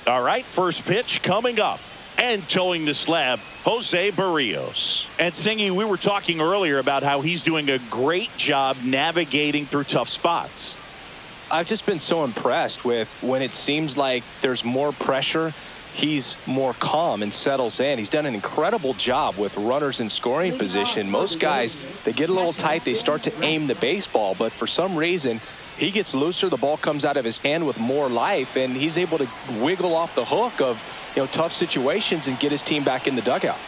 All right, first pitch coming up. And towing the slab, Jose Barrios. And Singy, we were talking earlier about how he's doing a great job navigating through tough spots. I've just been so impressed with when it seems like there's more pressure, he's more calm and settles in. He's done an incredible job with runners in scoring position. Most guys, they get a little tight, they start to aim the baseball, but for some reason, he gets looser, the ball comes out of his hand with more life, and he's able to wiggle off the hook of tough situations and get his team back in the dugout.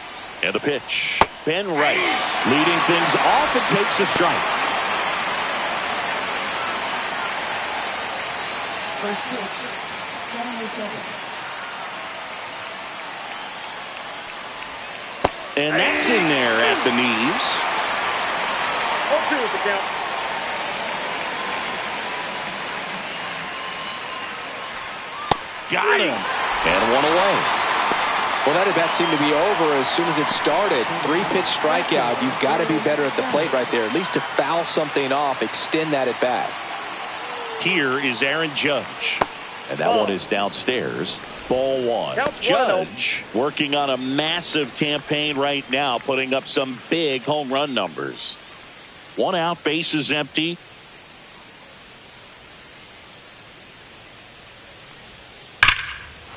And a pitch. Ben Rice leading things off and takes a strike. First pitch, 7-7. And that's in there at the knees. 0-2 is the count. Got him. And one away. Well, that at-bat seemed to be over as soon as it started. 3-pitch strikeout. You've got to be better at the plate right there, at least to foul something off, extend that at-bat. Here is Aaron Judge. And that one is downstairs. Ball one. Judge working on a massive campaign right now, putting up some big home run numbers. One out, bases empty.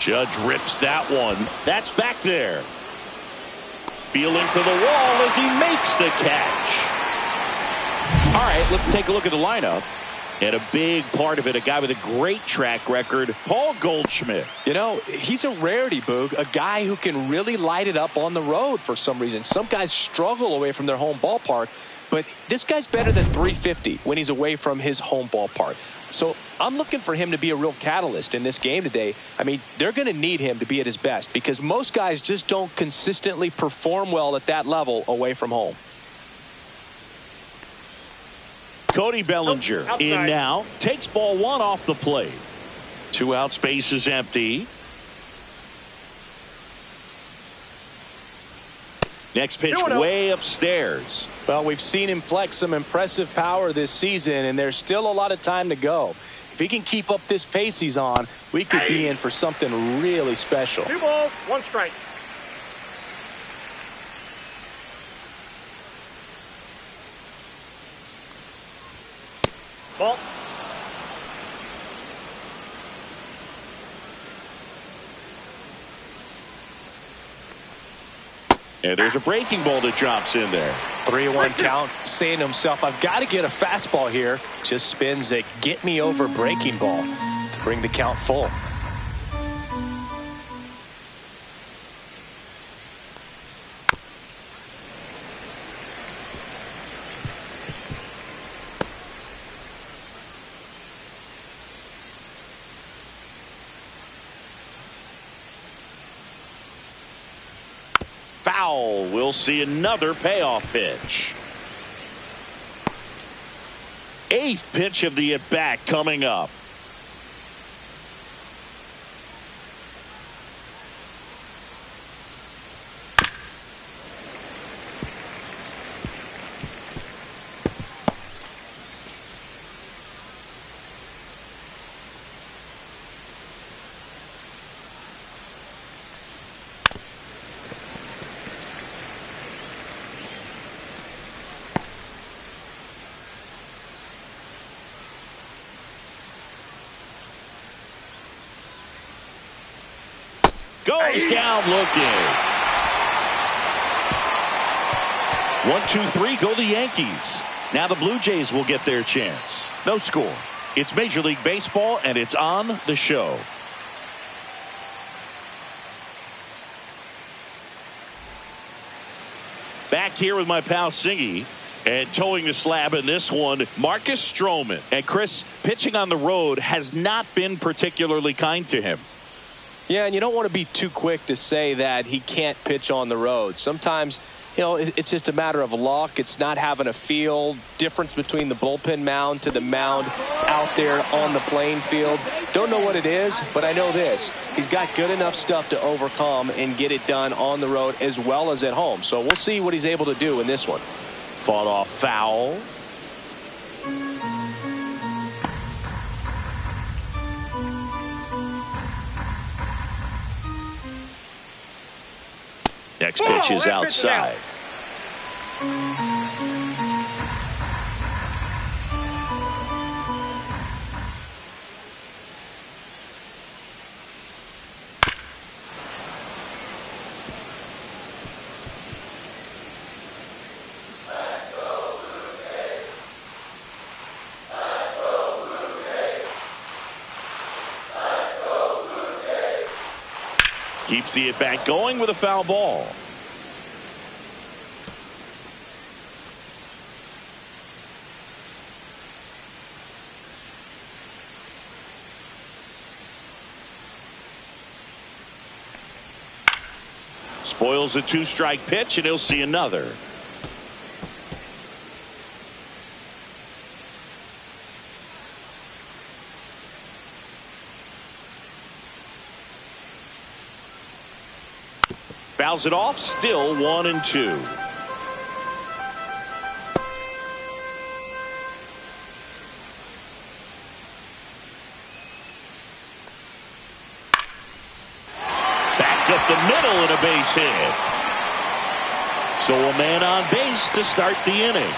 Judge rips that one. That's back there. Feeling for the wall as he makes the catch. All right, let's take a look at the lineup. And a big part of it, a guy with a great track record, Paul Goldschmidt. He's a rarity, Boog, a guy who can really light it up on the road for some reason. Some guys struggle away from their home ballpark, but this guy's better than 350 when he's away from his home ballpark. So I'm looking for him to be a real catalyst in this game today. I mean, they're going to need him to be at his best because most guys just don't consistently perform well at that level away from home. Cody Bellinger in now. Takes ball one off the plate. 2 outs, bases empty. Next pitch way upstairs. Well, we've seen him flex some impressive power this season, and there's still a lot of time to go. If he can keep up this pace he's on, we could be in for something really special. 2 balls, 1 strike. Ball. And there's a breaking ball that drops in there. 3-1 count, saying to himself, I've got to get a fastball here. Just spins a get me over breaking ball to bring the count full. Foul. We'll see another payoff pitch. 8th pitch of the at-bat coming up. Goes down looking. 1-2-3 go the Yankees. Now the Blue Jays will get their chance. No score. It's Major League Baseball and it's on the show. Back here with my pal Singy. And towing the slab in this one, Marcus Strowman. And Chris, pitching on the road has not been particularly kind to him. Yeah, and you don't want to be too quick to say that he can't pitch on the road. Sometimes, it's just a matter of luck. It's not having a feel. Difference between the bullpen mound to the mound out there on the playing field. Don't know what it is, but I know this. He's got good enough stuff to overcome and get it done on the road as well as at home. So we'll see what he's able to do in this one. Fought off foul. Next pitch is outside. Keeps the at-bat going with a foul ball. Spoils the two-strike pitch, and he'll see another. Fouls it off, still 1-2. Back up the middle and a base hit. So a man on base to start the inning.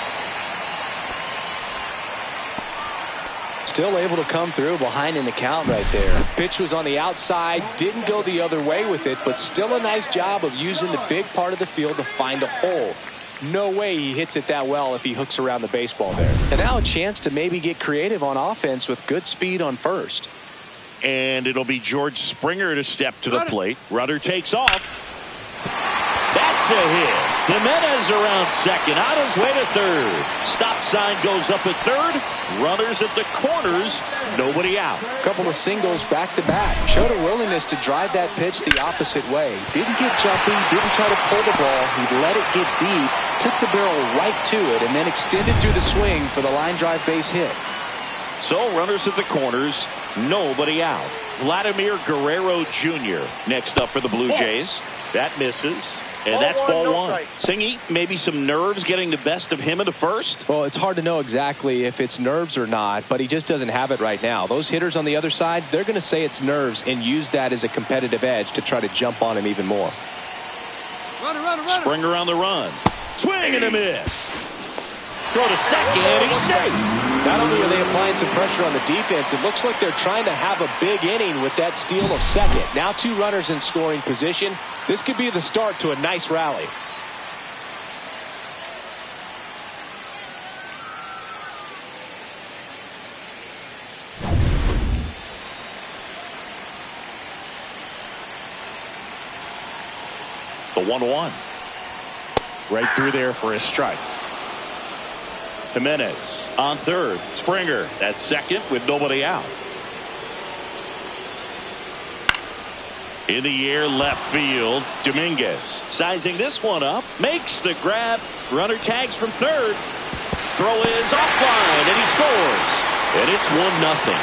Still able to come through behind in the count right there. Pitch was on the outside, didn't go the other way with it, but still a nice job of using the big part of the field to find a hole. No way he hits it that well if he hooks around the baseball there. And now a chance to maybe get creative on offense with good speed on first. And it'll be George Springer to step to the plate. Runner takes off. That's a hit. Jimenez around second, on his way to third. Stop sign goes up at third. Runners at the corners, nobody out. Couple of singles back to back. Showed a willingness to drive that pitch the opposite way. Didn't get jumpy, didn't try to pull the ball. He let it get deep, took the barrel right to it, and then extended through the swing for the line drive base hit. So runners at the corners, nobody out. Vladimir Guerrero Jr. next up for the Blue Jays. That misses. And that's ball one. Singy, maybe some nerves getting the best of him in the first? Well, it's hard to know exactly if it's nerves or not, but he just doesn't have it right now. Those hitters on the other side, they're going to say it's nerves and use that as a competitive edge to try to jump on him even more. Runner. Springer on the run. Swing and a miss. Throw to second, he's safe. Not only are they applying some pressure on the defense, it looks like they're trying to have a big inning with that steal of second. Now 2 runners in scoring position. This could be the start to a nice rally. The 1-1. Right through there for a strike. Jimenez on third. Springer at second with nobody out. In the air left field. Dominguez sizing this one up. Makes the grab. Runner tags from third. Throw is offline and he scores. And it's 1-0.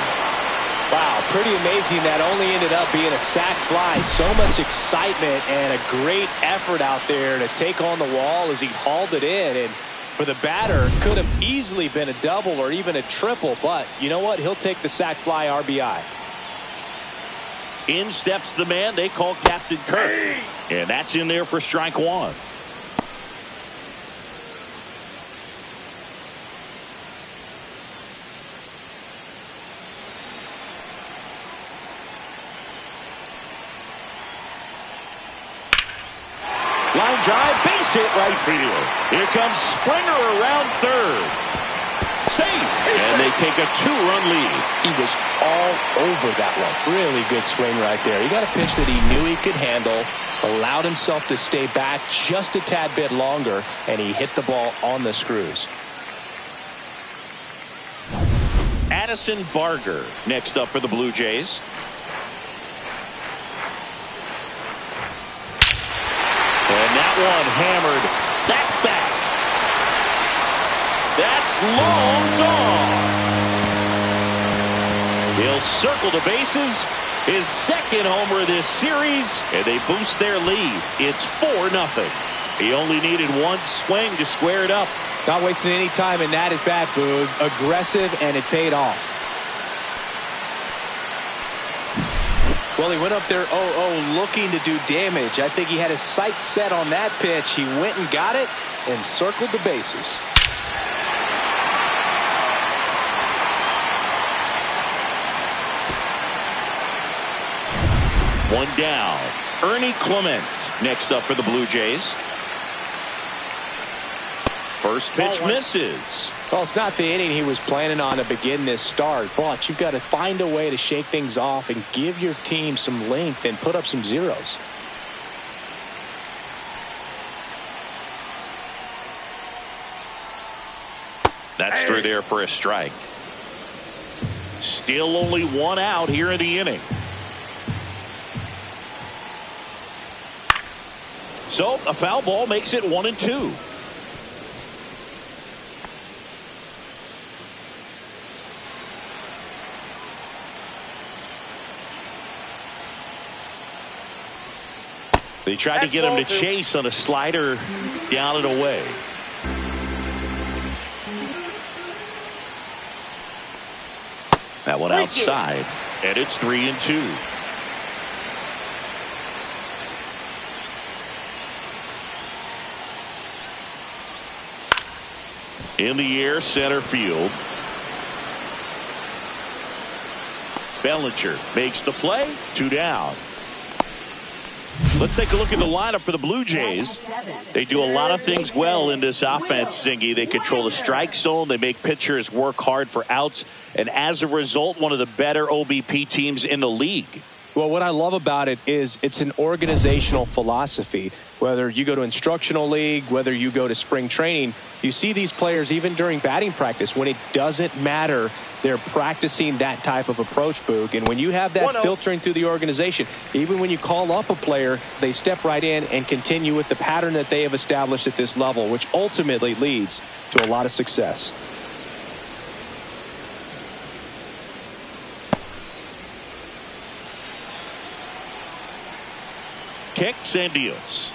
Wow, pretty amazing that only ended up being a sac fly. So much excitement and a great effort out there to take on the wall as he hauled it in. And for the batter, could have easily been a double or even a triple. But you know what? He'll take the sac fly RBI. In steps the man they call Captain Kirk. And that's in there for strike one. Line drive, base hit right field. Here comes Springer around third. Safe. And they take a 2-run lead. He was all over that one. Really good swing right there. He got a pitch that he knew he could handle, allowed himself to stay back just a tad bit longer, and he hit the ball on the screws. Addison Barger next up for the Blue Jays. And that one hammered. That's back. That's long gone. He'll circle the bases. His second homer of this series, and they boost their lead. It's 4-0. He only needed one swing to square it up. Not wasting any time in that at bat, Boog. Aggressive, and it paid off. Well, he went up there 0-0 looking to do damage. I think he had his sights set on that pitch. He went and got it and circled the bases. One down. Ernie Clement next up for the Blue Jays. First pitch misses. Well, it's not the inning he was planning on to begin this start, but you've got to find a way to shake things off and give your team some length and put up some zeros. That's through there for a strike. Still only one out here in the inning. So a foul ball makes it 1-2. They tried to get him to chase on a slider down and away. That one outside, and it's 3-2. In the air, center field. Bellinger makes the play. 2 down. Let's take a look at the lineup for the Blue Jays. They do a lot of things well in this offense, Zingy. They control the strike zone. They make pitchers work hard for outs. And as a result, one of the better OBP teams in the league. Well, what I love about it is it's an organizational philosophy. Whether you go to instructional league, whether you go to spring training, you see these players even during batting practice. When it doesn't matter, they're practicing that type of approach, Boog. And when you have that filtering through the organization, even when you call up a player, they step right in and continue with the pattern that they have established at this level, which ultimately leads to a lot of success. Kicks and deals.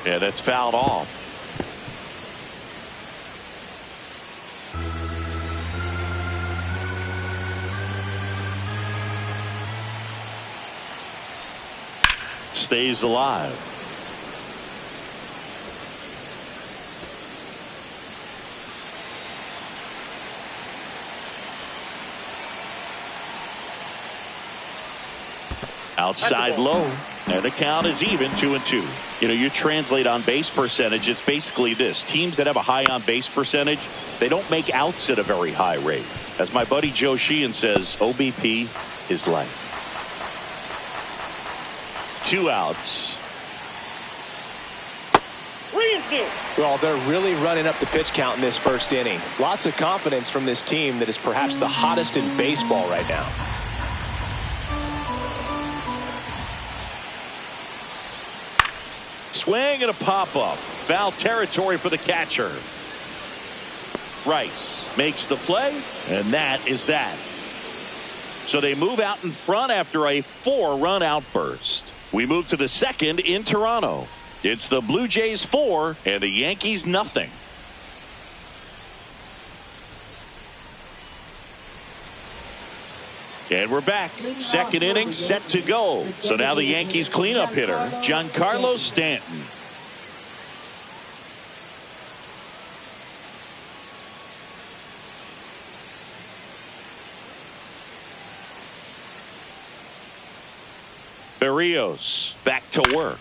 Yeah, that's fouled off. Stays alive. Outside low, and the count is even 2-2. You know, you translate on base percentage, it's basically this. Teams that have a high on base percentage, they don't make outs at a very high rate. As my buddy Joe Sheehan says, OBP is life. 2 outs. Well, they're really running up the pitch count in this first inning. Lots of confidence from this team that is perhaps the hottest in baseball right now. Swing and a pop-up. Foul territory for the catcher. Rice makes the play, and that is that. So they move out in front after a 4-run outburst. We move to the second in Toronto. It's the Blue Jays 4 and the Yankees nothing. And we're back. Second inning set to go. So now the Yankees cleanup hitter, Giancarlo Stanton. Berríos back to work.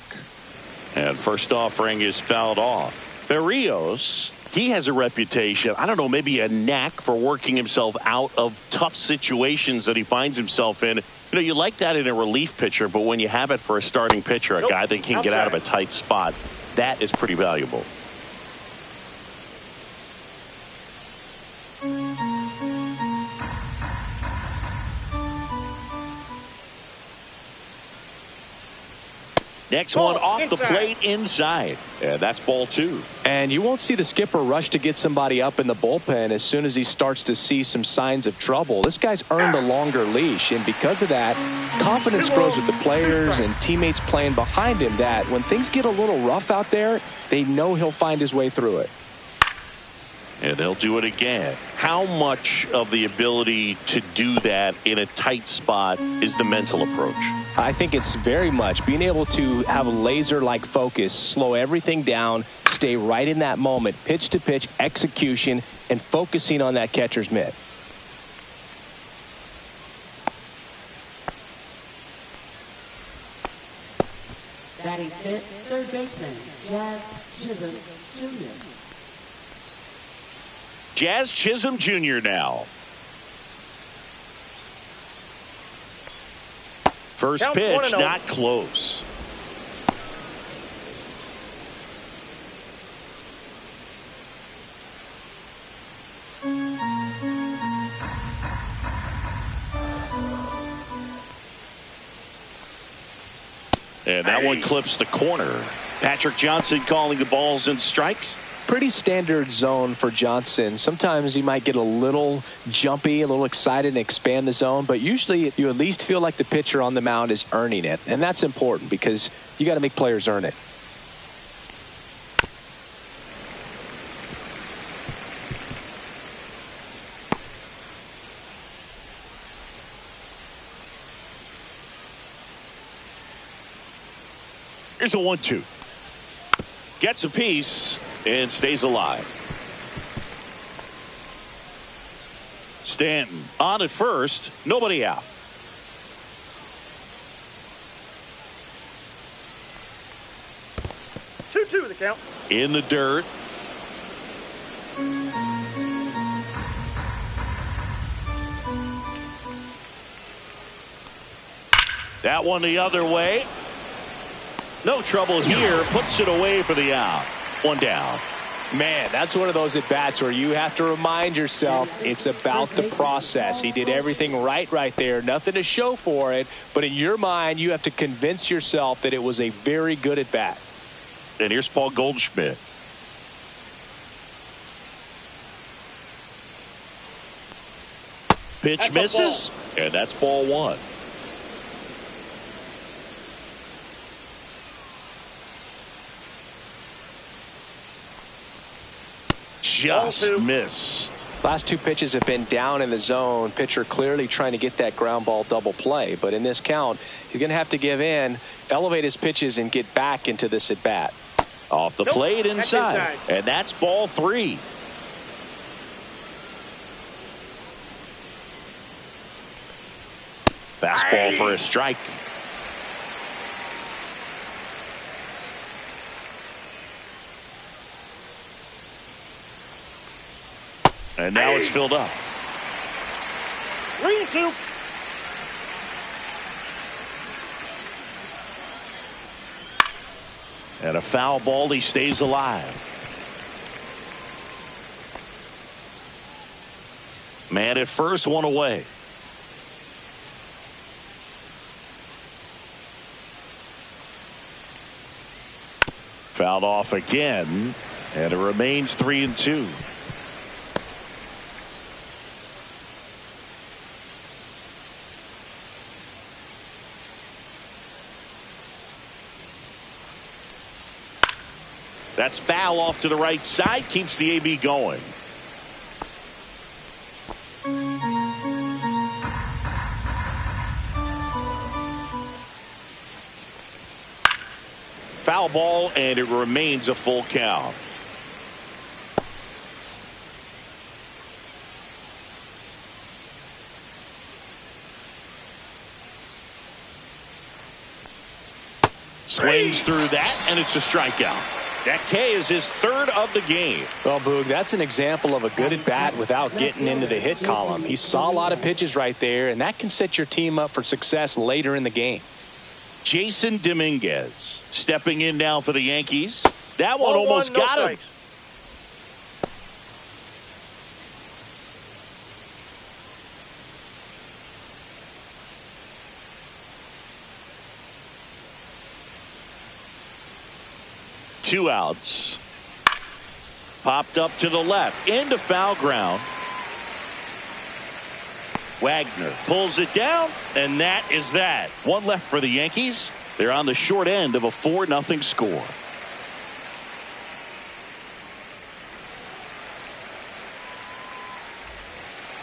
And first offering is fouled off. Berríos, he has a reputation, I don't know, maybe a knack for working himself out of tough situations that he finds himself in. You know, you like that in a relief pitcher, but when you have it for a starting pitcher, a guy that can get out of a tight spot, that is pretty valuable. Next one off the plate inside. Yeah, that's ball 2. And you won't see the skipper rush to get somebody up in the bullpen as soon as he starts to see some signs of trouble. This guy's earned a longer leash, and because of that, confidence grows with the players and teammates playing behind him that when things get a little rough out there, they know he'll find his way through it. And they'll do it again. How much of the ability to do that in a tight spot is the mental approach? I think it's very much being able to have a laser-like focus, slow everything down, stay right in that moment, pitch-to-pitch execution, and focusing on that catcher's mitt. Batting fifth, third baseman, Jazz Chisholm Jr. Jazz Chisholm Jr. now. First Counts pitch, 1-0. not close. And that one clips the corner. Patrick Johnson calling the balls and strikes. Pretty standard zone for Johnson. Sometimes he might get a little jumpy, a little excited and expand the zone, but usually you at least feel like the pitcher on the mound is earning it. And that's important because you got to make players earn it. Here's a 1-2. Gets a piece and stays alive. Stanton on at first. Nobody out. Two the count. In the dirt. That one the other way. No trouble here. Puts it away for the out. One down. Man, that's one of those at-bats where you have to remind yourself it's about the process. He did everything right there. Nothing to show for it. But in your mind, you have to convince yourself that it was a very good at-bat. And here's Paul Goldschmidt. Pitch misses. And that's ball one. Just missed. Last two pitches have been down in the zone. Pitcher clearly trying to get that ground ball double play. But in this count, he's going to have to give in, elevate his pitches, and get back into this at bat. Off the plate inside. And that's ball three. Fastball for a strike. And now it's filled up. 3-2. And a foul ball. He stays alive. Man at first, one away. Fouled off again. And it remains 3-2. That's foul off to the right side. Keeps the AB going. Foul ball, and it remains a full count. Swings through that, and it's a strikeout. That K is his third of the game. Well, Boog, that's an example of a good at-bat without getting into the hit column. He saw a lot of pitches right there, and that can set your team up for success later in the game. Jason Dominguez stepping in now for the Yankees. That one almost got him. Two outs. Popped up to the left into foul ground. Wagner pulls it down, and that is that. One left for the Yankees. They're on the short end of a 4-0 score.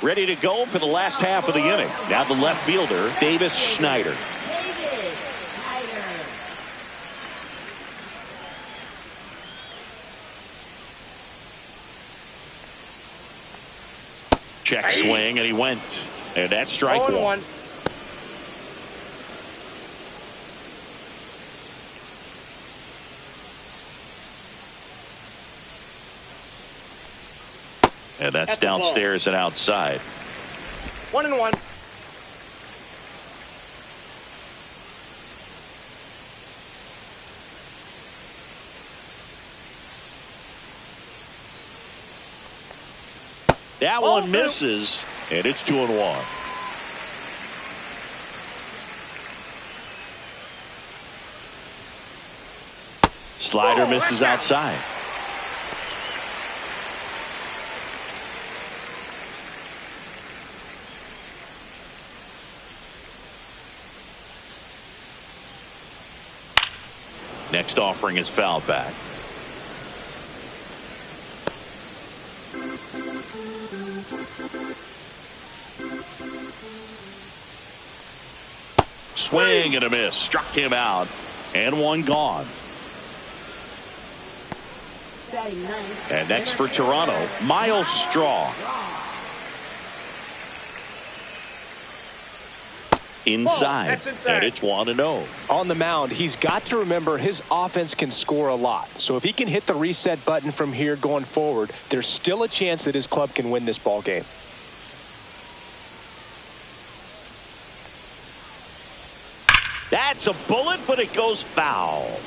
ready to go for the last half of the inning. Now the left fielder, Davis Schneider. Check swing, and he went. And that's strike one. And that's downstairs and outside. 1-1. That one misses, and it's 2-1. Slider misses outside. Next offering is fouled back. Swing and a miss. Struck him out. And one gone. And next for Toronto, Miles Straw. Inside. And it's 1-0. On the mound, he's got to remember his offense can score a lot. So if he can hit the reset button from here going forward, there's still a chance that his club can win this ball game. That's a bullet, but it goes foul.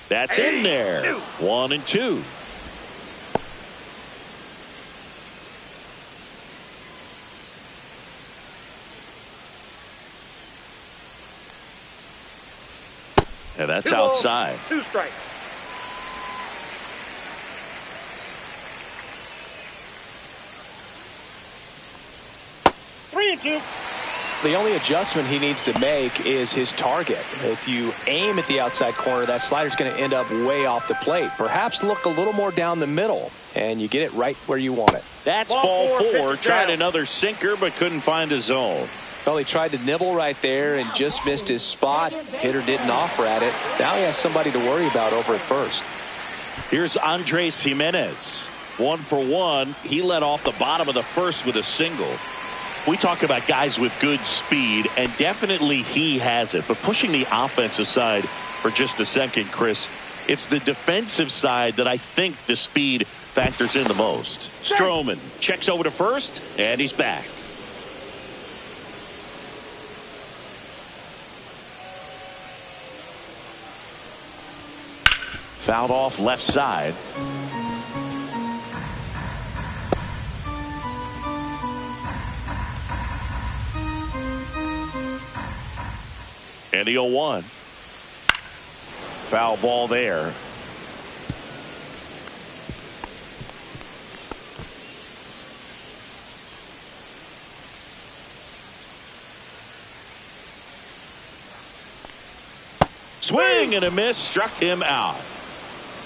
That's in there. 1-2. And that's outside. 2 strikes. The only adjustment he needs to make is his target. If you aim at the outside corner, that slider's going to end up way off the plate. Perhaps look a little more down the middle, and you get it right where you want it. That's ball 4. Tried another sinker, but couldn't find a zone. Well, he tried to nibble right there and just missed his spot. Hitter didn't offer at it. Now he has somebody to worry about over at first. Here's Andres Jimenez. 1 for 1. He led off the bottom of the first with a single. We talk about guys with good speed, and definitely he has it. But pushing the offense aside for just a second, Chris, it's the defensive side that I think the speed factors in the most. Strowman checks over to first, and he's back. Fouled off left side. And the 0-1. Foul ball there. Swing and a miss. Struck him out.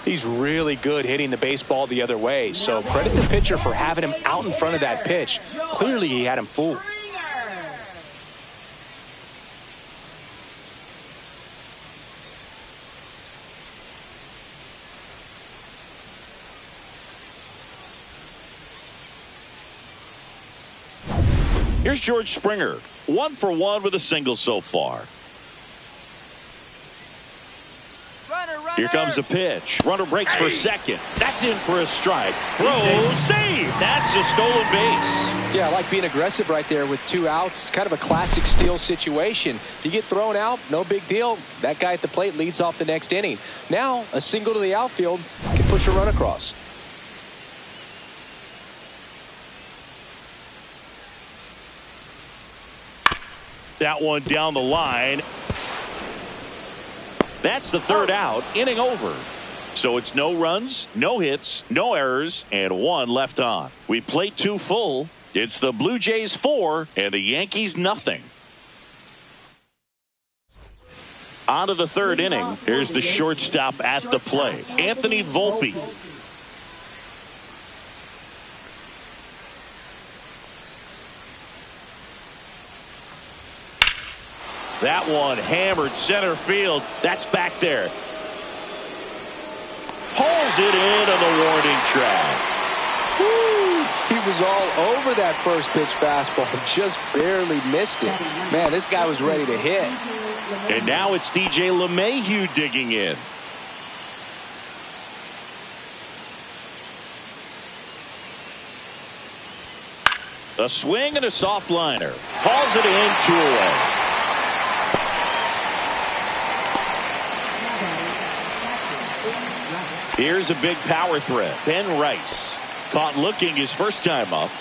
He's really good hitting the baseball the other way. So credit the pitcher for having him out in front of that pitch. Clearly he had him fooled. Here's George Springer. 1 for 1 with a single so far. Here comes the pitch. Runner breaks for second. That's in for a strike. Throw, save. That's a stolen base. Yeah, I like being aggressive right there with 2 outs. It's kind of a classic steal situation. If you get thrown out, no big deal. That guy at the plate leads off the next inning. Now, a single to the outfield can push a run across. That one down the line. That's the third out. Inning over. So it's no runs, no hits, no errors, and 1 left on. We played 2 full. It's the Blue Jays 4 and the Yankees nothing. On to the third inning. Here's the shortstop at the plate, Anthony Volpe. That one hammered center field. That's back there. Pulls it in on the warning track. Woo! He was all over that first pitch fastball, just barely missed it. Man, this guy was ready to hit. And now it's DJ LeMahieu digging in. A swing and a soft liner. Hauls it in, 2 away. Here's a big power threat. Ben Rice caught looking his first time up.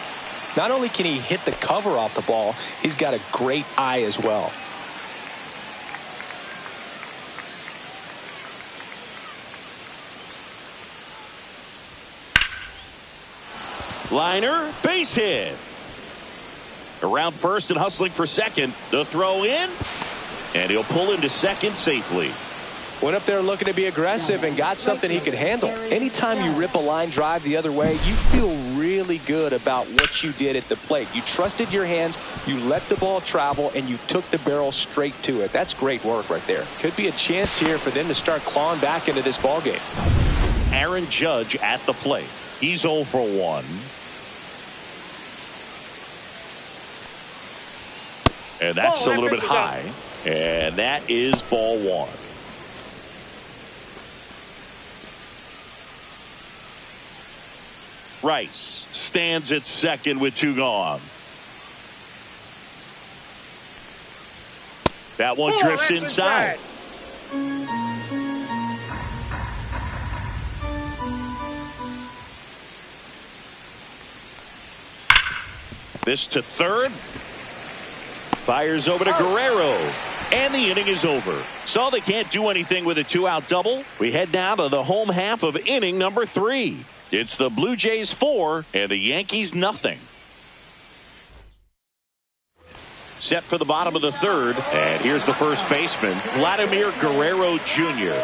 Not only can he hit the cover off the ball, he's got a great eye as well. Liner, base hit. Around first and hustling for second. The throw in, and he'll pull into second safely. Went up there looking to be aggressive and got something he could handle. Anytime you rip a line drive the other way, you feel really good about what you did at the plate. You trusted your hands, you let the ball travel, and you took the barrel straight to it. That's great work right there. Could be a chance here for them to start clawing back into this ball game. Aaron Judge at the plate. He's 0 for 1. And that's a little bit high. And that is ball 1. Rice stands at second with 2 gone. That one drifts inside. This to third. Fires over to Guerrero. And the inning is over. So they can't do anything with a 2-out double. We head down to the home half of inning number 3. It's the Blue Jays 4 and the Yankees nothing. Set for the bottom of the third. And here's the first baseman, Vladimir Guerrero Jr.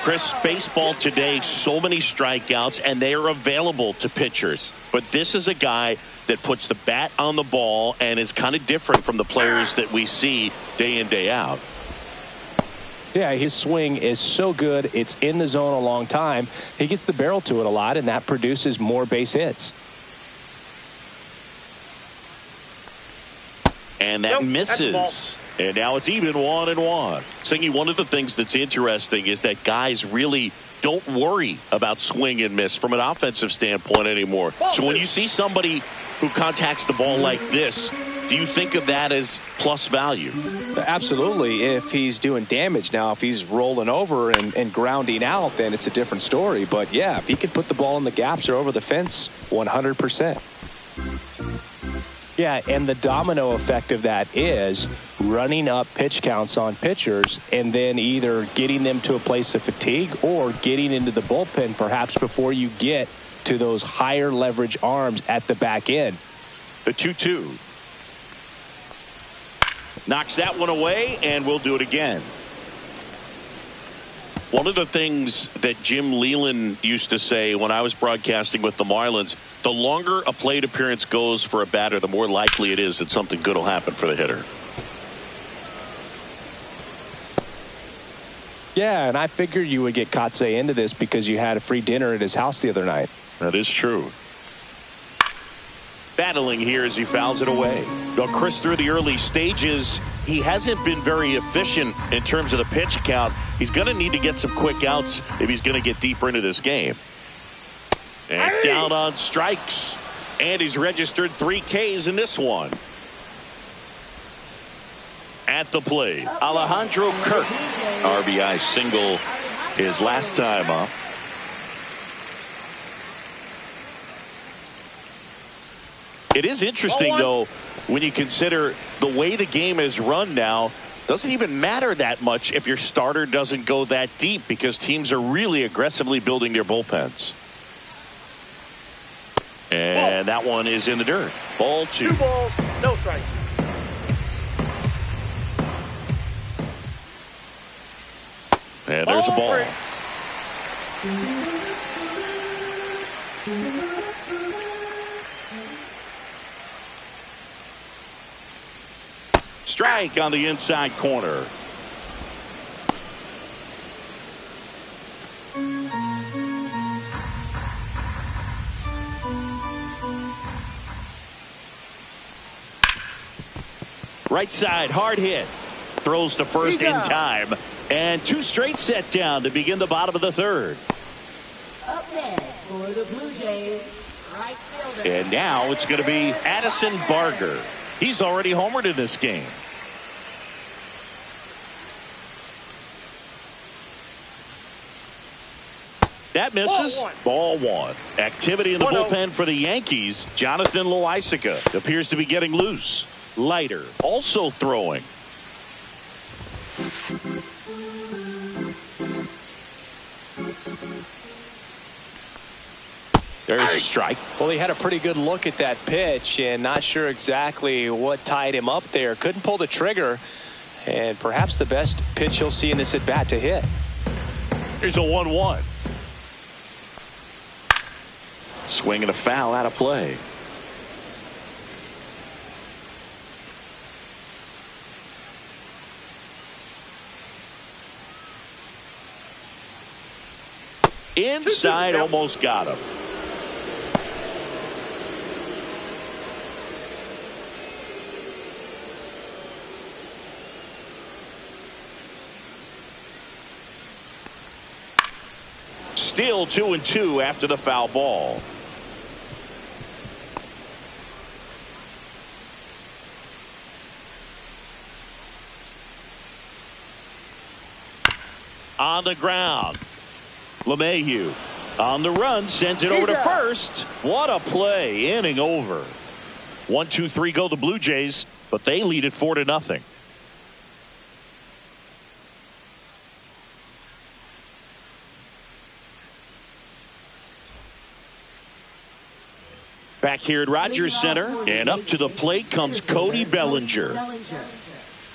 Chris, baseball today, so many strikeouts, and they are available to pitchers. But this is a guy that puts the bat on the ball and is kind of different from the players that we see day in, day out. Yeah, his swing is so good. It's in the zone a long time. He gets the barrel to it a lot, and that produces more base hits. And that misses. And now it's even 1-1. Singy, one of the things that's interesting is that guys really don't worry about swing and miss from an offensive standpoint anymore. So when you see somebody who contacts the ball like this, do you think of that as plus value? Absolutely. If he's doing damage. Now, if he's rolling over and grounding out, then it's a different story. But yeah, if he can put the ball in the gaps or over the fence, 100%. Yeah, and the domino effect of that is running up pitch counts on pitchers and then either getting them to a place of fatigue or getting into the bullpen perhaps before you get to those higher leverage arms at the back end. The 2-2. Knocks that one away, and we'll do it again. One of the things that Jim Leland used to say when I was broadcasting with the Marlins, the longer a plate appearance goes for a batter, the more likely it is that something good will happen for the hitter. Yeah, and I figured you would get Kotsay into this because you had a free dinner at his house the other night. That is true. Battling here as he fouls it away. Now, Chris, through the early stages, he hasn't been very efficient in terms of the pitch count. He's going to need to get some quick outs if he's going to get deeper into this game. And down on strikes. And he's registered 3 Ks in this one. At the plate, Alejandro Kirk. RBI single his last time up. It is interesting, though, when you consider the way the game is run now, doesn't even matter that much if your starter doesn't go that deep because teams are really aggressively building their bullpens. And that one is in the dirt. Ball 2. 2 balls, no strikes. And there's a ball. Strike on the inside corner. Right side, hard hit. Throws to first in time. And 2 straight set down to begin the bottom of the third. Up next for the Blue Jays, right fielder. And now it's going to be Addison Barger. He's already homered in this game. That misses. Ball one. Activity in the bullpen for the Yankees. Jonathan Loaisiga appears to be getting loose. Leiter also throwing. There's a strike. Well, he had a pretty good look at that pitch and not sure exactly what tied him up there. Couldn't pull the trigger, and perhaps the best pitch he'll see in this at bat to hit. Here's a 1-1. Swing and a foul out of play. Inside, almost got him. Still 2-2 after the foul ball. On the ground. LeMahieu on the run, sends it over to first. What a play. Inning over. 1-2-3 go the Blue Jays, but they lead it 4-0. Back here at Rogers Center, and up to the plate comes Cody Bellinger.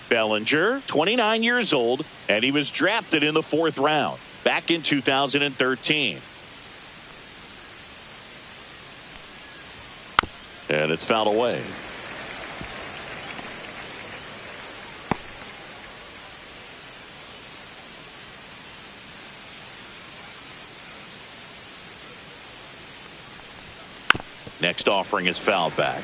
Bellinger, 29 years old, and he was drafted in the 4th round back in 2013. And it's fouled away. Next offering is fouled back.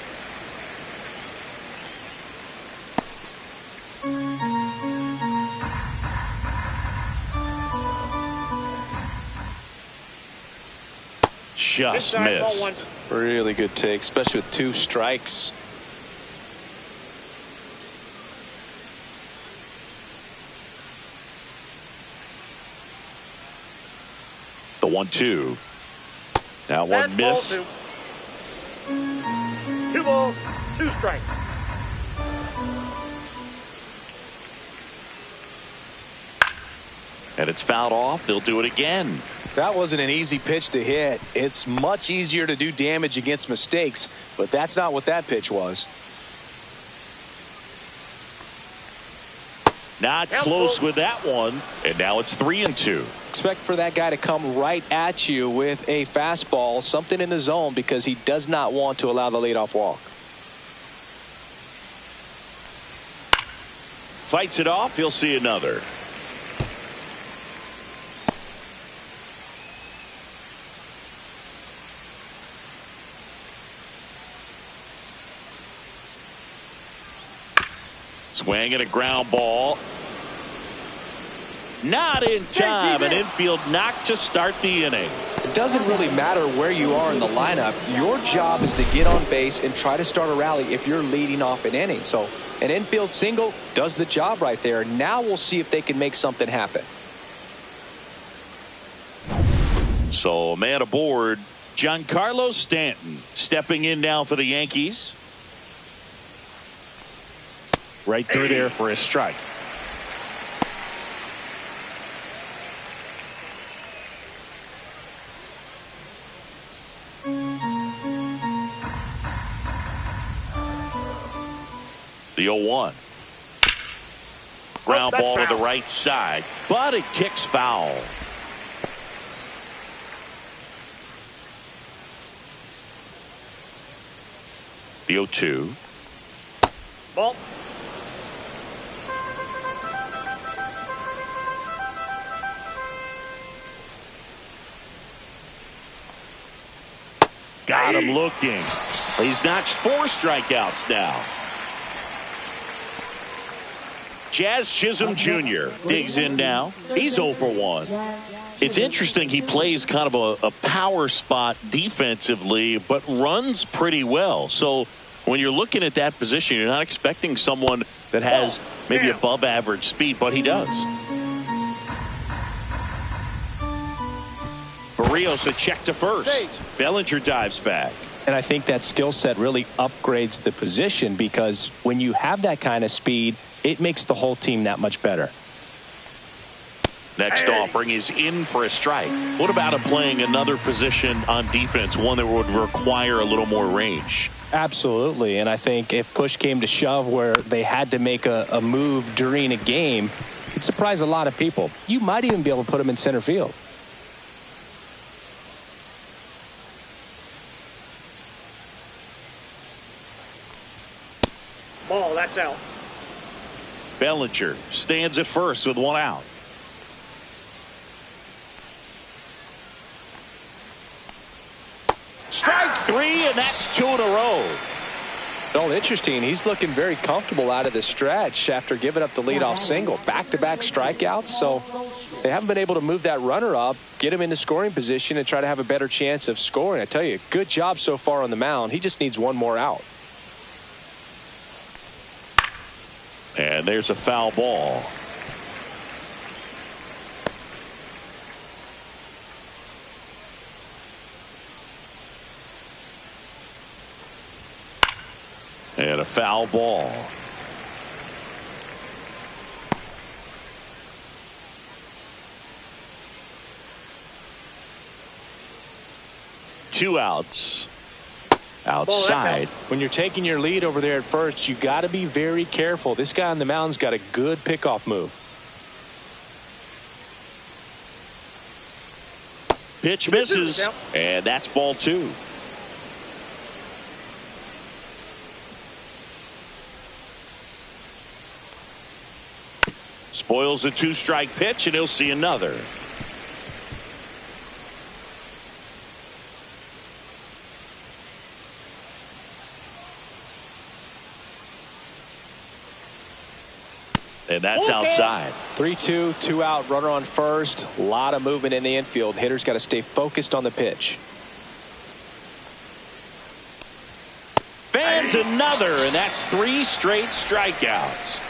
Just missed. Really good take, especially with 2 strikes. The 1-2. That one missed. 2 balls, 2 strikes. And it's fouled off. They'll do it again. That wasn't an easy pitch to hit. It's much easier to do damage against mistakes, but that's not what that pitch was. Not close with that one. And now it's 3-2. Expect for that guy to come right at you with a fastball, something in the zone, because he does not want to allow the leadoff walk. Fights it off. He'll see another. Swing and a ground ball. Not in time. An infield knock to start the inning. It doesn't really matter where you are in the lineup. Your job is to get on base and try to start a rally if you're leading off an inning. So an infield single does the job right there. Now we'll see if they can make something happen. So man aboard, Giancarlo Stanton stepping in now for the Yankees. Right through there for a strike. The 0-1. Ground that's ball to foul. the right side, but it kicks foul. The 0-2. Ball. Got him looking. He's notched 4 strikeouts now. Jazz Chisholm Jr. digs in now. He's 0 for 1. It's interesting. He plays kind of a power spot defensively, but runs pretty well. So when you're looking at that position, you're not expecting someone that has maybe above average speed, but he does. Barrios a check to first. Bellinger dives back. And I think that skill set really upgrades the position, because when you have that kind of speed, it makes the whole team that much better. Next offering is in for a strike. What about him playing another position on defense, one that would require a little more range? Absolutely. And I think if push came to shove where they had to make a move during a game, it'd surprise a lot of people. You might even be able to put him in center field. Ball, that's out. Bellinger stands at first with 1 out. Strike 3, and that's 2 in a row. Well, interesting. He's looking very comfortable out of the stretch after giving up the leadoff single. Back-to-back strikeouts, so they haven't been able to move that runner up, get him into scoring position, and try to have a better chance of scoring. I tell you, good job so far on the mound. He just needs 1 more out. And there's a foul ball. And a foul ball. Two outs. Outside. When you're taking your lead over there at first, you got to be very careful. This guy on the mound's got a good pickoff move. Pitch misses, and that's ball 2. Spoils a 2-strike pitch, and he'll see another. And that's outside. 3-2, 2 out, runner on first. A lot of movement in the infield. Hitter's got to stay focused on the pitch. Fans another, and that's 3 straight strikeouts.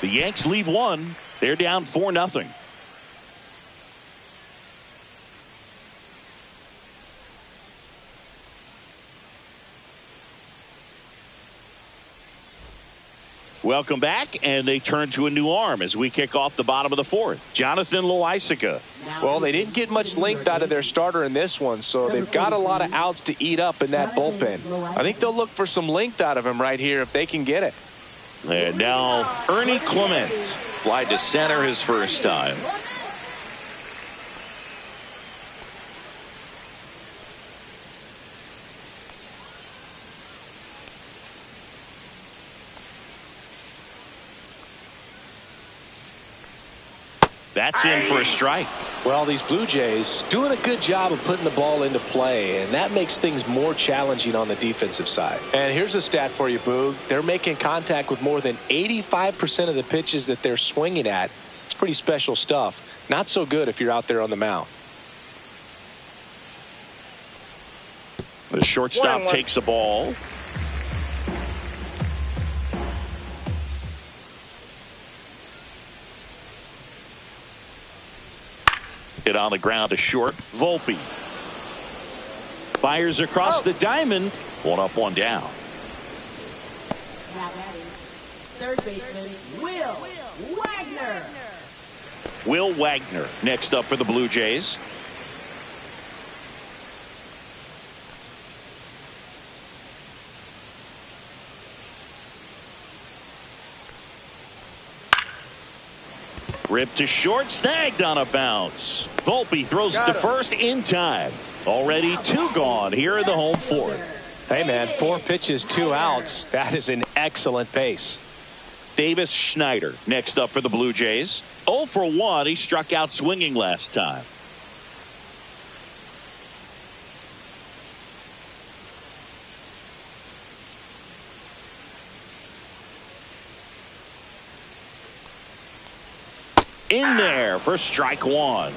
The Yanks lead 1. They're down 4-0. Welcome back, and they turn to a new arm as we kick off the bottom of the 4th. Jonathan Loaisiga. Well, they didn't get much length out of their starter in this one, so they've got a lot of outs to eat up in that bullpen. I think they'll look for some length out of him right here if they can get it. And now Ernie Clement fly to center his first time. That's in for a strike. Well, these Blue Jays doing a good job of putting the ball into play, and that makes things more challenging on the defensive side. And here's a stat for you, Boog. They're making contact with more than 85% of the pitches that they're swinging at. It's pretty special stuff. Not so good if you're out there on the mound. The shortstop takes the ball. Hit on the ground to short. Volpe fires across the diamond. 1 up, 1 down. Now batting, third baseman Will Wagner. Will Wagner next up for the Blue Jays. Ripped to short, snagged on a bounce. Volpe throws it to first in time. Already 2 gone here in the home fourth. Hey, man, 4 pitches, 2 outs. That is an excellent pace. Davis Schneider next up for the Blue Jays. 0 for 1. He struck out swinging last time. In there for strike 1.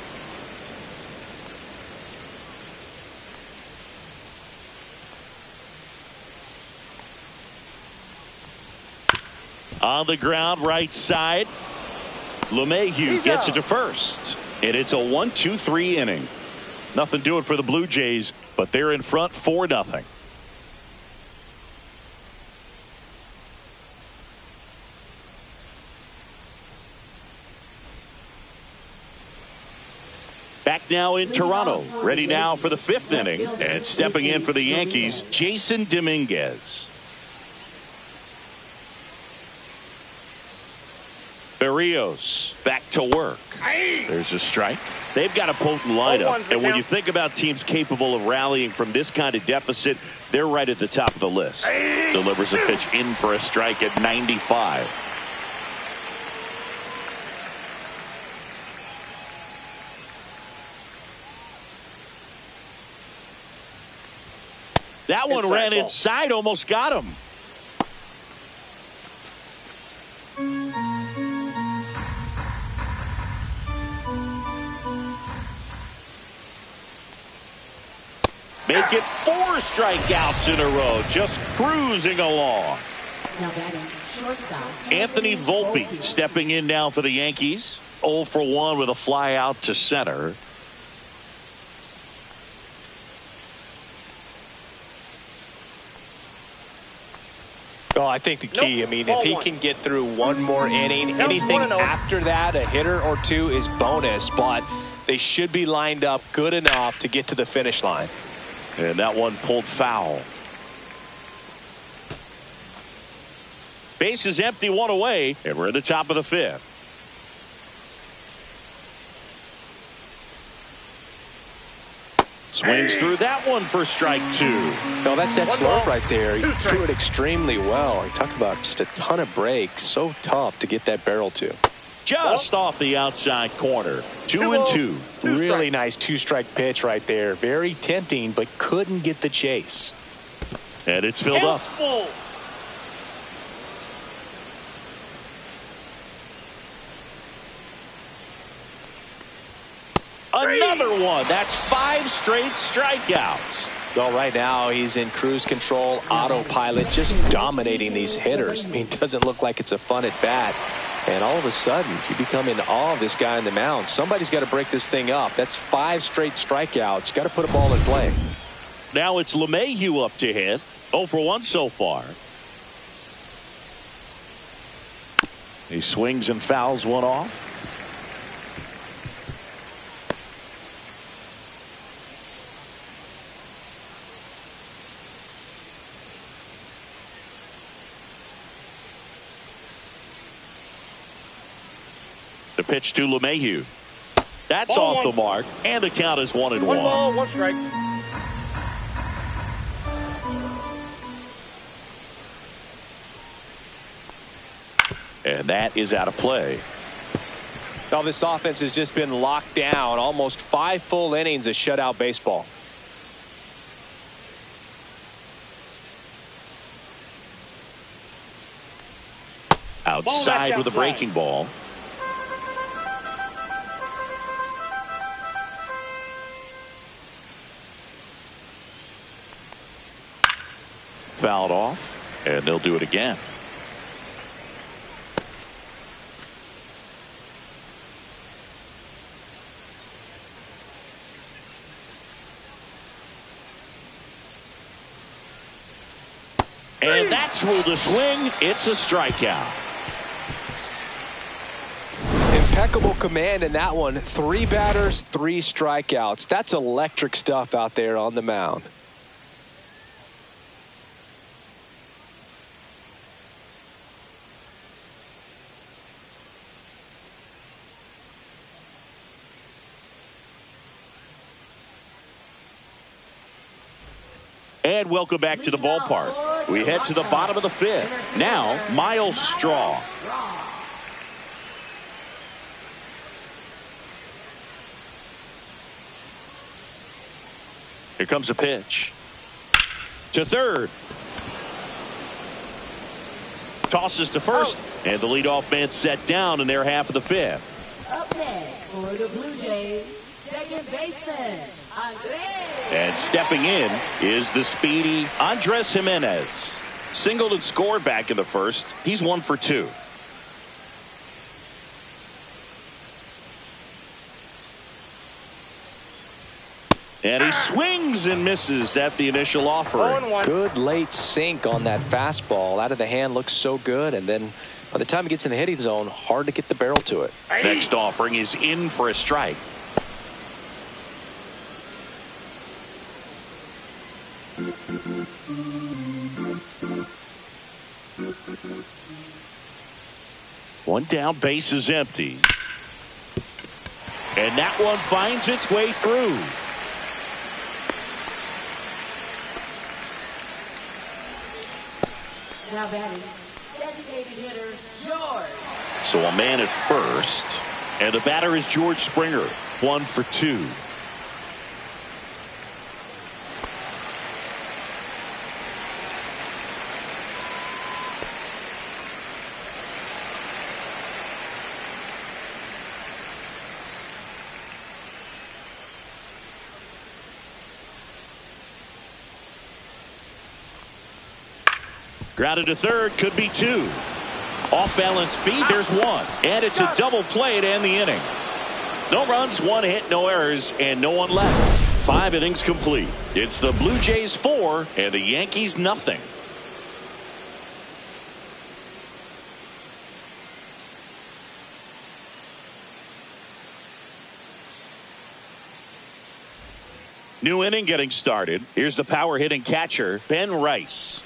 On the ground, right side. LeMahieu gets it to first. And it's a 1-2-3 inning. Nothing doing for the Blue Jays, but they're in front 4-0. Back now in Toronto. Ready now for the 5th inning. And stepping in for the Yankees, Jason Dominguez. Berrios back to work. There's a strike. They've got a potent lineup. And when you think about teams capable of rallying from this kind of deficit, they're right at the top of the list. Delivers a pitch in for a strike at 95. That one ran inside, almost got him. Make it 4 strikeouts in a row, just cruising along. Anthony Volpe stepping in now for the Yankees. 0 for 1 with a fly out to center. Oh, I think the key, I mean, if he can get through one more inning, anything after that, a hitter or 2 is bonus, but they should be lined up good enough to get to the finish line. And that one pulled foul. Base is empty, 1 away, and we're at the top of the 5th. Swings through that one for strike 2. No, that's that slurve right there. He threw it extremely well. You talk about just a ton of breaks. So tough to get that barrel to. Just off the outside corner. 2-2. Really nice 2-strike pitch right there. Very tempting, but couldn't get the chase. And it's filled up. Another one. That's 5 straight strikeouts. Well, right now he's in cruise control, autopilot, just dominating these hitters. I mean, it doesn't look like it's a fun at bat. And all of a sudden, you become in awe of this guy on the mound. Somebody's got to break this thing up. That's 5 straight strikeouts. Got to put a ball in play. Now it's LeMahieu up to hit. 0 for 1 so far. He swings and fouls one off. The pitch to LeMahieu. That's off the mark, and the count is 1-1. 1 ball, 1 strike. And that is out of play. Now this offense has just been locked down. Almost 5 full innings of shutout baseball. Outside with a breaking ball. Fouled off, and they'll do it again. And that's ruled a swing. It's a strikeout. Impeccable command in that one. 3 batters, 3 strikeouts. That's electric stuff out there on the mound. And welcome back to the ballpark. We head to the bottom of the fifth. Now, Miles Straw. Here comes a pitch. To third. Tosses to first. And the leadoff man set down in their half of the fifth. Up next for the Blue Jays, second baseman, Andres. And stepping in is the speedy Andres Jimenez. Singled and scored back in the first. He's 1 for 2. And he swings and misses at the initial offering. Good late sink on that fastball. Out of the hand, looks so good. And then by the time he gets in the hitting zone, hard to get the barrel to it. Next offering is in for a strike. One down, base is empty. And that one finds its way through. Now batting, designated hitter, George. So a man at first. And the batter is George Springer. 1 for 2. Grounded to third, could be 2. Off balance feet, there's 1. And it's a double play to end the inning. No runs, 1 hit, no errors, and no one left. 5 innings complete. It's the Blue Jays 4 and the Yankees nothing. New inning getting started. Here's the power hitting catcher, Ben Rice.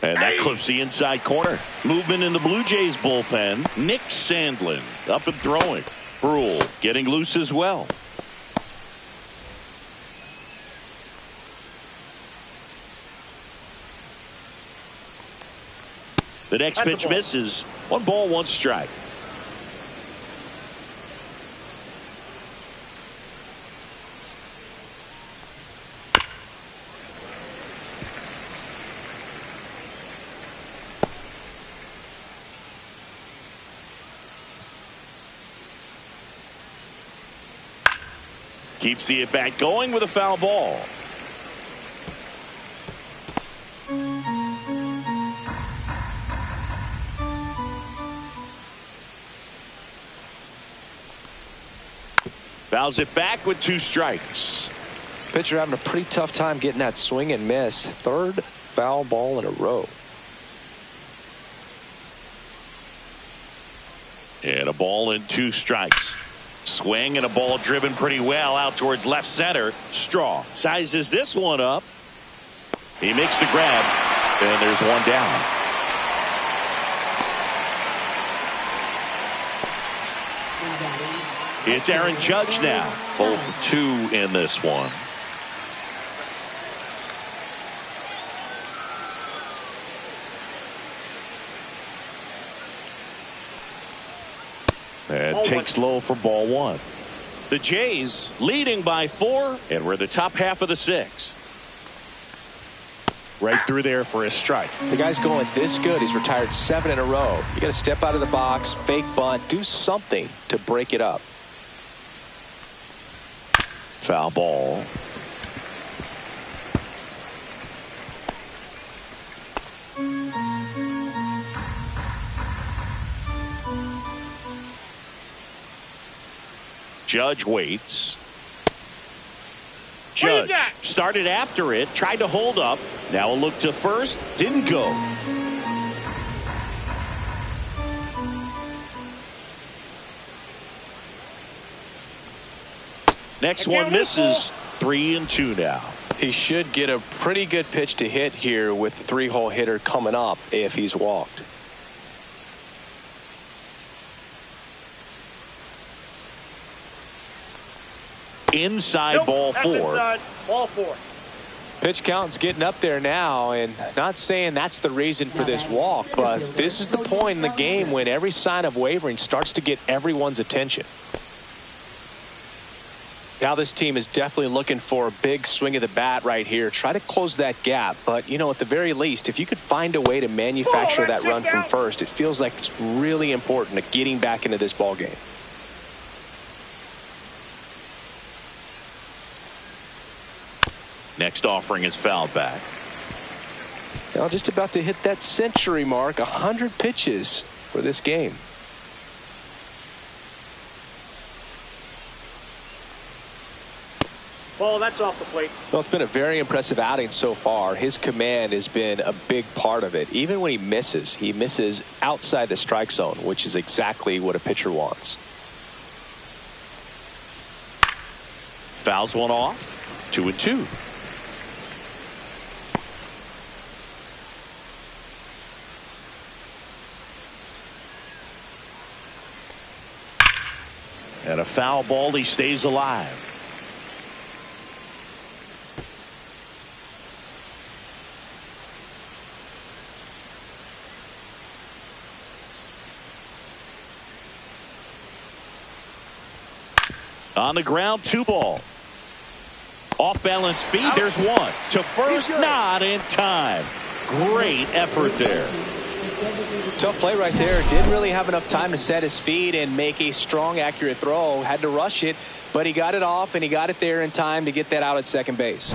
And that clips the inside corner. Movement in the Blue Jays bullpen. Nick Sandlin up and throwing. Brule getting loose as well. The next pitch misses. 1 ball, 1 strike. Keeps the at-bat going with a foul ball. Fouls it back with 2 strikes. Pitcher having a pretty tough time getting that swing and miss. 3rd foul ball in a row. And a ball and 2 strikes. Swing and a ball driven pretty well out towards left center. Straw sizes this one up. He makes the grab, and there's 1 down. It's Aaron Judge now. 0 for 2 in this one. And takes low for ball 1. The Jays leading by 4, and we're the top half of the 6th. Right through there for a strike. The guy's going this good. He's retired 7 in a row. You got to step out of the box, fake bunt, do something to break it up. Foul ball. Judge waits. Judge started after it, tried to hold up. Now a look to first, didn't go. Next one misses. 3 and 2 now. He should get a pretty good pitch to hit here with the 3-hole hitter coming up if he's walked. Inside, Nope, ball that's 4. Inside, ball 4. Pitch count's getting up there now, and not saying that's the reason for this walk, but this is the point in the game when every sign of wavering starts to get everyone's attention. Now this team is definitely looking for a big swing of the bat right here. Try to close that gap, but you know, at the very least, if you could find a way to manufacture that run from first, it feels like it's really important to getting back into this ball game. Next offering is fouled back. Now just about to hit that century mark, 100 pitches for this game. Ball, that's off the plate. Well, it's been a very impressive outing so far. His command has been a big part of it. Even when he misses outside the strike zone, which is exactly what a pitcher wants. Fouls one off. 2-2. And a foul ball. He stays alive. On the ground, 2 ball. Off balance feed. There's one to first, not in time. Great effort there. Tough play right there. Didn't really have enough time to set his feet and make a strong, accurate throw. Had to rush it, but he got it off and he got it there in time to get that out at second base.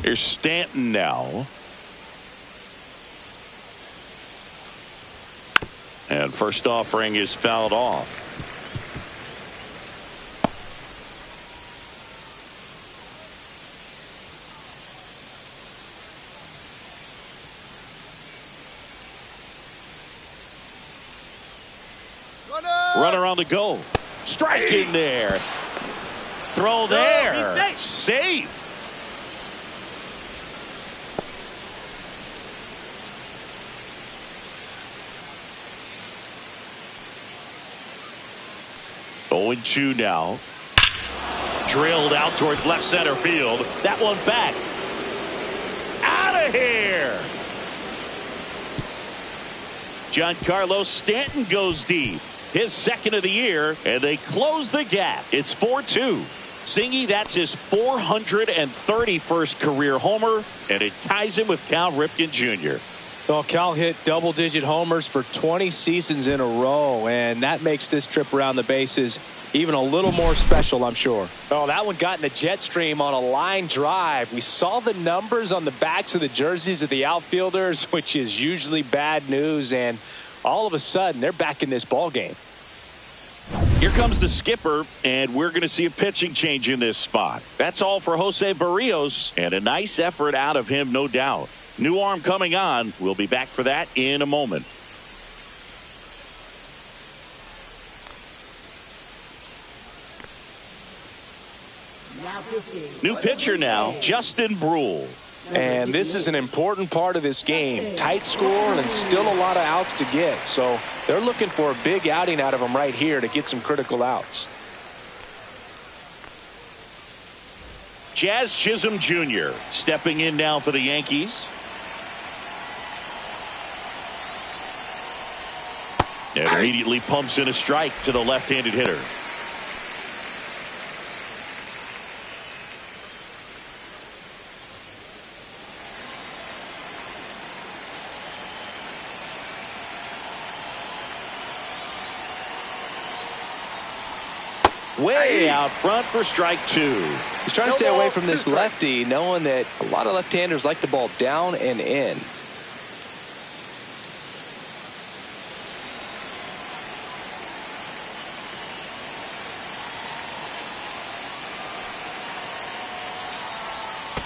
Here's Stanton now. And first offering is fouled off. Runner on the go. Strike in there. Throw there. He's safe. Oh, 0-2 now. Drilled out towards left center field. That one back. Out of here. Giancarlo Stanton goes deep. His second of the year, and they close the gap. It's 4-2. Singy, that's his 431st career homer, and it ties him with Cal Ripken Jr. Well, Cal hit double-digit homers for 20 seasons in a row, and that makes this trip around the bases even a little more special, I'm sure. Oh, that one got in the jet stream on a line drive. We saw the numbers on the backs of the jerseys of the outfielders, which is usually bad news, and all of a sudden, they're back in this ball game. Here comes the skipper, and we're going to see a pitching change in this spot. That's all for Jose Barrios, and a nice effort out of him, no doubt. New arm coming on. We'll be back for that in a moment. New pitcher now, Justin Brule. And this is an important part of this game. Tight score and still a lot of outs to get. So they're looking for a big outing out of him right here to get some critical outs. Jazz Chisholm Jr. stepping in now for the Yankees. And immediately pumps in a strike to the left-handed hitter. Way out front for strike 2. He's trying to stay away from this lefty, knowing that a lot of left-handers like the ball down and in.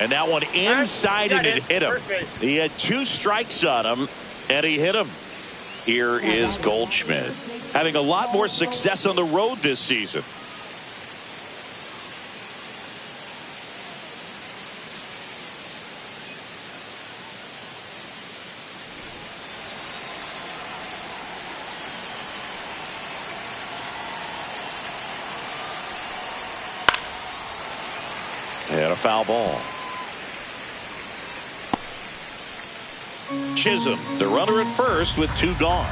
And that one inside and it hit him. He had 2 strikes on him, and he hit him. Here is Goldshmidt, having a lot more success on the road this season. And a foul ball. Chisholm, the runner at first with 2 gone.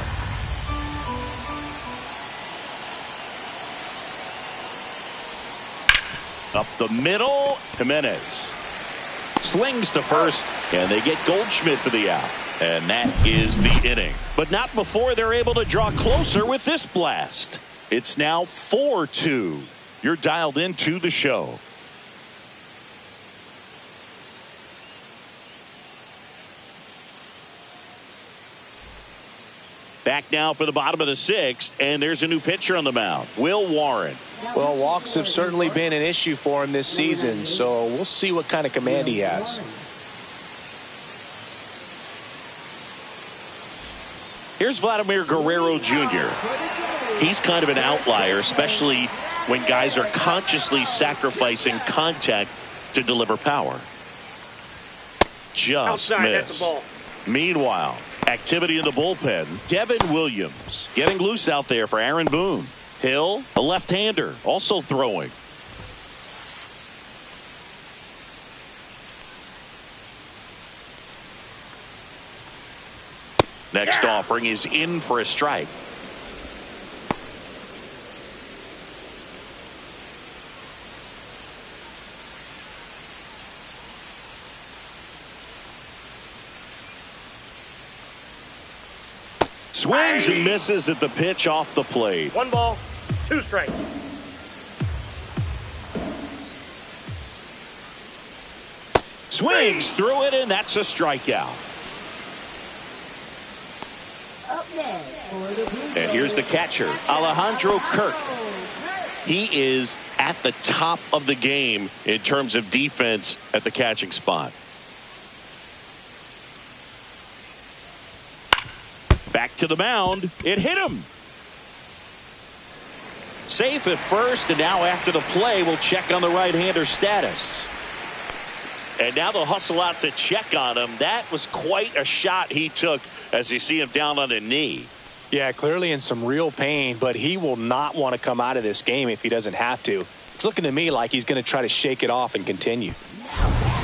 Up the middle, Jimenez slings to first, and they get Goldshmidt for the out. And that is the inning. But not before they're able to draw closer with this blast. It's now 4-2. You're dialed into the show. Back now for the bottom of the 6th, and there's a new pitcher on the mound, Will Warren. Well, walks have certainly been an issue for him this season, so we'll see what kind of command he has. Here's Vladimir Guerrero Jr. He's kind of an outlier, especially when guys are consciously sacrificing contact to deliver power. Just Outside, missed. that's the ball. Meanwhile, activity in the bullpen. Devin Williams getting loose out there for Aaron Boone. Hill, a left-hander, also throwing. Next offering is in for a strike. Swings and misses at the pitch off the plate. 1 ball, 2 strikes. Swings through it, and that's a strikeout. Up next for the Blue Jays. And here's the catcher, Alejandro Kirk. He is at the top of the game in terms of defense at the catching spot. Back to the mound. It hit him. Safe at first, and now after the play, we'll check on the right-hander status. And now they'll hustle out to check on him. That was quite a shot he took as you see him down on a knee. Yeah, clearly in some real pain, but he will not want to come out of this game if he doesn't have to. It's looking to me like he's going to try to shake it off and continue.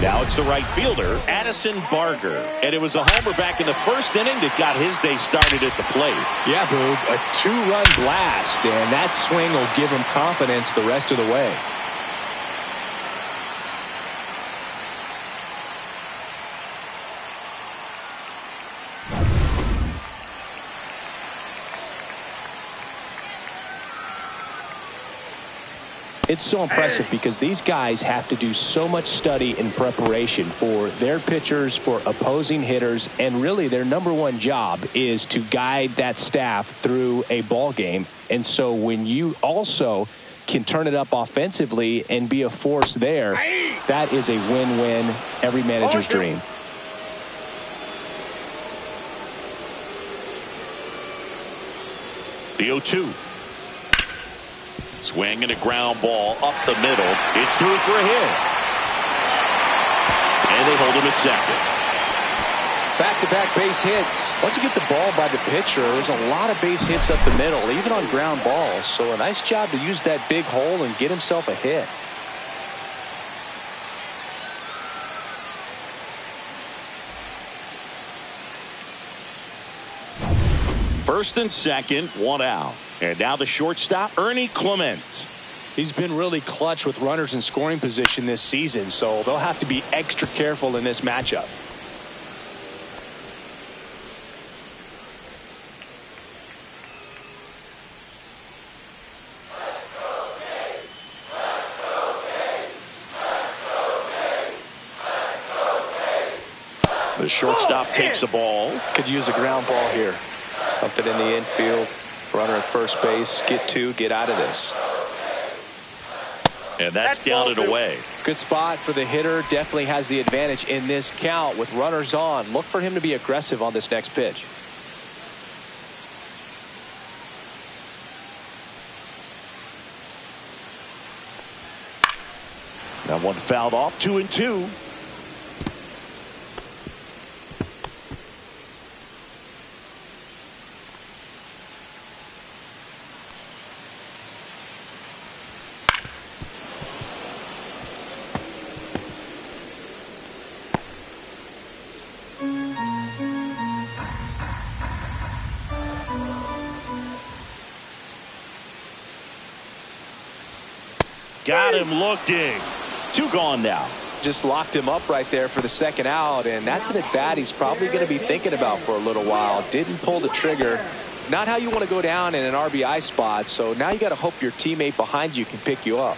Now it's the right fielder, Addison Barger. And it was a homer back in the first inning that got his day started at the plate. Yeah, Boog, a 2-run blast, and that swing will give him confidence the rest of the way. It's so impressive because these guys have to do so much study and preparation for their pitchers, for opposing hitters, and really their #1 job is to guide that staff through a ball game. And so when you also can turn it up offensively and be a force there, that is a win-win, every manager's dream. The 0-2. Swing and a ground ball up the middle. It's through for a hit. And they hold him at second. Back-to-back base hits. Once you get the ball by the pitcher, there's a lot of base hits up the middle, even on ground balls. So a nice job to use that big hole and get himself a hit. First and second, 1 out. And now the shortstop, Ernie Clement. He's been really clutch with runners in scoring position this season, so they'll have to be extra careful in this matchup. The shortstop takes the ball. Could use a ground ball here. Something in the infield. Runner at first base. Get 2. Get out of this. And that's down and away. Good spot for the hitter. Definitely has the advantage in this count with runners on. Look for him to be aggressive on this next pitch. That one fouled off. 2-2. Got him looking. 2 gone now. Just locked him up right there for the second out, and that's an at-bat he's probably going to be thinking about for a little while. Didn't pull the trigger. Not how you want to go down in an RBI spot, so now you got to hope your teammate behind you can pick you up.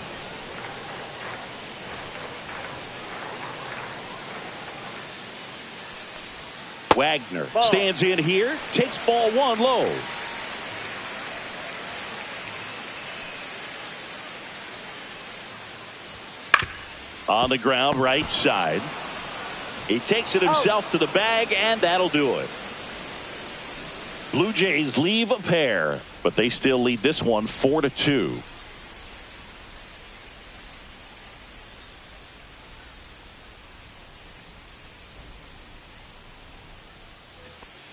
Wagner stands in here, takes ball 1 low. On the ground, right side. He takes it himself to the bag, and that'll do it. Blue Jays leave a pair, but they still lead this one 4-2.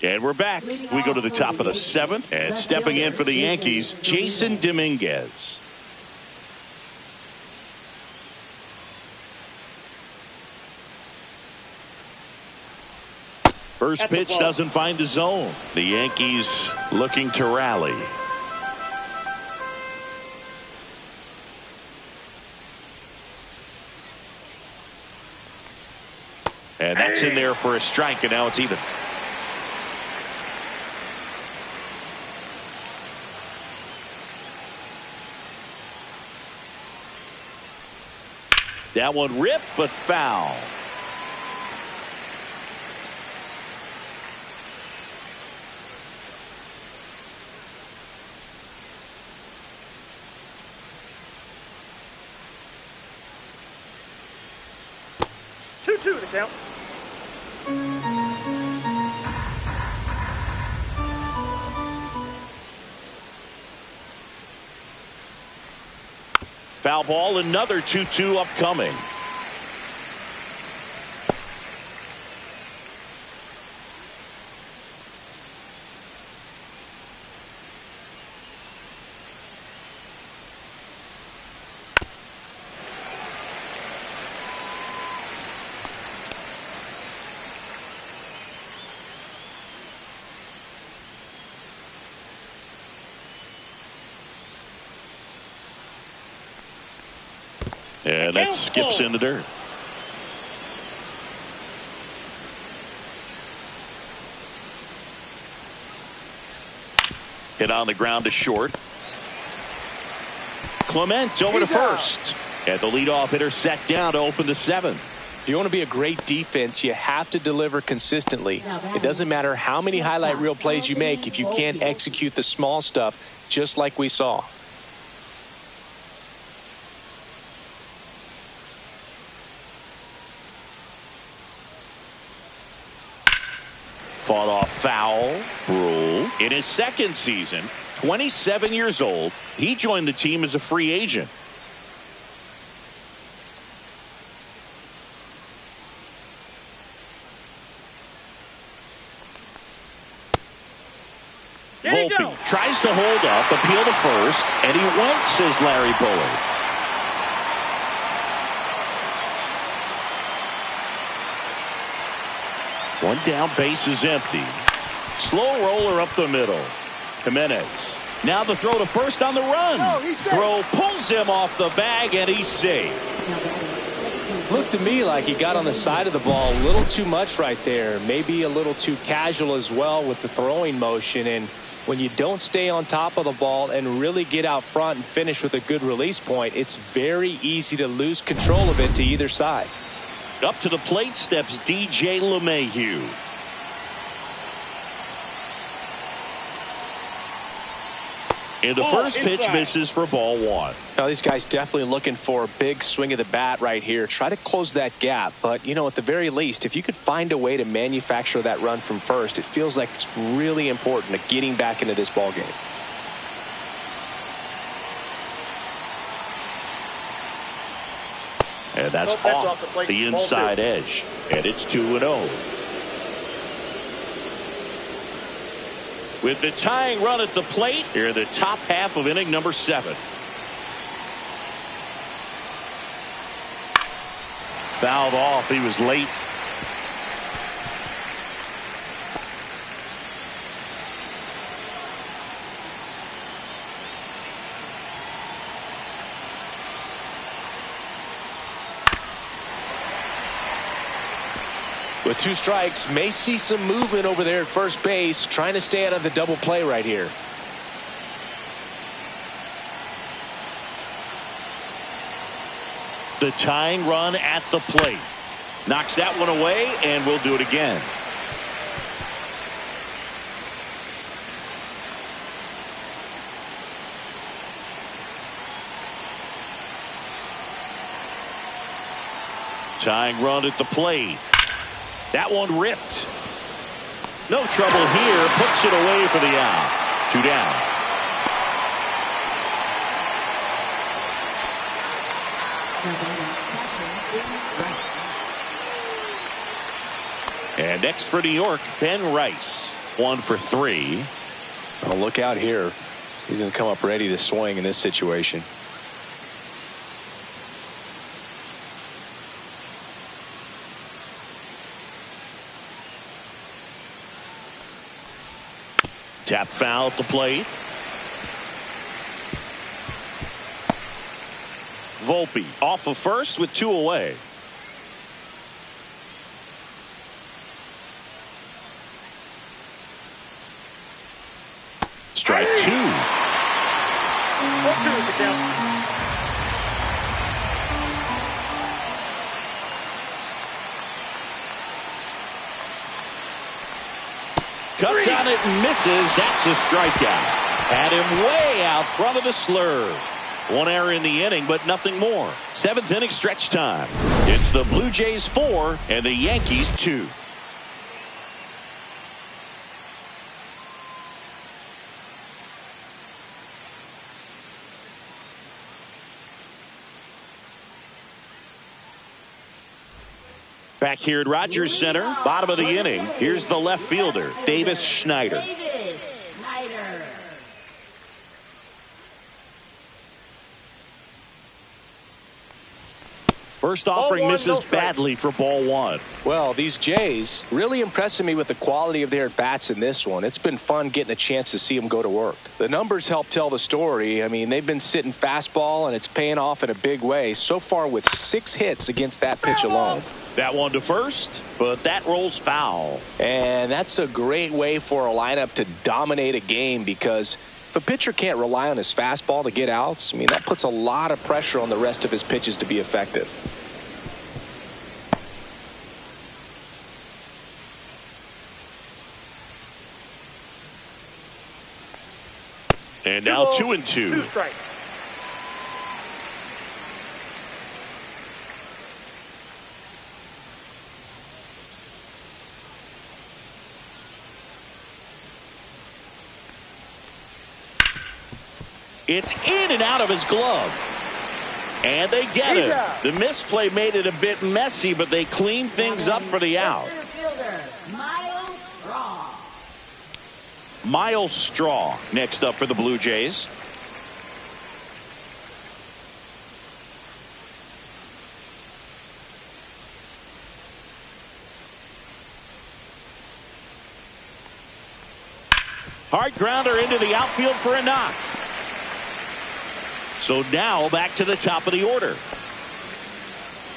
And we're back. We go to the top of the 7th, and stepping in for the Yankees, Jason Dominguez. First pitch doesn't find the zone. The Yankees looking to rally. And that's in there for a strike, and now it's even. That one ripped, but foul. Two to count. Foul ball, another 2-2 upcoming. And that skips in the dirt. Hit on the ground to short. Clement over to first. And the leadoff hitter set down to open the 7th. If you want to be a great defense, you have to deliver consistently. It doesn't matter how many highlight reel plays you make if you can't execute the small stuff, just like we saw. Fought off foul. Rule. In his 2nd season, 27 years old, he joined the team as a free agent. Volpe tries to hold up, appeal to first, and he went, says Larry Bullard. One down, base is empty. Slow roller up the middle. Jimenez. Now the throw to first on the run. Throw pulls him off the bag, and he's safe. Looked to me like he got on the side of the ball a little too much right there. Maybe a little too casual as well with the throwing motion. And when you don't stay on top of the ball and really get out front and finish with a good release point, it's very easy to lose control of it to either side. Up to the plate steps DJ LeMahieu. And the first pitch misses for ball 1. Now these guys definitely looking for a big swing of the bat right here. Try to close that gap. But, you know, at the very least, if you could find a way to manufacture that run from first, it feels like it's really important to getting back into this ball game. And that's off the inside edge. And it's 2-0. With the tying run at the plate, here the top half of inning number 7. Fouled off. He was late. With 2 strikes, may see some movement over there at first base, trying to stay out of the double play right here. The tying run at the plate. Knocks that one away, and we'll do it again. Tying run at the plate. That one ripped. No trouble here. Puts it away for the out. 2 down. And next for New York, Ben Rice. 1 for 3. Oh, look out here. He's going to come up ready to swing in this situation. Tap foul at the plate. Volpe off of first with 2 away. Strike 2. 0-2 the count. Cuts on it and misses. That's a strikeout. Had him way out front of the slur. 1 error in the inning, but nothing more. 7th inning stretch time. It's the Blue Jays 4 and the Yankees 2. Back here at Rogers Center, bottom of the inning. Here's the left fielder, Davis Schneider. First offering misses badly for ball 1. Well, these Jays really impressing me with the quality of their bats in this one. It's been fun getting a chance to see them go to work. The numbers help tell the story. I mean, they've been sitting fastball, and it's paying off in a big way so far with 6 hits against that pitch alone. That one to first, but that rolls foul. And that's a great way for a lineup to dominate a game, because if a pitcher can't rely on his fastball to get outs, I mean, that puts a lot of pressure on the rest of his pitches to be effective. And now 2-2. 2 strikes. It's in and out of his glove. And they get it. The misplay made it a bit messy, but they cleaned things up for the out. Miles Straw next up for the Blue Jays. Hard grounder into the outfield for a knock. So now back to the top of the order.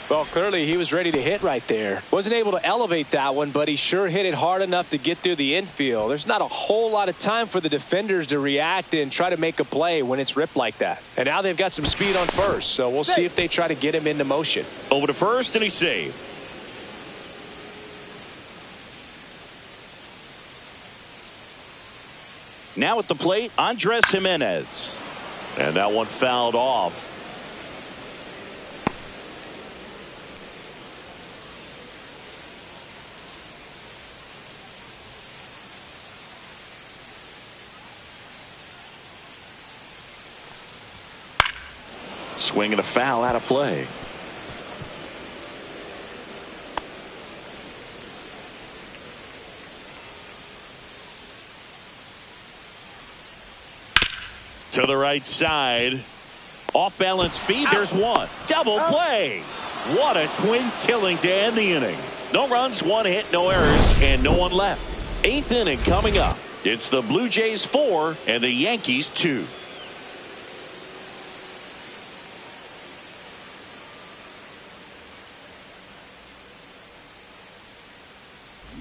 Well, clearly he was ready to hit right there. Wasn't able to elevate that one, but he sure hit it hard enough to get through the infield. There's not a whole lot of time for the defenders to react and try to make a play when it's ripped like that. And now they've got some speed on first, so we'll see if they try to get him into motion. Over to first, and he's safe. Now at the plate, Andres Jimenez. And that one fouled off. Swing and a foul out of play. To the right side. Off balance feed. There's one. Double play. What a twin killing to end the inning. No runs, 1 hit, no errors, and no one left. 8th inning coming up. It's the Blue Jays 4 and the Yankees 2.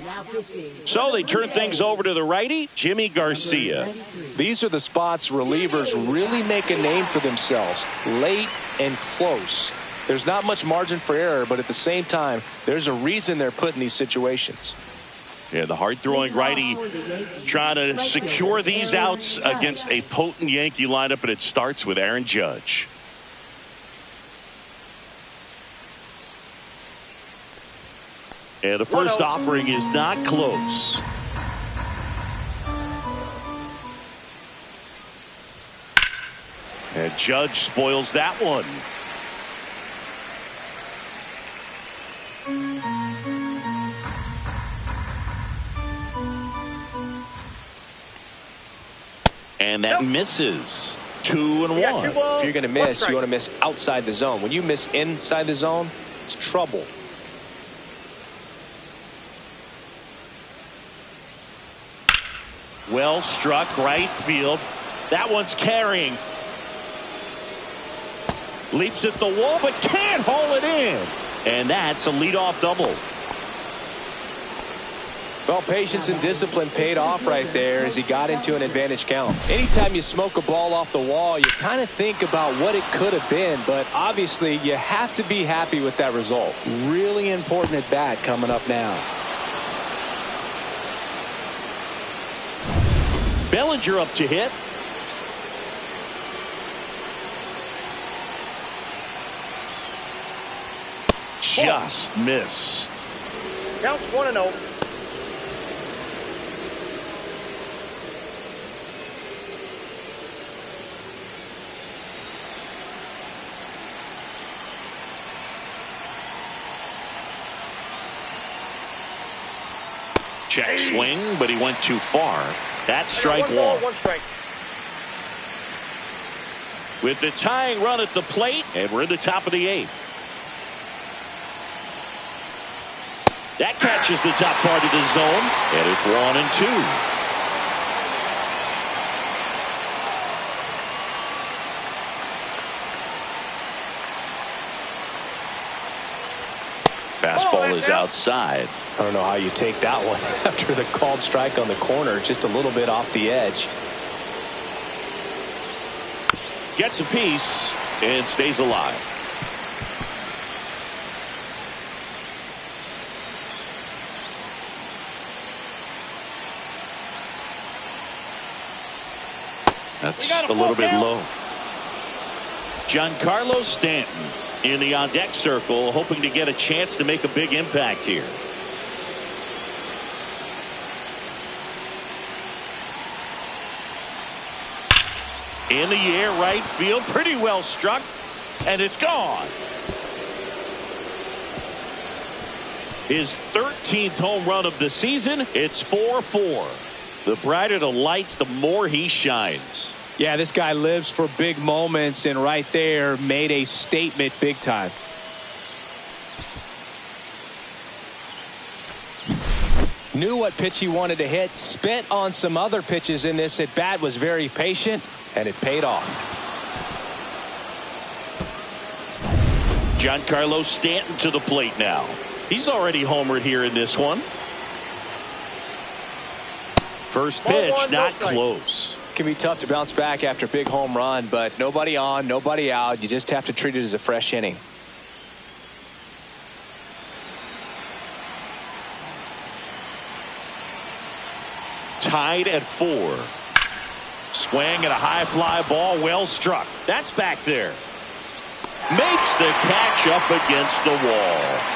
Now pitching. So they turn things over to the righty, Jimmy Garcia. These are the spots relievers really make a name for themselves, late and close. There's not much margin for error, but at the same time, there's a reason they're put in these situations. Yeah, the hard-throwing righty trying to secure these outs against a potent Yankee lineup, and it starts with Aaron Judge. And the first offering is not close. And Judge spoils that one. And that misses. 2-1. If you're going to miss, you want to miss outside the zone. When you miss inside the zone, it's trouble. Well struck right field. That one's carrying. Leaps at the wall, but can't haul it in. And that's a leadoff double. Well, patience and discipline paid off right there as he got into an advantage count. Anytime you smoke a ball off the wall, you kind of think about what it could have been, but obviously you have to be happy with that result. Really important at bat coming up now. Bellinger up to hit. Just missed. Counts 1-0. Check swing, but he went too far. That's strike One ball, one. one strike. With the tying run at the plate, and we're in the top of the 8th. That catches the top part of the zone, and it's 1-2. Fastball is outside. I don't know how you take that one after the called strike on the corner, just a little bit off the edge. Gets a piece and stays alive. That's a little bit low. Giancarlo Stanton in the on-deck circle, hoping to get a chance to make a big impact here. In the air, right field, pretty well struck, and it's gone. His 13th home run of the season. It's 4-4. The brighter the lights, the more he shines. Yeah, this guy lives for big moments, and right there made a statement big time. Knew what pitch he wanted to hit, spit on some other pitches in this at bat, was very patient, and it paid off. Giancarlo Stanton to the plate now. He's already homered here in this one. First pitch, not close. Can be tough to bounce back after a big home run, but nobody on, nobody out. You just have to treat it as a fresh inning. Tied at 4. Swing and a high fly ball, well struck. That's back there. Makes the catch up against the wall.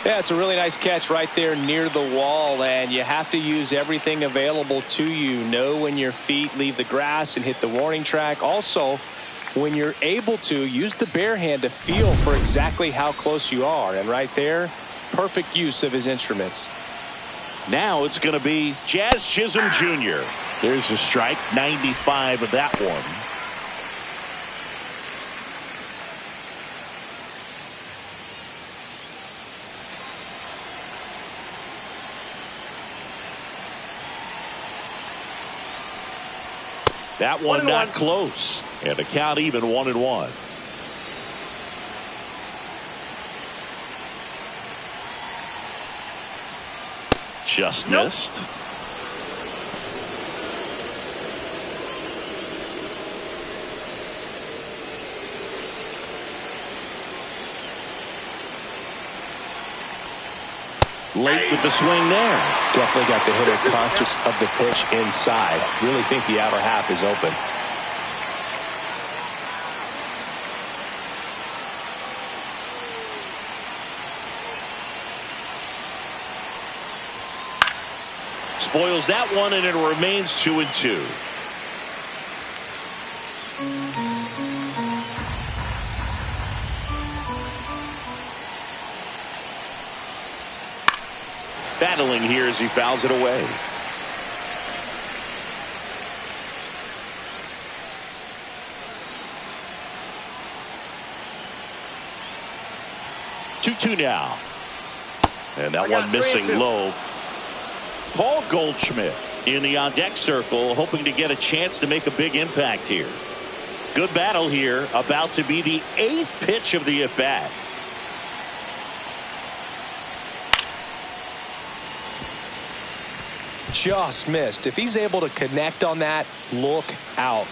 Yeah, it's a really nice catch right there near the wall, and you have to use everything available to you. Know when your feet leave the grass and hit the warning track. Also, when you're able to, use the bare hand to feel for exactly how close you are. And right there, perfect use of his instruments. Now it's going to be Jazz Chisholm Jr. There's a strike, 95 of that one. That one not close. And the count even 1-1. Just missed. Late with the swing there. Definitely got the hitter conscious of the pitch inside. Really think the outer half is open. Spoils that one, and it remains 2-2. Battling here as he fouls it away. Two now. And that one missing low. Paul Goldshmidt in the on-deck circle, hoping to get a chance to make a big impact here. Good battle here, about to be the 8th pitch of the at-bat. Just missed. If he's able to connect on that, look out.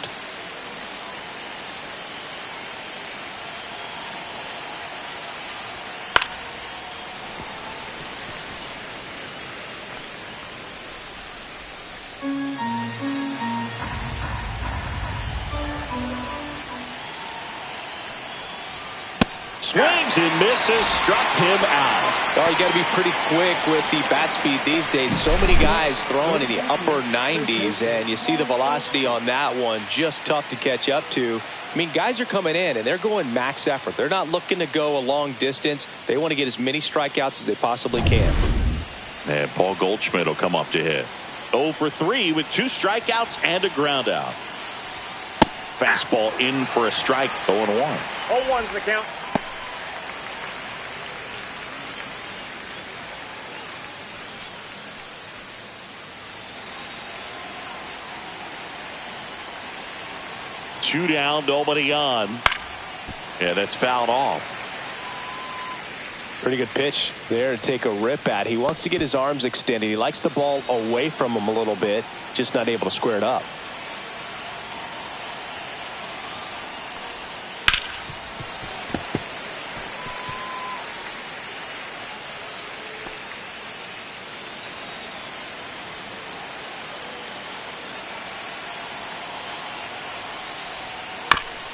Swings and misses, struck him out. Well, you got to be pretty quick with the bat speed these days. So many guys throwing in the upper 90s, and you see the velocity on that one, just tough to catch up to. I mean, guys are coming in, and they're going max effort. They're not looking to go a long distance. They want to get as many strikeouts as they possibly can. And Paul Goldschmidt will come up to hit. 0 for 3 with 2 strikeouts and a ground out. Fastball in for a strike, 0-1. 0-1's the count. Two down, nobody on. And that's fouled off. Pretty good pitch there to take a rip at. He wants to get his arms extended. He likes the ball away from him a little bit, just not able to square it up.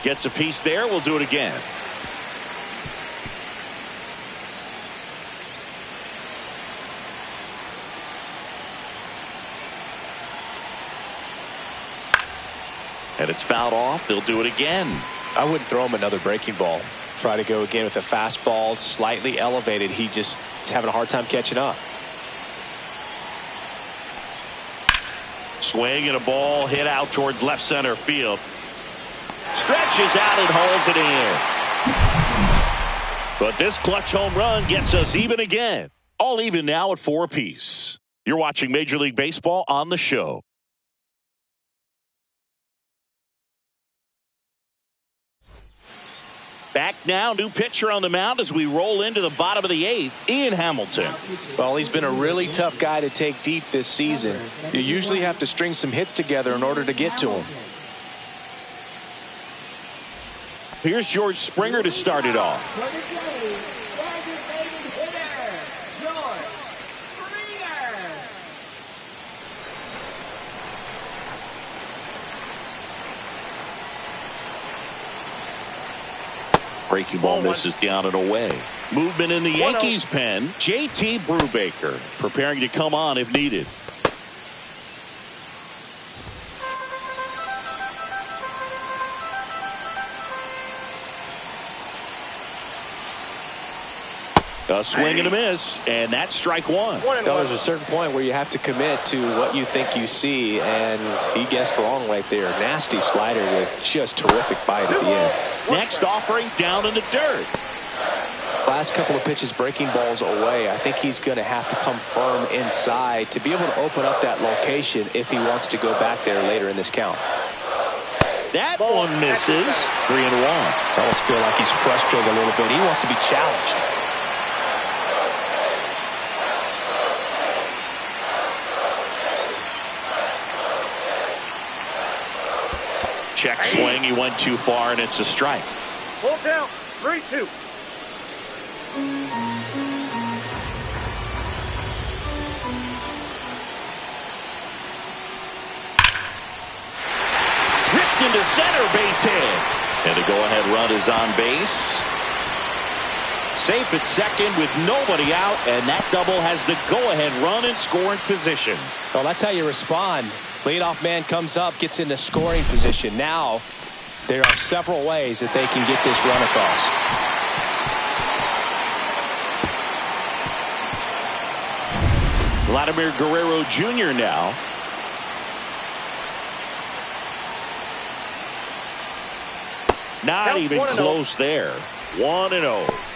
Gets a piece there. We'll do it again. And it's fouled off. They'll do it again. I wouldn't throw him another breaking ball. Try to go again with the fastball, slightly elevated. He just is having a hard time catching up. Swing and a ball hit out towards left center field. Stretches out and holds it in. But this clutch home run gets us even again. All even now at 4 apiece. You're watching Major League Baseball on the show. Back now, new pitcher on the mound as we roll into the bottom of the 8th, Ian Hamilton. Well, he's been a really tough guy to take deep this season. You usually have to string some hits together in order to get to him. Here's George Springer to start it off. For the Jays, designated hitter, George Springer. Breaking ball misses down and away. Movement in the Yankees pen. JT Brubaker preparing to come on if needed. A swing and a miss, and that's strike 1. Well, there's a certain point where you have to commit to what you think you see, and he guessed wrong right there. Nasty slider with just terrific bite at the end. Next offering down in the dirt. Last couple of pitches breaking balls away. I think he's going to have to come firm inside to be able to open up that location if he wants to go back there later in this count. That one misses. 3-1. I almost feel like he's frustrated a little bit. He wants to be challenged. Check swing. He went too far, and it's a strike. Full count. 3-2. Ripped into center, base hit. And the go-ahead run is on base. Safe at second with nobody out, and that double has the go-ahead run in scoring position. Well, that's how you respond. Leadoff man comes up, gets into scoring position. Now, there are several ways that they can get this run across. Vladimir Guerrero Jr. now. Not even close there. 1-0.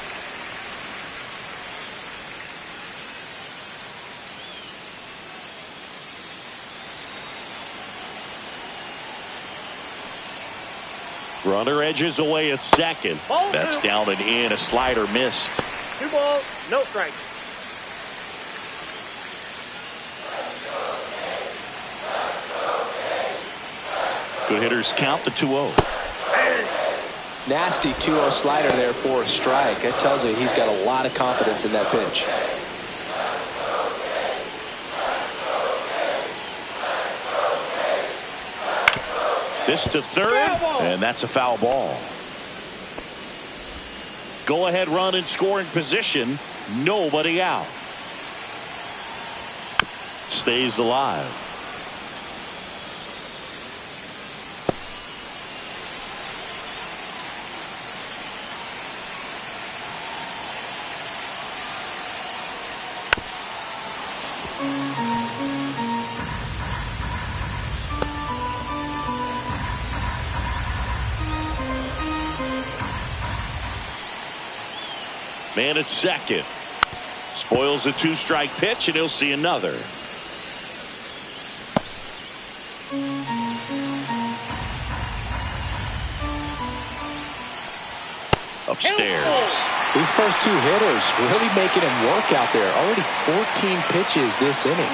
Runner edges away at second. That's down and in. A slider missed. 2 balls, no strikes. Good hitters count the 2-0. Nasty 2-0 slider there for a strike. That tells you he's got a lot of confidence in that pitch. This to third, and that's a foul ball. Go ahead run in scoring position. Nobody out. Stays alive. Man at second. Spoils a 2-strike pitch, and he'll see another. Upstairs. These first 2 hitters really making him work out there. Already 14 pitches this inning.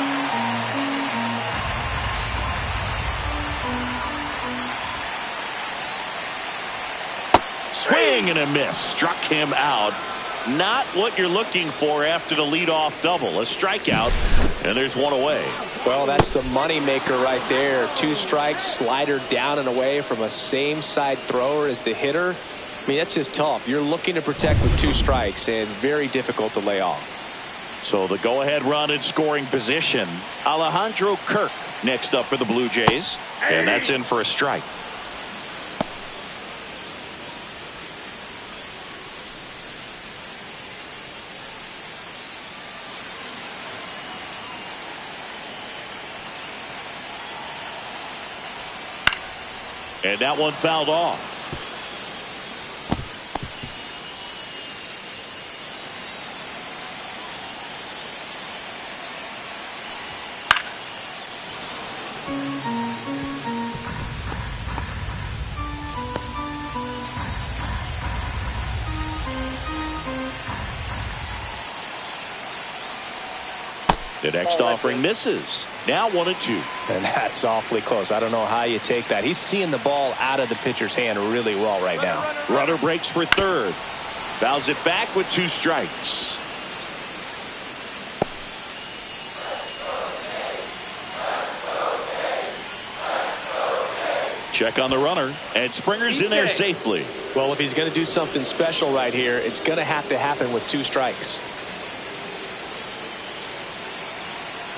Swing and a miss. Struck him out. Not what you're looking for after the leadoff double. A strikeout, and there's one away. Well, that's the money maker right there. 2 strikes, slider down and away from a same side thrower as the hitter. I mean, that's just tough. You're looking to protect with 2 strikes, and very difficult to lay off. So the go-ahead run in scoring position. Alejandro Kirk next up for the Blue Jays, and that's in for a strike. And that one fouled off. The next offering misses. Now 1-2. And that's awfully close. I don't know how you take that. He's seeing the ball out of the pitcher's hand really well right now. Runner breaks for third. Fouls it back with 2 strikes. Check on the runner, and Springer's in there safely. Well, if he's going to do something special right here, it's going to have to happen with 2 strikes.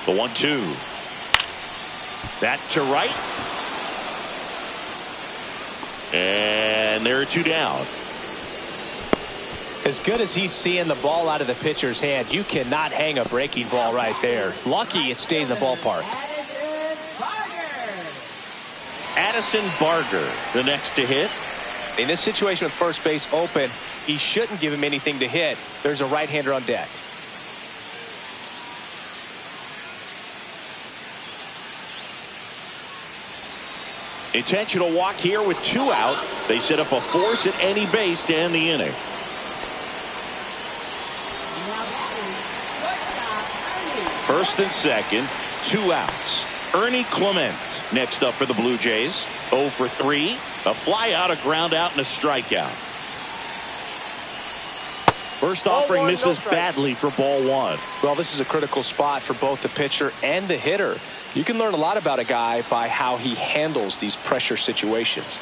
The 1-2. That to right. And there are 2 down. As good as he's seeing the ball out of the pitcher's hand, you cannot hang a breaking ball right there. Lucky it stayed in the ballpark. Addison Barger, the next to hit. In this situation with first base open, he shouldn't give him anything to hit. There's a right-hander on deck. Intentional walk here with 2 out. They set up a force at any base to end the inning. First and second, 2 outs. Ernie Clement next up for the Blue Jays. 0 for 3. A fly out, a ground out, and a strikeout. First offering misses badly for ball 1. Well, this is a critical spot for both the pitcher and the hitter. You can learn a lot about a guy by how he handles these pressure situations.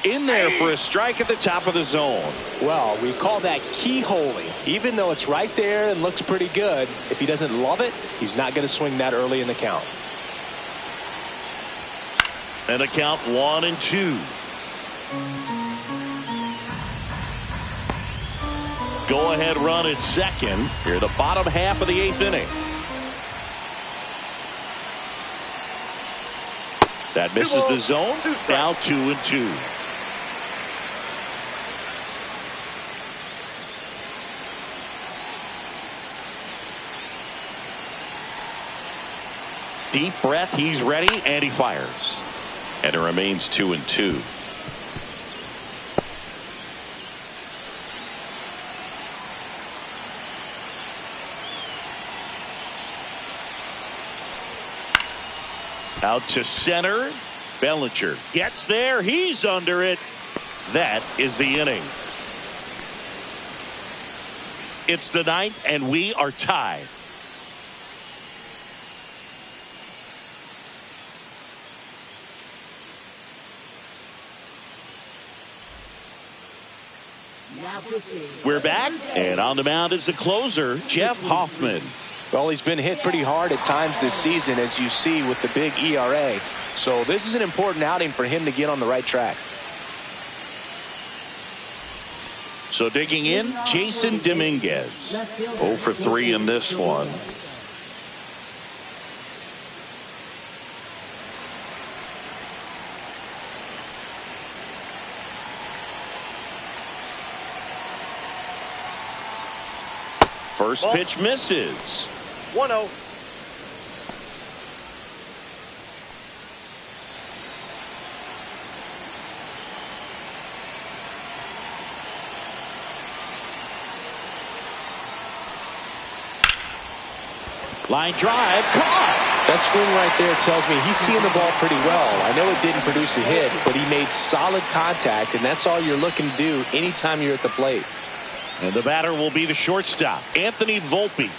In there for a strike at the top of the zone. Well, we call that keyholing. Even though it's right there and looks pretty good, if he doesn't love it, he's not going to swing that early in the count. And a count 1-2. Go-ahead run at second. Here, the bottom half of the 8th inning. That misses the zone. Now 2-2. Deep breath. He's ready, and he fires. And it remains 2-2. Out to center. Bellinger gets there. He's under it. That is the inning. It's the 9th, and we are tied. We're back, and on the mound is the closer, Jeff Hoffman. Well, he's been hit pretty hard at times this season, as you see with the big ERA. So this is an important outing for him to get on the right track. So digging in, Jason Dominguez. 0 for 3 in this one. First pitch misses. 1-0. Line drive, caught. That swing right there tells me he's seeing the ball pretty well. I know it didn't produce a hit, but he made solid contact, and that's all you're looking to do anytime you're at the plate. And the batter will be the shortstop, Anthony Volpe.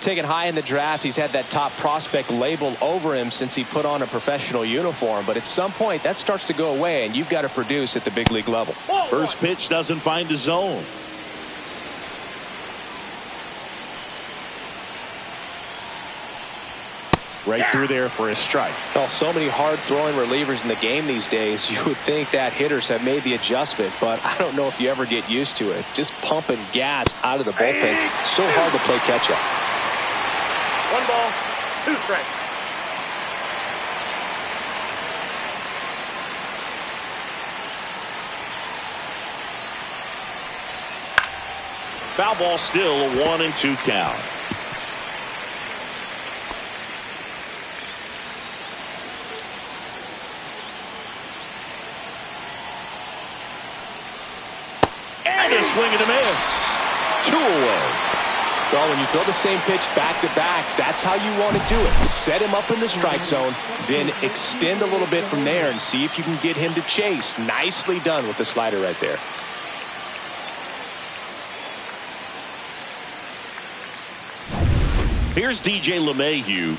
Taken high in the draft, he's had that top prospect label over him since he put on a professional uniform. But at some point, that starts to go away, and you've got to produce at the big league level. First pitch doesn't find the zone. Right through there for a strike. Well, so many hard-throwing relievers in the game these days, you would think that hitters have made the adjustment, but I don't know if you ever get used to it. Just pumping gas out of the bullpen. So hard to play catch-up. 1 ball, 2 strikes. Foul ball, still a 1-2 count. Swing and a miss. 2 away. Well, when you throw the same pitch back-to-back, that's how you want to do it. Set him up in the strike zone, then extend a little bit from there and see if you can get him to chase. Nicely done with the slider right there. Here's DJ LeMahieu.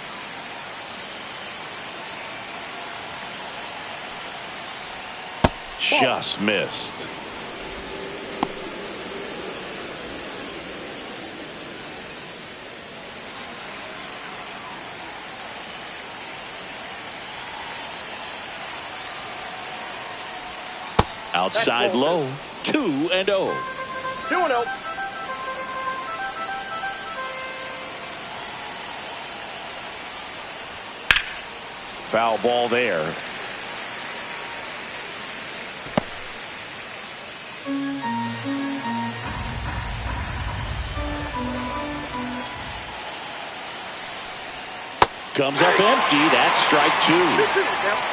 Just missed. Outside low, 2-0. 2-0. Foul ball there. Comes up empty. That's strike 2.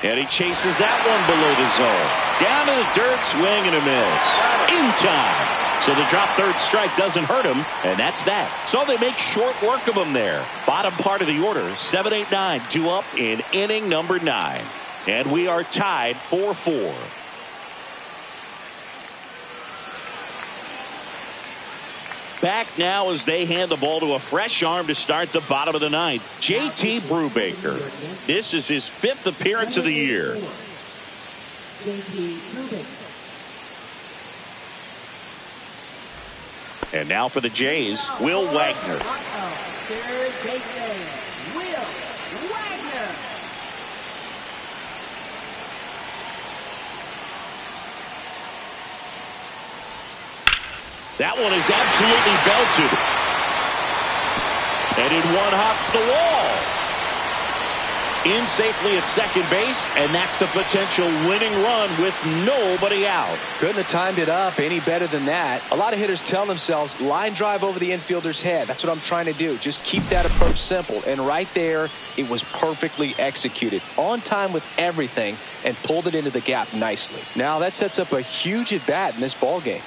And he chases that one below the zone. Down to the dirt, swing and a miss. In time. So the drop third strike doesn't hurt him, and that's that. So they make short work of him there. Bottom part of the order, 7-8-9, due up in inning number 9. And we are tied 4-4. Back now as they hand the ball to a fresh arm to start the bottom of the 9th. JT Brubaker. This is his 5th appearance of the year. And now for the Jays, Will Wagner. Third baseman, Will Wagner. That one is absolutely belted. And in one hops the wall. In safely at second base, and that's the potential winning run with nobody out. Couldn't have timed it up any better than that. A lot of hitters tell themselves, line drive over the infielder's head. That's what I'm trying to do. Just keep that approach simple. And right there, it was perfectly executed. On time with everything, and pulled it into the gap nicely. Now that sets up a huge at-bat in this ball game.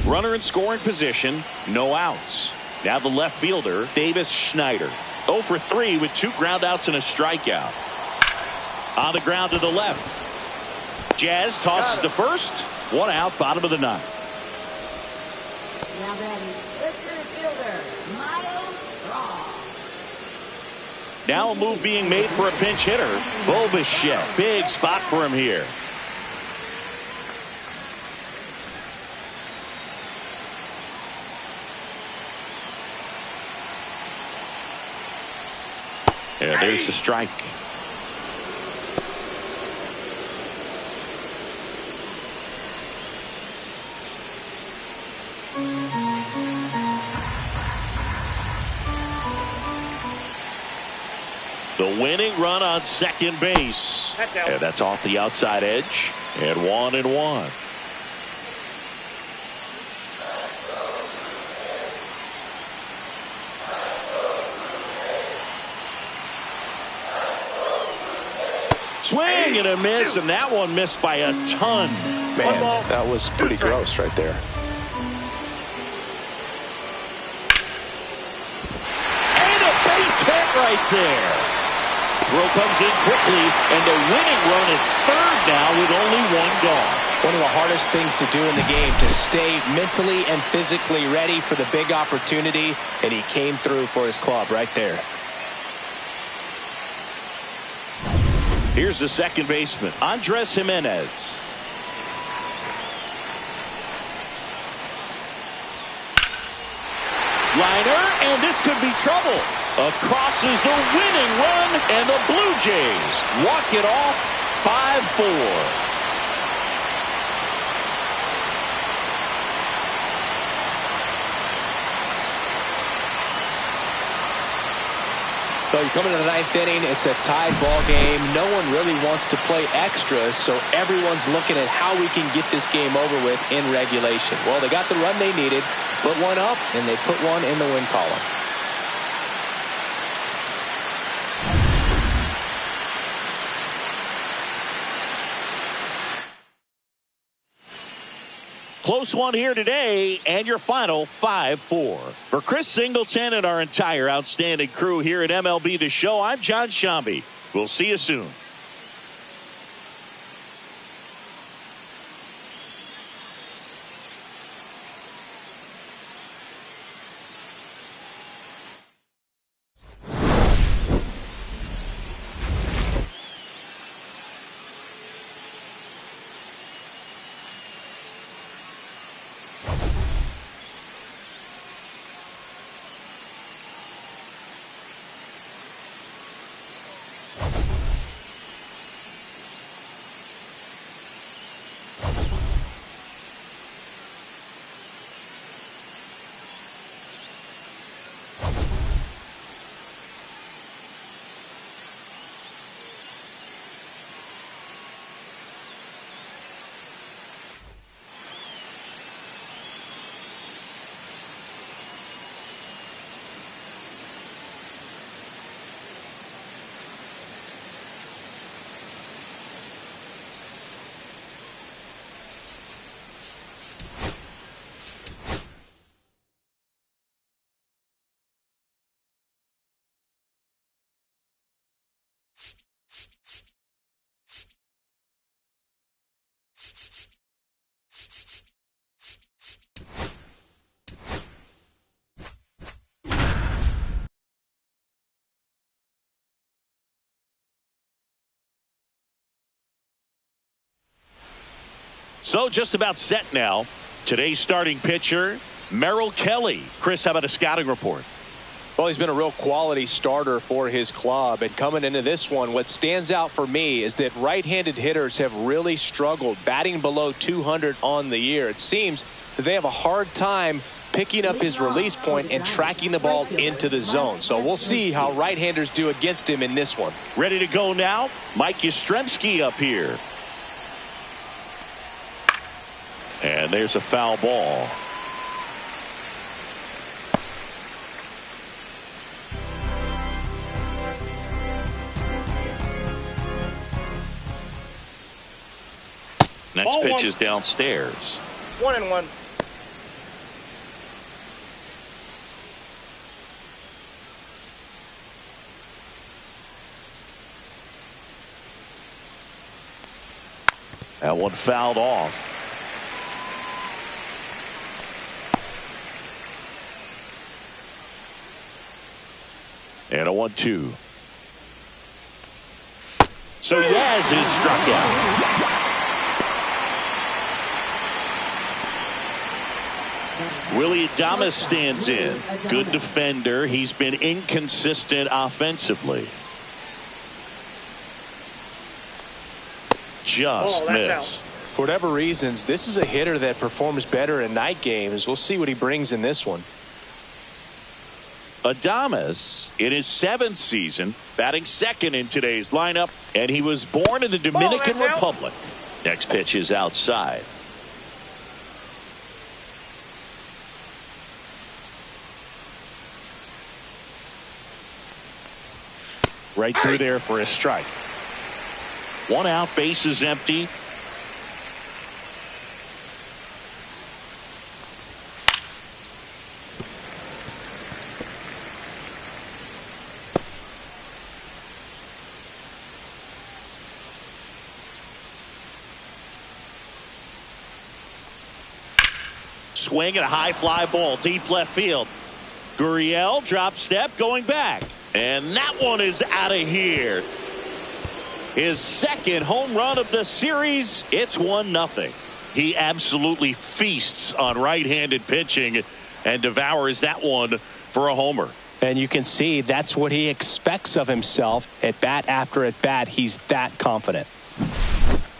Runner in scoring position, no outs. Now the left fielder, Davis Schneider. 0 for 3 with 2 groundouts and a strikeout. On the ground to the left. Jazz tosses to first. 1 out, bottom of the 9th. Now batting, the center fielder, Miles Straw. Now a move being made for a pinch hitter. Goldshmidt. Big spot for him here. Yeah, there's the strike. The winning run on second base. And that's off the outside edge. And 1-1. Swing and a miss, and that one missed by a ton. Man, that was pretty gross right there. And a base hit right there. Throw comes in quickly, and the winning run at third now with only 1 gone. One of the hardest things to do in the game, to stay mentally and physically ready for the big opportunity, and he came through for his club right there. Here's the second baseman, Andres Jimenez. Liner, and this could be trouble. Across is the winning run, and the Blue Jays walk it off 5-4. So you come into the 9th inning, it's a tied ball game. No one really wants to play extras, so everyone's looking at how we can get this game over with in regulation. Well, they got the run they needed, put one up, and they put one in the win column. Close one here today, and your final 5-4. For Chris Singleton and our entire outstanding crew here at MLB The Show, I'm John Shambi. We'll see you soon. So just about set now. Today's starting pitcher, Merrill Kelly. Chris, how about a scouting report? Well, he's been a real quality starter for his club. And coming into this one, what stands out for me is that right-handed hitters have really struggled, batting below 200 on the year. It seems that they have a hard time picking up his release point and tracking the ball into the zone. So we'll see how right-handers do against him in this one. Ready to go now? Mike Yastrzemski up here. And there's a foul ball. Next Ball pitch one. is downstairs. 1-1. That one fouled off. And a 1-2. So Yaz is struck out. Willie Adames stands in. Good defender. He's been inconsistent offensively. Just missed. For whatever reasons, this is a hitter that performs better in night games. We'll see what he brings in this one. Adames in his 7th season, batting second in today's lineup, and he was born in the Dominican Republic. Next pitch is outside. Right through there for a strike. 1 out, base is empty. Swing and a high fly ball deep left field. Gurriel drop step going back. And that one is out of here. His 2nd home run of the series. It's 1-0. He absolutely feasts on right-handed pitching and devours that one for a homer. And you can see that's what he expects of himself at bat after at bat. He's that confident.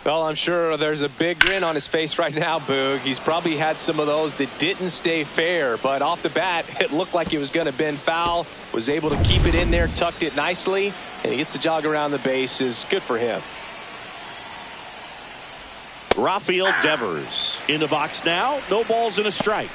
Well, I'm sure there's a big grin on his face right now, Boog. He's probably had some of those that didn't stay fair, but off the bat, it looked like it was going to bend foul. Was able to keep it in there, tucked it nicely, and he gets the jog around the bases. Good for him. Rafael Devers in the box now. No balls and a strike.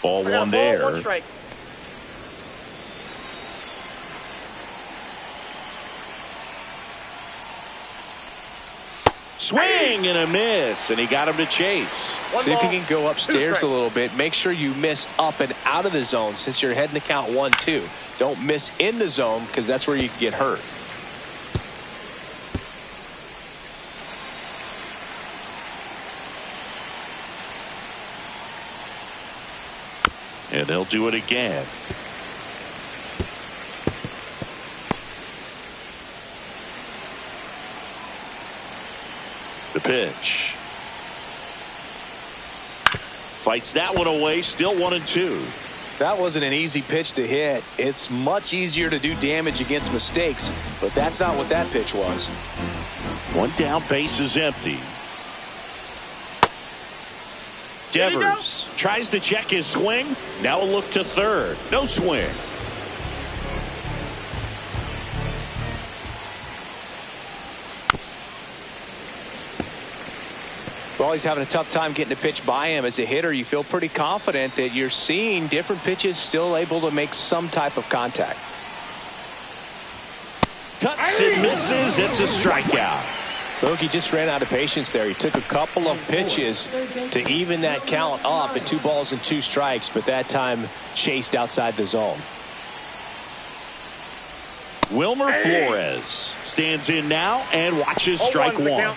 Ball one there. 1 strike. Swing and a miss, and he got him to chase. See if you can go upstairs a little bit. Make sure you miss up and out of the zone since you're heading to count 1-2. Don't miss in the zone because that's where you can get hurt. And they'll do it again. The pitch. Fights that one away. Still 1-2. That wasn't an easy pitch to hit. It's much easier to do damage against mistakes, but that's not what that pitch was. 1 down, base is empty. Devers tries to check his swing. Now a look to third. No swing. Well, he's having a tough time getting a pitch by him. As a hitter, you feel pretty confident that you're seeing different pitches still able to make some type of contact. Cuts and misses. It's a strikeout. Look, he just ran out of patience there. He took a couple of pitches to even that count up at 2 balls and 2 strikes, but that time chased outside the zone. Wilmer Flores stands in now and watches strike 1.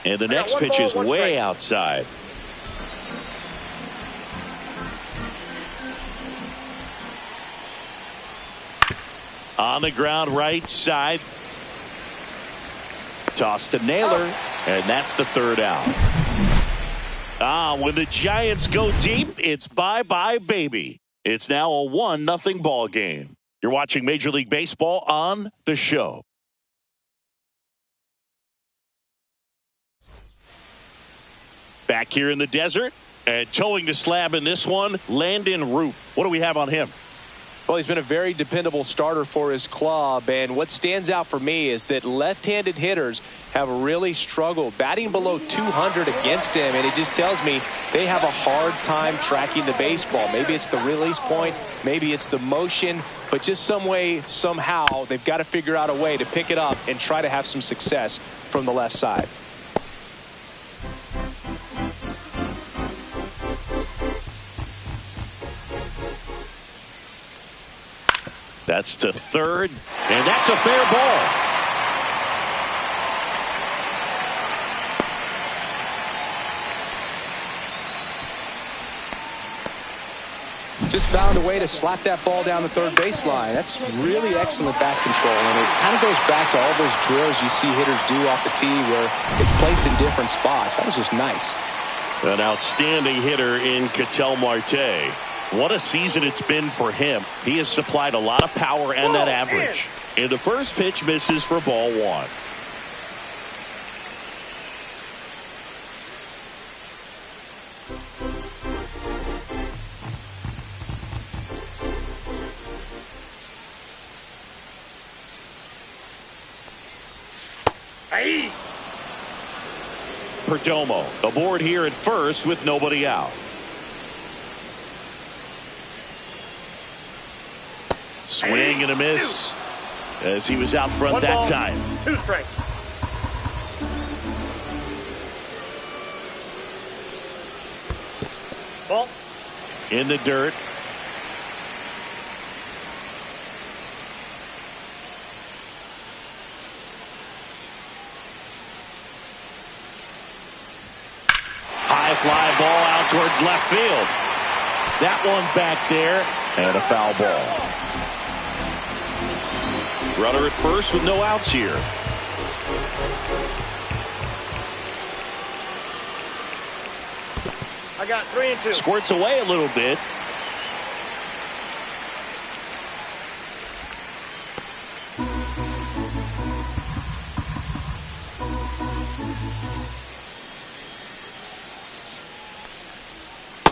And the I got next one pitch ball, is one way strike. outside. On the ground, right side. Toss to Naylor, and that's the third out. When the Giants go deep, it's bye-bye, baby. It's now a 1-0 ball game. You're watching Major League Baseball on The Show. Back here in the desert, and towing the slab in this one, Landon Root. What do we have on him? Well, he's been a very dependable starter for his club, and what stands out for me is that left-handed hitters have really struggled batting below 200 against him, and it just tells me they have a hard time tracking the baseball. Maybe it's the release point, maybe it's the motion, but just some way, somehow, they've got to figure out a way to pick it up and try to have some success from the left side. That's to third, and that's a fair ball. Just found a way to slap that ball down the third baseline. That's really excellent bat control, and it kind of goes back to all those drills you see hitters do off the tee where it's placed in different spots. That was just nice. An outstanding hitter in Ketel Marte. What a season it's been for him. He has supplied a lot of power and that average. And the first pitch misses for ball one. Hey! Perdomo aboard here at first with nobody out. Swing and a miss as he was out front One that ball, time. 2 strikes. Ball. In the dirt. High fly ball out towards left field. That one back there, and a foul ball. Runner at first with no outs here. I got 3 and 2. Squirts away a little bit.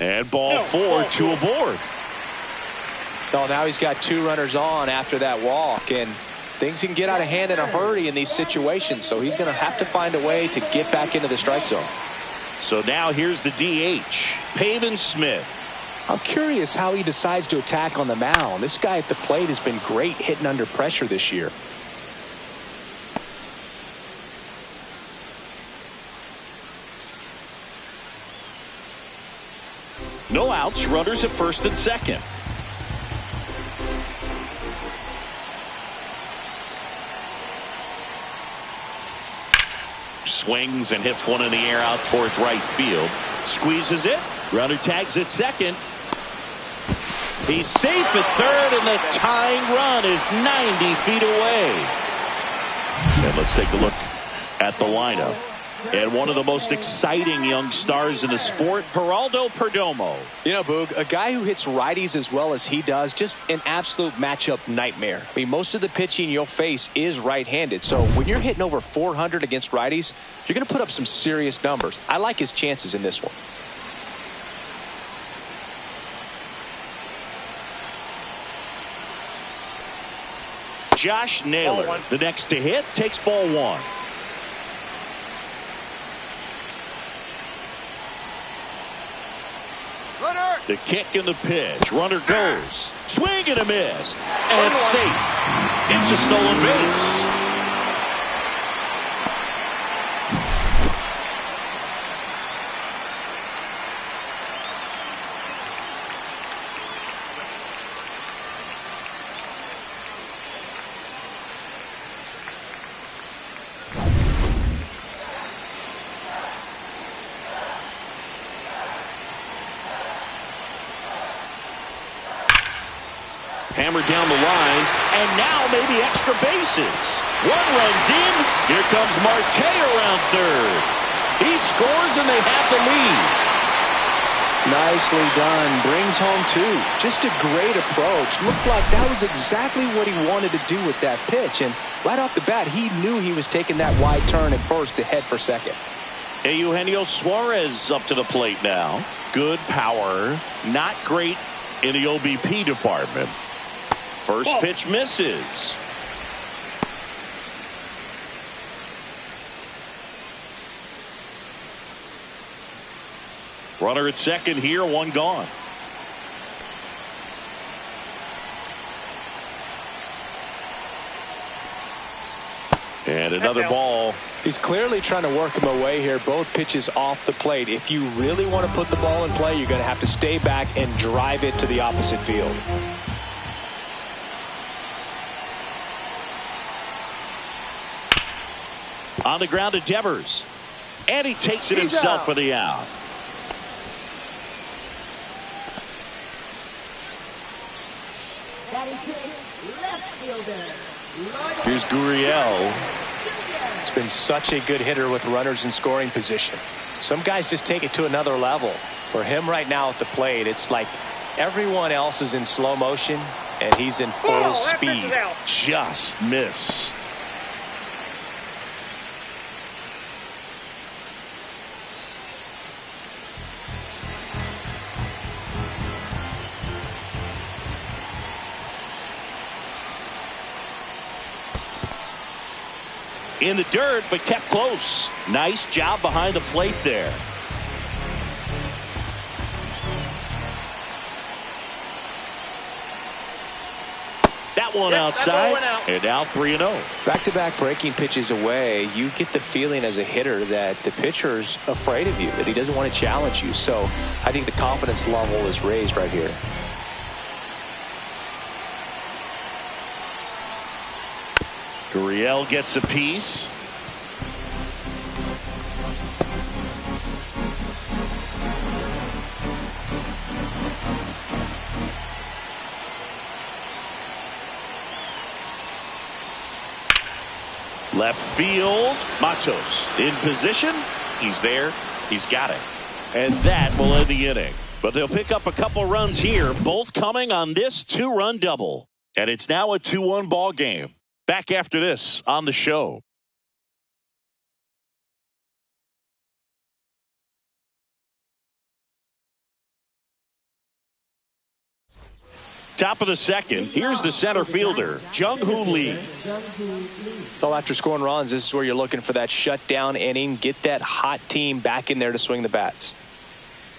And ball 4, 2 aboard. Oh, now he's got 2 runners on after that walk, and things can get out of hand in a hurry in these situations, so he's going to have to find a way to get back into the strike zone. So now here's the DH, Pavin Smith. I'm curious how he decides to attack on the mound. This guy at the plate has been great hitting under pressure this year. No outs, runners at first and second. Swings and hits one in the air out towards right field. Squeezes it. Runner tags at second. He's safe at third, and the tying run is 90 feet away. And let's take a look at the lineup. And one of the most exciting young stars in the sport, Geraldo Perdomo. You know, Boog, a guy who hits righties as well as he does, just an absolute matchup nightmare. I mean, most of the pitching you'll face is right-handed. So when you're hitting over 400 against righties, you're going to put up some serious numbers. I like his chances in this one. Josh Naylor, the next to hit, takes ball 1. Runner! The kick and the pitch. Runner goes. Swing and a miss. And it's safe. It's a stolen base. Hammered down the line, and now maybe extra bases. One runs in. Here comes Marte around third. He scores, and they have the lead. Nicely done. Brings home two. Just a great approach. Looked like that was exactly what he wanted to do with that pitch. And right off the bat, he knew he was taking that wide turn at first to head for second. Eugenio Suarez up to the plate now. Good power. Not great in the OBP department. First pitch misses. Runner at second here, one gone. And another ball. He's clearly trying to work him away here. Both pitches off the plate. If you really want to put the ball in play, you're going to have to stay back and drive it to the opposite field. On the ground to Devers. And he takes it himself for the out. Left fielder. Here's Gurriel. He's been such a good hitter with runners in scoring position. Some guys just take it to another level. For him right now at the plate, it's like everyone else is in slow motion and he's in full speed. Just missed. In the dirt, but kept close. Nice job behind the plate there. That one outside, and now 3-0. Back-to-back breaking pitches away, you get the feeling as a hitter that the pitcher's afraid of you, that he doesn't want to challenge you. So I think the confidence level is raised right here. Gurriel gets a piece. Left field, Matos in position. He's there. He's got it. And that will end the inning. But they'll pick up a couple runs here, both coming on this two-run double. And it's now a 2-1 ball game. Back after this on the show. Top of the second. Here's the center fielder, Jung-Hoo Lee. Well, after scoring runs, this is where you're looking for that shutdown inning. Get that hot team back in there to swing the bats.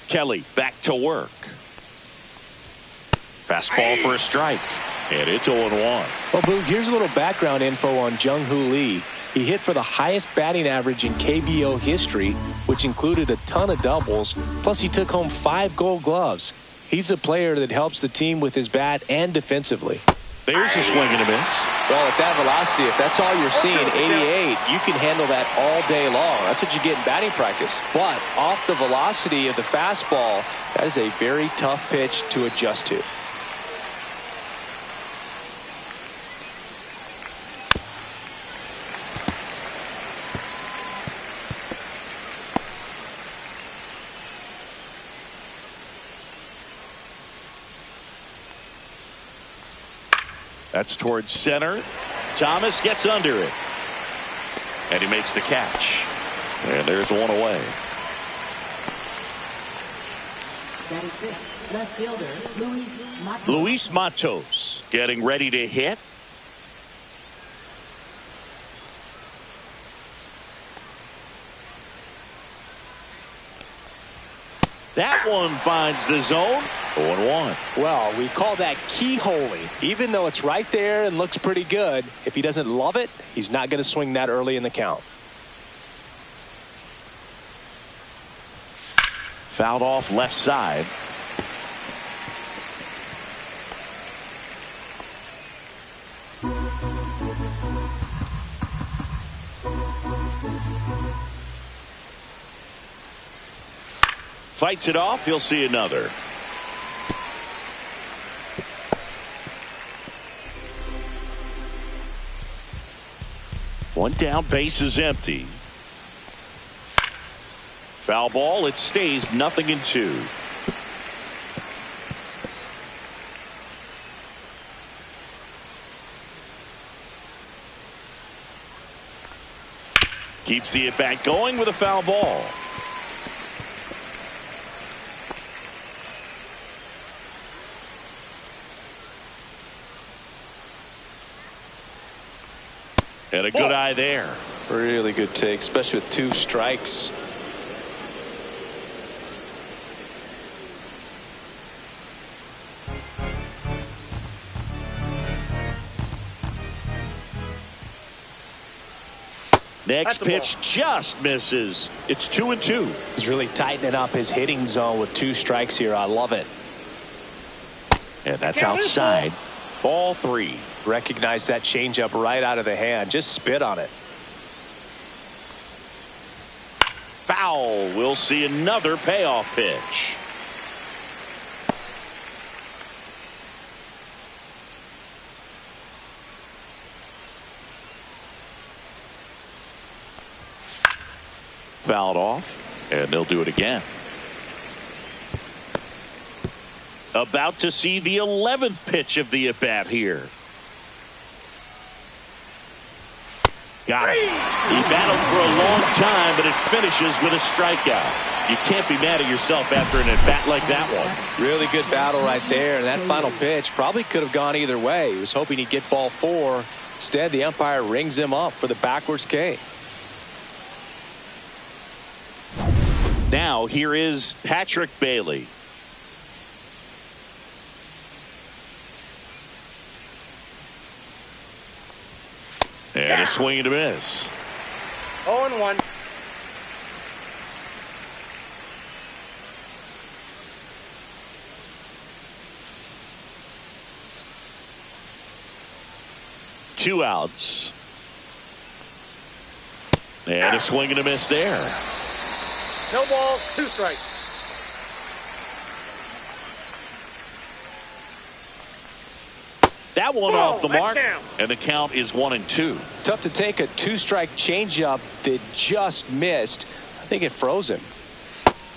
Kelly back to work. Fastball for a strike. And it's 0-1. Well, Boog, here's a little background info on Jung-Hoo Lee. He hit for the highest batting average in KBO history, which included a ton of doubles. Plus, he took home 5 Gold Gloves. He's a player that helps the team with his bat and defensively. There's a swing and a miss. Well, at that velocity, if that's all you're seeing, 88, you can handle that all day long. That's what you get in batting practice. But off the velocity of the fastball, that is a very tough pitch to adjust to. That's towards center. Thomas gets under it. And he makes the catch. And there's one away. 96, left fielder, Luis Matos getting ready to hit. That one finds the zone. 0-1. Well, we call that keyholing. Even though it's right there and looks pretty good, if he doesn't love it, he's not going to swing that early in the count. Fouled off left side. Fights it off. He'll see another. One down, base is empty. Foul ball. It stays 0-2. Keeps the at-bat going with a foul ball. And a good eye there. Really good take, especially with 2 strikes. Next pitch just misses. It's 2-2. He's really tightening up his hitting zone with 2 strikes here. I love it. And that's outside. Ball 3. Recognize that changeup right out of the hand. Just spit on it. Foul. We'll see another payoff pitch. Fouled off, and they'll do it again. About to see the 11th pitch of the at-bat here. Got it. He battled for a long time, but it finishes with a strikeout. You can't be mad at yourself after an at-bat like that one. Really good battle right there. And that final pitch probably could have gone either way. He was hoping he'd get ball 4. Instead, the umpire rings him up for the backwards K. Now, here is Patrick Bailey. And a swing and a miss. 0-1. Two outs. And a swing and a miss there. No ball, 2 strikes. That one off the mark, down. and the count is 1-2. Tough to take a 2-strike changeup that just missed. I think it froze him.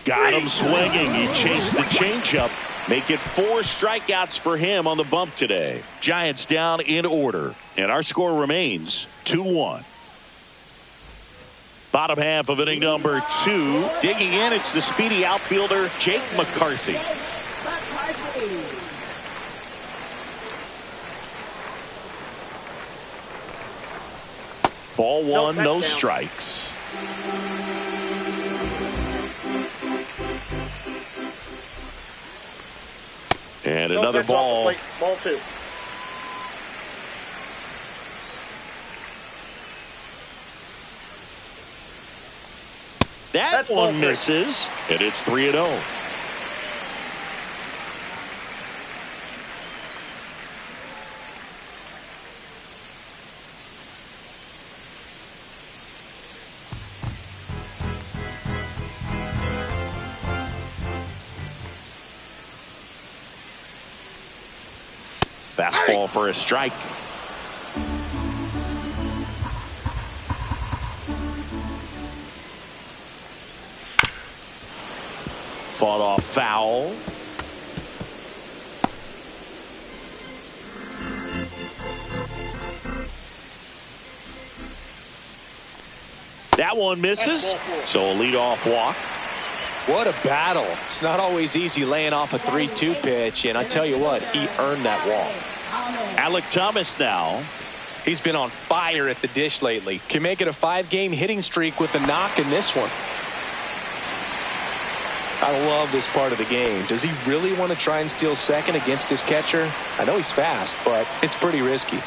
Got him swinging. He chased the changeup. Make it 4 strikeouts for him on the bump today. Giants down in order, and our score remains 2-1. Bottom half of inning number 2. Digging in, it's the speedy outfielder, Jake McCarthy. Ball 1, no strikes. And another ball. Ball 2. That one misses, and it's 3-0. Fastball for a strike. Fought off foul. That one misses. So a leadoff walk. What a battle. It's not always easy laying off a 3-2 pitch, and I tell you what, he earned that walk. Alec Thomas now. He's been on fire at the dish lately. Can make it a 5-game hitting streak with a knock in this one. I love this part of the game. Does he really want to try and steal second against this catcher? I know he's fast, but it's pretty risky.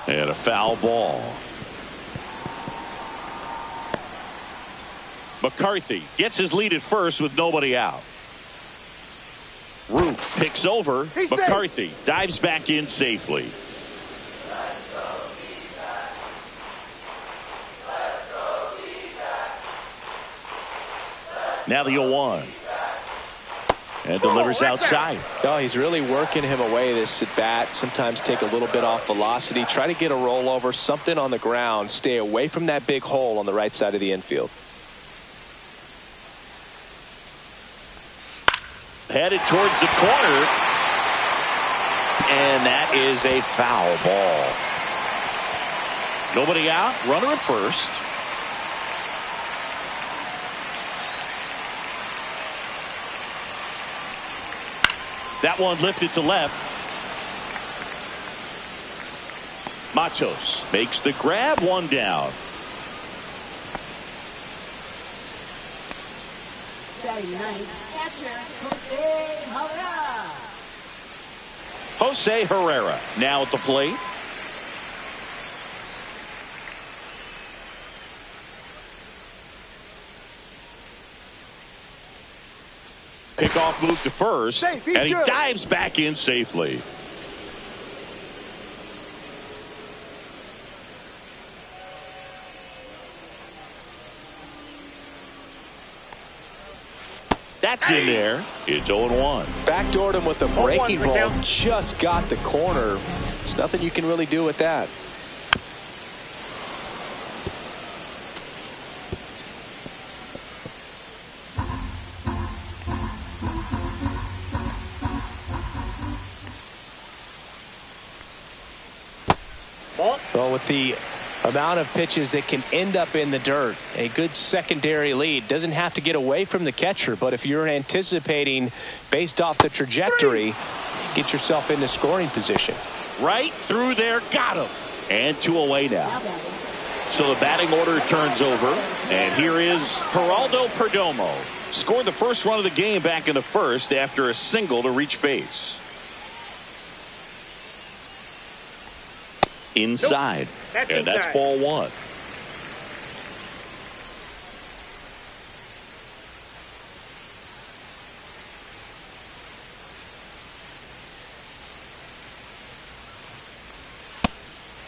And a foul ball. McCarthy gets his lead at first with nobody out. Root picks over. McCarthy dives back in safely. Now the 0-1. And delivers outside. Oh, he's really working him away this at bat. Sometimes take a little bit off velocity. Try to get a rollover, something on the ground. Stay away from that big hole on the right side of the infield. Headed towards the corner. And that is a foul ball. Nobody out. Runner at first. That one lifted to left. Matos makes the grab, one down. Batting ninth, catcher Jose Herrera. Jose Herrera now at the plate. Pickoff move to first, and he dives back in safely. That's in there. It's 0-1. Backdoored him with a breaking ball. Just got the corner. There's nothing you can really do with that. Well, with the amount of pitches that can end up in the dirt, a good secondary lead. Doesn't have to get away from the catcher, but if you're anticipating based off the trajectory, get yourself into scoring position. Right through there, got him. And 2 away now. So the batting order turns over, and here is Geraldo Perdomo. Scored the first run of the game back in the first after a single to reach base. Inside. And that's ball 1.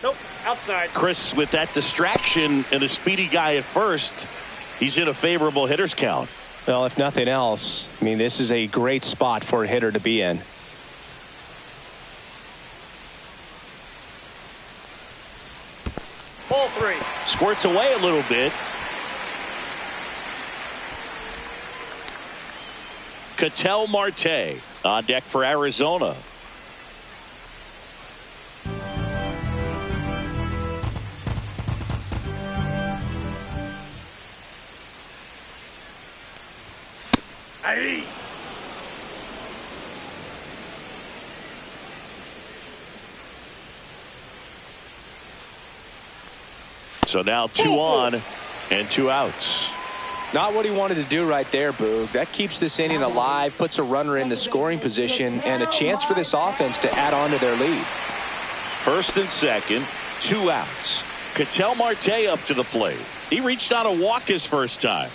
Nope, outside. Chris, with that distraction and a speedy guy at first, he's in a favorable hitter's count. Well, if nothing else, I mean, this is a great spot for a hitter to be in. Ball 3. Squirts away a little bit. Ketel Marte on deck for Arizona. Aye. So now 2 on and 2 outs. Not what he wanted to do right there, Boog. That keeps this inning alive, puts a runner into scoring position, and a chance for this offense to add on to their lead. First and second, 2 outs. Ketel Marte up to the plate. He reached on a walk his first time.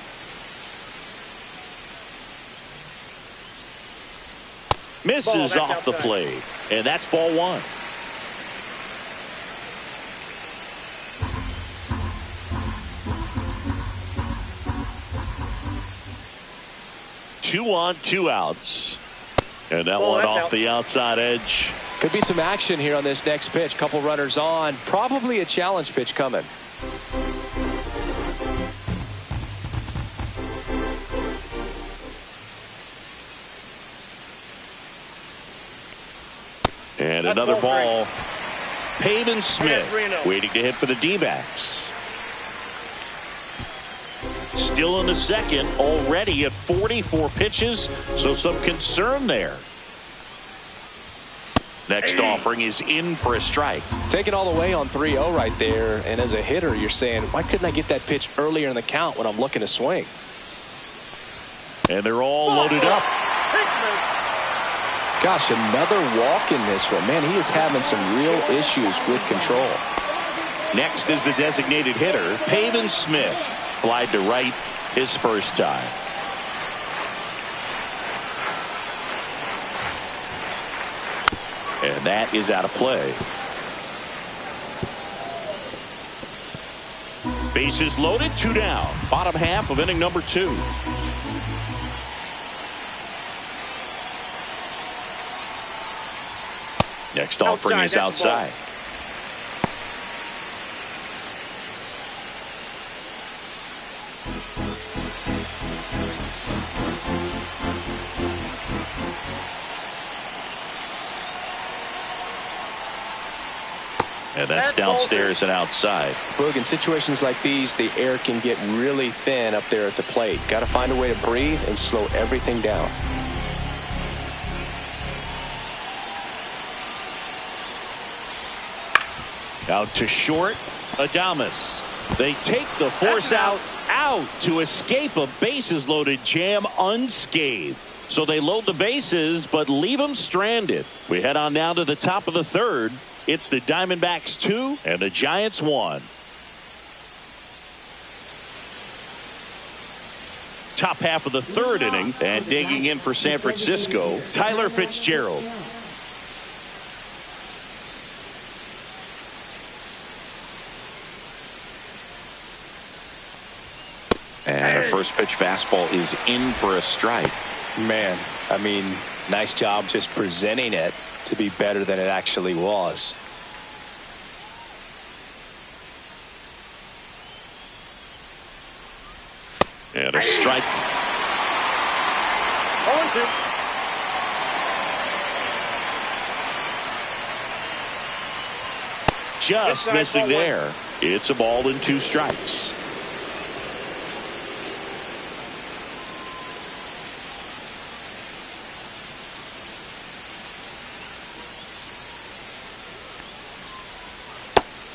Misses off the plate, and that's ball 1. Two on, 2 outs. And that one off the outside edge. Could be some action here on this next pitch. Couple runners on. Probably a challenge pitch coming. And another ball. Pavin Smith waiting to hit for the D-backs. Still in the second, already at 44 pitches, so some concern there. Next offering is in for a strike. Taking all the way on 3-0 right there, and as a hitter, you're saying, why couldn't I get that pitch earlier in the count when I'm looking to swing? And they're all loaded up. Gosh, another walk in this one. Man, he is having some real issues with control. Next is the designated hitter, Pavin Smith. Flied to right his first time. And that is out of play. Bases loaded, 2 down. Bottom half of inning number 2. Next offering is outside. And that's downstairs and outside. Boog, in situations like these, the air can get really thin up there at the plate. Got to find a way to breathe and slow everything down. Out to short, Adames. They take the force out to escape a bases loaded jam unscathed. So they load the bases but leave them stranded. We head on down to the top of the third. It's the Diamondbacks 2 and the Giants 1. Top half of the third inning, and digging in for San Francisco, Tyler Fitzgerald. And a first pitch fastball is in for a strike. Man, I mean, nice job just presenting it to be better than it actually was. And a strike. 0-2. Just missing there. It's a ball and 2 strikes.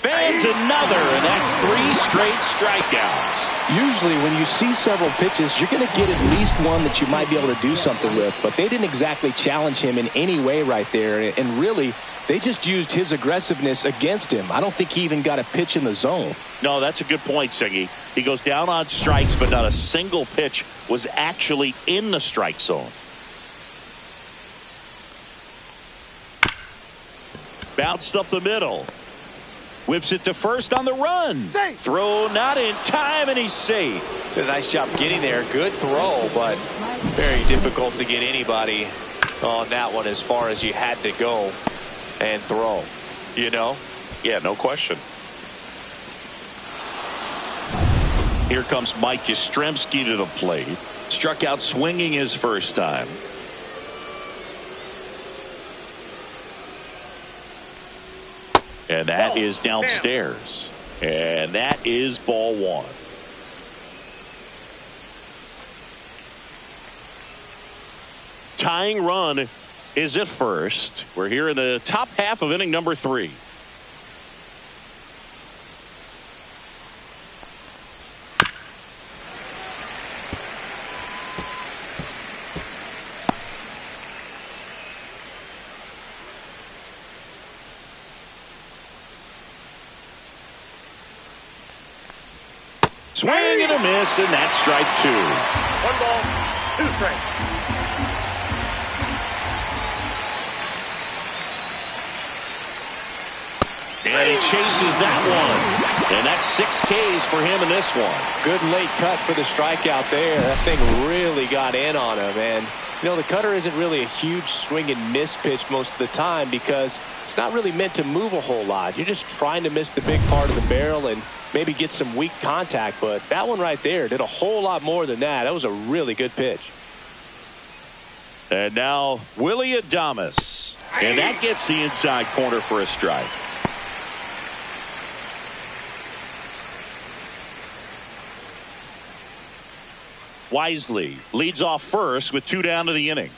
Fans another, and that's 3 straight strikeouts. Usually when you see several pitches, you're going to get at least one that you might be able to do something with, but they didn't exactly challenge him in any way right there, and really they just used his aggressiveness against him. I don't think he even got a pitch in the zone. No, that's a good point, Siggy. He goes down on strikes, but not a single pitch was actually in the strike zone. Bounced up the middle. Whips it to first on the run. Throw not in time, and he's safe. Did a nice job getting there. Good throw, but very difficult to get anybody on that one as far as you had to go and throw. You know? Yeah, no question. Here comes Mike Yastrzemski to the plate. Struck out swinging his first time. And that is downstairs. And that is ball 1. Tying run is at first. We're here in the top half of inning number 3. Swing and a miss, and that's strike 2. 1 ball, 2 strikes. And he chases that one. And that's 6 Ks for him in this one. Good late cut for the strikeout there. That thing really got in on him. And, you know, the cutter isn't really a huge swing and miss pitch most of the time because it's not really meant to move a whole lot. You're just trying to miss the big part of the barrel and maybe get some weak contact. But that one right there did a whole lot more than that. That was a really good pitch. And now Willie Adames. And that gets the inside corner for a strike. Wisely leads off first with 2 down to the inning.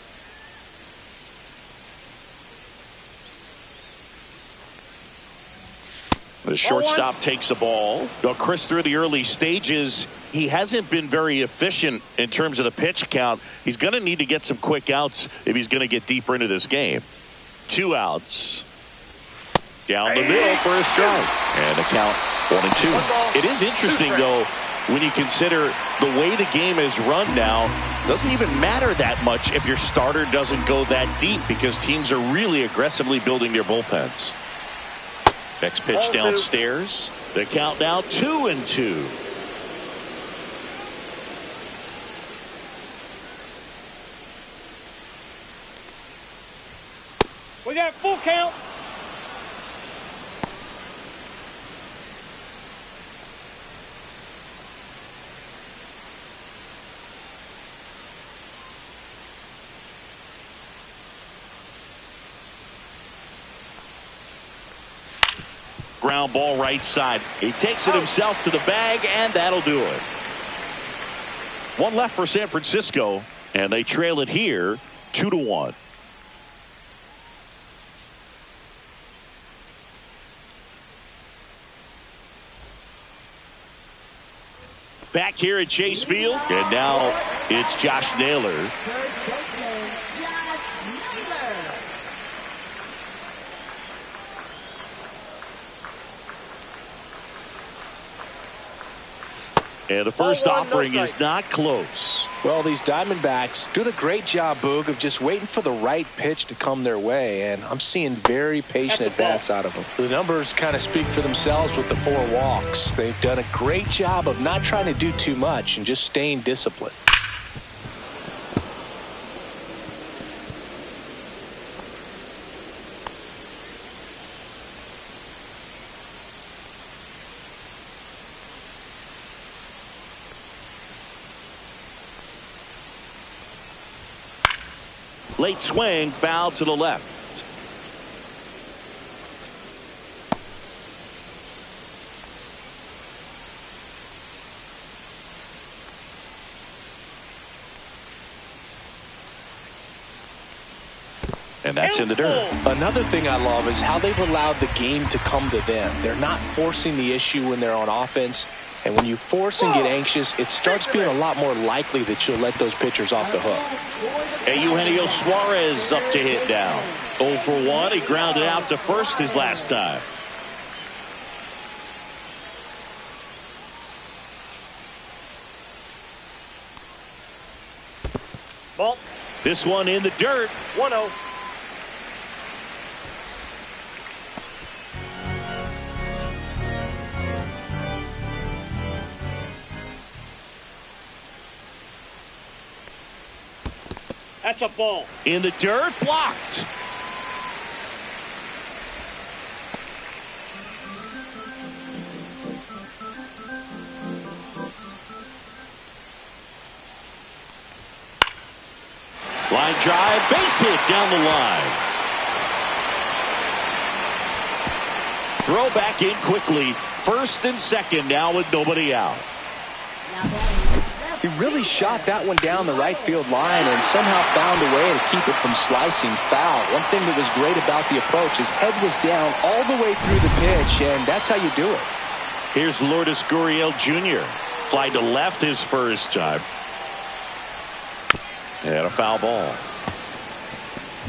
The shortstop takes the ball. Now, Chris, through the early stages, he hasn't been very efficient in terms of the pitch count. He's going to need to get some quick outs if he's going to get deeper into this game. 2 outs. Down the middle for a strike. And the count 1-2. It is interesting, though, when you consider the way the game is run now, doesn't even matter that much if your starter doesn't go that deep because teams are really aggressively building their bullpens. Next pitch downstairs. The count now 2-2. We got full count, ground ball right side. He takes it himself to the bag, and that'll do it. One left for San Francisco, and they trail it here 2-1. Back here at Chase Field, and now it's Josh Naylor. First baseman, Josh Naylor. And the first offering is not close. Well, these Diamondbacks doing a great job, Boog, of just waiting for the right pitch to come their way, and I'm seeing very patient at-bats out of them. The numbers kind of speak for themselves with the 4 walks. They've done a great job of not trying to do too much and just staying disciplined. Late swing, foul to the left. And that's in the dirt. Another thing I love is how they've allowed the game to come to them. They're not forcing the issue when they're on offense. And when you force and get anxious, it starts being a lot more likely that you'll let those pitchers off the hook. And Eugenio Suarez up to hit down. 0 for 1. He grounded out to first his last time. Ball. This one in the dirt. 1-0. That's a ball. In the dirt, blocked. Line drive, base hit down the line. Throw back in quickly. First and second now with nobody out. He really shot that one down the right field line and somehow found a way to keep it from slicing foul. One thing that was great about the approach, his head was down all the way through the pitch, and that's how you do it. Here's Lourdes Gurriel Jr. Fly to left his first time. And a foul ball.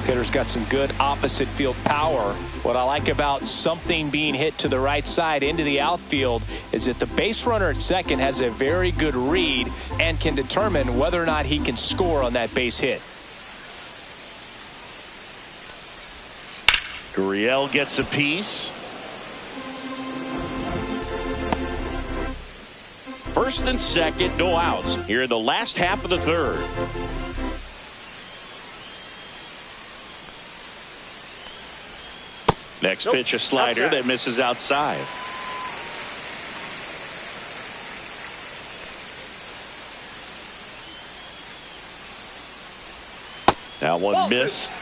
Hitter's got some good opposite field power. What I like about something being hit to the right side into the outfield is that the base runner at second has a very good read and can determine whether or not he can score on that base hit. Gurriel gets a piece. First and second, no outs here in the last half of the third. Next pitch, a slider that misses outside. That one missed.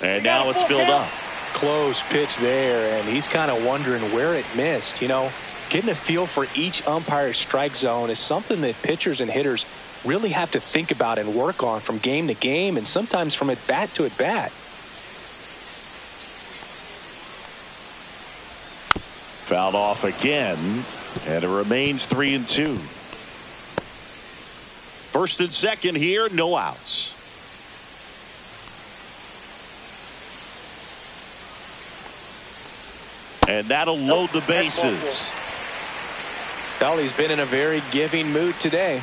And now it's filled up. Close pitch there, and he's kind of wondering where it missed. You know, getting a feel for each umpire's strike zone is something that pitchers and hitters really have to think about and work on from game to game, and sometimes from at bat to at bat. Fouled off again, and it remains 3-2. First and second here, no outs. And that'll load the bases. Well, he's been in a very giving mood today.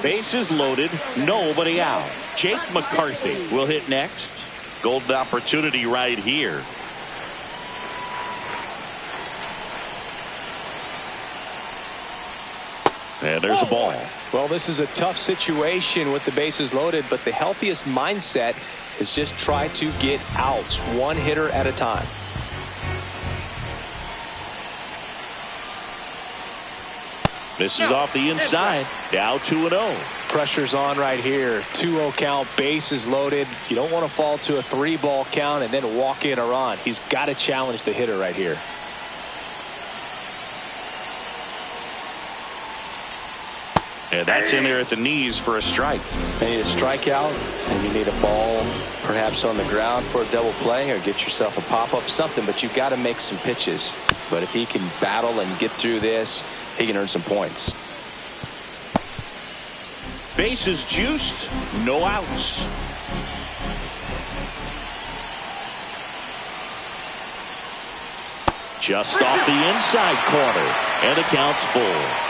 Bases loaded, nobody out. Jake McCarthy will hit next. Golden opportunity right here. And there's a ball. Well, this is a tough situation with the bases loaded, but the healthiest mindset is just try to get outs, one hitter at a time. Misses off the inside. Now 2-0. Pressure's on right here. 2-0 count, bases loaded. You don't want to fall to a 3-ball count and then walk in a run. He's got to challenge the hitter right here. And that's in there at the knees for a strike. You need a strikeout, and you need a ball perhaps on the ground for a double play, or get yourself a pop-up, something, but you've got to make some pitches. But if he can battle and get through this, he can earn some points. Bases juiced, no outs. Just off the inside corner, and the count's full.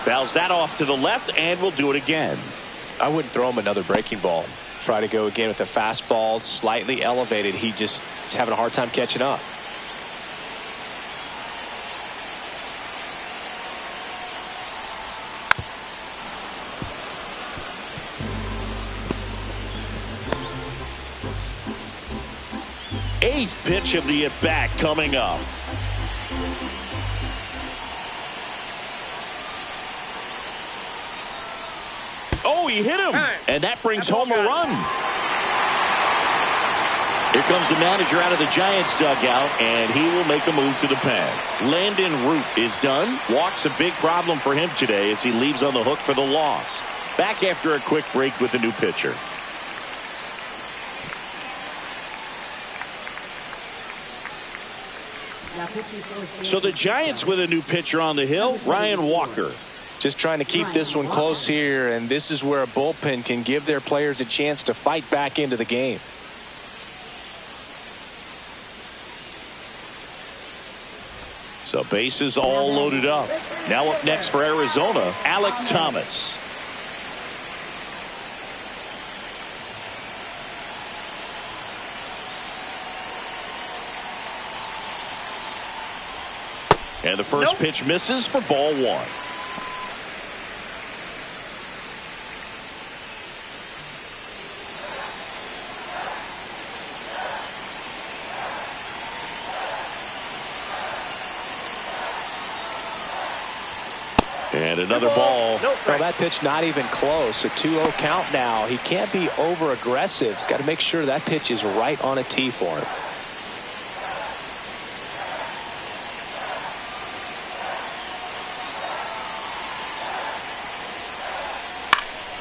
Fouls that off to the left, and we'll do it again. I wouldn't throw him another breaking ball. Try to go again with the fastball, slightly elevated. He just is having a hard time catching up. Eighth pitch of the at-bat coming up. Oh, he hit him, and that brings home a run. Here comes the manager out of the Giants dugout, and he will make a move to the pen. Landon Root is done. Walk's a big problem for him today as he leaves on the hook for the loss. Back after a quick break with a new pitcher. So the Giants with a new pitcher on the hill, Ryan Walker. Just trying to keep this one close here, and this is where a bullpen can give their players a chance to fight back into the game. So bases all loaded up. Now up next for Arizona, Alec Thomas. And the first pitch misses for ball one. And another ball. Well, that pitch not even close. A 2-0 count now. He can't be over aggressive. He's got to make sure that pitch is right on a tee for him.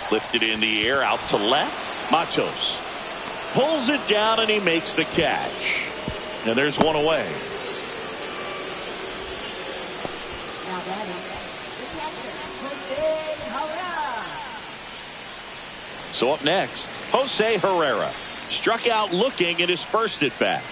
Lifted in the air out to left. Matos pulls it down and he makes the catch. And there's one away. Now batting, the catcher, Jose Herrera. So up next, Jose Herrera. Struck out looking at his first at bat.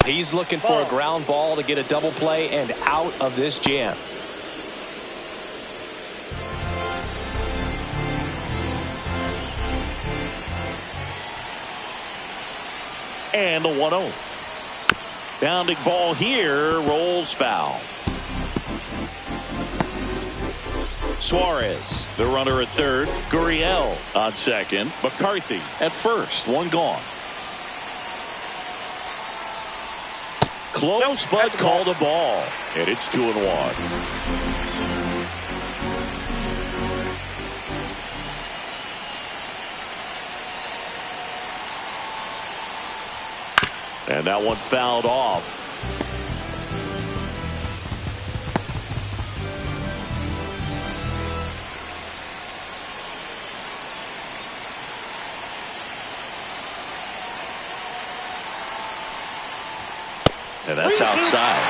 He's looking for a ground ball to get a double play and out of this jam. And the 1-0. Bounding ball here, rolls foul. Suarez, the runner at third. Gurriel on second. McCarthy at first. One gone. Close, but called a ball. And it's 2-1. And that one fouled off. And that's outside.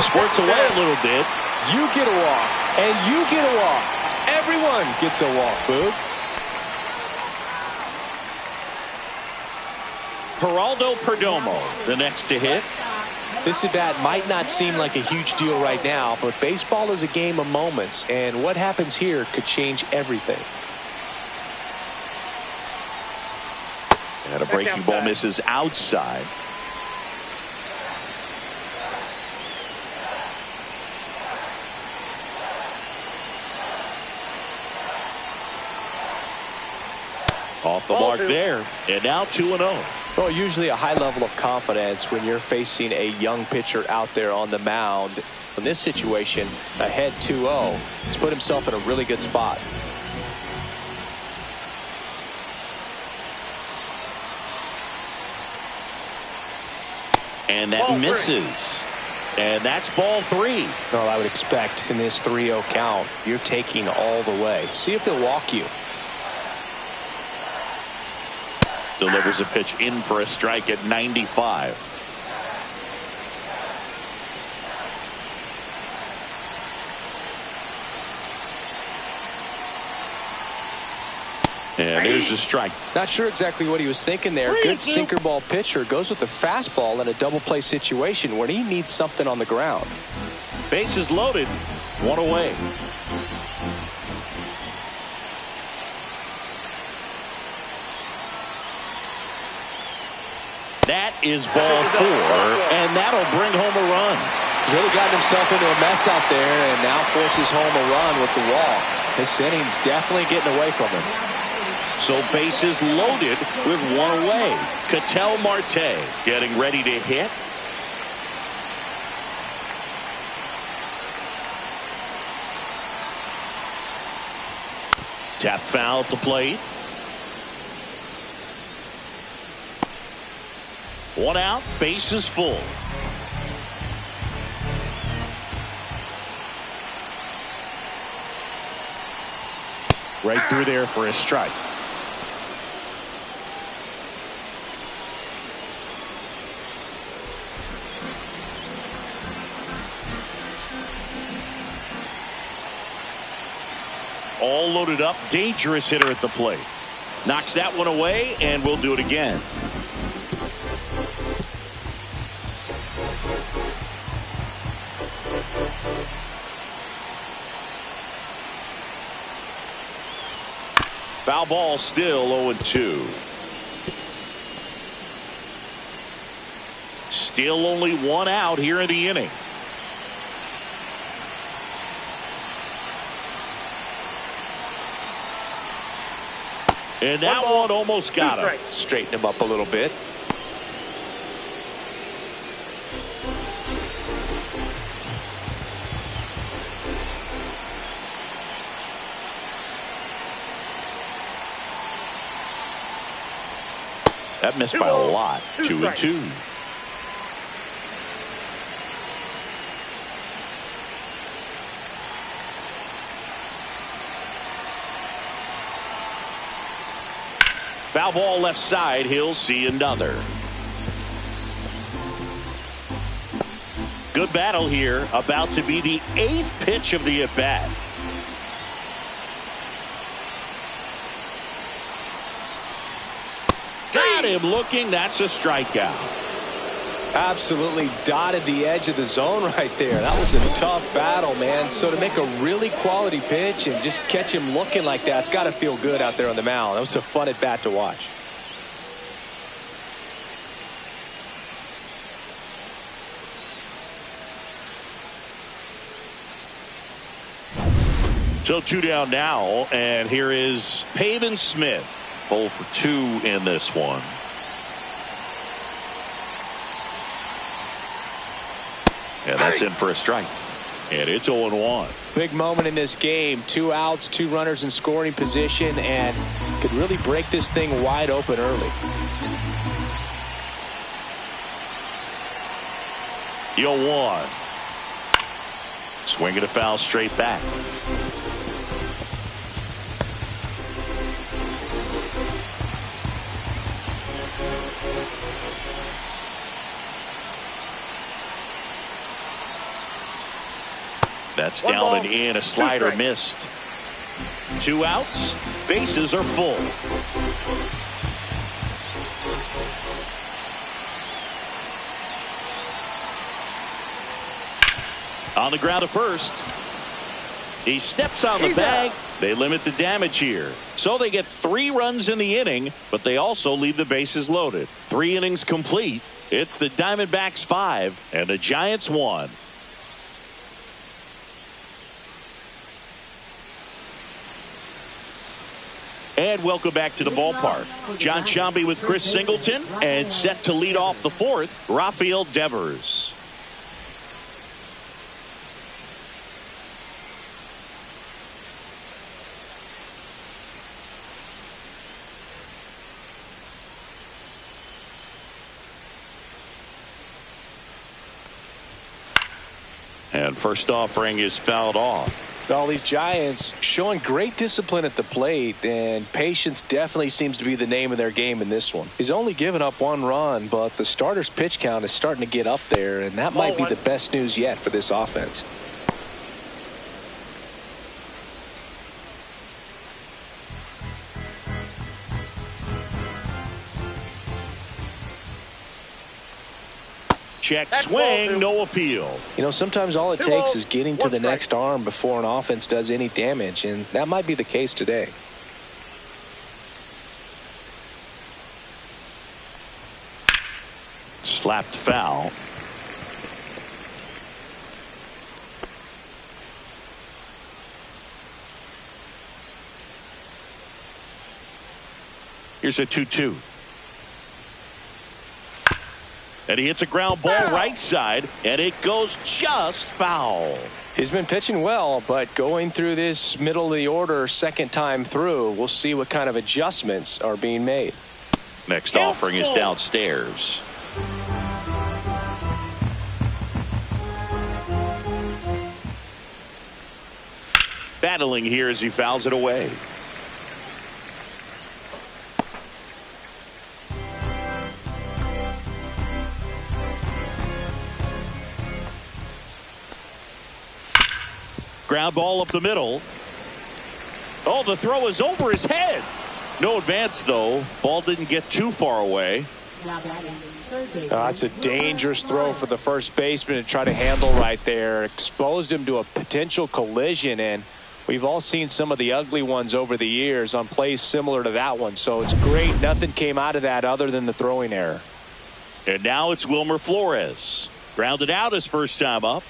Squirts away a little bit. You get a walk, and you get a walk. Everyone gets a walk, Boog. Geraldo Perdomo, the next to hit. This at-bat might not seem like a huge deal right now, but baseball is a game of moments, and what happens here could change everything. And a breaking ball misses outside. Off the mark there, and now 2-0. Well, usually a high level of confidence when you're facing a young pitcher out there on the mound. In this situation, ahead 2-0, he's put himself in a really good spot. And that misses. And that's ball 3. Well, I would expect in this 3-0 count, you're taking all the way. See if he'll walk you. Delivers a pitch in for a strike at 95. And there's a strike. Not sure exactly what he was thinking there. Good sinker ball pitcher goes with the fastball in a double play situation when he needs something on the ground. Bases loaded, 1 away. That is ball 4, and that'll bring home a run. He's really gotten himself into a mess out there and now forces home a run with the walk. This inning's definitely getting away from him. So bases loaded with 1 away. Ketel Marte getting ready to hit. Tap foul at the plate. 1 out, bases full. Right through there for a strike. All loaded up, dangerous hitter at the plate. Knocks that one away, and we'll do it again. Foul ball, still 0-2. Still only 1 out here in the inning. And that one almost got him. Straighten him up a little bit. That missed by a lot. 2-2. Foul ball left side. He'll see another. Good battle here. About to be the 8th pitch of the at-bat. Got him looking. That's a strikeout. Absolutely dotted the edge of the zone right there. That was a tough battle, man. So to make a really quality pitch and just catch him looking like that, it's got to feel good out there on the mound. That was a fun at bat to watch. So 2 down now, and here is Pavin Smith. 0 for 2 in this one. And that's in for a strike. And it's 0-1. Big moment in this game. 2 outs, 2 runners in scoring position, and could really break this thing wide open early. 0-1. Swinging a foul straight back. That's down and in. A slider missed. 2 outs. Bases are full. On the ground to first. He steps on the bag. They limit the damage here. So they get 3 runs in the inning, but they also leave the bases loaded. 3 innings complete. It's the Diamondbacks 5 and the Giants 1. And welcome back to the ballpark. John Sciambi with Chris Singleton, and set to lead off the 4th, Rafael Devers. And first offering is fouled off. All these Giants showing great discipline at the plate, and patience definitely seems to be the name of their game in this one. He's only given up 1 run, but the starter's pitch count is starting to get up there, and that might be the best news yet for this offense. Check swing, no appeal. You know, sometimes all it takes is getting to the next arm before an offense does any damage, and that might be the case today. Slapped foul. Here's a 2-2. And he hits a ground ball right side, and it goes just foul. He's been pitching well, but going through this middle of the order second time through, we'll see what kind of adjustments are being made. Next offering is downstairs. Battling here as he fouls it away. Ground ball up the middle. Oh, the throw is over his head. No advance, though. Ball didn't get too far away. That's a dangerous throw for the first baseman to try to handle right there. Exposed him to a potential collision, and we've all seen some of the ugly ones over the years on plays similar to that one. So it's great nothing came out of that other than the throwing error. And now it's Wilmer Flores. Grounded out his first time up.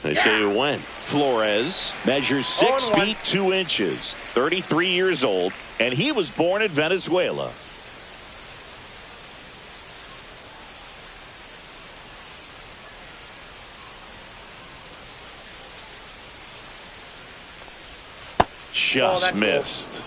They say it went. Flores measures 6 feet 2 inches, 33 years old, and he was born in Venezuela. Just missed.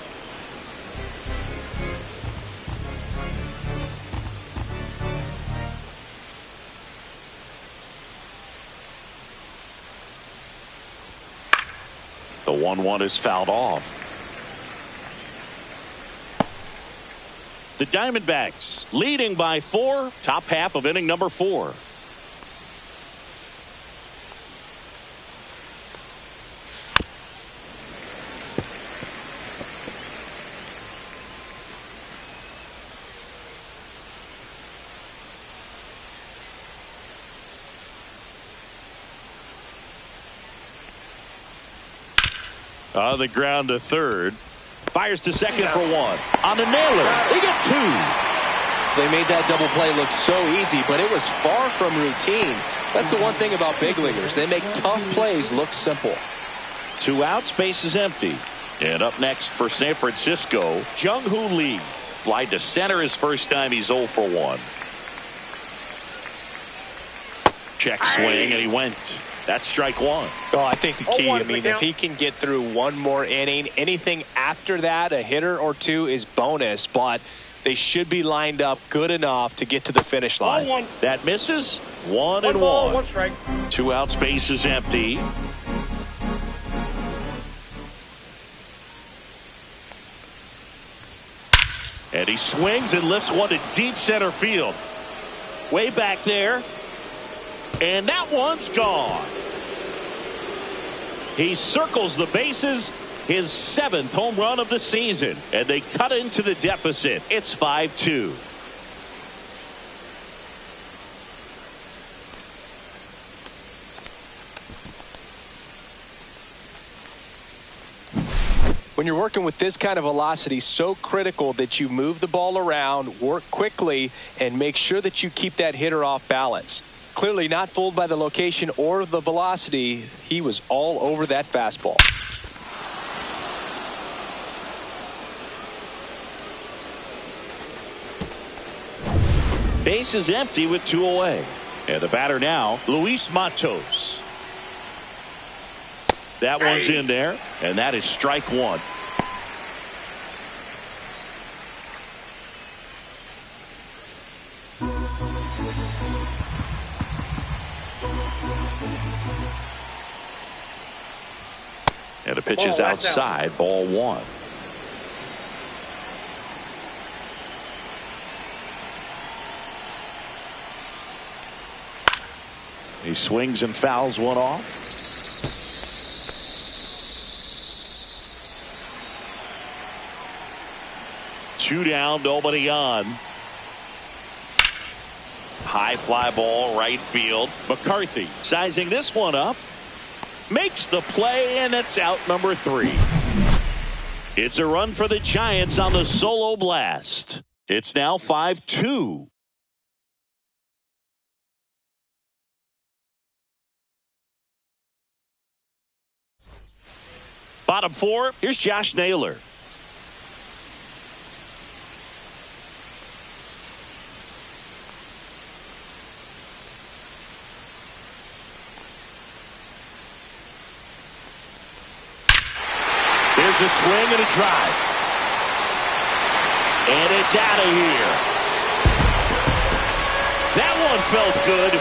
The 1-1 is fouled off. The Diamondbacks leading by 4, top half of inning number 4. On the ground to third. Fires to second for 1. On the nailer. They get 2. They made that double play look so easy, but it was far from routine. That's the one thing about big leaguers. They make tough plays look simple. 2 outs, base is empty. And up next for San Francisco, Jung-Hoo Lee. Fly to center his first time. He's 0 for 1. Check swing, and he went. That's strike 1. Oh, I think the key, I mean, if he can get through one more inning, anything after that, a hitter or 2 is bonus, but they should be lined up good enough to get to the finish line. That misses. 1-1. 1 strike. 2 outs, base is empty. And he swings and lifts one to deep center field. Way back there. And that one's gone. He circles the bases, his 7th home run of the season, and they cut into the deficit. It's 5-2. When you're working with this kind of velocity, so critical that you move the ball around, work quickly, and make sure that you keep that hitter off balance. Clearly not fooled by the location or the velocity. He was all over that fastball. Base is empty with 2 away. And the batter now, Luis Matos. That one's in there, and that is strike 1. And the pitch is outside, ball 1. He swings and fouls one off. Two down, nobody on. High fly ball, right field. McCarthy sizing this one up. Makes the play, and it's out number 3. It's a run for the Giants on the solo blast. It's now 5-2. Bottom 4, here's Josh Naylor. There's a swing and a drive. And it's out of here. That one felt good.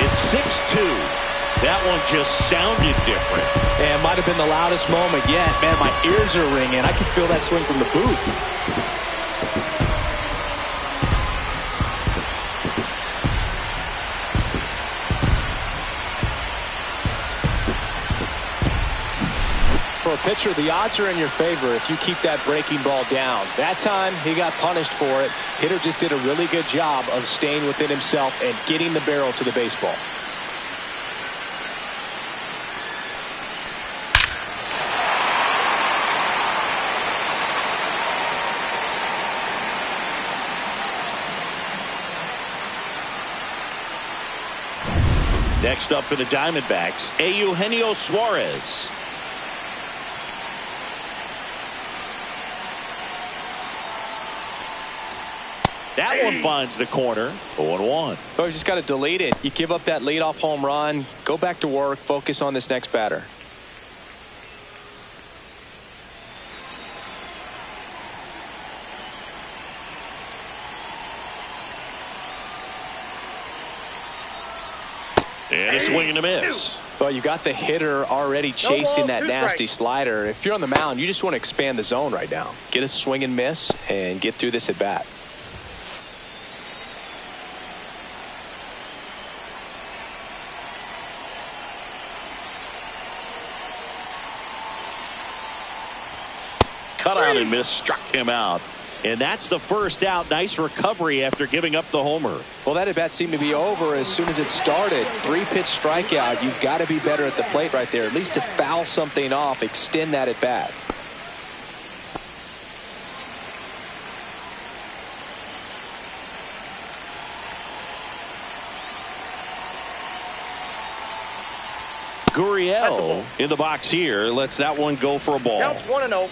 It's 6-2. That one just sounded different. And might have been the loudest moment yet. Man, my ears are ringing. I can feel that swing from the booth. For a pitcher, the odds are in your favor if you keep that breaking ball down. That time, he got punished for it. Hitter just did a really good job of staying within himself and getting the barrel to the baseball. Next up for the Diamondbacks, Eugenio Suarez. That one finds the corner. 0-1. Oh, you just got to delete it. You give up that leadoff home run. Go back to work. Focus on this next batter. And a swing and a miss. Well, you got the hitter already chasing that nasty slider. If you're on the mound, you just want to expand the zone right now. Get a swing and miss and get through this at bat. Cut out and miss, struck him out. And that's the first out. Nice recovery after giving up the homer. Well, that at bat seemed to be over as soon as it started. 3-pitch strikeout. You've got to be better at the plate right there, at least to foul something off, extend that at bat. Gurriel in the box here lets that one go for a ball. Counts 1-0.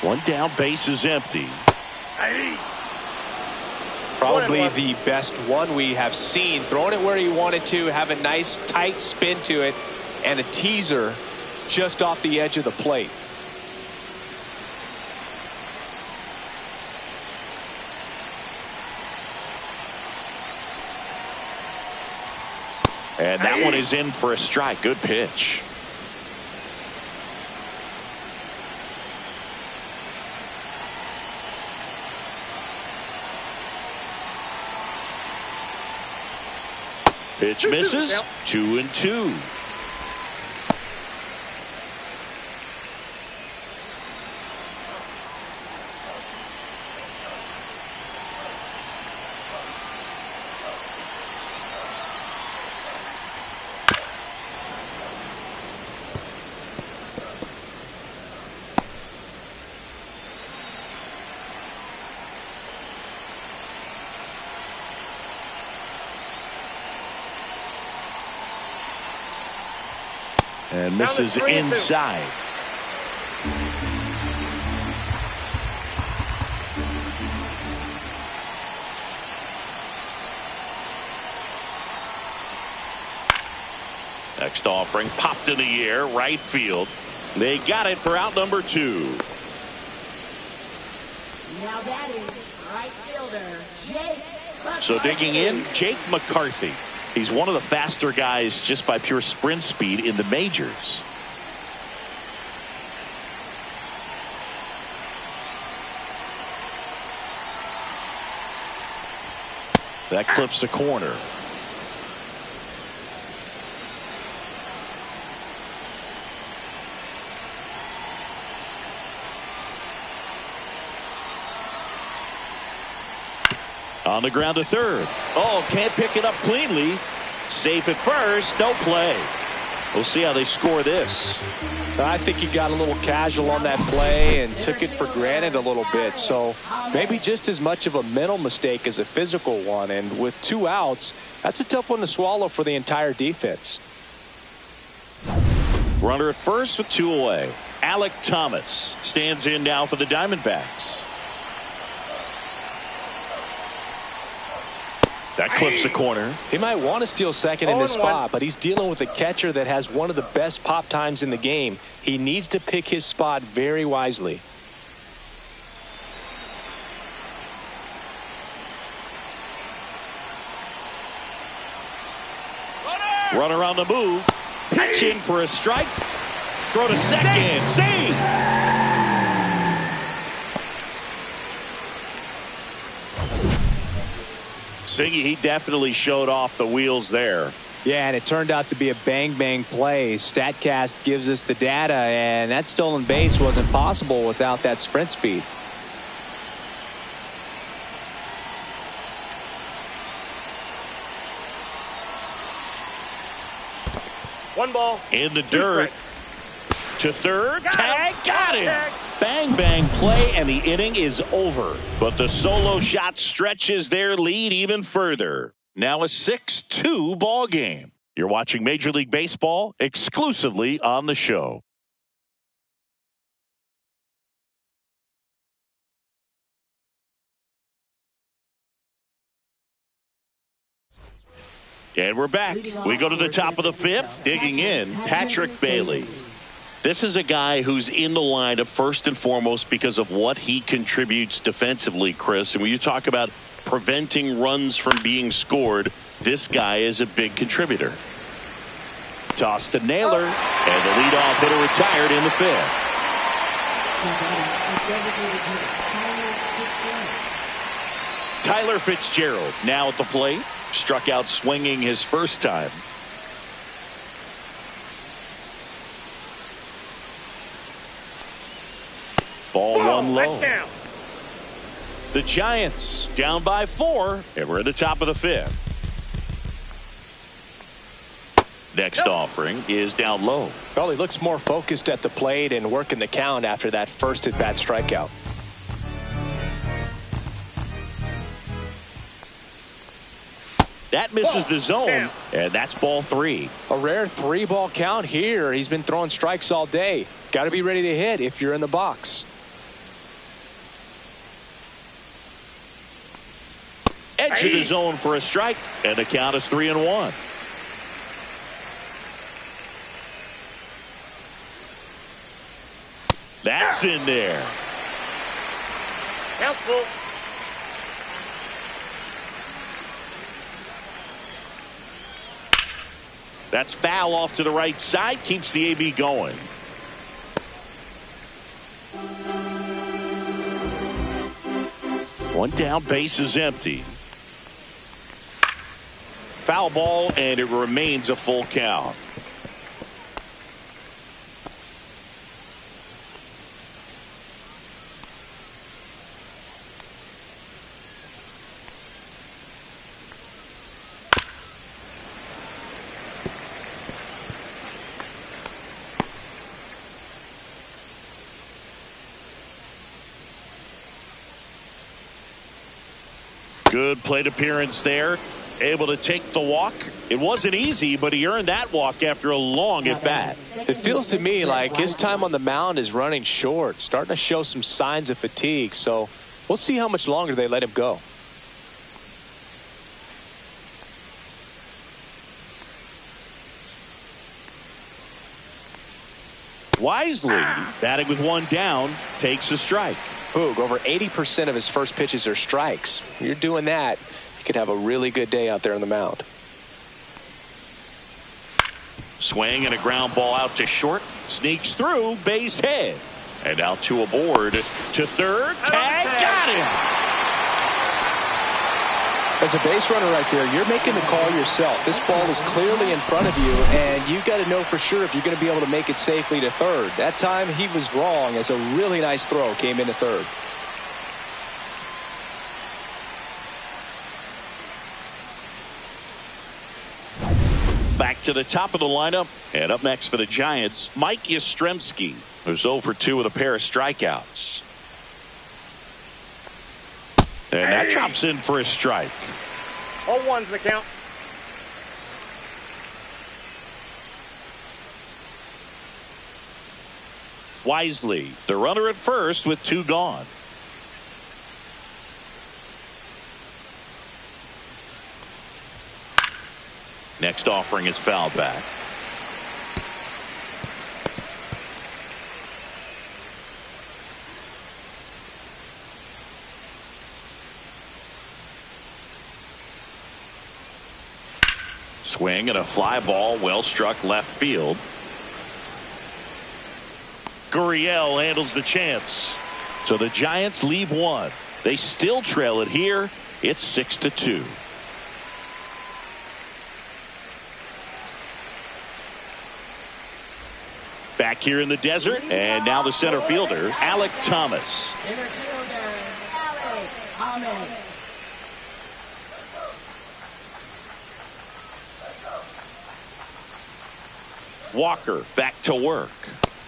One down, base is empty. Probably the best one we have seen. Throwing it where he wanted to, have a nice tight spin to it, and a teaser just off the edge of the plate. And that one is in for a strike. Good pitch. Pitch misses. 2-2. And misses inside. Next offering popped in the air, right field. They got it for out number 2. Now that is right fielder Jake McCarthy. So digging in, Jake McCarthy. He's one of the faster guys just by pure sprint speed in the majors. That clips the corner. On the ground to third. Oh, can't pick it up cleanly. Safe at first. No play. We'll see how they score this. I think he got a little casual on that play and took it for granted a little bit. So maybe just as much of a mental mistake as a physical one. And with 2 outs, that's a tough one to swallow for the entire defense. Runner at first with 2 away. Alec Thomas stands in now for the Diamondbacks. That clips the corner. He might want to steal second in this spot, but he's dealing with a catcher that has one of the best pop times in the game. He needs to pick his spot very wisely. Runner on the move. Pitching for a strike. Throw to second. Save. Siggy, he definitely showed off the wheels there. Yeah, and it turned out to be a bang-bang play. StatCast gives us the data, and that stolen base wasn't possible without that sprint speed. One ball. In the dirt. To third. Tag. Got him. Bang, bang play, and the inning is over. But the solo shot stretches their lead even further. Now a 6-2 ball game. You're watching Major League Baseball exclusively on the show. And we're back. We go to the top of the 5th. Digging in, Patrick Bailey. This is a guy who's in the lineup first and foremost because of what he contributes defensively, Chris. And when you talk about preventing runs from being scored, this guy is a big contributor. Toss to Naylor, and the leadoff hitter retired in the 5th. Tyler Fitzgerald now at the plate. Struck out swinging his first time. Ball one low. The Giants down by 4, and we're at the top of the 5th. Next offering is down low. Well, he looks more focused at the plate and working the count after that first at-bat strikeout. That misses the zone, and that's ball 3. A rare 3-ball count here. He's been throwing strikes all day. Got to be ready to hit if you're in the box. Edge of the zone for a strike, and the count is 3-1. That's in there. Count full. That's foul off to the right side. Keeps the AB going. One down, base is empty. Foul ball, and it remains a full count. Good plate appearance there. able to take the walk. It wasn't easy, but he earned that walk after a long at bat. It feels to me like his time on the mound is running short, starting to show some signs of fatigue. So we'll see how much longer they let him go. Wisely, batting with one down, takes a strike. Boog, over 80% of his first pitches are strikes. You're doing that, you could have a really good day out there on the mound. Swing and a ground ball out to short. Sneaks through, base hit. And out to aboard to third. Tag, got him. As a base runner right there, you're making the call yourself. This ball is clearly in front of you, and you got to know for sure if you're going to be able to make it safely to third. That time he was wrong, as a really nice throw came into third. Back to the top of the lineup, and up next for the Giants, Mike Yastrzemski, who's 0 for 2 with a pair of strikeouts. And that drops in for a strike. 0-1's the count. Wisely, the runner at first with 2 gone. Next offering is fouled back. Swing and a fly ball, well struck left field. Gurriel handles the chance. So the Giants leave one. They still trail it here. It's 6-2. Back here in the desert, and now the center fielder, Alek Thomas. Center fielder, Alek Thomas. Walker back to work.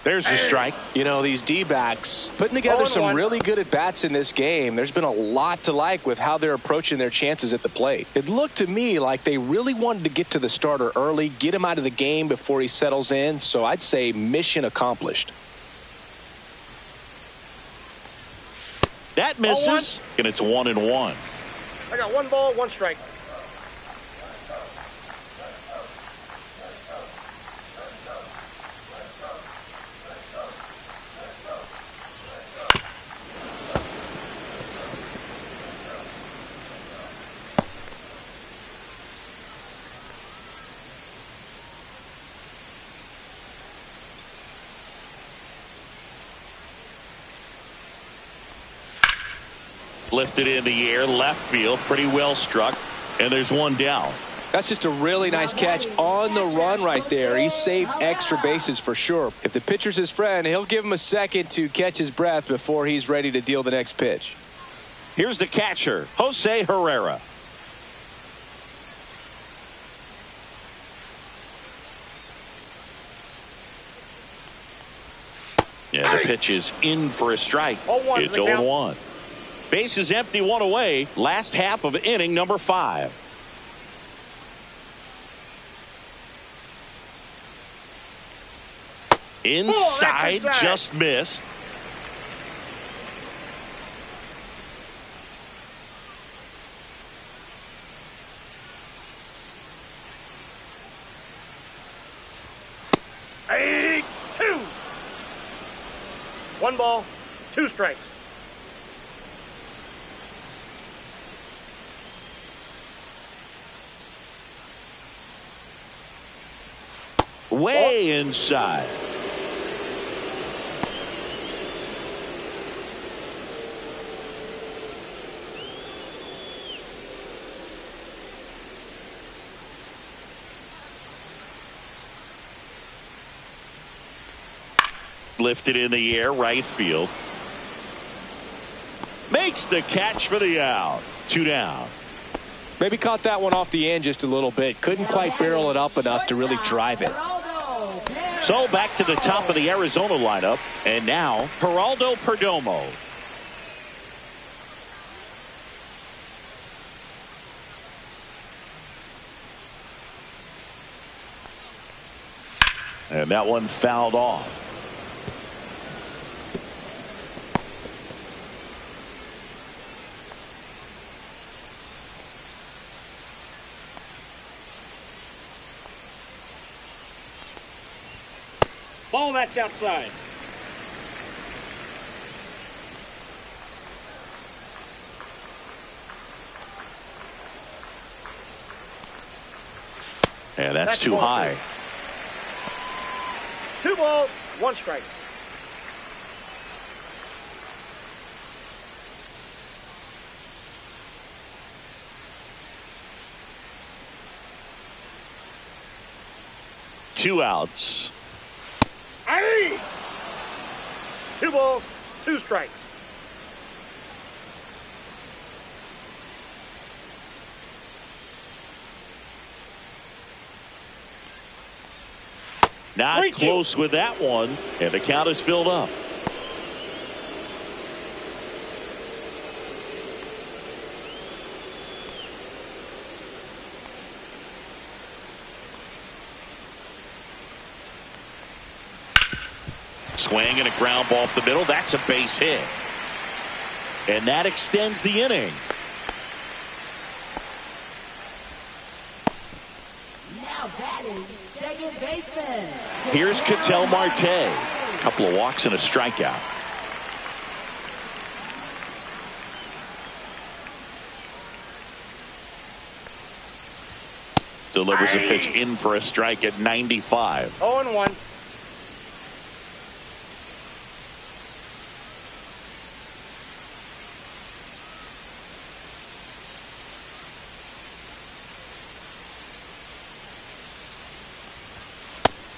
There's the strike. You know, these D-backs putting together some really good at-bats in this game. There's been a lot to like with how they're approaching their chances at the plate. It looked to me like they really wanted to get to the starter early, get him out of the game before he settles in. So I'd say mission accomplished. That misses, and it's 1-1. I got 1 ball, 1 strike. Lifted in the air, left field, pretty well struck, and there's 1 down. That's just a really nice catch on the run right there. He saved extra bases for sure. If the pitcher's his friend, he'll give him a second to catch his breath before he's ready to deal the next pitch. Here's the catcher, Jose Herrera. Yeah, the pitch is in for a strike. It's 0-1. Base is empty, 1 away. Last half of inning number 5. Inside, just missed. Hey, 2. 1 ball, 2 strikes. Way inside. Lifted in the air, right field. Makes the catch for the out. 2 down. Maybe caught that one off the end just a little bit. Couldn't quite barrel it up enough to really drive it. So back to the top of the Arizona lineup. And now Geraldo Perdomo. And that one fouled off. Ball that's outside. And that's too high. 2 balls, 1 strike. Two outs. Aye! 2 balls, 2 strikes. Not 3-2. close with that one, and the count is filled up. Swing and a ground ball up the middle. That's a base hit. And that extends the inning. Now batting, second baseman. Here's Ketel Marte. A couple of walks and a strikeout. Delivers a pitch in for a strike at 95. 0-1.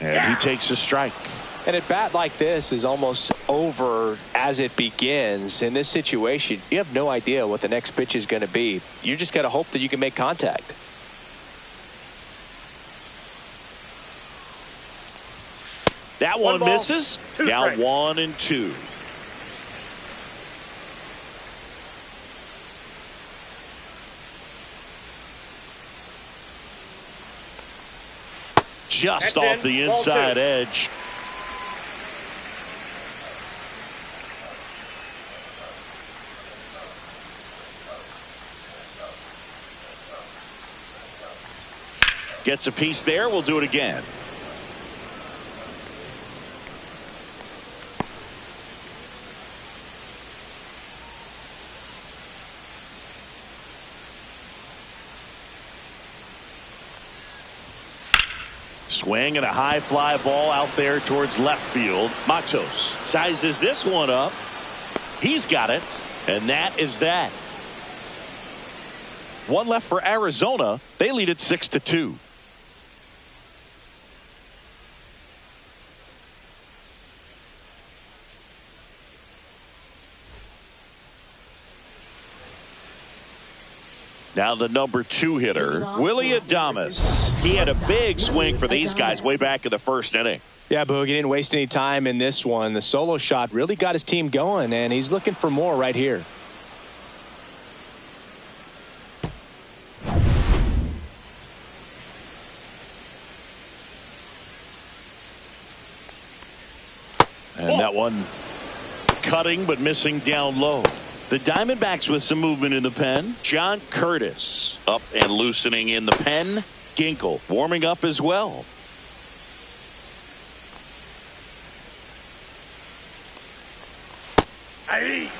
And he takes a strike. And a bat like this is almost over as it begins. In this situation, you have no idea what the next pitch is going to be. You just got to hope that you can make contact. That one ball, misses. 2 Now strikes. 1-2. Just That's off in. the Ball inside 2. edge. Gets a piece there. We'll do it again. Swing and a high fly ball out there towards left field. Matos sizes this one up. He's got it. And that is that. One left for Arizona. They lead it 6-2. Now the number 2 hitter, Willie Adames. He had a big swing for these guys way back in the first inning. Yeah, Boog, he didn't waste any time in this one. The solo shot really got his team going, and he's looking for more right here. And that one cutting but missing down low. The Diamondbacks with some movement in the pen. John Curtis up and loosening in the pen. Ginkel warming up as well. Aye.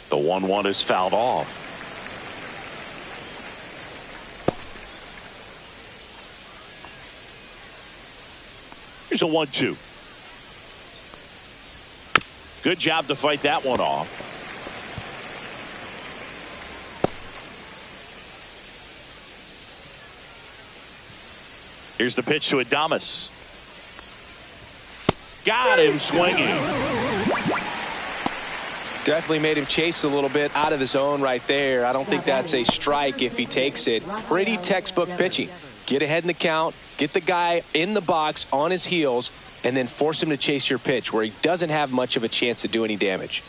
The 1-1 is fouled off. Here's a 1-2. Good job to fight that one off. Here's the pitch to Adames. Got him swinging. Definitely made him chase a little bit out of the zone right there. I don't think that's a strike if he takes it. Pretty textbook pitching. Get ahead in the count, get the guy in the box on his heels, and then force him to chase your pitch where he doesn't have much of a chance to do any damage.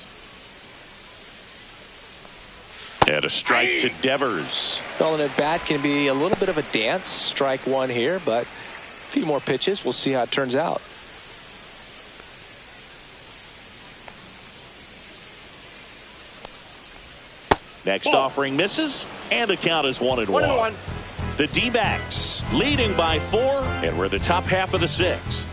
And a strike to Devers. Calling it bat can be a little bit of a dance. Strike one here, but a few more pitches. We'll see how it turns out. Next offering misses, and the count is 1-1. 1-1. The D-backs leading by 4, and we're the top half of the 6th.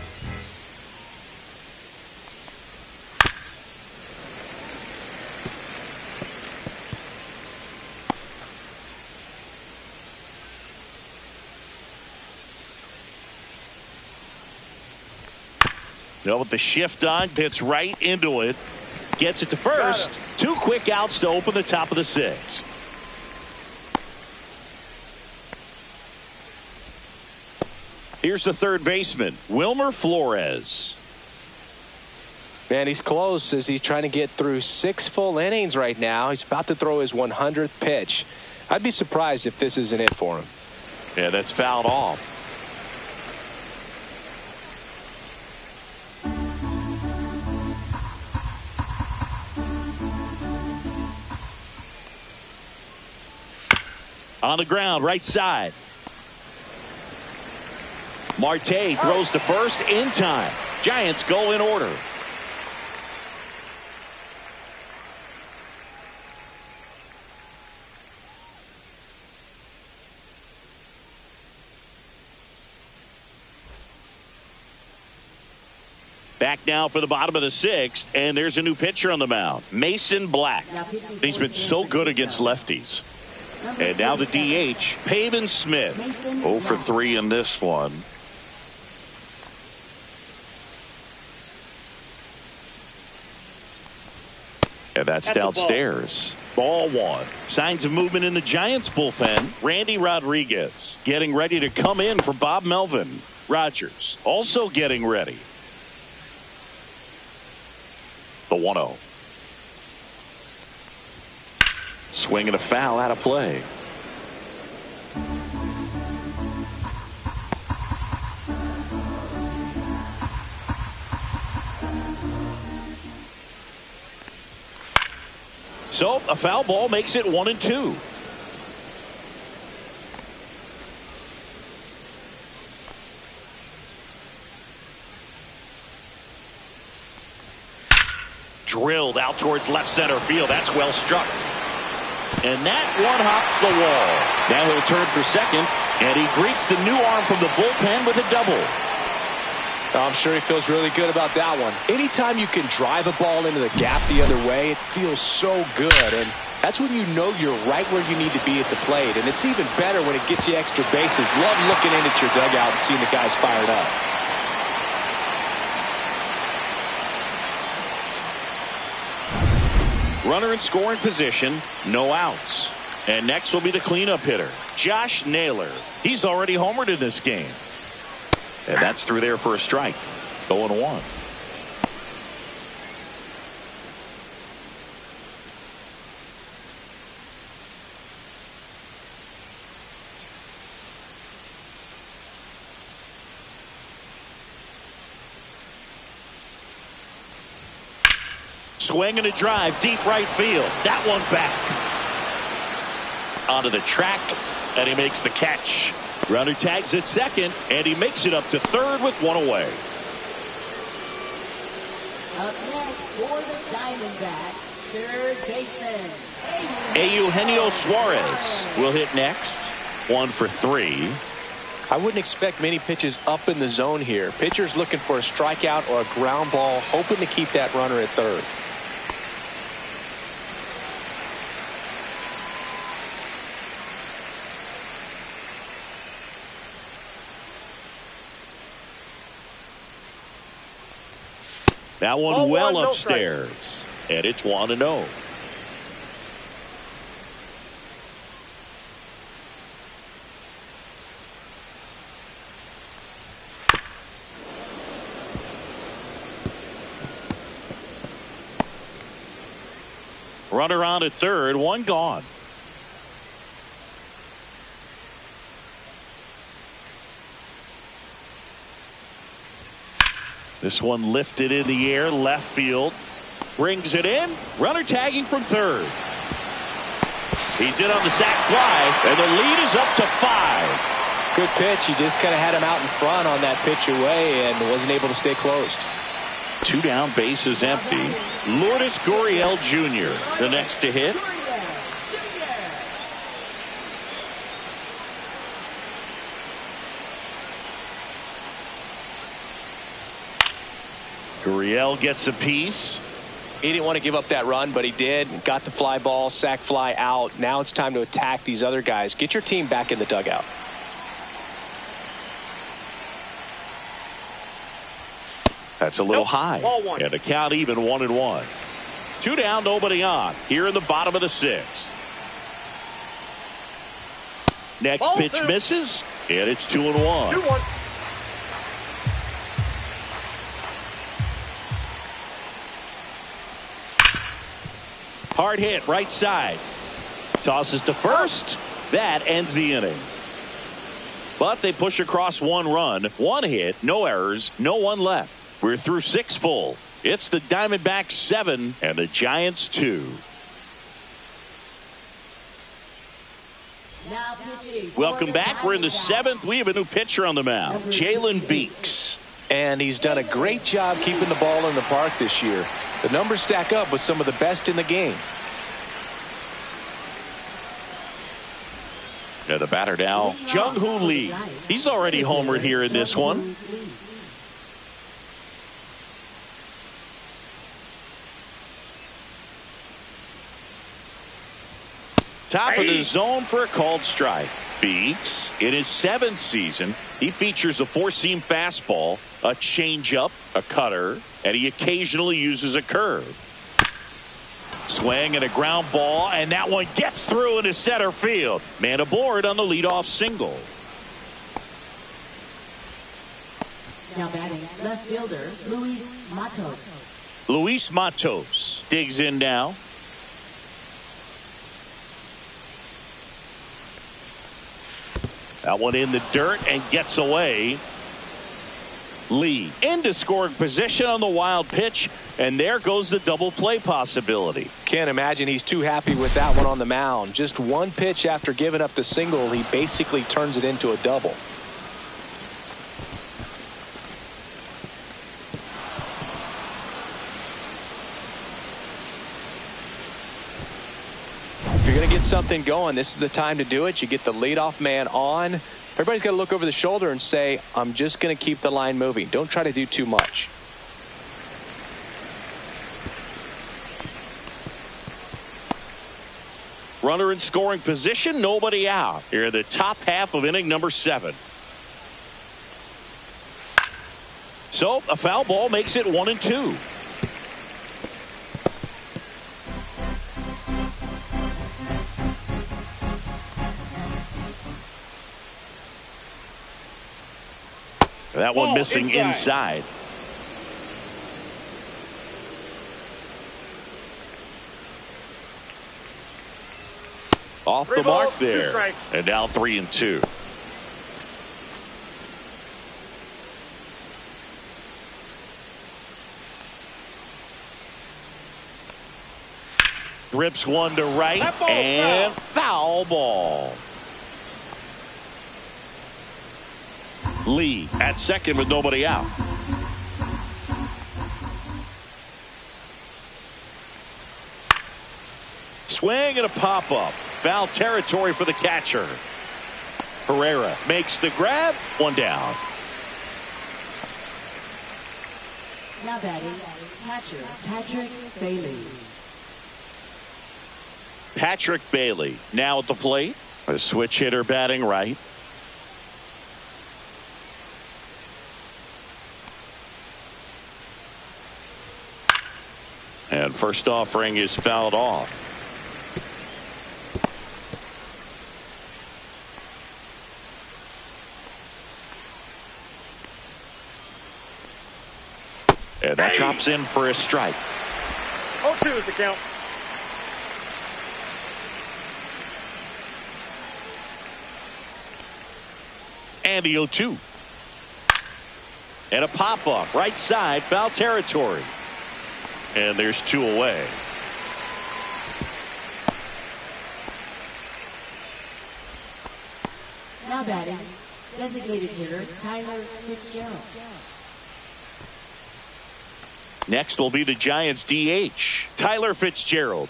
Now with the shift on, gets right into it. Gets it to first. 2 quick outs to open the top of the 6th. Here's the third baseman, Wilmer Flores. Man, he's close as he's trying to get through 6 full innings right now. He's about to throw his 100th pitch. I'd be surprised if this isn't it for him. Yeah, that's fouled off. On the ground, right side. Marte throws to first in time. Giants go in order. Back now for the bottom of the 6th, and there's a new pitcher on the mound, Mason Black. He's been so good against lefties. And now the DH, Pavin Smith. 0 for 3 in this one. And that's downstairs. Ball 1. Signs of movement in the Giants bullpen. Randy Rodriguez getting ready to come in for Bob Melvin. Rogers also getting ready. The 1-0. Swing and a foul out of play. So a foul ball makes it 1-2. Drilled out towards left center field. That's well struck. And that one hops the wall. Now he'll turn for second, and he greets the new arm from the bullpen with a double. I'm sure he feels really good about that one. Anytime you can drive a ball into the gap the other way, it feels so good. And that's when you know you're right where you need to be at the plate. And it's even better when it gets you extra bases. Love looking in at your dugout and seeing the guys fired up. Runner in scoring position, no outs. And next will be the cleanup hitter, Josh Naylor. He's already homered in this game. And that's through there for a strike. 0-1. Swing and a drive, deep right field. That one back. Onto the track, and he makes the catch. Runner tags at second, and he makes it up to third with one away. Up next for the Diamondbacks, third baseman, Eugenio Suarez will hit next. 1 for 3. I wouldn't expect many pitches up in the zone here. Pitcher's looking for a strikeout or a ground ball, hoping to keep that runner at third. That one well upstairs, and it's 1-0. Runner on at third, one gone. This one lifted in the air, left field. Brings it in. Runner tagging from third. He's in on the sac fly, and the lead is up to 5. Good pitch. He just kind of had him out in front on that pitch away and wasn't able to stay closed. 2 down, bases empty. Lourdes Gurriel Jr., the next to hit. Gurriel gets a piece. He didn't want to give up that run, but he did. Got the fly ball, sac fly out. Now it's time to attack these other guys. Get your team back in the dugout. That's a little high. And the count even 1-1. 2 down, nobody on. Here in the bottom of the 6th. Next pitch misses, and it's 2-1. 2-1. Hard hit, right side. Tosses to first. That ends the inning. But they push across 1 run, 1 hit, no errors, no one left. We're through 6 full. It's the Diamondbacks 7 and the Giants 2. Welcome back. We're in the 7th. We have a new pitcher on the mound, Jalen Beeks. And he's done a great job keeping the ball in the park this year. The numbers stack up with some of the best in the game. Yeah, the batter now, Jung-Hoo Lee. He's already homered here in this one. Top of the zone for a called strike. Beeks, in his 7th season, he features a 4-seam fastball, a changeup, a cutter, and he occasionally uses a curve. Swing and a ground ball, and that one gets through into center field. Man aboard on the leadoff single. Now batting, left fielder, Luis Matos. Luis Matos digs in now. That one in the dirt and gets away. Lee into scoring position on the wild pitch, and there goes the double play possibility. Can't imagine he's too happy with that one on the mound. Just 1 pitch after giving up the single, he basically turns it into a double. If you're going to get something going, this is the time to do it. You get the leadoff man on. Everybody's got to look over the shoulder and say, I'm just going to keep the line moving. Don't try to do too much. Runner in scoring position, nobody out. Here in the top half of inning number 7. So a foul ball makes it 1-2. That one missing inside. Off the mark there. And now 3-2. Rips one to right and foul ball. Lee at second with nobody out. Swing and a pop-up. Foul territory for the catcher. Herrera makes the grab. 1 down. Now batting, catcher Patrick Bailey. Patrick Bailey now at the plate. A switch hitter batting right. And first offering is fouled off. And that drops in for a strike. 0-2 is the count. And the 0-2. And a pop-up right side, foul territory. And there's 2 away. Now batting, designated hitter Tyler Fitzgerald. Next will be the Giants DH, Tyler Fitzgerald.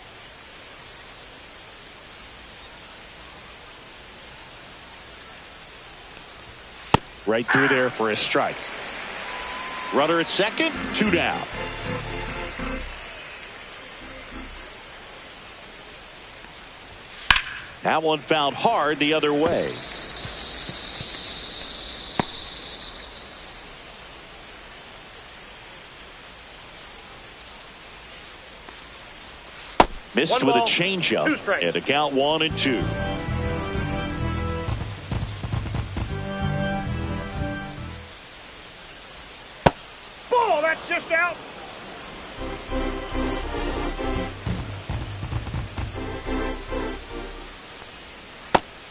Right through there for a strike. Runner at second, 2 down. That one fouled hard the other way. Missed with a changeup at a count 1-2. Ball, that's just out.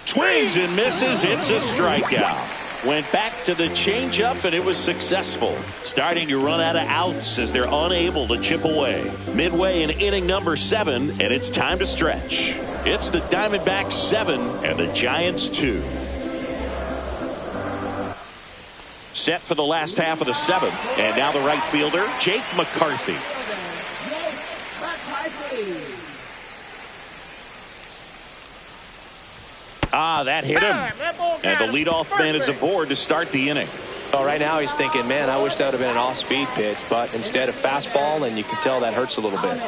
Swings and misses. It's a strikeout. Went back to the changeup, and it was successful. Starting to run out of outs as they're unable to chip away. Midway in inning number 7, and it's time to stretch. It's the Diamondbacks 7 and the Giants 2. Set for the last half of the 7th, and now the right fielder, Jake McCarthy. That hit him. And the leadoff man is aboard to start the inning. Well, right now he's thinking, man, I wish that would have been an off-speed pitch, but instead a fastball, and you can tell that hurts a little bit.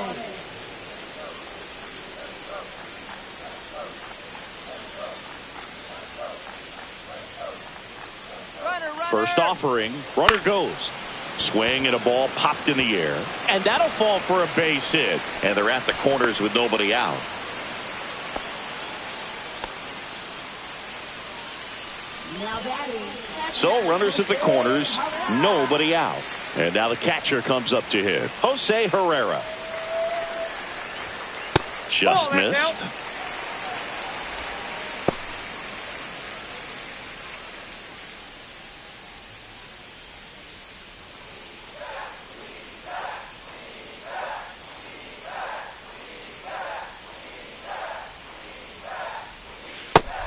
First offering, runner goes. Swing and a ball popped in the air. And that'll fall for a base hit. And they're at the corners with nobody out. So runners at the corners, nobody out. And now the catcher comes up to hit. Jose Herrera. Just missed.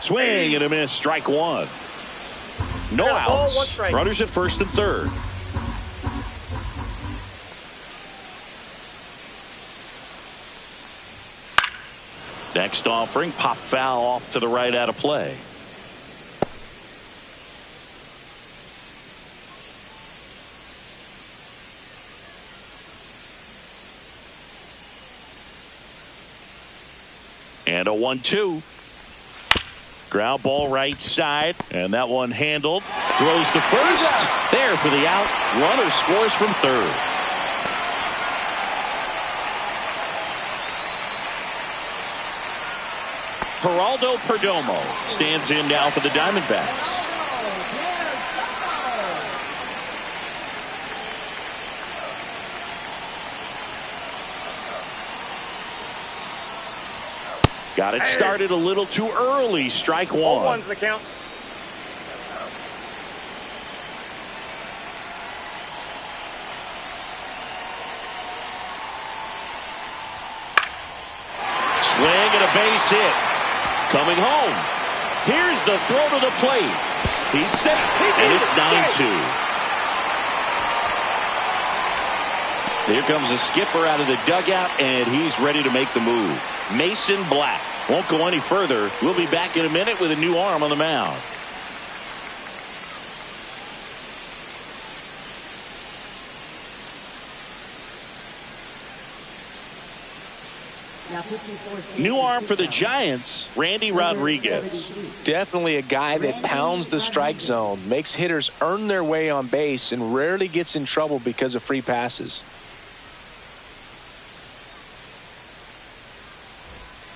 Swing and a miss, strike 1. No outs. Runners at first and third. Next offering, pop foul off to the right out of play. And a 1-2. Ground ball right side, and that one handled. Throws to first. There for the out. Runner scores from third. Geraldo Perdomo stands in now for the Diamondbacks. Got it started a little too early. Strike 1. 1's the count. Swing and a base hit. Coming home. Here's the throw to the plate. He's safe, and it's 9-2. Here comes the skipper out of the dugout, and he's ready to make the move. Mason Black won't go any further. We'll be back in a minute with a new arm on the mound. New arm for the Giants, Randy Rodriguez. Definitely a guy that pounds the strike zone, makes hitters earn their way on base, and rarely gets in trouble because of free passes.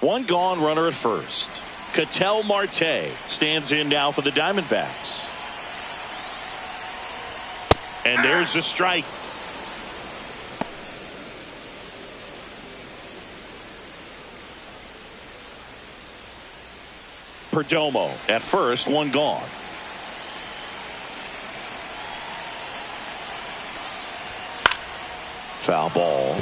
One gone, runner at first. Ketel Marte stands in now for the Diamondbacks. And there's the strike. Perdomo at first, one gone. Foul ball.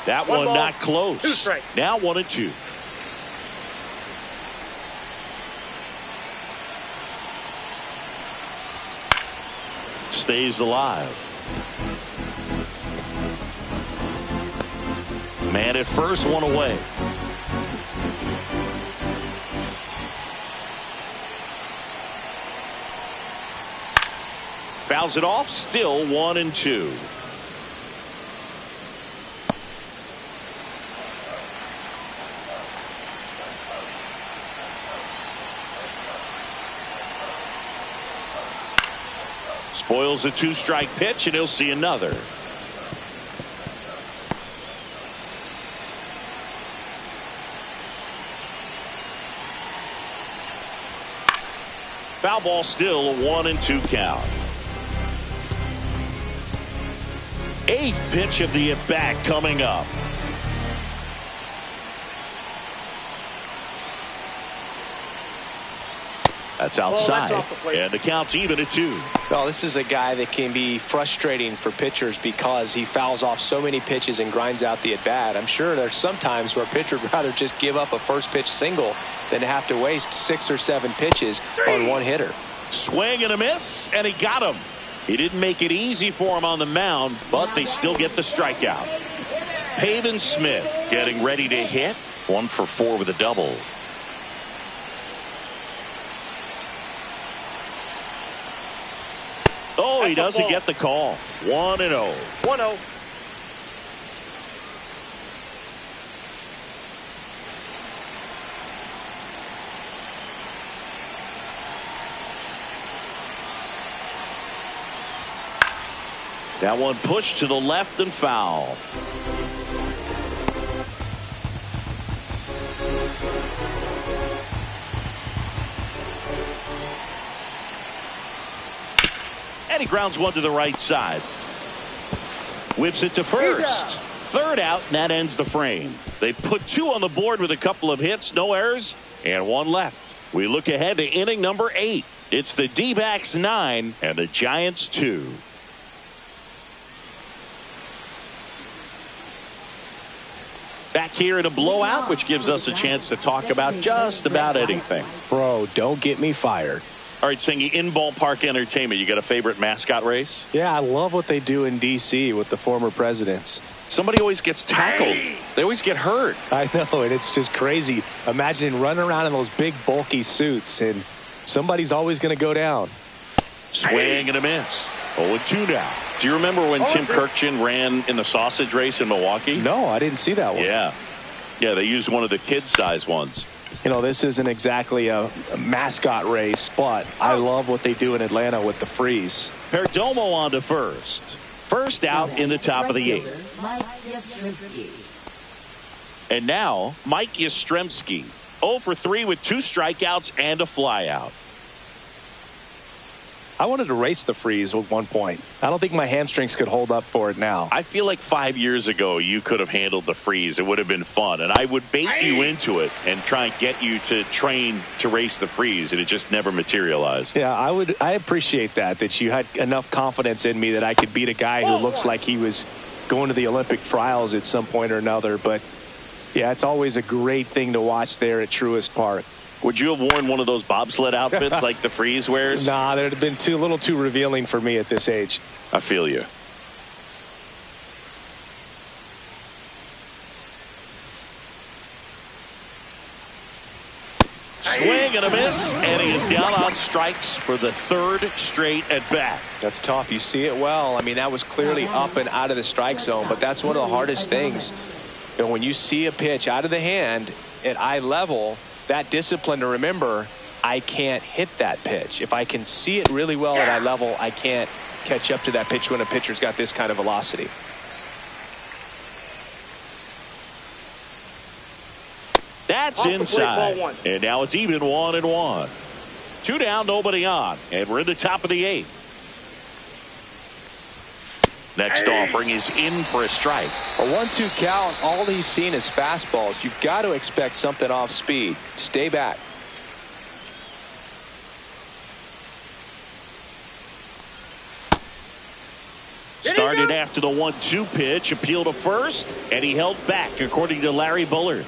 That One one ball, not close. 2 strikes. Now 1-2. Stays alive. Man at first, one away. Fouls it off, still 1-2. Spoils a 2-strike pitch, and he'll see another. Foul ball, still a 1-2 count. 8th pitch of the at-bat coming up. That's outside, and the count's even at 2. Well, this is a guy that can be frustrating for pitchers because he fouls off so many pitches and grinds out the at-bat. I'm sure there's some times where a pitcher would rather just give up a first pitch single than to have to waste 6 or 7 pitches on one hitter. Swing and a miss, and he got him. He didn't make it easy for him on the mound, but they still get the strikeout. Pavin Smith getting ready to hit. 1 for 4 with a double. Oh, he doesn't get the call. 1-0. 1-0. That one pushed to the left and foul. And he grounds one to the right side. Whips it to first. Third out, and that ends the frame. They put 2 on the board with a couple of hits, no errors, and 1 left. We look ahead to inning number 8. It's the D-backs 9 and the Giants 2. Back here in a blowout, which gives us a chance to talk about just about anything. Bro, don't get me fired. All right, Singy, in ballpark entertainment, you got a favorite mascot race? Yeah, I love what they do in D.C. with the former presidents. Somebody always gets tackled. They always get hurt. I know, and it's just crazy. Imagine running around in those big, bulky suits, and somebody's always going to go down. Swing and a miss. 0-2 now. Do you remember when Tim Kirkjian ran in the sausage race in Milwaukee? No, I didn't see that one. Yeah. Yeah, they used one of the kid-size ones. You know, this isn't exactly a mascot race, but I love what they do in Atlanta with the freeze. Perdomo on to first. First out in the top of the 8th. And now, Mike Yastrzemski. 0 for 3 with 2 strikeouts and a flyout. I wanted to race the freeze at one point. I don't think my hamstrings could hold up for it now. I feel like 5 years ago you could have handled the freeze. It would have been fun. And I would bait you into it and try and get you to train to race the freeze. And it just never materialized. Yeah, I appreciate that you had enough confidence in me that I could beat a guy who looks like he was going to the Olympic trials at some point or another. But, yeah, it's always a great thing to watch there at Truist Park. Would you have worn one of those bobsled outfits like the freeze wears? Nah, that would have been a little too revealing for me at this age. I feel you. Swing and a miss, and he is down on strikes for the 3rd straight at bat. That's tough. You see it well. I mean, that was clearly up and out of the strike zone, but that's one of the hardest things. You know, when you see a pitch out of the hand at eye level, that discipline to remember, I can't hit that pitch. If I can see it really well at eye level, I can't catch up to that pitch when a pitcher's got this kind of velocity. That's inside. And now it's even 1-1. 2 down, nobody on. And we're in the top of the 8th. Next offering is in for a strike. A 1-2 count, all he's seen is fastballs. You've got to expect something off speed. Stay back. Started after the 1-2 pitch, appeal to first, and he held back, according to Larry Bullard.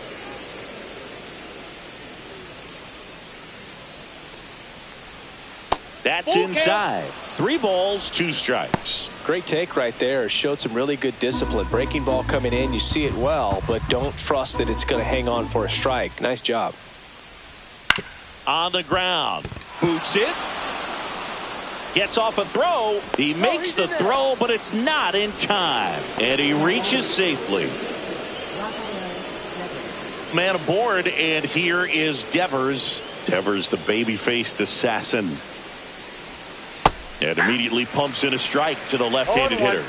That's inside. 3 balls, 2 strikes. Great take right there. Showed some really good discipline. Breaking ball coming in, you see it well, but don't trust that it's going to hang on for a strike. Nice job. On the ground. Boots it. Gets off a throw. He makes the throw, but it's not in time. And he reaches safely. Man aboard, and here is Devers. Devers, the baby-faced assassin. And immediately pumps in a strike to the left-handed hitter.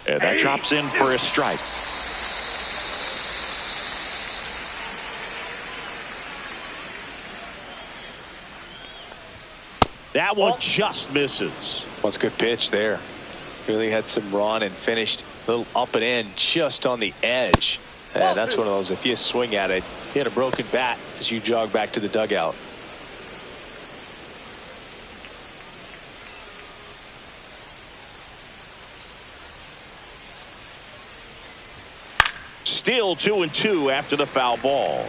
And that drops in for a strike. That one just misses. Well, it's a good pitch there. Really had some run and finished a little up and in just on the edge. And that's one of those, if you swing at it, you hit a broken bat as you jog back to the dugout. Still 2-2 after the foul ball.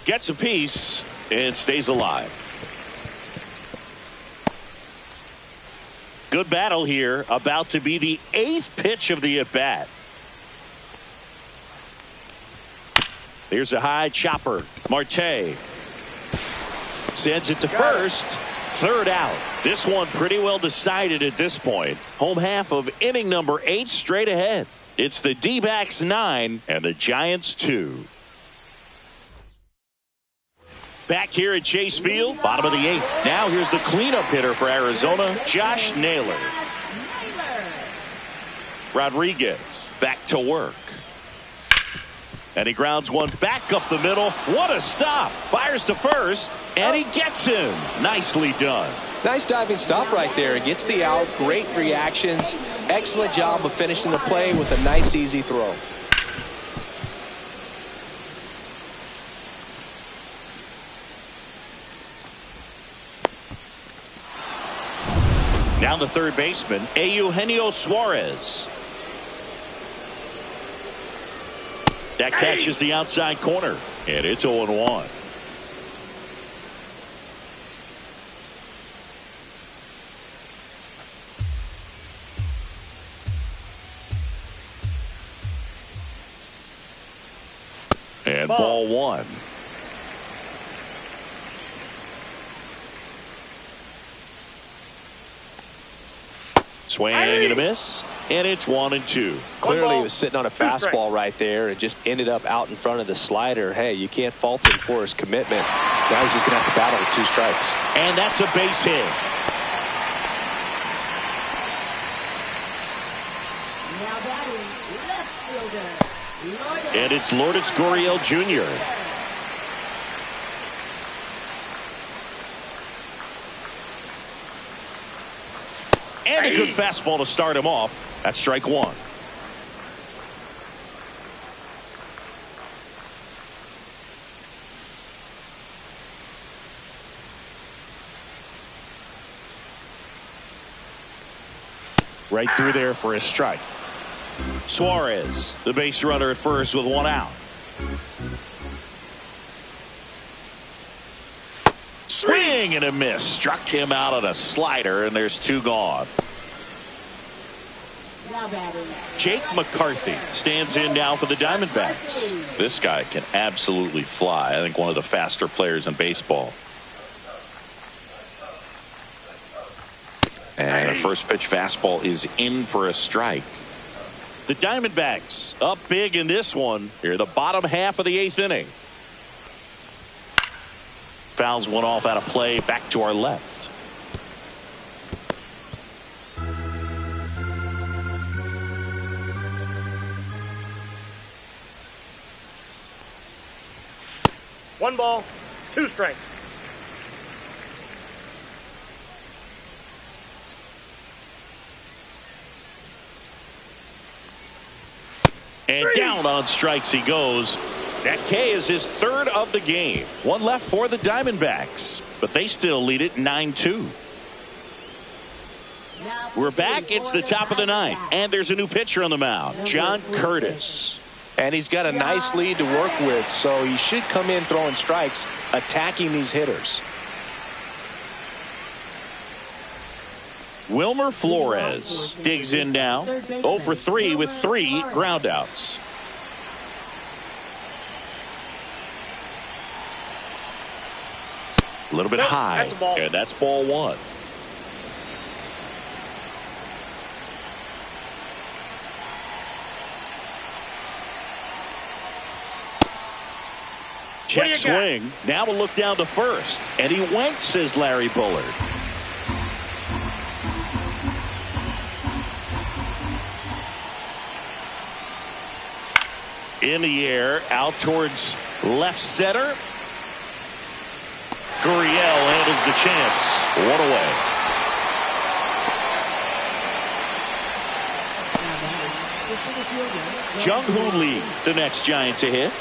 Gets a piece and stays alive. Good battle here. About to be the 8th pitch of the at-bat. Here's a high chopper. Marte sends it to first. 3rd out. This one pretty well decided at this point. Home half of inning number 8 straight ahead. It's the D-backs 9 and the Giants 2. Back here at Chase Field, bottom of the 8th. Now here's the cleanup hitter for Arizona, Josh Naylor. Rodriguez back to work. And he grounds one back up the middle. What a stop. Fires to first, and he gets him. Nicely done. Nice diving stop right there. Gets the out. Great reactions. Excellent job of finishing the play with a nice, easy throw. Down the third baseman, Eugenio Suarez. That catches the outside corner, and it's 0-1. And ball 1. Swing and a miss, and it's 1-2. Clearly he was sitting on a fastball right there and just ended up out in front of the slider. Hey, you can't fault him for his commitment. Now he's just going to have to battle with 2 strikes. And that's a base hit. Now batting, left fielder. And it's Lourdes Gurriel Jr. And a good fastball to start him off. That's strike 1. Right through there for a strike. Suarez, the base runner at first with 1 out. Swing and a miss. Struck him out on a slider, and there's 2 gone. Now batting. Jake McCarthy stands in now for the Diamondbacks. This guy can absolutely fly. I think one of the faster players in baseball. And a first pitch fastball is in for a strike. The Diamondbacks up big in this one. Here, the bottom half of the 8th inning. Fouls one off out of play. Back to our left. One ball, two strikes. And down on strikes he goes. That K is his third of the game. One left for the Diamondbacks, but they still lead it 9-2. We're back. It's the top of the ninth, and there's a new pitcher on the mound, John Curtis. And he's got a nice lead to work with, so he should come in throwing strikes, attacking these hitters. Wilmer Flores digs in now. 0 for 3 with 3 groundouts. A little bit high, and that's ball one. Check swing. Now we'll look down to first, and he went, says Larry Bullard. In the air, out towards left center. Gurriel handles the chance. One away. Jung-Hoo Lee, the next Giant to hit.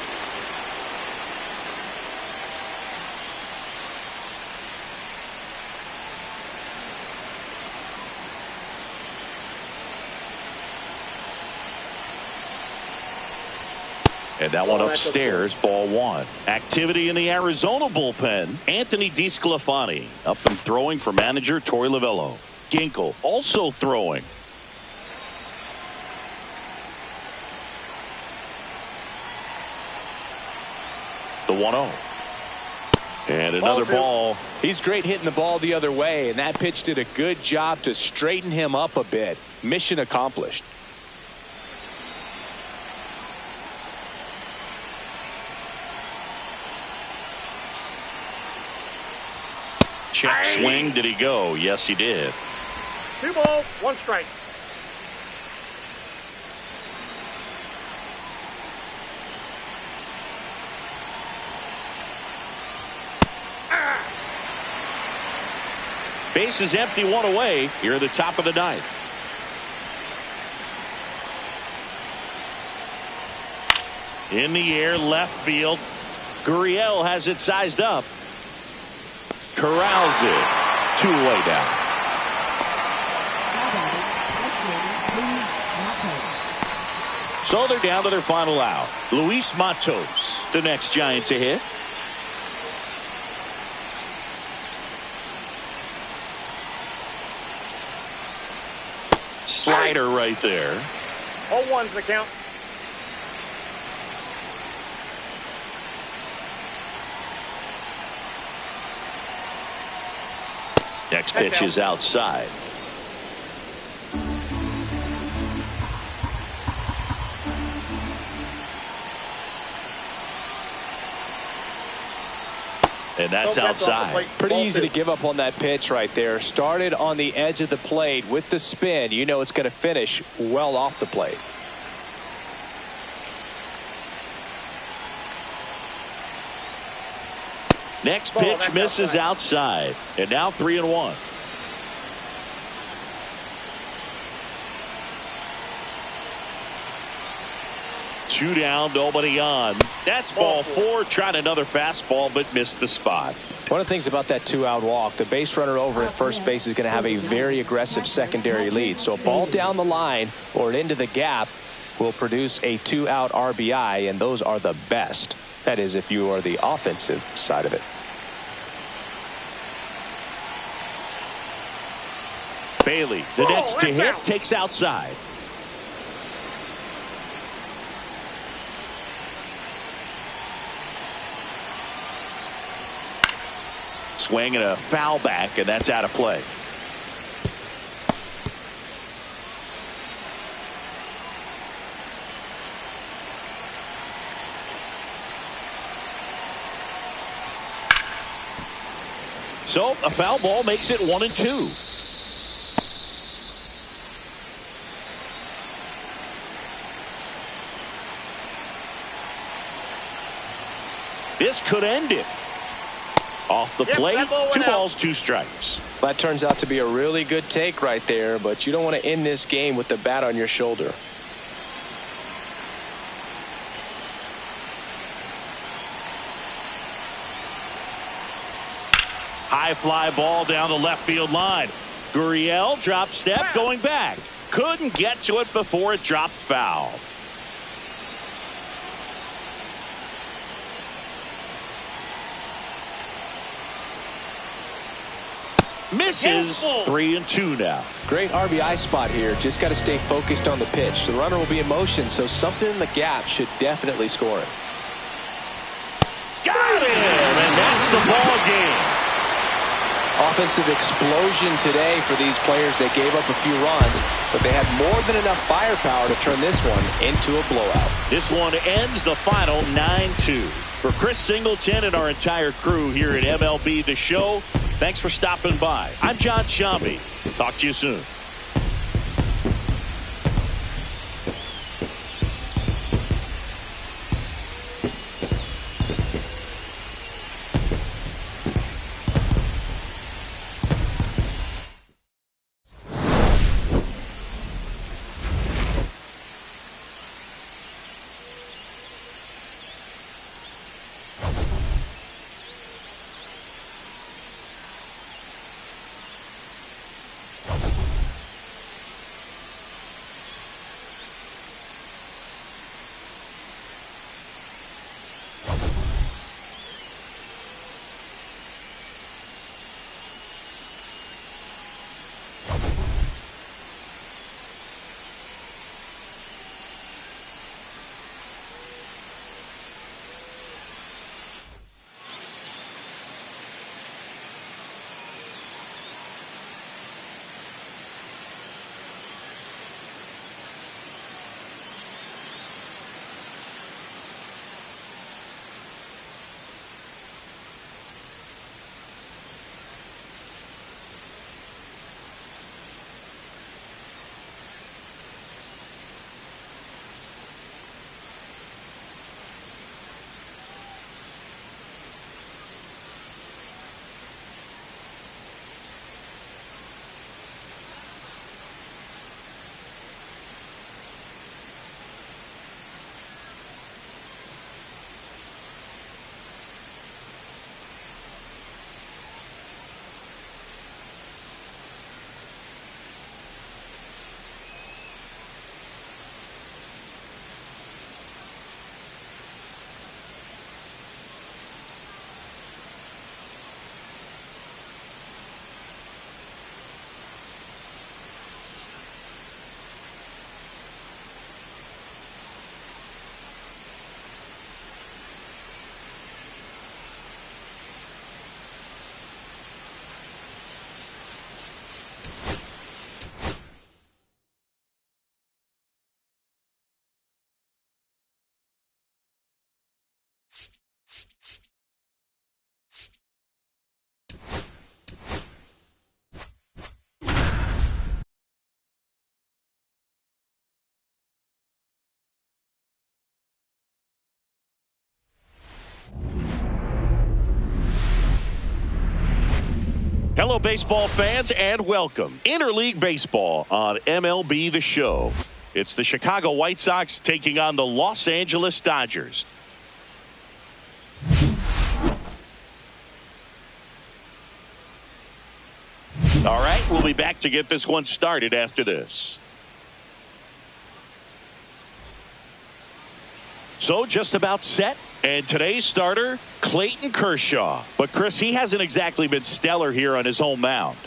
And that one upstairs, ball one. Activity in the Arizona bullpen. Anthony DeSclafani up and throwing for manager Torey Lovullo. Ginkel also throwing. The 1-0. And another ball. He's great hitting the ball the other way, and that pitch did a good job to straighten him up a bit. Mission accomplished. Check swing. Did he go? Yes, he did. 2 balls, 1 strike. Base is empty, 1 away. Here at the top of the ninth. In the air, left field. Gurriel has it sized up. Corrals it. 2 away down. So they're down to their final out. Luis Matos, the next Giant to hit. Slider right there. 0-1's the count. Next pitch is outside. And that's outside. Pretty easy to give up on that pitch right there. Started on the edge of the plate with the spin. You know it's going to finish well off the plate. Next pitch misses outside. And now 3-1. Two down, nobody on. That's ball 4. Tried another fastball, but missed the spot. One of the things about that 2-out walk, the base runner over at first base is going to have a very aggressive secondary lead. So a ball down the line or into the gap will produce a 2-out RBI, and those are the best. That is, if you are the offensive side of it. Bailey, the next to hit, takes outside. Swing and a foul back, and that's out of play. So a foul ball makes it 1-2. This could end it. Off the plate, 2 balls, 2 strikes. That turns out to be a really good take right there, but you don't want to end this game with the bat on your shoulder. High fly ball down the left field line. Gurriel drop step going back. Couldn't get to it before it dropped foul. Misses. 3-2 now. Great RBI spot here. Just got to stay focused on the pitch. The runner will be in motion, so something in the gap should definitely score it. Got him, and that's the ball game. Offensive explosion today for these players. They gave up a few runs, but they had more than enough firepower to turn this one into a blowout. This one ends the final 9-2. For Chris Singleton and our entire crew here at MLB The Show, thanks for stopping by. I'm John Shambi. Talk to you soon. Hello, baseball fans, and welcome. Interleague Baseball on MLB The Show. It's the Chicago White Sox taking on the Los Angeles Dodgers. All right, we'll be back to get this one started after this. So just about set. And today's starter, Clayton Kershaw. But, Chris, he hasn't exactly been stellar here on his home mound.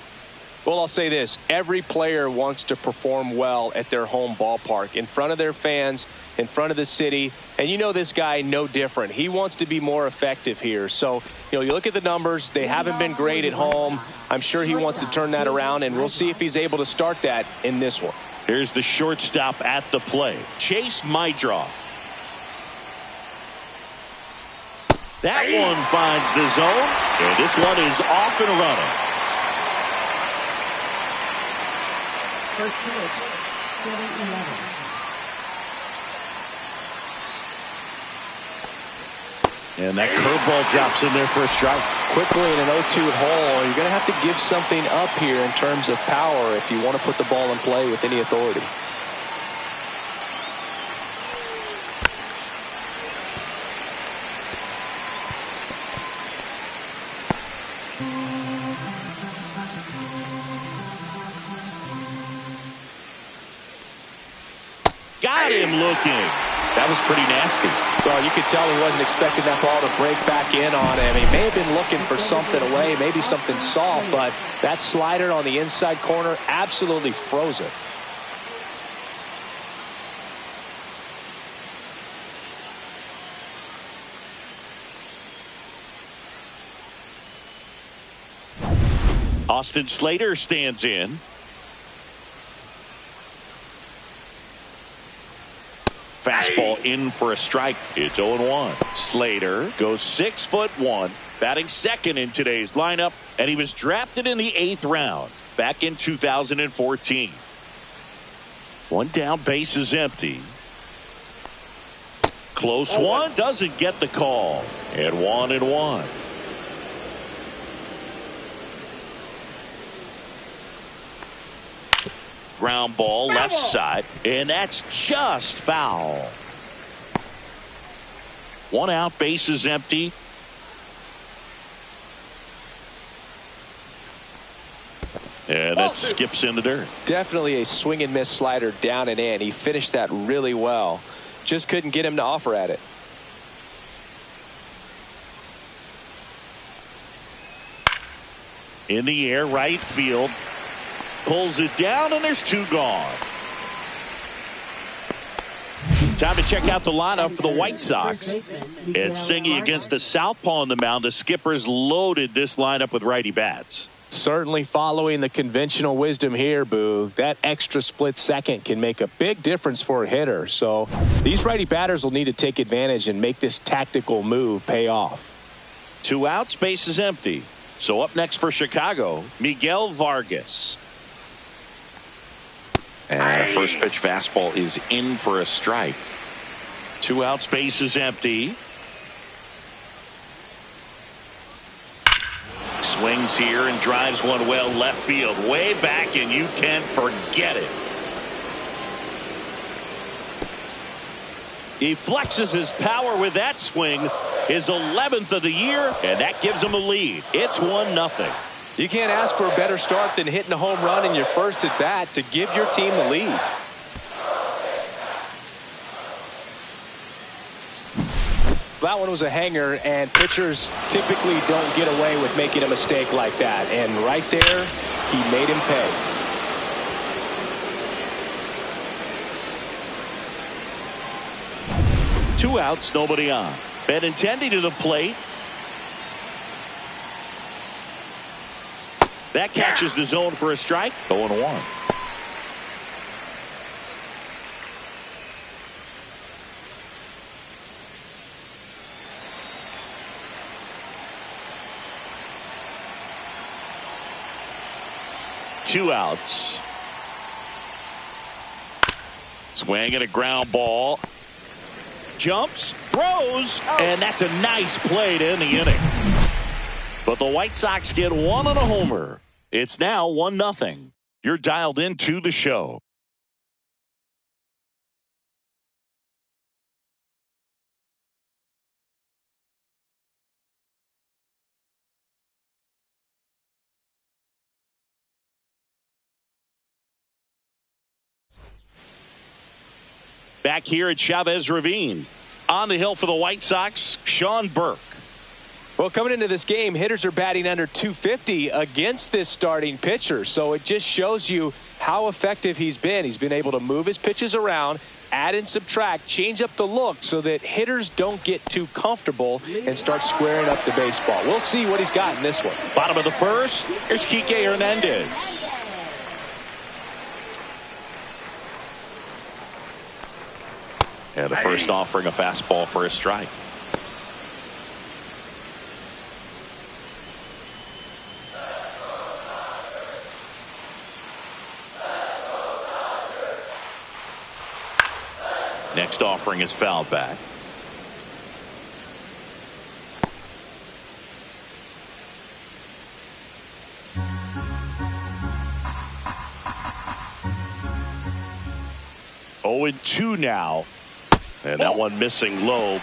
Well, I'll say this. Every player wants to perform well at their home ballpark, in front of their fans, in front of the city. And you know this guy no different. He wants to be more effective here. So, you look at the numbers. They haven't been great at home. I'm sure he wants to turn that around, and we'll see if he's able to start that in this one. Here's the shortstop at the plate, Chase Mydroff. That one finds the zone, and this one is off and running. First pitch, 7-11. And that curveball drops in there for a strike. Quickly in an 0-2 hole, you're going to have to give something up here in terms of power if you want to put the ball in play with any authority. Got him looking. That was pretty nasty. Well, you could tell he wasn't expecting that ball to break back in on him. He may have been looking for something away, maybe something soft, but that slider on the inside corner absolutely froze it. Austin Slater stands in. Fastball in for a strike. It's 0-1. Slater goes 6'1", batting second in today's lineup, and he was drafted in the 8th round back in 2014. One down, base is empty. Close one, doesn't get the call. And 1-1. Ground ball left side, and that's just foul. One out, base is empty. And that skips in the dirt. Definitely a swing and miss slider down and in. He finished that really well. Just couldn't get him to offer at it. In the air, right field. Pulls it down, and there's 2 gone. Time to check out the lineup for the White Sox. And singing against the southpaw on the mound, the Skippers loaded this lineup with righty bats. Certainly following the conventional wisdom here, Boo. That extra split second can make a big difference for a hitter. So these righty batters will need to take advantage and make this tactical move pay off. 2 outs, base is empty. So up next for Chicago, Miguel Vargas. And a first pitch fastball is in for a strike. 2 outs, base is empty. Swings here and drives one well left field, way back, and you can forget it. He flexes his power with that swing, his 11th of the year, and that gives him a lead. It's 1-0. You can't ask for a better start than hitting a home run in your first at bat to give your team the lead. That one was a hanger, and pitchers typically don't get away with making a mistake like that. And right there, he made him pay. Two outs, nobody on. Benintendi to the plate. That catches the zone for a strike. 0-1. Two outs. Swing and a ground ball. Jumps, throws, and that's a nice play to end the inning. But the White Sox get one on a homer. It's now 1-0. You're dialed into the show. Back here at Chavez Ravine. On the hill for the White Sox, Sean Burke. Well, coming into this game, hitters are batting under 250 against this starting pitcher. So it just shows you how effective he's been. He's been able to move his pitches around, add and subtract, change up the look so that hitters don't get too comfortable and start squaring up the baseball. We'll see what he's got in this one. Bottom of the first, here's Kike Hernandez. And the first offering a fastball for a strike. next offering is fouled back. Oh, and 2 now. And that one missing low.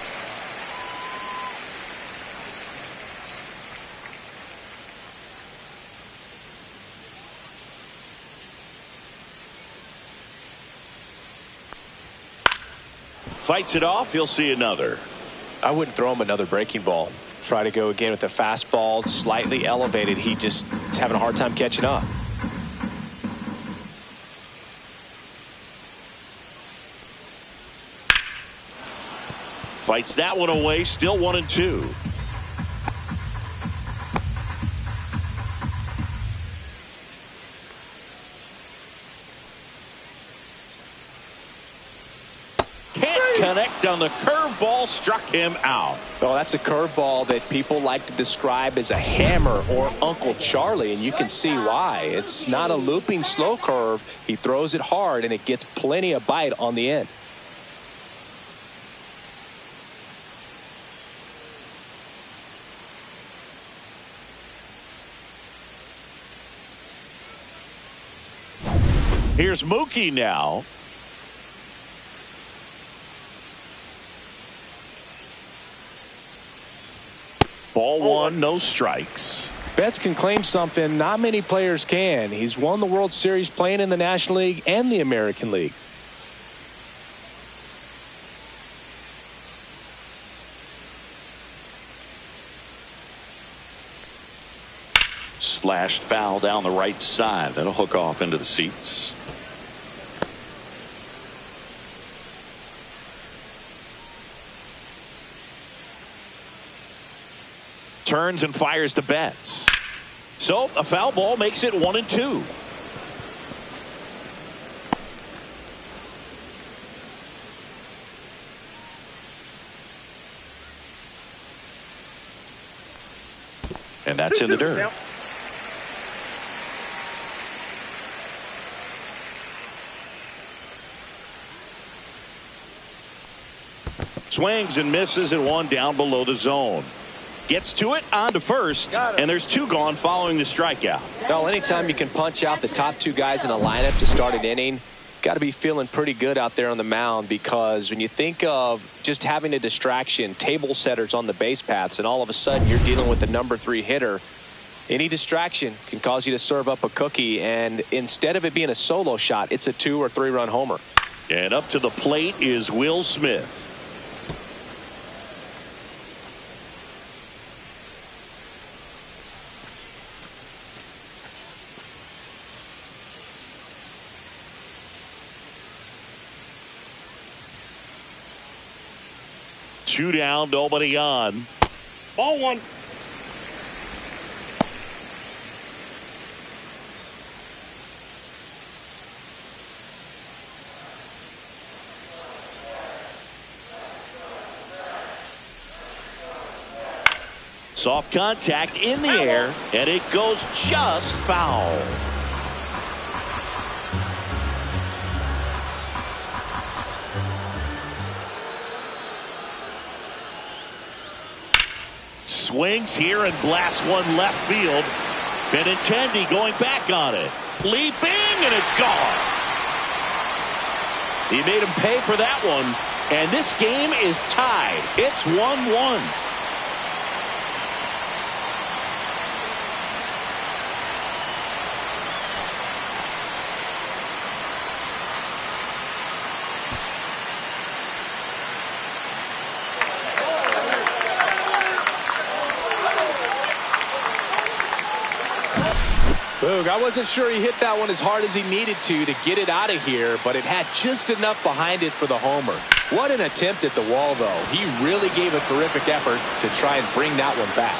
Fights it off. He'll see another. I wouldn't throw him another breaking ball. Try to go again with the fastball slightly elevated. He just is having a hard time catching up. Fights that one away. Still 1-2. Can't connect on the curveball. Struck him out. Well, that's a curveball that people like to describe as a hammer or Uncle Charlie, and you can see why. It's not a looping slow curve. He throws it hard, and it gets plenty of bite on the end. Here's Mookie now. Ball 1, no strikes. Betts can claim something not many players can. He's won the World Series playing in the National League and the American League. Slashed foul down the right side. That'll hook off into the seats. Turns and fires to Betts. So a foul ball makes it 1-2. And that's in the dirt. Swings and misses at 1 down below the zone. Gets to it on to first, and there's 2 gone following the strikeout. Well, anytime you can punch out the top 2 guys in a lineup to start an inning, got to be feeling pretty good out there on the mound, because when you think of just having a distraction, table setters on the base paths, and all of a sudden you're dealing with the number 3 hitter, any distraction can cause you to serve up a cookie, and instead of it being a solo shot, it's a 2 or 3 run homer. And up to the plate is Will Smith. Two down, nobody on. Ball 1. Soft contact in the air, and it goes just foul. Swings here and blasts one left field. Benintendi going back on it. Leaping, and it's gone. He made him pay for that one, and this game is tied. It's 1-1. Boog, I wasn't sure he hit that one as hard as he needed to get it out of here, but it had just enough behind it for the homer. What an attempt at the wall, though. He really gave a terrific effort to try and bring that one back.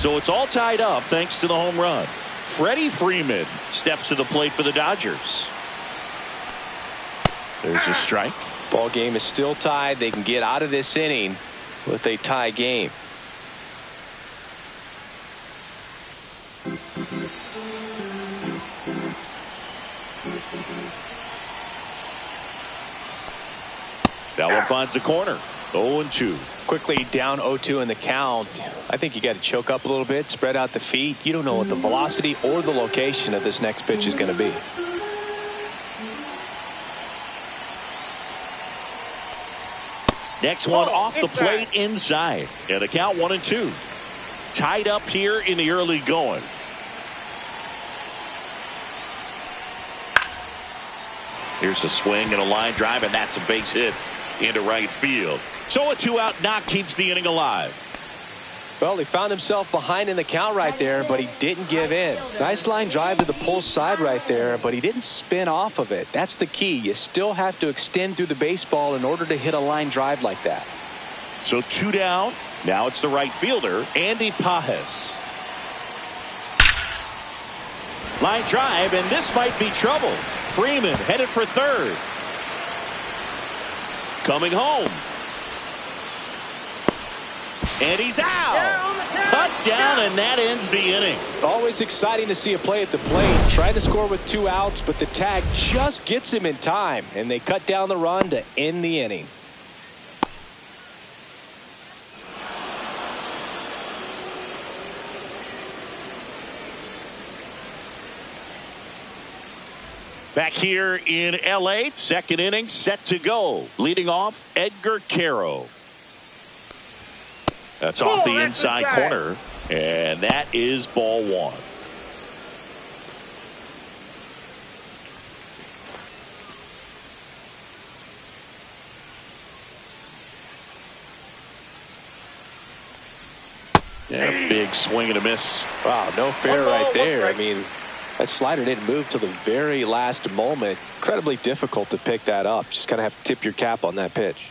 So it's all tied up thanks to the home run. Freddie Freeman steps to the plate for the Dodgers. There's a strike. Ball game is still tied. They can get out of this inning with a tie game. That one finds the corner. 0-2. Quickly down 0-2 in the count. I think you got to choke up a little bit, spread out the feet. You don't know what the velocity or the location of this next pitch is going to be. Next one off the plate inside. And a count 1-2. Tied up here in the early going. Here's a swing and a line drive, and that's a base hit into right field. So a 2-out knock keeps the inning alive. Well, he found himself behind in the count right there, but he didn't give in. Nice line drive to the pull side right there, but he didn't spin off of it. That's the key. You still have to extend through the baseball in order to hit a line drive like that. So 2 down. Now it's the right fielder, Andy Pajes. Line drive, and this might be trouble. Freeman headed for third. Coming home. And he's out. Cut down, and that ends the inning. Always exciting to see a play at the plate. Tried to score with 2 outs, but the tag just gets him in time, and they cut down the run to end the inning. Back here in L.A., second inning set to go. Leading off, Edgar Quero. That's off the inside corner, and that is ball 1. And a big swing and a miss. Wow, no fair right there. I mean, that slider didn't move till the very last moment. Incredibly difficult to pick that up. Just kind of have to tip your cap on that pitch.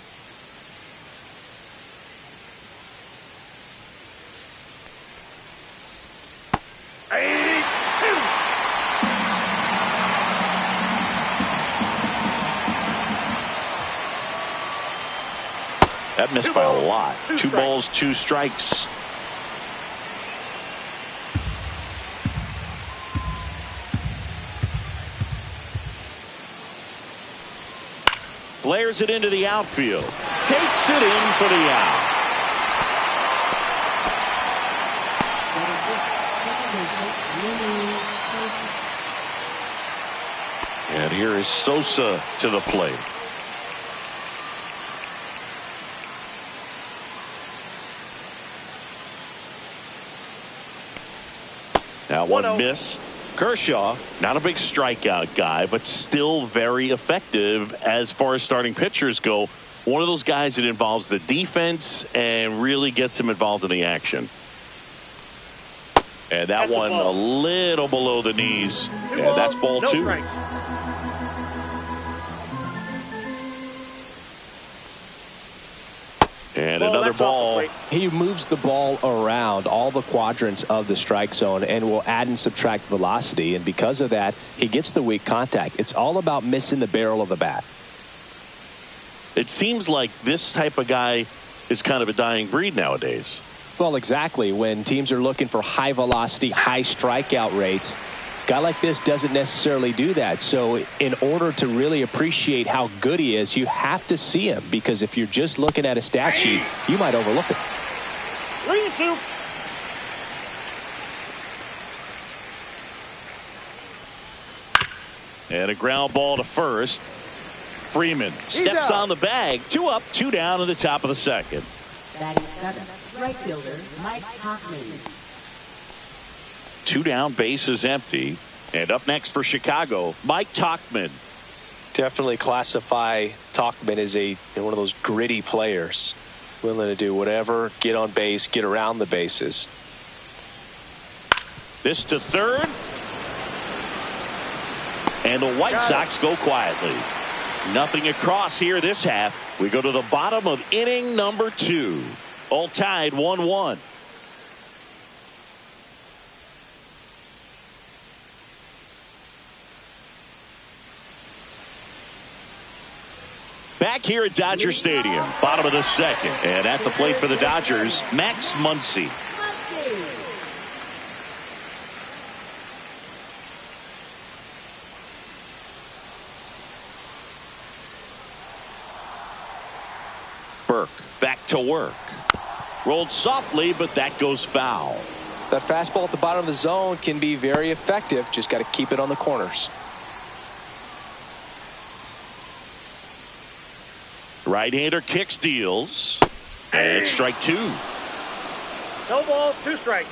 That missed by a lot. 2 balls, 2 strikes. Flares it into the outfield. Takes it in for the out. And here is Sosa to the plate. That one missed. Kershaw, not a big strikeout guy, but still very effective as far as starting pitchers go. One of those guys that involves the defense and really gets him involved in the action. And that's one a little below the knees. And that's ball 2. And another ball. He moves the ball around all the quadrants of the strike zone and will add and subtract velocity. And because of that, he gets the weak contact. It's all about missing the barrel of the bat. It seems like this type of guy is kind of a dying breed nowadays. Well, exactly. When teams are looking for high velocity, high strikeout rates, a guy like this doesn't necessarily do that. So in order to really appreciate how good he is, you have to see him, because if you're just looking at a stat sheet, you might overlook it. 3-2. And a ground ball to first. Freeman steps on the bag. 2 up, 2 down in the top of the second. Batting 7th, right fielder Mike Tauchman. 2 down, bases empty. And up next for Chicago, Mike Tauchman. Definitely classify Tauchman as one of those gritty players, willing to do whatever, get on base, get around the bases. This to third. And the White Sox go quietly. Nothing across here this half. We go to the bottom of inning number 2. All tied 1-1. Back here at Dodger Stadium, bottom of the second. And at the plate for the Dodgers, Max Muncy. Burke back to work. Rolled softly, but that goes foul. That fastball at the bottom of the zone can be very effective. Just got to keep it on the corners. Right-hander kicks, deals. And strike two. No balls, 2 strikes.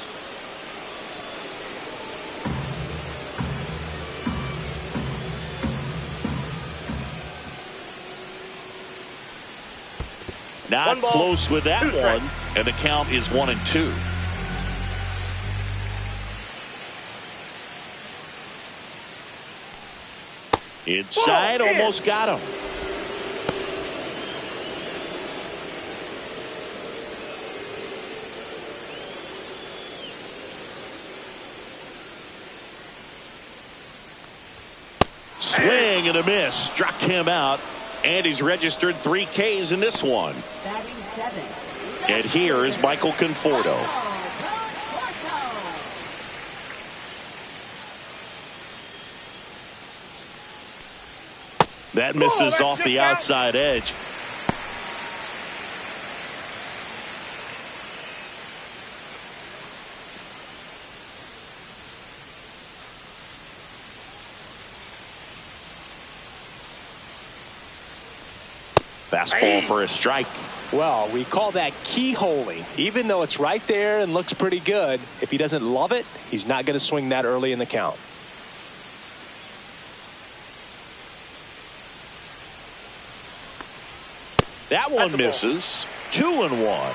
Not close with that one, and the count is 1-2. Inside, almost got him. Swing and a miss. Struck him out. And he's registered 3 Ks in this one. Batting 7. And here is Michael Conforto. That misses off the outside edge. Fastball for a strike. Well, we call that keyholing. Even though it's right there and looks pretty good, if he doesn't love it, he's not going to swing that early in the count. That one misses. 2-1.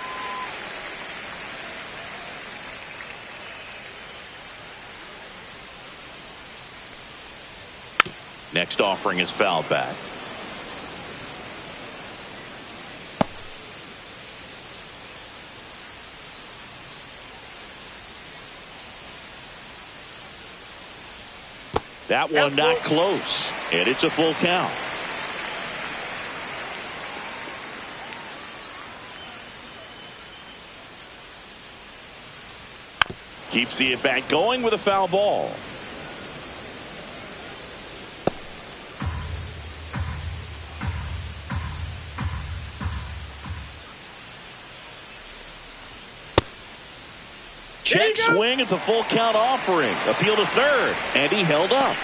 Next offering is fouled back. That one not close, and it's a full count. Keeps the at-bat going with a foul ball. Check swing at the full count offering. Appeal to third, and he held up.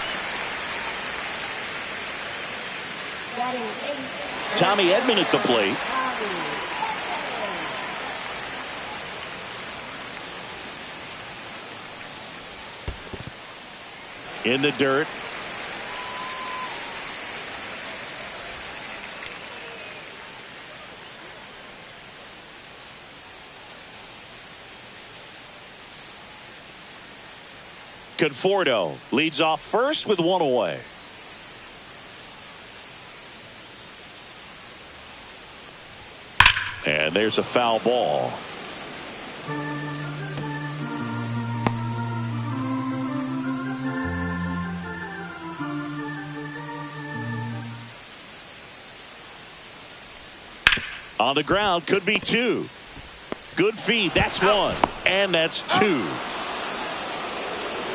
Tommy Edman at the plate. In the dirt. Conforto leads off first with 1 away. And there's a foul ball. On the ground, could be 2. Good feed, that's 1. And that's 2.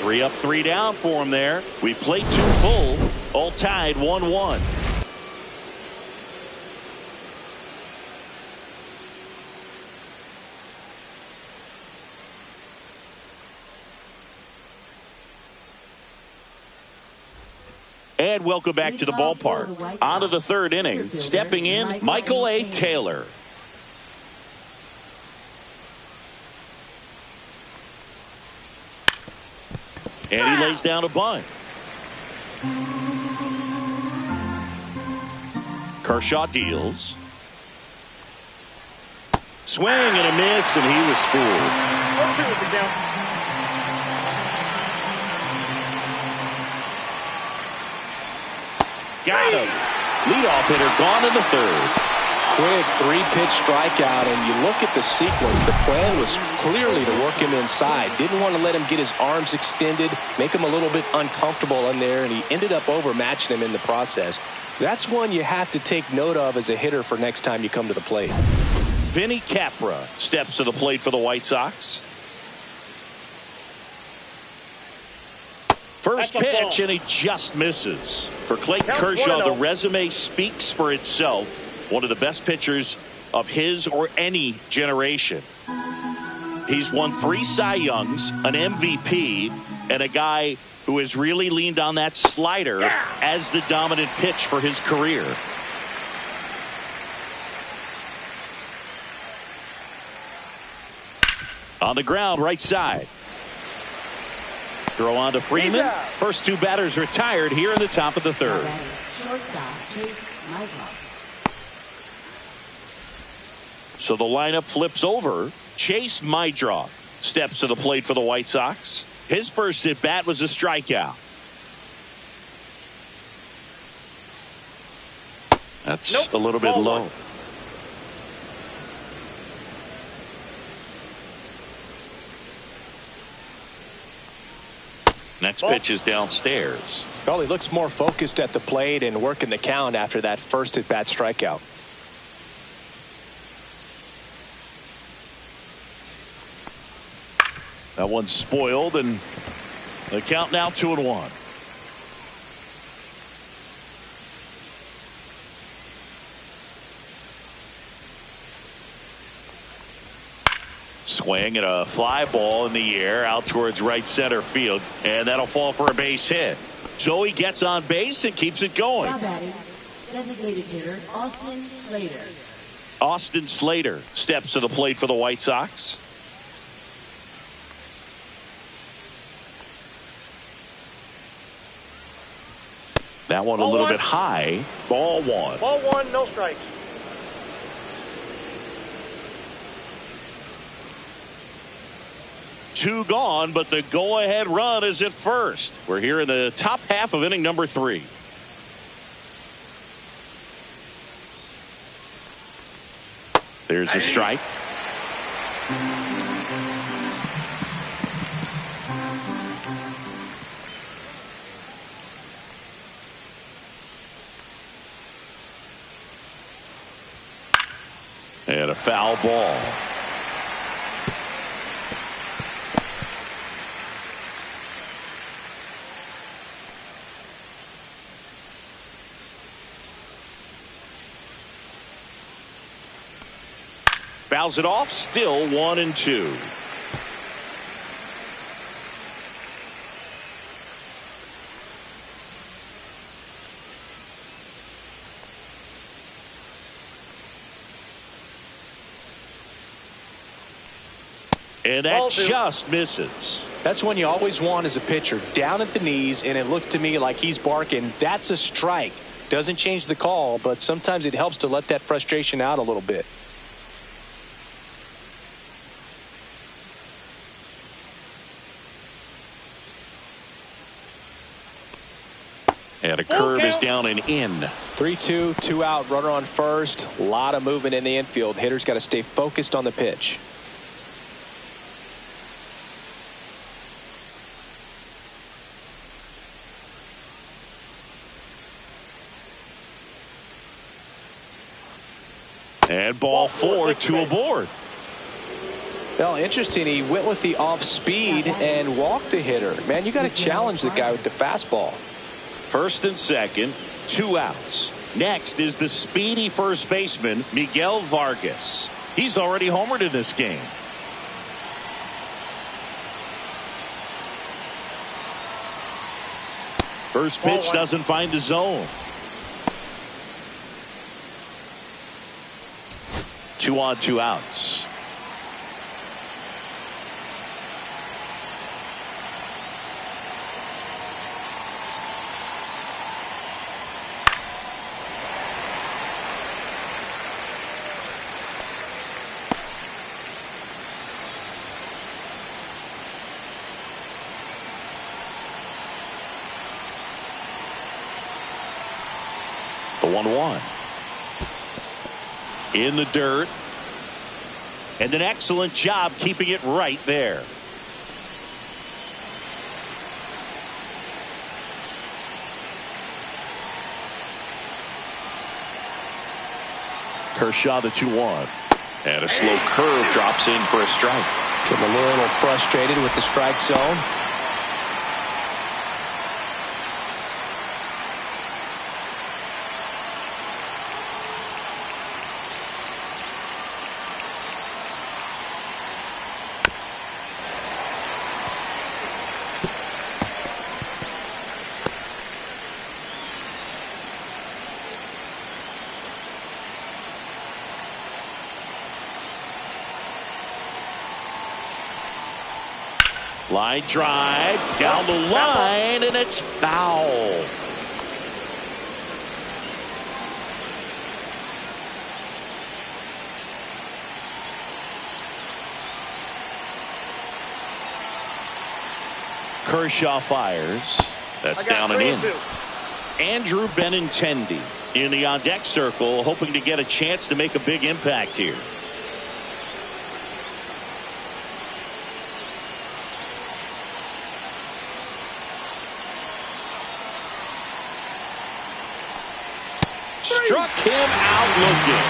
3 up, 3 down for him there. We played 2 full, all tied 1-1. And welcome back to the ballpark. On to the 3rd inning. Stepping in, Michael A. Taylor. And he lays down a bunt. Kershaw deals. Swing and a miss, and he was fooled. Got him. Leadoff hitter gone in the 3rd. Quick 3-pitch strikeout, and you look at the sequence. The plan was clearly to work him inside. Didn't want to let him get his arms extended, make him a little bit uncomfortable in there, and he ended up overmatching him in the process. That's one you have to take note of as a hitter for next time you come to the plate. Vinny Capra steps to the plate for the White Sox. First pitch, and he just misses. For Clayton Kershaw, the resume speaks for itself. One of the best pitchers of his or any generation. He's won 3 Cy Youngs, an MVP, and a guy who has really leaned on that slider as the dominant pitch for his career. On the ground, right side. Throw on to Freeman. First 2 batters retired here in the top of the 3rd. So the lineup flips over. Chase Mydroff steps to the plate for the White Sox. His first at bat was a strikeout. That's a little bit low. Next pitch is downstairs. Well, he looks more focused at the plate and working the count after that first at bat strikeout. That one's spoiled, and the count now 2-1. Swing and a fly ball in the air out towards right center field, and that'll fall for a base hit. So he gets on base and keeps it going. Now batting, designated hitter Austin Slater. Austin Slater steps to the plate for the White Sox. That one a little bit high. Ball 1. Ball 1, no strikes. Two gone, but the go-ahead run is at first. We're here in the top half of inning number 3. There's a strike. And a foul ball. Fouls it off, still 1-2. And that just misses. That's one you always want as a pitcher. Down at the knees, and it looked to me like he's barking. That's a strike. Doesn't change the call, but sometimes it helps to let that frustration out a little bit. And a curve is down and in. 3-2, 2 out, runner on first. A lot of movement in the infield. Hitter's got to stay focused on the pitch. And ball 4, 2 aboard. Well, interesting. He went with the off speed and walked the hitter. Man, you got to challenge the guy with the fastball. First and second, 2 outs. Next is the speedy first baseman, Miguel Vargas. He's already homered in this game. First pitch doesn't find the zone. 2 on, 2 outs. The 1-1. In the dirt. And an excellent job keeping it right there. Kershaw the 2-1. And a slow curve drops in for a strike. Getting a little frustrated with the strike zone. Line drive down the line, and it's foul. Kershaw fires. That's down and in. Andrew Benintendi in the on-deck circle, hoping to get a chance to make a big impact here. Struck him out looking.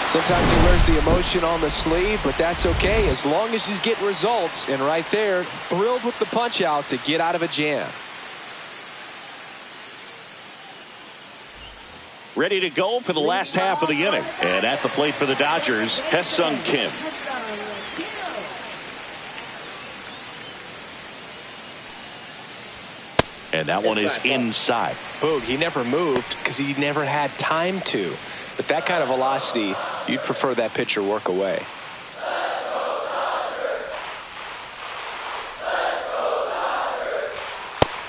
Sometimes he wears the emotion on the sleeve, but that's okay as long as he's getting results. And right there, thrilled with the punch out to get out of a jam. Ready to go for the last half of the inning. And at the plate for the Dodgers, Ha-Seong Kim. And that one is inside. Boog, he never moved because he never had time to. But that kind of velocity, you'd prefer that pitcher work away.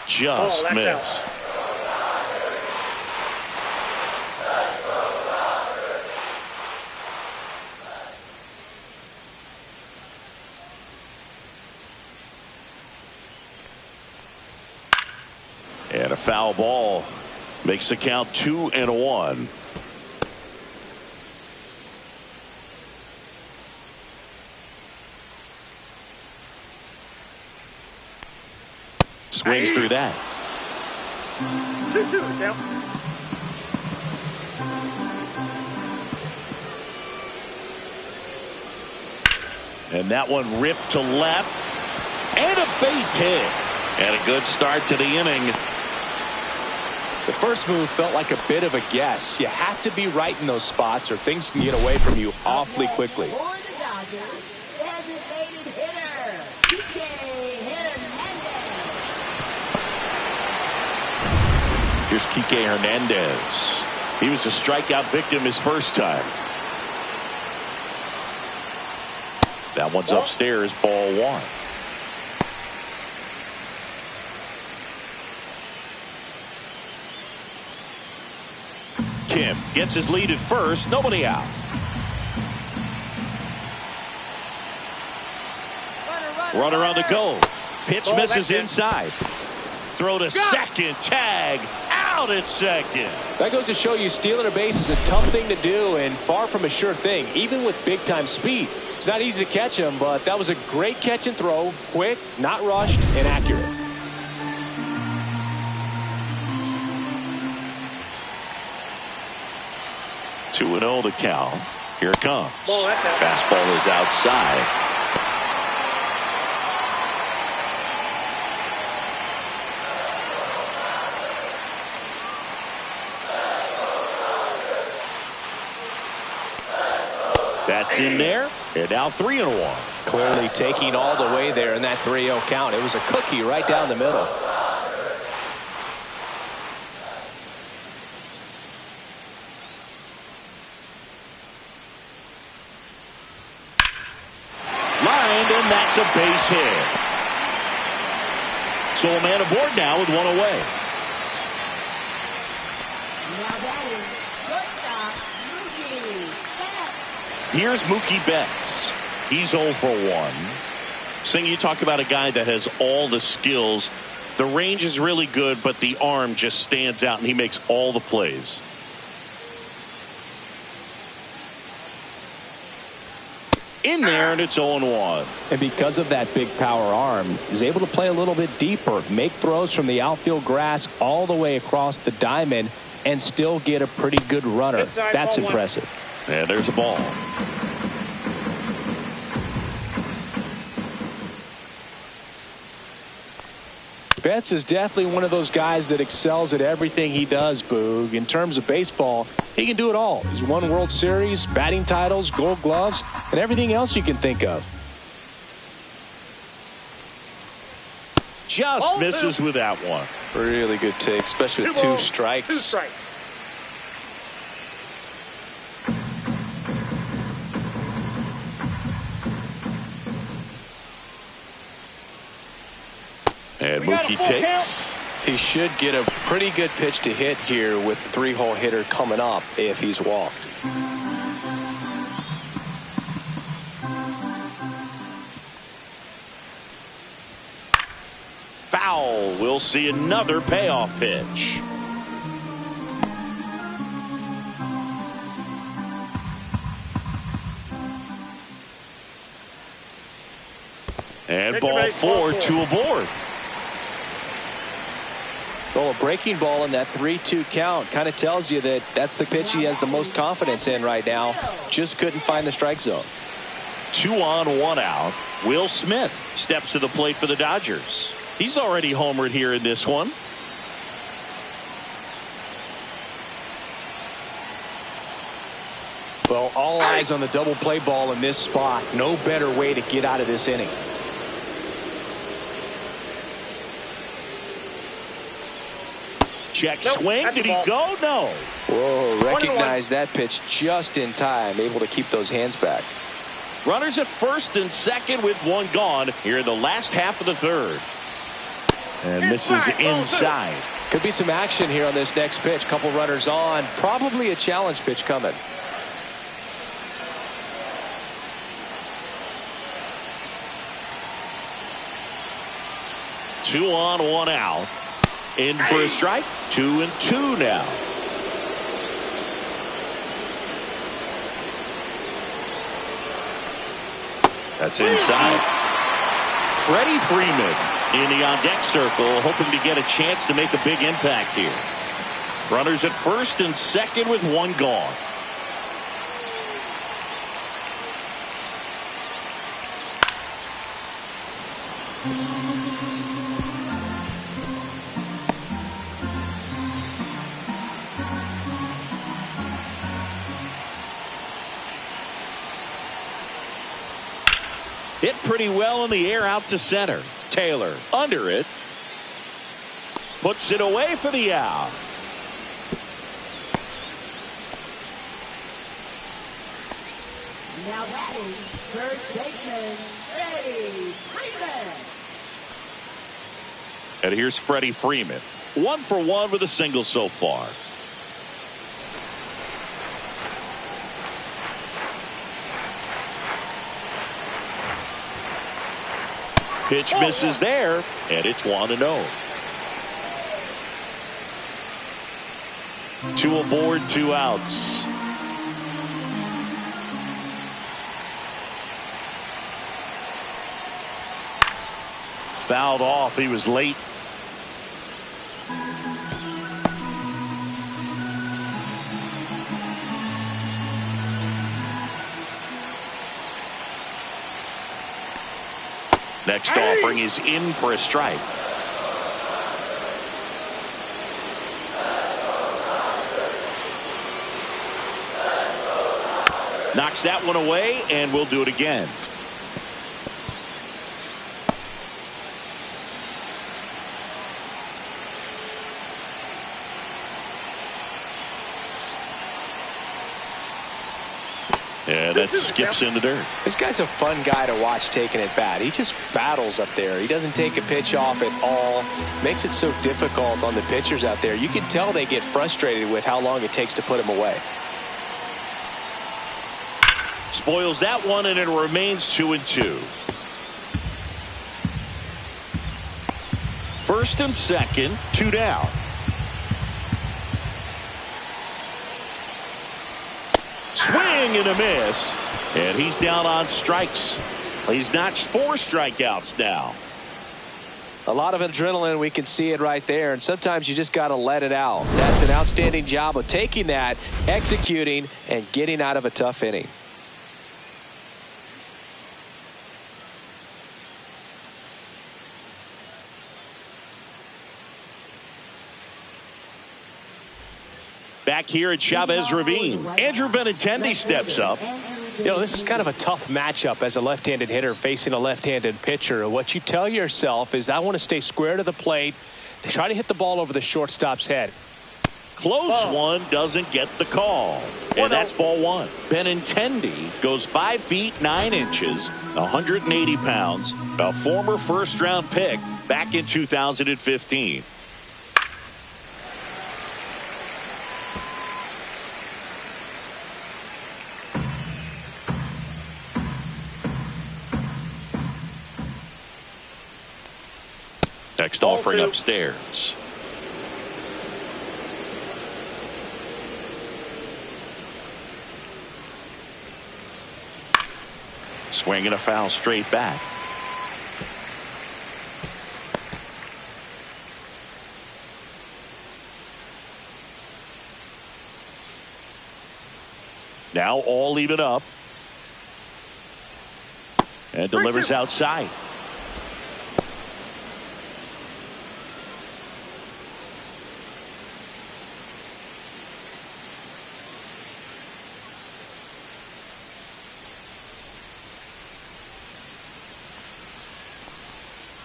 Just missed. And a foul ball makes the count 2-1. Swings through that. 2-2 count. And that one ripped to left. And a base hit. And a good start to the inning. The first move felt like a bit of a guess. You have to be right in those spots or things can get away from you awfully quickly. For the Dodgers, designated hitter, Here's Kike Hernandez. He was a strikeout victim his first time. That one's upstairs, ball one. Kim gets his lead at first, nobody out. Runner on the go. Pitch misses inside. Throw to second, tag out at second. That goes to show you stealing a base is a tough thing to do and far from a sure thing, even with big time speed. It's not easy to catch him, but that was a great catch and throw, quick, not rushed, and accurate. Two 2-0 the count. Here it comes. Fastball is outside. That's in there. And now 3-1. Clearly taking all the way there in that 3-0 count. It was a cookie right down the middle. Lined, and that's a base hit. So a man aboard now with one away. Now batting, shortstop, Mookie Betts. Here's Mookie Betts. He's 0 for 1. Sing, you talk about a guy that has all the skills. The range is really good, but the arm just stands out, and he makes all the plays. In there, and it's 0-1. And because of that big power arm, he's able to play a little bit deeper, make throws from the outfield grass all the way across the diamond, and still get a pretty good runner. That's impressive. And there's a ball. Betts is definitely one of those guys that excels at everything he does, Boog. In terms of baseball, he can do it all. He's won World Series, batting titles, gold gloves, and everything else you can think of. Just misses with that one. Really good take, especially with 2 strikes. 2 strikes. Mookie takes. He should get a pretty good pitch to hit here with the 3-hole hitter coming up if he's walked. Foul. We'll see another payoff pitch. And ball 4, 2 aboard. Well, a breaking ball in that 3-2 count kind of tells you that that's the pitch he has the most confidence in right now. Just couldn't find the strike zone. 2 on, 1 out. Will Smith steps to the plate for the Dodgers. He's already homered here in this one. Well, all eyes on the double play ball in this spot. No better way to get out of this inning. Check swing. Did he go? No. Whoa, recognize that pitch just in time. Able to keep those hands back. Runners at first and second with 1 gone here in the last half of the third. And misses inside. Could be some action here on this next pitch. Couple runners on. Probably a challenge pitch coming. Two on, 1 out. In for a strike. 2-2 now. That's inside. Freddie Freeman in the on-deck circle, hoping to get a chance to make a big impact here. Runners at first and second with 1 gone. Hit pretty well in the air out to center. Taylor under it. Puts it away for the out. Now batting, first baseman, Freddie Freeman. And here's Freddie Freeman. 1 for 1 with a single so far. Pitch misses there, and it's 1-0. 2 aboard, 2 outs. Fouled off. He was late. Next offering is in for a strike. Knocks that one away, and we'll do it again. Yeah, that skips in the dirt. This guy's a fun guy to watch taking at bat. He just battles up there. He doesn't take a pitch off at all. Makes it so difficult on the pitchers out there. You can tell they get frustrated with how long it takes to put him away. Spoils that one, and it remains 2-2. First and second, 2 down. Swing and a miss, and he's down on strikes. He's notched 4 strikeouts now. A lot of adrenaline, we can see it right there, and sometimes you just got to let it out. That's an outstanding job of taking that, executing, and getting out of a tough inning. Back here at Chavez Ravine, Andrew Benintendi steps up. You know, this is kind of a tough matchup as a left-handed hitter facing a left-handed pitcher. What you tell yourself is, I want to stay square to the plate, try to hit the ball over the shortstop's head. close one doesn't get the call. And that's ball one. Benintendi goes 5 feet 9 inches, 180 pounds, a former first-round pick back in 2015. Next offering upstairs. Swing and a foul straight back. Now all even up. And delivers outside.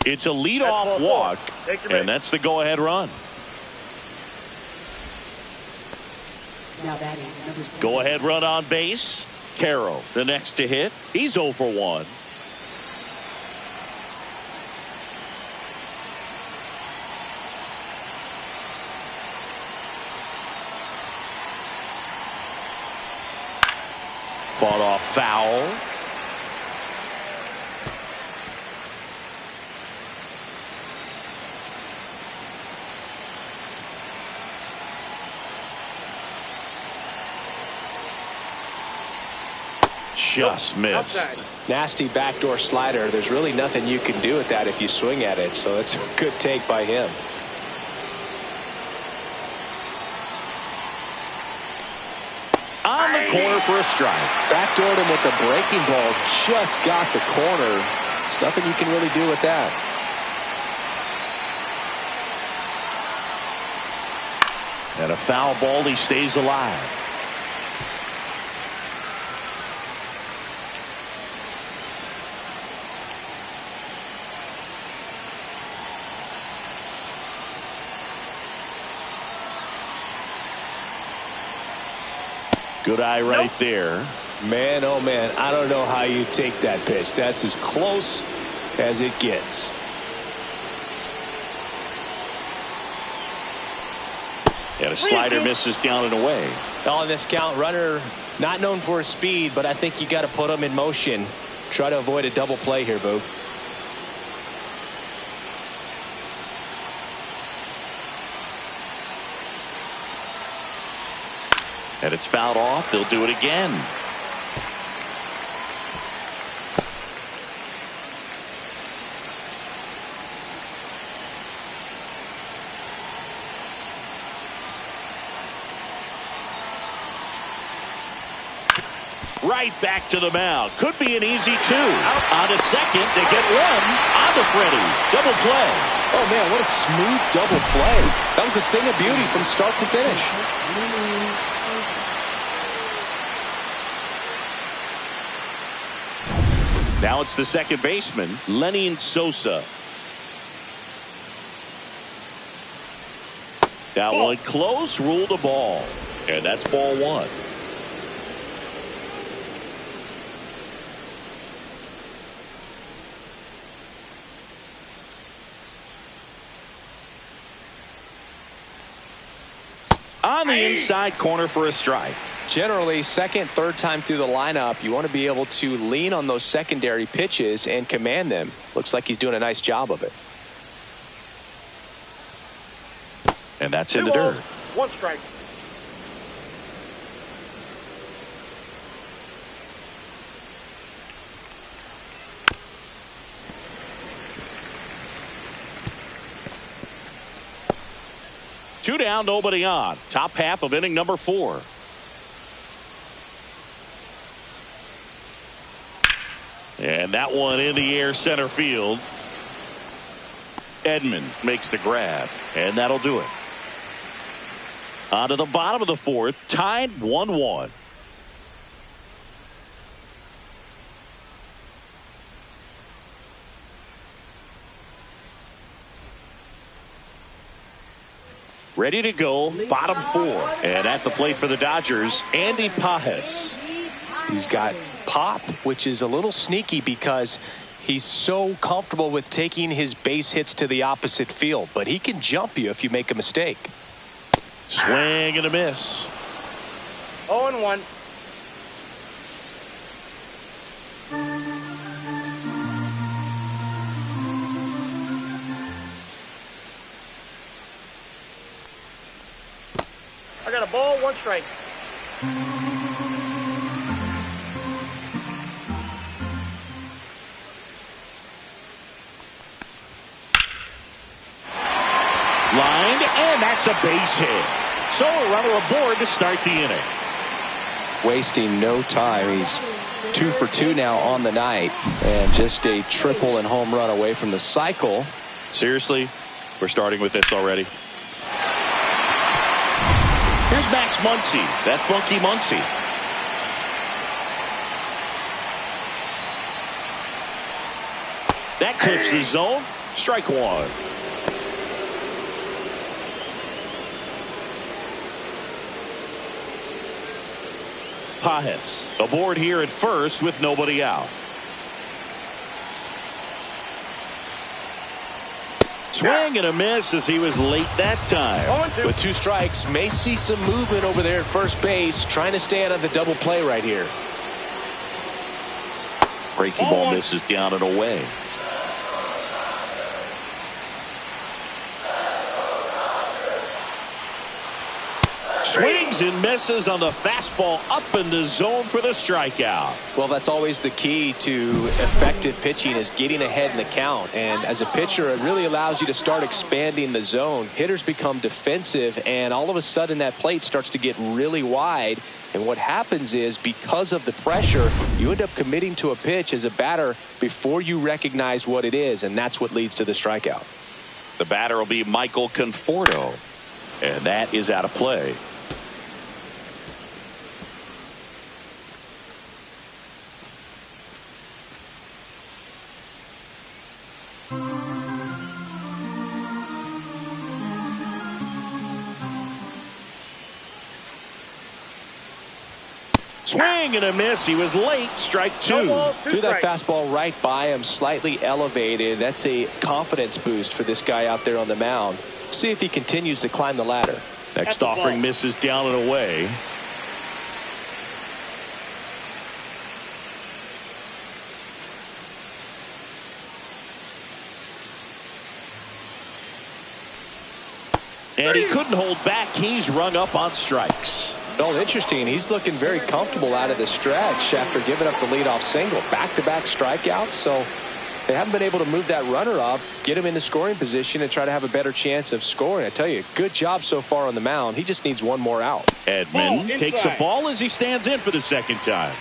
It's a leadoff walk, and that's the go-ahead run. Now batting number 7. Go-ahead run on base. Carroll, the next to hit. He's 0 for 1. Fought off foul. Just missed. Nasty backdoor slider. There's really nothing you can do with that if you swing at it. So it's a good take by him. On the corner for a strike. Backdoored him with the breaking ball. Just got the corner. There's nothing you can really do with that. And a foul ball. He stays alive. Good eye right there. Man, oh man, I don't know how you take that pitch. That's as close as it gets. And a slider misses down and away. On this count, runner not known for his speed, but I think you got to put him in motion. Try to avoid a double play here, Boo. And it's fouled off. They'll do it again. Right back to the mound. Could be an easy 2. On to second. They get 1. On to Freddie. Double play. Oh man, what a smooth double play. That was a thing of beauty from start to finish. Now it's the second baseman, Lenny Sosa. That one close, ruled a ball. And that's ball 1. On the inside corner for a strike. Generally, second, third time through the lineup, you want to be able to lean on those secondary pitches and command them. Looks like he's doing a nice job of it. And that's in the dirt. 1 strike. Two down, nobody on. Top half of inning number 4. And that one in the air center field. Edman makes the grab, and that'll do it. On to the bottom of the 4th, tied 1-1. ready to go, bottom 4. And at the plate for the Dodgers, Andy Pages. He's got pop, which is a little sneaky because he's so comfortable with taking his base hits to the opposite field, but he can jump you if you make a mistake. Swing and a miss. 0-1. I got a ball, 1 strike. Lined, and that's a base hit. So a runner aboard to start the inning. Wasting no time. He's 2 for 2 now on the night, and just a triple and home run away from the cycle. Seriously, we're starting with this already. Here's Max Muncy, that funky Muncy. That clips the zone. Strike 1. Pages aboard here at first with nobody out. Swing and a miss as he was late that time. With 2 strikes, may see some movement over there at first base, trying to stay out of the double play right here. Breaking ball misses down and away. Swings and misses on the fastball up in the zone for the strikeout. Well, that's always the key to effective pitching, is getting ahead in the count. And as a pitcher, it really allows you to start expanding the zone. Hitters become defensive, and all of a sudden that plate starts to get really wide. And what happens is, because of the pressure, you end up committing to a pitch as a batter before you recognize what it is, and that's what leads to the strikeout. The batter will be Michael Conforto, and that is out of play. Swing and a miss. He was late. Strike 2. Threw that fastball right by him, slightly elevated. That's a confidence boost for this guy out there on the mound. See if he continues to climb the ladder. Next offering misses down and away. And he couldn't hold back. He's rung up on strikes. Well, interesting. He's looking very comfortable out of the stretch after giving up the leadoff single. Back-to-back strikeouts, so they haven't been able to move that runner up, get him into scoring position, and try to have a better chance of scoring. I tell you, good job so far on the mound. He just needs 1 more out. Edman takes a ball as he stands in for the second time.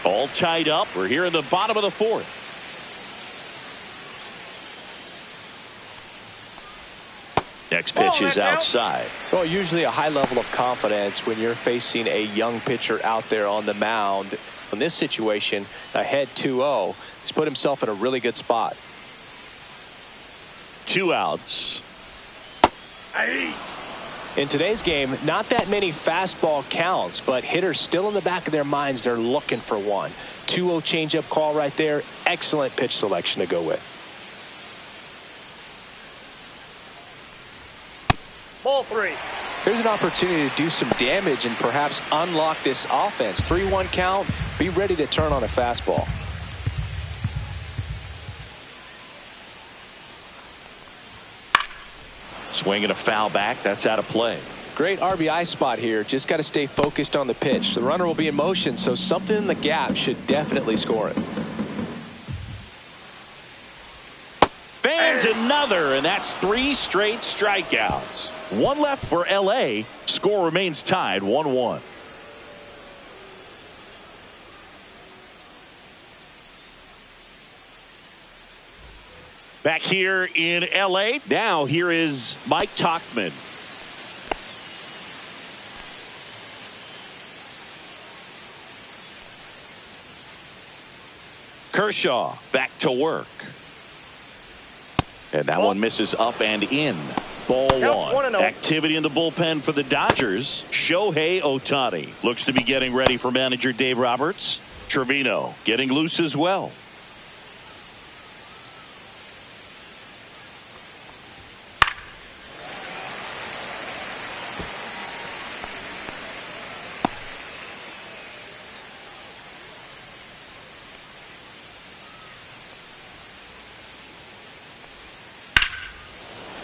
All tied up. We're here in the bottom of the 4th. Next pitch is outside. Well, usually a high level of confidence when you're facing a young pitcher out there on the mound. In this situation, ahead 2-0, he's put himself in a really good spot. 2 outs. In today's game, not that many fastball counts, but hitters still in the back of their minds, they're looking for one. 2-0 changeup call right there. Excellent pitch selection to go with. Ball 3. Here's an opportunity to do some damage and perhaps unlock this offense. 3-1 count. Be ready to turn on a fastball. Swinging a foul back. That's out of play. Great RBI spot here. Just got to stay focused on the pitch. The runner will be in motion, so something in the gap should definitely score it. Fans another, and that's 3 straight strikeouts. 1 left for LA. Score remains tied 1-1. Back here in LA. Now here is Mike Tauchman. Kershaw back to work. And that one misses up and in. Ball Counts 1. 1-0. Activity in the bullpen for the Dodgers. Shohei Ohtani looks to be getting ready for manager Dave Roberts. Trevino getting loose as well.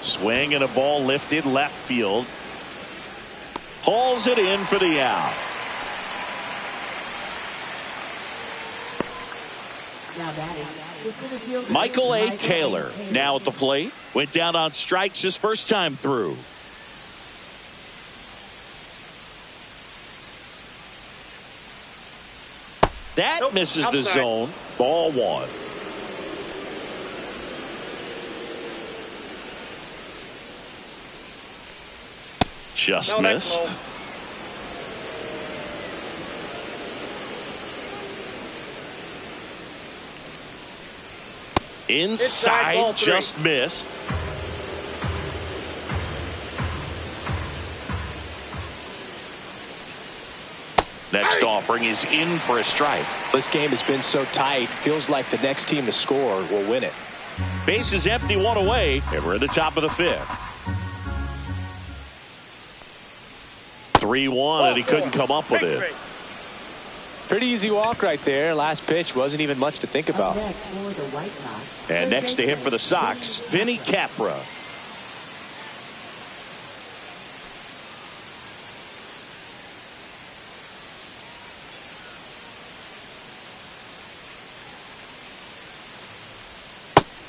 Swing and a ball lifted left field. Hauls it in for the out. Now batting, the center fielder, Michael A. Taylor now at the plate. Went down on strikes his first time through. That Nope, misses the outside. zone. Ball 1. Just No, that's missed. low. Inside, ball 3. just missed. Next offering is in for a strike. This game has been so tight. Feels like the next team to score will win it. Base is empty, 1 away, and we're at the top of the 5th. 3-1, and he couldn't come up with it. Pretty easy walk right there. Last pitch wasn't even much to think Up about. next for the White Sox. And next to him for the Sox, Vinny Capra.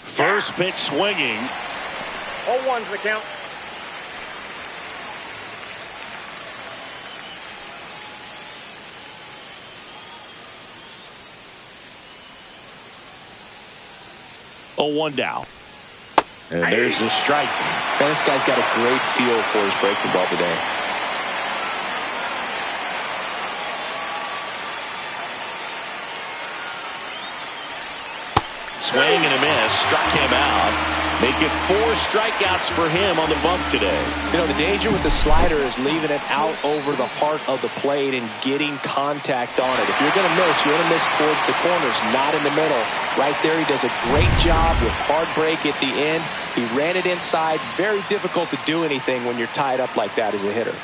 First pitch swinging. 0-1's the count. Oh, 1 down. And there's the strike. Man, this guy's got a great feel for his breaking ball today. Swing and a miss. Struck him out. Make it 4 strikeouts for him on the bump today. You know, the danger with the slider is leaving it out over the heart of the plate and getting contact on it. If you're going to miss, you're going to miss towards the corners, not in the middle. Right there, he does a great job with hard break at the end. He ran it inside. Very difficult to do anything when you're tied up like that as a hitter.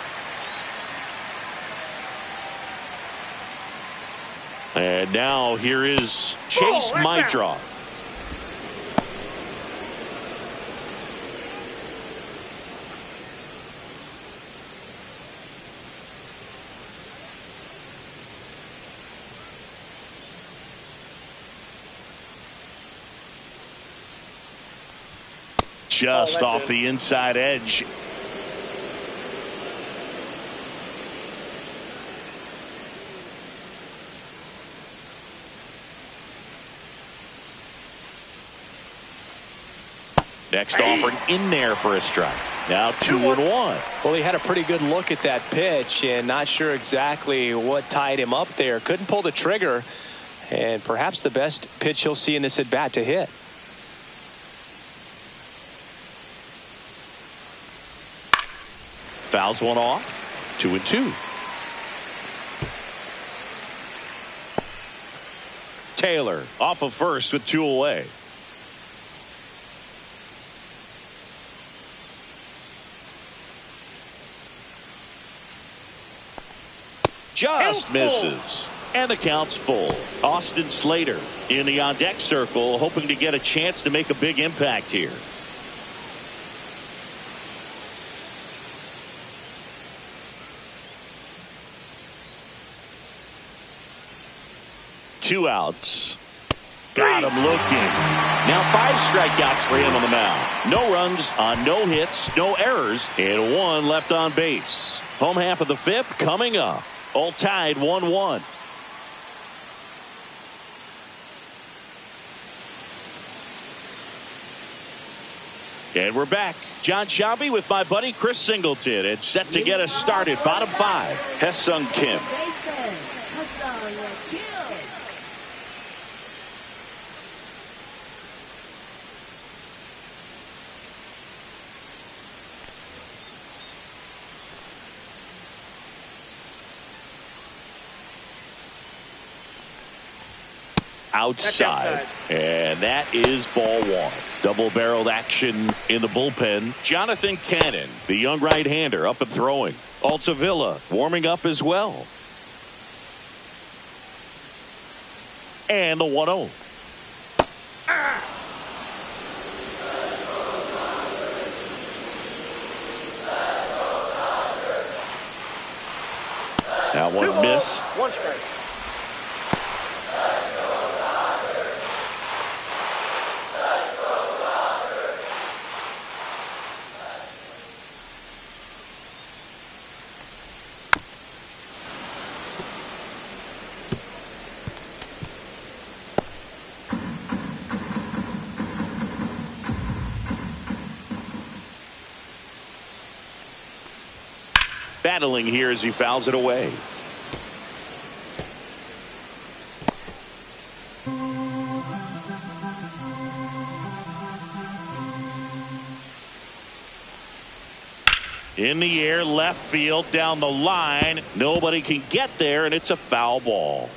And now here is Chase Mydroff. Just off the inside edge. Next offering in there for a strike. Now 2-1. Well, he had a pretty good look at that pitch and not sure exactly what tied him up there. Couldn't pull the trigger, and perhaps the best pitch he'll see in this at bat to hit. Fouls one off. 2-2. Taylor off of first with 2 away. Just misses. And the count's full. Austin Slater in the on-deck circle, hoping to get a chance to make a big impact here. Two outs. Got him looking. Now 5 strikeouts for him on the mound. No runs on no hits, no errors, and 1 left on base. Home half of the 5th coming up. All tied 1-1. And we're back. John Shelby with my buddy Chris Singleton. And set to get us started. Bottom 5. Hesung Kim. Baseman, Hesung Kim. outside. And that is ball one. Double-barreled action in the bullpen. Jonathan Cannon, the young right-hander, up and throwing. Altavilla warming up as well. And the 1-0. That one missed. One strike. Battling here as he fouls it away. In the air, left field, down the line. Nobody can get there, and it's a foul ball.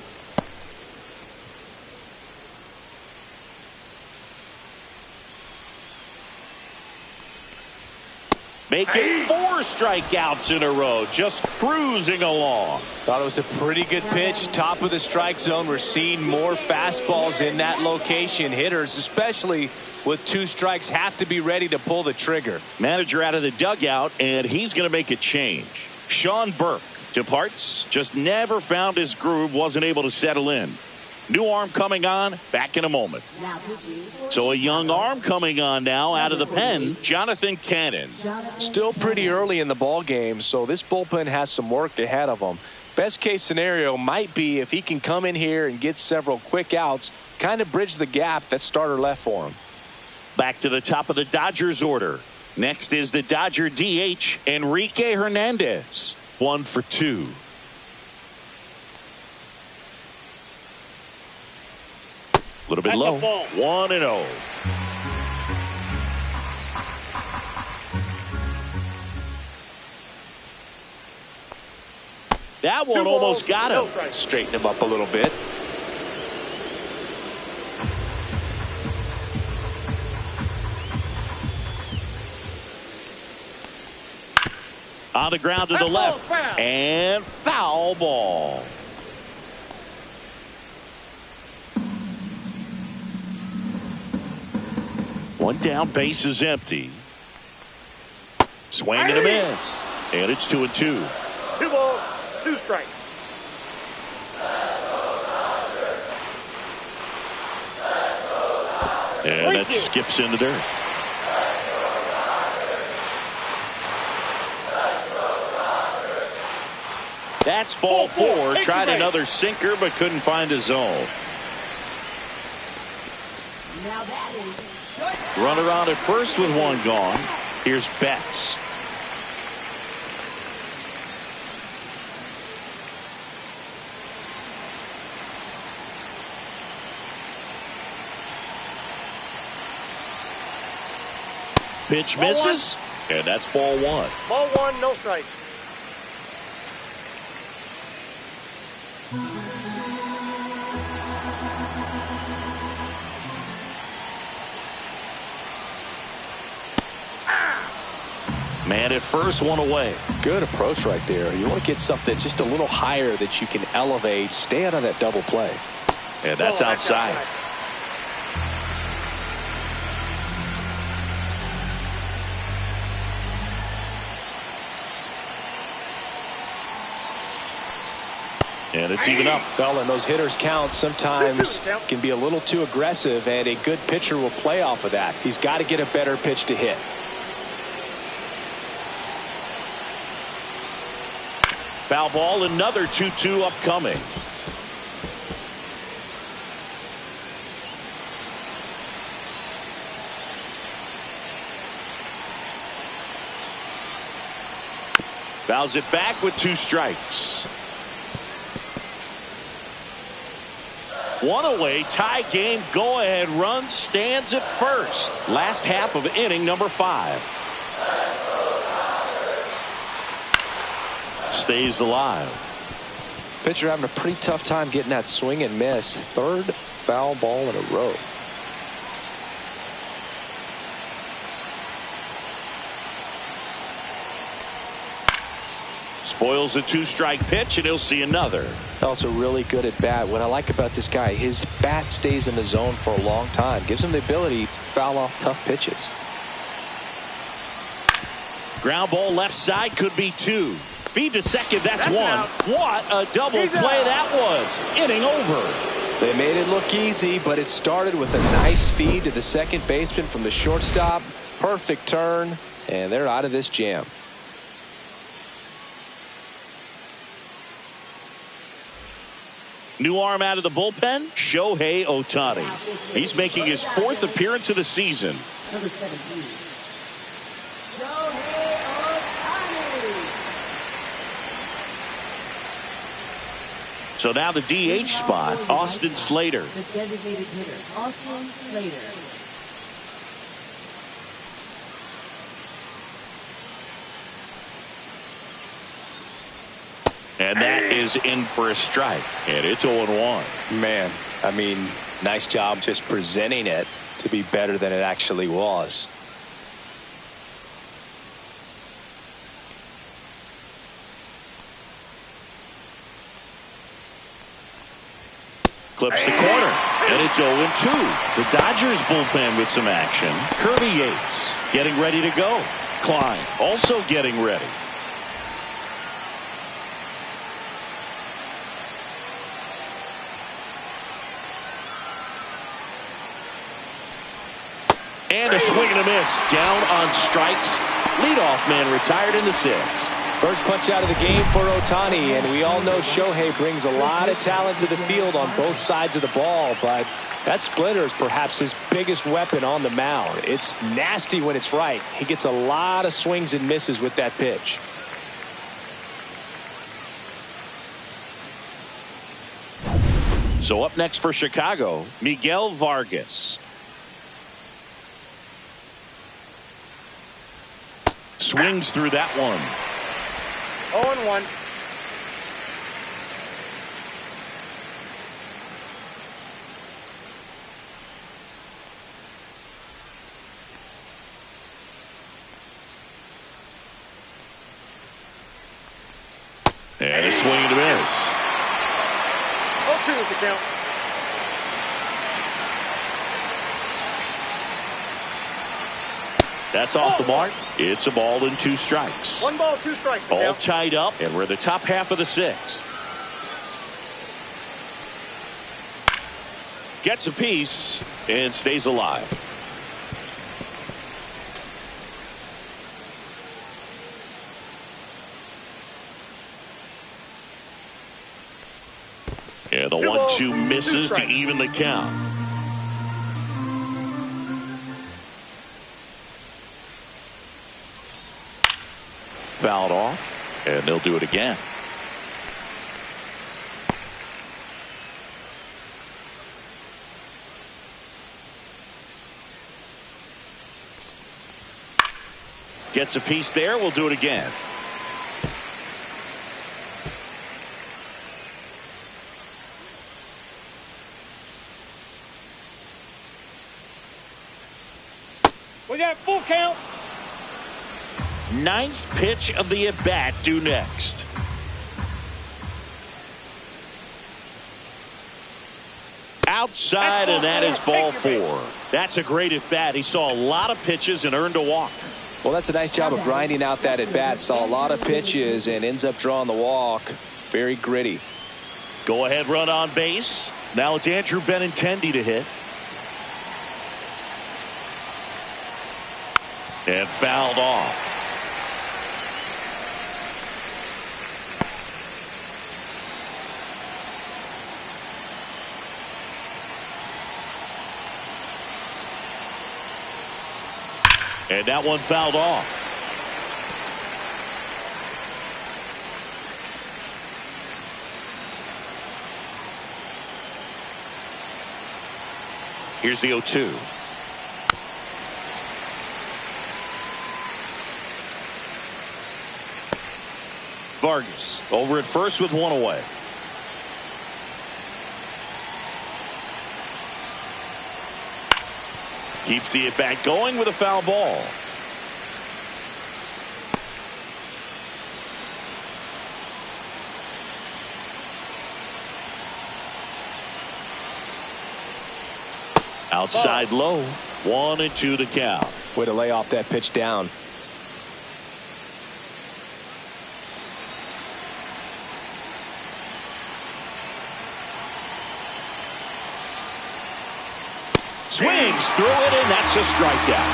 Making 4 strikeouts in a row, just cruising along. Thought it was a pretty good pitch, top of the strike zone. We're seeing more fastballs in that location. Hitters, especially with 2 strikes, have to be ready to pull the trigger. Manager out of the dugout, and he's going to make a change. Sean Burke departs, just never found his groove, wasn't able to settle in. New arm coming on, back in a moment. So a young arm coming on now out of the pen, Jonathan Cannon. Still pretty early in the ball game, so this bullpen has some work ahead of them. Best case scenario might be if he can come in here and get several quick outs, kind of bridge the gap that starter left for him. Back to the top of the Dodgers order. Next is the Dodger DH, Enrique Hernandez. 1 for 2. A little bit low. 1-0. That one almost got him. Straighten him up a little bit. On the ground to the left. And foul ball. One down, base is empty. Swing and a miss. And it's 2-2. 2 balls, 2 strikes. And that skips in the dirt. That's ball 4. Tried another sinker, but couldn't find a zone. Now that is Runner on at first with 1 gone. Here's Betts. Pitch misses, and that's ball 1. Ball 1, no strike. Man at first, 1 away. Good approach right there. You want to get something just a little higher that you can elevate. Stay out of that double play. And that's outside. And it's even up. Well, and those hitters count sometimes can be a little too aggressive, and a good pitcher will play off of that. He's got to get a better pitch to hit. Foul ball, another 2-2 upcoming. Fouls it back with 2 strikes. 1 away, tie game, go ahead run, stands at first. Last half of inning number 5. Stays alive. Pitcher having a pretty tough time getting that swing and miss. 3rd, foul ball in a row. Spoils a two-strike pitch, and he'll see another. Also really good at bat. What I like about this guy, his bat stays in the zone for a long time. Gives him the ability to foul off tough pitches. Ground ball left side, could be two. Feed to second, that's one. Out. What a double He's play out. that was. Inning over. They made it look easy, but it started with a nice feed to the second baseman from the shortstop. Perfect turn, and they're out of this jam. New arm out of the bullpen, Shohei Ohtani. He's making his fourth appearance of the season. Number 17. Shohei Ohtani. So now the DH spot, Austin Slater. The designated hitter, Austin Slater. And that is in for a strike. And it's 0-1. Man, I mean, nice job just presenting it to be better than it actually was. Clips the corner. And it's 0-2. The Dodgers bullpen with some action. Kirby Yates getting ready to go. Klein also getting ready. And a swing and a miss. Down on strikes. Leadoff man retired in the sixth. First punch out of the game for Ohtani, and we all know Shohei brings a lot of talent to the field on both sides of the ball, but that splitter is perhaps his biggest weapon on the mound. It's nasty when it's right. He gets a lot of swings and misses with that pitch. So up next for Chicago, Miguel Vargas. Swings through that one. 0-1. And a swing and a miss. 0-2 is the count. That's off the mark. It's a ball and two strikes. 1 ball, 2 strikes. All tied up, and we're in the top half of the sixth. Gets a piece and stays alive. And the 1-2 misses to even the count. Fouled off, and they'll do it again. Gets a piece there. We'll do it again. We got full count. Ninth pitch of the at-bat due next. Outside, and that is ball 4. That's a great at-bat. He saw a lot of pitches and earned a walk. Well, that's a nice job of grinding out that at-bat. Saw a lot of pitches and ends up drawing the walk. Very gritty. Go ahead run on base. Now it's Andrew Benintendi to hit. And fouled off. And that one fouled off. Here's the 0-2. Vargas over at first with one away. Keeps the at-bat going with a foul ball. Outside low. 1-2 to count. Way to lay off that pitch down. Swings through it, and that's a strikeout.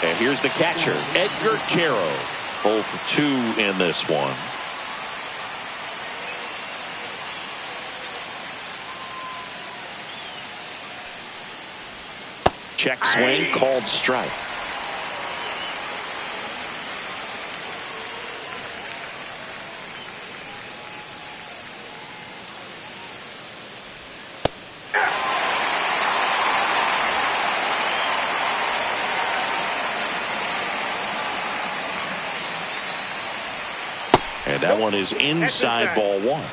And here's the catcher, Edgar Caro. 0 for 2 in this one. Check swing, called strike. And that one is inside ball one.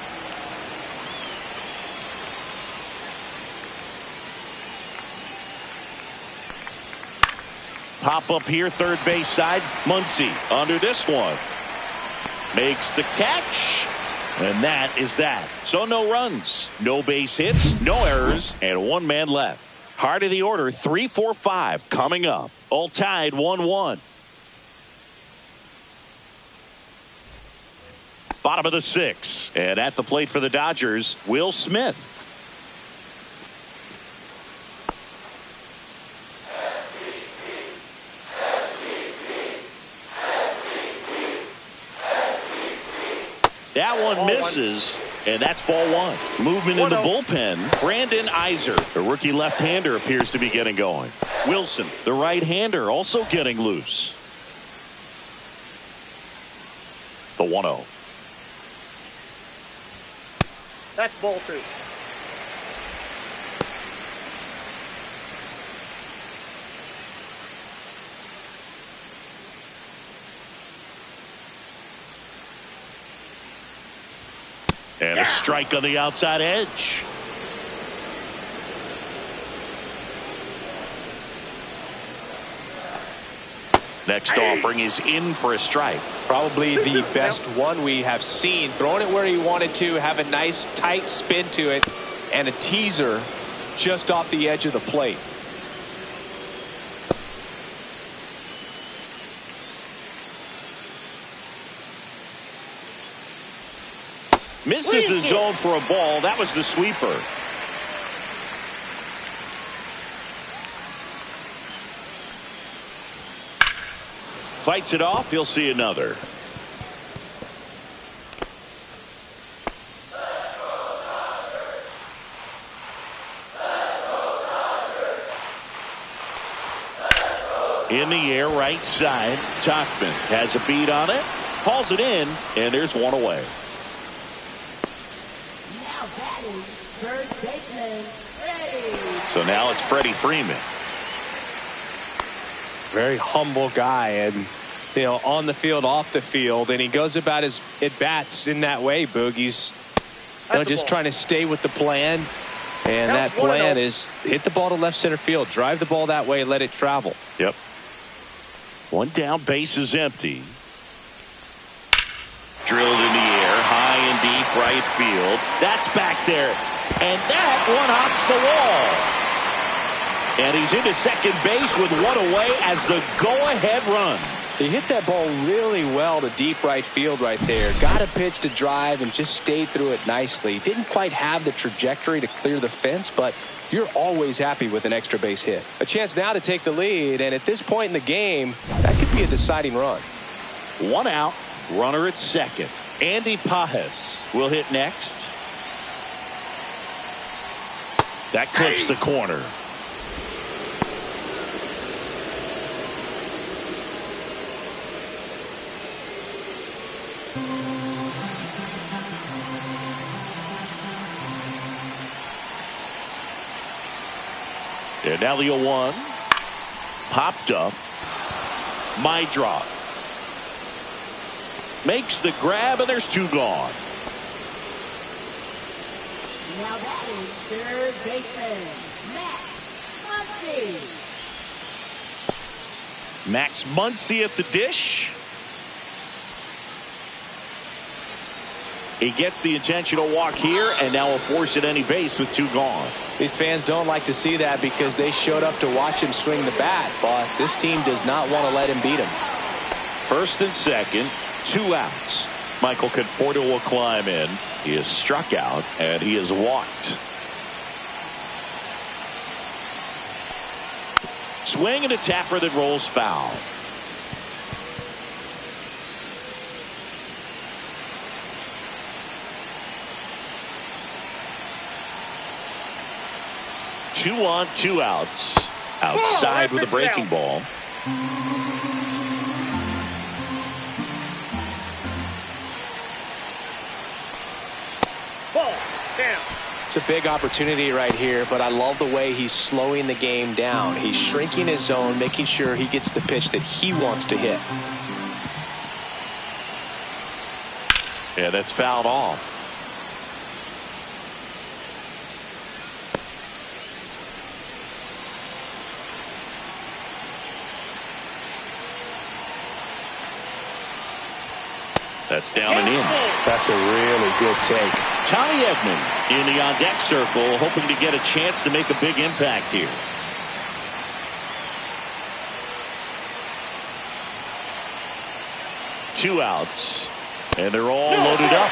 Pop up here, third base side. Muncy under this one. Makes the catch. And that is that. So no runs, no base hits, no errors, and one man left. Heart of the order, 3, 4, 5 coming up. All tied 1-1. Bottom of the 6th. And at the plate for the Dodgers, Will Smith. That one misses, and that's ball one. Movement in the bullpen. Brandon Iser, the rookie left-hander, appears to be getting going. Wilson, the right-hander, also getting loose. The 1-0. That's ball 2. And a strike on the outside edge. Next offering is in for a strike. Probably the best one we have seen. Throwing it where he wanted to, have a nice tight spin to it, and a teaser just off the edge of the plate. Misses the zone for a ball. That was the sweeper. Fights it off. He'll see another. In the air, right side. Tauchman has a beat on it. Hauls it in, and there's one away. Now batting, first baseman, Freddie. So now it's Freddie Freeman. Very humble guy, and you know, on the field, off the field, and he goes about his at-bats in that way, Boog. He's just trying to stay with the plan, and that plan is hit the ball to left center field, drive the ball that way, let it travel. Yep. One down, base is empty. Drilled in the air, high and deep right field. That's back there, and that one hops the wall. And he's into second base with one away as the go-ahead run. He hit that ball really well to deep right field right there. Got a pitch to drive and just stayed through it nicely. Didn't quite have the trajectory to clear the fence, but you're always happy with an extra base hit. A chance now to take the lead, and at this point in the game, that could be a deciding run. One out, runner at second. Andy Pajes will hit next. That clips the corner. And now the 0-1. Popped up. Mydroth makes the grab, and there's two gone. Now batting third baseman, Max Muncy. Max Muncy at the dish. He gets the intentional walk here, and now a force at any base with 2 gone. These fans don't like to see that because they showed up to watch him swing the bat, but this team does not want to let him beat him. First and second, 2 outs. Michael Conforto will climb in. He is struck out, and he is walked. Swing and a tapper that rolls foul. Two on, 2 outs. Outside with a breaking ball. Ball down. It's a big opportunity right here, but I love the way he's slowing the game down. He's shrinking his zone, making sure he gets the pitch that he wants to hit. Yeah, that's fouled off. That's down and in. That's a really good take. Tommy Edman in the on-deck circle, hoping to get a chance to make a big impact here. Two outs, and they're all loaded up.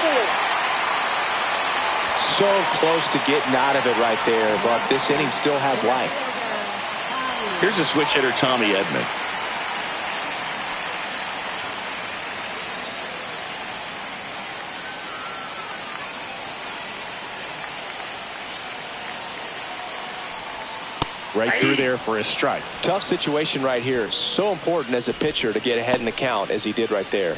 So close to getting out of it right there, but this inning still has life. Here's a switch hitter, Tommy Edman. Right through there for a strike. Tough situation right here. So important as a pitcher to get ahead in the count as he did right there.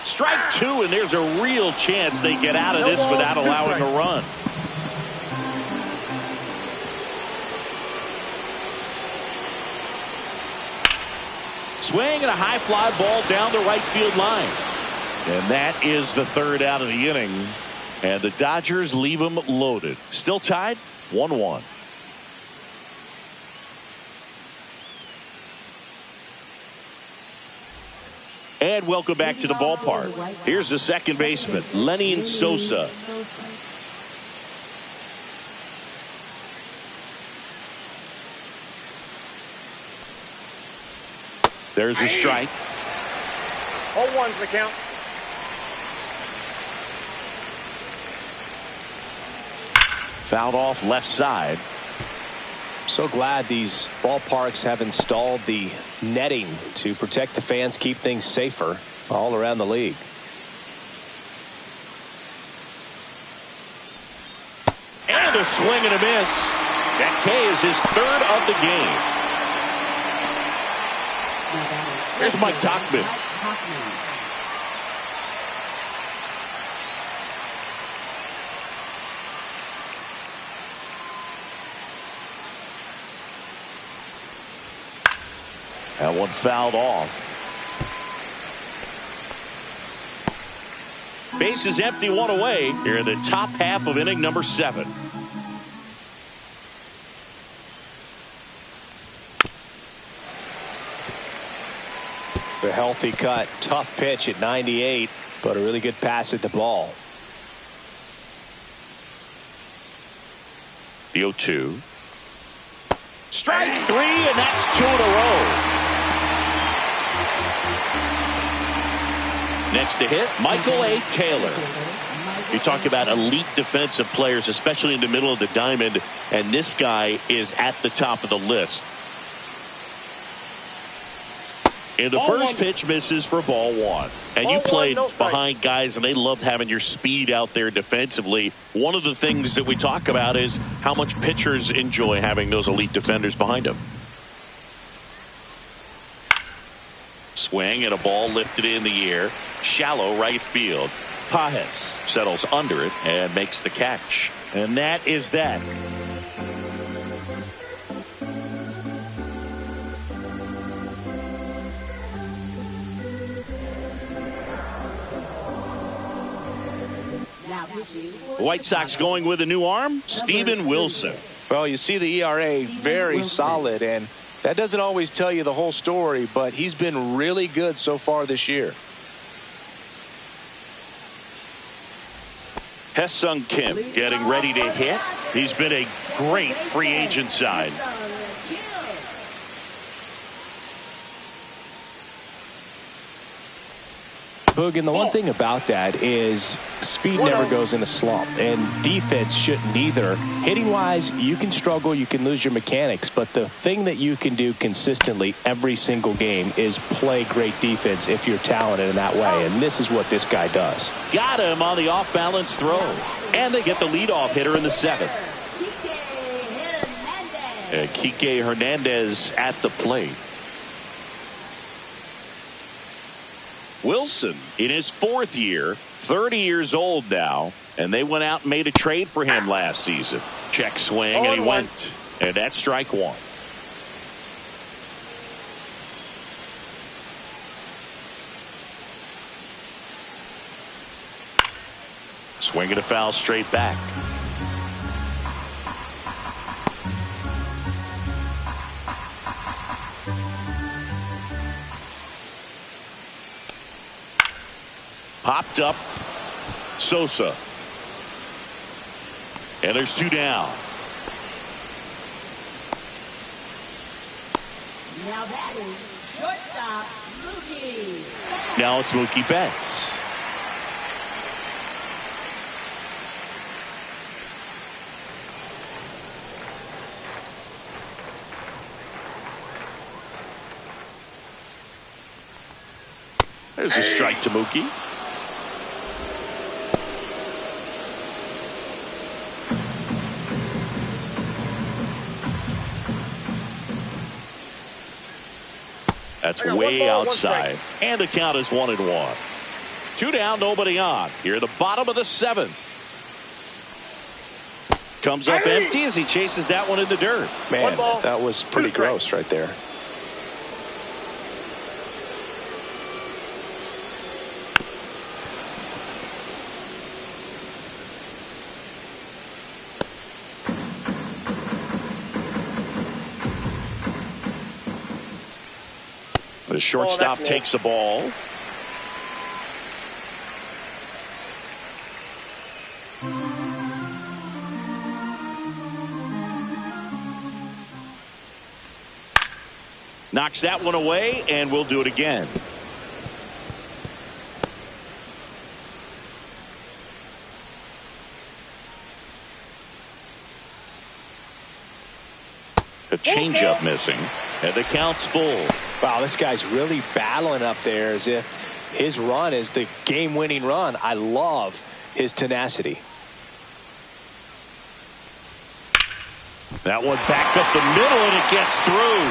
Strike 2, and there's a real chance they get out of this without allowing a run. Swing and a high fly ball down the right field line. And that is the 3rd out of the inning. And the Dodgers leave them loaded. Still tied 1-1. And welcome back to the ballpark. Here's the second baseman, Lenny Sosa. There's a strike. 0-1's the count. Fouled off left side. So glad these ballparks have installed the netting to protect the fans, keep things safer all around the league. And a swing and a miss. That K is his 3rd of the game. Here's Mike Tauchman. That one fouled off. Base is empty, 1 away here in the top half of inning number 7. A healthy cut, tough pitch at 98, but a really good pass at the ball. The 0-2. Strike 3, and that's 2 in a row. Next to hit, Michael A. Taylor. You talk about elite defensive players, especially in the middle of the diamond, and this guy is at the top of the list. And the first pitch misses for ball 1. And you played behind guys, and they loved having your speed out there defensively. One of the things that we talk about is how much pitchers enjoy having those elite defenders behind them. Swing and a ball lifted in the air. Shallow right field. Pajes settles under it and makes the catch. And that is that. The White Sox going with a new arm, Steven Wilson. Well, you see the ERA very solid, and that doesn't always tell you the whole story, but he's been really good so far this year. Hye-Sung Kim getting ready to hit. He's been a great free agent sign. Boog, and the one thing about that is speed never goes in a slump, and defense shouldn't either. Hitting wise, you can struggle, you can lose your mechanics, but the thing that you can do consistently every single game is play great defense if you're talented in that way, and this is what this guy does. Got him on the off-balance throw, and they get the leadoff hitter in the 7th. Kike Hernandez at the plate. Wilson in his 4th year, 30 years old now, and they went out and made a trade for him last season. Check swing, and he went, and that's strike 1. Swinging a foul straight back. Popped up Sosa. And there's 2 down. Now that is shortstop Mookie. Now it's Mookie Betts. There's a strike to Mookie. That's way outside. And the count is 1-1. 2 down, nobody on. Here at the bottom of the 7th. Comes up empty as he chases that one in the dirt. Man, that was pretty gross right there. The shortstop takes the ball. Knocks that one away, and we'll do it again. A changeup missing, and the count's full. Wow, this guy's really battling up there as if his run is the game-winning run. I love his tenacity. That one back up the middle, and it gets through.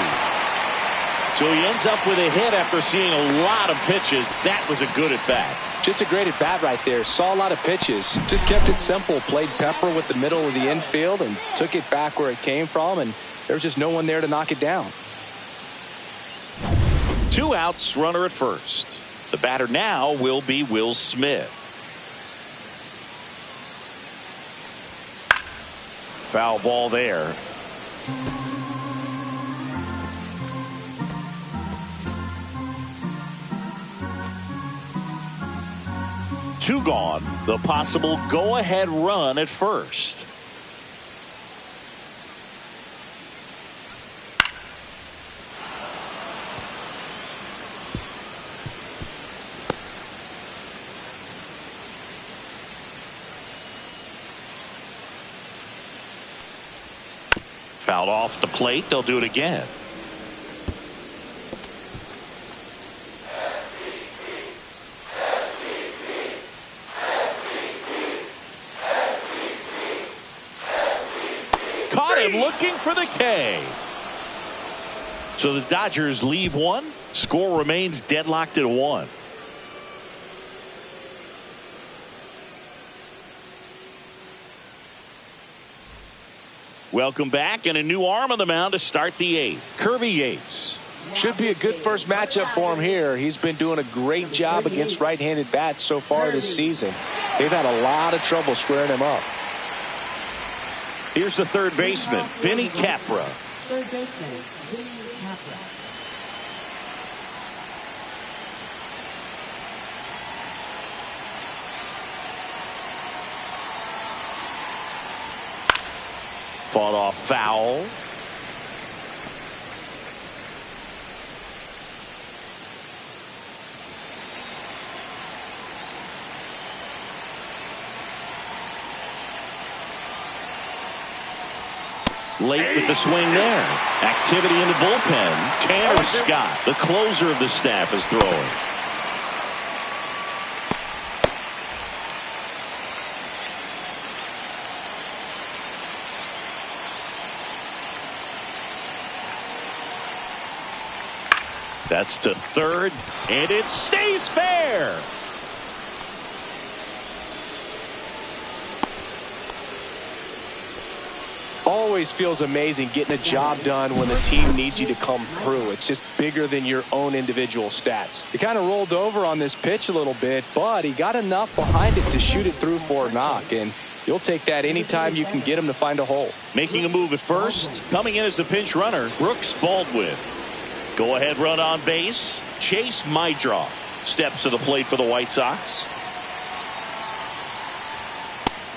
So he ends up with a hit after seeing a lot of pitches. That was a good at-bat. Just a great at-bat right there. Saw a lot of pitches. Just kept it simple. Played pepper with the middle of the infield and took it back where it came from, and there was just no one there to knock it down. 2 outs, runner at first. The batter now will be Will Smith. Foul ball there. Two gone. The possible go-ahead run at first. Fouled off the plate. They'll do it again. Caught him looking for the K. So the Dodgers leave one. Score remains deadlocked at 1. Welcome back, and a new arm on the mound to start the 8th. Kirby Yates. Should be a good first matchup for him here. He's been doing a great job against right-handed bats so far this season. They've had a lot of trouble squaring him up. Here's the third baseman, Vinny Capra. Third baseman, Vinny Capra. Fought off foul. Late with the swing there. Activity in the bullpen. Tanner Scott, the closer of the staff, is throwing. That's to third, and it stays fair. Always feels amazing getting a job done when the team needs you to come through. It's just bigger than your own individual stats. He kind of rolled over on this pitch a little bit, but he got enough behind it to shoot it through for a knock, and you'll take that anytime you can get him to find a hole. Making a move at first, coming in as the pinch runner, Brooks Baldwin. Go ahead run on base. Chase Mydroff steps to the plate for the White Sox.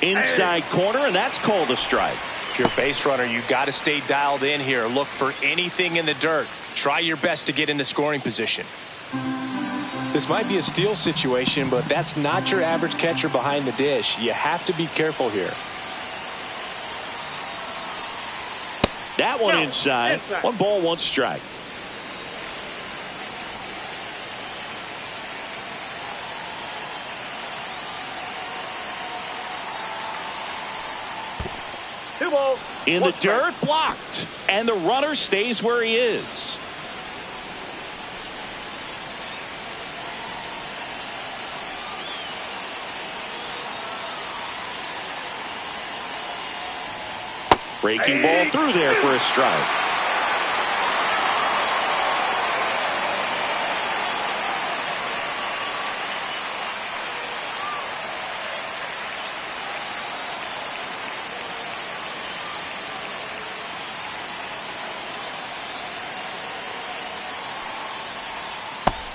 Inside corner, and that's called a strike. If you're a base runner, you got to stay dialed in here. Look for anything in the dirt. Try your best to get into scoring position. This might be a steal situation, but that's not your average catcher behind the dish. You have to be careful here. That one inside. 1 ball, 1 strike. In the dirt, blocked, and the runner stays where he is. Breaking ball through there for a strike.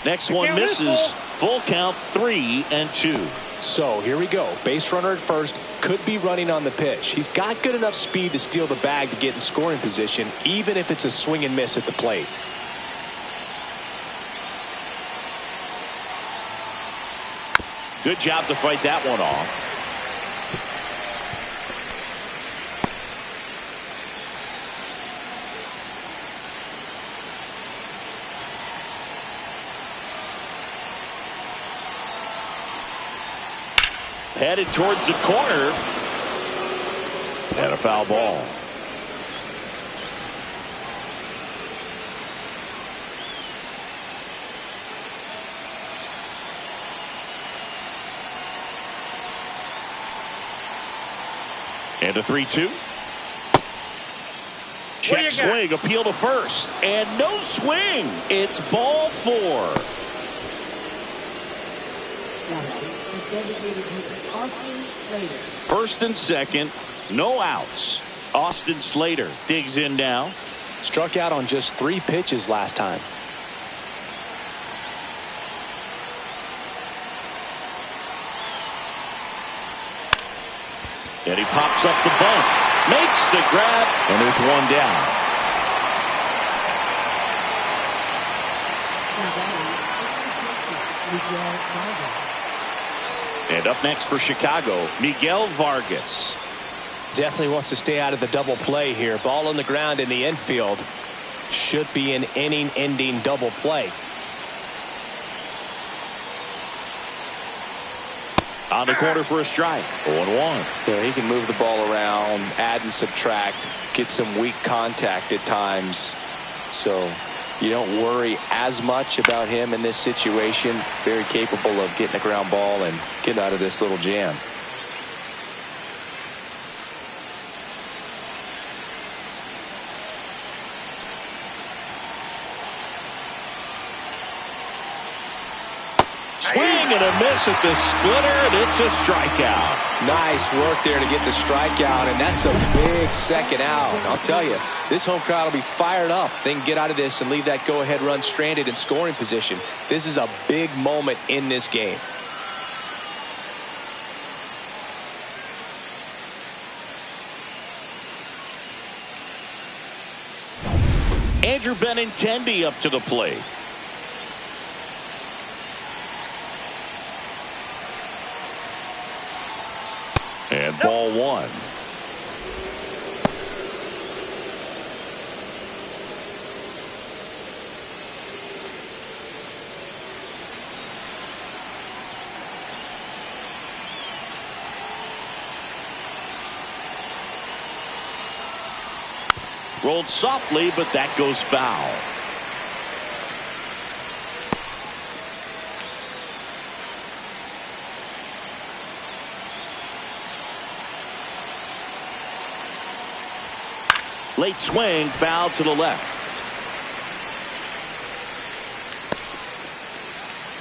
Next one misses. Full count, 3-2. So here we go. Base runner at first, could be running on the pitch. He's got good enough speed to steal the bag to get in scoring position, even if it's a swing and miss at the plate. Good job to fight that one off. Headed towards the corner. And a foul ball. And a 3-2. Check swing, appeal to first. And no swing. It's ball 4. First and second, no outs. Austin Slater digs in now. Struck out on just 3 pitches last time. And he pops up the bunt, makes the grab, and there's one down. And up next for Chicago, Miguel Vargas. Definitely wants to stay out of the double play here. Ball on the ground in the infield. Should be an inning-ending double play. On the corner for a strike. 0-1. Yeah, he can move the ball around, add and subtract, get some weak contact at times. So you don't worry as much about him in this situation. Very capable of getting a ground ball and getting out of this little jam. Swing and a miss at the splitter, and it's a strikeout. Nice work there to get the strikeout, and that's a big second out. And I'll tell you, this home crowd will be fired up. They can get out of this and leave that go-ahead run stranded in scoring position. This is a big moment in this game. Andrew Benintendi up to the plate. And ball one. Rolled softly, but that goes foul. Late swing, foul to the left.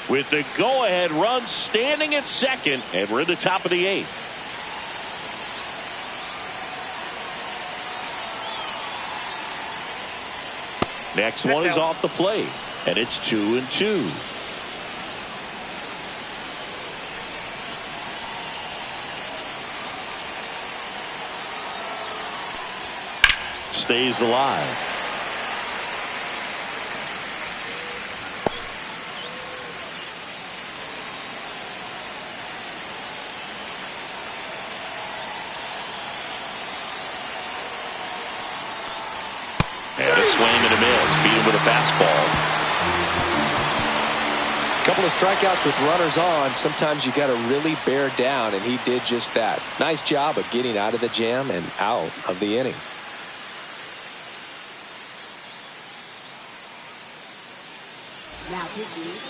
With the go-ahead run standing at second, and we're at the top of the eighth. Next one is off the plate, and it's 2-2. Stays alive. And a swing and a miss. Beat him with a fastball. A couple of strikeouts with runners on. Sometimes you got to really bear down, and he did just that. Nice job of getting out of the jam and out of the inning.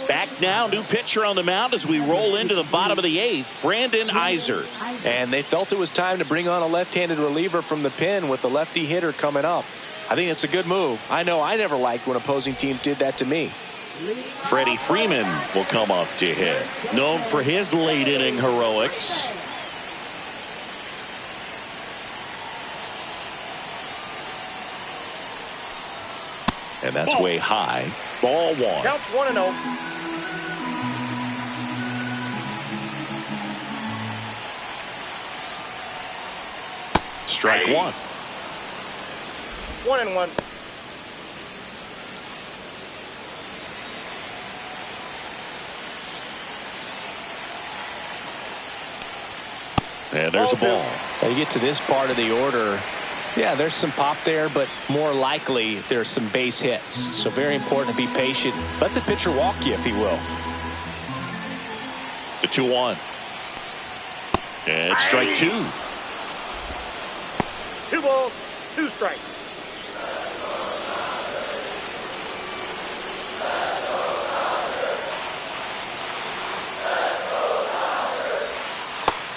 Back now, new pitcher on the mound as we roll into the bottom of the eighth, Brandon Iser. And they felt it was time to bring on a left-handed reliever from the pen with the lefty hitter coming up. I think it's a good move. I know I never liked when opposing teams did that to me. Freddie Freeman will come up to hit. Known for his late inning heroics. And that's way high. Ball one. Counts 1-0. Strike one. 1-1. And there's a ball. Now you get to this part of the order. Yeah, there's some pop there, but more likely there's some base hits. So very important to be patient. Let the pitcher walk you, if he will. The 2-1. And strike two. 2 balls, 2 strikes.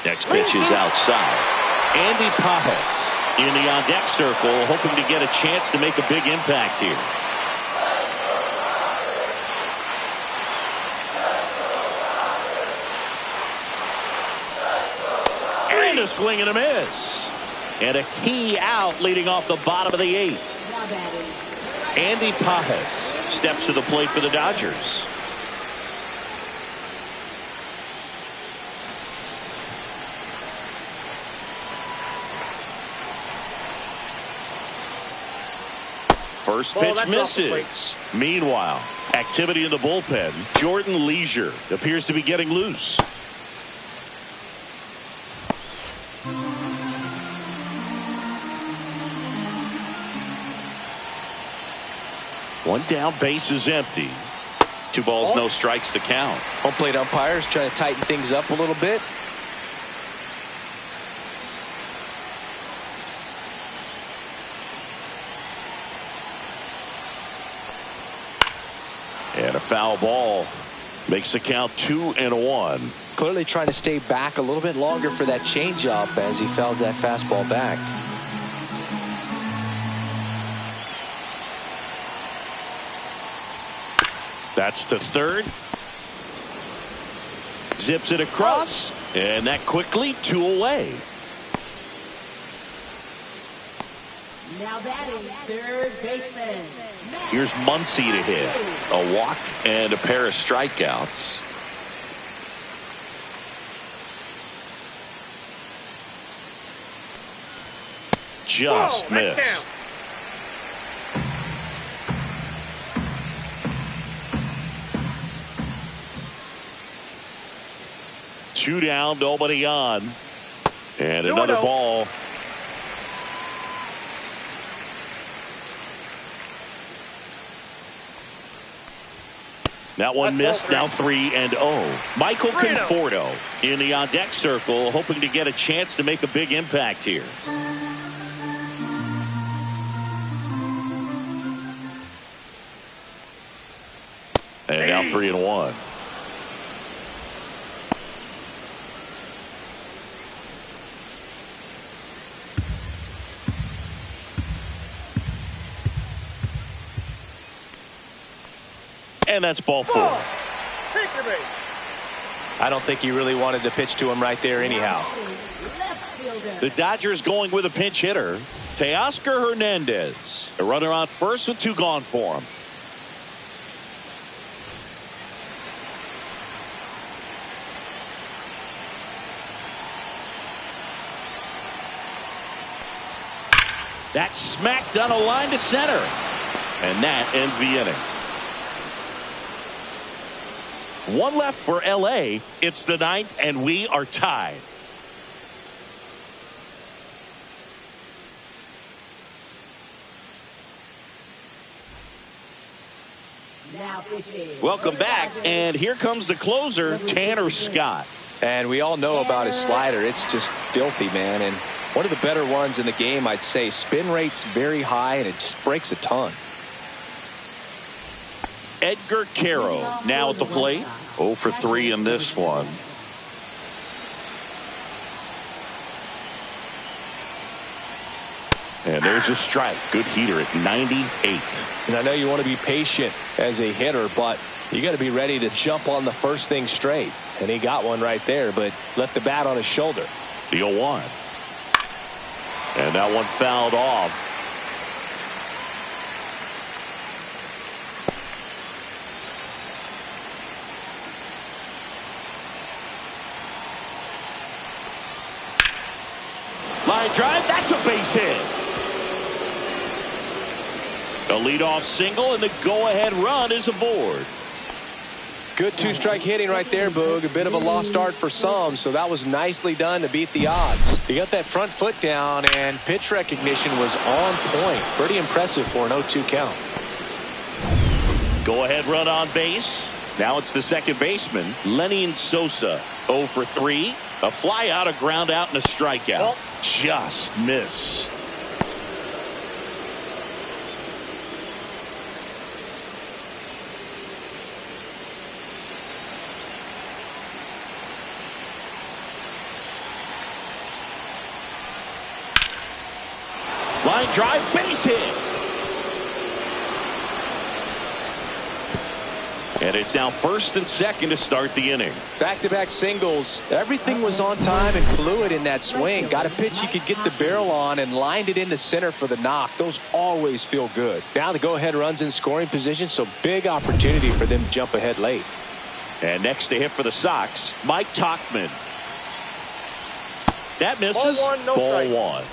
Next pitch is outside. Andy Pajas in the on-deck circle, hoping to get a chance to make a big impact here. And a swing and a miss. And a key out leading off the bottom of the eighth. Andy Pajas steps to the plate for the Dodgers. First pitch misses. Meanwhile, activity in the bullpen. Jordan Leisure appears to be getting loose. One down, base is empty. 2 balls, no strikes to count. Home plate umpires trying to tighten things up a little bit. And a foul ball makes the count 2-1. Clearly trying to stay back a little bit longer for that changeup as he fouls that fastball back. That's the third. Zips it across, and that quickly 2 away. Now batting third baseman. Here's Muncy to hit. A walk and a pair of strikeouts. Just missed. 2 down, nobody on. And another ball. That one missed. Now 3-0. Michael Conforto in the on-deck circle, hoping to get a chance to make a big impact here. And now 3-1. And that's ball 4. I don't think he really wanted to pitch to him right there anyhow. The Dodgers going with a pinch hitter, Teoscar Hernandez. A runner on first with 2 gone for him. That's smacked on a line to center. And that ends the inning. 1 left for LA. It's the 9th, and we are tied. Welcome back, and here comes the closer, Tanner Scott. And we all know about his slider. It's just filthy, man. And one of the better ones in the game, I'd say. Spin rate's very high, and it just breaks a ton. Edgar Caro now at the plate. 0 for 3 in this one. And there's a strike. Good heater at 98. And I know you want to be patient as a hitter, but you got to be ready to jump on the first thing straight. And he got one right there, but left the bat on his shoulder. The 0-1. And that one fouled off. Line drive, that's a base hit. A leadoff single, and the go-ahead run is aboard. Good 2-strike hitting right there, Boog. A bit of a lost start for some, so that was nicely done to beat the odds. He got that front foot down, and pitch recognition was on point. Pretty impressive for an 0-2 count. Go-ahead run on base. Now it's the second baseman, Lenny Sosa. 0 for 3. A fly out, a ground out, and a strikeout. Just missed. Line drive, base hit. And it's now first and second to start the inning. Back-to-back singles. Everything was on time and fluid in that swing. Got a pitch you could get the barrel on and lined it into center for the knock. Those always feel good. Now the go-ahead runs in scoring position, so big opportunity for them to jump ahead late. And next to hit for the Sox, Mike Tauchman. That misses. Ball 1.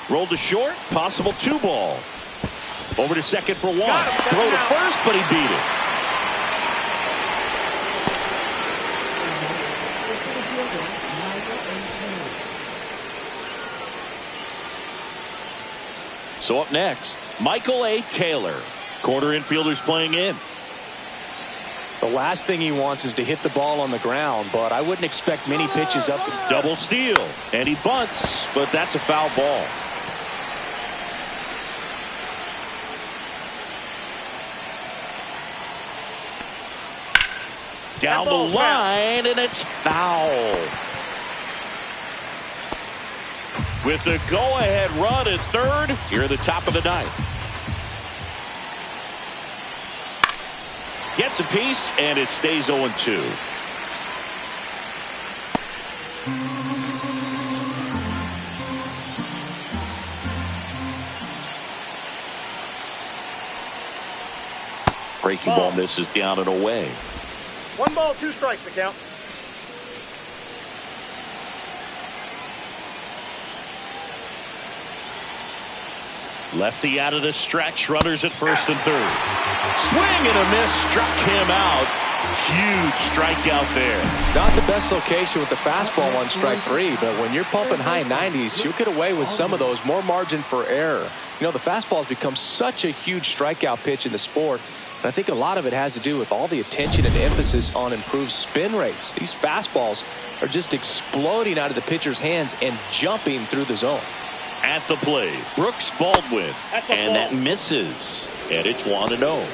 Rolled to short, possible 2-ball. Over to second for 1. Throw to first, but he beat it. So up next, Michael A. Taylor. Corner infielders playing in. The last thing he wants is to hit the ball on the ground, but I wouldn't expect many pitches up. Double steal, and he bunts, but that's a foul ball. Down the line, and it's foul. With the go-ahead run at third, here at the top of the ninth. Gets a piece, and it stays 0-2. Breaking ball misses down and away. 1 ball, 2 strikes the count. Lefty out of the stretch, runners at first and third. Swing and a miss, struck him out. Huge strikeout there. Not the best location with the fastball on strike 3, but when you're pumping high 90s, you'll get away with some of those. More margin for error. You know, the fastball has become such a huge strikeout pitch in the sport. And I think a lot of it has to do with all the attention and emphasis on improved spin rates. These fastballs are just exploding out of the pitcher's hands and jumping through the zone. At the plate, Brooks Baldwin, and that misses, and it's 1-0.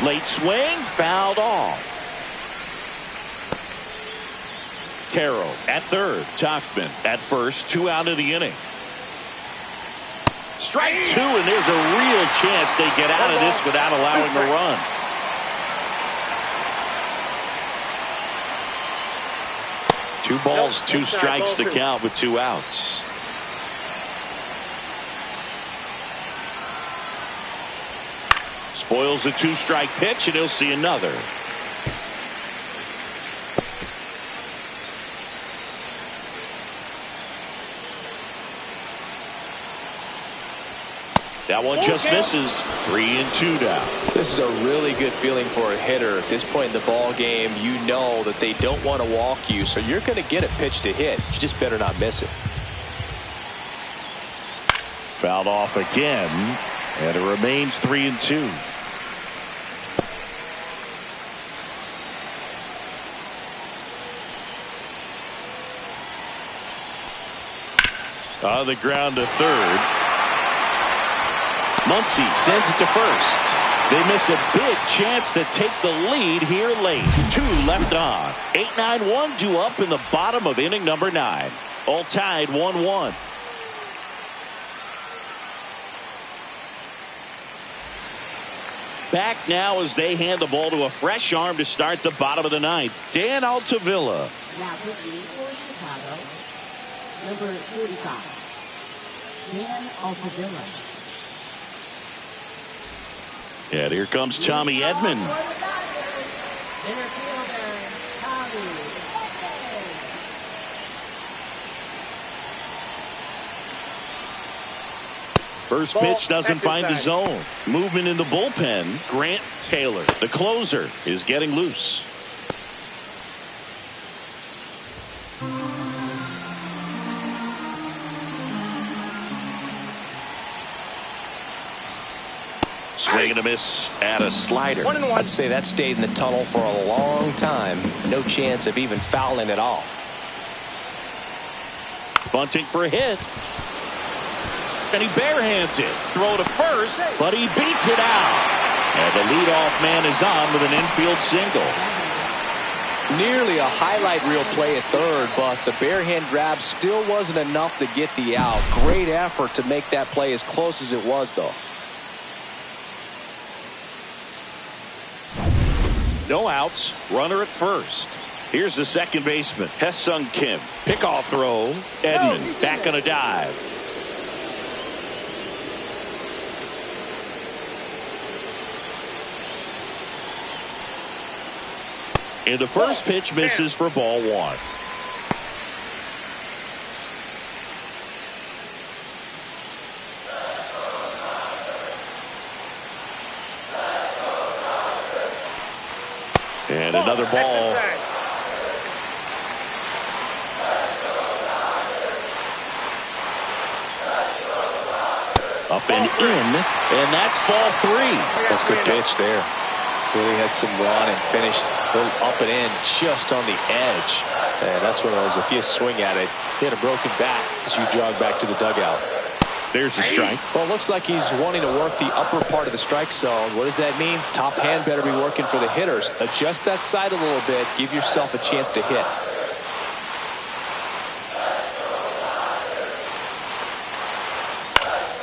Late swing, fouled off. Carroll at third, Tachman at first, 2 out of the inning. Strike 2, and there's a real chance they get out of this without allowing a run. Two balls, 2 strikes to count with 2 outs. Spoils a 2-strike pitch, and he'll see another. That one just misses. 3-2 now. This is a really good feeling for a hitter. At this point in the ball game, you know that they don't want to walk you, so you're going to get a pitch to hit. You just better not miss it. Fouled off again, and it remains 3-2. On the ground to third. Muncy sends it to first. They miss a big chance to take the lead here late. 2 left on. 8-9-1 due up in the bottom of inning number 9. All tied 1-1. Back now as they hand the ball to a fresh arm to start the bottom of the 9th. Dan Altavilla. Now pitching for Chicago, number 35, Dan Altavilla. And here comes Tommy Edman. Center fielder, Tommy Edman. First pitch doesn't find the zone. Movement in the bullpen. Grant Taylor, the closer, is getting loose. Swing and a miss at a slider. I'd say that stayed in the tunnel for a long time. No chance of even fouling it off. Bunting for a hit. And he barehands it. Throw to first, but he beats it out. And the leadoff man is on with an infield single. Nearly a highlight reel play at third, but the barehand grab still wasn't enough to get the out. Great effort to make that play as close as it was, though. No outs. Runner at first. Here's the second baseman, Hesung Kim. Pickoff throw. Edman back on a dive. And the first pitch misses for ball 1. And another ball. Up and in, and that's ball 3. That's a good pitch there. Really had some run and finished up and in just on the edge. And that's one of those, if you swing at it, he had a broken bat as you jog back to the dugout. There's a strike. Well, it looks like he's wanting to work the upper part of the strike zone. What does that mean? Top hand better be working for the hitters. Adjust that side a little bit. Give yourself a chance to hit.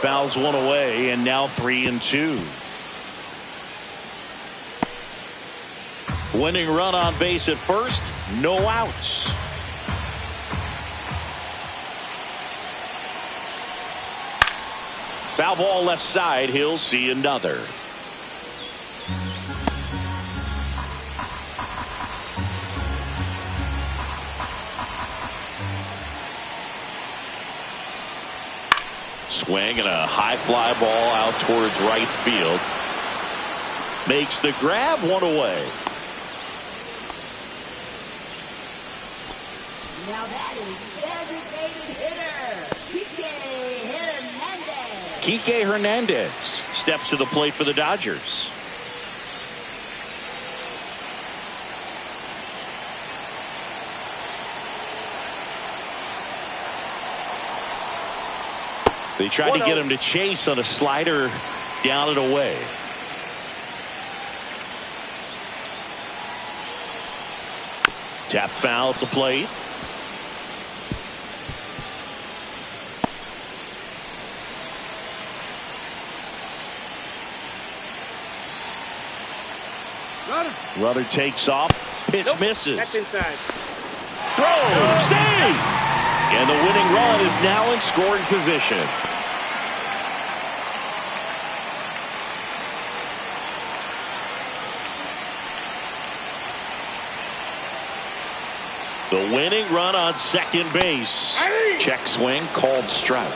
Fouls one away, and now 3-2. Winning run on base at first, no outs. Foul ball left side, he'll see another. Swing and a high fly ball out towards right field. Makes the grab, one away. Now that is designated hitter, Kike Hernandez steps to the plate for the Dodgers. They tried to get him to chase on a slider down and away. Tap foul at the plate. Runner takes off. Pitch misses. That's inside. Throw. Save. And the winning run is now in scoring position. The winning run on second base. Check swing, called strike.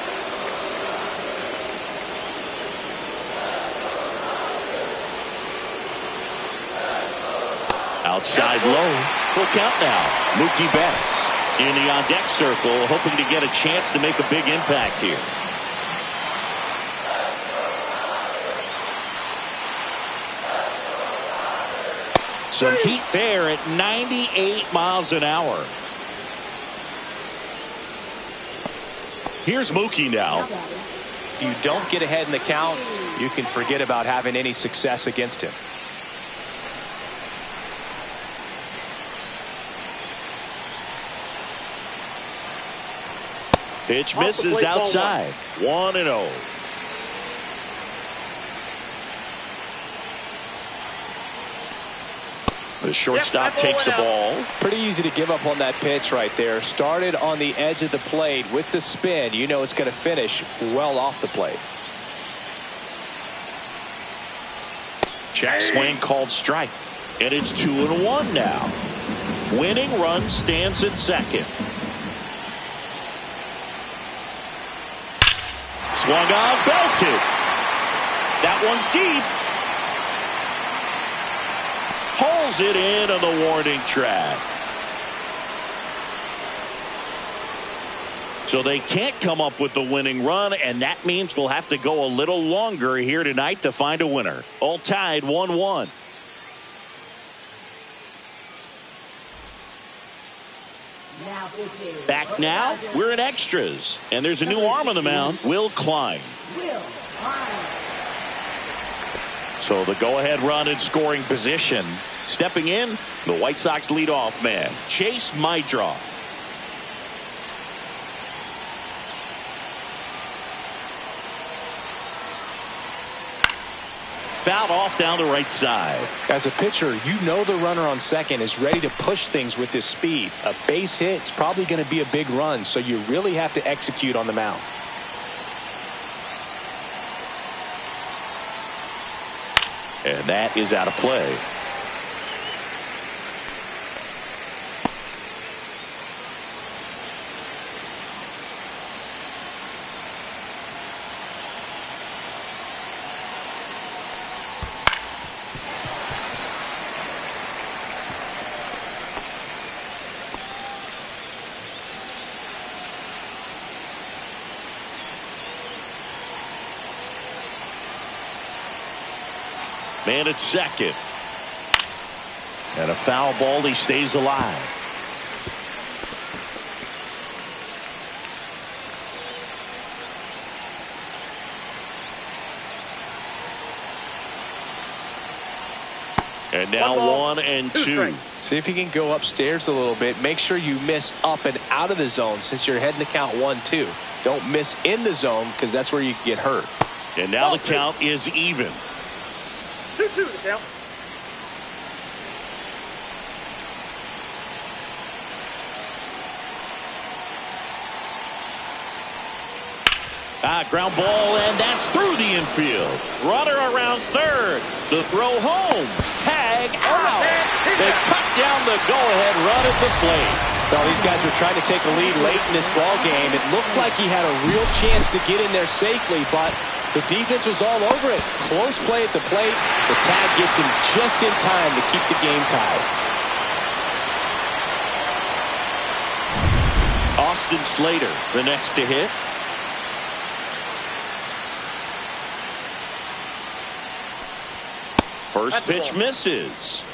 Outside low. Full count now. Mookie Betts in the on deck circle, hoping to get a chance to make a big impact here. Some heat there at 98 miles an hour. Here's Mookie now. If you don't get ahead in the count, you can forget about having any success against him. Pitch misses outside. 1-0. The shortstop takes the ball. Pretty easy to give up on that pitch right there. Started on the edge of the plate with the spin. You know it's going to finish well off the plate. Check swing, called strike. And it's 2-1 now. Winning run stands at second. Swung on, belted. That one's deep. Pulls it in on the warning track. So they can't come up with the winning run, and that means we'll have to go a little longer here tonight to find a winner. All tied 1-1. Back now, we're in extras, and there's a new arm on the mound, Will Klein. So the go-ahead run in scoring position. Stepping in, the White Sox leadoff man, Chase Maidra. Fouled off down the right side. As a pitcher, you know the runner on second is ready to push things with his speed. A base hit's probably going to be a big run, so you really have to execute on the mound. And that is out of play. Man at second. And a foul ball. He stays alive. And now 1-2. See if you can go upstairs a little bit. Make sure you miss up and out of the zone since you're heading to count 1-2. Don't miss in the zone because that's where you can get hurt. And now the count is even. 2-2 the count. Ground ball, and that's through the infield. Runner around third. The throw home. Tag out. They cut down the go-ahead run at the plate. Well, these guys were trying to take a lead late in this ball game. It looked like he had a real chance to get in there safely, but the defense was all over it. Close play at the plate. The tag gets him just in time to keep the game tied. Austin Slater, the next to hit. First pitch misses.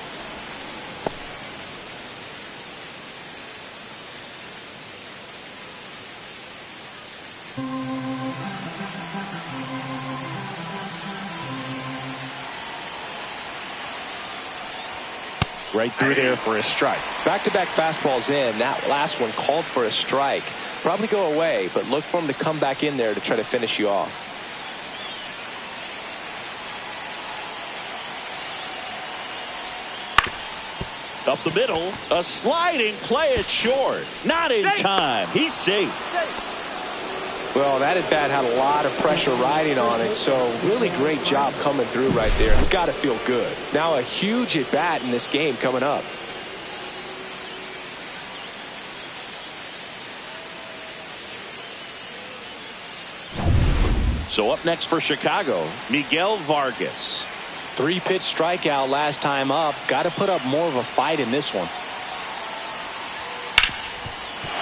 Right through there for a strike. Back-to-back fastballs in. That last one called for a strike. Probably go away, but look for him to come back in there to try to finish you off. Up the middle, a sliding play it short. Not in time. He's safe. Well, that at bat had a lot of pressure riding on it, so really great job coming through right there. It's got to feel good. Now a huge at bat in this game coming up. So up next for Chicago, Miguel Vargas. 3-pitch strikeout last time up. Got to put up more of a fight in this one.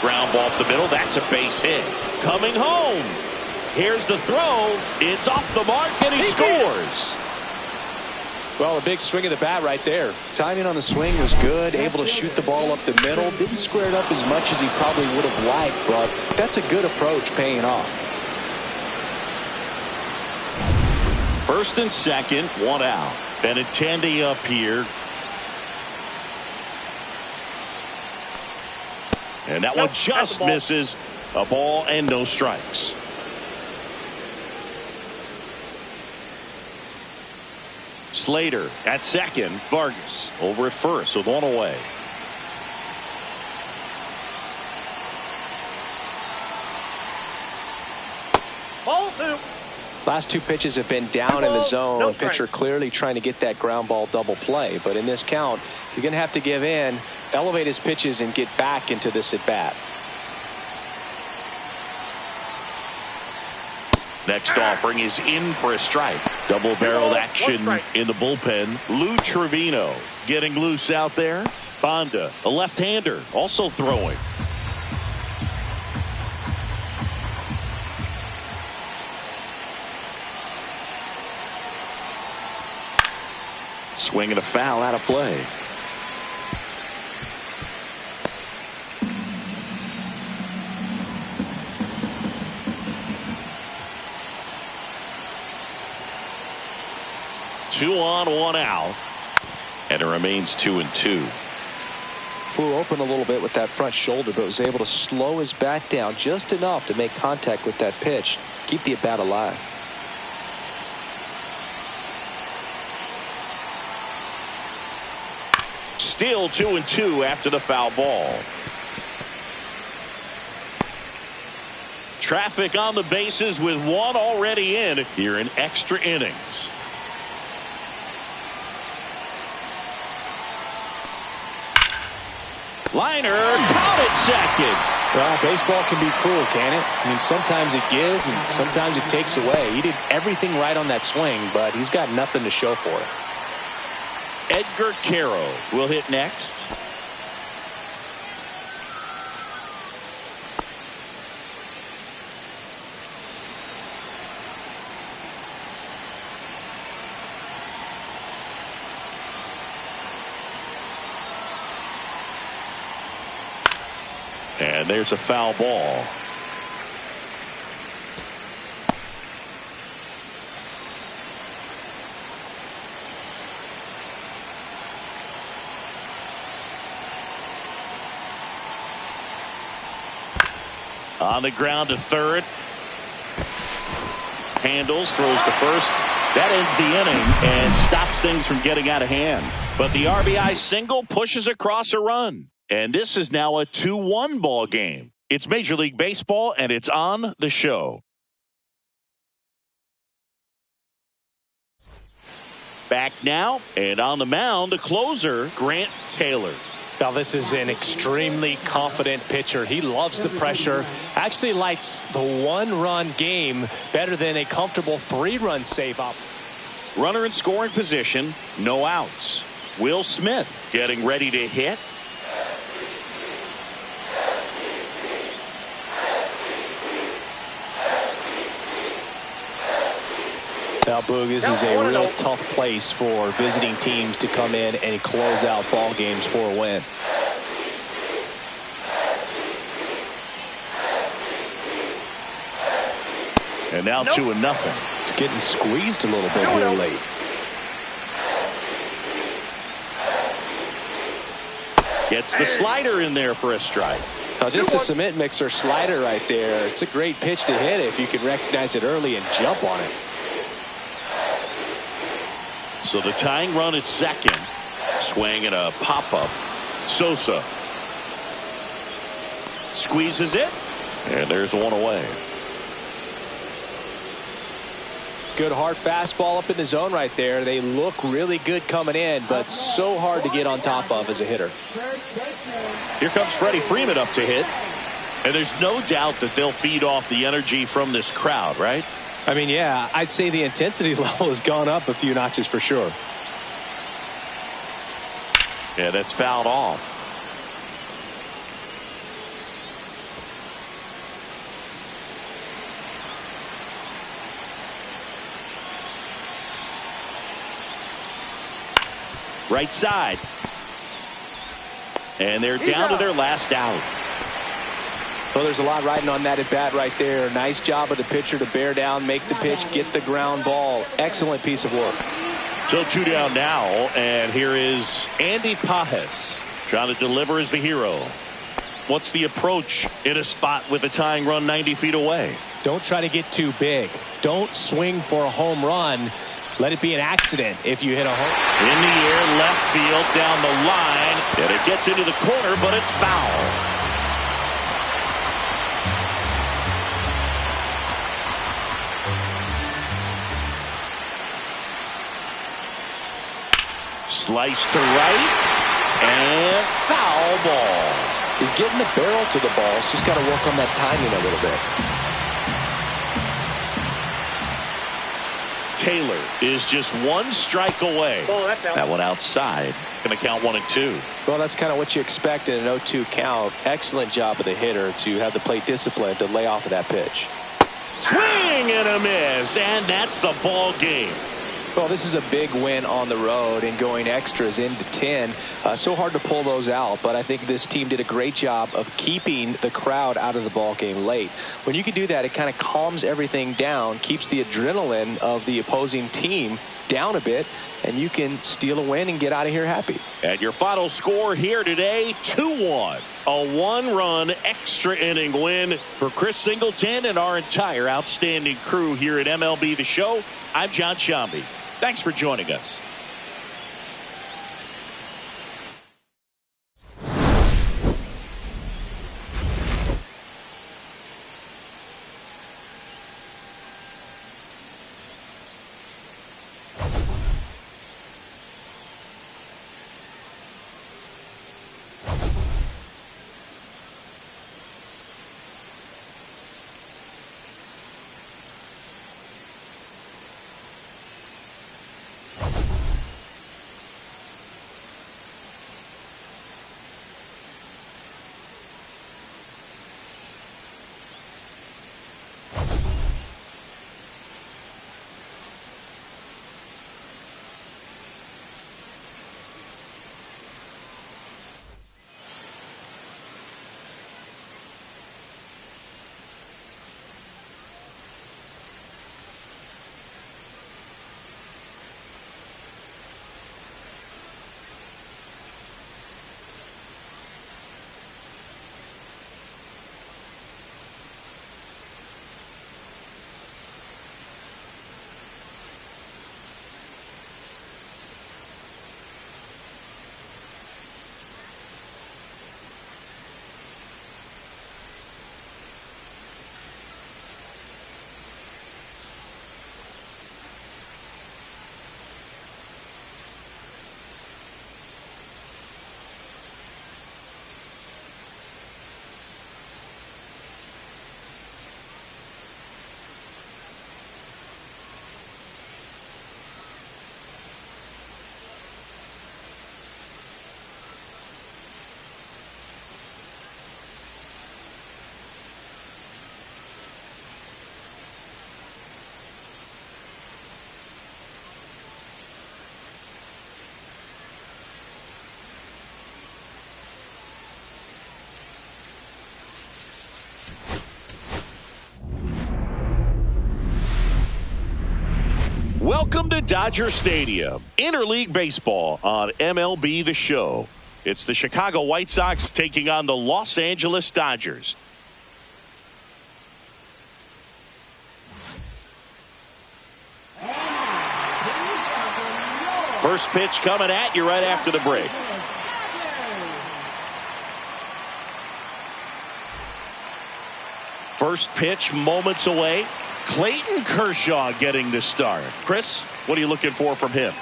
Ground ball up the middle. That's a base hit. Coming home. Here's the throw. It's off the mark, and he scores. Well, a big swing of the bat right there. Timing on the swing was good. Able to shoot the ball up the middle. Didn't square it up as much as he probably would have liked, but that's a good approach paying off. First and second, one out. Benintendi up here. And that one just misses. A ball and no strikes. Slater at second. Vargas over at first with one away. Ball 2. Last 2 pitches have been down in the zone. No pitcher clearly trying to get that ground ball double play. But in this count, he's going to have to give in, elevate his pitches, and get back into this at bat. Next offering is in for a strike. Double-barreled action in the bullpen. Lou Trevino getting loose out there. Banda, a left-hander, also throwing. Swing and a foul out of play. Two on, one out. And it remains 2-2. Flew open a little bit with that front shoulder, but was able to slow his bat down just enough to make contact with that pitch. Keep the at bat alive. Still 2-2 after the foul ball. Traffic on the bases with one already in here in extra innings. Liner caught at second. Well, baseball can be cruel, can it? I mean, sometimes it gives and sometimes it takes away. He did everything right on that swing, but he's got nothing to show for it. Edgar Caro will hit next. And there's a foul ball. On the ground to third. Handles, throws to first. That ends the inning and stops things from getting out of hand. But the RBI single pushes across a run. And this is now a 2-1 ball game. It's Major League Baseball, and it's on the show. Back now, and on the mound, the closer, Grant Taylor. Now, this is an extremely confident pitcher. He loves the pressure. Actually likes the one-run game better than a comfortable three-run save up. Runner in scoring position, no outs. Will Smith getting ready to hit. Now, Boog, this is a real tough place for visiting teams to come in and close out ball games for a win. And now 2-0. It's getting squeezed a little bit here late. Gets the slider in there for a strike. Now, just a cement mixer slider right there. It's a great pitch to hit if you can recognize it early and jump on it. So the tying run at second. Swing and a pop-up. Sosa squeezes it. And there's one away. Good hard fastball up in the zone right there. They look really good coming in, but so hard to get on top of as a hitter. Here comes Freddie Freeman up to hit. And there's no doubt that they'll feed off the energy from this crowd, right? I mean, yeah, I'd say the intensity level has gone up a few notches for sure. Yeah, that's fouled off. Right side. And they're down to their last out. Well, there's a lot riding on that at bat right there. Nice job of the pitcher to bear down, make the pitch, get the ground ball. Excellent piece of work. So 2 down now, and here is Andy Pajes trying to deliver as the hero. What's the approach in a spot with a tying run 90 feet away? Don't try to get too big. Don't swing for a home run. Let it be an accident if you hit a home. In the air, left field, down the line, and it gets into the corner, but it's foul. Slice to right, and foul ball. He's getting the barrel to the ball. He's just got to work on that timing a little bit. Taylor is just one strike away. Oh, that's out. That one outside. Going to count 1 and 2. Well, that's kind of what you expect in an 0-2 count. Excellent job of the hitter to have the plate discipline to lay off of that pitch. Swing and a miss, and that's the ball game. Well, this is a big win on the road and going extras into 10. So hard to pull those out, but I think this team did a great job of keeping the crowd out of the ball game late. When you can do that, it kind of calms everything down, keeps the adrenaline of the opposing team down a bit, and you can steal a win and get out of here happy. And your final score here today, 2-1. A one-run extra inning win for Chris Singleton and our entire outstanding crew here at MLB The Show. I'm John Shambi. Thanks for joining us. Welcome to Dodger Stadium. Interleague baseball on MLB The Show. It's the Chicago White Sox taking on the Los Angeles Dodgers. First pitch coming at you right after the break. First pitch moments away. Clayton Kershaw getting the start. Chris, what are you looking for from him?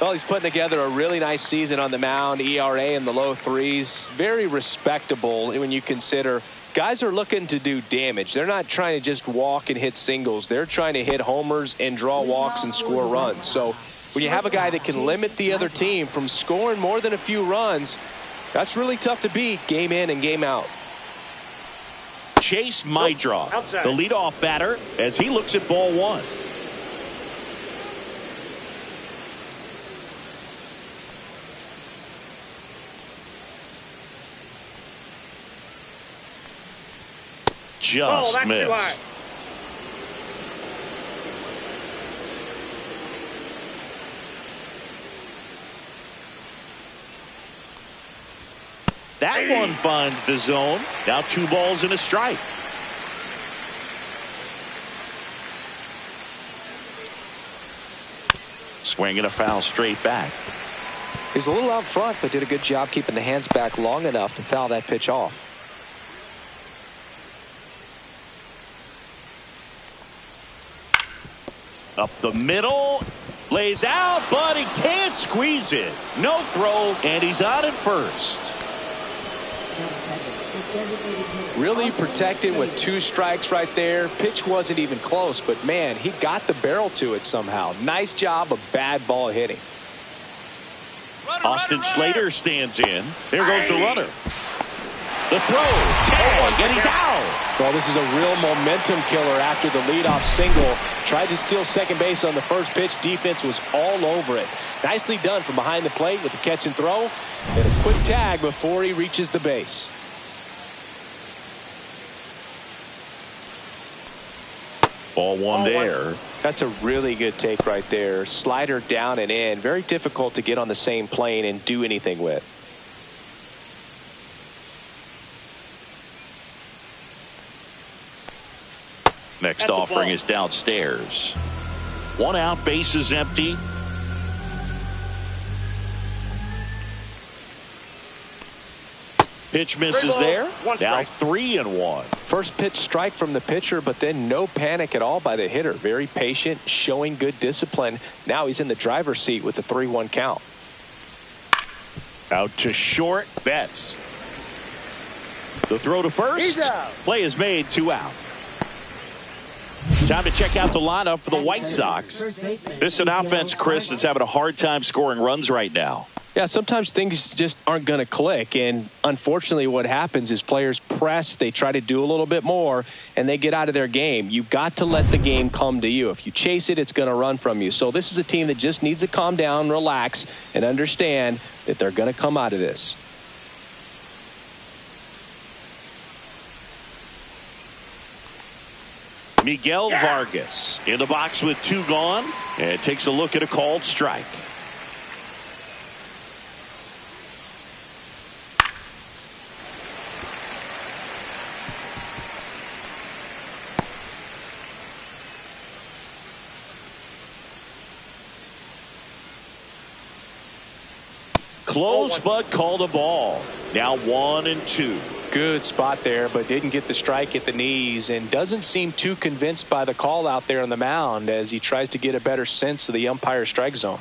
Well, he's putting together a really nice season on the mound. ERA in the low threes. Very respectable when you consider guys are looking to do damage. They're not trying to just walk and hit singles. They're trying to hit homers and draw walks and score runs. So when you have a guy that can limit the other team from scoring more than a few runs, that's really tough to beat game in and game out. Chase Mydroff, the leadoff batter, as he looks at ball one. Just missed. That one finds the zone. Now 2 balls and a strike. Swing and a foul straight back. He's a little out front, but did a good job keeping the hands back long enough to foul that pitch off. Up the middle. Lays out, but he can't squeeze it. No throw, and he's on at first. Really protected with 2 strikes right there. Pitch wasn't even close, but man, he got the barrel to it somehow. Nice job of bad ball hitting. Austin Slater stands in. There goes the runner. The throw, tag, and he's out. Well, this is a real momentum killer after the leadoff single. Tried to steal second base on the first pitch. Defense was all over it. Nicely done from behind the plate with the catch and throw. And a quick tag before he reaches the base. Ball one there. That's a really good take right there. Slider down and in. Very difficult to get on the same plane and do anything with. Next offering is downstairs. 1 out, base is empty. Pitch misses there. Now 3-1. First pitch strike from the pitcher, but then no panic at all by the hitter. Very patient, showing good discipline. Now he's in the driver's seat with the 3-1 count. Out to short. Betts. The throw to first. Play is made. 2 out. Time to check out the lineup for the White Sox. This is an offense, Chris, that's having a hard time scoring runs right now. Yeah, sometimes things just aren't going to click, and unfortunately what happens is players press, they try to do a little bit more, and they get out of their game. You've got to let the game come to you. If you chase it, it's going to run from you. So this is a team that just needs to calm down, relax, and understand that they're going to come out of this. Miguel Vargas in the box with 2 gone, and takes a look at a called strike. Close, but called a ball. Now 1-2. Good spot there, but didn't get the strike at the knees and doesn't seem too convinced by the call out there on the mound as he tries to get a better sense of the umpire's strike zone.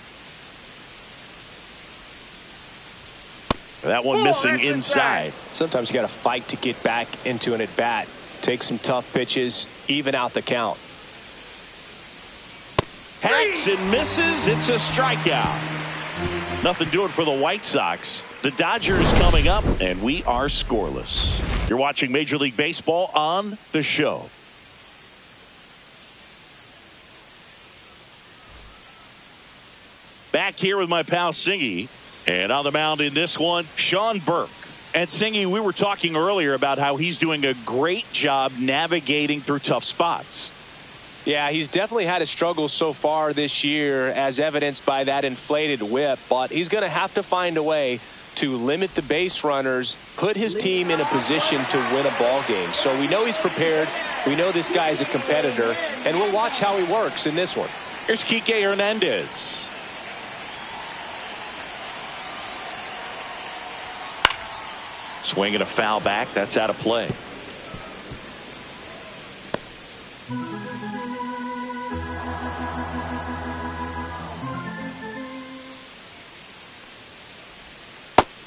That one missing inside. Sometimes you got to fight to get back into an at-bat. Take some tough pitches, even out the count. Hacks and misses. It's a strikeout. Nothing doing for the White Sox. The Dodgers coming up, and we are scoreless. You're watching Major League Baseball on The Show. Back here with my pal Singy, and on the mound in this one, Sean Burke. And Singy, we were talking earlier about how he's doing a great job navigating through tough spots. Yeah, he's definitely had his struggles so far this year, as evidenced by that inflated whip, but he's going to have to find a way to limit the base runners, put his team in a position to win a ball game. So we know he's prepared. We know this guy is a competitor, and we'll watch how he works in this one. Here's Kike Hernandez. Swinging a foul back. That's out of play.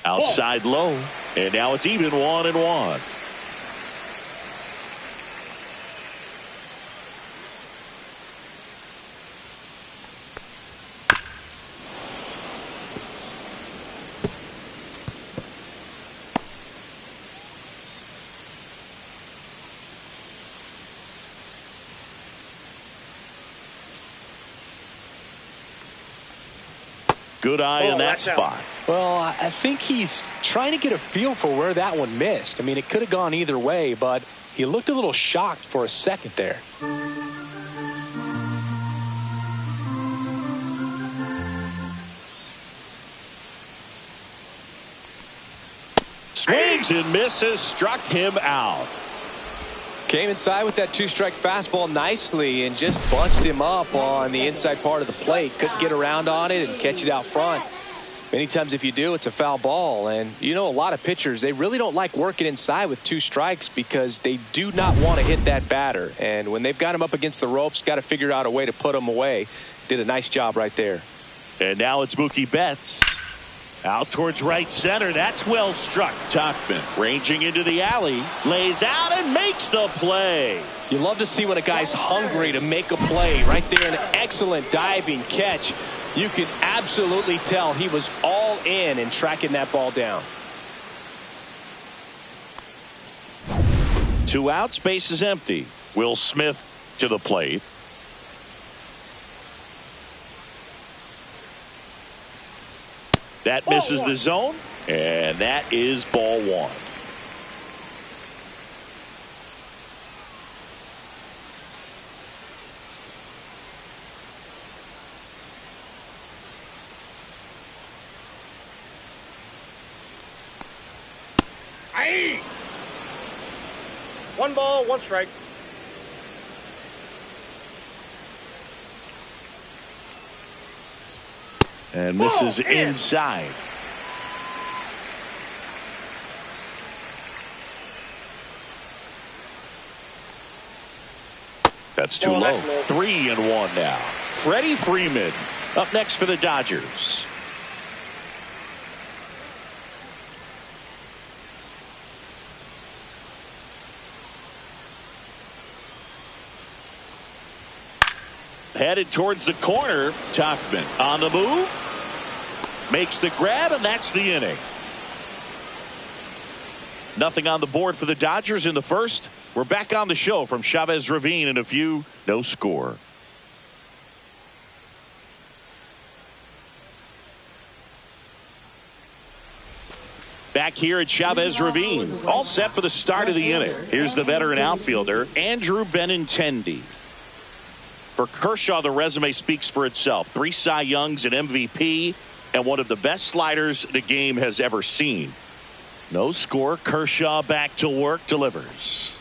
Outside low, and now it's even 1-1. Good eye in that spot. Well, I think he's trying to get a feel for where that one missed. I mean, it could have gone either way, but he looked a little shocked for a second there. Swings and misses, struck him out. Came inside with that two-strike fastball nicely and just bunched him up on the inside part of the plate. Couldn't get around on it and catch it out front. Many times if you do, it's a foul ball. And you know, a lot of pitchers, they really don't like working inside with two strikes because they do not want to hit that batter. And when they've got him up against the ropes, got to figure out a way to put him away. Did a nice job right there. And now it's Mookie Betts. Out towards right center. That's well struck. Tauchman ranging into the alley. Lays out and makes the play. You love to see when a guy's hungry to make a play. Right there, an excellent diving catch. You can absolutely tell he was all in tracking that ball down. 2 outs, base is empty. Will Smith to the plate. That misses the zone, and that is ball 1. Aye. 1 ball, 1 strike. And misses inside. That's too low. 3-1 now. Freddie Freeman up next for the Dodgers. Headed towards the corner. Tauchman on the move. Makes the grab, and that's the inning. Nothing on the board for the Dodgers in the first. We're back on the show from Chavez Ravine in a few. No score. Back here at Chavez Ravine. All set for the start of the inning. Here's the veteran outfielder, Andrew Benintendi. For Kershaw, the resume speaks for itself. 3 Cy Youngs, an MVP, and one of the best sliders the game has ever seen. No score. Kershaw back to work, delivers.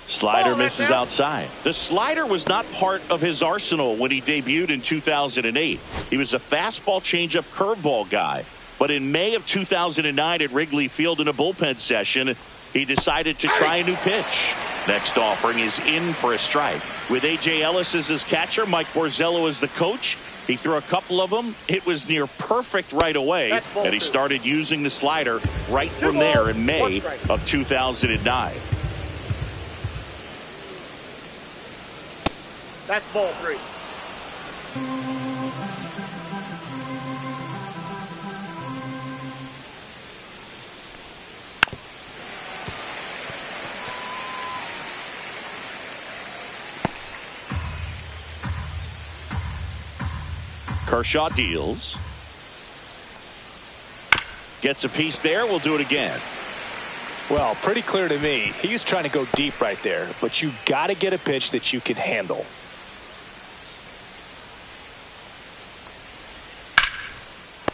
Slider misses outside. The slider was not part of his arsenal when he debuted in 2008. He was a fastball, changeup, curveball guy. But in May of 2009 at Wrigley Field in a bullpen session, he decided to try a new pitch. Next offering is in for a strike. With A.J. Ellis as his catcher, Mike Borzello as the coach, he threw a couple of them. It was near perfect right away, and he started using the slider right from there in May of 2009. That's ball 3. Kershaw deals. Gets a piece there. We'll do it again. Well, pretty clear to me. He was trying to go deep right there, but you got to get a pitch that you can handle.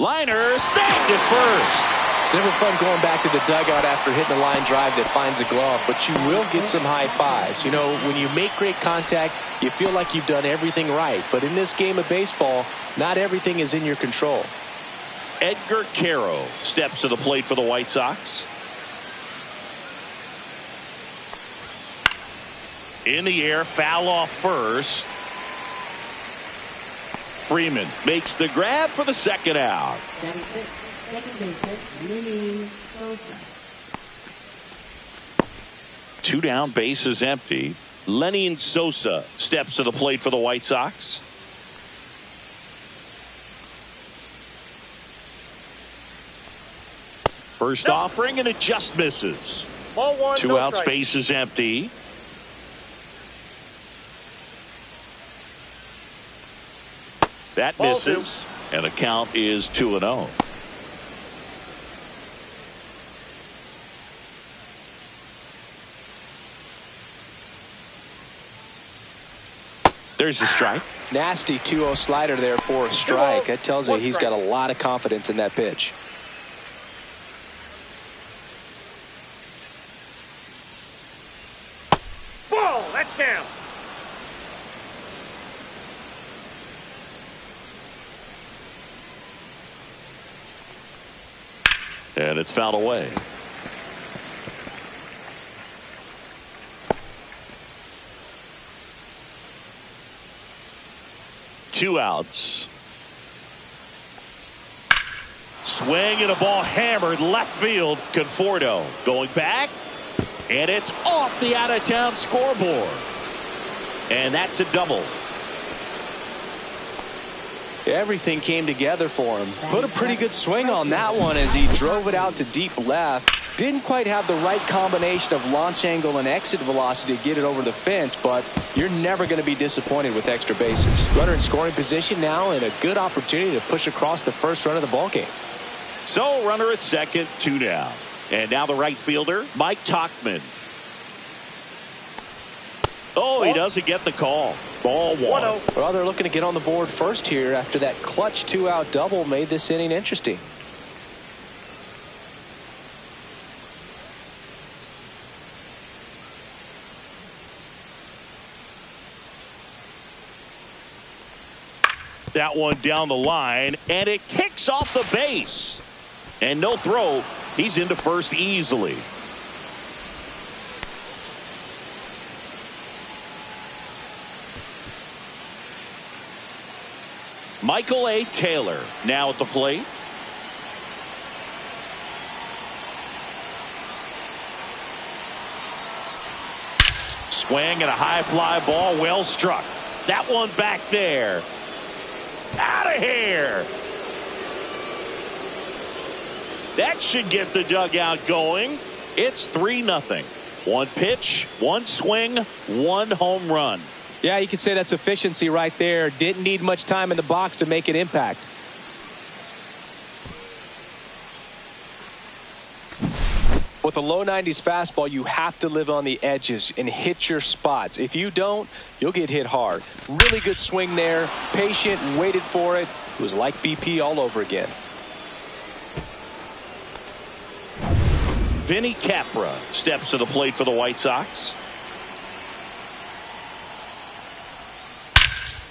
Liner snagged at first. It's never fun going back to the dugout after hitting a line drive that finds a glove, but you will get some high fives. You know, when you make great contact, you feel like you've done everything right. But in this game of baseball, not everything is in your control. Edgar Caro steps to the plate for the White Sox. In the air, foul off first. Freeman makes the grab for the second out. 96, second baseman, Lenny Sosa. 2 down, bases empty. Lenny Sosa steps to the plate for the White Sox. First offering, and it just misses. Ball 1, 2 no outs, strike. bases empty. That Ball misses, and the count is 2-0. There's a strike. Nasty 2-0 slider there for a strike. That tells you he's got a lot of confidence in that pitch. Ball, that's down. And it's fouled away. Two outs. Swing and a ball hammered left field. Conforto going back, and it's off the out-of-town scoreboard. And that's a double. Everything came together for him. Put a pretty good swing on that one as he drove it out to deep left. Didn't quite have the right combination of launch angle and exit velocity to get it over the fence, but you're never going to be disappointed with extra bases. Runner in scoring position now, and a good opportunity to push across the first run of the ballgame. So runner at second, 2 down. And now the right fielder, Mike Tauchman. Oh, he doesn't get the call. Ball 1. Well, they're looking to get on the board first here after that clutch 2-out double made this inning interesting. That one down the line, and it kicks off the base. And no throw. He's into first easily. Michael A. Taylor now at the plate. Swing and a high fly ball, well struck. That one back there. Out of here. That should get the dugout going. It's 3-0. One pitch, one swing, one home run. Yeah, you could say that's efficiency right there. Didn't need much time in the box to make an impact. With a low 90s fastball, you have to live on the edges and hit your spots. If you don't, you'll get hit hard. Really good swing there. Patient, waited for it. It was like BP all over again. Vinny Capra steps to the plate for the White Sox.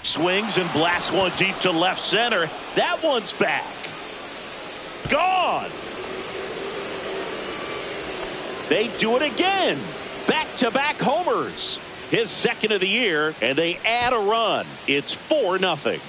Swings and blasts one deep to left center. That one's back. Gone. They do it again. Back-to-back homers. His second of the year, and they add a run. It's 4-0.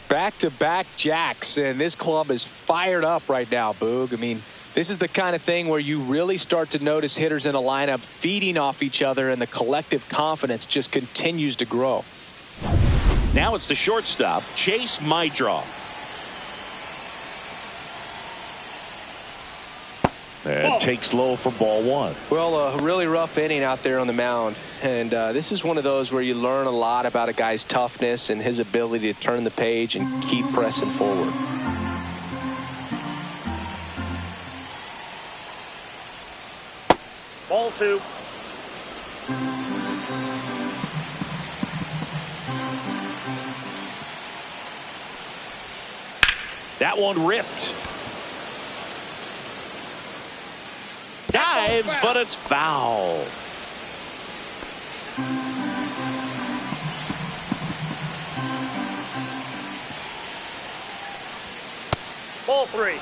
Back-to-back jacks, and this club is fired up right now, Boog. I mean, this is the kind of thing where you really start to notice hitters in a lineup feeding off each other, and the collective confidence just continues to grow. Now it's the shortstop, Chase Mydroff. And takes low for ball 1. Well, a really rough inning out there on the mound. And this is one of those where you learn a lot about a guy's toughness and his ability to turn the page and keep pressing forward. Ball 2. That one ripped. Dives, but it's foul. Ball 3.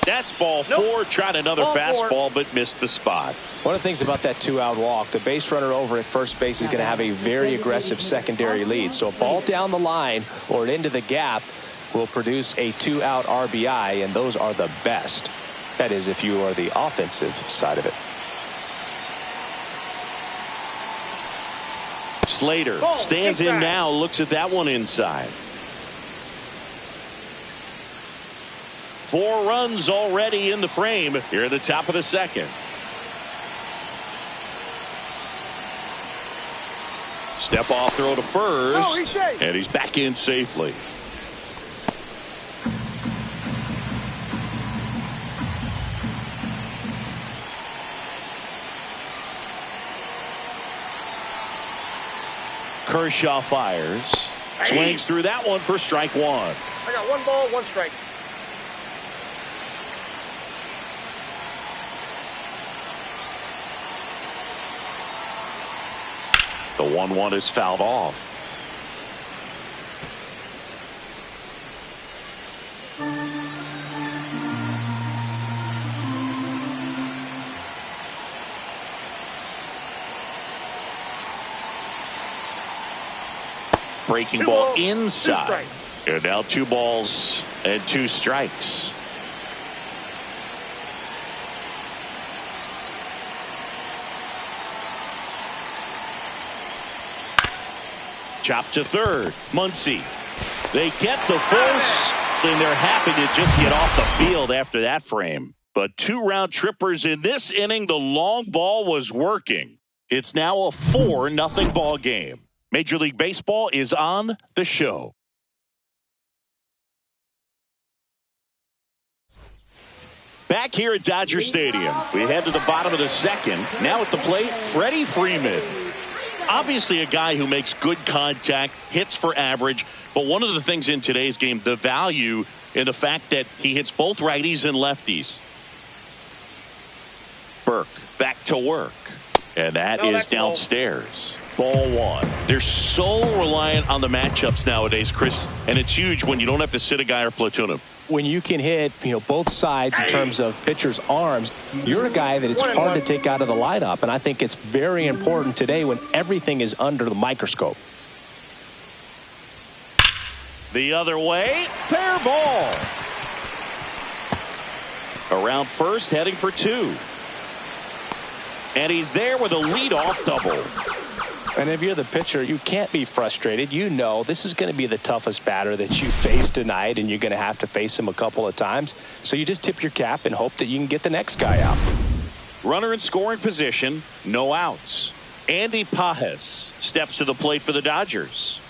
That's ball 4. Tried another Ball 4. fastball, but missed the spot. One of the things about that 2-out walk, the base runner over at first base is going to have a very aggressive secondary lead. So a ball down the line or into the gap will produce a 2-out RBI, and those are the best. That is, if you are the offensive side of it. Slater stands in now, looks at that one inside. 4 runs already in the frame here at the top of the second. Step off throw to first, and he's back in safely. Kershaw fires. Swings through that one for strike 1. I got 1 ball, 1 strike. The 1-1 is fouled off. Breaking ball inside. And now 2 balls and 2 strikes. Chop to third. Muncy. They get the force, and they're happy to just get off the field after that frame. But 2 round trippers in this inning. The long ball was working. It's now a 4-0 ball game. Major League Baseball is on the show. Back here at Dodger Stadium, we head to the bottom of the second. Now at the plate, Freddie Freeman. Obviously a guy who makes good contact, hits for average, but one of the things in today's game, the value in the fact that he hits both righties and lefties. Burke back to work, and that is downstairs. Ball 1. They're so reliant on the matchups nowadays, Chris, and it's huge when you don't have to sit a guy or platoon him. When you can hit, both sides in terms of pitchers' arms, you're a guy that it's hard to take out of the lineup. And I think it's very important today when everything is under the microscope. The other way, fair ball. Around first, heading for 2. And he's there with a leadoff double. And if you're the pitcher, you can't be frustrated. You know this is going to be the toughest batter that you face tonight, and you're going to have to face him a couple of times. So you just tip your cap and hope that you can get the next guy out. Runner in scoring position, no outs. Andy Pajes steps to the plate for the Dodgers.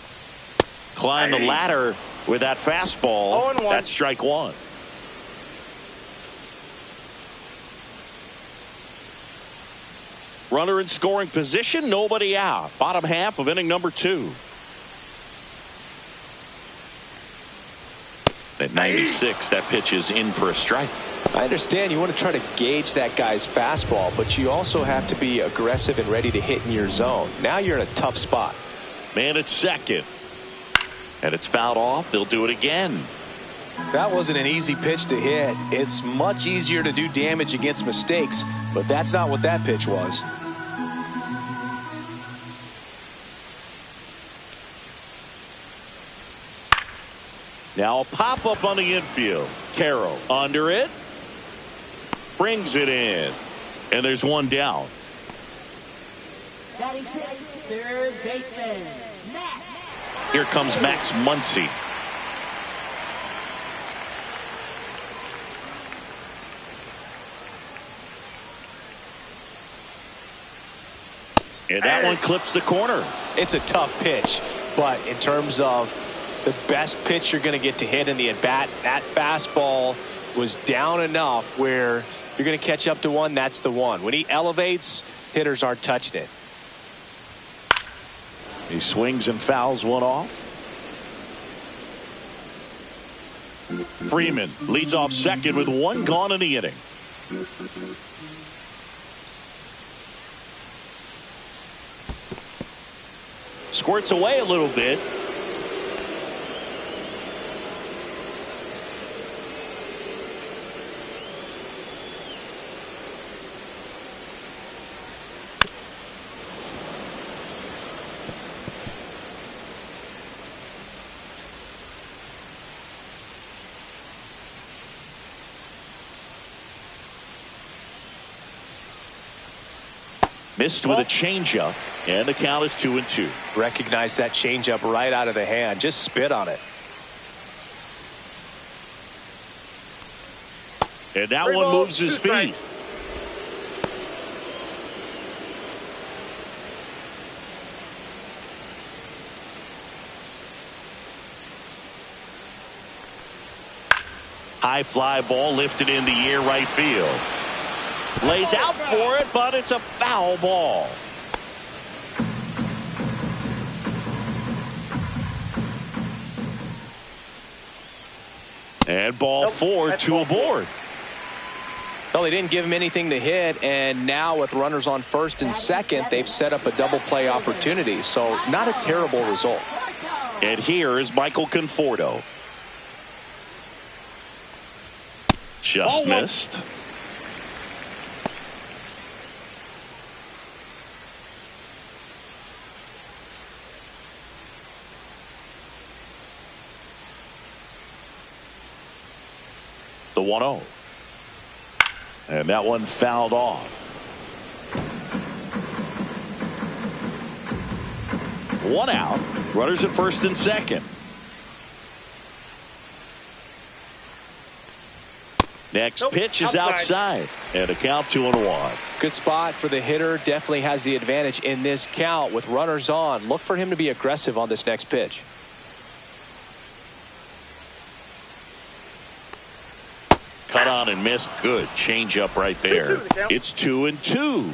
Climb the ladder with that fastball. That's strike 1. Runner in scoring position, nobody out. Bottom half of inning number 2. At 96, that pitch is in for a strike. I understand you want to try to gauge that guy's fastball, but you also have to be aggressive and ready to hit in your zone. Now you're in a tough spot. Man at second. And it's fouled off. They'll do it again. That wasn't an easy pitch to hit. It's much easier to do damage against mistakes, but that's not what that pitch was. Now a pop-up on the infield. Carroll under it. Brings it in. And there's one down. 96, third baseman, Max. Here comes Max Muncy. And that one clips the corner. It's a tough pitch, but in terms of the best pitch you're going to get to hit in the at-bat. That fastball was down enough where you're going to catch up to one. That's the one. When he elevates, hitters aren't touching it. He swings and fouls one off. Freeman leads off second with one gone in the inning. Squirts away a little bit. Missed with a changeup, and the count is 2-2. Recognize that changeup right out of the hand. Just spit on it. And that one moves his feet. High fly ball lifted in the air, right field. Lays out for it, but it's a foul ball. And ball 4, 2 aboard. Well, they didn't give him anything to hit, and now with runners on first and second, they've set up a double play opportunity. So not a terrible result. And here is Michael Conforto. Just missed. The 1-0. And that one fouled off. One out. Runners at first and second. Next pitch is outside. And a count 2-1. Good spot for the hitter. Definitely has the advantage in this count with runners on. Look for him to be aggressive on this next pitch. Cut on and missed. Good change up right there. It's 2-2.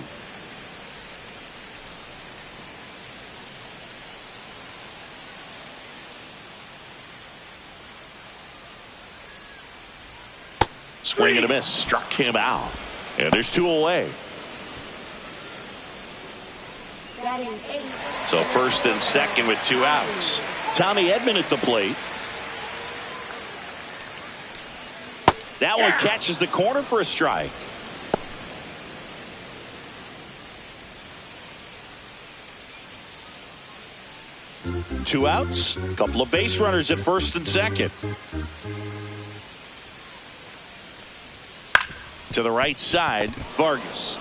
Swing and a miss. Struck him out. And there's 2 away. So first and second with 2 outs. Tommy Edman at the plate. That one catches the corner for a strike. Two outs. A couple of base runners at first and second. To the right side, Vargas.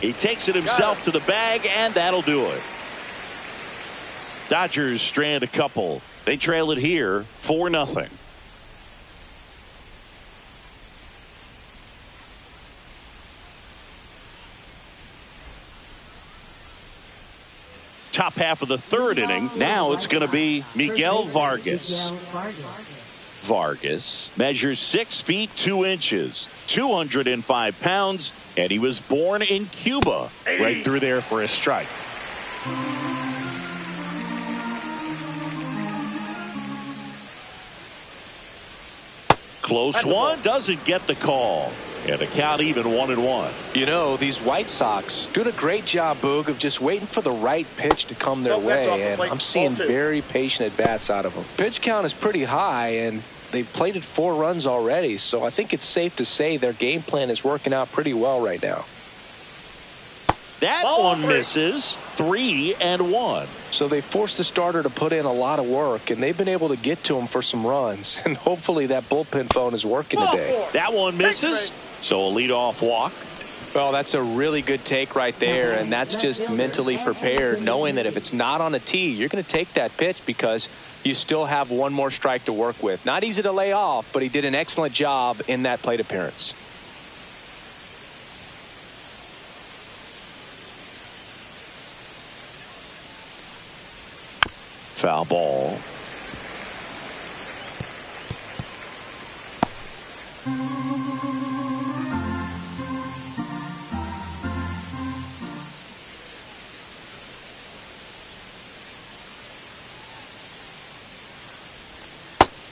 He takes it himself to the bag, and that'll do it. Dodgers strand a couple. They trail it here 4-0. Top half of the third inning. Now it's going to be Miguel Vargas. Vargas measures 6 feet 2 inches, 205 pounds, and he was born in Cuba. Right through there for a strike. Close one, doesn't get the call. And the count even 1-1. You know, these White Sox doing a great job, Boog, of just waiting for the right pitch to come their way. And I'm seeing very patient at-bats out of them. Pitch count is pretty high, and they've plated 4 runs already. So I think it's safe to say their game plan is working out pretty well right now. That one misses. 3-1. So they forced the starter to put in a lot of work, and they've been able to get to him for some runs. And hopefully that bullpen phone is working today. That one misses. So a leadoff walk. Well, that's a really good take right there, and that's just mentally prepared, knowing that if it's not on a tee, you're going to take that pitch because you still have one more strike to work with. Not easy to lay off, but he did an excellent job in that plate appearance. Foul ball.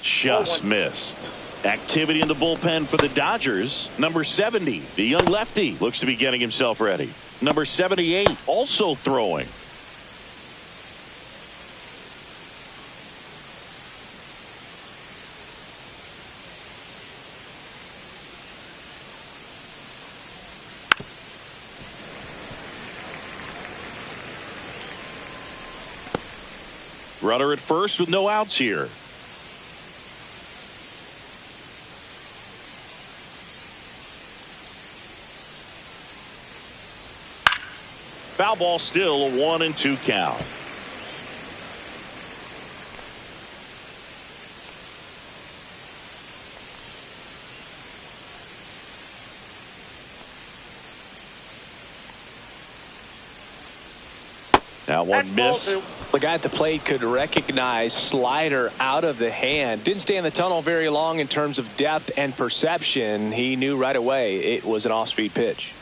Just missed. Activity in the bullpen for the Dodgers. Number 70, the young lefty, looks to be getting himself ready. Number 78, also throwing. Runner at first with no outs here. Foul ball, still a 1-2 count. That one missed. The guy at the plate could recognize slider out of the hand. Didn't stay in the tunnel very long in terms of depth and perception. He knew right away it was an off-speed pitch.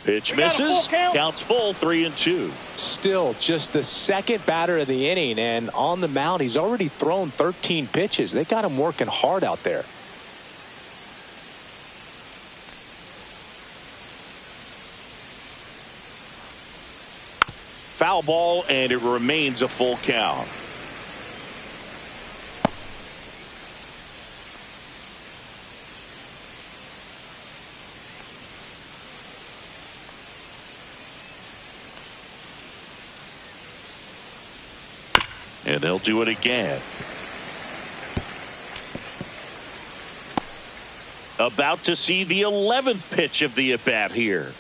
Pitch misses. Counts full, 3-2. Still just the second batter of the inning, and on the mound he's already thrown 13 pitches. They got him working hard out there. Foul ball, and it remains a full count. And they'll do it again. About to see the 11th pitch of the at-bat here.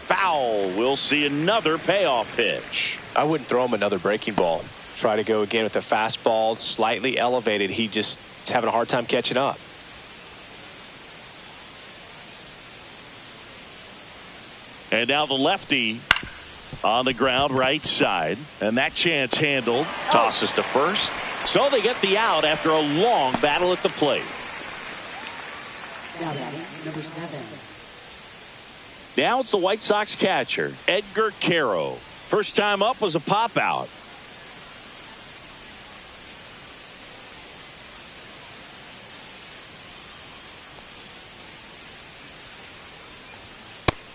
Foul. We'll see another payoff pitch. I wouldn't throw him another breaking ball. Try to go again with the fastball, slightly elevated. He just is having a hard time catching up. And now the lefty on the ground, right side, and that chance handled. Tosses to first, so they get the out after a long battle at the plate. Number 7. Now it's the White Sox catcher, Edgar Caro. First time up was a pop out.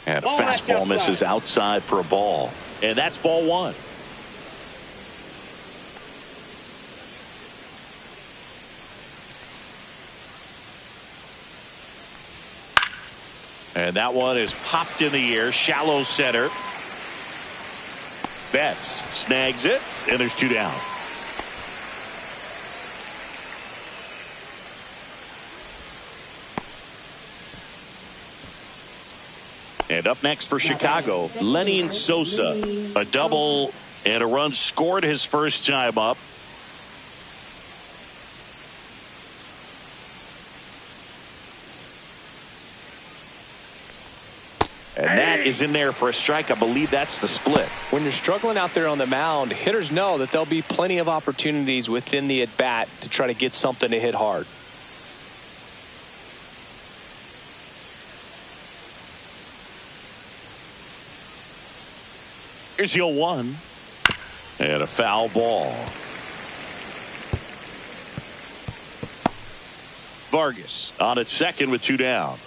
And a fastball misses outside for a ball. And that's ball one. And that one is popped in the air, shallow center. Betts snags it, and there's two down. And up next for Chicago, Lenny Sosa. A double and a run scored his first time up. And that is in there for a strike. I believe that's the split. When you're struggling out there on the mound, hitters know that there'll be plenty of opportunities within the at-bat to try to get something to hit hard. Here's your one. And a foul ball. Vargas on at second with two down.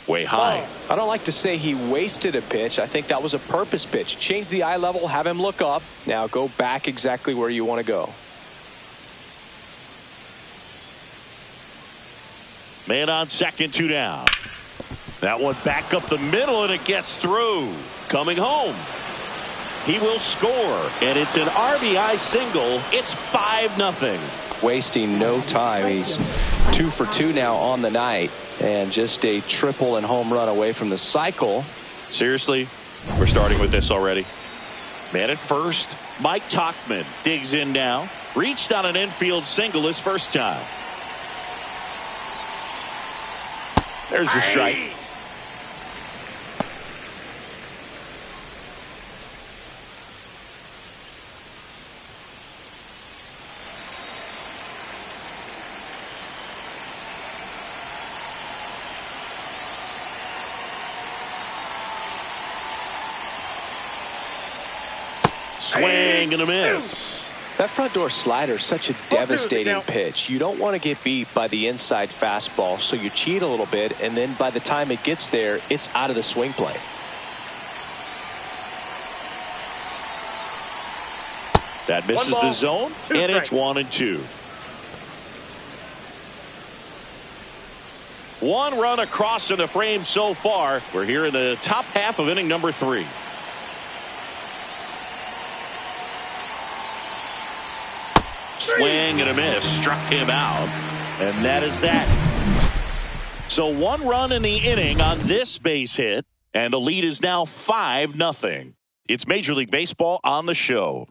way high. I don't like to say he wasted a pitch. I think that was a purpose pitch. Change the eye level, have him look up. Now go back exactly where you want to go. Man on second, 2 down. That one back up the middle, and it gets through. Coming home. He will score, and it's an RBI single. It's 5-0. Wasting no time. He's 2 for 2 now on the night, and just a triple and home run away from the cycle. Seriously, we're starting with this already. Man at first, Mike Tauchman digs in now. Reached on an infield single his first time. There's the strike. Swing and a miss. That front door slider is such a devastating pitch. You don't want to get beat by the inside fastball, so you cheat a little bit, and then by the time it gets there, it's out of the swing plane. That misses the zone, and it's 1-2. 1 run across in the frame so far. We're here in the top half of inning number 3. Swing and a miss. Struck him out. And that is that. So 1 run in the inning on this base hit. And the lead is now 5-0. It's Major League Baseball on the show.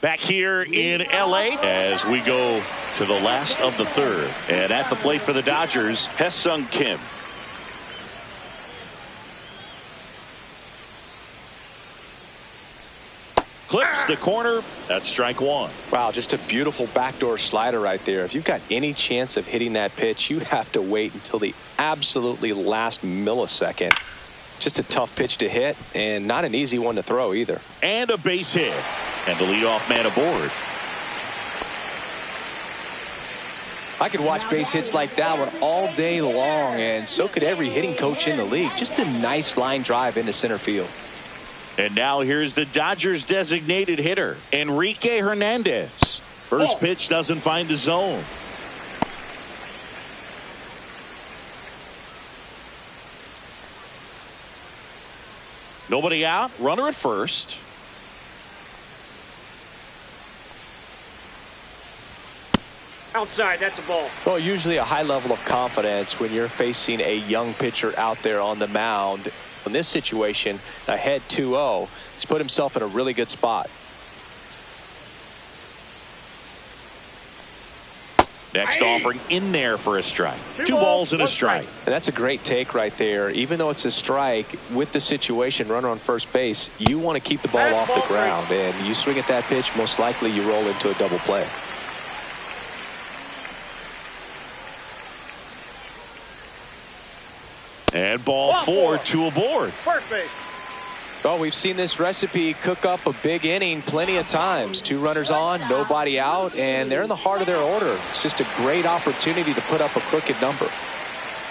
Back here in L.A. as we go to the last of the third. And at the plate for the Dodgers, Hye-Sung Kim. Clips the corner. That's strike 1. Wow, just a beautiful backdoor slider right there. If you've got any chance of hitting that pitch, you have to wait until the absolutely last millisecond. Just a tough pitch to hit, and not an easy one to throw either. And a base hit. And the leadoff man aboard. I could watch base hits like that one all day long, and so could every hitting coach in the league. Just a nice line drive into center field. And now here's the Dodgers designated hitter, Enrique Hernandez. First pitch doesn't find the zone. Nobody out, runner at first. Outside, that's a ball. Well, usually a high level of confidence when you're facing a young pitcher out there on the mound. In this situation, ahead 2-0, he's put himself in a really good spot. Next offering in there for a strike. 2 balls and a strike. And that's a great take right there. Even though it's a strike, with the situation, runner on first base, you want to keep the ball off the ground. And you swing at that pitch, most likely you roll into a double play. And ball 4, 2 aboard. First base. Well, we've seen this recipe cook up a big inning plenty of times. 2 runners on, nobody out, and they're in the heart of their order. It's just a great opportunity to put up a crooked number.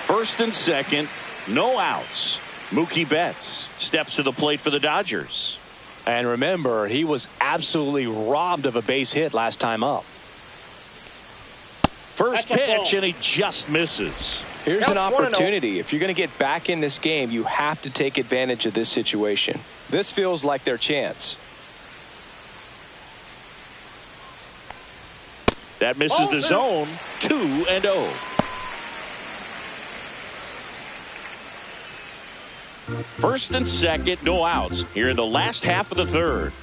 First and second, no outs. Mookie Betts steps to the plate for the Dodgers. And remember, he was absolutely robbed of a base hit last time up. First pitch, and he just misses. Here's an opportunity. If you're going to get back in this game, you have to take advantage of this situation. This feels like their chance. That misses the zone. 2-0. First and second, no outs here in the last half of the third.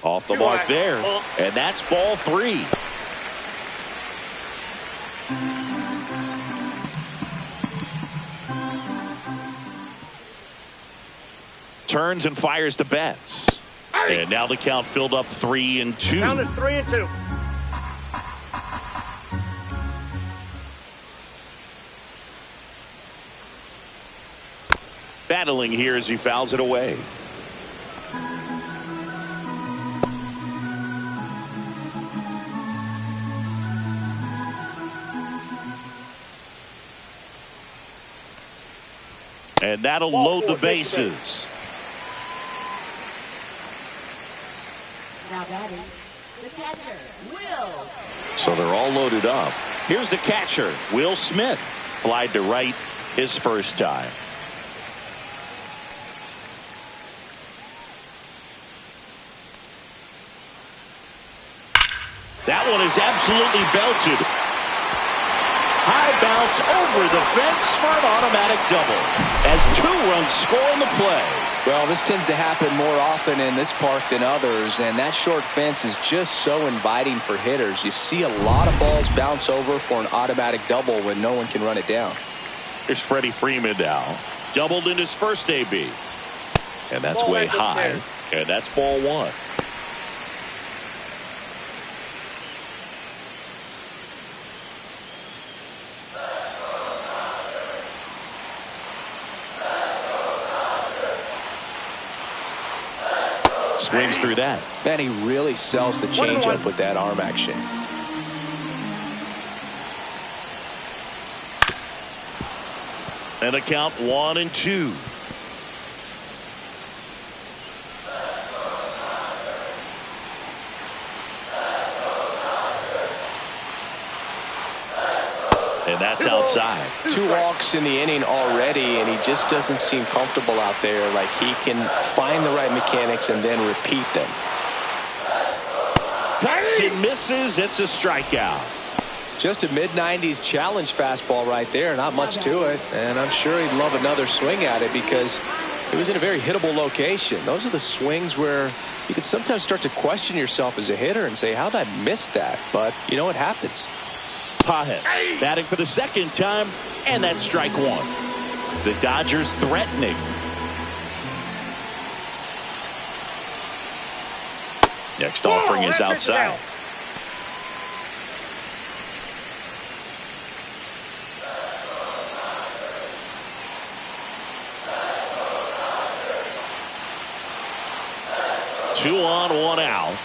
Off the mark there, and that's ball 3. Turns and fires to Betts. And now the count filled up 3-2. Count is 3-2. Battling here as he fouls it away. And that'll load the bases. Now batting, the catcher, Will. So they're all loaded up. Here's the catcher, Will Smith. Flied to right his first time. That one is absolutely belted. High bounce over the fence for an automatic double as 2 runs score in the play. Well, this tends to happen more often in this park than others, and that short fence is just so inviting for hitters. You see a lot of balls bounce over for an automatic double when no one can run it down. Here's Freddie Freeman now. Doubled in his first AB. And that's way high. And that's ball 1. Swings through that. Man, he really sells the changeup with that arm action. And a count 1-2. And that's outside. 2 walks in the inning already, and he just doesn't seem comfortable out there. Like he can find the right mechanics and then repeat them. Cuts and misses. It's a strikeout. Just a mid-90s challenge fastball right there. Not much to it, and I'm sure he'd love another swing at it because it was in a very hittable location. Those are the swings where you can sometimes start to question yourself as a hitter and say, how did I miss that? But you know, it happens. Pajes batting for the second time, and that's strike 1. The Dodgers threatening. Next offering is outside. 2 on, 1 out.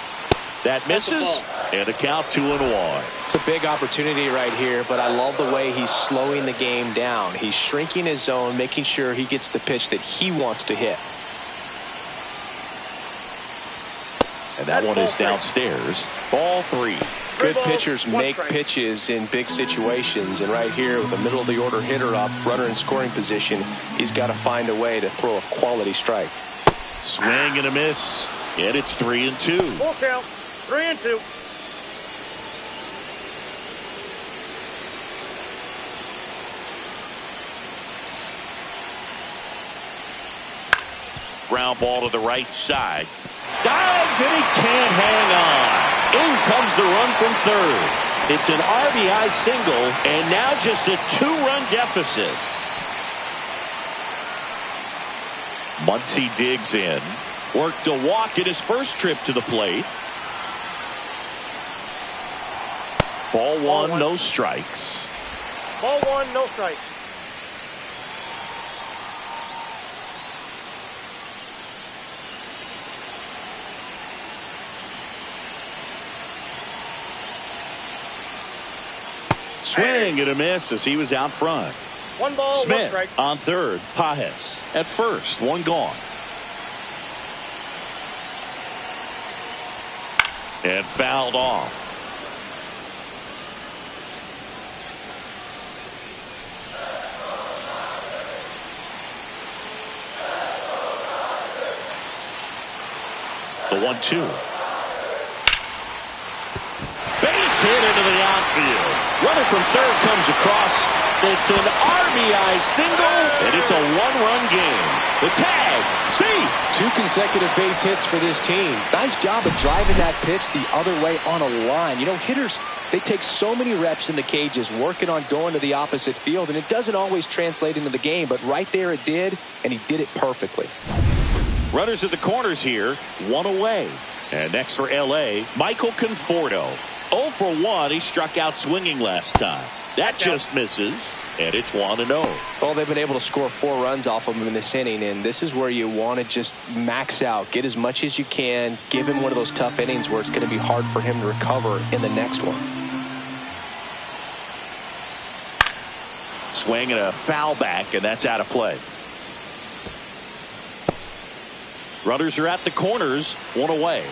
That misses, and a count 2-1. It's a big opportunity right here, but I love the way he's slowing the game down. He's shrinking his zone, making sure he gets the pitch that he wants to hit. And that one is downstairs. Ball 3. Good pitchers make pitches in big situations, and right here with the middle of the order hitter up, runner in scoring position, he's got to find a way to throw a quality strike. Swing and a miss, and it's 3-2. Full count, 3-2. Ground ball to the right side. Dives, and he can't hang on. In comes the run from third. It's an RBI single, and now just a 2-run deficit. Muncy digs in. Worked a walk in his first trip to the plate. Ball 1, no strikes. Ball 1, no strikes. Swing and a miss as he was out front. 1 ball, 1 Smith strike. on third. Pajes at first. 1 gone. And fouled off. The 1-2. Base hit into the outfield. Runner from third comes across. It's an RBI single, and it's a 1-run game. The tag, see? 2 consecutive base hits for this team. Nice job of driving that pitch the other way on a line. You know, hitters, they take so many reps in the cages working on going to the opposite field, and it doesn't always translate into the game, but right there it did, and he did it perfectly. Runners at the corners here, 1 away. And next for L.A., Michael Conforto. 0 for 1. He struck out swinging last time. That just misses, and it's 1-0. Well, they've been able to score 4 runs off of him in this inning, and this is where you want to just max out, get as much as you can, give him one of those tough innings where it's going to be hard for him to recover in the next one. Swing and a foul back, and that's out of play. Runners are at the corners, 1 away.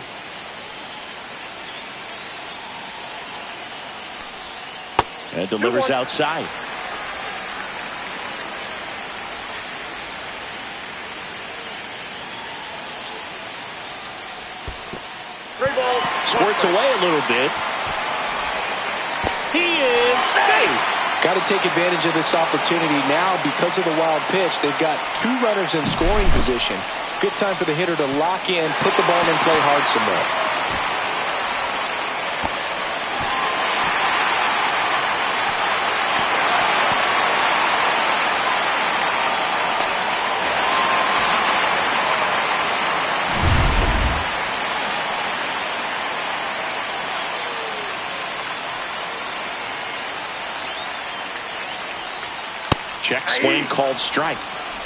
And delivers outside. Squirts away a little bit. He is safe. Got to take advantage of this opportunity now because of the wild pitch. They've got 2 runners in scoring position. Good time for the hitter to lock in, put the ball in play hard somewhere. Check swing called strike.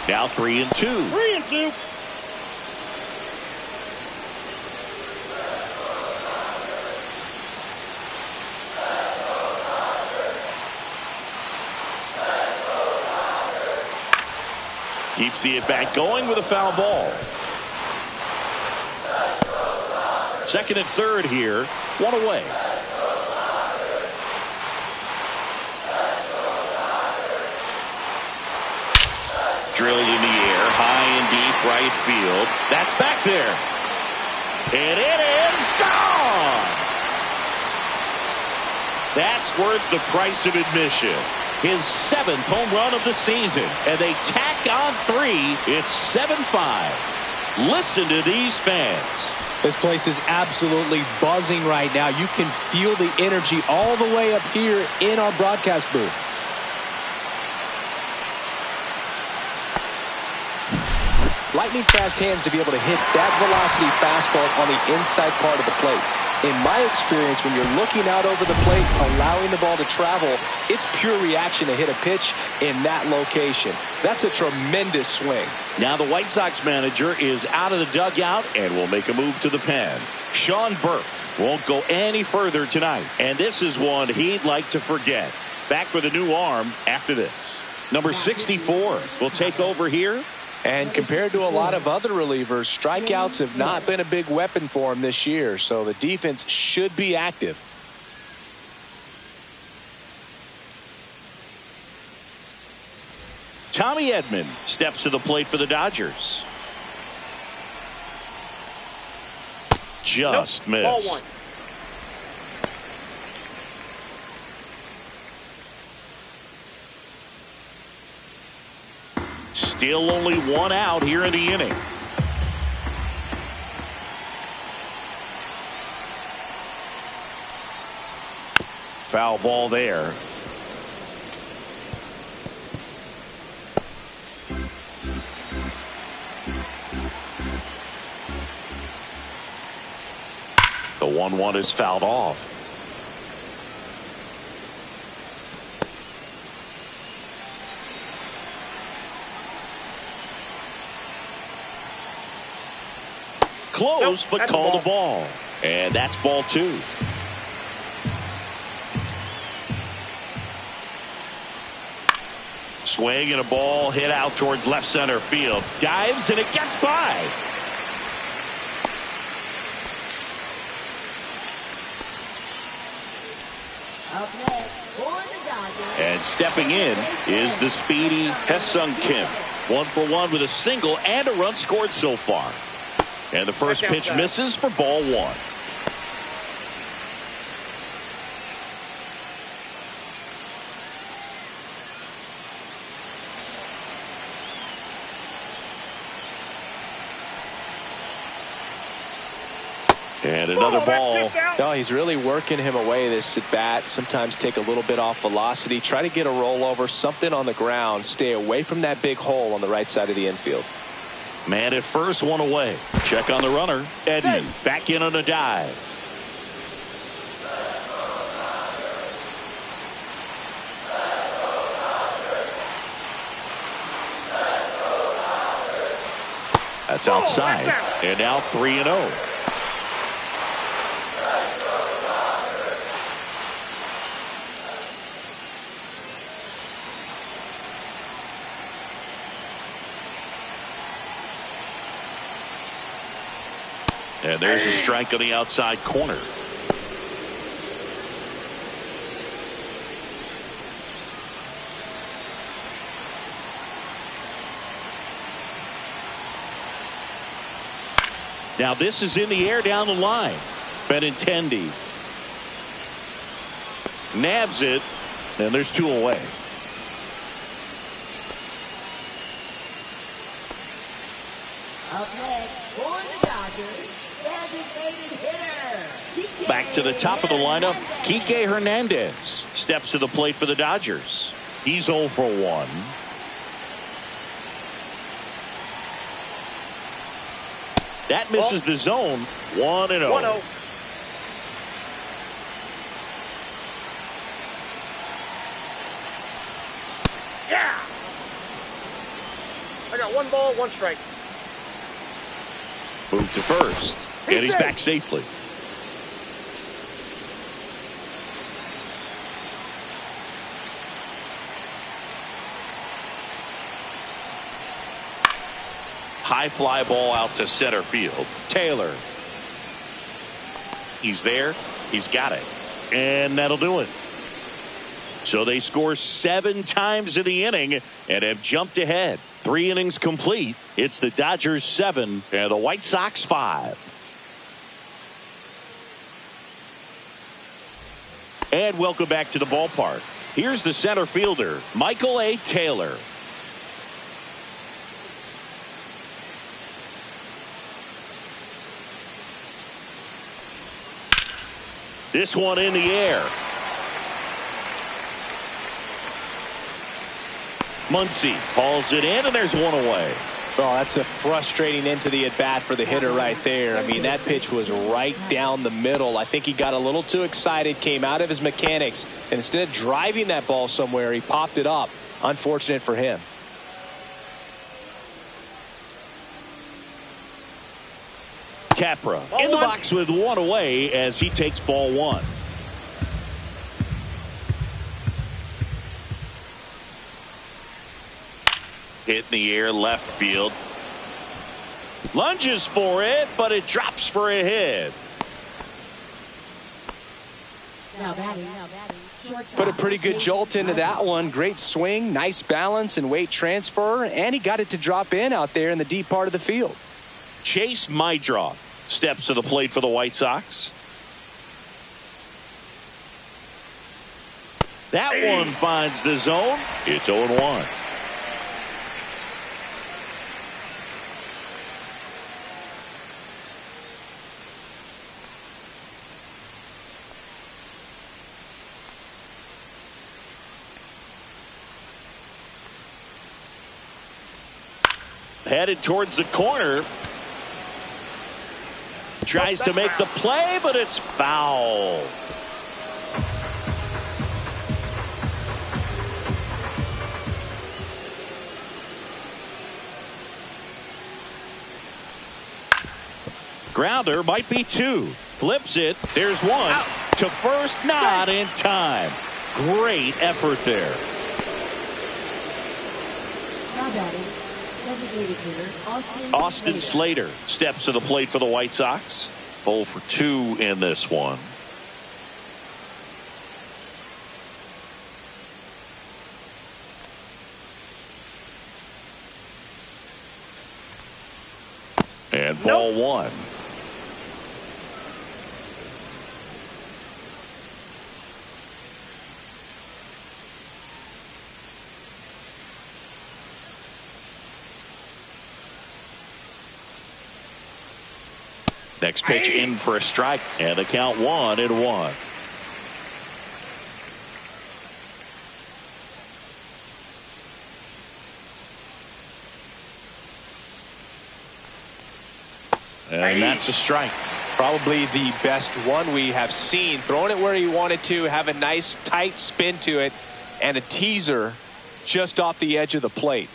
Now 3-2. 3-2. Keeps the at-bat going with a foul ball. Second and third here, 1 away. Drilled in the air, high and deep right field. That's back there. And it is gone. That's worth the price of admission. His 7th home run of the season. And they tack on 3. It's 7-5. Listen to these fans. This place is absolutely buzzing right now. You can feel the energy all the way up here in our broadcast booth. Lightning fast hands to be able to hit that velocity fastball on the inside part of the plate. In my experience, when you're looking out over the plate, allowing the ball to travel, it's pure reaction to hit a pitch in that location. That's a tremendous swing. Now the White Sox manager is out of the dugout and will make a move to the pen. Sean Burke won't go any further tonight, and this is one he'd like to forget. Back with a new arm after this. Number 64 will take over here. And compared to a lot of other relievers, strikeouts have not been a big weapon for him this year, so the defense should be active. Tommy Edman steps to the plate for the Dodgers. Just missed. Ball 1. Still only 1 out here in the inning. Foul ball there. The 1-1 is fouled off. Close, but call the ball. And that's ball 2. Swing and a ball hit out towards left center field. Dives and it gets by. Up next for the Dodgers. And stepping in is the speedy Ha-Seong Kim. 1 for 1 with a single and a run scored so far. And the first pitch misses for ball 1. And another ball. No, he's really working him away this at bat. Sometimes take a little bit off velocity. Try to get a rollover, something on the ground. Stay away from that big hole on the right side of the infield. Man at first, one away. Check on the runner. Edman back in on a dive. That's outside. And now 3-0. And there's a strike on the outside corner. Now this is in the air down the line. Benintendi nabs it, and there's 2 away. Up next for the Dodgers, designated hitter. Back to the top of the lineup, Kike Hernandez steps to the plate for the Dodgers. He's 0 for 1. That misses the zone. 1-0. 1-0. Yeah. I got 1 ball, 1 strike. Move to first. And he's back safely. High fly ball out to center field. Taylor. He's there. He's got it. And that'll do it. So they score 7 times in the inning and have jumped ahead. 3 innings complete. It's the Dodgers 7 and the White Sox 5. And welcome back to the ballpark. Here's the center fielder, Michael A. Taylor. This one in the air. Muncy hauls it in, and there's 1 away. Oh, that's a frustrating end to the at-bat for the hitter right there. I mean, that pitch was right down the middle. I think he got a little too excited, came out of his mechanics, and instead of driving that ball somewhere, he popped it up. Unfortunate for him. Capra in the box with 1 away as he takes ball 1. Hit in the air left field. Lunges for it, but it drops for a hit. Now batting. Put a pretty good jolt into that one. Great swing, nice balance and weight transfer, and he got it to drop in out there in the deep part of the field. Chase Mydroff steps to the plate for the White Sox. That one finds the zone. It's 0-1. Headed towards the corner. Tries to make the play, but it's foul. Grounder might be 2. Flips it. There's 1. Out. To first, not in time. Great effort there. Now batting. Austin Slater steps to the plate for the White Sox. 0 for 2 in this one. And ball 1. Next pitch in for a strike, and the count 1-1. And that's a strike. Probably the best one we have seen. Throwing it where he wanted to, have a nice tight spin to it, and a teaser just off the edge of the plate.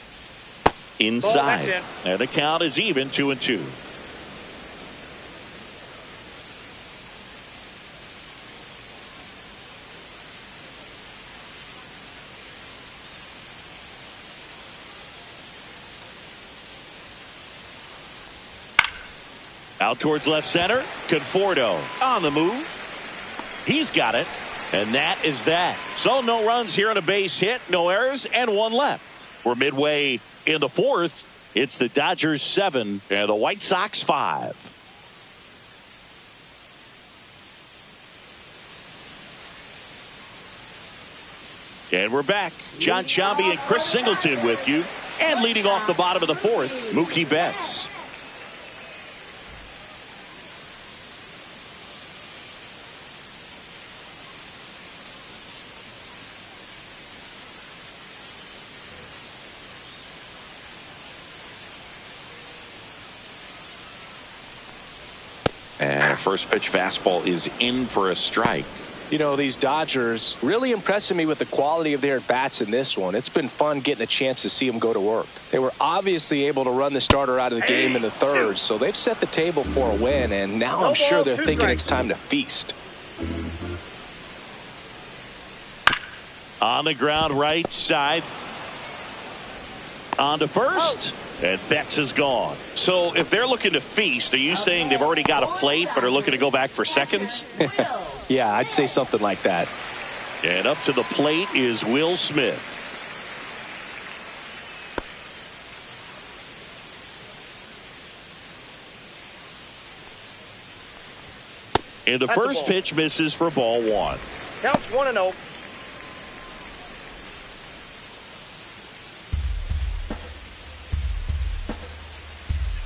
Inside. And the count is even, 2-2. Out towards left center. Conforto on the move. He's got it. And that is that. So no runs here on a base hit, no errors, and one left. We're midway in the fourth. It's the Dodgers 7 and the White Sox 5. And we're back. John Sciambi and Chris Singleton with you. And leading off the bottom of the fourth, Mookie Betts. And first pitch fastball is in for a strike. You know, these Dodgers really impressing me with the quality of their bats in this one. It's been fun getting a chance to see them go to work. They were obviously able to run the starter out of the game in the third, so they've set the table for a win, and now I'm sure they're thinking it's time to feast. On the ground, right side. On to first. And Betts is gone. So if they're looking to feast, are you saying they've already got a plate but are looking to go back for seconds? Yeah, I'd say something like that. And up to the plate is Will Smith. And the first pitch misses for ball one. Counts 1-0.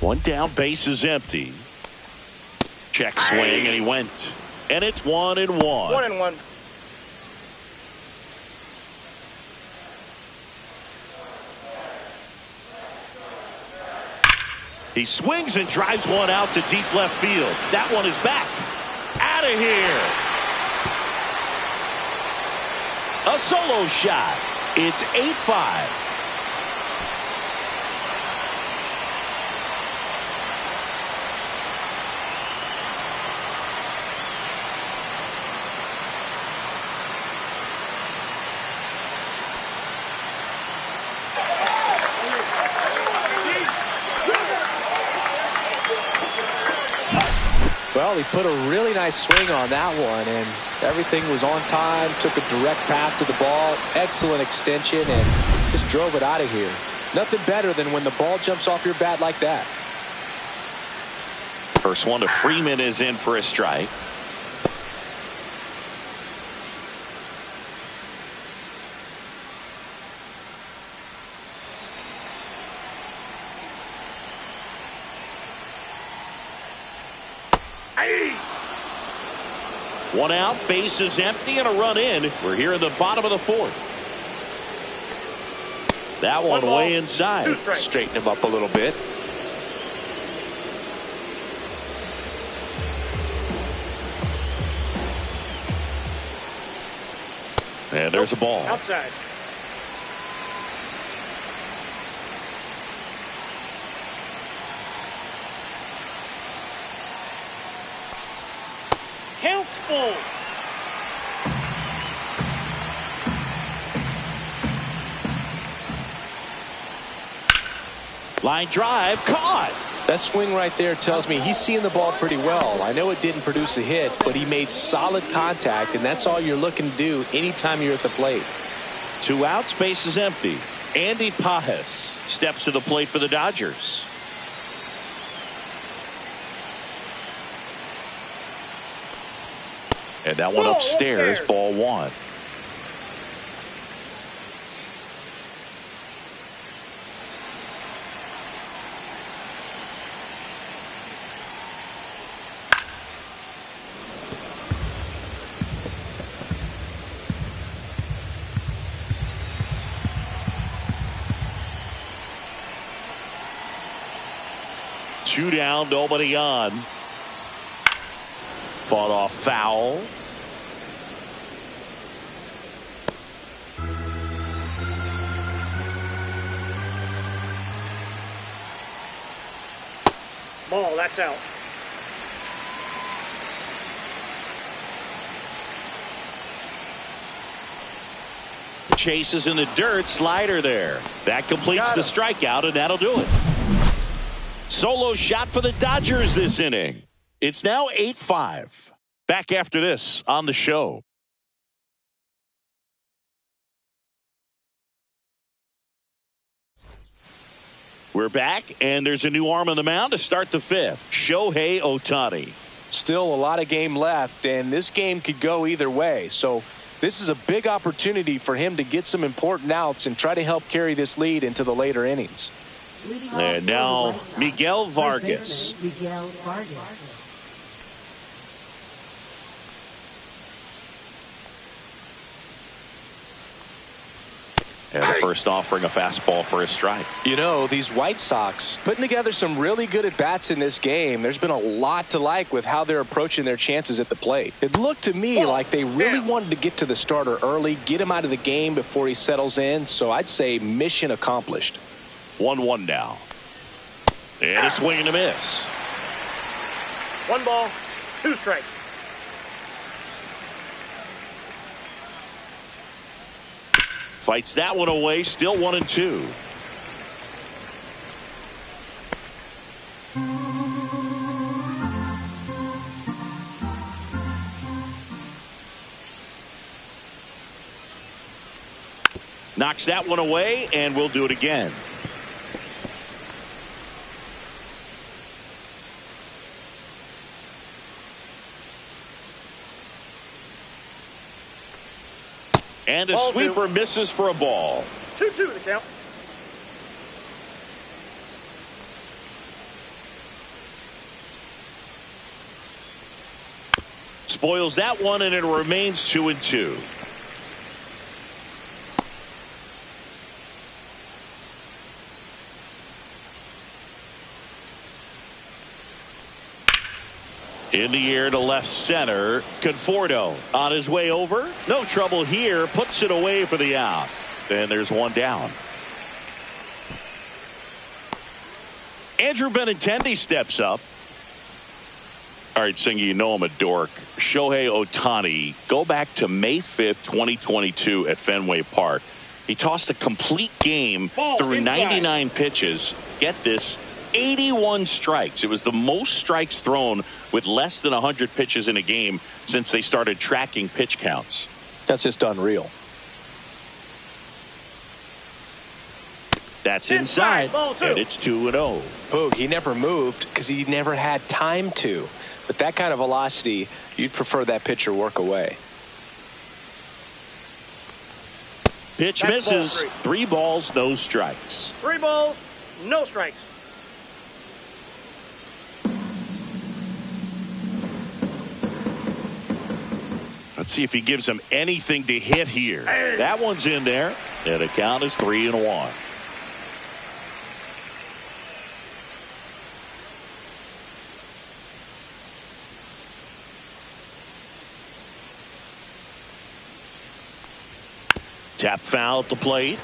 One down, base is empty. Check swing, and he went. And it's 1-1. 1-1. He swings and drives one out to deep left field. That one is back. Out of here. A solo shot. It's 8-5. Well, he put a really nice swing on that one, and everything was on time, took a direct path to the ball, excellent extension, and just drove it out of here. Nothing better than when the ball jumps off your bat like that. First one to Freeman is in for a strike. One out, base is empty, and a run in. We're here in the bottom of the fourth. That one way inside. Straighten him up a little bit. And there's a ball. Outside. Count full. Line drive, caught. That swing right there tells me he's seeing the ball pretty well. I know it didn't produce a hit, but he made solid contact, and that's all you're looking to do anytime you're at the plate. 2 outs, base is empty. Andy Pajes steps to the plate for the Dodgers. And that one upstairs, ball one. 2 down, nobody on. Fought off foul. Ball, that's out. Chases in the dirt, slider there. That completes the strikeout, and that'll do it. Solo shot for the Dodgers this inning. It's now 8-5. Back after this on the show. We're back, and there's a new arm on the mound to start the 5th. Shohei Ohtani. Still a lot of game left, and this game could go either way. So this is a big opportunity for him to get some important outs and try to help carry this lead into the later innings. And now Miguel Vargas. Miguel Vargas. And the first offering a fastball for a strike. You know, these White Sox putting together some really good at-bats in this game. There's been a lot to like with how they're approaching their chances at the plate. It looked to me like they really wanted to get to the starter early, get him out of the game before he settles in. So I'd say mission accomplished. 1-1 now. And a swing and a miss. 1 ball, 2 strikes. Fights that one away, still 1-2. Knocks that one away, and we'll do it again. And a sweeper misses for a ball. 2-2 the count. Spoils that one, and it remains 2-2. In the air to left center. Conforto on his way over. No trouble here. Puts it away for the out. And there's one down. Andrew Benintendi steps up. All right, Singy, you know I'm a dork. Shohei Ohtani, go back to May 5th, 2022 at Fenway Park. He tossed a complete game through 99 pitches. Get this, 81 strikes. It was the most strikes thrown with less than 100 pitches in a game since they started tracking pitch counts. That's just unreal. That's inside, and it's 2-0. Boog, he never moved because he never had time to. But that kind of velocity, you'd prefer that pitcher work away. Pitch misses. 3 balls, no strikes. 3 balls, no strikes. Let's see if he gives him anything to hit here. That one's in there, and the count is 3-1. Tap foul at the plate.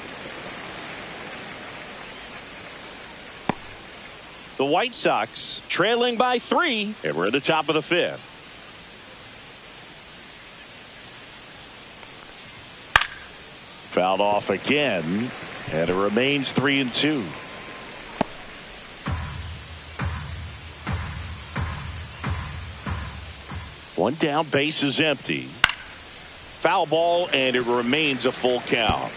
The White Sox trailing by 3, and we're at the top of the 5th. Fouled off again, and it remains 3-2. One down, base is empty. Foul ball, and it remains a full count.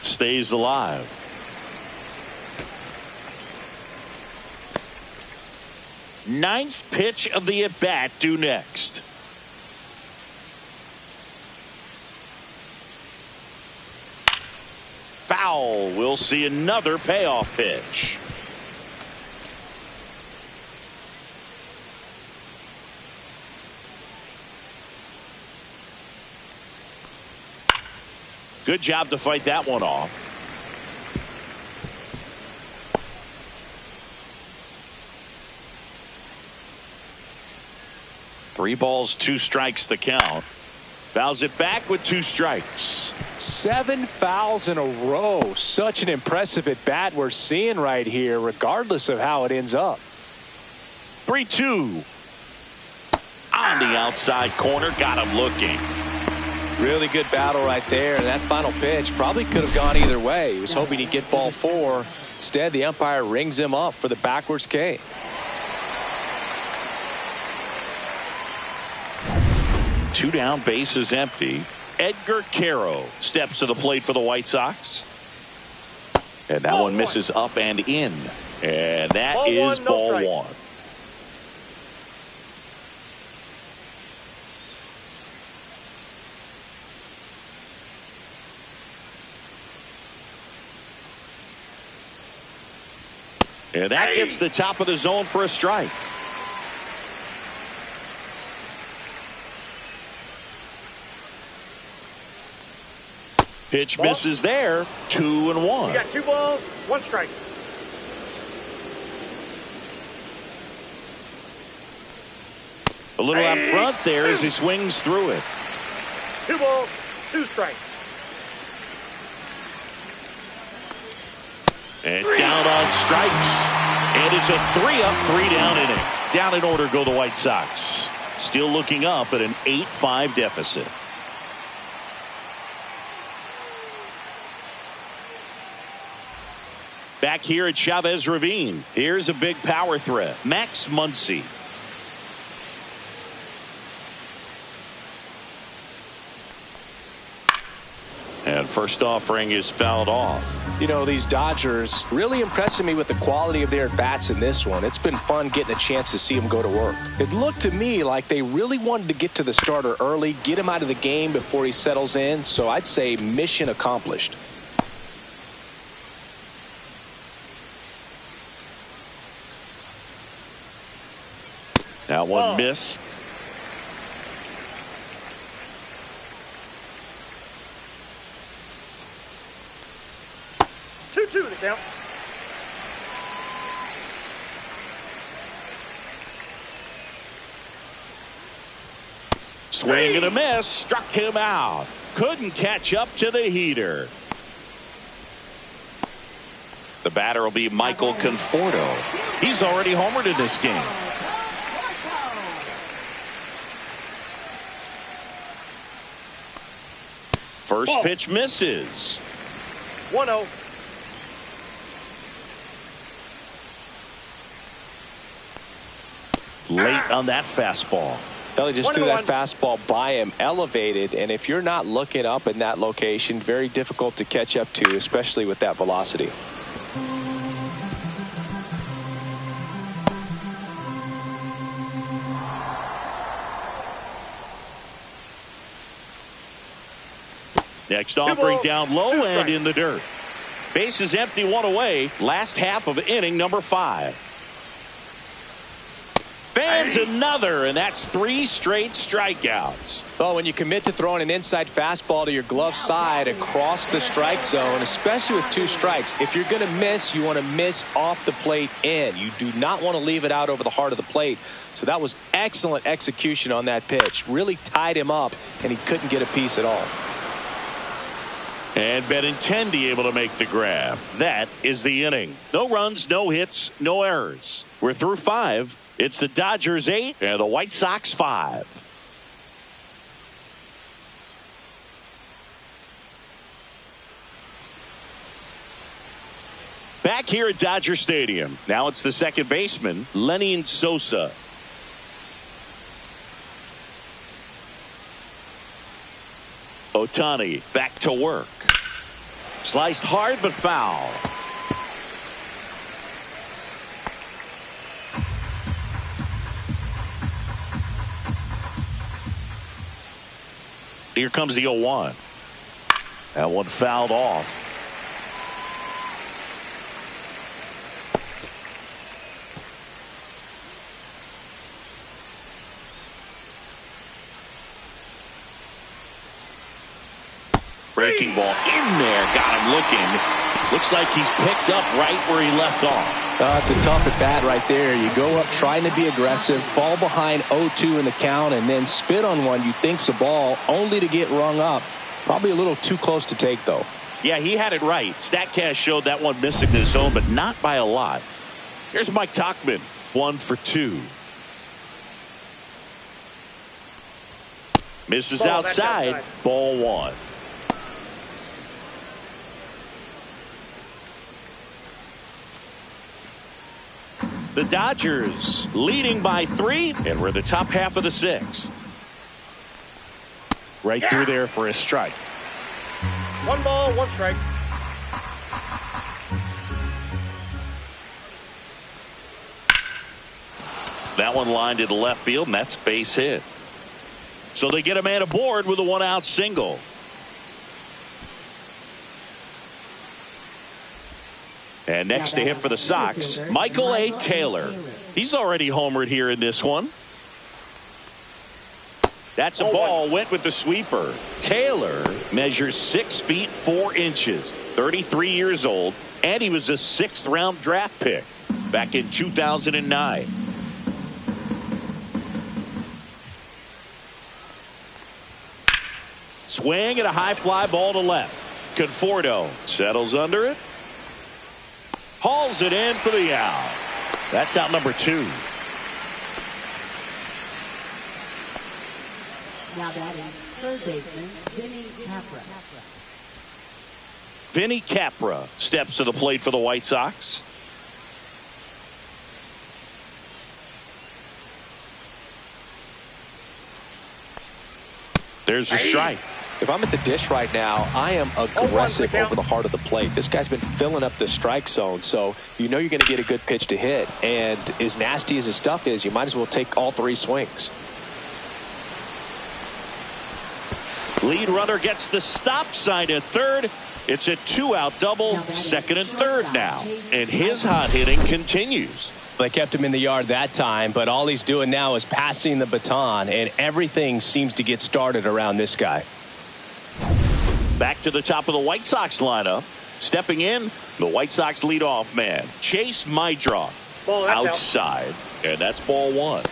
Stays alive. Ninth pitch of the at-bat due next. Foul. We'll see another payoff pitch. Good job to fight that one off. Three balls, 2 strikes the count. Fouls it back with 2 strikes. 7 fouls in a row. Such an impressive at bat we're seeing right here, regardless of how it ends up. 3-2. On the outside corner, got him looking. Really good battle right there, and that final pitch probably could have gone either way. He was hoping he'd get ball 4. Instead, the umpire rings him up for the backwards K. Two down, bases empty. Edgar Caro steps to the plate for the White Sox. And that one misses up and in. And that is ball 1. And that gets the top of the zone for a strike. Pitch misses there. 2-1. You got 2 balls, 1 strike. A little out front there as he swings through it. 2 balls, 2 strikes. And down on strikes. And it's a 3-up, 3-down inning. Down in order go the White Sox. Still looking up at an 8-5 deficit. Back here at Chavez Ravine. Here's a big power threat. Max Muncy. And first offering is fouled off. You know, these Dodgers really impressing me with the quality of their bats in this one. It's been fun getting a chance to see them go to work. It looked to me like they really wanted to get to the starter early, get him out of the game before he settles in. So I'd say mission accomplished. That one missed. Two the count. Swing and a miss. Struck him out. Couldn't catch up to the heater. The batter will be Michael Conforto. He's already homered in this game. First pitch misses. 1-0. Late on that fastball. Well, he just threw that fastball by him, elevated, and if you're not looking up in that location, very difficult to catch up to, especially with that velocity. Next offering down low and in the dirt. Bases empty, 1 away. Last half of inning number 5. Fans another, and that's 3 straight strikeouts. Well, when you commit to throwing an inside fastball to your glove side across the strike zone, especially with 2 strikes, if you're going to miss, you want to miss off the plate in. You do not want to leave it out over the heart of the plate. So that was excellent execution on that pitch. Really tied him up, and he couldn't get a piece at all. And Benintendi able to make the grab. That is the inning. No runs, no hits, no errors. We're through 5. It's the Dodgers 8 and the White Sox 5. Back here at Dodger Stadium. Now it's the second baseman, Lenny Sosa. Ohtani back to work. Sliced hard but foul. Here comes the 0-1. That one fouled off. Breaking ball in there. Got him looking. Looks like he's picked up right where he left off. It's a tough at bat right there. You go up trying to be aggressive, fall behind 0-2 in the count, and then spit on one you think's a ball, only to get rung up. Probably a little too close to take, though. Yeah, he had it right. StatCast showed that one missing the zone, but not by a lot. Here's Mike Tauchman, 1 for 2. Misses outside. Ball 1. The Dodgers leading by 3, and we're in the top half of the 6th. Right through there for a strike. 1 ball, 1 strike. That one lined into left field, and that's base hit. So they get a man aboard with a 1-out single. And next to him for the Sox, Michael A. Taylor. He's already homered here in this one. That's a ball, went with the sweeper. Taylor measures 6 feet 4 inches, 33 years old, and he was a 6th round draft pick back in 2009. Swing and a high fly ball to left. Conforto settles under it. Hauls it in for the out. That's out number 2. Now batting, third baseman, Vinny Capra. Vinny Capra steps to the plate for the White Sox. There's a strike. If I'm at the dish right now, I am aggressive over the heart of the plate. This guy's been filling up the strike zone, so you know you're going to get a good pitch to hit. And as nasty as his stuff is, you might as well take all 3 swings. Lead runner gets the stop sign at third. It's a 2-out double, second and third now. And his hot hitting continues. They kept him in the yard that time, but all he's doing now is passing the baton, and everything seems to get started around this guy. Back to the top of the White Sox lineup. Stepping in, the White Sox leadoff man, Chase Mydroff, outside. And that's ball 1.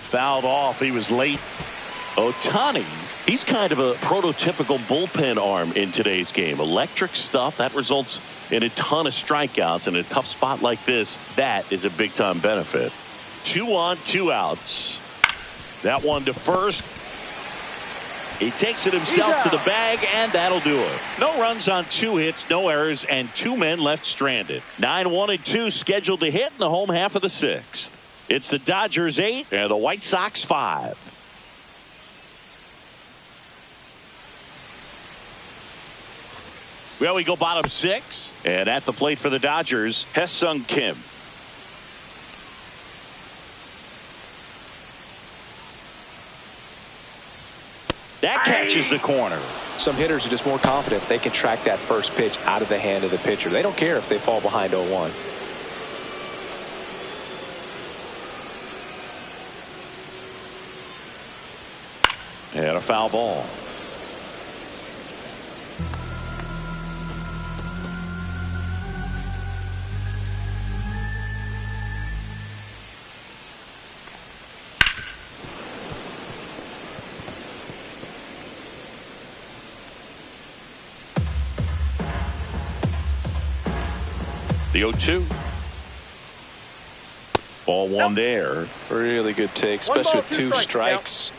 Fouled off. He was late. Ohtani, he's kind of a prototypical bullpen arm in today's game. Electric stuff that results in a ton of strikeouts. In a tough spot like this, that is a big time benefit. 2 on, 2 outs. That one to first. He takes it himself to the bag, and that'll do it. No runs on 2 hits, no errors, and 2 men left stranded. 9-1 and 2 scheduled to hit in the home half of the 6th. It's the Dodgers 8 and the White Sox 5. Well, we go bottom 6, and at the plate for the Dodgers, Hye-Sung Kim. That catches the corner. Some hitters are just more confident they can track that first pitch out of the hand of the pitcher. They don't care if they fall behind 0-1. And a foul ball. The 0-2. Ball 1 there. Really good take, especially with 2 strikes.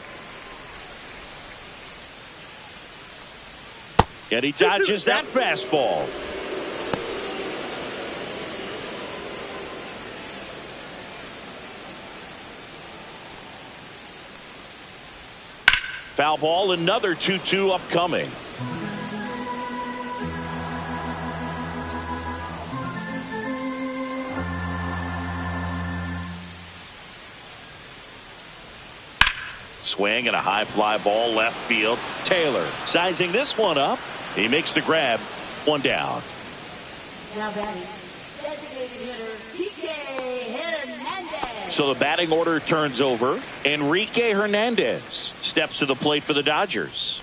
And he dodges that fastball. Foul ball, another 2-2 upcoming. Swing and a high fly ball left field. Taylor sizing this one up. He makes the grab. One down. Now batting, designated hitter, Hernandez. So the batting order turns over. Enrique Hernandez steps to the plate for the Dodgers.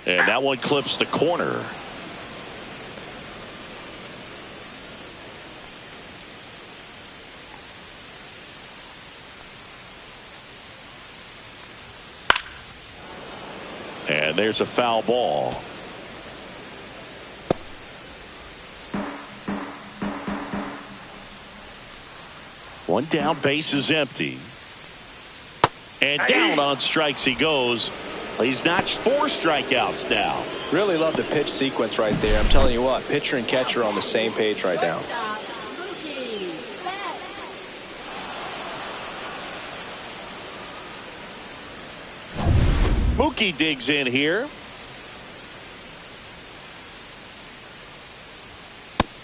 And that one clips the corner. And there's a foul ball. One down, base is empty. And down on strikes he goes. He's notched 4 strikeouts now. Really love the pitch sequence right there. I'm telling you what, pitcher and catcher are on the same page right now. Mookie digs in here.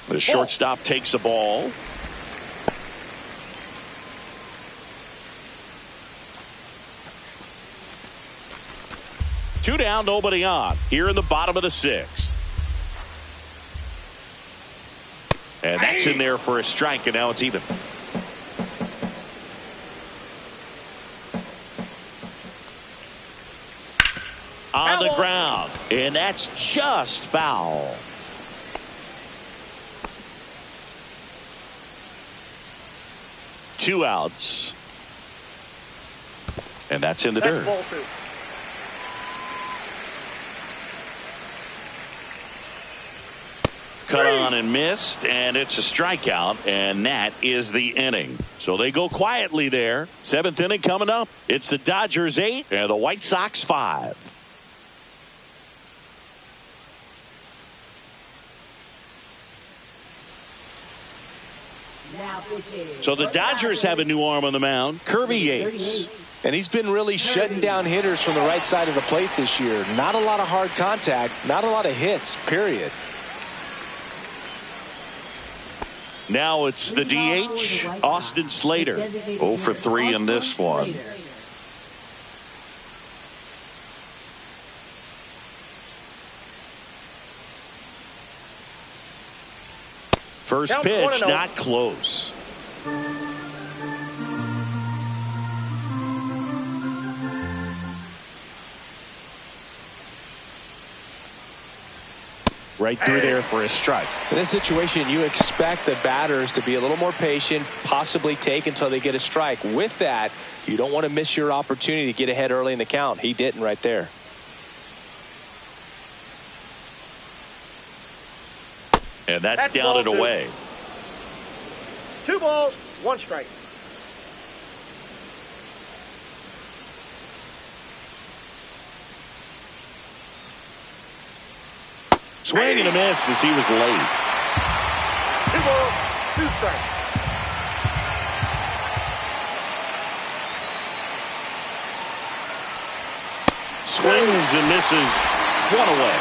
The shortstop takes the ball. Two down, nobody on. Here in the bottom of the 6th. And that's in there for a strike, and now it's even. On the ground, and that's just foul. Two outs. And that's in the dirt. Cut on and missed, and it's a strikeout, and that is the inning. So they go quietly there. 7th inning coming up. It's the Dodgers 8 and the White Sox 5. So the Dodgers have a new arm on the mound, Kirby Yates. And he's been really shutting down hitters from the right side of the plate this year. Not a lot of hard contact, not a lot of hits, period. Now it's the DH, Austin Slater. 0 for 3 in this one. First pitch, not close. Right through there for a strike. In this situation, you expect the batters to be a little more patient, possibly take until they get a strike. With that, you don't want to miss your opportunity to get ahead early in the count. He didn't right there. And that's down and away. 2 balls, 1 strike. Swing and a miss as he was late. 2 balls, 2 strikes. Swings and misses. 1 away.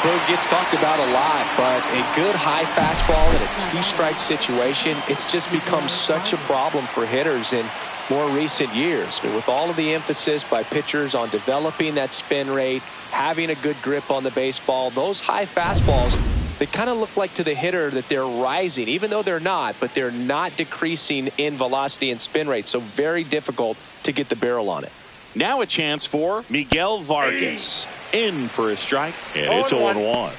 Bird gets talked about a lot, but a good high fastball in a 2-strike situation, it's just become such a problem for hitters in more recent years. With all of the emphasis by pitchers on developing that spin rate, having a good grip on the baseball, those high fastballs, they kind of look like to the hitter that they're rising, even though they're not, but they're not decreasing in velocity and spin rate. So very difficult to get the barrel on it. Now a chance for Miguel Vargas. In for a strike, and it's 0-1.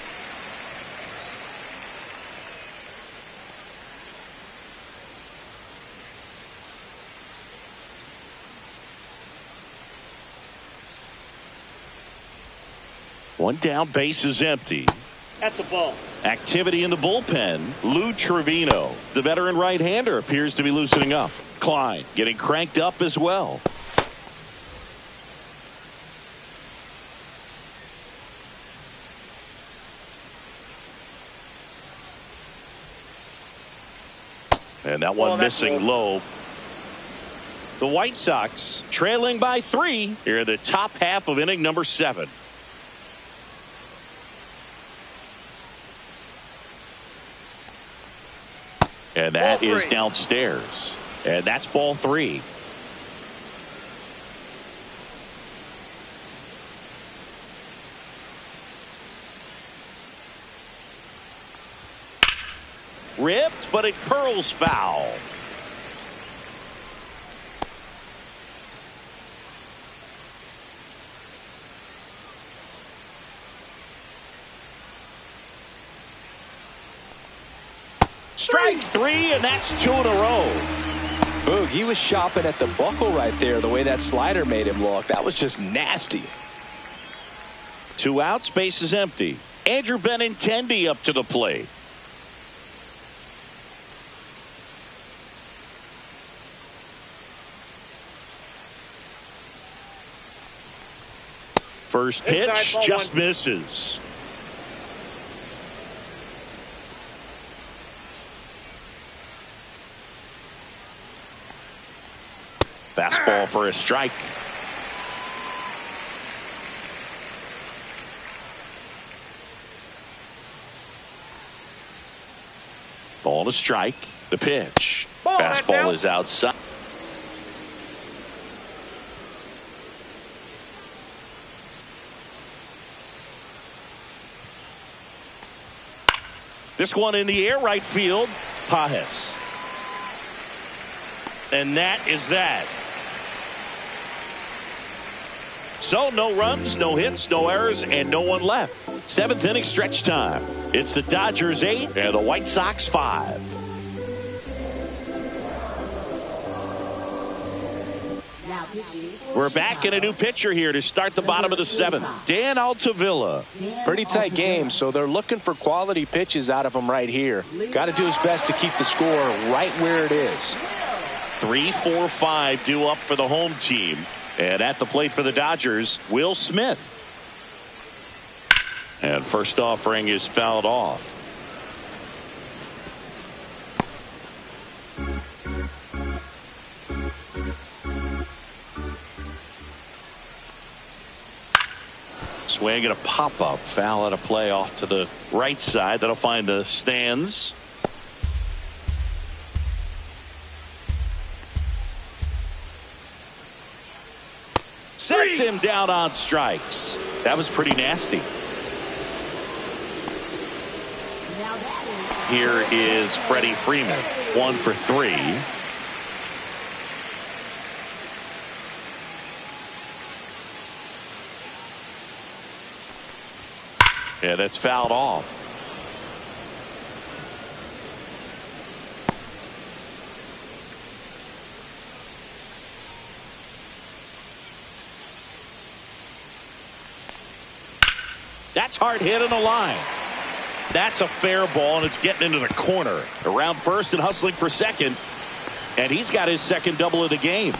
One down, base is empty. That's a ball. Activity in the bullpen. Lou Trevino, the veteran right-hander, appears to be loosening up. Klein getting cranked up as well. And that one missing low. The White Sox trailing by 3 here in the top half of inning number 7. And that is downstairs. And that's ball 3. Ripped, but it curls foul. Strike three, and that's 2 in a row. Boog, he was shopping at the buckle right there, the way that slider made him look. That was just nasty. 2 outs, base is empty. Andrew Benintendi up to the plate. First pitch Inside, just 1. misses. Fastball for a strike. Ball to strike. The pitch. Ball, that's Fastball out. is outside. This one in the air, right field. Pajes. And that is that. So no runs, no hits, no errors, and no one left. 7th inning stretch time. It's the Dodgers 8 and the White Sox 5. We're back in a new pitcher here to start the bottom of the 7th. Dan Altavilla. Pretty tight game, so they're looking for quality pitches out of him right here. Got to do his best to keep the score right where it is. 3, 4, 5 due up for the home team. And at the plate for the Dodgers, Will Smith. And first offering is fouled off. Swing and a pop-up. Foul at a play off to the right side. That'll find the stands. Sets him down on strikes. That was pretty nasty. Here is Freddie Freeman. 1 for 3. Yeah, that's fouled off. That's hard hit on the line. That's a fair ball, and it's getting into the corner. Around first and hustling for second. And he's got his second double of the game.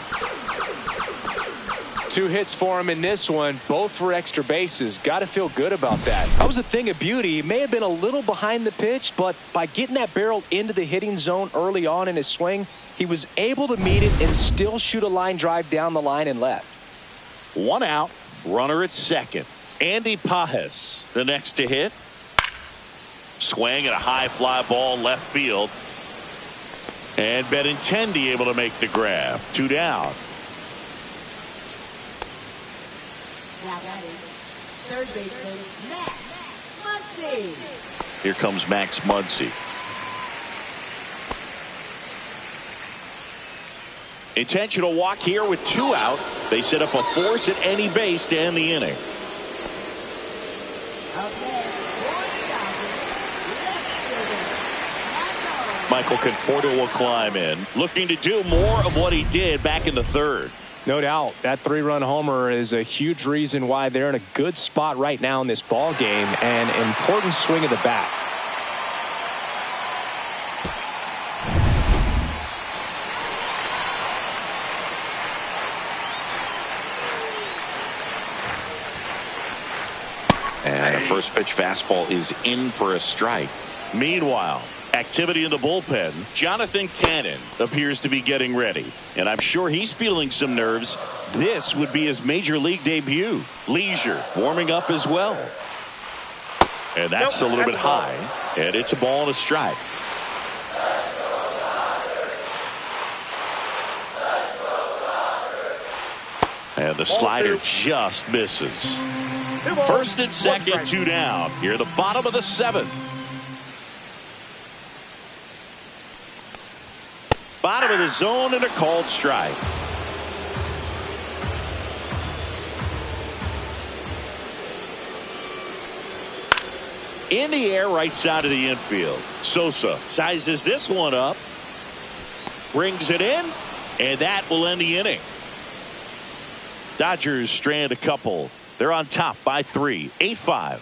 2 hits for him in this one, both for extra bases. Got to feel good about that. That was a thing of beauty. He may have been a little behind the pitch, but by getting that barrel into the hitting zone early on in his swing, he was able to meet it and still shoot a line drive down the line and left. 1 out, runner at second. Andy Pajes, the next to hit. Swing and a high fly ball left field. And Benintendi able to make the grab. 2 down. Now that is third baseman, Max Muncy. Here comes Max Muncy. Intentional walk here with 2 out. They set up a force at any base to end the inning. Michael Conforto will climb in, looking to do more of what he did back in the 3rd. No doubt that 3-run homer is a huge reason why they're in a good spot right now in this ball game, and an important swing of the bat. And a first pitch fastball is in for a strike. Meanwhile, activity in the bullpen. Jonathan Cannon appears to be getting ready, and I'm sure he's feeling some nerves. This would be his major league debut. Leisure warming up as well, and that's a little bit high, and it's a ball and a strike. And the slider just misses. First and second, 2 down. Here at the bottom of the 7th. Bottom of the zone and a called strike. In the air, right side of the infield. Sosa sizes this one up. Brings it in. And that will end the inning. Dodgers strand a couple. They're on top by 3. 8-5.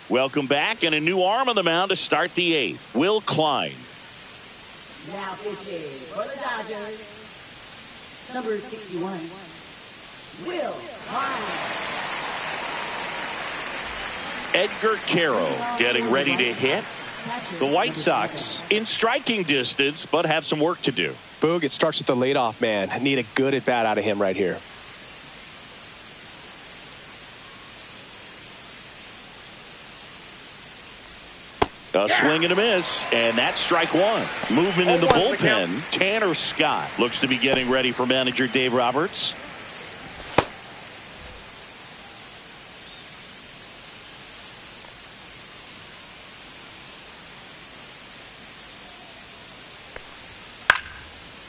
Welcome back, and a new arm on the mound to start the 8th. Will Klein. Now pitching for the Dodgers, number 61, Will Klein. Edgar Caro getting ready to hit. The White Sox in striking distance, but have some work to do. Boog, it starts with the leadoff man. I need a good at bat out of him right here. A swing and a miss, and that's strike one. Movement in the bullpen. Tanner Scott looks to be getting ready for manager Dave Roberts.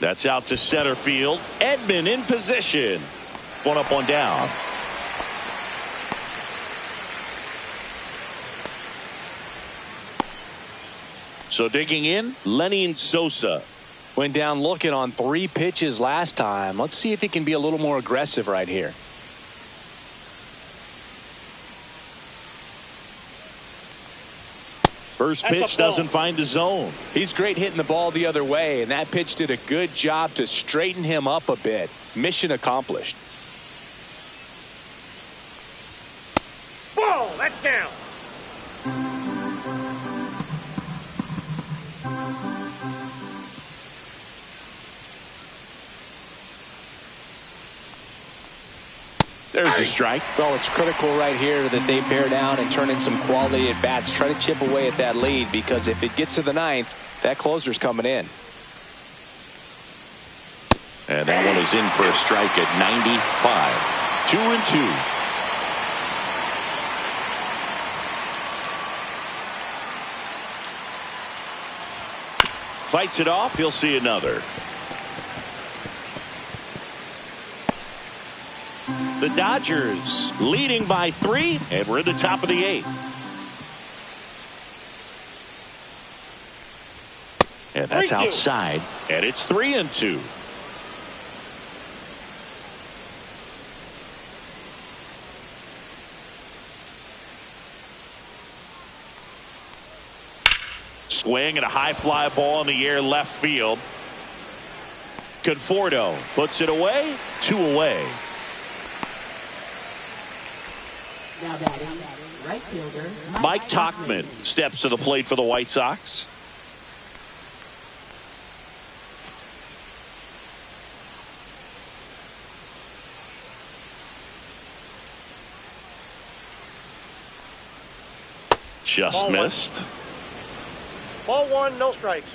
That's out to center field. Edman in position. One up, one down. So digging in, Lenny Sosa. Went down looking on 3 pitches last time. Let's see if he can be a little more aggressive right here. First pitch doesn't find the zone. He's great hitting the ball the other way, and that pitch did a good job to straighten him up a bit. Mission accomplished. Ball, that's down. There's a strike. Well, it's critical right here that they bear down and turn in some quality at bats. Try to chip away at that lead, because if it gets to the 9th, that closer's coming in. And that one is in for a strike at 95. 2-2. Fights it off. He'll see another. The Dodgers leading by 3, and we're at the top of the 8th. And that's outside, and it's 3-2. Swing and a high fly ball in the air left field. Conforto puts it away. 2 away. Now batting, right fielder, Mike Tauchman steps to the plate for the White Sox. Just Ball missed. Ball 1, no strikes.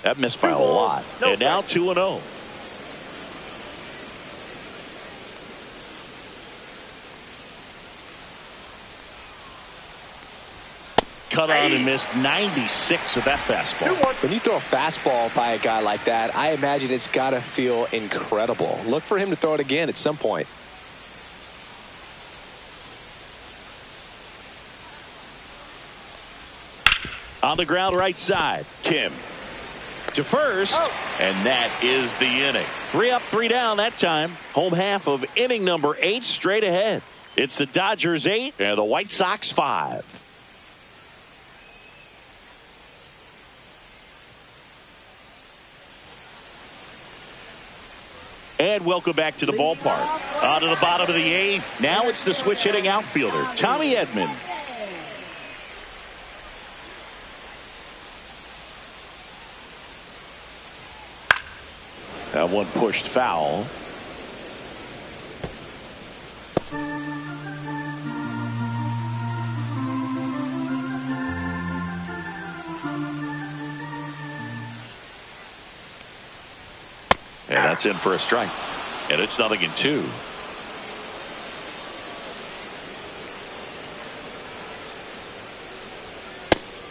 That missed by a 2 balls, lot. no And now strikes. 2-0. Cut on and missed 96 with that fastball. 2-1. When you throw a fastball by a guy like that, I imagine it's got to feel incredible. Look for him to throw it again at some point. On the ground right side, Kim to first, and that is the inning. 3 up, 3 down that time. Home half of inning number 8 straight ahead. It's the Dodgers 8 and the White Sox 5. And welcome back to the ballpark. On to the bottom of the 8th. Now it's the switch hitting outfielder, Tommy Edman. That one pushed foul. And that's in for a strike. And it's 0-2.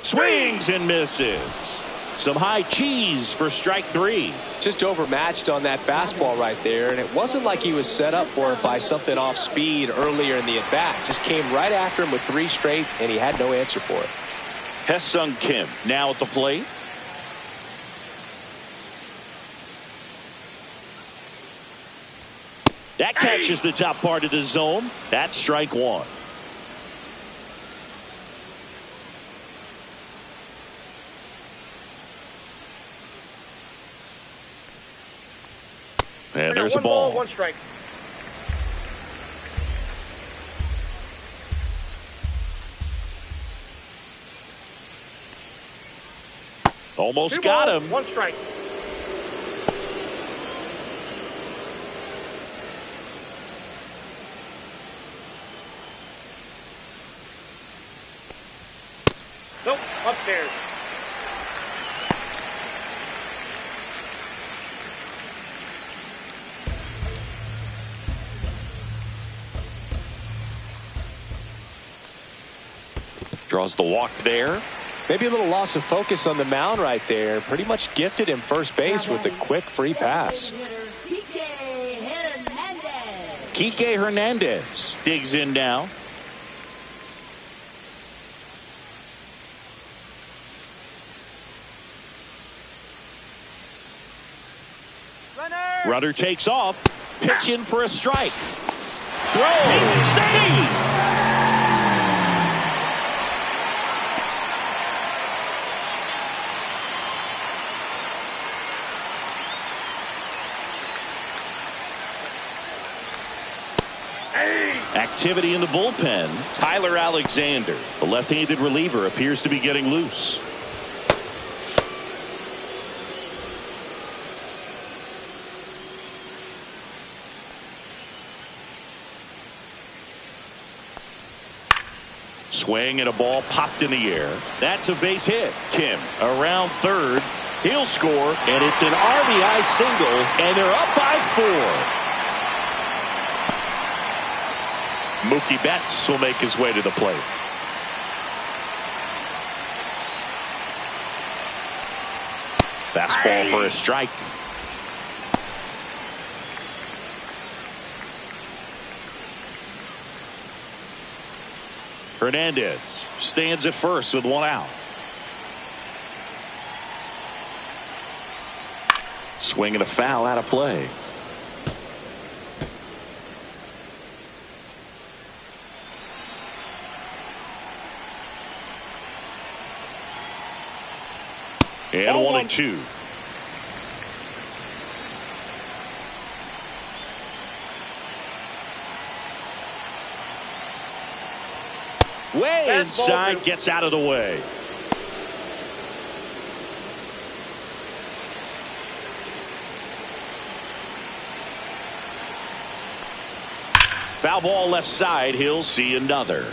Swings and misses. Some high cheese for strike 3. Just overmatched on that fastball right there, and it wasn't like he was set up for it by something off speed earlier in the at-bat. Just came right after him with 3 straight, and he had no answer for it. Hesung Kim now at the plate. That catches the top part of the zone. That's strike 1. And there's a ball. 1 strike. Almost 2 got balls, him. 1 strike. Nope, upstairs. Draws the walk there. Maybe a little loss of focus on the mound right there. Pretty much gifted him first base with a quick free pass. Kike Hernandez digs in now. Runner takes off. Pitch in for a strike. Throw. Save. Activity in the bullpen. Tyler Alexander, the left-handed reliever, appears to be getting loose. Swing and a ball popped in the air. That's a base hit. Kim around third. He'll score, and it's an RBI single, and they're up by 4. Mookie Betts will make his way to the plate. Fastball for a strike. Hernandez stands at first with 1 out. Swing and a foul out of play. And 1-2. Way inside, gets out of the way. Foul ball left side. He'll see another.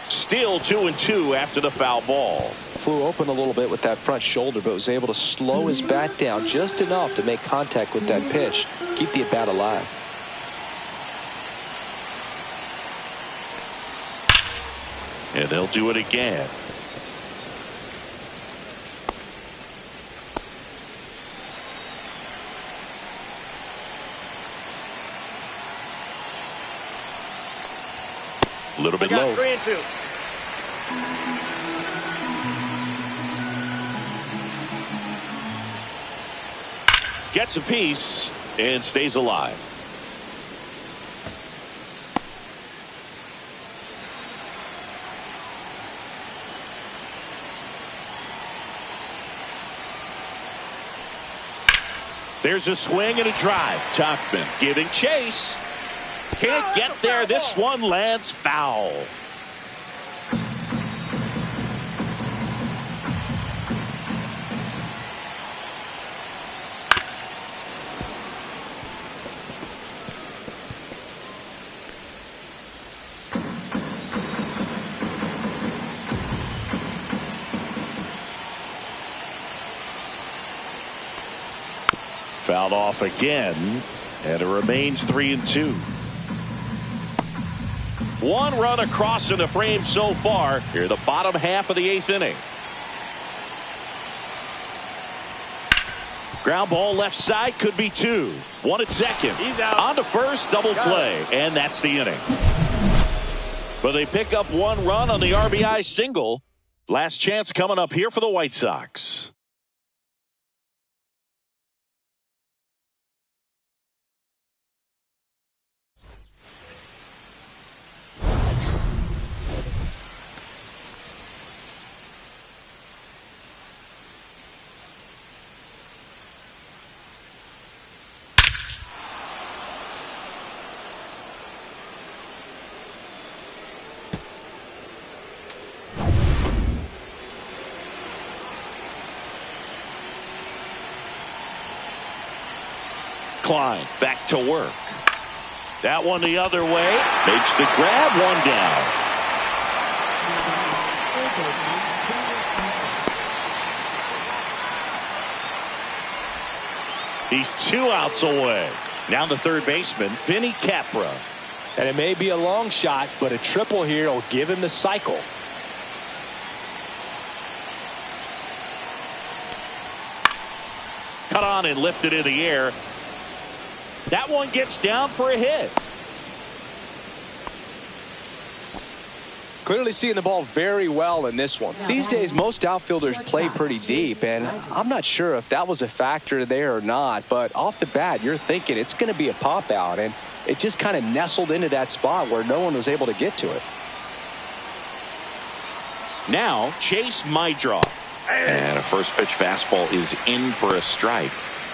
Still 2-2 after the foul ball. Flew open a little bit with that front shoulder, but was able to slow his bat down just enough to make contact with that pitch. Keep the at-bat alive. And they'll do it again. A little bit low. 3-2. Gets a piece and stays alive. There's a swing and a drive. Tauchman giving chase. Can't get there. This one lands foul. Fouled off again, and it remains 3-2. One run across in the frame so far. Here, the bottom half of the 8th inning. Ground ball left side, could be 2. One at second. He's out. On to first, double play, and that's the inning. But they pick up 1 run on the RBI single. Last chance coming up here for the White Sox. Klein back to work. That one the other way. Makes the grab, 1 down. He's 2 outs away. Now the third baseman, Vinny Capra. And it may be a long shot, but a triple here will give him the cycle. Cut on and lifted in the air. That one gets down for a hit. Clearly seeing the ball very well in this one. These days, most outfielders play pretty deep, and I'm not sure if that was a factor there or not, but off the bat, you're thinking it's going to be a pop out, and it just kind of nestled into that spot where no one was able to get to it. Now, Chase Mydroff. And a first pitch fastball is in for a strike.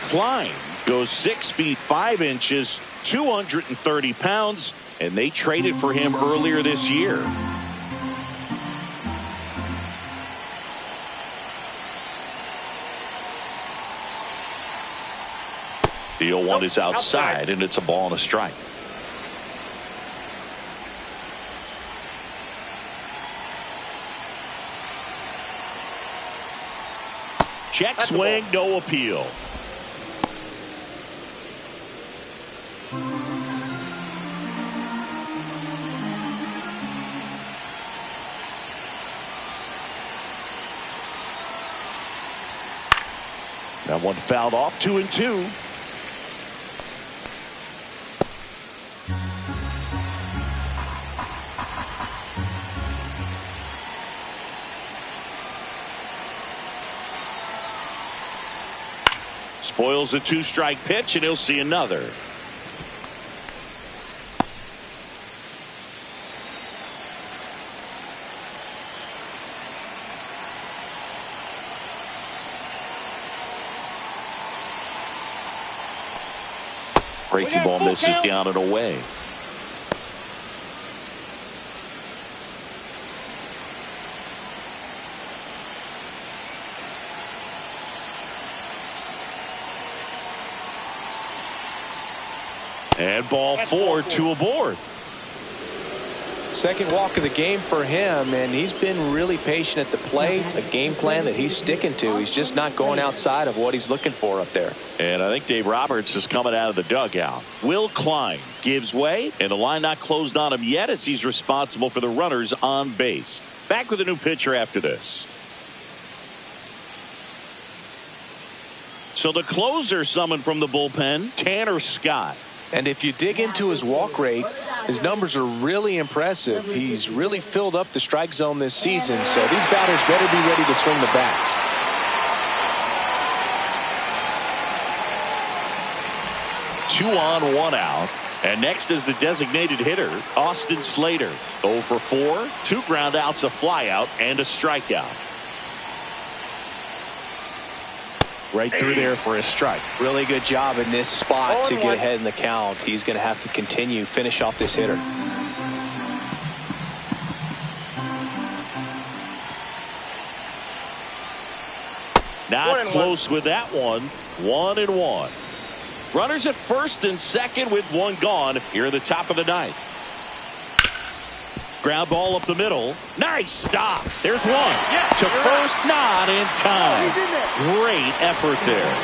Klein goes 6 feet 5 inches, 230 pounds, and they traded for him earlier this year. The 0-1 is outside, and it's a ball and a strike. Check swing, no appeal. That one fouled off, 2-2. Spoils a 2-strike pitch, and he'll see another. Breaking ball misses down and away. And ball 4, 2 aboard. Second walk of the game for him, and he's been really patient at the plate. A game plan that he's sticking to. He's just not going outside of what he's looking for up there. And I think Dave Roberts is coming out of the dugout. Will Klein gives way, and the line not closed on him yet as he's responsible for the runners on base. Back with a new pitcher after this. So the closer summoned from the bullpen, Tanner Scott. And if you dig into his walk rate, his numbers are really impressive. He's really filled up the strike zone this season, so these batters better be ready to swing the bats. Two on, 1 out. And next is the designated hitter, Austin Slater. 0 for 4, 2 ground outs, a fly out, and a strikeout. Right through there for a strike. Really good job in this spot to get ahead in the count. He's going to have to continue, finish off this hitter. Not close with that one. 1-1. Runners at first and second with 1 gone here in the top of the 9th. Ground ball up the middle. Nice stop. There's one. Yes, to first, not in time. Great effort there.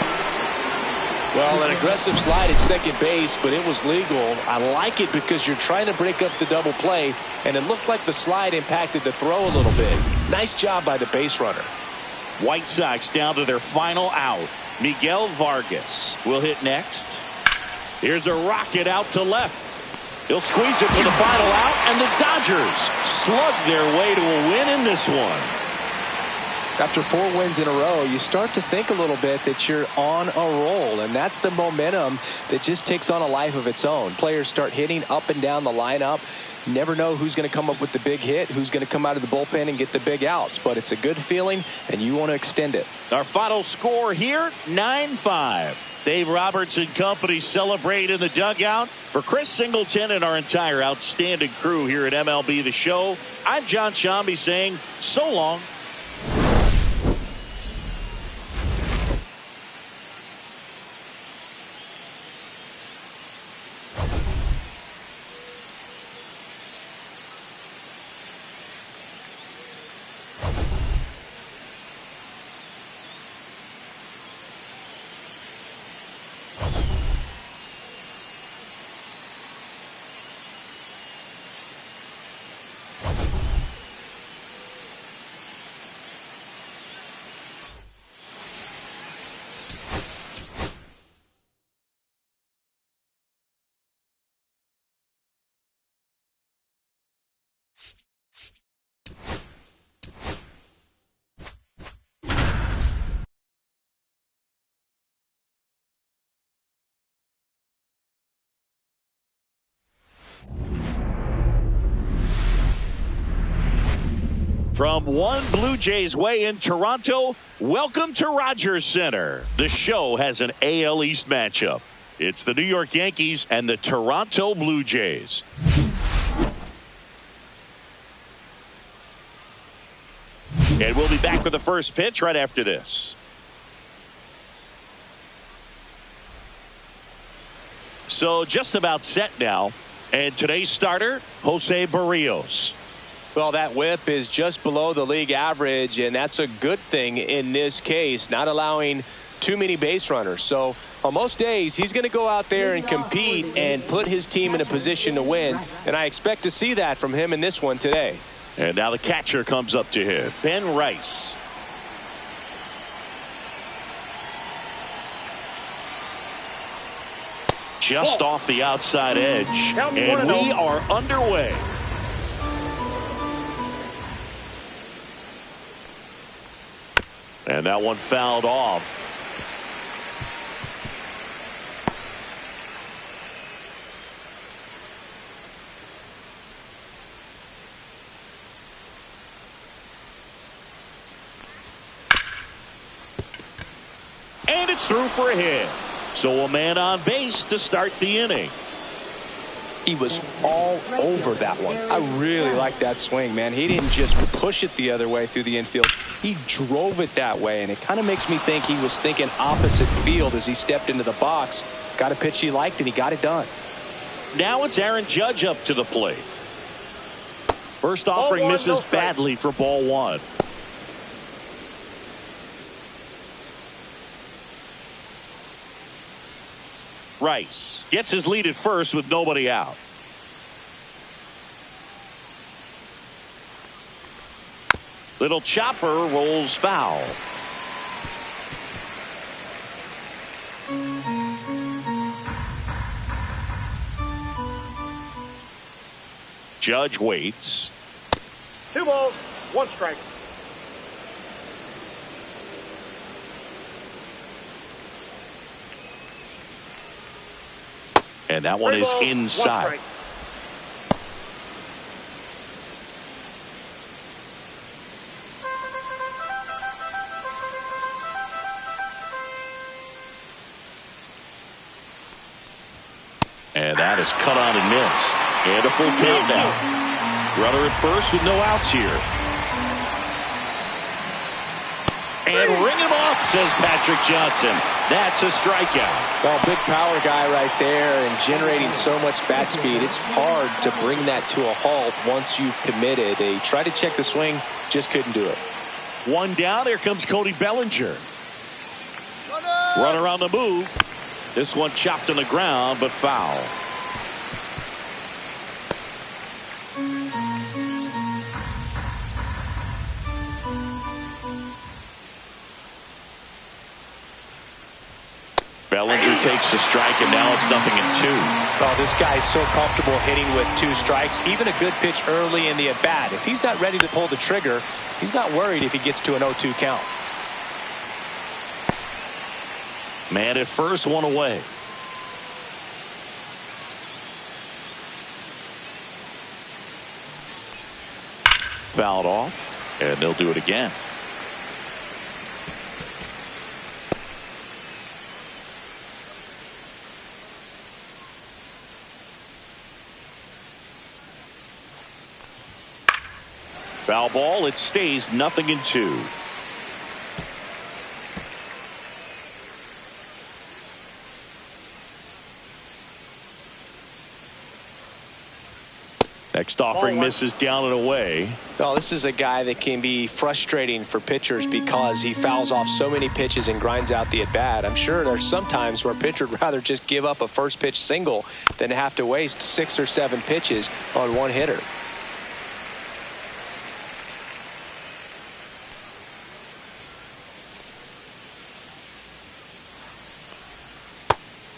Well, an aggressive slide at second base, but it was legal. I like it because you're trying to break up the double play, and it looked like the slide impacted the throw a little bit. Nice job by the base runner. White Sox down to their final out. Miguel Vargas will hit next. Here's a rocket out to left. He'll squeeze it for the final out, and the Dodgers slug their way to a win in this one. After 4 wins in a row, you start to think a little bit that you're on a roll, and that's the momentum that just takes on a life of its own. Players start hitting up and down the lineup. You never know who's going to come up with the big hit, who's going to come out of the bullpen and get the big outs, but it's a good feeling, and you want to extend it. Our final score here, 9-5. Dave Roberts and company celebrate in the dugout. For Chris Singleton and our entire outstanding crew here at MLB The Show, I'm John Shambi saying so long. From one Blue Jays way in Toronto, welcome to Rogers Center. The show has an AL East matchup. It's the New York Yankees and the Toronto Blue Jays. And we'll be back with the first pitch right after this. So just about set now. And today's starter, Jose Barrios. Well, that whip is just below the league average, and that's a good thing in this case, not allowing too many base runners. So on most days, he's going to go out there and compete and put his team in a position to win, and I expect to see that from him in this one today. And now the catcher comes up to him, Ben Rice. Just off the outside edge, and we are underway. And that one fouled off. And it's through for a hit. So a man on base to start the inning. He was all over that one. I really like that swing, man. He didn't just push it the other way through the infield. He drove it that way, and it kind of makes me think he was thinking opposite field as he stepped into the box. Got a pitch he liked, and he got it done. Now it's Aaron Judge up to the plate. First offering misses badly for ball one. Rice gets his lead at first with nobody out. Little chopper rolls foul. Judge waits. 2 balls, 1 strike. And that one is inside. And that is cut on and missed. And a full count now. Runner at first with no outs here. And ring him off, says Patrick Johnson. That's a strikeout. Well, big power guy right there and generating so much bat speed. It's hard to bring that to a halt once you've committed. They tried to check the swing, just couldn't do it. One down. Here comes Cody Bellinger. Runner on the move. This one chopped on the ground, but foul. Bellinger takes the strike, and now it's 0-2. Oh, this guy's so comfortable hitting with 2 strikes. Even a good pitch early in the at-bat. If he's not ready to pull the trigger, he's not worried if he gets to an 0-2 count. Man at first, one away. Fouled off, and they'll do it again. Foul ball. It stays 0-2. Next offering misses down and away. Well, this is a guy that can be frustrating for pitchers because he fouls off so many pitches and grinds out the at-bat. I'm sure there's some times where a pitcher would rather just give up a first pitch single than have to waste 6 or 7 pitches on one hitter.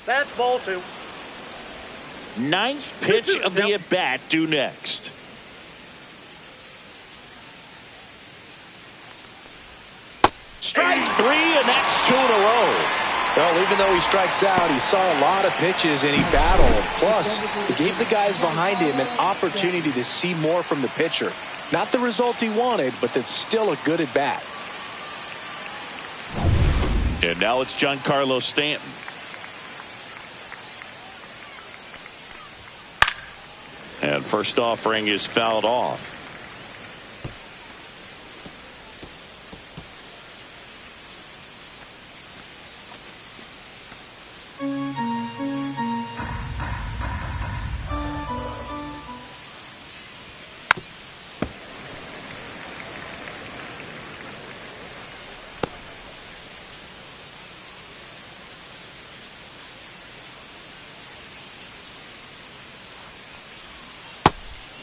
That's ball 2. Ninth pitch of the at-bat due next. Strike 3, and that's 2 in a row. Well, even though he strikes out, he saw a lot of pitches and he battled. Plus, he gave the guys behind him an opportunity to see more from the pitcher. Not the result he wanted, but that's still a good at-bat. And now it's Giancarlo Stanton. And first offering is fouled off.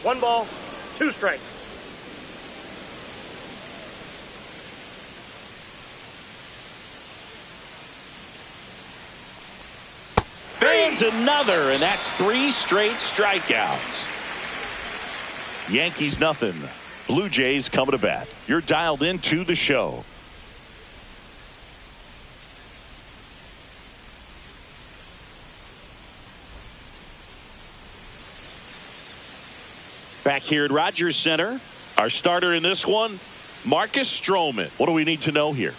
One ball, 2 strikes. Fans another, and that's 3 straight strikeouts. Yankees nothing. Blue Jays coming to bat. You're dialed into the show. Back here at Rogers Center, our starter in this one, Marcus Strowman. What do we need to know here?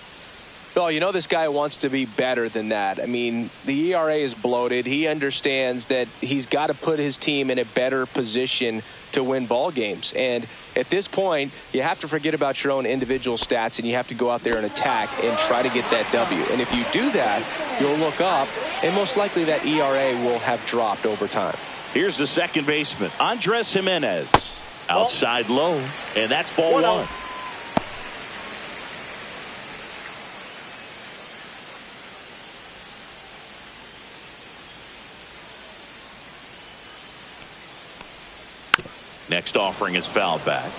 Well, you know this guy wants to be better than that. I mean, the ERA is bloated. He understands that he's got to put his team in a better position to win ball games. And at this point, you have to forget about your own individual stats and you have to go out there and attack and try to get that W. And if you do that, you'll look up and most likely that ERA will have dropped over time. Here's the second baseman, Andres Jimenez. Outside low, and that's ball 1. Next offering is fouled back.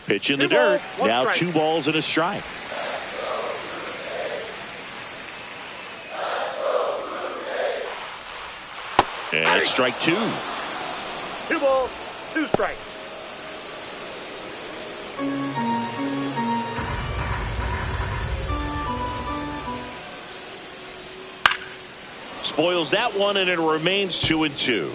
Pitch in the dirt. Now 2 balls and a strike. And it's strike 2. 2 balls, 2 strikes. Spoils that one, and it remains 2-2.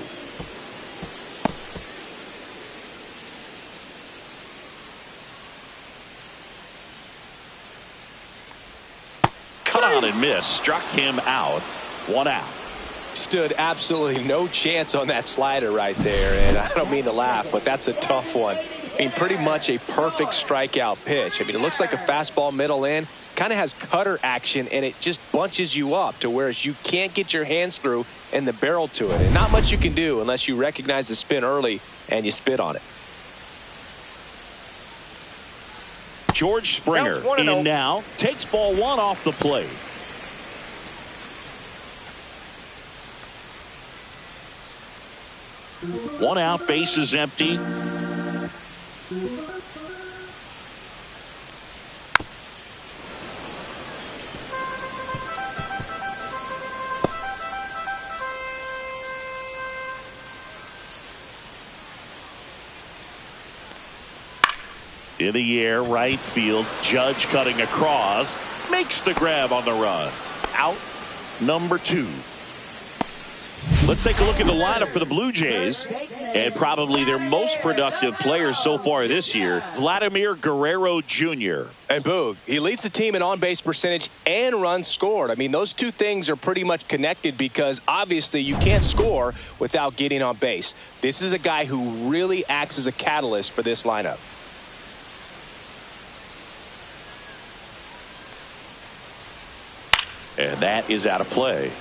Cut on and miss. Struck him out. 1 out. Stood absolutely no chance on that slider right there. And I don't mean to laugh, but that's a tough one. I mean, pretty much a perfect strikeout pitch. I mean, it looks like a fastball middle in. kind of has cutter action, and it just bunches you up to where you can't get your hands through and the barrel to it. And not much you can do unless you recognize the spin early and you spit on it. George Springer in now. Takes ball one off the plate. One out, bases empty. In the air, right field. Judge cutting across. Makes the grab on the run. Out number 2. Let's take a look at the lineup for the Blue Jays. And probably their most productive player so far this year, Vladimir Guerrero Jr. And Boog, he leads the team in on-base percentage and runs scored. I mean, those two things are pretty much connected because obviously you can't score without getting on base. This is a guy who really acts as a catalyst for this lineup. And that is out of play.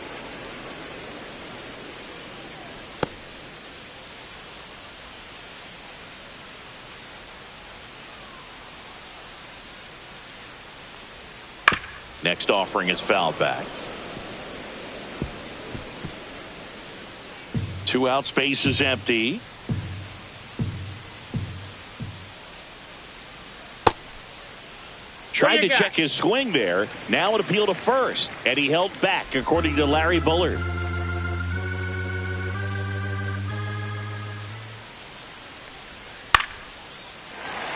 Next offering is fouled back. 2 out, space is empty. Tried to check his swing there. Now an appeal to first. And he held back, according to Larry Bullard.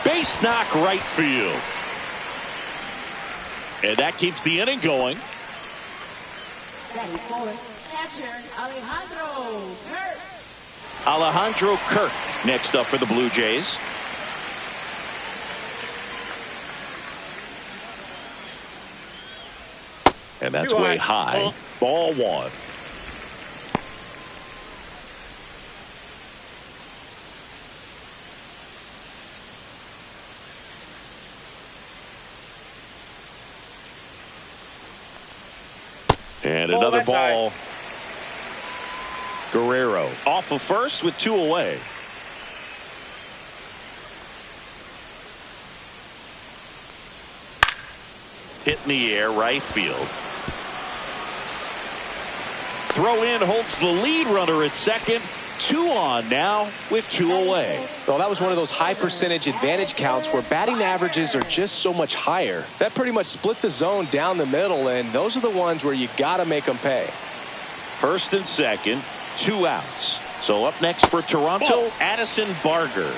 Base knock right field. And that keeps the inning going. Alejandro Kirk next up for the Blue Jays. And that's way high. Ball 1. And another ball. Guerrero off of first with 2 away. Hit in the air, right field. Throw in holds the lead runner at second. 2 on now with 2 away. Well, that was one of those high percentage advantage counts where batting averages are just so much higher. That pretty much split the zone down the middle, and those are the ones where you got to make them pay. First and second, 2 outs. So up next for Toronto, Addison Barger.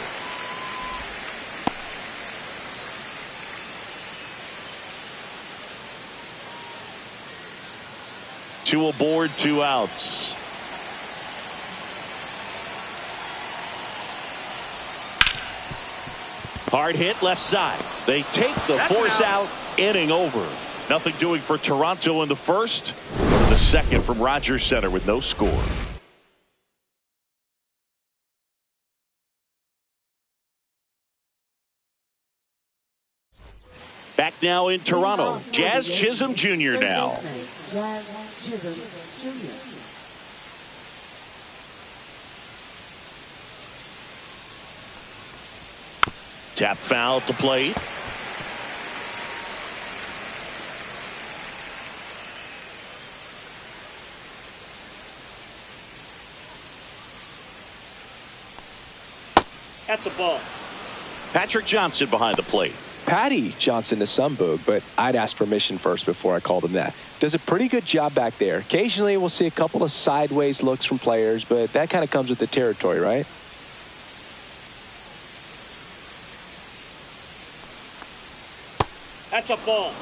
Two aboard, 2 outs. Hard hit left side. They take the force out. Inning over. Nothing doing for Toronto in the first. The second from Rogers Center with no score. Back now in Toronto. Jazz Chisholm Jr. now. Jazz Chisholm Jr. Tap foul at the plate. That's a ball. Patrick Johnson behind the plate. Patty Johnson to some, Boog, but I'd ask permission first before I called him that. Does a pretty good job back there. Occasionally we'll see a couple of sideways looks from players, but that kind of comes with the territory, right? That's a ball.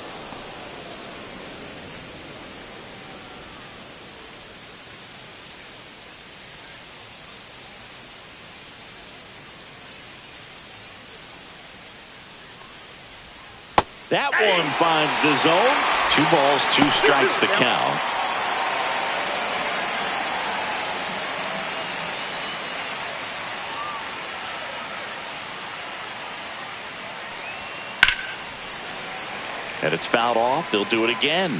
That one finds the zone. 2 balls, 2 strikes the count. And it's fouled off. They'll do it again.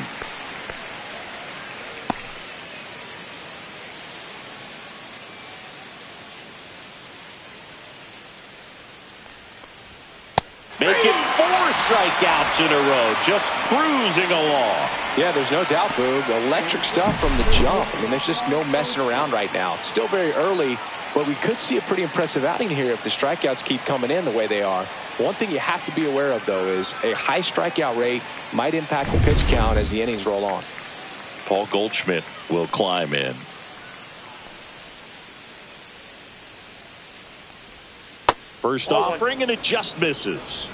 Make it 4 strikeouts in a row. Just cruising along. Yeah, there's no doubt, Boog. Electric stuff from the jump. I mean, there's just no messing around right now. It's still very early, but we could see a pretty impressive outing here if the strikeouts keep coming in the way they are. One thing you have to be aware of, though, is a high strikeout rate might impact the pitch count as the innings roll on. Paul Goldschmidt will climb in. First offering, and it just misses.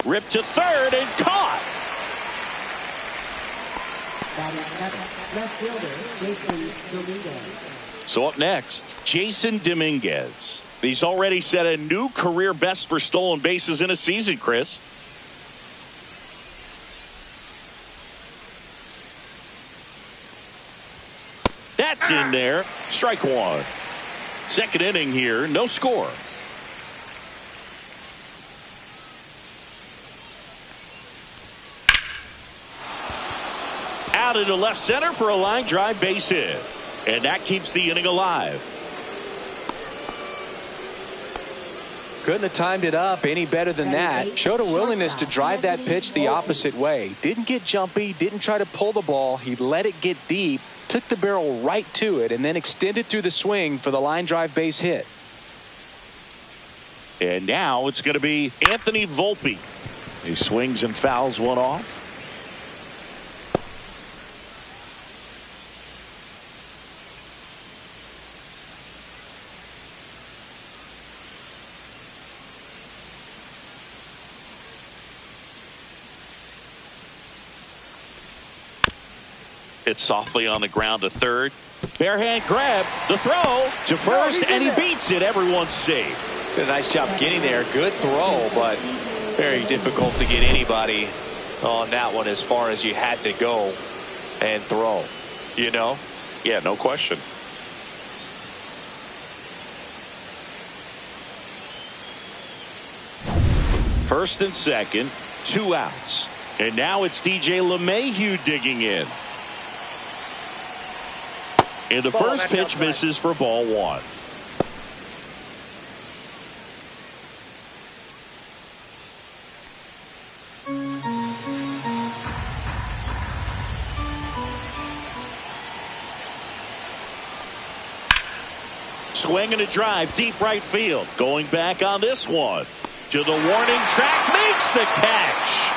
Ripped to third and caught. Left fielder, Jason Dominguez. So up next, Jason Dominguez. He's already set a new career best for stolen bases in a season, Chris. That's in there. Strike one. Second inning here, no score. Out into left center for a line drive base hit. And that keeps the inning alive. Couldn't have timed it up any better than that. Showed a willingness to drive that pitch the opposite way. Didn't get jumpy, didn't try to pull the ball. He let it get deep, took the barrel right to it, and then extended through the swing for the line drive base hit. And now it's going to be Anthony Volpe. He swings and fouls one off. It's softly on the ground to third. Bare hand grab, the throw to first, and he beats it. Everyone's safe. Did a nice job getting there. Good throw, but very difficult to get anybody on that one as far as you had to go and throw. You know? Yeah, no question. First and second, 2 outs. And now it's DJ LeMahieu digging in. And the first pitch misses for ball 1. Swing and a drive, deep right field. Going back on this one. To the warning track, makes the catch.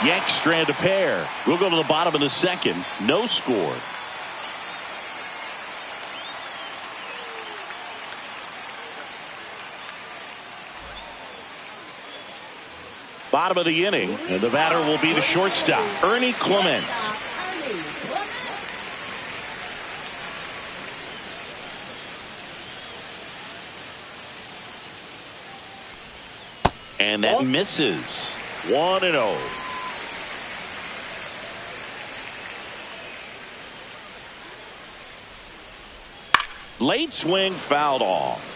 Yanks strand a pair. We'll go to the bottom of the second. No score. Bottom of the inning, and the batter will be the shortstop, Ernie Clement. And that misses. 1-0. Late swing fouled off.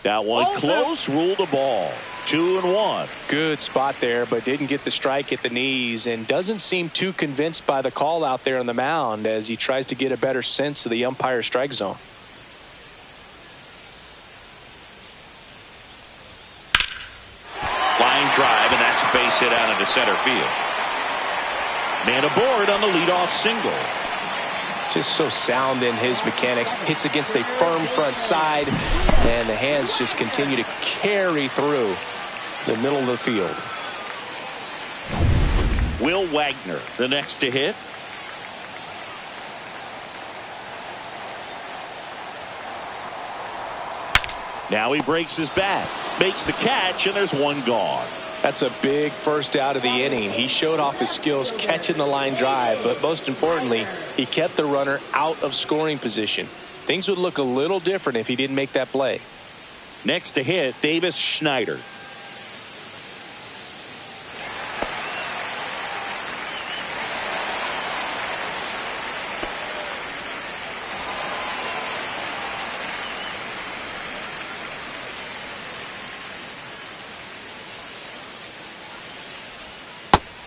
That one close, ruled a ball. 2-1. Good spot there, but didn't get the strike at the knees and doesn't seem too convinced by the call out there on the mound as he tries to get a better sense of the umpire's strike zone. Line drive, and that's a base hit out into center field. Man aboard on the leadoff single. Just so sound in his mechanics. Hits against a firm front side, and the hands just continue to carry through the middle of the field. Will Wagner, the next to hit. Now he breaks his bat, makes the catch, and there's one gone. That's a big first out of the inning. He showed off his skills catching the line drive, but most importantly, he kept the runner out of scoring position. Things would look a little different if he didn't make that play. Next to hit, Davis Schneider.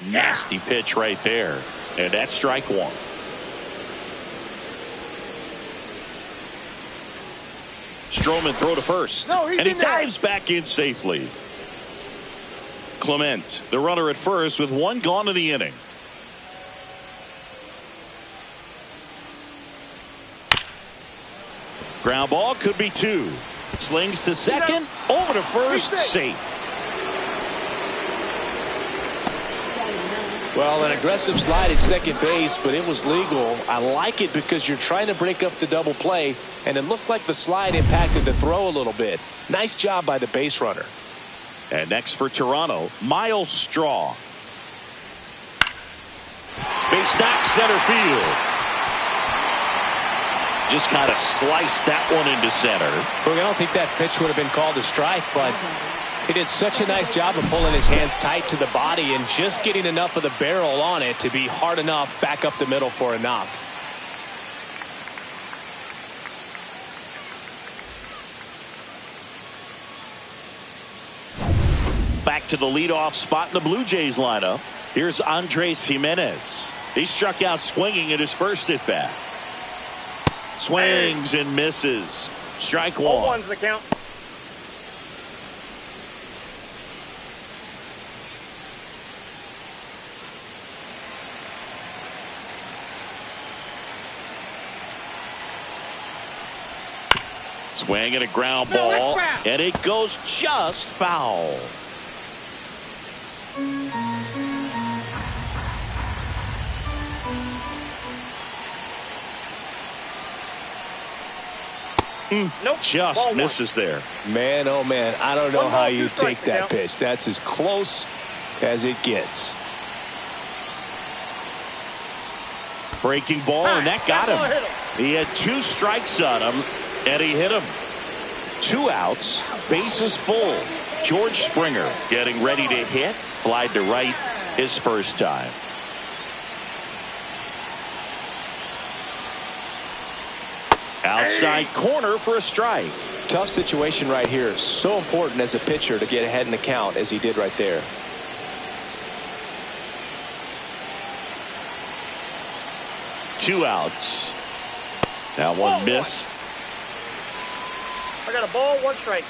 Nasty pitch right there. And that's strike one. Strowman throw to first. And he dives back in safely. Clement, the runner at first with one gone in the inning. Ground ball, could be two. Slings to second, over to first, safe. Well, an aggressive slide at second base, but it was legal. I like it because you're trying to break up the double play, and it looked like the slide impacted the throw a little bit. Nice job by the base runner. And next for Toronto, Miles Straw. Base knock, center field. Just kind of sliced that one into center. Look, I don't think that pitch would have been called a strike, but he did such a nice job of pulling his hands tight to the body and just getting enough of the barrel on it to be hard enough back up the middle for a knock. Back to the leadoff spot in the Blue Jays lineup. Here's Andres Jimenez. He struck out swinging at his first at bat. Swings and misses. Strike one. 0-1's the count. Swing and a ground ball, and it goes just foul. Nope. Just misses there. Man, oh man, I don't know how you take that pitch. That's as close as it gets. Breaking ball, and that got him. He had two strikes on him, and he hit him. 2 outs, bases full. George Springer getting ready to hit. Flied to right his first time. Outside corner for a strike. Tough situation right here. So important as a pitcher to get ahead in the count as he did right there. Two outs. That one missed. I got a ball, 1 strike.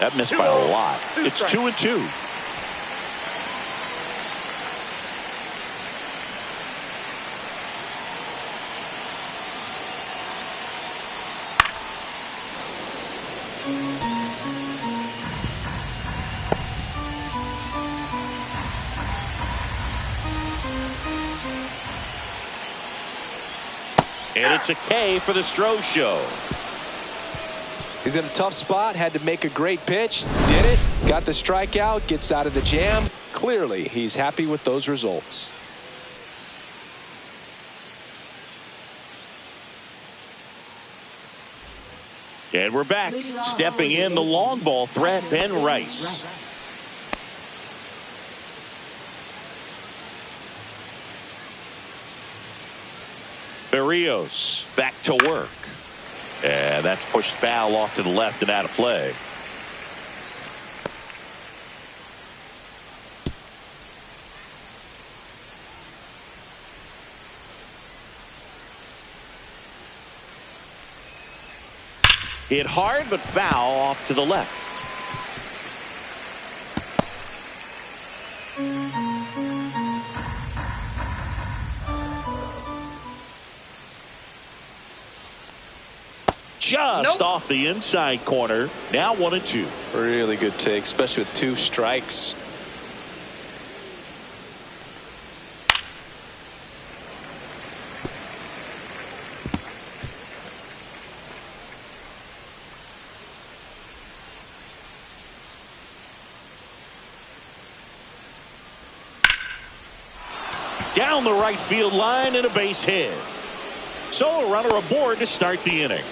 That missed by a lot. It's 2-2. And it's a K for the Stroh Show. He's in a tough spot, had to make a great pitch, did it, got the strikeout, gets out of the jam. Clearly, he's happy with those results. And we're back. Stepping in the long ball threat, Ben Rice. Berrios back to work. And that's pushed foul off to the left and out of play. Hit hard, but foul off to the left. just off the inside corner. Now 1-2. Really good take, especially with 2 strikes. Down the right field line and a base hit. So a runner aboard to start the inning.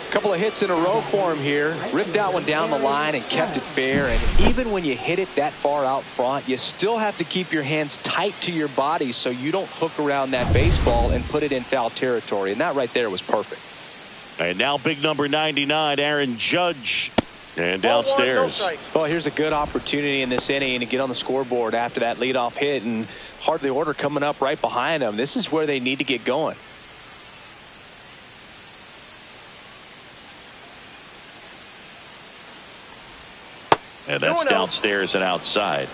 A couple of hits in a row for him here. Ripped that one down the line and kept it fair. And even when you hit it that far out front, you still have to keep your hands tight to your body so you don't hook around that baseball and put it in foul territory. And that right there was perfect. And now big number 99, Aaron Judge. And downstairs. Well, here's a good opportunity in this inning to get on the scoreboard after that leadoff hit, and hardly order coming up right behind them. This is where they need to get going. And that's downstairs and outside.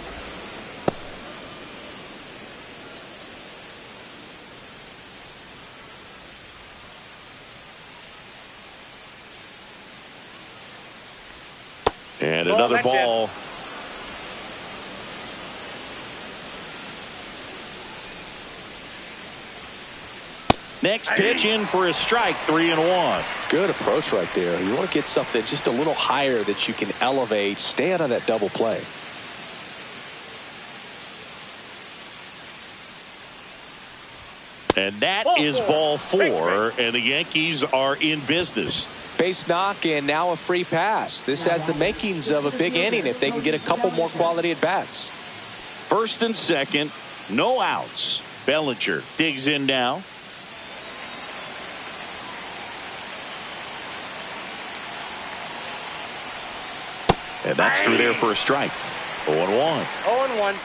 And another ball. Next pitch in for a strike, 3-1. Good approach right there. You want to get something just a little higher that you can elevate. Stay out of that double play. And that is ball 4, and the Yankees are in business. Base knock and now a free pass. This has the makings of a big inning if they can get a couple more quality at bats. First and second, no outs. Bellinger digs in now. And that's through there for a strike. 0-1. 0-1.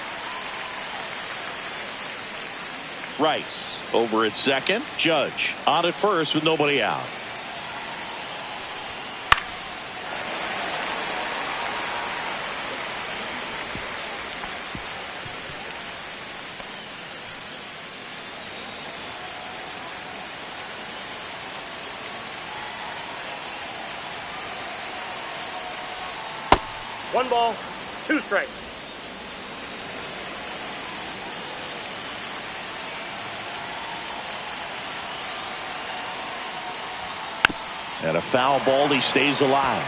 Rice over at second. Judge on at first with nobody out. One ball, 2 strikes. And a foul ball, he stays alive.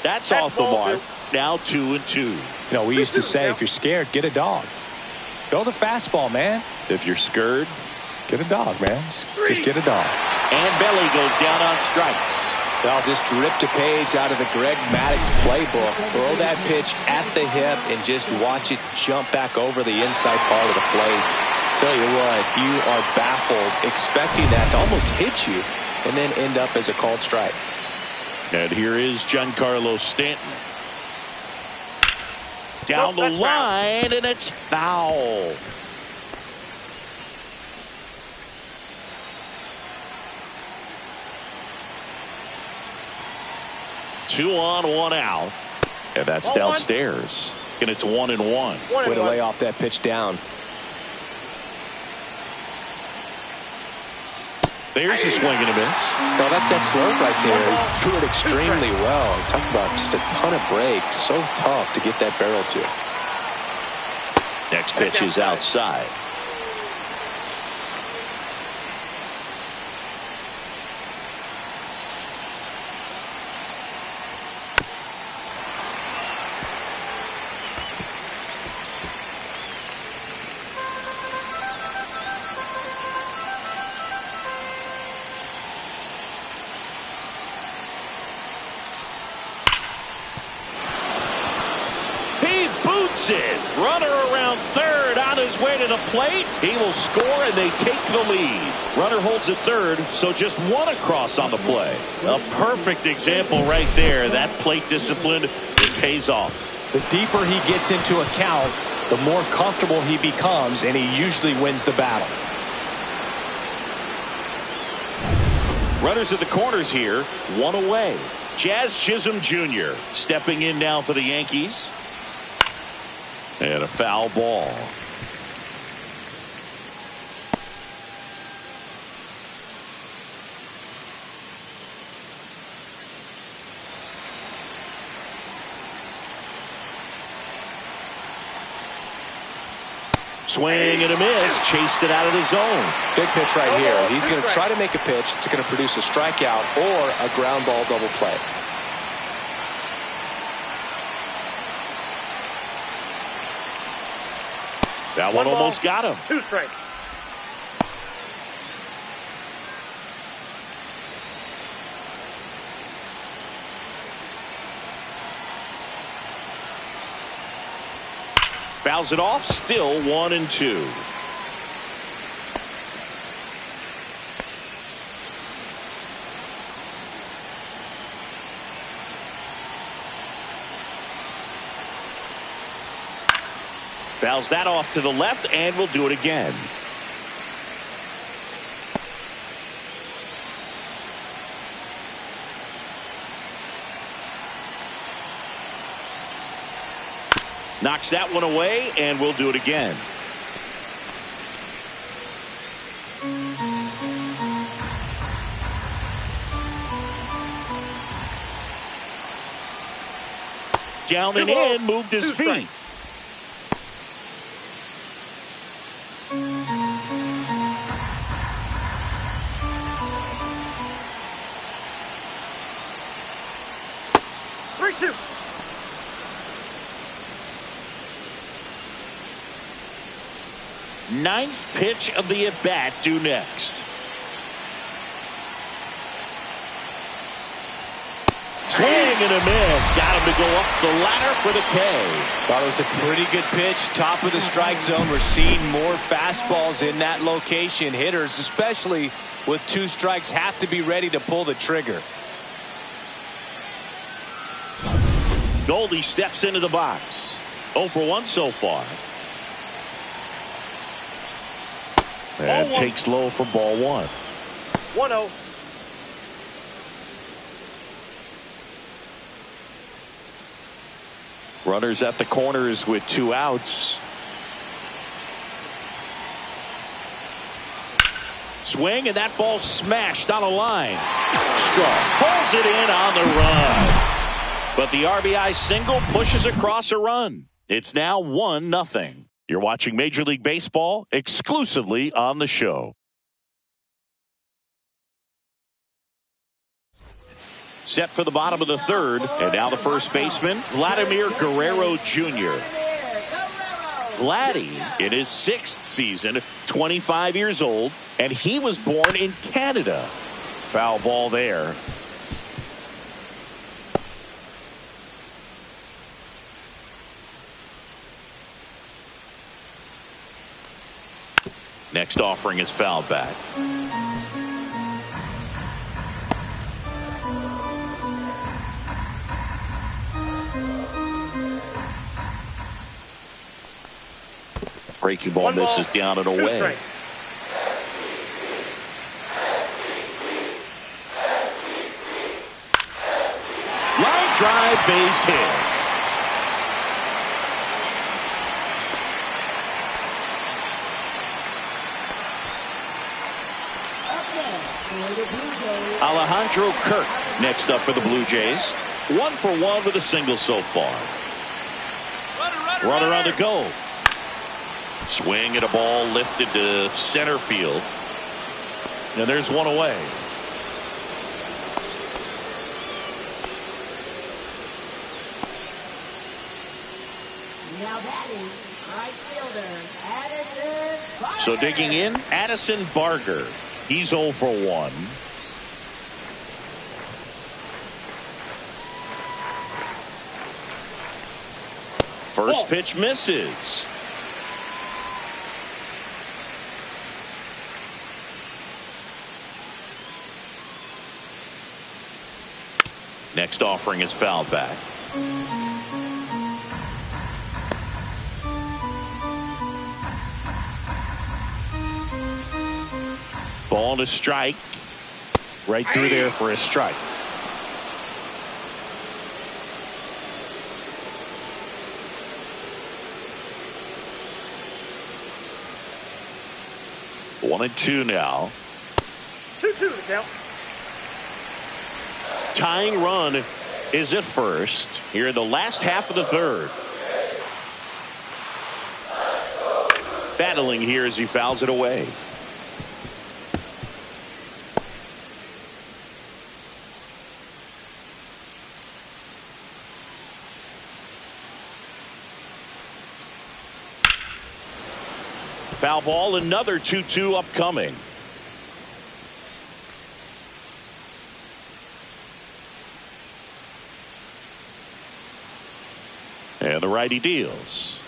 That's off the mark. Now 2-2. You know, we used to say, if you're scared, get a dog. Go the fastball, man. If you're scared, get a dog, man. Just get a dog. And Belly goes down on strikes. Well, just ripped a page out of the Greg Maddux playbook. Throw that pitch at the hip and just watch it jump back over the inside part of the plate. Tell you what, you are baffled expecting that to almost hit you and then end up as a called strike. And here is Giancarlo Stanton. Down the line, and it's foul. Two on, 1 out. And that's downstairs. And it's 1-1. Way to lay off that pitch down. There's a swing and a miss. No, that's that slope right there. He threw it extremely well. Talk about just a ton of breaks. So tough to get that barrel to. Next pitch is outside. It. Runner around third on his way to the plate. He will score and they take the lead. Runner holds at third, so just 1 across on the play. A perfect example right there. That plate discipline, it pays off. The deeper he gets into a count, the more comfortable he becomes, and he usually wins the battle. Runners at the corners here, 1 away. Jazz Chisholm Jr. stepping in now for the Yankees. And a foul ball. Swing and a miss. Chased it out of the zone. Big pitch right here. He's going to try to make a pitch that's going to produce a strikeout or a ground ball double play. That one almost got him. 2 strikes. Fouls it off. Still 1-2. Fouls that off to the left, and we'll do it again. Knocks that one away, and we'll do it again. Down and in, moved his feet. Ninth pitch of the at-bat due next. Swing and a miss. Got him to go up the ladder for the K. Thought it was a pretty good pitch. Top of the strike zone. We're seeing more fastballs in that location. Hitters, especially with 2 strikes, have to be ready to pull the trigger. Goldie steps into the box. 0 for 1 so far. And takes low for ball 1. 1-0. Runners at the corners with 2 outs. Swing, and that ball smashed on a line. Straw pulls it in on the run. But the RBI single pushes across a run. It's now 1-0. You're watching Major League Baseball exclusively on the show. Set for the bottom of the 3rd, and now the first baseman, Vladimir Guerrero Jr. Vladdy in his 6th season, 25 years old, and he was born in Canada. Foul ball there. Next offering is fouled back. Breaking ball misses down and away. Line drive, base hit. Alejandro Kirk next up for the Blue Jays. 1 for 1 with a single so far. Runner on the go. Swing at a ball lifted to center field. And there's one away. Now batting, right fielder, Addison Barger. So digging in, Addison Barger. He's 0 for 1. First pitch misses. Next offering is fouled back. Ball to strike. Right through there for a strike. 1-2 now. 2-2 the count. Tying run is at first here in the last half of the third. Battling here as he fouls it away. Foul ball, another 2-2 upcoming. And the righty deals.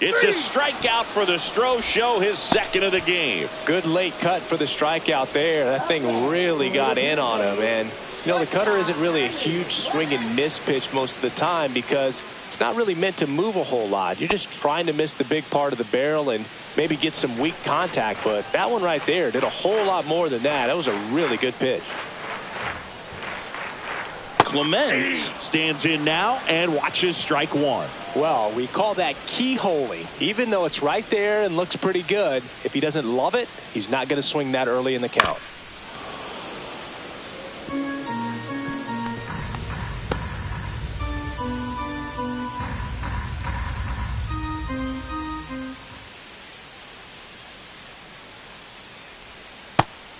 It's a strikeout for the Stro Show, his second of the game. Good late cut for the strikeout there. That thing really got in on him. And, you know, the cutter isn't really a huge swing and miss pitch most of the time because it's not really meant to move a whole lot. You're just trying to miss the big part of the barrel and maybe get some weak contact. But that one right there did a whole lot more than that. That was a really good pitch. Clement stands in now and watches strike one. Well, we call that keyholing. Even though it's right there and looks pretty good, if he doesn't love it, he's not going to swing that early in the count.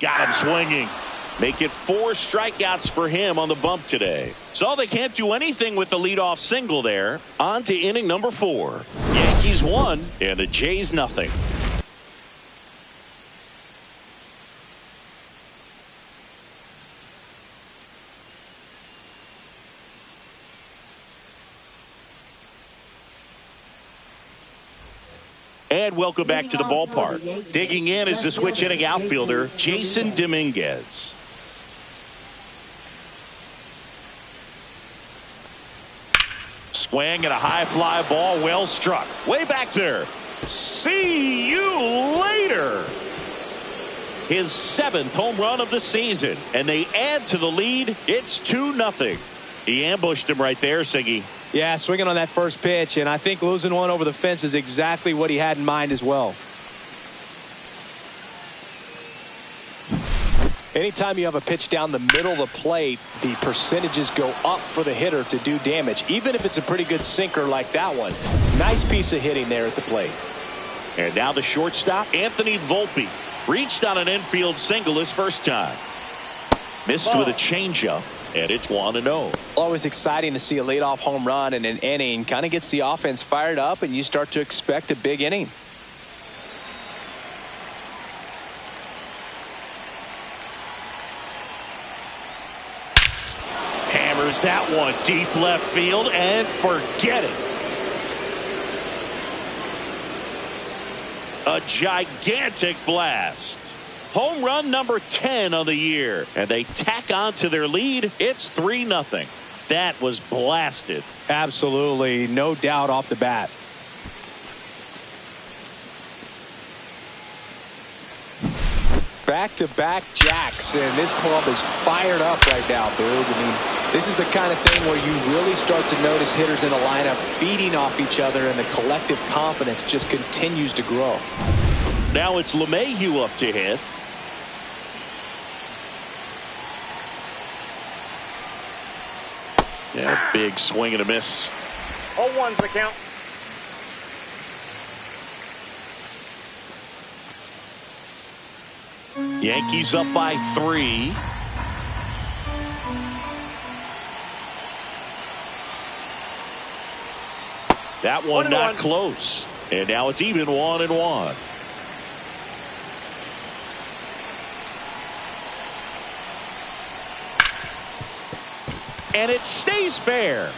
Got him swinging. Make it 4 strikeouts for him on the bump today. So they can't do anything with the leadoff single there. On to inning number 4. Yankees 1 and the Jays nothing. And welcome back to the ballpark. Digging in is the switch hitting outfielder, Jason Dominguez. Swing and a high fly ball, well struck. Way back there. See you later. His 7th home run of the season. And they add to the lead. It's 2-0. He ambushed him right there, Siggy. Yeah, swinging on that first pitch, and I think losing one over the fence is exactly what he had in mind as well. Anytime you have a pitch down the middle of the plate, the percentages go up for the hitter to do damage, even if it's a pretty good sinker like that one. Nice piece of hitting there at the plate. And now the shortstop, Anthony Volpe, reached on an infield single his first time. Missed with a changeup. And it's 1-0. Always exciting to see a leadoff home run in an inning. Kind of gets the offense fired up, and you start to expect a big inning. Hammers that one deep left field and forget it. A gigantic blast. Home run number 10 on the year. And they tack on to their lead. It's 3-0. That was blasted. Absolutely. No doubt off the bat. Back-to-back jacks. And this club is fired up right now, Boog. I mean, this is the kind of thing where you really start to notice hitters in a lineup feeding off each other, and the collective confidence just continues to grow. Now it's LeMahieu up to hit. Yeah, big swing and a miss. 0-1's the count. Yankees up by 3. That one not close. And now it's even 1-1. And it stays fair.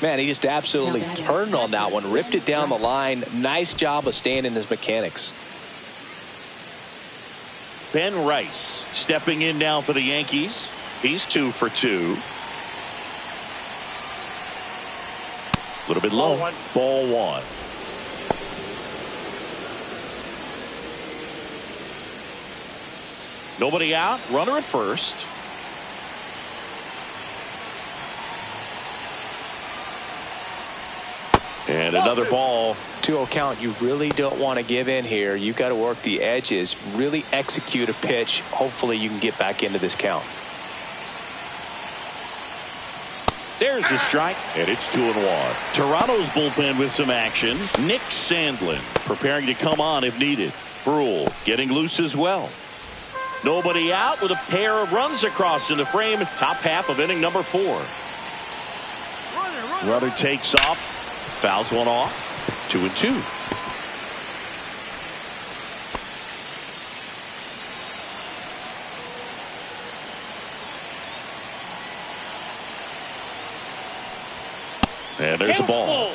Man, he just absolutely turned on that one, ripped it down the line. Nice job of staying in his mechanics. Ben Rice stepping in now for the Yankees. He's 2 for 2. A little bit low. Ball 1. Nobody out. Runner at first. And another ball. 2-0 count. You really don't want to give in here. You've got to work the edges, really execute a pitch. Hopefully you can get back into this count. There's the strike, and it's 2-1. Toronto's bullpen with some action. Nick Sandlin preparing to come on if needed. Brule getting loose as well. Nobody out with a pair of runs across in the frame. Top half of inning number 4. Runner takes off. Fouls one off. 2-2. And there's the ball.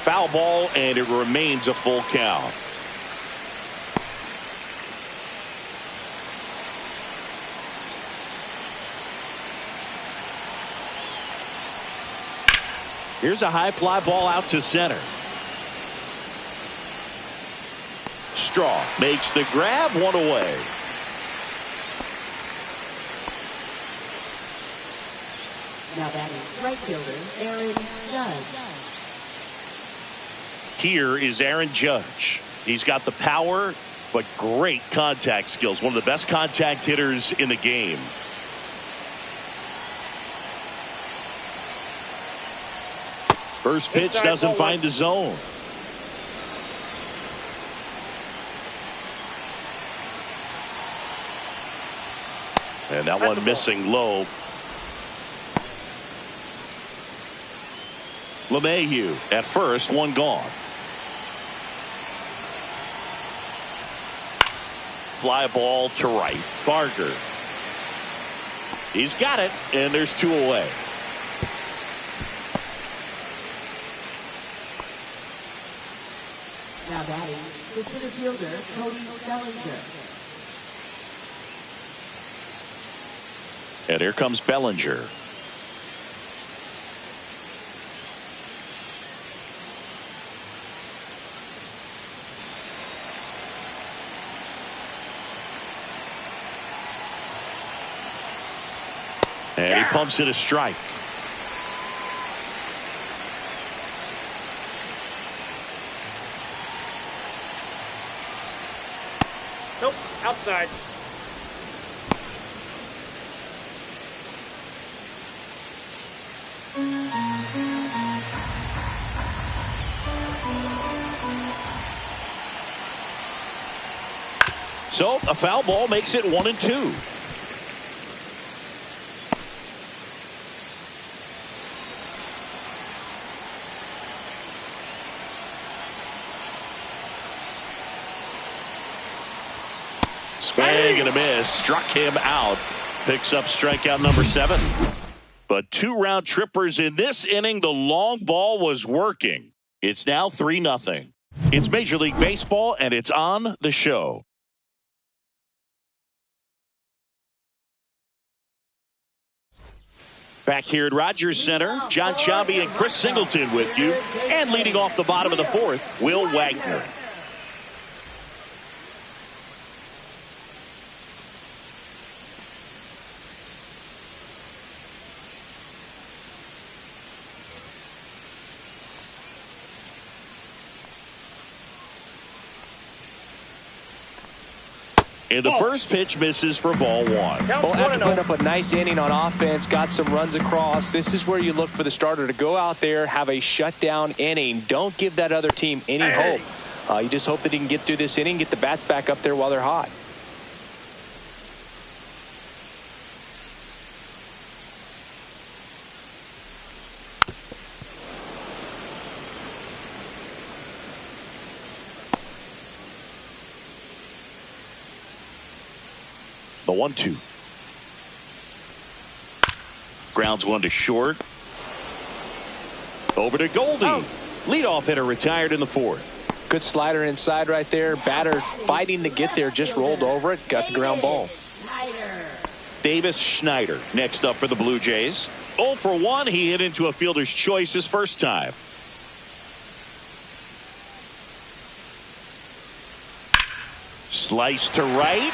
Foul ball, and it remains a full count. Here's a high fly ball out to center. Straw makes the grab, one away. Now batting right fielder Aaron Judge. Here is Aaron Judge. He's got the power, but great contact skills. One of the best contact hitters in the game. First pitch doesn't find the zone. And that one missing low. LeMahieu at first, one gone. Fly ball to right. Barger. He's got it, and there's 2 away. Now batting the center fielder Cody Bellinger. And here comes Bellinger. And he pumps it a strike. Nope, outside. So a foul ball makes it 1-2. Swing and a miss. Struck him out. Picks up strikeout number 7. But 2 round trippers in this inning. The long ball was working. It's now 3-0. It's Major League Baseball, and it's on the show. Back here at Rogers Center, John Sciambi and Chris Singleton with you. And leading off the bottom of the 4th, Will Wagner. And the first pitch misses for ball 1. Well, after putting up a nice inning on offense, got some runs across, this is where you look for the starter to go out there, have a shutdown inning. Don't give that other team any hope. You just hope that he can get through this inning, get the bats back up there while they're hot. The 1-2. Grounds one to short. Over to Goldie. Leadoff hitter retired in the 4th. Good slider inside right there. Batter fighting to get there, just rolled over it, got the ground ball. Snyder. Davis Schneider next up for the Blue Jays. 0 for 1. He hit into a fielder's choice his first time. Slice to right.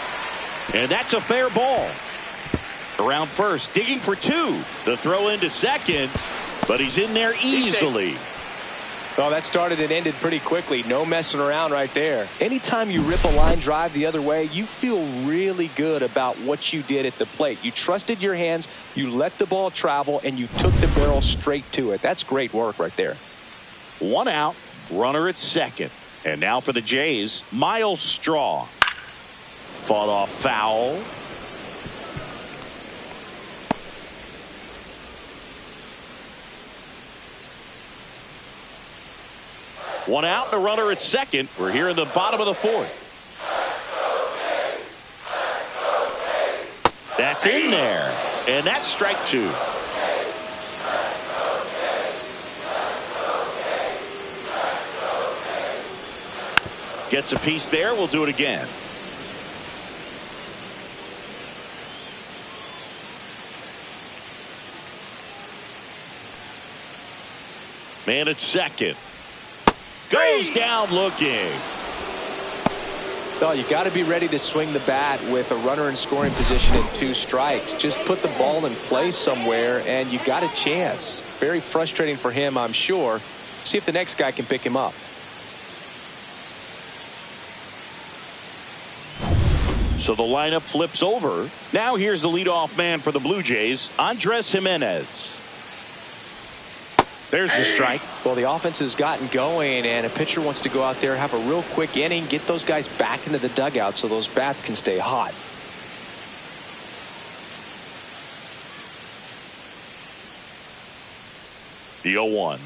And that's a fair ball. Around first, digging for 2. The throw into second, but he's in there easily. Well, that started and ended pretty quickly. No messing around right there. Anytime you rip a line drive the other way, you feel really good about what you did at the plate. You trusted your hands, you let the ball travel, and you took the barrel straight to it. That's great work right there. 1 out, runner at second. And now for the Jays, Miles Straw. Fought off foul. One out and a runner at second. We're here in the bottom of the 4th. That's in there. And that's strike 2. Gets a piece there. We'll do it again. Man at second. Goes down looking. No, you got to be ready to swing the bat with a runner in scoring position and 2 strikes. Just put the ball in play somewhere and you got a chance. Very frustrating for him, I'm sure. See if the next guy can pick him up. So the lineup flips over. Now here's the leadoff man for the Blue Jays, Andres Gimenez. There's the strike. Well, the offense has gotten going, and a pitcher wants to go out there, have a real quick inning, get those guys back into the dugout so those bats can stay hot. The 0-1.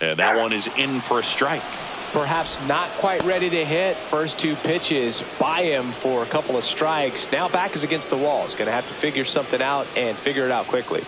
And that one is in for a strike. Perhaps not quite ready to hit. First 2 pitches by him for a couple of strikes. Now back is against the wall. He's going to have to figure something out and figure it out quickly.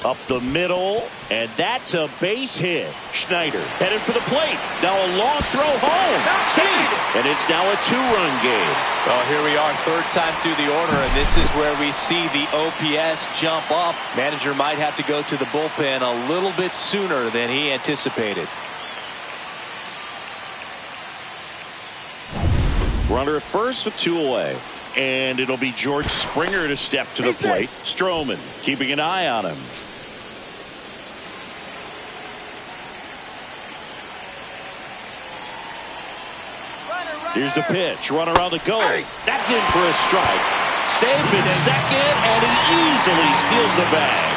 Up the middle, and that's a base hit. Schneider headed for the plate. Now a long throw home. Safe. And it's now a 2-run game. Well, here we are, 3rd time through the order, and this is where we see the OPS jump up. Manager might have to go to the bullpen a little bit sooner than he anticipated. Runner at first with 2 away. And it'll be George Springer to step to the plate. Strowman keeping an eye on him. Here's the pitch. Runner on the go. That's in for a strike. Safe in second, and he easily steals the bag.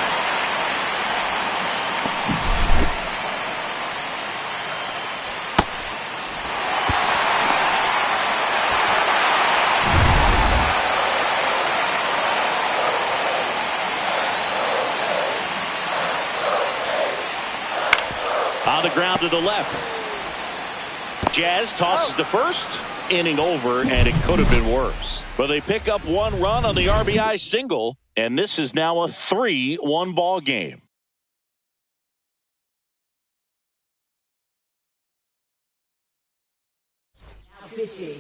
On the ground to the left. Jazz tosses to first. Inning over, and it could have been worse. But they pick up 1 run on the RBI single, and this is now a 3-1 ball game.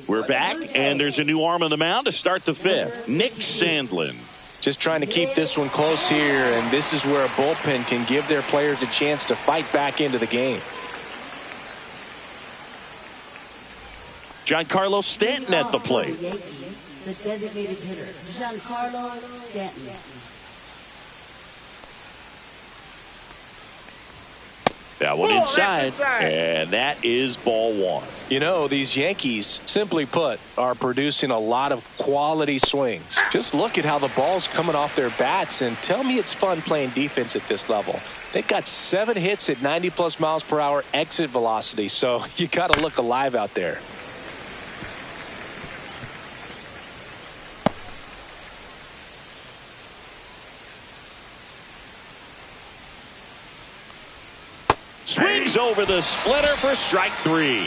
We're back, and there's a new arm on the mound to start the 5th. Nick Sandlin. Just trying to keep this one close here, and this is where a bullpen can give their players a chance to fight back into the game. Giancarlo Stanton at the plate. The designated hitter, Giancarlo Stanton. That one inside, and that is ball 1. You know, these Yankees, simply put, are producing a lot of quality swings. Just look at how the ball's coming off their bats, and tell me it's fun playing defense at this level. They've got 7 hits at 90+ miles per hour exit velocity, so you got to look alive out there. Swings over the splitter for strike 3.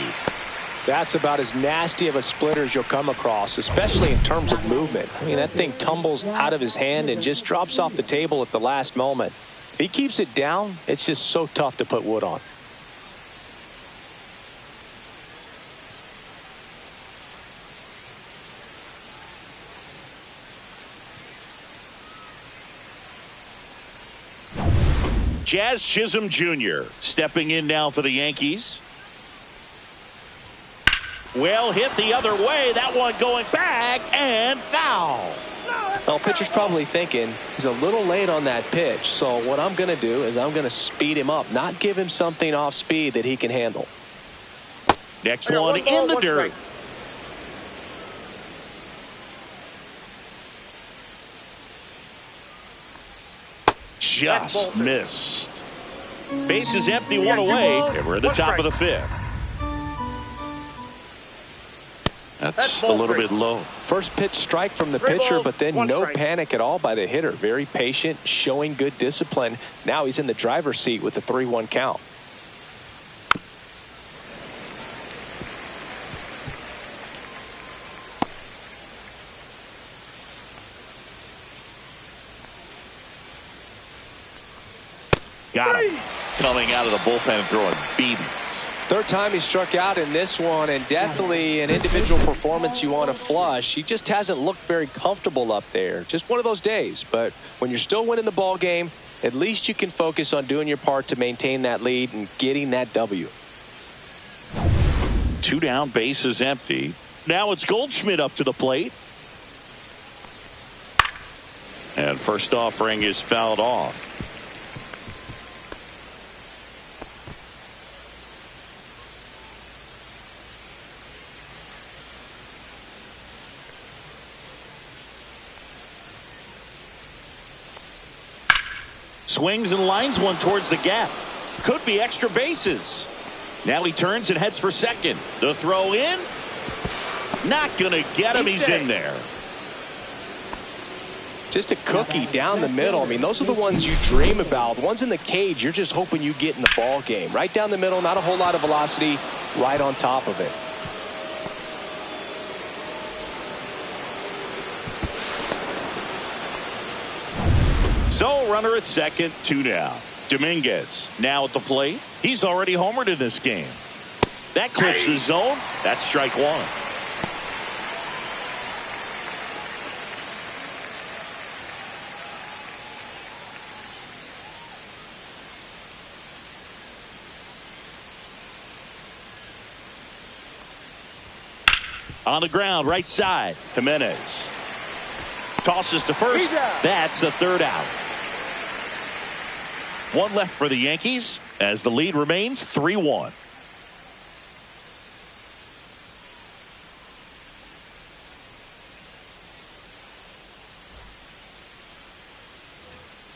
That's about as nasty of a splitter as you'll come across, especially in terms of movement. I mean, that thing tumbles out of his hand and just drops off the table at the last moment. If he keeps it down, it's just so tough to put wood on. Jazz Chisholm Jr. stepping in now for the Yankees. Well hit the other way. That one going back and foul. Well, pitcher's probably thinking he's a little late on that pitch. So what I'm going to do is I'm going to speed him up, not give him something off speed that he can handle. Next one in the dirt. Just missed. Base is empty, one away, and we're at the top of the fifth. That's a little bit low. First pitch strike from the pitcher, but then no panic at all by the hitter. Very patient, showing good discipline. Now he's in the driver's seat with the 3-1 count. Got him. Coming out of the bullpen and throwing BBs. Third time he struck out in this one, and definitely an individual performance you want to flush. He just hasn't looked very comfortable up there. Just one of those days. But when you're still winning the ball game, at least you can focus on doing your part to maintain that lead and getting that W. 2 down, base is empty. Now it's Goldshmidt up to the plate. And first offering is fouled off. Swings and lines one towards the gap. Could be extra bases. Now he turns and heads for second. The throw in. Not going to get him. He's in there. Just a cookie down the middle. I mean, those are the ones you dream about. The ones in the cage, you're just hoping you get in the ball game. Right down the middle, not a whole lot of velocity, right on top of it. So runner at second, 2 down. Dominguez now at the plate. He's already homered in this game. That clips the zone. That's strike one. On the ground, right side, Jimenez. Tosses to first. That's the third out. One left for the Yankees as the lead remains 3-1.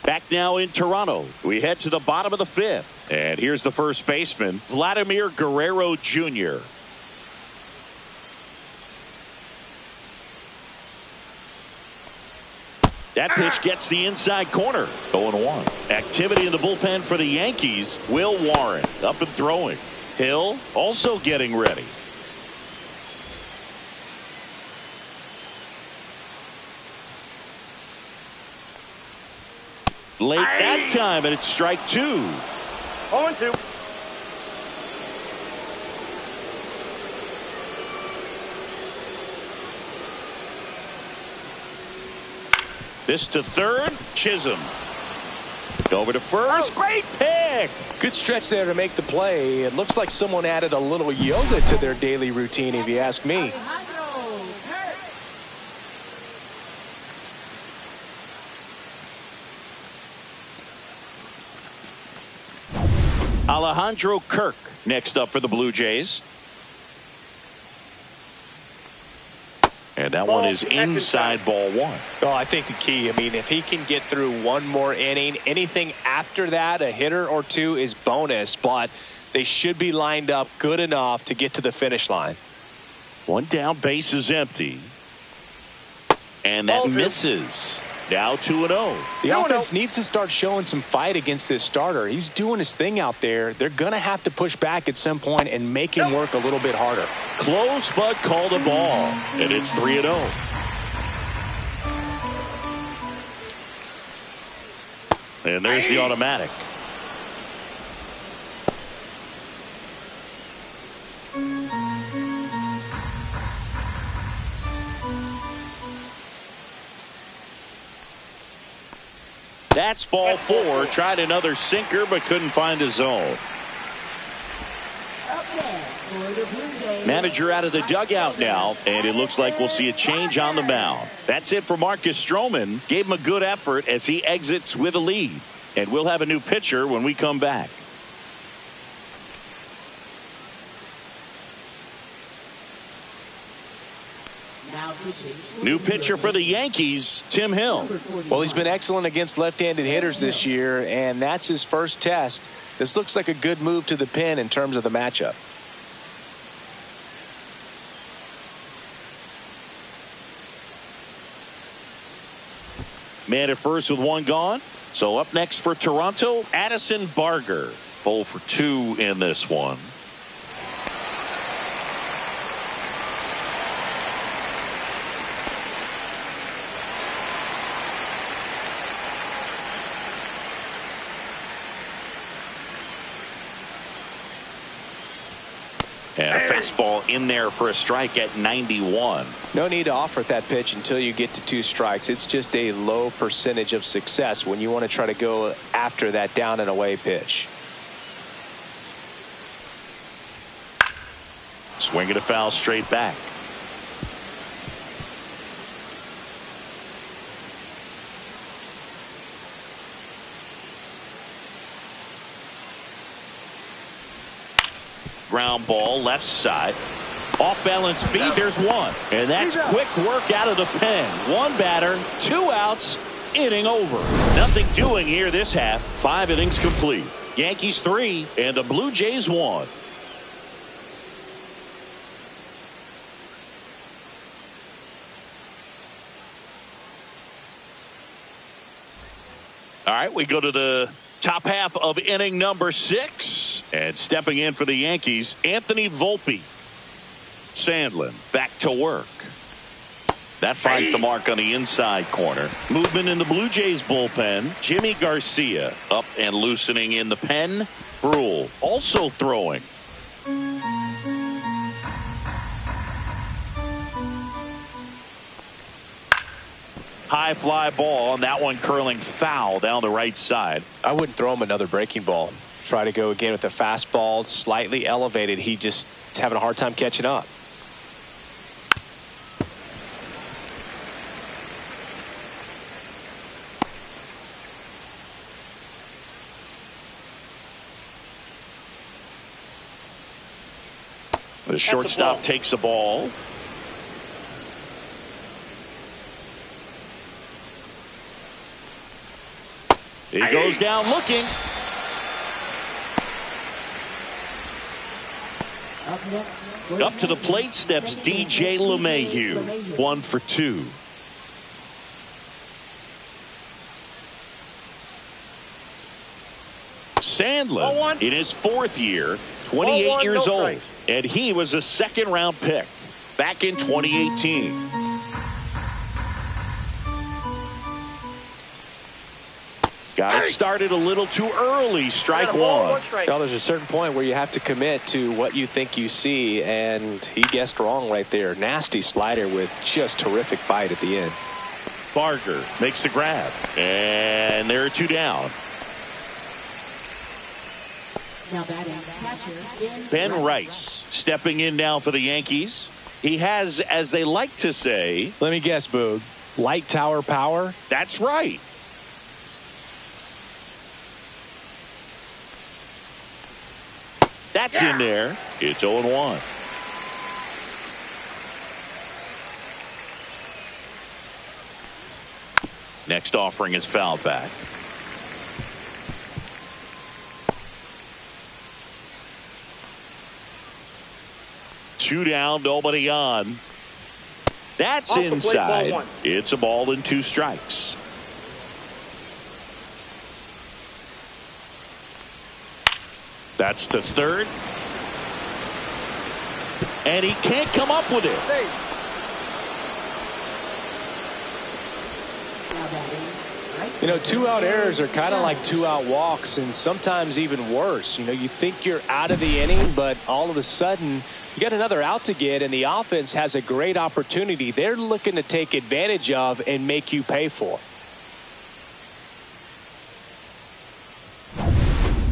Back now in Toronto. We head to the bottom of the fifth. And here's the first baseman, Vladimir Guerrero Jr. That pitch gets the inside corner. 0-1. Activity in the bullpen for the Yankees. Will Warren up and throwing. Hill also getting ready. Late that time, and it's strike 2. 0-2. This to third, Chisholm. Over to first, great pick. Good stretch there to make the play. It looks like someone added a little yoga to their daily routine, if you ask me. Alejandro Kirk next up for the Blue Jays. And that one is inside, ball 1. Oh, I think the key, I mean, if he can get through one more inning, anything after that, a hitter or two is bonus, but they should be lined up good enough to get to the finish line. One down, base is empty. And that misses. Now 2-0. The offense needs to start showing some fight against this starter. He's doing his thing out there. They're going to have to push back at some point and make him work a little bit harder. Close, but called a ball. And it's 3-0. And there's the automatic. That's ball 4. Tried another sinker, but couldn't find a zone. Up next for the Blue Jays. Manager out of the dugout now, and it looks like we'll see a change on the mound. That's it for Marcus Strowman. Gave him a good effort as he exits with a lead. And we'll have a new pitcher when we come back. New pitcher for the Yankees, Tim Hill. Well, he's been excellent against left-handed hitters this year, and that's his first test. This looks like a good move to the pen in terms of the matchup. Man at first with 1 gone. So up next for Toronto, Addison Barger. 0 for 2 in this one. And a fastball in there for a strike at 91. No need to offer at that pitch until you get to 2 strikes. It's just a low percentage of success when you want to try to go after that down and away pitch. Swinging a foul straight back. Ground ball left side. Off balance feet. There's 1. And that's quick work out of the pen. 1 batter, 2 outs, inning over. Nothing doing here this half. 5 innings complete. Yankees 3 and the Blue Jays 1. All right, we go to the top half of inning number 6. And stepping in for the Yankees, Anthony Volpe. Sandlin back to work. That finds the mark on the inside corner. Movement in the Blue Jays bullpen. Jimmy Garcia up and loosening in the pen. Brule also throwing. High fly ball, and that one curling foul down the right side. I wouldn't throw him another breaking ball. Try to go again with the fastball, slightly elevated. He just is having a hard time catching up. The shortstop takes the ball. He goes down looking. Up to the plate steps DJ LeMahieu. 1 for 2. Sandlin in his 4th year, 28 years old, and he was a 2nd-round pick back in 2018. Got it started a little too early. Strike 1. Well, there's a certain point where you have to commit to what you think you see, and he guessed wrong right there. Nasty slider with just terrific bite at the end. Barger makes the grab, and there are 2 down. Ben Rice stepping in now for the Yankees. He has, as they like to say, let me guess, Boog, light tower power? That's right. That's in there. It's 0-1. Next offering is fouled back. Two down, nobody on. That's inside. It's a ball and 2 strikes. That's to third. And he can't come up with it. You know, 2-out errors are kind of like 2-out walks, and sometimes even worse. You know, you think you're out of the inning, but all of a sudden you got another out to get, and the offense has a great opportunity they're looking to take advantage of and make you pay for.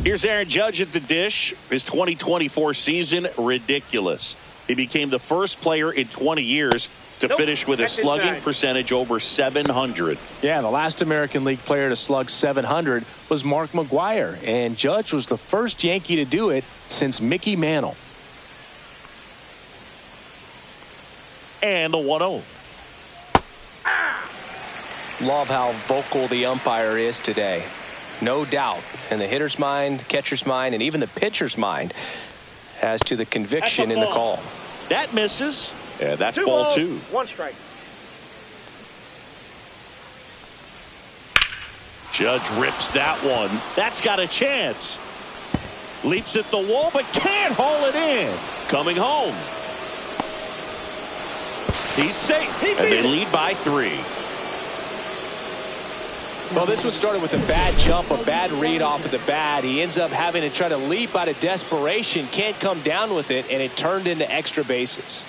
Here's Aaron Judge at the dish. His 2024 season, ridiculous. He became the first player in 20 years to finish with a slugging percentage over 700. Yeah, the last American League player to slug 700 was Mark McGwire, and Judge was the first Yankee to do it since Mickey Mantle. And the 1-0. Love how vocal the umpire is today. No doubt in the hitter's mind, catcher's mind, and even the pitcher's mind as to the conviction in the call. That misses. Yeah, that's ball 2. 1 strike. Judge rips that one. That's got a chance. Leaps at the wall, but can't haul it in. Coming home. He's safe, and they lead by 3. Well, this one started with a bad jump, a bad read off of the bat. He ends up having to try to leap out of desperation, can't come down with it, and it turned into extra bases.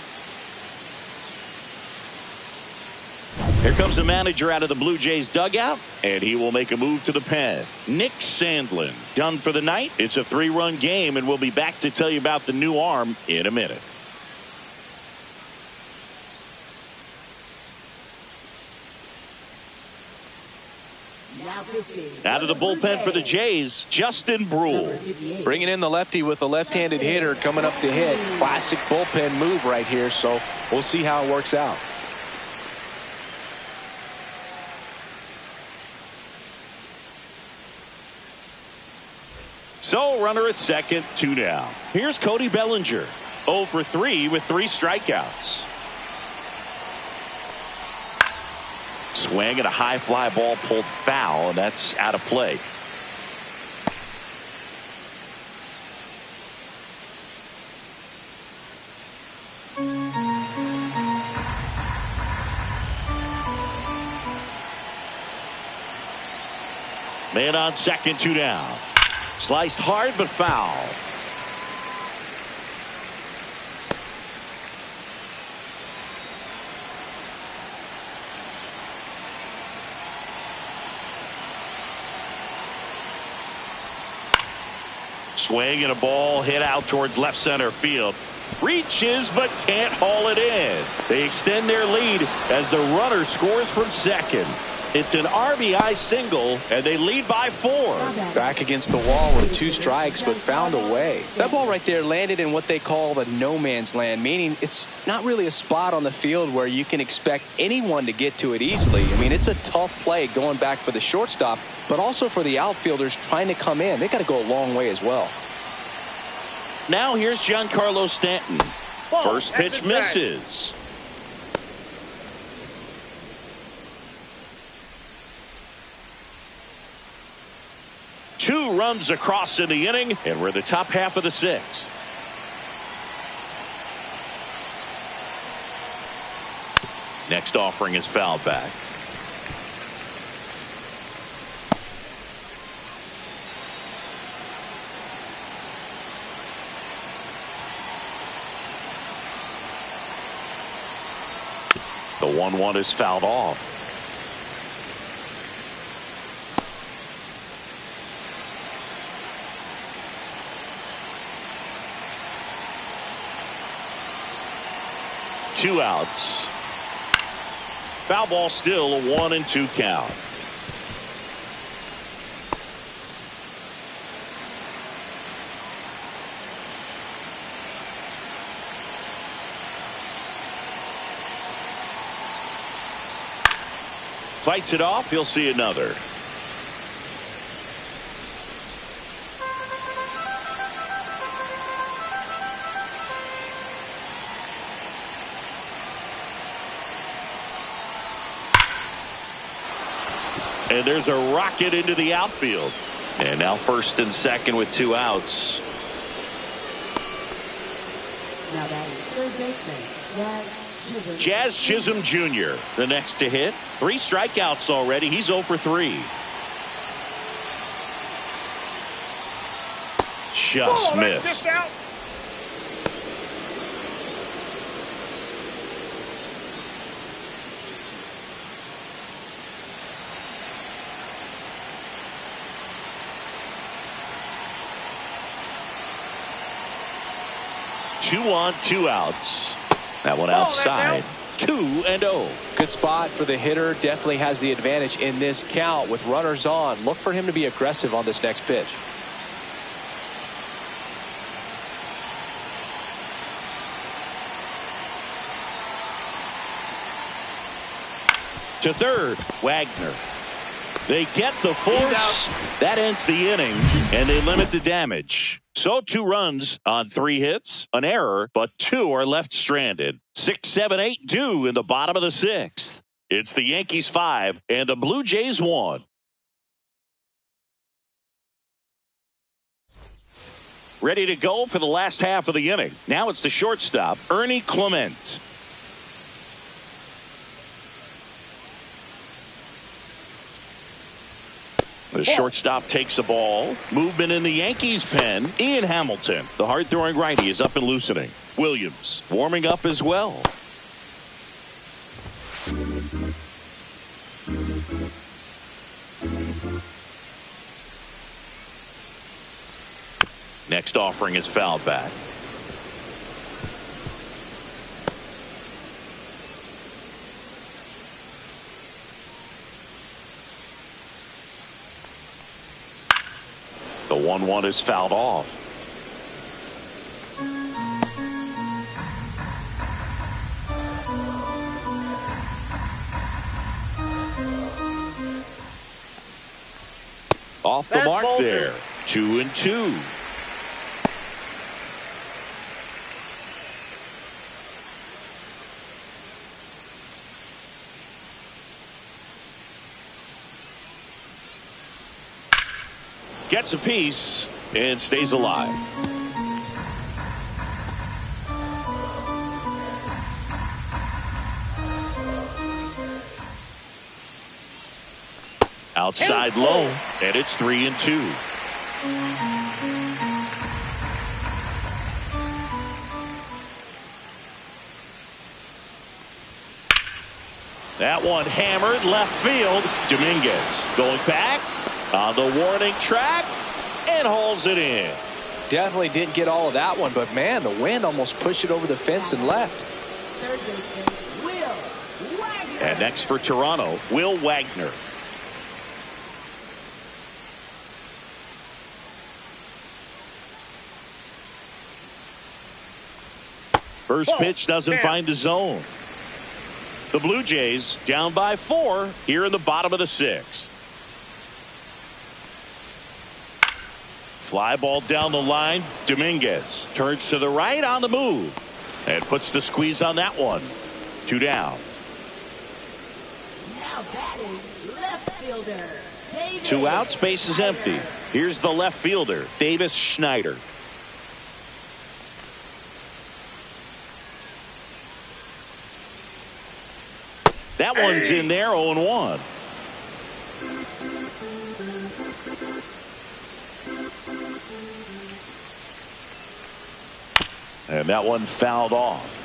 Here comes the manager out of the Blue Jays dugout, and he will make a move to the pen. Nick Sandlin done for the night. It's a 3-run game, and we'll be back to tell you about the new arm in a minute. Out of the bullpen for the Jays, Justin Brule. Bringing in the lefty with a left-handed hitter coming up to hit. Classic bullpen move right here, so we'll see how it works out. So, runner at second, 2 down. Here's Cody Bellinger, 0 for 3 with 3 strikeouts. Swing and a high fly ball pulled foul, and that's out of play. Man on second, 2 down. Sliced hard but foul. Swing and a ball hit out towards left center field. Reaches but can't haul it in. They extend their lead as the runner scores from second. It's an RBI single, and they lead by 4. Back against the wall with 2 strikes, but found a way. That ball right there landed in what they call the no man's land, meaning it's not really a spot on the field where you can expect anyone to get to it easily. I mean, it's a tough play going back for the shortstop, but also for the outfielders trying to come in. They got to go a long way as well. Now here's Giancarlo Stanton. First pitch misses. Two runs across in the inning, and we're the top half of the 6th. Next offering is fouled back. The 1-1 is fouled off. Two outs. Foul ball, still a 1-2 count. Fights it off. He'll see another. And there's a rocket into the outfield. And now first and second with 2 outs. Now batting third baseman, Jazz Chisholm Jr. the next to hit. 3 strikeouts already. He's 0 for 3. Just missed. 2 on, 2 outs. That one outside. 2-0. Good spot for the hitter. Definitely has the advantage in this count with runners on. Look for him to be aggressive on this next pitch. To third, Wagner. They get the force. That ends the inning, and they limit the damage. So 2 runs on 3 hits, an error, but 2 are left stranded. 6, 7, 8 due in the bottom of the 6th. It's the Yankees 5 and the Blue Jays 1. Ready to go for the last half of the inning. Now it's the shortstop, Ernie Clement. The shortstop takes the ball. Movement in the Yankees pen. Ian Hamilton, the hard-throwing righty, is up and loosening. Williams warming up as well. Next offering is fouled back. The 1-1 is fouled off. Off the mark there. 2-2. Gets a piece and stays alive. Outside low, and it's 3-2. That one hammered left field. Dominguez going back on the warning track and hauls it in. Definitely didn't get all of that one, but man, the wind almost pushed it over the fence and left. Third baseman, Will Wagner. And next for Toronto, Will Wagner. First pitch doesn't find the zone. The Blue Jays down by 4 here in the bottom of the 6th. Fly ball down the line. Dominguez turns to the right on the move and puts the squeeze on that one. 2 down. Now batting left fielder. Davis 2 outs, base is empty. Schneider. Here's the left fielder, Davis Schneider. That one's in there, 0-1. And that one fouled off.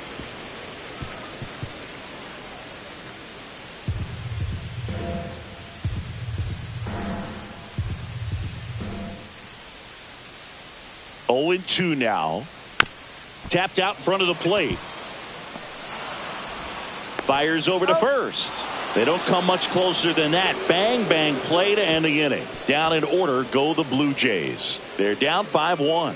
Oh and 2 now. Tapped out in front of the plate. Fires over to first. They don't come much closer than that. Bang, bang play to end the inning. Down in order go the Blue Jays. They're down 5-1.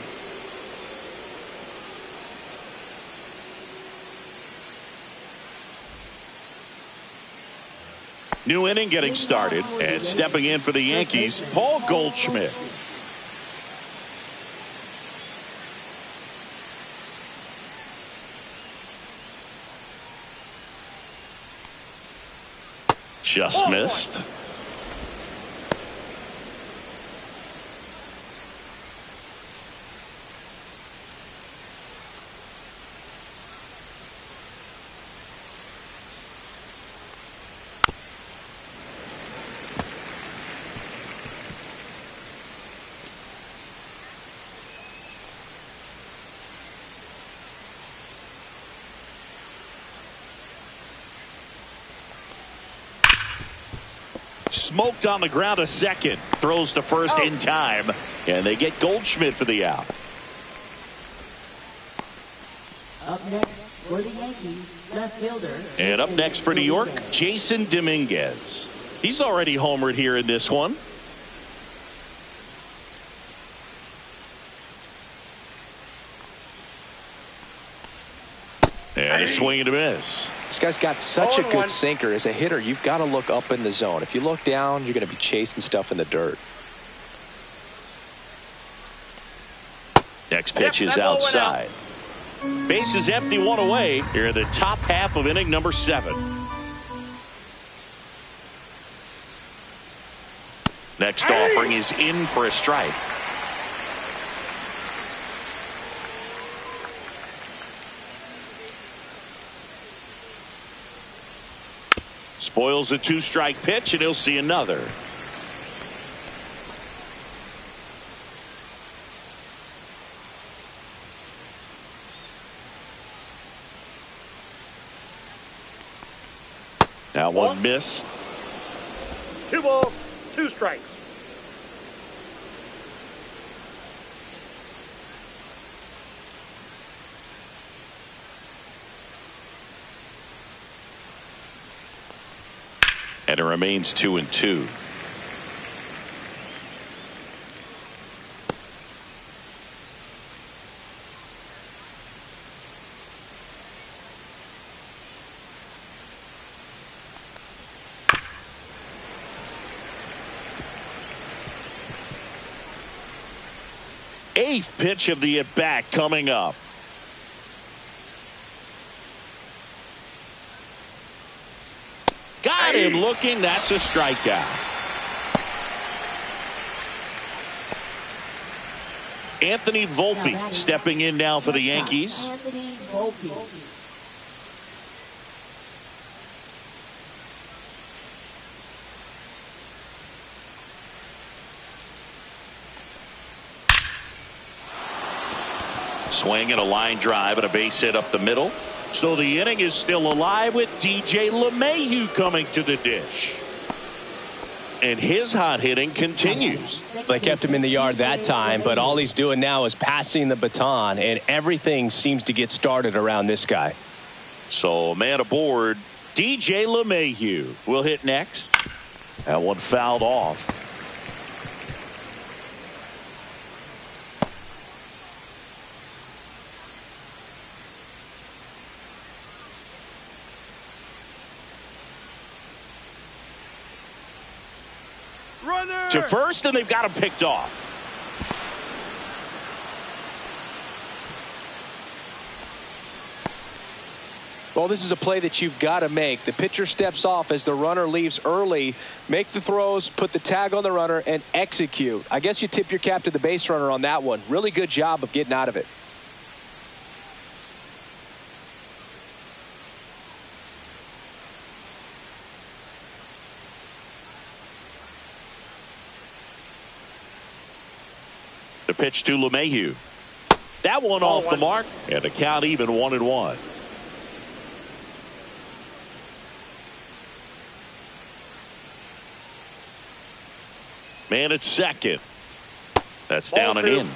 New inning getting started, and stepping in for the Yankees, Paul Goldschmidt. Just missed. Smoked on the ground a second. Throws to first in time. And they get Goldschmidt for the out. Up next for the Yankees, left fielder. And up next for New York, Jason Dominguez. He's already homered here in this one. And a swing and a miss. This guy's got such a good sinker. As a hitter, you've got to look up in the zone. If you look down, you're going to be chasing stuff in the dirt. Next pitch is outside. Base is empty, one away. Here in the top half of inning number 7. Next offering is in for a strike. Spoils a 2-strike pitch, and he'll see another. That one missed. 2 balls, 2 strikes. And it remains 2-2. Eighth pitch of the at-bat coming up. Got him looking. That's a strikeout. Anthony Volpe stepping in now for the Yankees. Anthony Volpe. Swing and a line drive and a base hit up the middle. So the inning is still alive with DJ LeMahieu coming to the dish. And his hot hitting continues. They kept him in the yard that time, but all he's doing now is passing the baton, and everything seems to get started around this guy. So man aboard, DJ LeMahieu will hit next. That one fouled off. Runner! To first, and they've got him picked off. Well, this is a play that you've got to make. The pitcher steps off as the runner leaves early. Make the throws, put the tag on the runner, and execute. I guess you tip your cap to the base runner on that one. Really good job of getting out of it. The pitch to LeMahieu. That one off the mark, and the count even 1-1. Man at second. That's down and in.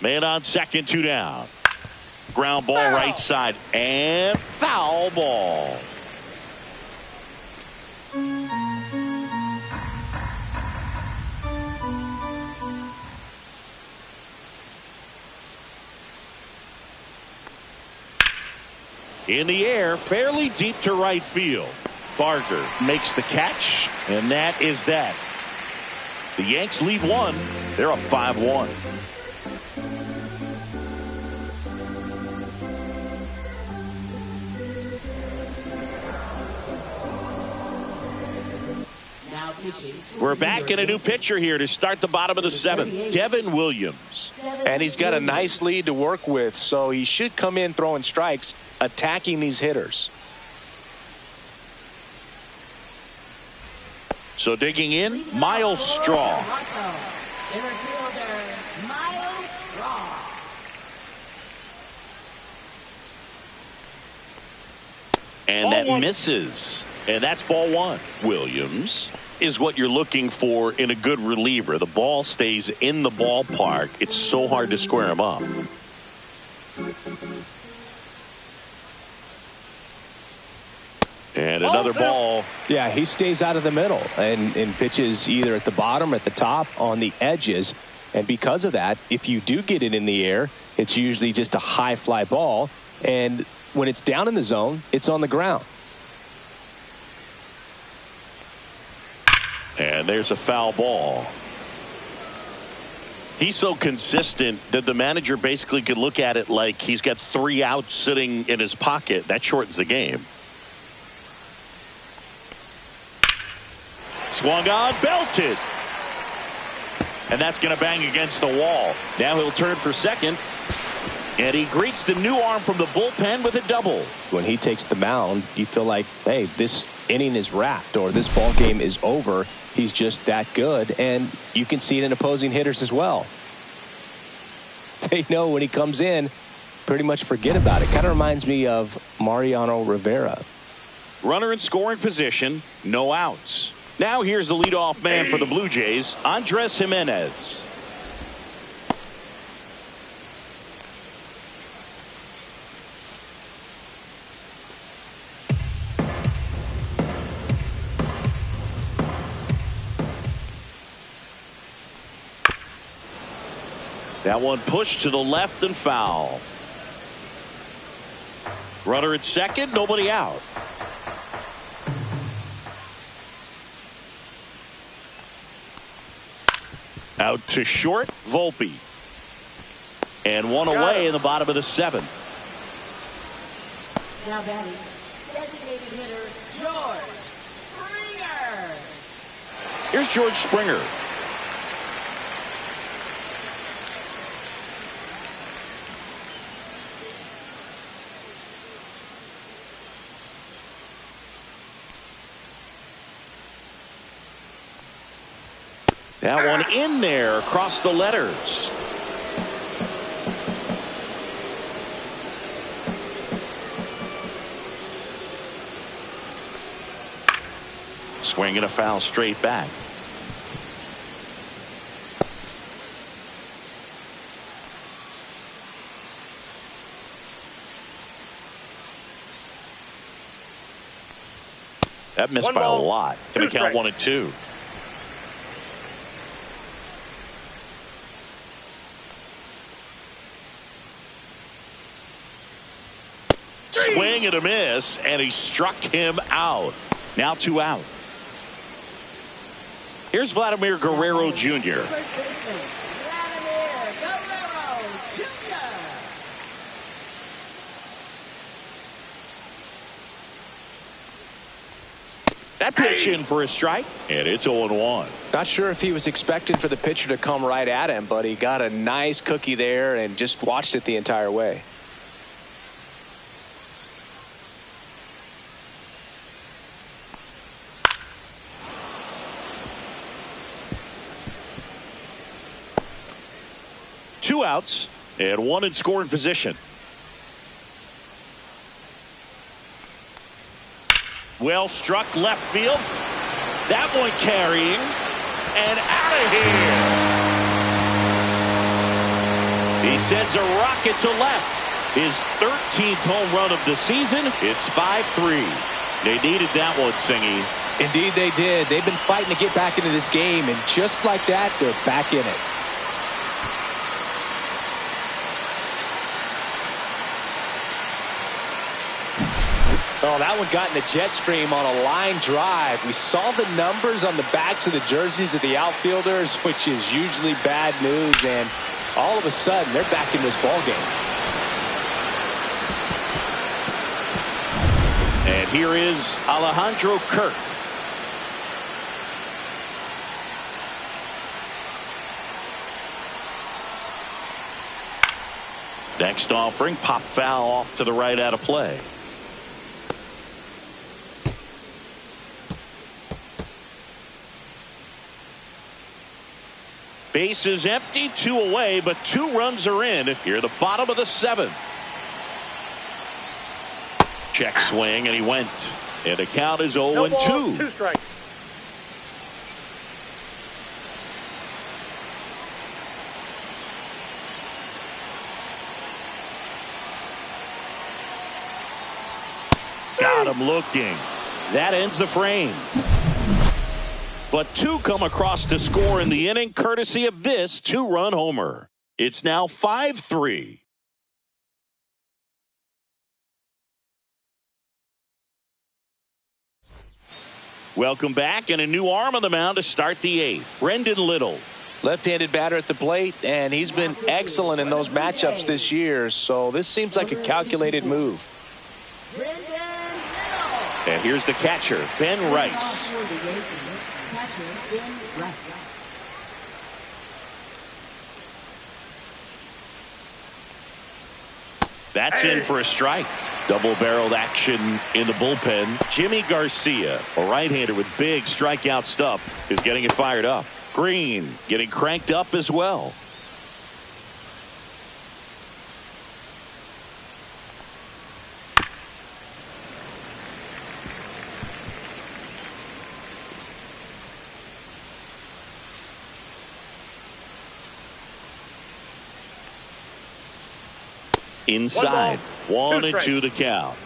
Man on second, 2 down. Ground ball right side and foul ball. In the air, fairly deep to right field. Barger makes the catch, and that is that. The Yanks lead 1. They're up 5-1. We're back in a new pitcher here to start the bottom of the 7th. Devin Williams. And he's got a nice lead to work with, so he should come in throwing strikes, attacking these hitters. So digging in, Miles Straw. And that misses. And that's ball one. Williams is what you're looking for in a good reliever. The ball stays in the ballpark. It's so hard to square him up. And another ball. Yeah, he stays out of the middle and pitches either at the bottom or at the top on the edges. And because of that, if you do get it in the air, it's usually just a high fly ball. And when it's down in the zone, it's on the ground. And there's a foul ball. He's so consistent that the manager basically could look at it like he's got 3 outs sitting in his pocket. That shortens the game. Swung on, belted. And that's going to bang against the wall. Now he'll turn for second. And he greets the new arm from the bullpen with a double. When he takes the mound, you feel like, hey, this inning is wrapped or this ball game is over. He's just that good. And you can see it in opposing hitters as well. They know when he comes in, pretty much forget about it. Kind of reminds me of Mariano Rivera. Runner in scoring position, no outs. Now here's the leadoff man for the Blue Jays, Andres Gimenez. That one pushed to the left and foul. Runner at second, nobody out. Out to short, Volpe. And one away in the bottom of the 7th. Now batting, designated hitter George Springer. Here's George Springer. That one in there across the letters. Swing and a foul straight back. That missed by a lot. Going to count 1-2. Swing and a miss, and he struck him out. Now 2 out. Here's Vladimir Guerrero Jr. That pitch in for a strike, and it's 0-1. Not sure if he was expecting for the pitcher to come right at him, but he got a nice cookie there and just watched it the entire way. Two outs and one in scoring position. Well struck left field. That one carrying and out of here. He sends a rocket to left. His 13th home run of the season. It's 5-3. They needed that one, Singy. Indeed they did. They've been fighting to get back into this game, and just like that, they're back in it. Oh, that one got in the jet stream on a line drive. We saw the numbers on the backs of the jerseys of the outfielders, which is usually bad news, and all of a sudden they're back in this ball game. And here is Alejandro Kirk. Next offering, pop foul off to the right out of play. Base is empty, 2 away, but 2 runs are in here, the bottom of the 7th. Check swing, and he went. And the count is 0-2. 2 strikes. Got him looking. That ends the frame. But 2 come across to score in the inning, courtesy of this 2-run homer. It's now 5-3. Welcome back, and a new arm on the mound to start the 8th. Brendan Little. Left-handed batter at the plate, and he's been excellent in those matchups this year, so this seems like a calculated move. And here's the catcher, Ben Rice. That's in for a strike. Double-barreled action in the bullpen. Jimmy Garcia, a right-hander with big strikeout stuff, is getting it fired up. Green getting cranked up as well. Inside, 1-2 the count.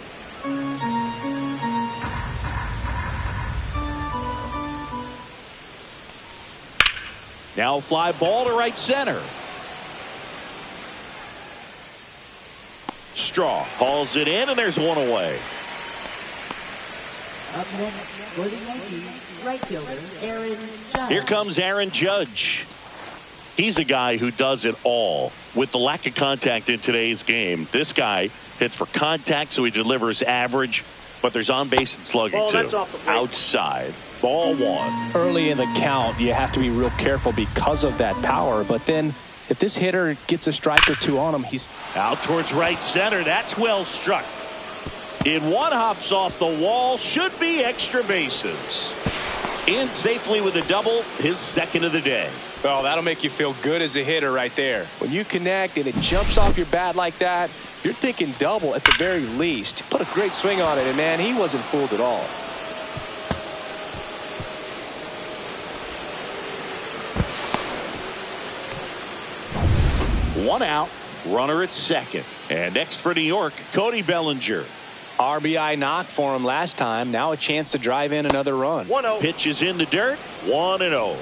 Now fly ball to right center. Straw hauls it in, and there's 1 away. Up next for the Yankees, right fielder Aaron Judge. Here comes Aaron Judge. He's a guy who does it all. With the lack of contact in today's game, this guy hits for contact, so he delivers average, but there's on base and slugging too. Outside, ball 1. Early in the count, you have to be real careful because of that power, but then if this hitter gets a strike or 2 on him, he's out towards right center. That's well struck. In 1, hops off the wall, should be extra bases. In safely with a double, his 2nd of the day. Well, that'll make you feel good as a hitter right there. When you connect and it jumps off your bat like that, you're thinking double at the very least. He put a great swing on it, and man, he wasn't fooled at all. One out, runner at 2nd. And next for New York, Cody Bellinger. RBI knock for him last time. Now a chance to drive in another run. 1-0. Pitch is in the dirt, 1-0.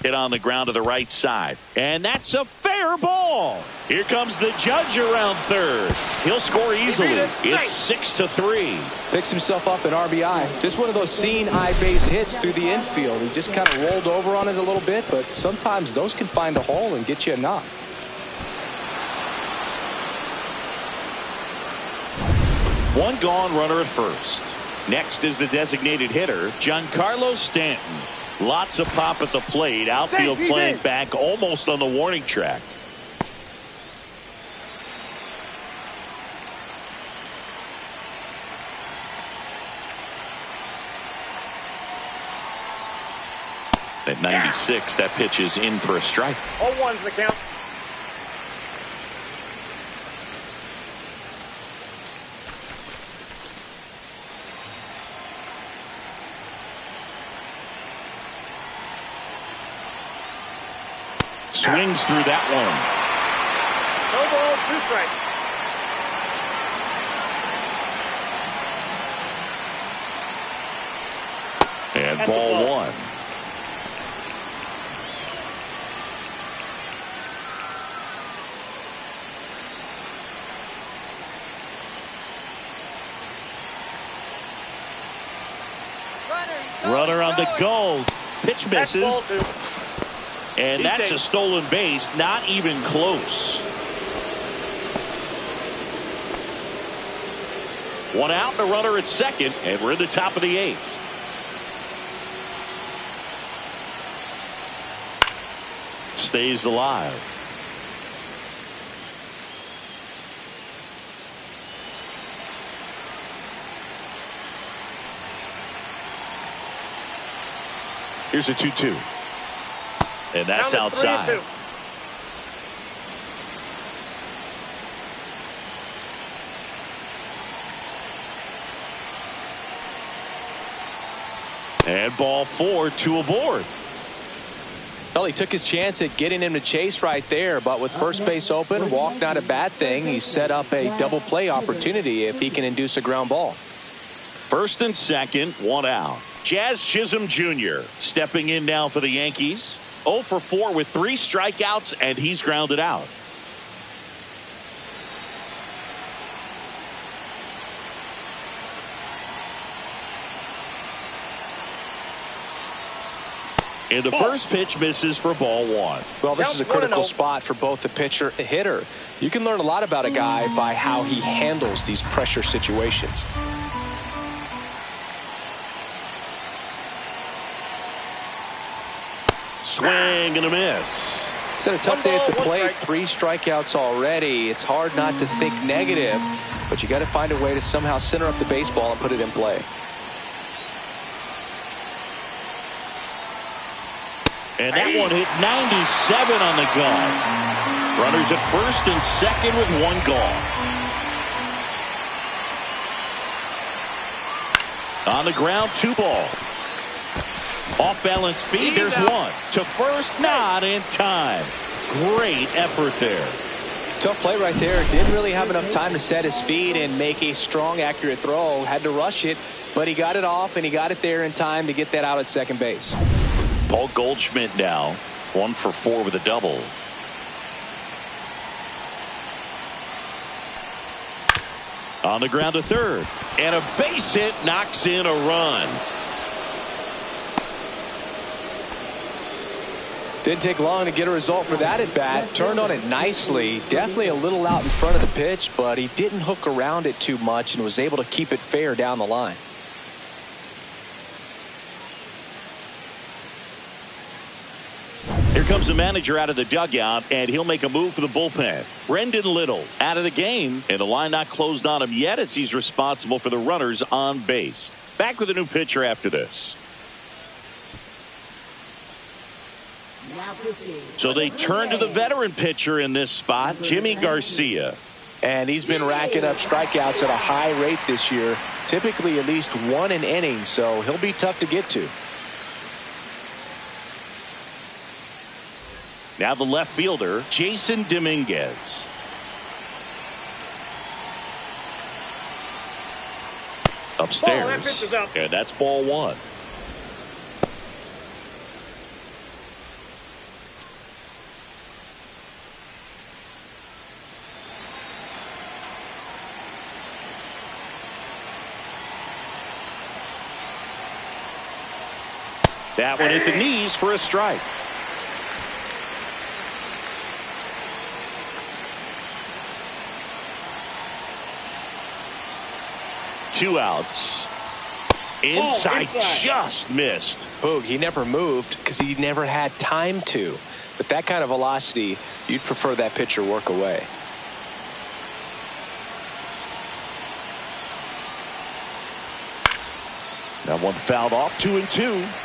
Hit on the ground to the right side. And that's a fair ball. Here comes the Judge around 3rd. He'll score easily. It's 6-3. Picks himself up at RBI. Just one of those seeing eye base hits through the infield. He just kind of rolled over on it a little bit, but sometimes those can find a hole and get you a knock. One gone, runner at 1st. Next is the designated hitter, Giancarlo Stanton. Lots of pop at the plate. Outfield playing back almost on the warning track. At 96, that pitch is in for a strike. 0-1's the count. Swings through that one. No ball, 2 strikes. And ball 1. Runner on the go. Pitch misses. And that's a stolen base, not even close. One out, and a runner at 2nd, and we're in the top of the 8th. stays alive. Here's a 2-2. And that's outside. 3-2. And ball 4, 2 aboard. Well, he took his chance at getting him to chase right there, but with first base open, walk not a bad thing. He set up a double play opportunity if he can induce a ground ball. First and second, 1 out. Jazz Chisholm Jr. stepping in now for the Yankees. 0 for 4 with 3 strikeouts, and he's grounded out. And the first pitch misses for ball 1. Well, this is a critical spot for both the pitcher and hitter. You can learn a lot about a guy by how he handles these pressure situations. Swing and a miss. He's had a tough day at the plate. 3 strikeouts already. It's hard not to think negative, but you got to find a way to somehow center up the baseball and put it in play. And that one hit 97 on the gun. Runners at first and second with 1 gone. On the ground, 2 ball. Off balance feed, there's 1. To first, not in time. Great effort there. Tough play right there. Didn't really have enough time to set his feet and make a strong, accurate throw. Had to rush it, but he got it off and he got it there in time to get that out at second base. Paul Goldschmidt now 1 for 4 with a double. On the ground to third, and a base hit knocks in a run. Didn't take long to get a result for that at bat. Turned on it nicely. Definitely a little out in front of the pitch, but he didn't hook around it too much and was able to keep it fair down the line. Here comes the manager out of the dugout, and he'll make a move for the bullpen. Brendan Little out of the game, and the line not closed on him yet as he's responsible for the runners on base. Back with a new pitcher after this. So they turn to the veteran pitcher in this spot, Jimmy Garcia. And he's been racking up strikeouts at a high rate this year, typically at least 1 an inning, so he'll be tough to get to. Now the left fielder, Jason Dominguez. Upstairs, and that's ball 1. That one hit the knees for a strike. Two outs. Inside, just missed. Boog, he never moved because he never had time to. With that kind of velocity, you'd prefer that pitcher work away. That one fouled off, 2-2.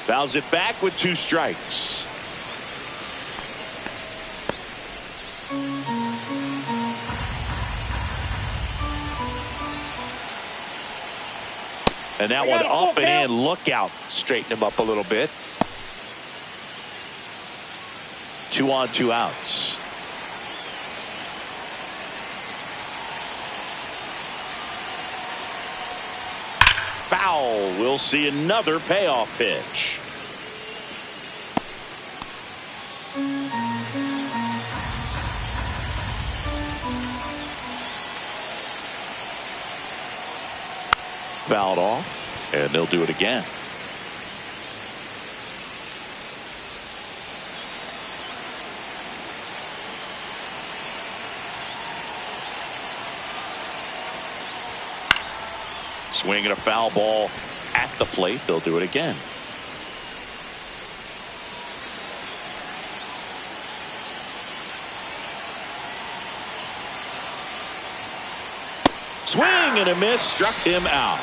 Fouls it back with 2 strikes. And that one up and in, look out. Straighten him up a little bit. 2 on, 2 outs. Foul. We'll see another payoff pitch. Fouled off, and they'll do it again. Swinging a foul ball at the plate. They'll do it again. Swing and a miss, struck him out.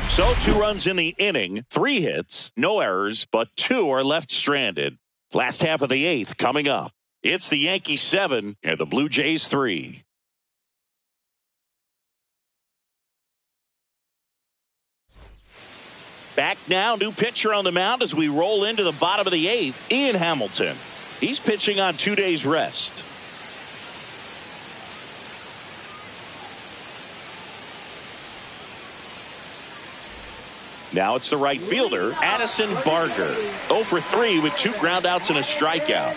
So 2 runs in the inning, 3 hits, no errors, but 2 are left stranded. Last half of the 8th coming up. It's the Yankees 7 and the Blue Jays 3. Back now, new pitcher on the mound as we roll into the bottom of the 8th, Ian Hamilton. He's pitching on 2 days rest. Now it's the right fielder, Addison Barger. 0 for 3 with 2 groundouts and a strikeout.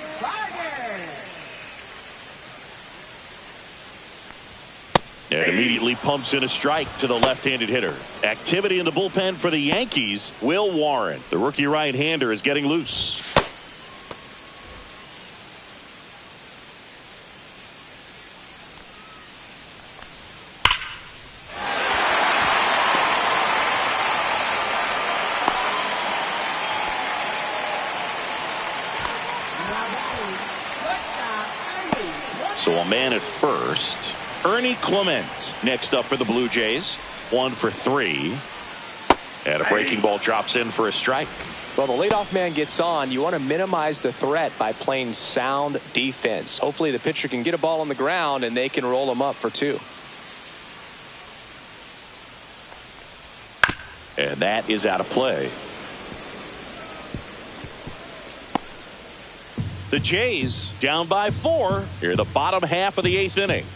And immediately pumps in a strike to the left-handed hitter. Activity in the bullpen for the Yankees. Will Warren, the rookie right-hander, is getting loose. So a man at first. Ernie Clement next up for the Blue Jays. 1 for 3. And a breaking ball drops in for a strike. Well, the leadoff man gets on. You want to minimize the threat by playing sound defense. Hopefully the pitcher can get a ball on the ground and they can roll him up for 2. And that is out of play. The Jays down by 4 here the bottom half of the 8th inning.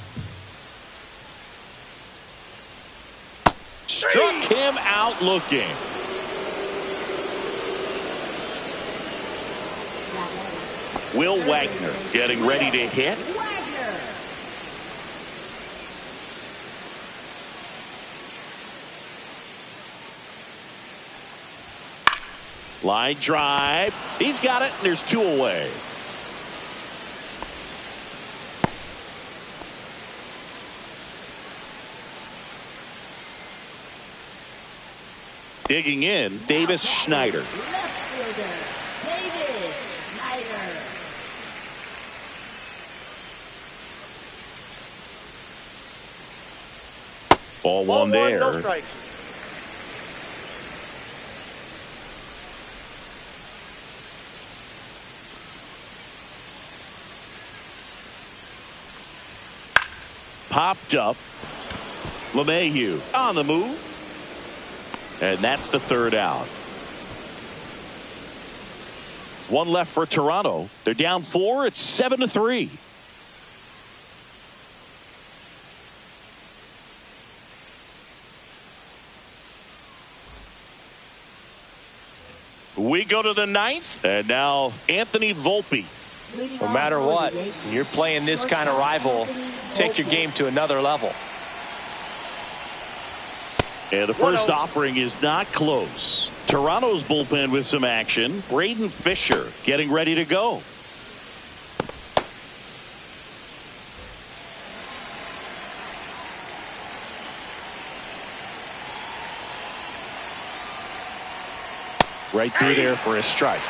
Struck him out looking. Will Wagner getting ready to hit. Line drive. He's got it, and there's 2 away. Digging in, Davis Schneider. Left fielder, Davis Schneider. Ball 1 there. No strikes. Popped up. LeMahieu on the move. And that's the 3rd out. 1 left for Toronto. They're down 4. It's 7-3. We go to the 9th. And now Anthony Volpe. No matter what, you're playing this kind of rival, take your game to another level. And the first offering is not close. Toronto's bullpen with some action. Braden Fisher getting ready to go. Right through there for a strike.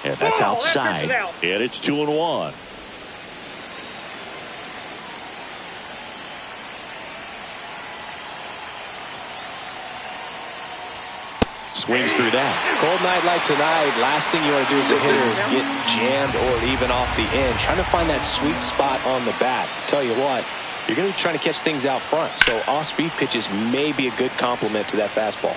And that's outside. And it's 2-1. Swings through that. Cold night like tonight, last thing you want to do as a hitter is get jammed or even off the end. Trying to find that sweet spot on the bat. Tell you what, you're going to be trying to catch things out front. So off-speed pitches may be a good complement to that fastball.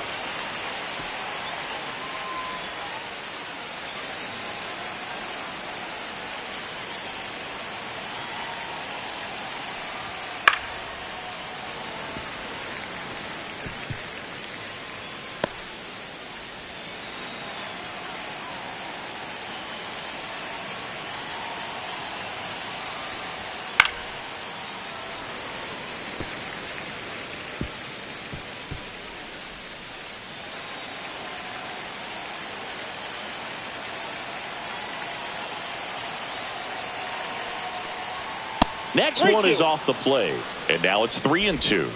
Next one is off the plate. And now it's 3-2.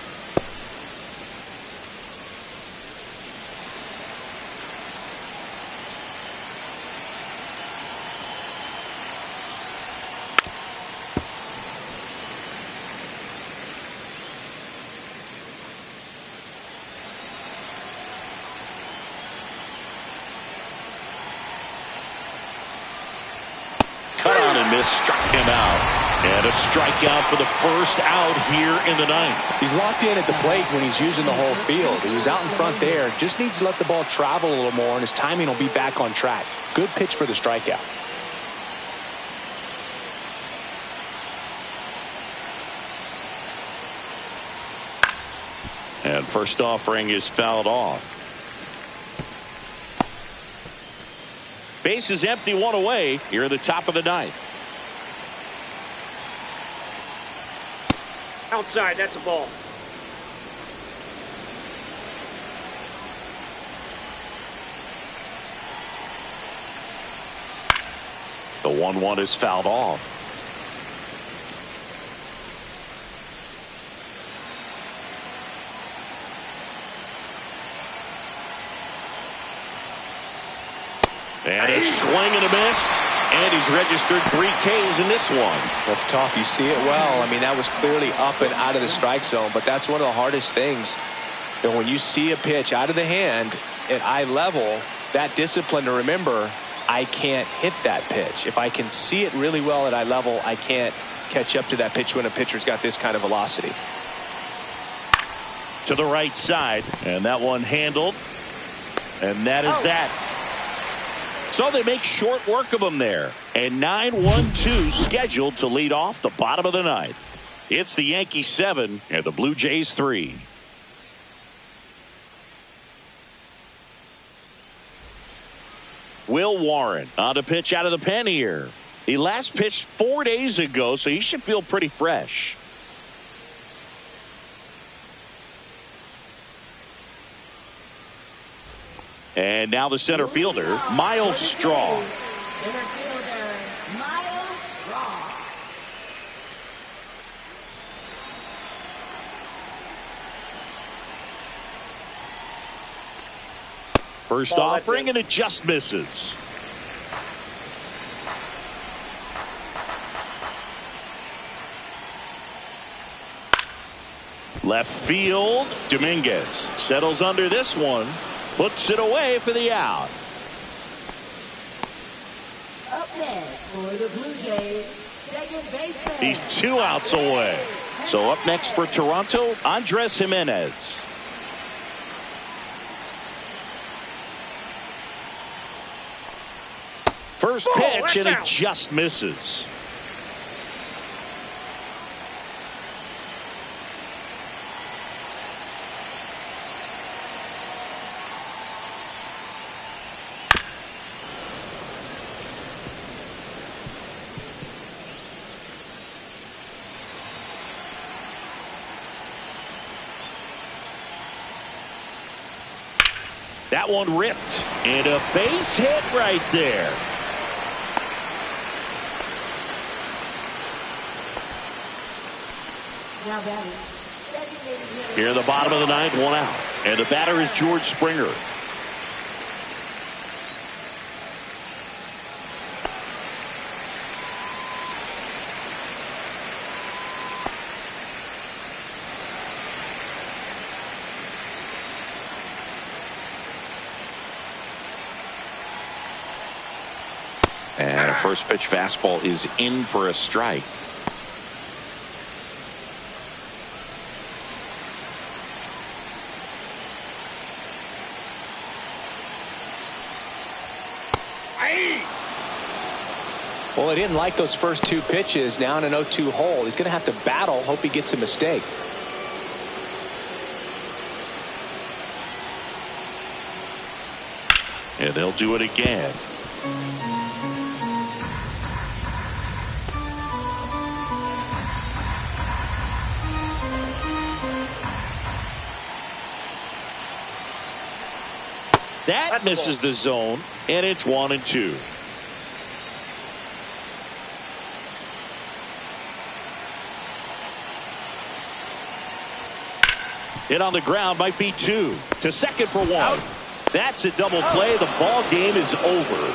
Struck him out, and a strikeout for the first out here in the ninth. He's locked in at the plate when he's using the whole field. He was out in front there, just needs to let the ball travel a little more, and his timing will be back on track. Good pitch for the strikeout. And first offering is fouled off. Base is empty, one away here in the top of the ninth. Outside, that's a ball. The 1-1 is fouled off. And a swing and a miss. And he's registered 3 Ks in this one. That's tough. You see it well. I mean, that was clearly up and out of the strike zone, but that's one of the hardest things. And when you see a pitch out of the hand at eye level, that discipline to remember, I can't hit that pitch. If I can see it really well at eye level, I can't catch up to that pitch when a pitcher's got this kind of velocity. To the right side, and that one handled. And that is that. So they make short work of him there. And 9-1-2 scheduled to lead off the bottom of the ninth. It's the Yankees 7 and the Blue Jays 3. Will Warren on to pitch out of the pen here. He last pitched 4 days ago, so he should feel pretty fresh. And now the center fielder, Miles Straw. Center fielder, Miles Straw. First offering, and it just misses. Left field, Dominguez settles under this one. Puts it away for the out. Up next for the Blue Jays, second baseman. He's 2 outs away. So up next for Toronto, Andres Jimenez. First pitch, and it just misses. That one ripped, and a base hit right there. Now batting, designated hitter. Here in the bottom of the ninth, 1 out. And the batter is George Springer. And a first pitch fastball is in for a strike. Well, he didn't like those first 2 pitches. Now in an 0-2 hole, he's going to have to battle. Hope he gets a mistake. And they'll do it again. That misses the zone, and it's 1-2. Hit on the ground, might be 2. To second for 1. That's a double play. The ball game is over.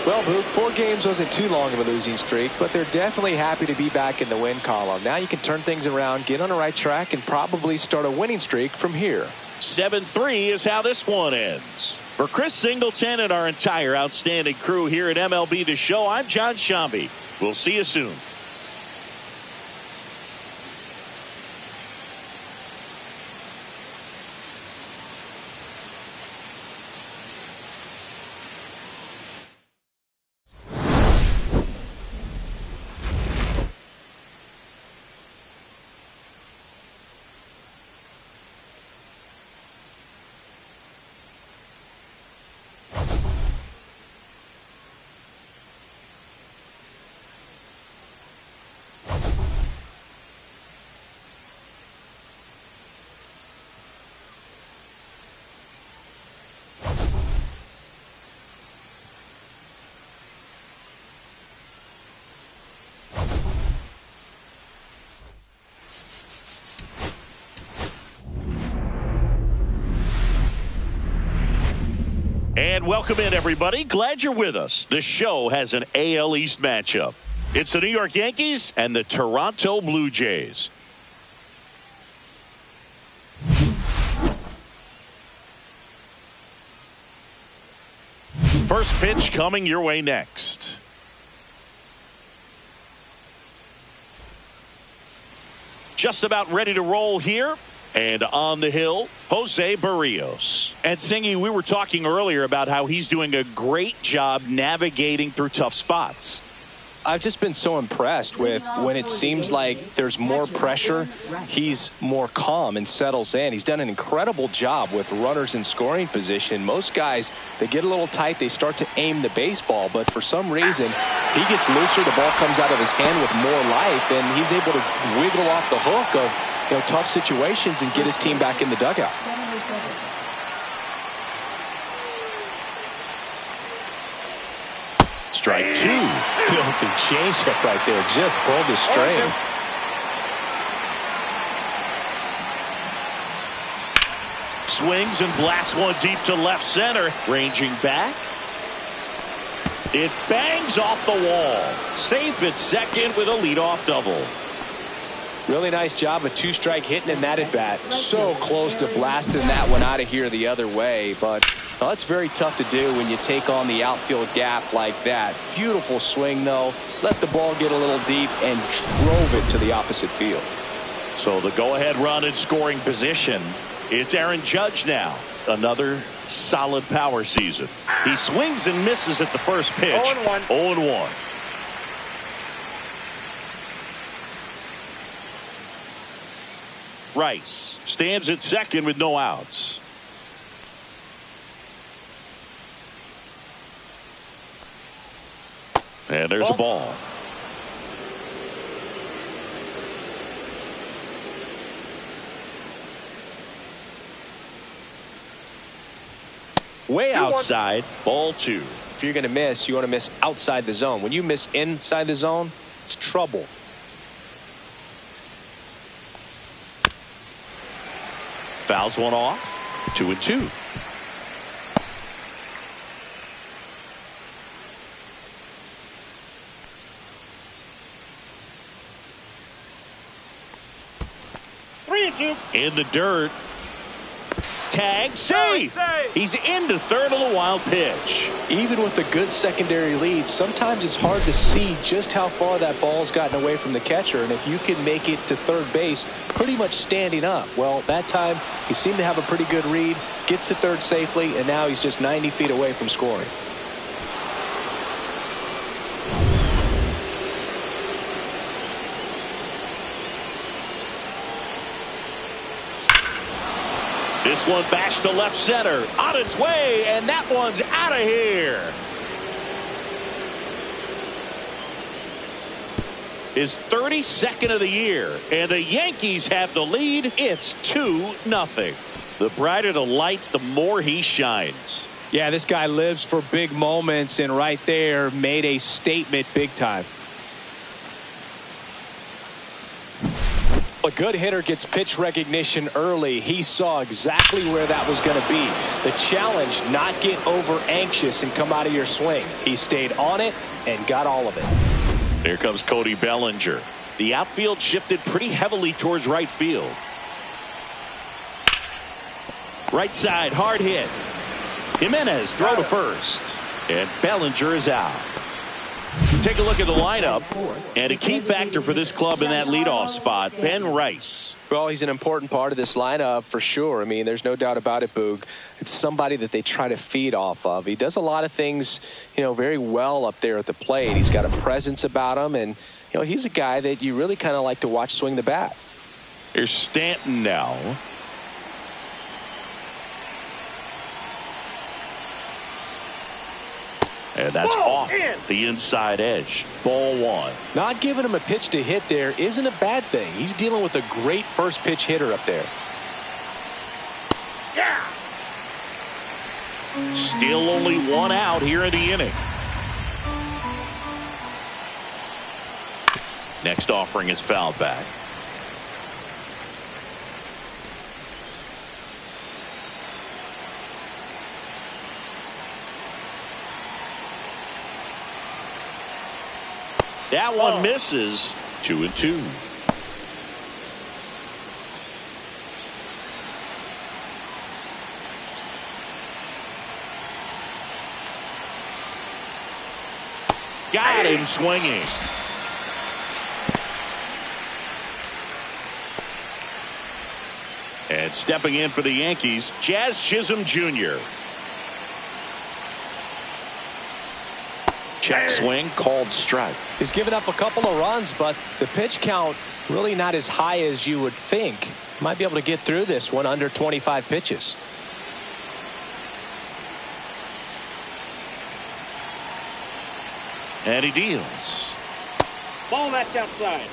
Well, Boog, 4 games wasn't too long of a losing streak, but they're definitely happy to be back in the win column. Now you can turn things around, get on the right track, and probably start a winning streak from here. 7-3 is how this one ends. For Chris Singleton and our entire outstanding crew here at MLB The Show, I'm John Shambi. We'll see you soon. And welcome in, everybody. Glad you're with us. The show has an AL East matchup. It's the New York Yankees and the Toronto Blue Jays. First pitch coming your way next. Just about ready to roll here. And on the hill, Jose Barrios. And Singy, we were talking earlier about how he's doing a great job navigating through tough spots. I've just been so impressed with when it seems like there's more pressure, he's more calm and settles in. He's done an incredible job with runners in scoring position. Most guys, they get a little tight, they start to aim the baseball, but for some reason, he gets looser, the ball comes out of his hand with more life, and he's able to wiggle off the hook of tough situations and get his team back in the dugout. Strike 2. Filthy changeup right there. Just pulled the string. Swings and blasts one deep to left center. Ranging back. It bangs off the wall. Safe at second with a leadoff double. Really nice job, a 2-strike hitting in that at bat. So close to blasting that one out of here the other way, but well, it's very tough to do when you take on the outfield gap like that. Beautiful swing, though. Let the ball get a little deep and drove it to the opposite field. So the go-ahead run in scoring position. It's Aaron Judge now. Another solid power season. He swings and misses at the first pitch. 0-1. 0-1. Rice stands at second with no outs. And there's a ball. Way outside, ball 2. If you're going to miss, you want to miss outside the zone. When you miss inside the zone, it's trouble. Fouls one off. 2-2. In the dirt. Tag, safe. He's into third on the wild pitch. Even with a good secondary lead, sometimes it's hard to see just how far that ball's gotten away from the catcher, and if you can make it to third base pretty much standing up. Well, that time he seemed to have a pretty good read, gets to third safely, and now he's just 90 feet away from scoring. This one bashed to left center, on its way, and that one's out of here. His 32nd of the year, and the Yankees have the lead. It's 2-0. The brighter the lights, the more he shines. Yeah, this guy lives for big moments, and right there made a statement big time. A good hitter gets pitch recognition early. He saw exactly where that was going to be. The challenge, not get over anxious and come out of your swing. He stayed on it and got all of it. Here comes Cody Bellinger. The outfield shifted pretty heavily towards right field. Right side, hard hit. Jimenez throw to first. And Bellinger is out. Take a look at the lineup, and a key factor for this club in that leadoff spot, Ben Rice. Well, he's an important part of this lineup for sure. I mean, there's no doubt about it, Boog. It's somebody that they try to feed off of. He does a lot of things, very well up there at the plate. He's got a presence about him, and, he's a guy that you really kind of like to watch swing the bat. Here's Stanton now. And that's off the inside edge. Ball one. Not giving him a pitch to hit there isn't a bad thing. He's dealing with a great first pitch hitter up there. Yeah. Still only one out here in the inning. Next offering is fouled back. That one misses. 2-2. Got him swinging. And stepping in for the Yankees, Jazz Chisholm Jr. Check swing, called strike. He's given up a couple of runs, but the pitch count really not as high as you would think. Might be able to get through this one under 25 pitches. And he deals. Ball, that's outside.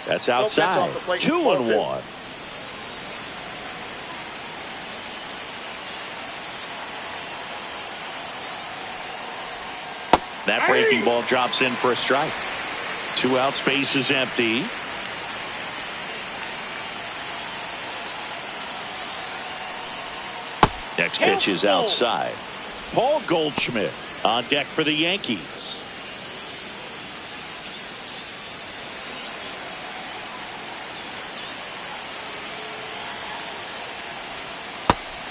That's outside. 2-1. That breaking ball drops in for a strike. 2 outs, base is empty. Next pitch is outside. Paul Goldschmidt on deck for the Yankees.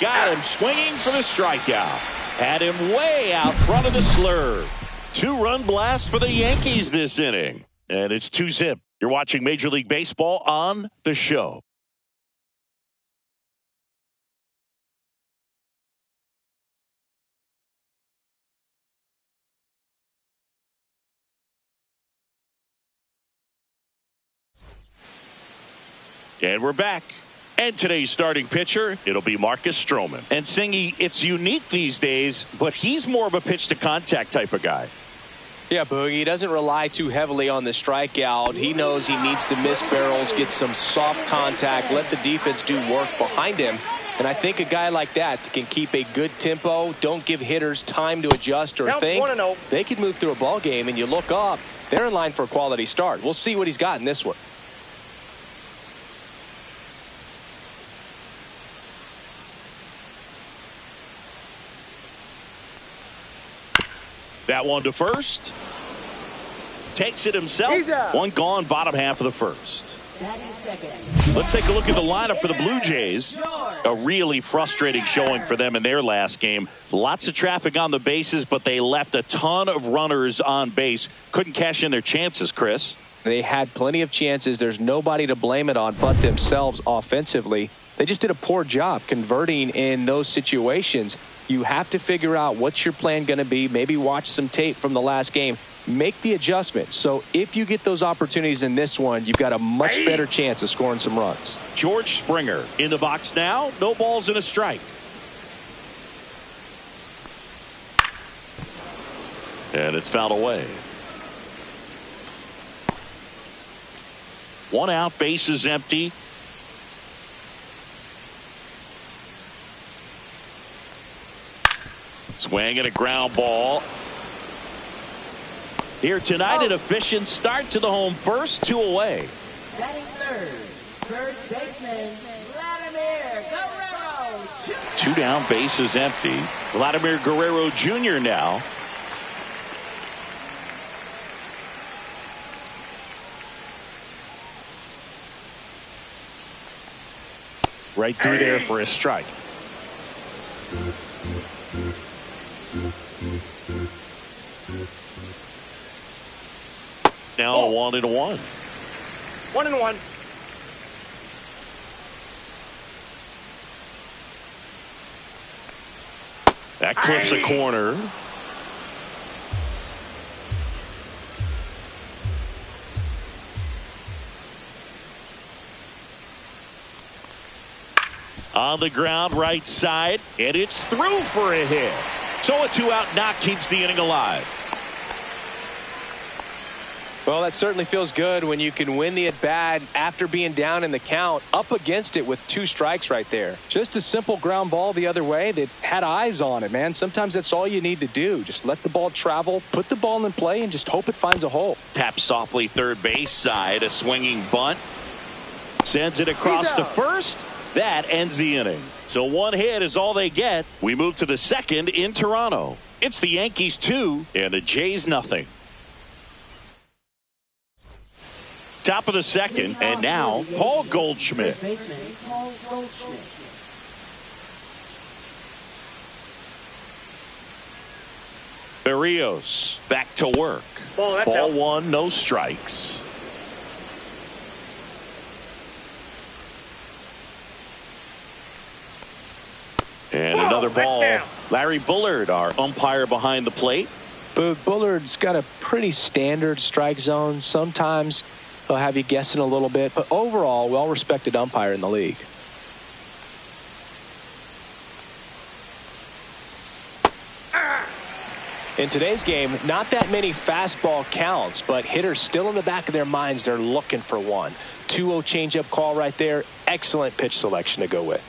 Got him swinging for the strikeout. Had him way out front of the slurve. 2-run blast for the Yankees this inning. And it's 2-zip. You're watching Major League Baseball on The Show. And we're back. And today's starting pitcher, it'll be Marcus Strowman. And Singy, it's unique these days, but he's more of a pitch-to-contact type of guy. Yeah, Boogie, he doesn't rely too heavily on the strikeout. He knows he needs to miss barrels, get some soft contact, let the defense do work behind him. And I think a guy like that can keep a good tempo, don't give hitters time to adjust or think. They could move through a ball game, and you look up, they're in line for a quality start. We'll see what he's got in this one. That one to first. Takes it himself. One gone, bottom half of the first. Let's take a look at the lineup for the Blue Jays. A really frustrating showing for them in their last game. Lots of traffic on the bases, but they left a ton of runners on base. Couldn't cash in their chances, Chris. They had plenty of chances. There's nobody to blame it on but themselves offensively. They just did a poor job converting in those situations. You have to figure out what's your plan going to be. Maybe watch some tape from the last game. Make the adjustment. So if you get those opportunities in this one, you've got a much better chance of scoring some runs. George Springer in the box now. No balls and a strike. And it's fouled away. 1 out, bases empty. Swing and a ground ball. Here tonight, an efficient start to the home first, 2 away. Batting third, first baseman, Vladimir Guerrero. 2 down, bases empty. Vladimir Guerrero Jr. now. Right through there for a strike. Now 1-1. 1-1. That clips a corner. On the ground, right side, and it's through for a hit. So a 2-out knock keeps the inning alive. Well, that certainly feels good when you can win the at-bat after being down in the count, up against it with 2 strikes right there. Just a simple ground ball the other way that had eyes on it, man. Sometimes that's all you need to do. Just let the ball travel, put the ball in play, and just hope it finds a hole. Tap softly third base side, a swinging bunt. Sends it across to first. That ends the inning. So 1 hit is all they get. We move to the second in Toronto. It's the Yankees 2 and the Jays nothing. Top of the second, and now Paul Goldschmidt. First baseman, Paul Goldschmidt. Berrios back to work. Ball 1, no strikes. And another ball. Larry Bullard, our umpire behind the plate. But Bullard's got a pretty standard strike zone. Sometimes he'll have you guessing a little bit, but overall, well-respected umpire in the league. In today's game, not that many fastball counts, but hitters still in the back of their minds, they're looking for one. 2-0 changeup call right there. Excellent pitch selection to go with.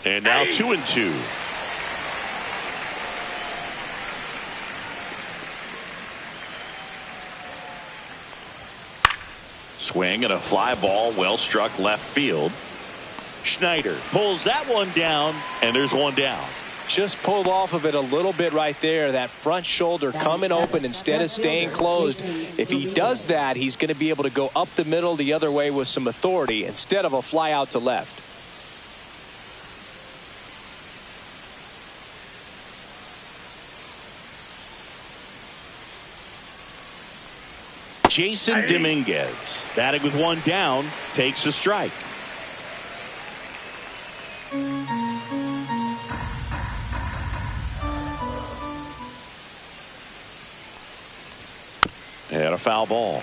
And now 2-2. Swing and a fly ball, well struck left field. Schneider pulls that one down, and there's one down. Just pulled off of it a little bit right there. That front shoulder coming open instead of staying closed. If he does that, he's going to be able to go up the middle the other way with some authority instead of a fly out to left. Jason Dominguez, batting with one down, takes a strike. And a foul ball.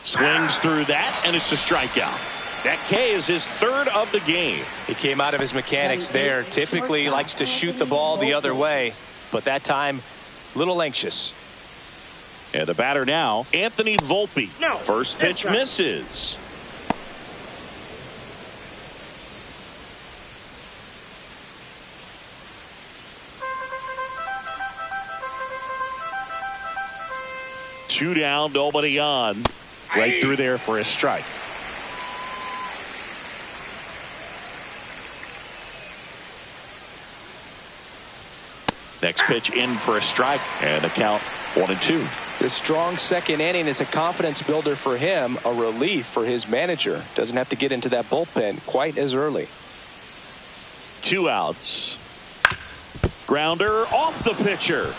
Swings through that, and it's a strikeout. That K is his third of the game. He came out of his mechanics there. Typically likes to shoot the ball the other way, but that time, a little anxious. And the batter now, Anthony Volpe. No, First pitch misses. Two down, nobody on. Right through there for a strike. Next pitch in for a strike, and the count 1-2. The strong second inning is a confidence builder for him, a relief for his manager. Doesn't have to get into that bullpen quite as early. 2 outs. Grounder off the pitcher.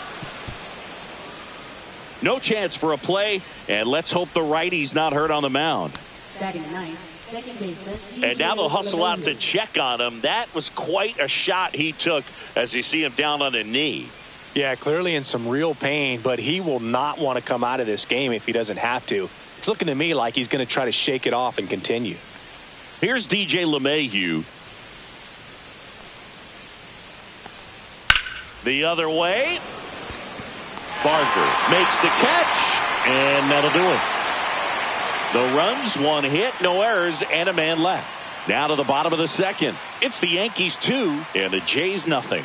No chance for a play, and let's hope the righty's not hurt on the mound. Batting ninth, second baseman. And now they'll hustle out to check on him. That was quite a shot he took as you see him down on a knee. Yeah, clearly in some real pain, but he will not want to come out of this game if he doesn't have to. It's looking to me like he's going to try to shake it off and continue. Here's DJ LeMahieu. The other way. Barker makes the catch, and that'll do it. The runs, 1 hit, no errors, and a man left. Now to the bottom of the second. It's the Yankees 2 and the Jays nothing.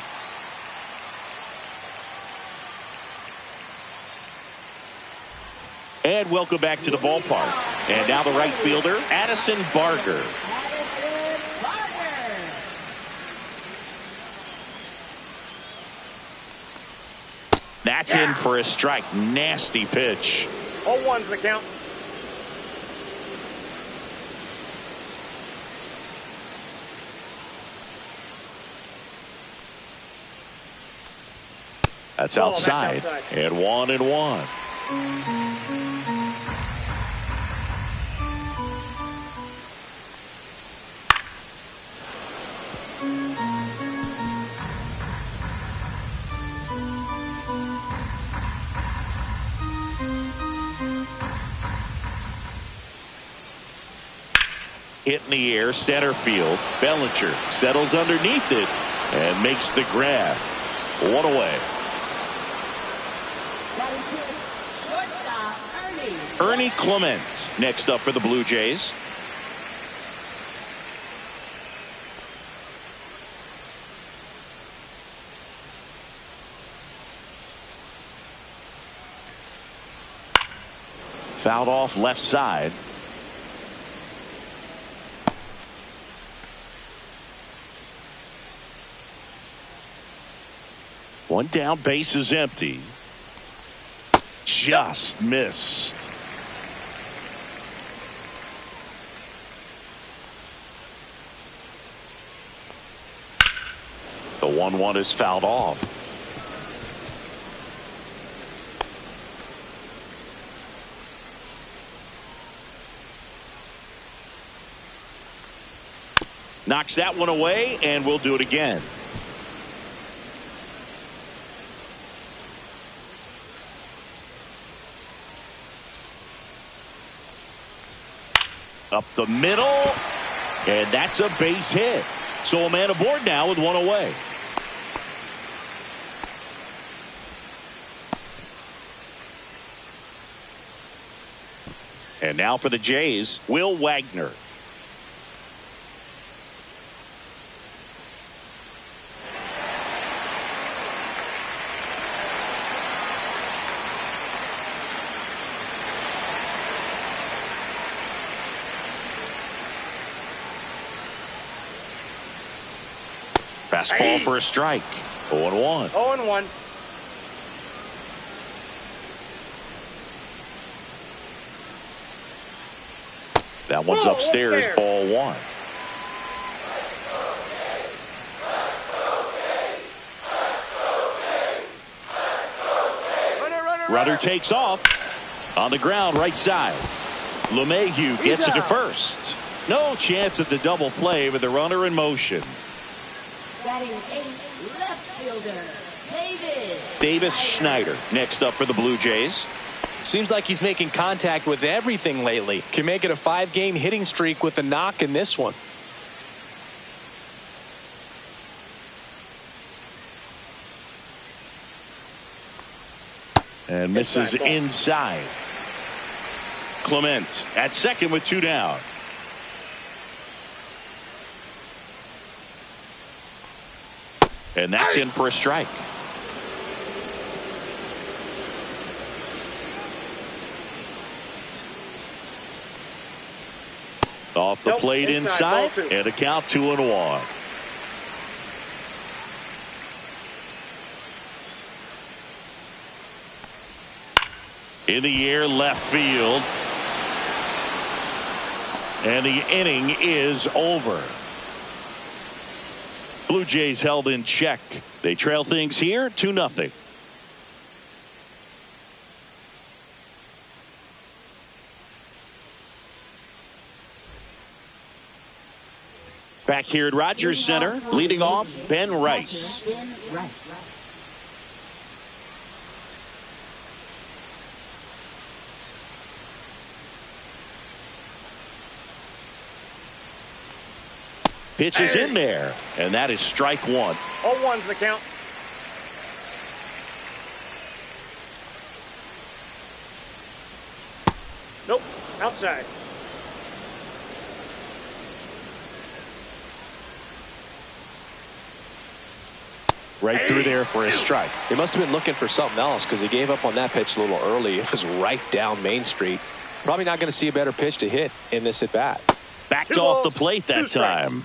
And welcome back to the ballpark. And now the right fielder, Addison Barker. That's in for a strike. Nasty pitch. 0-1's the count. That's outside. And 1-1. Hit in the air, center field. Bellinger settles underneath it and makes the grab. 1 away. Ernie Clement next up for the Blue Jays. Fouled off left side. One down, base is empty. Just missed. The 1-1 is fouled off. Knocks that one away, and we'll do it again. Up the middle, and that's a base hit. So a man aboard now with 1 away. And now for the Jays, Will Wagner. Fastball for a strike. 0-1. 0-1. That one's upstairs. Ball 1. Runner takes off. On the ground, right side. LeMahieu gets it to first. No chance at the double play with the runner in motion. Batting 8th, left fielder, Davis Schneider next up for the Blue Jays. Seems like he's making contact with everything lately. Can make it a 5-game hitting streak with the knock in this one. And misses inside. Clement at second with 2 down. And that's in for a strike. Off the plate inside, and a count 2-1. In the air, left field. And the inning is over. Blue Jays held in check. They trail things here 2-0. Back here at Rogers Center, leading off, Ben Rice. Pitch is in there, and that is strike 1. 0-1's the count. Nope. Outside. Right through there for a strike. He must have been looking for something else because he gave up on that pitch a little early. It was right down Main Street. Probably not going to see a better pitch to hit in this at bat. Backed off the plate that time.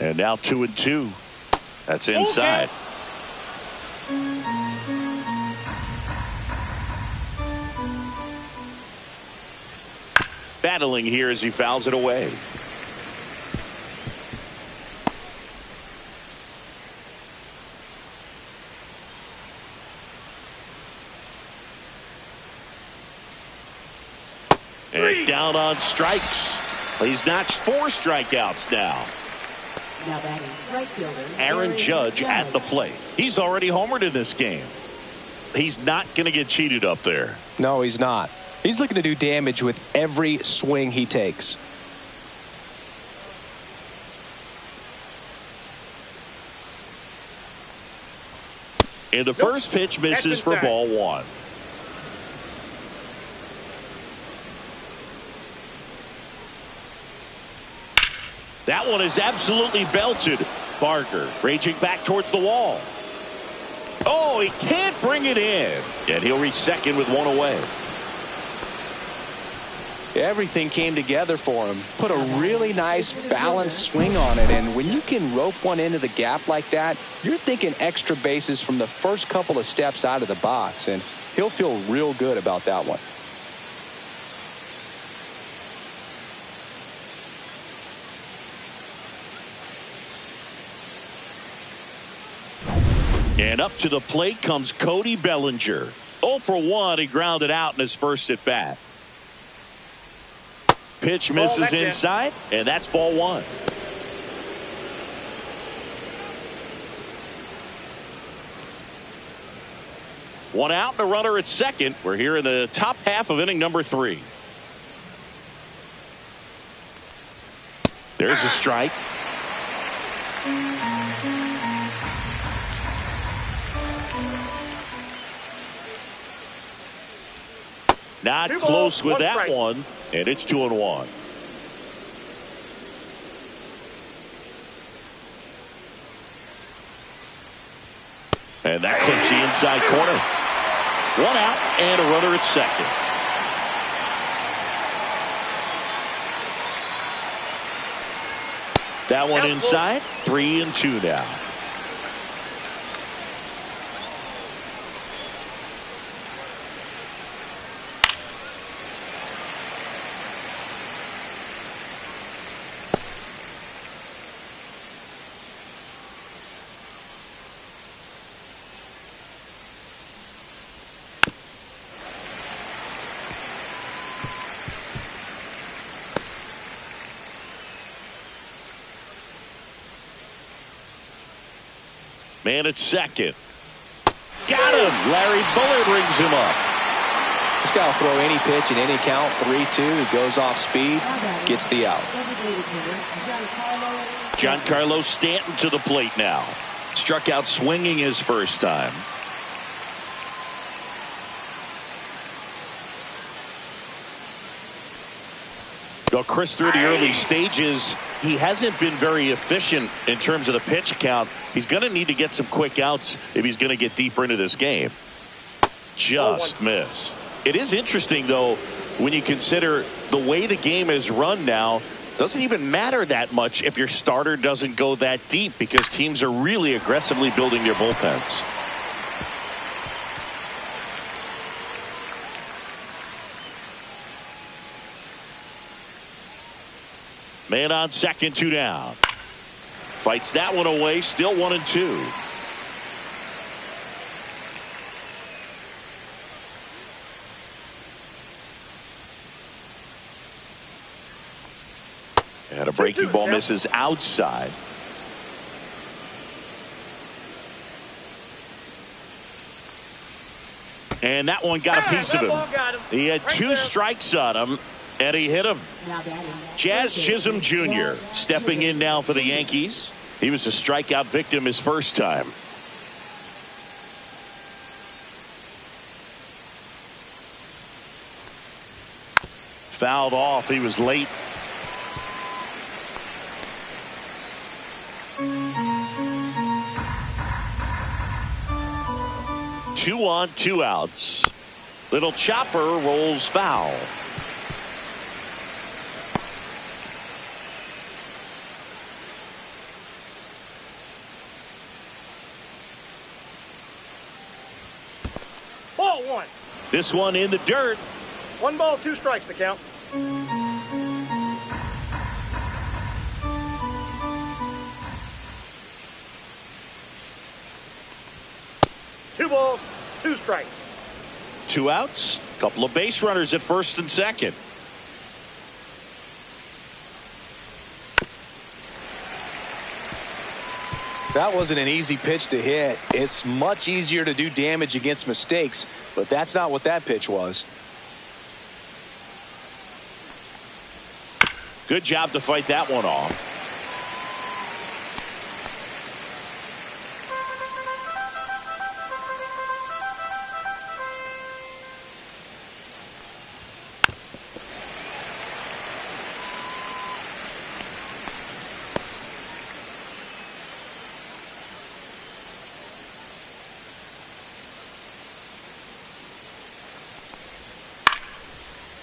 And now 2-2. That's inside. Battling here as he fouls it away. And down on strikes. He's notched 4 strikeouts now. Now batting right fielder Aaron Judge at the plate. He's already homered in this game. He's not going to get cheated up there. No, he's not. He's looking to do damage with every swing he takes. And the first pitch misses for ball 1. That one is absolutely belted. Barker raging back towards the wall. Oh, he can't bring it in. And he'll reach second with 1 away. Everything came together for him. Put a really nice balanced swing on it. And when you can rope one into the gap like that, you're thinking extra bases from the first couple of steps out of the box. And he'll feel real good about that one. And up to the plate comes Cody Bellinger. 0 for 1. He grounded out in his first at bat. Pitch misses inside, and that's ball 1. One out and a runner at second. We're here in the top half of inning number 3. There's a strike. Not close with that one, and it's 2-1. And that clips the inside corner. 1 out and a runner at second. That one inside. 3-2 now. Man at second. Got him. Larry Buller brings him up. This guy will throw any pitch in any count. 3-2. He goes off speed. Gets the out. Giancarlo Stanton to the plate now. Struck out swinging his first time. Well, Chris, through the early stages, he hasn't been very efficient in terms of the pitch count. He's going to need to get some quick outs if he's going to get deeper into this game. Just missed. It is interesting, though, when you consider the way the game is run now. Doesn't even matter that much if your starter doesn't go that deep because teams are really aggressively building their bullpens. Man on second, 2 down. Fights that one away, still 1-2. And a breaking ball misses outside. And that one got a piece of him. He had 2 strikes on him. And he hit him. Now batting. Jazz Chisholm Jr. stepping in now for the Yankees. He was a strikeout victim his first time. Fouled off. He was late. Two on, 2 outs. Little chopper rolls foul. Ball 1. This one in the dirt. 1 ball, 2 strikes the count. Two balls, 2 strikes. 2 outs. Couple of base runners at first and second. That wasn't an easy pitch to hit. It's much easier to do damage against mistakes, but that's not what that pitch was. Good job to fight that one off.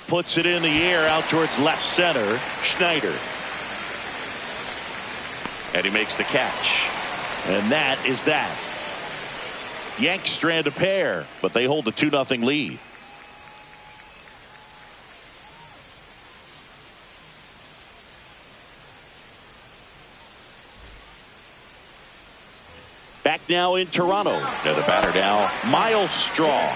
Puts it in the air out towards left center. Schneider. And he makes the catch. And that is that. Yanks strand a pair, but they hold a 2-0 lead. Back now in Toronto. And the batter now, Miles Straw.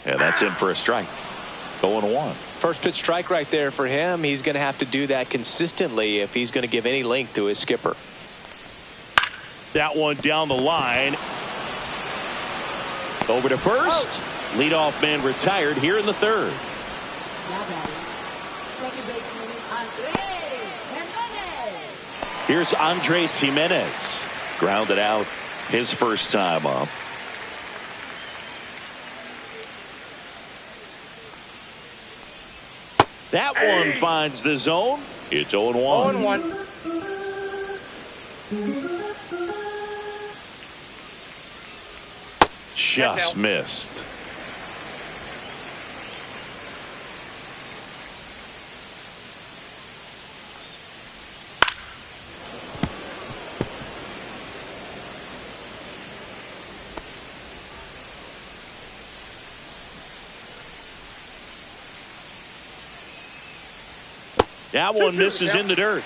And that's in for a strike. 0-1. First pitch strike right there for him. He's going to have to do that consistently if he's going to give any length to his skipper. That one down the line. Over to first. Leadoff man retired here in the third. Now batting. Second baseman, Andres Jimenez. Here's Andres Jimenez. Grounded out his first time up. That one finds the zone. It's 0-1. 0-1. Just missed. That one misses in the dirt.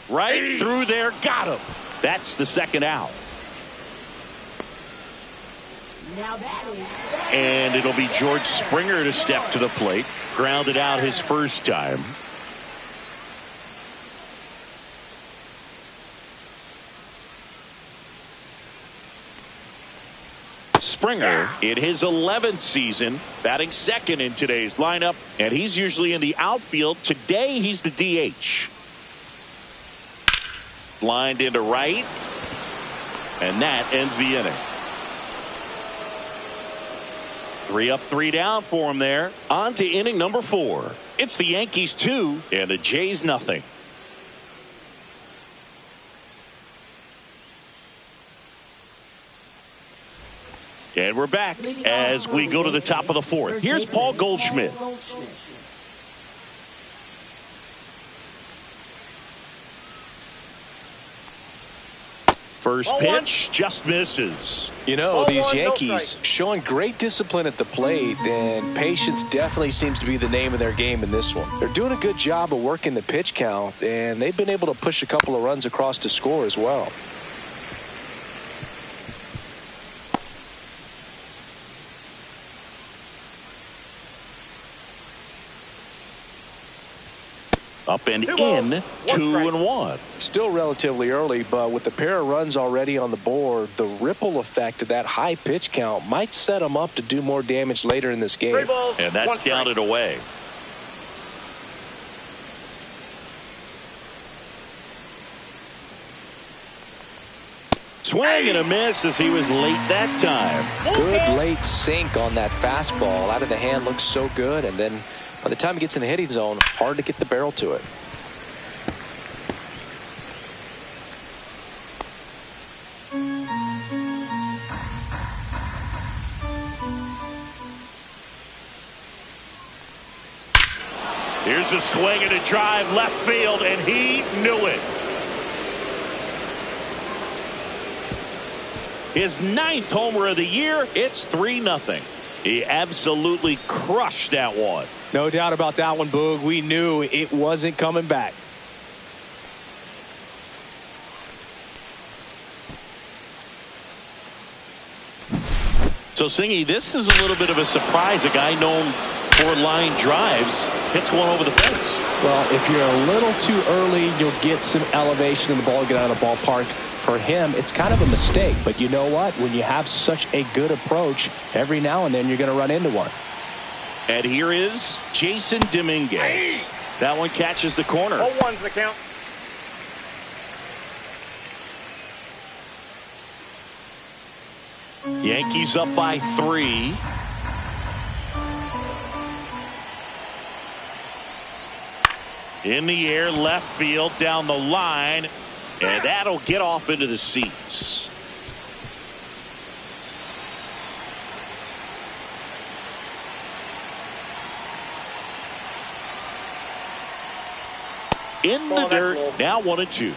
Right through there, got him. That's the second out. Now batting. And it'll be George Springer to step to the plate. Grounded out his first time. Springer in his 11th season, batting second in today's lineup, and he's usually in the outfield. Today he's the DH. Lined into right, and that ends the inning. 3 up, 3 down for him there. On to inning number 4. It's the Yankees 2 and the Jays nothing. And we're back as we go to the top of the 4th. Here's Paul Goldschmidt. First pitch just misses. You know, these Yankees showing great discipline at the plate, and patience definitely seems to be the name of their game in this one. They're doing a good job of working the pitch count, and they've been able to push a couple of runs across to score as well. Up and in, 2-1. Still relatively early, but with the pair of runs already on the board, the ripple effect of that high pitch count might set them up to do more damage later in this game. And that's down and away. Swing and a miss as he was late that time. Good late sink on that fastball. Out of the hand looks so good, and then by the time it gets in the hitting zone, hard to get the barrel to it. Here's a swing and a drive left field, and he knew it. His 9th homer of the year. It's 3-0. He absolutely crushed that one. No doubt about that one, Boog. We knew it wasn't coming back. So, Singy, this is a little bit of a surprise. A guy known for line drives hits one over the fence. Well, if you're a little too early, you'll get some elevation in the ball, get out of the ballpark. For him, it's kind of a mistake. But you know what? When you have such a good approach, every now and then you're going to run into one. And here is Jason Dominguez. That one catches the corner. 0-1's the count. Yankees up by 3. In the air, left field, down the line. And that'll get off into the seats. In the dirt, now 1-2.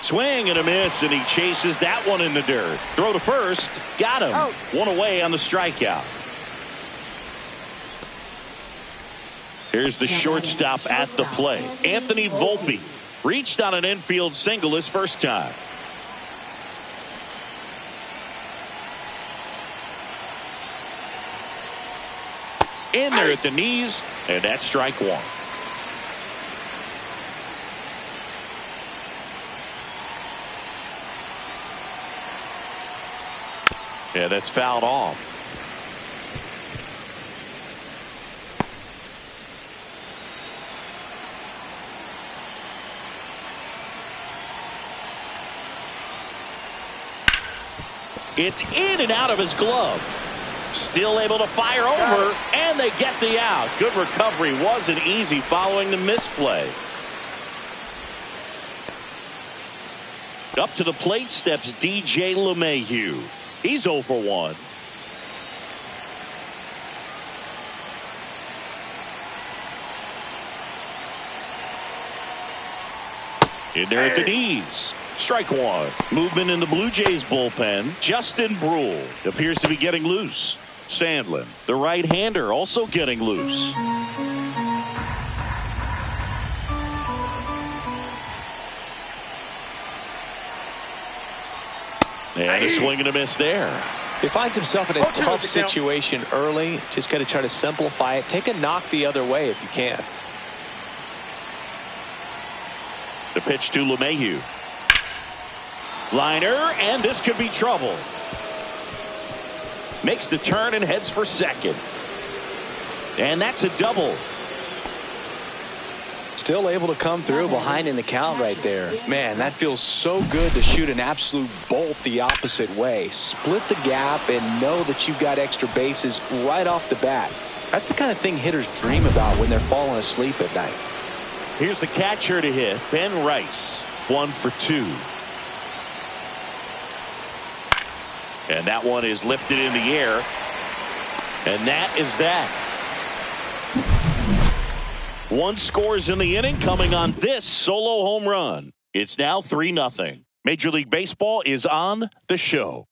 Swing and a miss, and he chases that one in the dirt. Throw to first, got him. One away on the strikeout. Here's the shortstop at the plate. Anthony Volpe reached on an infield single his first time. In there at the knees, and that's strike one. Yeah, that's fouled off. It's in and out of his glove. Still able to fire over, and they get the out. Good recovery. Wasn't easy following the misplay. Up to the plate steps DJ LeMahieu. He's 0 for 1. In there at the knees. Strike one. Movement in the Blue Jays bullpen. Justin Brule appears to be getting loose. Sandlin, the right-hander, also getting loose. And a swing and a miss there. He finds himself in a tough situation early. Just got to try to simplify it. Take a knock the other way if you can. The pitch to LeMahieu. Liner, and this could be trouble. Makes the turn and heads for second. And that's a double. Still able to come through behind in the count right there. Man, that feels so good to shoot an absolute bolt the opposite way. Split the gap and know that you've got extra bases right off the bat. That's the kind of thing hitters dream about when they're falling asleep at night. Here's the catcher to hit, Ben Rice. 1 for 2. And that one is lifted in the air. And that is that. One scores in the inning coming on this solo home run. It's now 3-0. Major League Baseball is on the show.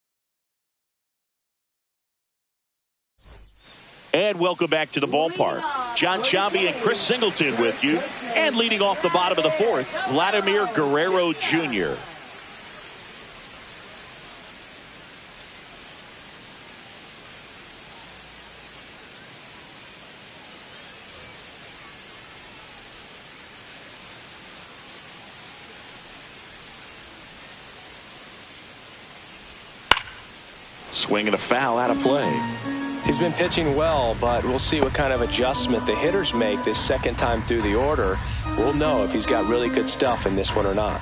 And welcome back to the ballpark. John Chambi and Chris Singleton with you. And leading off the bottom of the fourth, Vladimir Guerrero Jr. Swinging a foul out of play. He's been pitching well, but we'll see what kind of adjustment the hitters make this second time through the order. We'll know if he's got really good stuff in this one or not.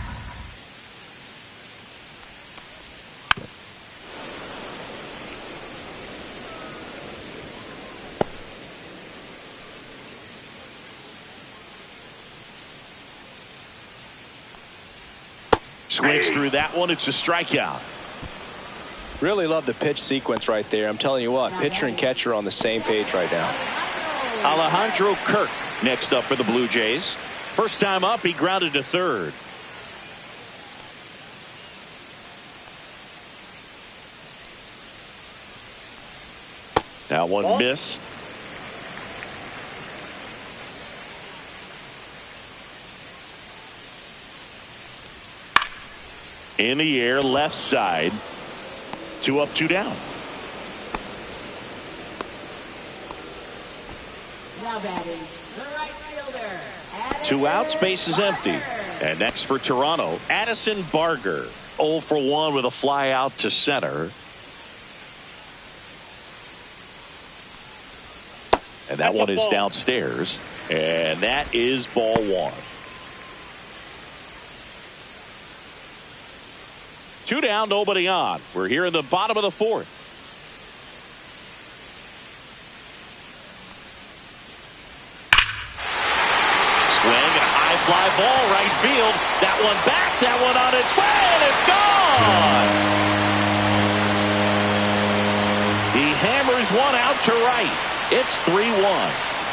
Swings through that one. It's a strikeout. Really love the pitch sequence right there. I'm telling you what, pitcher and catcher are on the same page right now. Alejandro Kirk next up for the Blue Jays. First time up, he grounded to third. That one missed. In the air, left side. 2 up, 2 down. Now batting, the right fielder. 2 outs, base is empty. And next for Toronto, Addison Barger. 0 for 1 with a fly out to center. And that one is downstairs. And that is ball 1. 2 down, nobody on. We're here in the bottom of the fourth. Swing and a high fly ball, right field. That one back, that one on its way, and it's gone. He hammers one out to right. It's 3-1.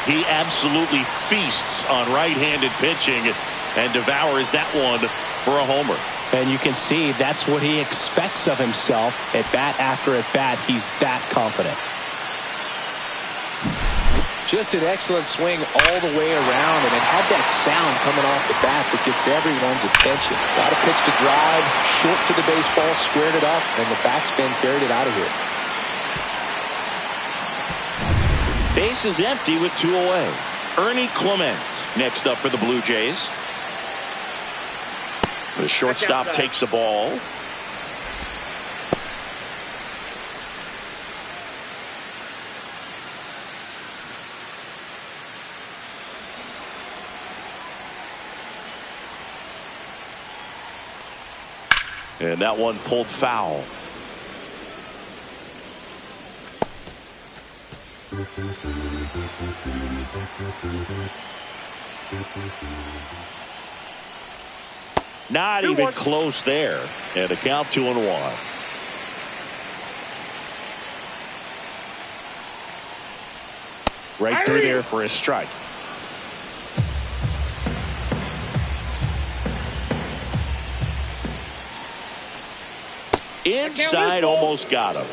He absolutely feasts on right-handed pitching and devours that one for a homer. And you can see that's what he expects of himself at bat after at bat. He's that confident. Just an excellent swing all the way around, and it had that sound coming off the bat that gets everyone's attention. Got a pitch to drive, short to the baseball, squared it up, and the backspin carried it out of here. Base is empty with 2 away. Ernie Clement next up for the Blue Jays. The shortstop takes the ball. And that one pulled foul. Not even close there. And a count 2-1. Right through there for a strike. Inside, almost got him.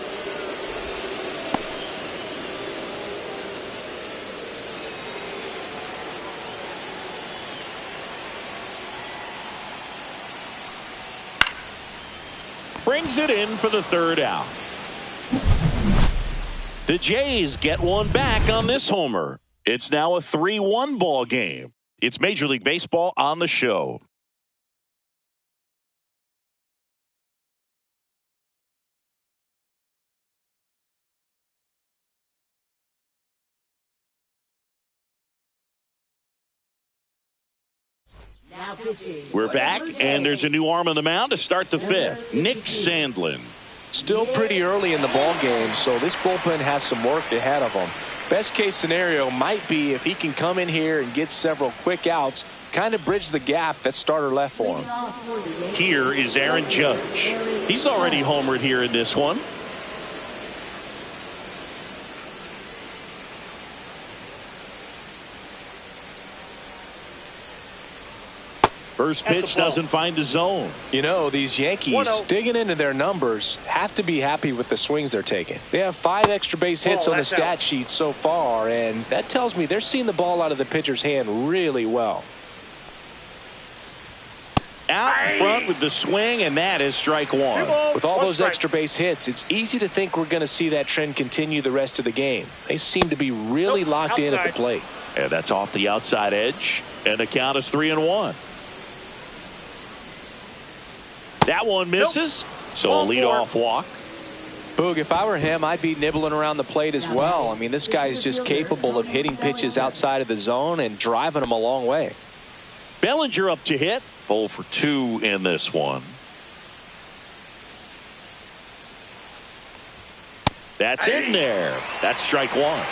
Brings it in for the 3rd out. The Jays get one back on this homer. It's now a 3-1 ball game. It's Major League Baseball on the show. We're back, and there's a new arm on the mound to start the 5th. Nick Sandlin. Still pretty early in the ball game, so this bullpen has some work ahead of them. Best case scenario might be if he can come in here and get several quick outs, kind of bridge the gap that starter left for him. Here is Aaron Judge. He's already homered here in this one. First pitch doesn't find the zone. You know, these Yankees 1-0. digging into their numbers have to be happy with the swings they're taking. They have 5 extra base hits on the stat sheet so far, and that tells me they're seeing the ball out of the pitcher's hand really well. Out in front with the swing, and that is strike one. With all those extra base hits, it's easy to think we're going to see that trend continue the rest of the game. They seem to be really locked in at the plate. And that's off the outside edge, and the count is 3-1. That one misses, so a leadoff walk. Boog, if I were him, I'd be nibbling around the plate as well. I mean, this guy is just capable of hitting pitches outside of the zone and driving them a long way. Bellinger up to hit. 0 for 2 in this one. That's in there. That's strike one.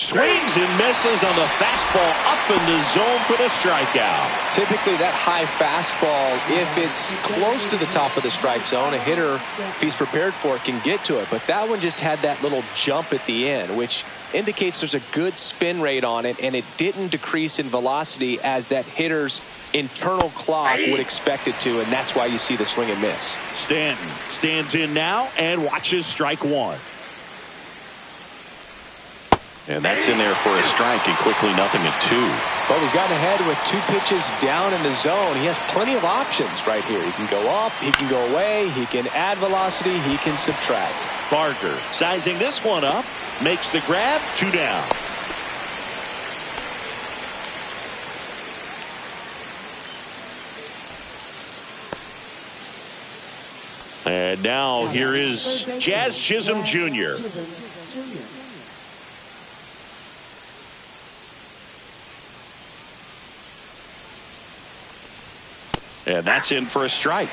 Swings and misses on the fastball up in the zone for the strikeout. Typically that high fastball, if it's close to the top of the strike zone, a hitter, if he's prepared for it, can get to it. But that one just had that little jump at the end, which indicates there's a good spin rate on it, and it didn't decrease in velocity as that hitter's internal clock would expect it to, and that's why you see the swing and miss. Stanton stands in now and watches strike one. And that's in there for a strike, and quickly 0-2. Well, he's gotten ahead with 2 pitches down in the zone. He has plenty of options right here. He can go up, he can go away, he can add velocity, he can subtract. Barker sizing this one up, makes the grab, 2 down. And now here is Jazz Chisholm Jr. And that's in for a strike.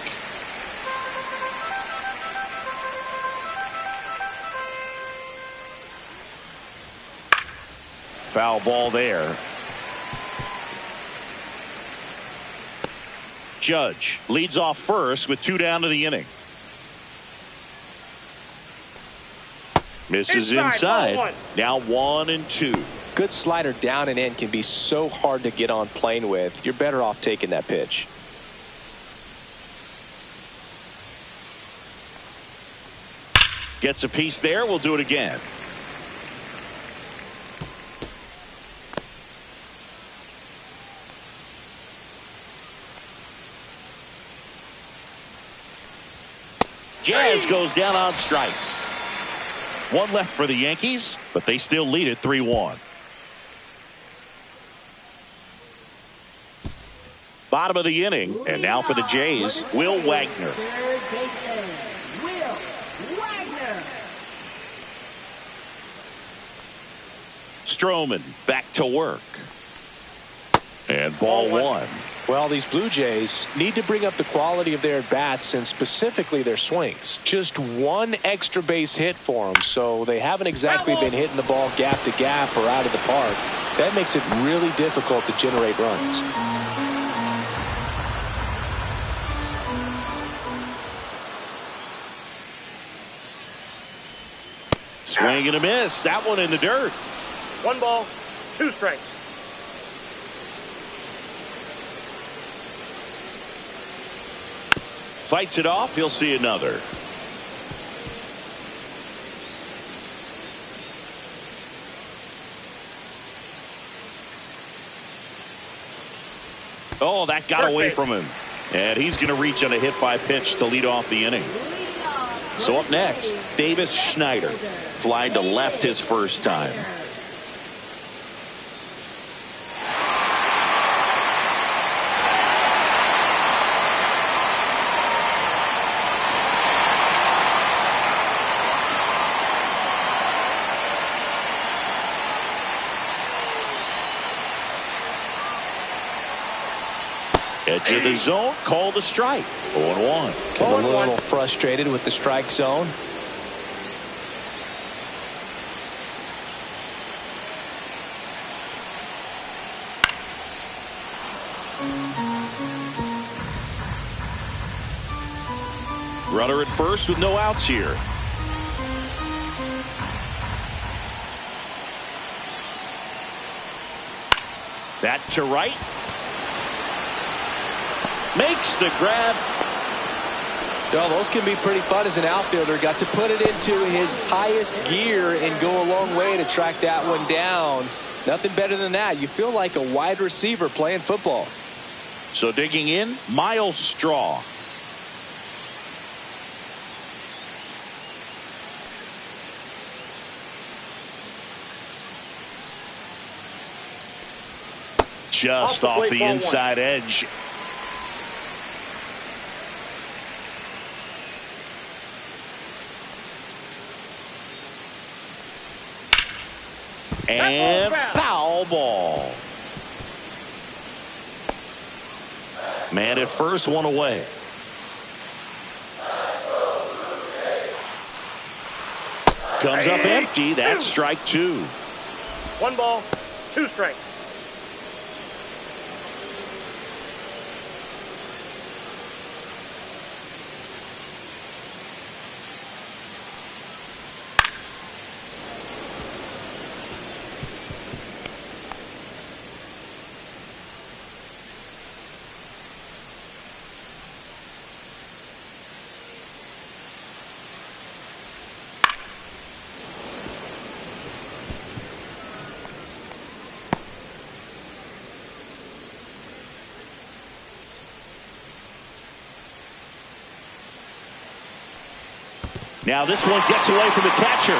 Foul ball there. Judge leads off first with 2 down to the inning. Misses inside. Now 1-2. Good slider down and in can be so hard to get on plane with. You're better off taking that pitch. Gets a piece there. We'll do it again. Jazz goes down on strikes. 1 left for the Yankees, but they still lead it 3-1. Bottom of the inning, and now for the Jays, Will Wagner. Third baseman, Will Wagner. Strowman back to work. And ball 1. Well, these Blue Jays need to bring up the quality of their at-bats and specifically their swings. Just 1 extra base hit for them, so they haven't exactly been hitting the ball gap to gap or out of the park. That makes it really difficult to generate runs. Swing and a miss. That one in the dirt. 1 ball, 2 strikes. Fights it off. He'll see another. Oh, that got away from him. And he's going to reach on a hit by pitch to lead off the inning. So up next, Davis Schneider. Flying to left his first time. Edge of the zone, called a strike. 0-1. Getting a little frustrated with the strike zone. Runner at first with no outs here. That to right. Makes the grab. Well, those can be pretty fun as an outfielder. Got to put it into his highest gear and go a long way to track that one down. Nothing better than that. You feel like a wide receiver playing football. So digging in, Miles Straw. Just off the inside edge. And foul ball. Man at first, one away. Comes up empty. That's strike two. 1 ball, 2 strikes. Now this one gets away from the catcher.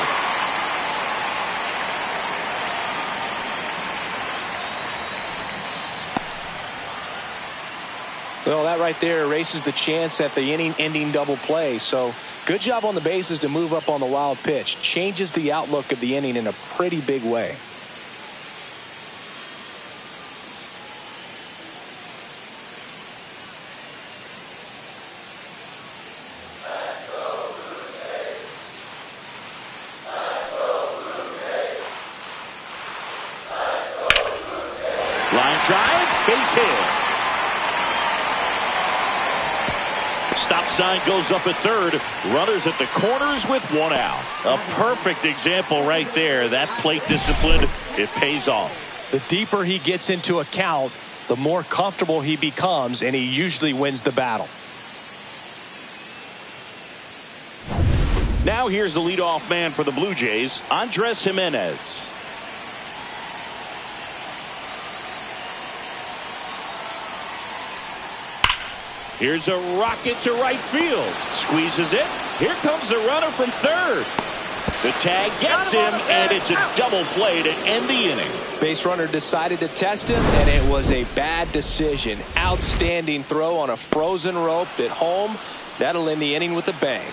Well, that right there erases the chance at the inning-ending double play. So good job on the bases to move up on the wild pitch. Changes the outlook of the inning in a pretty big way. Line drive, base hit. Stop sign goes up at third. Runners at the corners with 1 out. A perfect example right there. That plate discipline, it pays off. The deeper he gets into a count, the more comfortable he becomes, and he usually wins the battle. Now here's the leadoff man for the Blue Jays, Andres Gimenez. Here's a rocket to right field. Squeezes it. Here comes the runner from third. The tag gets him, and it's a double play to end the inning. Base runner decided to test him, and it was a bad decision. Outstanding throw on a frozen rope at home. That'll end the inning with a bang.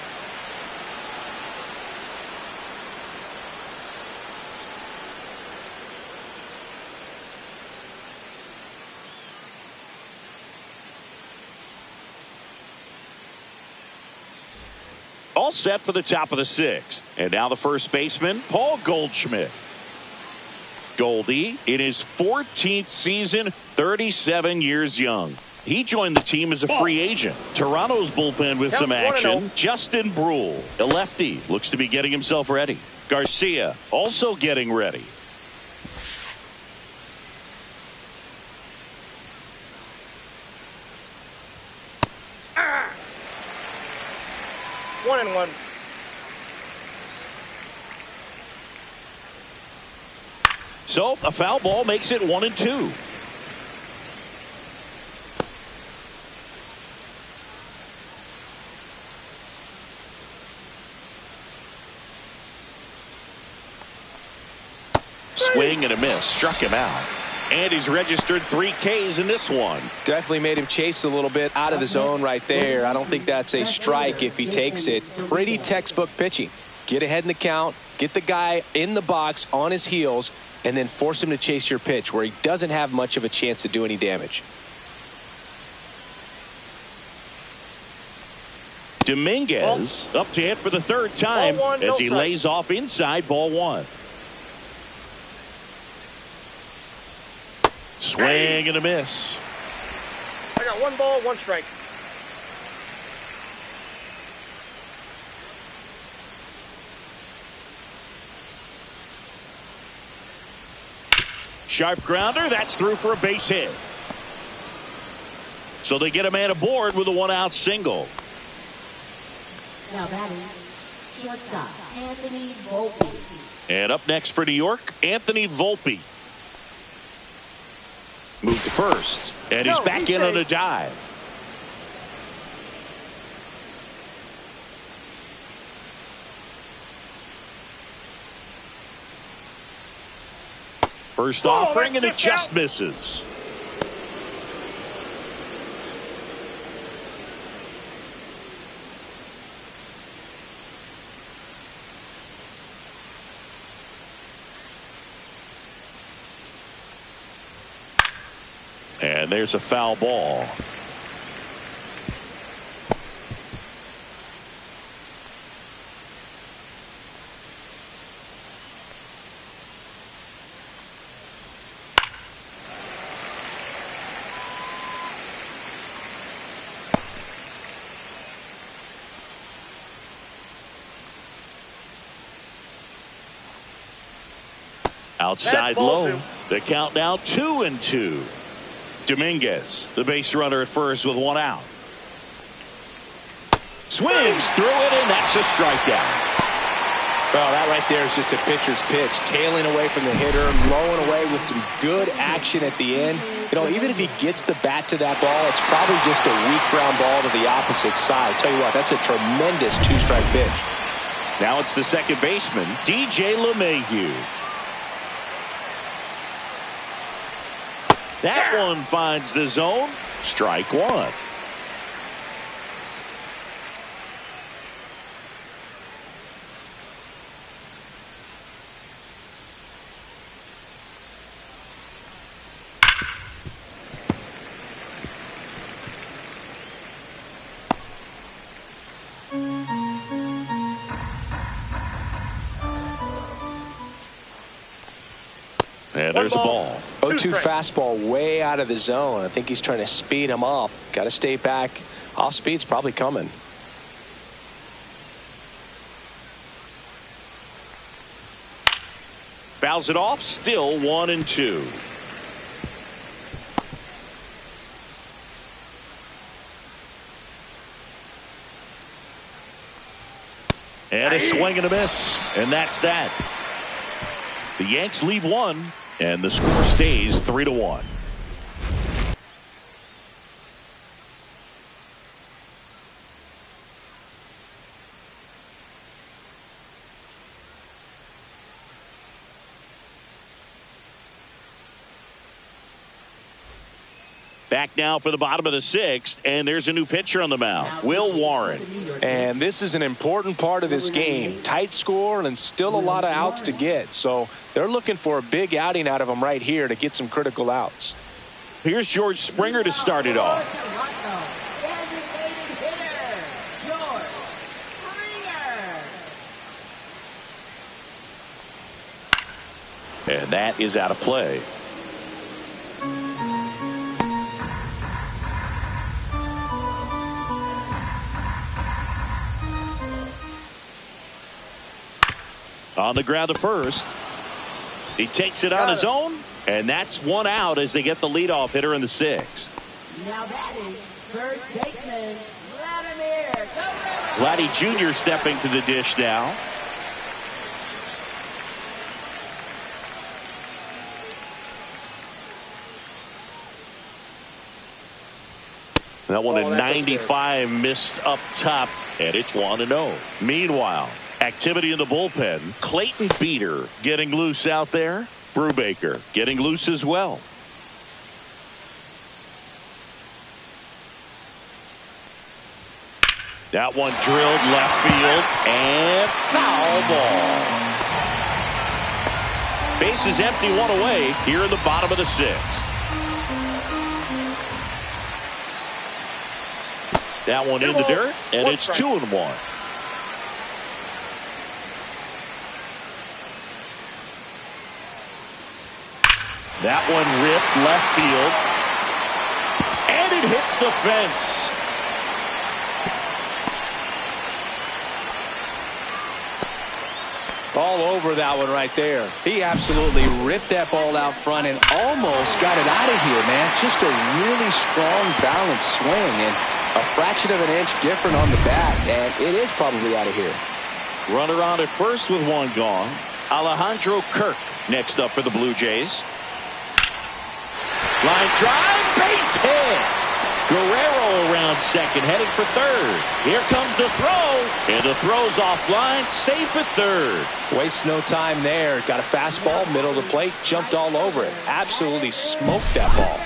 All set for the top of the 6th. And now the first baseman, Paul Goldschmidt. Goldie, in his 14th season, 37 years young. He joined the team as a free agent. Toronto's bullpen with some action. Justin Brule, a lefty, looks to be getting himself ready. Garcia, also getting ready. One and one. So a foul ball makes it 1-2. Swing and a miss. Struck him out. And he's registered 3 Ks in this one. Definitely made him chase a little bit out of the zone right there. I don't think that's a strike if he takes it. Pretty textbook pitching. Get ahead in the count, get the guy in the box on his heels, and then force him to chase your pitch where he doesn't have much of a chance to do any damage. Dominguez up to hit for the 3rd time as he lays off inside ball 1. Swing and a miss. I got 1 ball, 1 strike. Sharp grounder. That's through for a base hit. So they get a man aboard with a one-out single. Now batting, shortstop, Anthony Volpe. And up next for New York, Anthony Volpe. Move to first. And he's back in on a dive. First offering, and it just misses. And there's a foul ball. Outside low. The count now 2-2. Dominguez, the base runner at first with one out. Swings through it, and that's a strikeout. Well, that right there is just a pitcher's pitch. Tailing away from the hitter, blowing away with some good action at the end. You know, even if he gets the bat to that ball, it's probably just a weak ground ball to the opposite side. Tell you what, that's a tremendous two-strike pitch. Now it's the second baseman, DJ LeMahieu. That one finds the zone. Strike one. And there's a ball. 0-2 fastball way out of the zone. I think he's trying to speed him up. Got to stay back. Off speed's probably coming. Fouls it off. Still 1-2. And a swing and a miss. And that's that. The Yanks lead one. And the score stays 3-1. Back now for the bottom of the sixth, and there's a new pitcher on the mound, Will Warren. And this is an important part of this game. Tight score and still a lot of outs to get. So they're looking for a big outing out of him right here to get some critical outs. Here's George Springer to start it off. And that is out of play. On the ground to first. He takes it on his own, and that's one out as they get the leadoff hitter in the sixth. Now batting, first baseman, Vladimir. Vladdy Jr. stepping to the dish now. That one at 95 missed up top, and it's 1-0. Meanwhile, activity in the bullpen. Clayton Beeter getting loose out there. Brubaker getting loose as well. That one drilled left field and foul ball. Bases empty, one away here in the bottom of the sixth. That one in the dirt, and it's 2-1. That one ripped left field, and it hits the fence. All over that one right there. He absolutely ripped that ball out front and almost got it out of here, man. Just a really strong, balanced swing, and a fraction of an inch different on the bat, and it is probably out of here. Runner on at first with one gone. Alejandro Kirk next up for the Blue Jays. Line drive, base hit. Guerrero around second, headed for third. Here comes the throw, and the throw's offline, safe at third. Waste no time there. Got a fastball, middle of the plate, jumped all over it. Absolutely smoked that ball.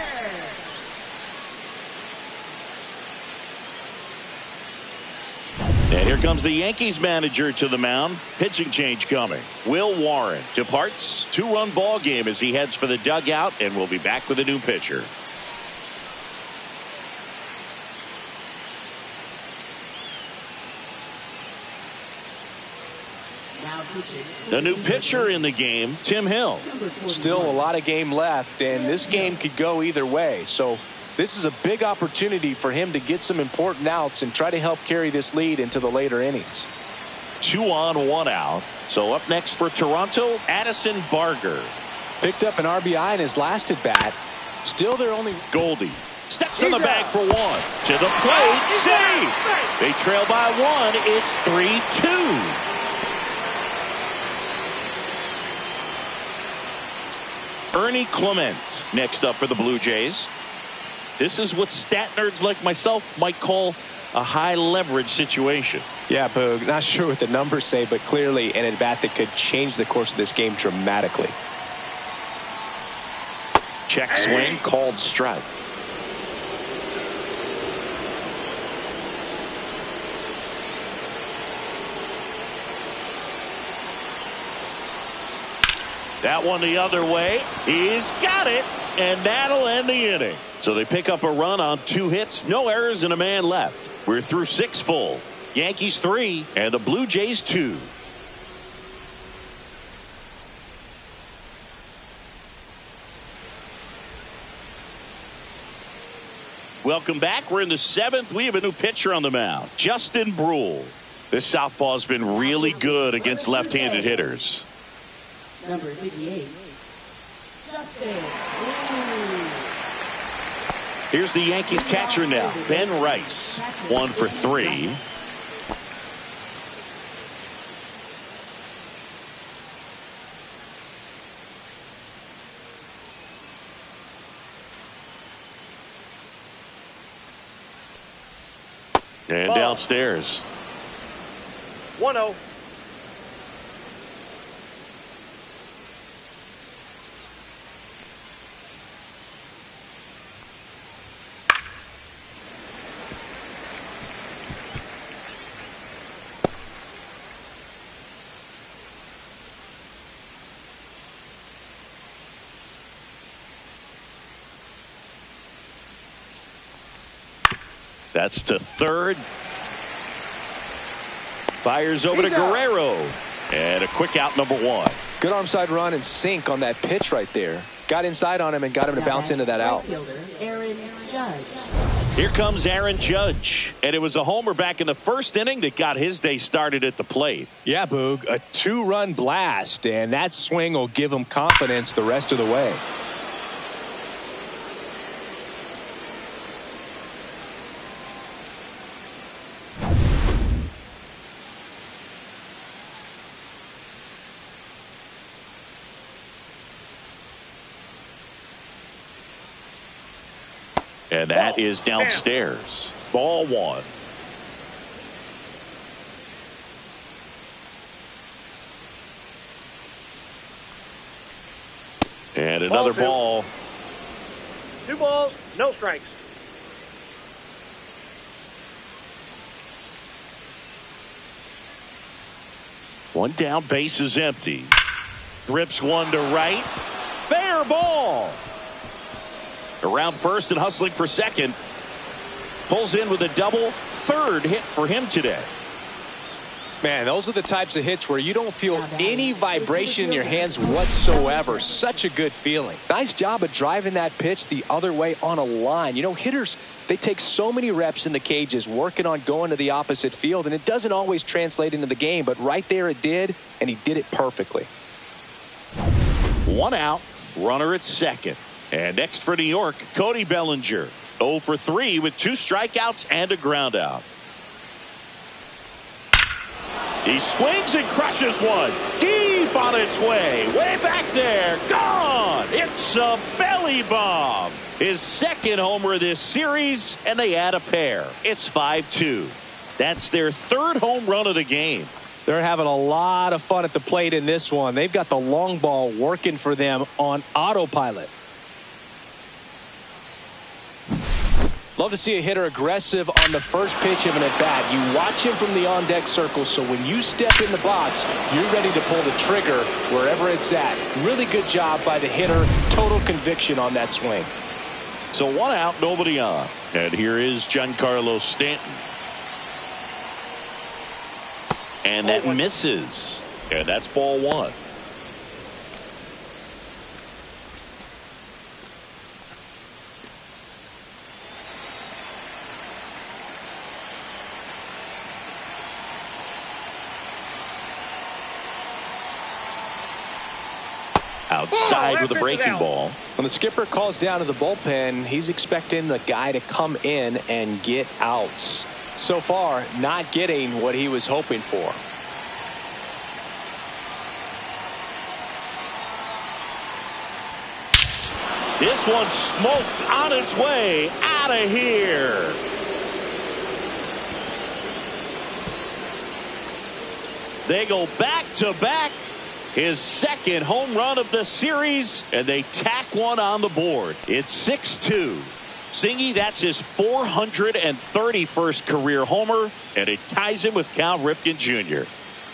And here comes the Yankees manager to the mound. Pitching change coming. Will Warren departs. 2-run ball game as he heads for the dugout, and we'll be back with a new pitcher. The new pitcher in the game, Tim Hill. Still a lot of game left, and this game could go either way. So this is a big opportunity for him to get some important outs and try to help carry this lead into the later innings. 2 on, 1 out. So up next for Toronto, Addison Barger. Picked up an RBI in his last at bat. Still their only. Goldie steps in the bag for 1. To the plate, save. They trail by 1. It's 3-2. Ernie Clement next up for the Blue Jays. This is what stat nerds like myself might call a high leverage situation. Yeah, Boog. Not sure what the numbers say, but clearly an at-bat that could change the course of this game dramatically. Check swing, called strike. That one the other way. He's got it, and that'll end the inning. So they pick up a run on 2 hits, no errors, and a man left. We're through 6 full. Yankees 3 and the Blue Jays 2. Welcome back. We're in the 7th. We have a new pitcher on the mound, Justin Brule. This southpaw's been really good against left-handed hitters. Number 58, Justin. Here's the Yankees catcher now, Ben Rice. 1 for 3. And downstairs. 1-0. That's to third. Fires over to Guerrero. And a quick out, number 1. Good arm side run and sink on that pitch right there. Got inside on him and got him to bounce into that out. Aaron Judge. Here comes Aaron Judge. And it was a homer back in the first inning that got his day started at the plate. Yeah, Boog. A 2-run blast, and that swing will give him confidence the rest of the way. And that is downstairs. Ball 1. And another ball. 2 balls, no strikes. One down, base is empty. Rips one to right. Fair ball. Around first and hustling for second. Pulls in with a double. 3rd hit for him today. Man, those are the types of hits where you don't feel any vibration in your hands whatsoever. Such a good feeling. Nice job of driving that pitch the other way on a line. You know, hitters, they take so many reps in the cages working on going to the opposite field, and it doesn't always translate into the game, but right there it did, and he did it perfectly. 1 out, runner at second. And next for New York, Cody Bellinger. 0 for 3 with 2 strikeouts and a ground out. He swings and crushes one. Deep on its way. Way back there. Gone. It's a belly bomb. His second homer of this series, and they add a pair. It's 5-2. That's their 3rd home run of the game. They're having a lot of fun at the plate in this one. They've got the long ball working for them on autopilot. Love to see a hitter aggressive on the first pitch of an at-bat. You watch him from the on-deck circle, so when you step in the box, you're ready to pull the trigger wherever it's at. Really good job by the hitter. Total conviction on that swing. So 1 out, nobody on. And here is Giancarlo Stanton. And that misses. And that's ball 1. Outside with a breaking ball. When the skipper calls down to the bullpen, he's expecting the guy to come in and get outs. So far, not getting what he was hoping for. This one smoked on its way out of here. They go back to back. His second home run of the series, and they tack one on the board. It's 6-2. Singy, that's his 431st career homer, and it ties him with Cal Ripken Jr.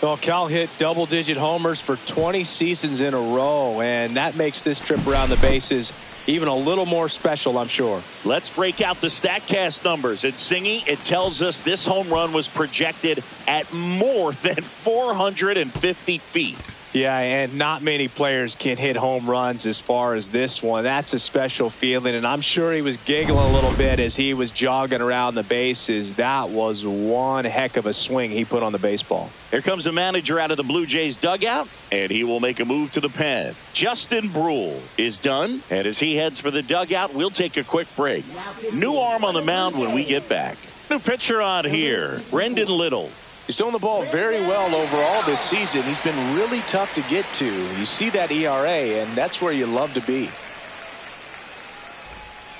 Well, Cal hit double-digit homers for 20 seasons in a row, and that makes this trip around the bases even a little more special, I'm sure. Let's break out the StatCast numbers. And Singy, it tells us this home run was projected at more than 450 feet. Yeah, and not many players can hit home runs as far as this one. That's a special feeling, and I'm sure he was giggling a little bit as he was jogging around the bases. That was one heck of a swing he put on the baseball. Here comes the manager out of the Blue Jays dugout, and he will make a move to the pen. Justin Brule is done, and as he heads for the dugout, we'll take a quick break. New arm on the mound when we get back. New pitcher on here, Brendan Little. He's throwing the ball very well overall this season. He's been really tough to get to. You see that ERA, and that's where you love to be.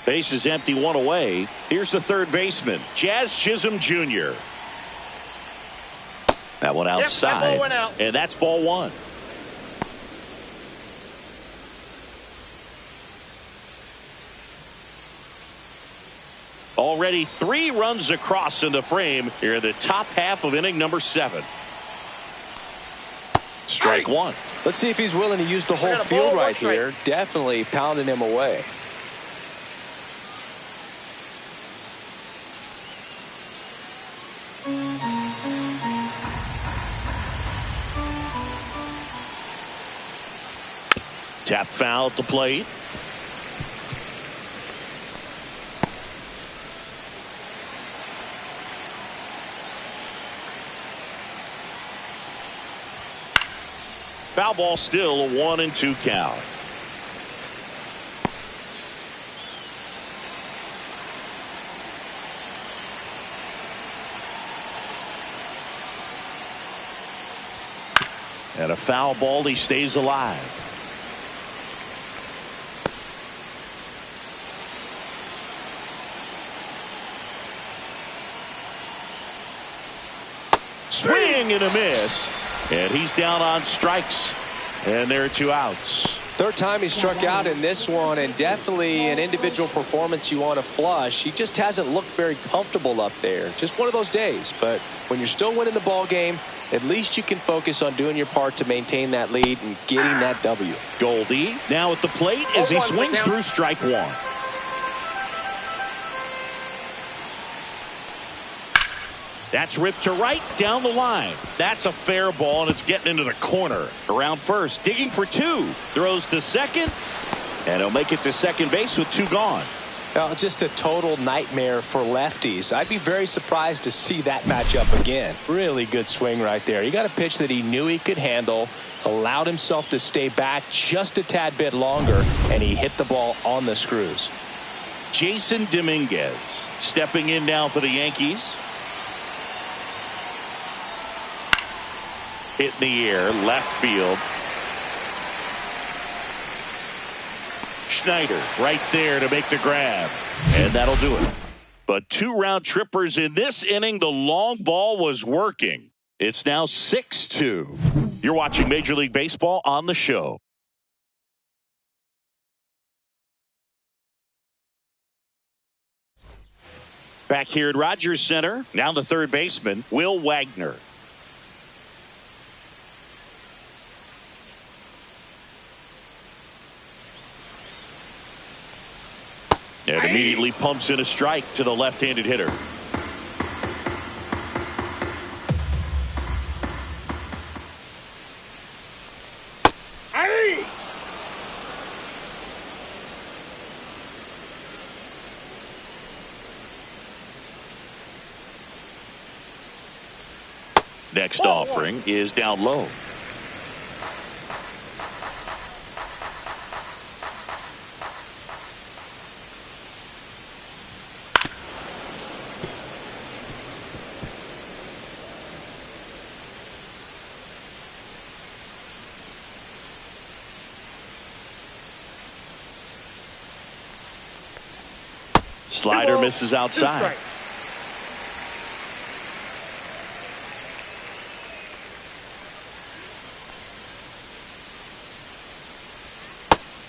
Base is empty, 1 away. Here's the third baseman, Jazz Chisholm Jr. That one outside, that ball went out. And that's ball 1. Already 3 runs across in the frame here in the top half of inning number 7. Strike 1. Let's see if he's willing to use the whole field right here. Definitely pounding him away. Tap foul at the plate. Foul ball, still a 1-2 count. And a foul ball, he stays alive. Swing and a miss. And he's down on strikes. And there are 2 outs. Third time he struck out in this one, and definitely an individual performance you want to flush. He just hasn't looked very comfortable up there. Just one of those days. But when you're still winning the ball game, at least you can focus on doing your part to maintain that lead and getting that W. Goldie now at the plate as he swings through strike 1. That's ripped to right down the line. That's a fair ball, and it's getting into the corner. Around first, digging for two. Throws to second, and he'll make it to second base with two gone. Well, just a total nightmare for lefties. I'd be very surprised to see that matchup again. Really good swing right there. He got a pitch that he knew he could handle, allowed himself to stay back just a tad bit longer, and he hit the ball on the screws. Jason Dominguez stepping in now for the Yankees. Hit in the air, left field. Schneider right there to make the grab, and that'll do it. But two round trippers in this inning. The long ball was working. It's now 6-2. You're watching Major League Baseball on the show. Back here at Rogers Center, now the third baseman, Will Wagner. And immediately pumps in a strike to the left-handed hitter. Hey! Next offering is down low. Slider misses outside.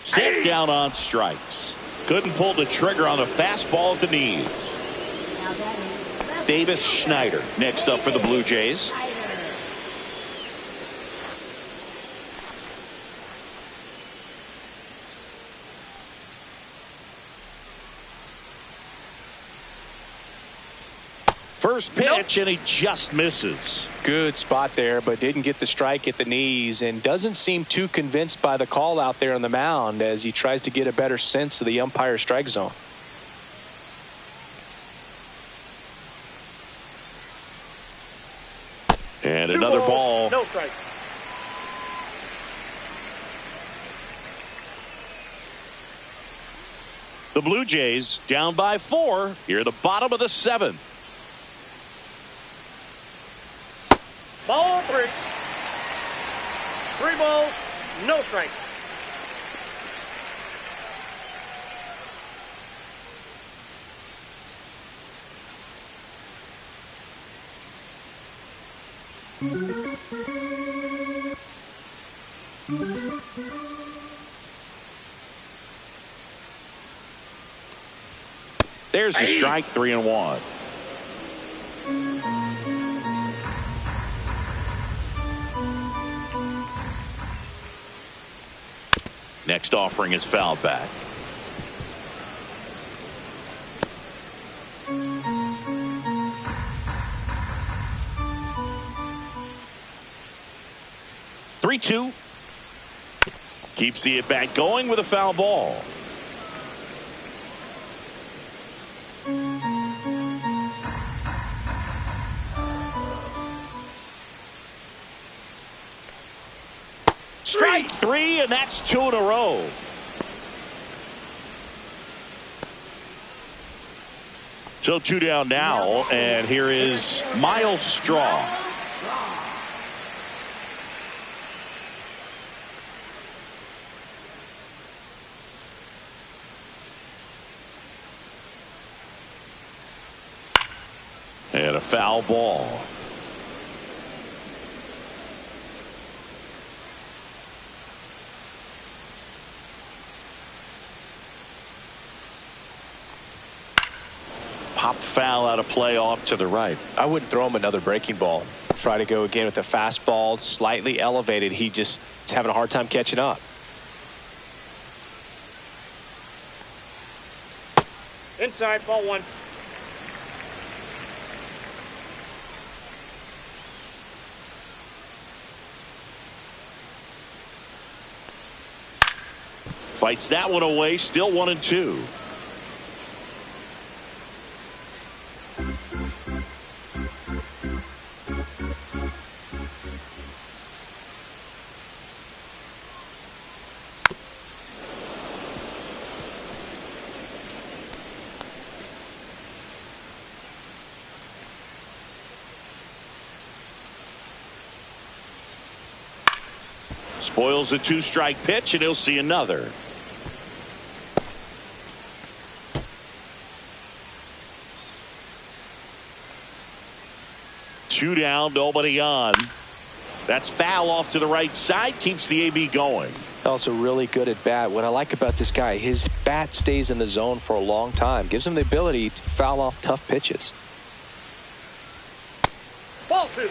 Set down on strikes. Couldn't pull the trigger on a fastball at the knees. Davis Schneider next up for the Blue Jays. First pitch, and he just misses. Good spot there, but didn't get the strike at the knees, and doesn't seem too convinced by the call out there on the mound as he tries to get a better sense of the umpire strike zone. And another ball. No strike. The Blue Jays down by 4 here at the bottom of the 7th. Ball 3. 3 balls, no strike. There's the strike, 3-1. Next offering is fouled back. Three-two. Keeps the at-bat going with a foul ball. Strike 3, and that's 2 in a row. So 2 down now, and here is Miles Straw. And a foul ball. Pop foul out of play off to the right. I wouldn't throw him another breaking ball. Try to go again with the fastball, slightly elevated. He just is having a hard time catching up. Inside, ball 1. Fights that one away. Still 1-2. Spoils a 2-strike pitch, and he'll see another. Two down, nobody on. That's foul off to the right side. Keeps the AB going. Also really good at bat. What I like about this guy, his bat stays in the zone for a long time. Gives him the ability to foul off tough pitches. Ball 2.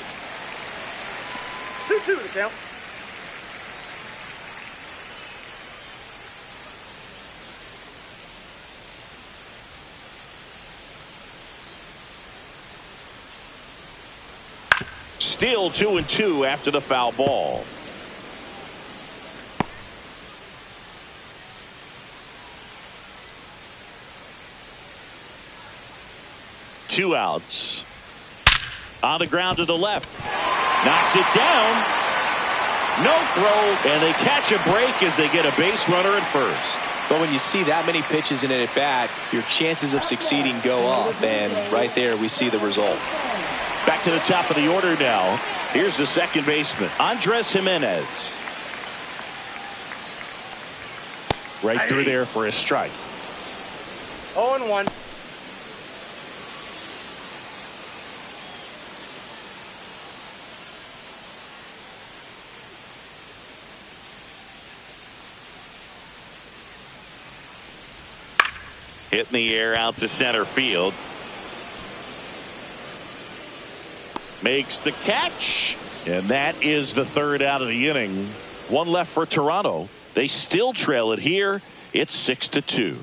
2-2 to count. Still 2-2 after the foul ball. Two outs. On the ground to the left. Knocks it down. No throw, and they catch a break as they get a base runner at first. But when you see that many pitches in an at-bat, your chances of succeeding go up, and right there we see the result. Back to the top of the order now. Here's the second baseman, Andres Jimenez. Right through there for a strike. 0-1. Hit in the air out to center field. Makes the catch, and that is the third out of the inning. One left for Toronto. They still trail it here. It's 6-2.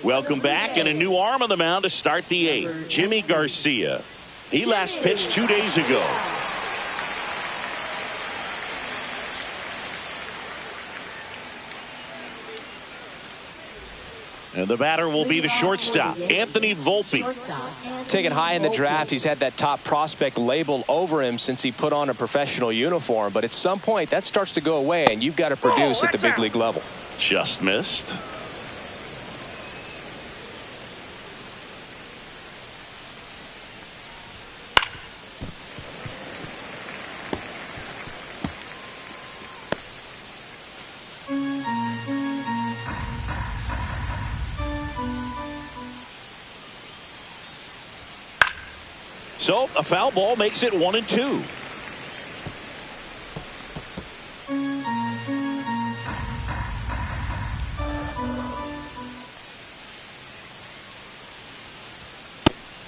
Welcome back, and a new arm on the mound to start the eighth. Jimmy Garcia. He last pitched 2 days ago. And the batter will be the shortstop, Anthony Volpe. Taken high in the draft, he's had that top prospect label over him since he put on a professional uniform. But at some point, that starts to go away, and you've got to produce at the big league level. Just missed. So a foul ball makes it 1-2.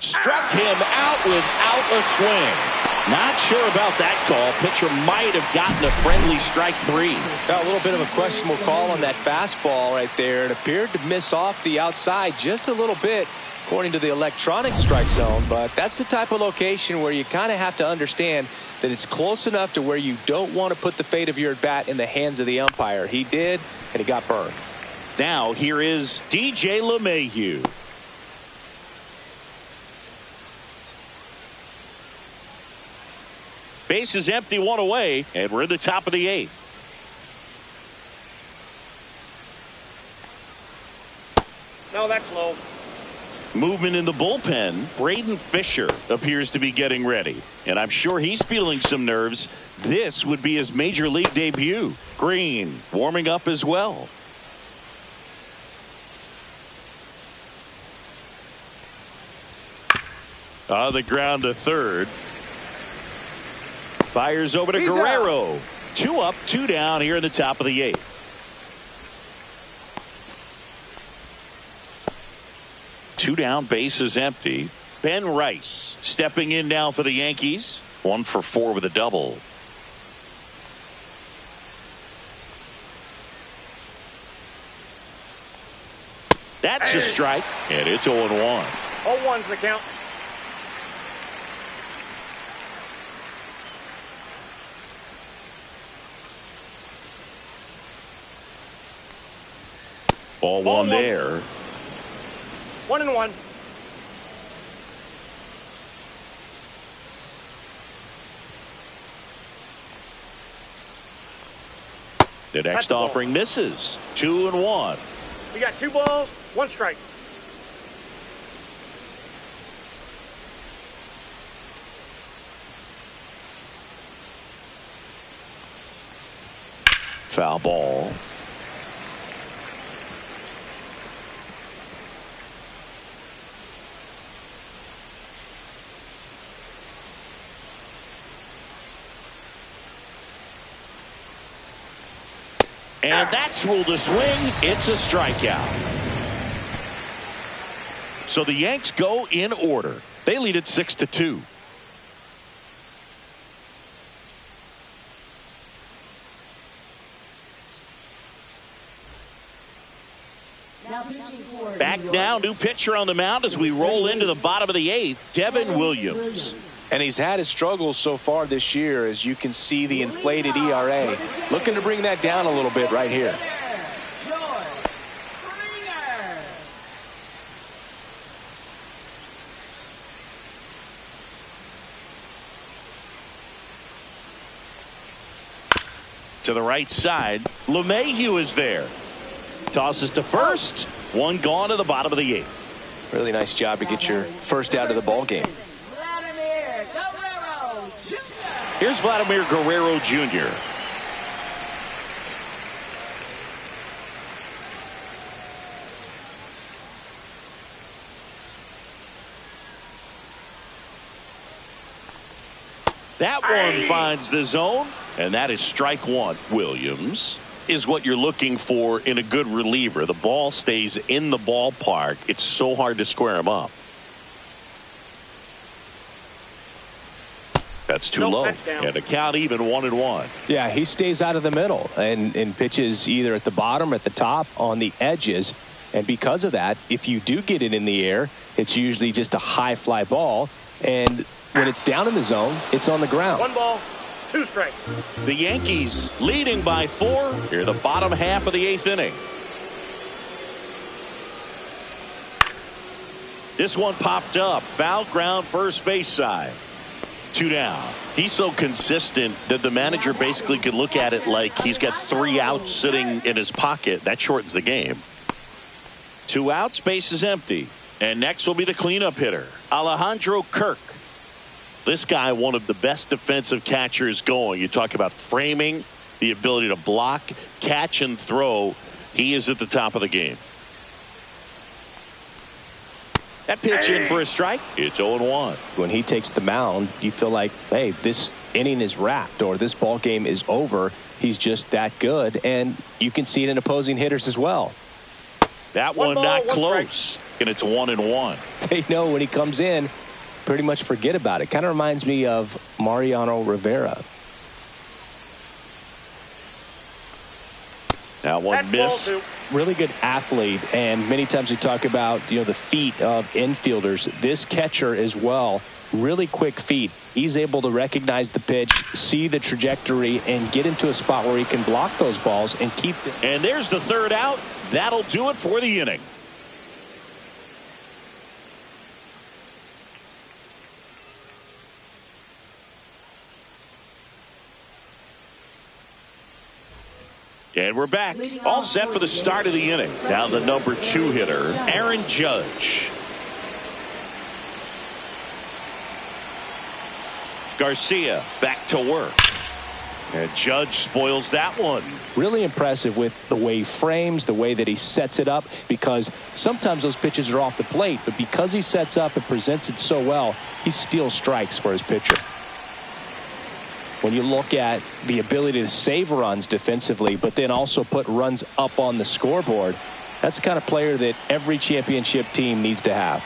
Struck him out without a swing. Not sure about that call. Pitcher might have gotten a friendly strike 3. Got a little bit of a questionable call on that fastball right there. It appeared to miss off the outside just a little bit, according to the electronic strike zone. But that's the type of location where you kind of have to understand that it's close enough to where you don't want to put the fate of your at bat in the hands of the umpire. He did, and he got burned. Now here is DJ LeMahieu. Base is empty, one away, and we're in the top of the eighth. No, that's low. Movement in the bullpen. Braden Fisher appears to be getting ready, and I'm sure he's feeling some nerves. This would be his major league debut. Green warming up as well. On the ground to third. Fires over to Guerrero. Out. 2 up, 2 down here in the top of the eighth. Two down, base is empty. Ben Rice stepping in now for the Yankees. 1 for 4 with a double. That's a strike, and it's 0-1. 0-1's the count. Ball one there. 1-1. The next offering misses. 2-1. We got 2 balls, 1 strike. Foul ball. And that's ruled a swing. It's a strikeout. So the Yanks go in order. They lead it 6-2. Back now, new pitcher on the mound as we roll into the bottom of the 8th, Devin Williams. And he's had his struggles so far this year, as you can see the inflated ERA. Looking to bring that down a little bit right here. To the right side, LeMahieu is there. Tosses to first. One gone to the bottom of the 8th. Really nice job to get your first out of the ball game. Here's Vladimir Guerrero Jr. That one finds the zone, and that is strike 1. Williams is what you're looking for in a good reliever. The ball stays in the ballpark. It's so hard to square him up. That's too low. And a count even 1-1. Yeah, he stays out of the middle and pitches either at the bottom or at the top on the edges. And because of that, if you do get it in the air, it's usually just a high fly ball. And when it's down in the zone, it's on the ground. 1 ball, 2 strikes. The Yankees leading by 4 here, the bottom half of the 8th inning. This one popped up. Foul ground, first base side. 2 down. He's so consistent that the manager basically could look at it like he's got 3 outs sitting in his pocket. That shortens the game. 2 outs, base is empty. And next will be the cleanup hitter, Alejandro Kirk. This guy, one of the best defensive catchers going. You talk about framing, the ability to block, catch, and throw. He is at the top of the game. That pitch in for a strike. It's 0-1. When he takes the mound, you feel like, hey, this inning is wrapped or this ball game is over. He's just that good, and you can see it in opposing hitters as well. That one not close, and it's 1-1. They know when he comes in, pretty much forget about it. Kind of reminds me of Mariano Rivera. That one missed. Really good athlete, and many times we talk about the feet of infielders. This catcher as well, really quick feet. He's able to recognize the pitch, see the trajectory, and get into a spot where he can block those balls and keep them. And there's the 3rd out. That'll do it for the inning. And we're back. All set for the start of the inning. Now the number 2 hitter, Aaron Judge. Garcia back to work. And Judge spoils that one. Really impressive with the way he frames, the way that he sets it up, because sometimes those pitches are off the plate, but because he sets up and presents it so well, he steals strikes for his pitcher. When you look at the ability to save runs defensively, but then also put runs up on the scoreboard, that's the kind of player that every championship team needs to have.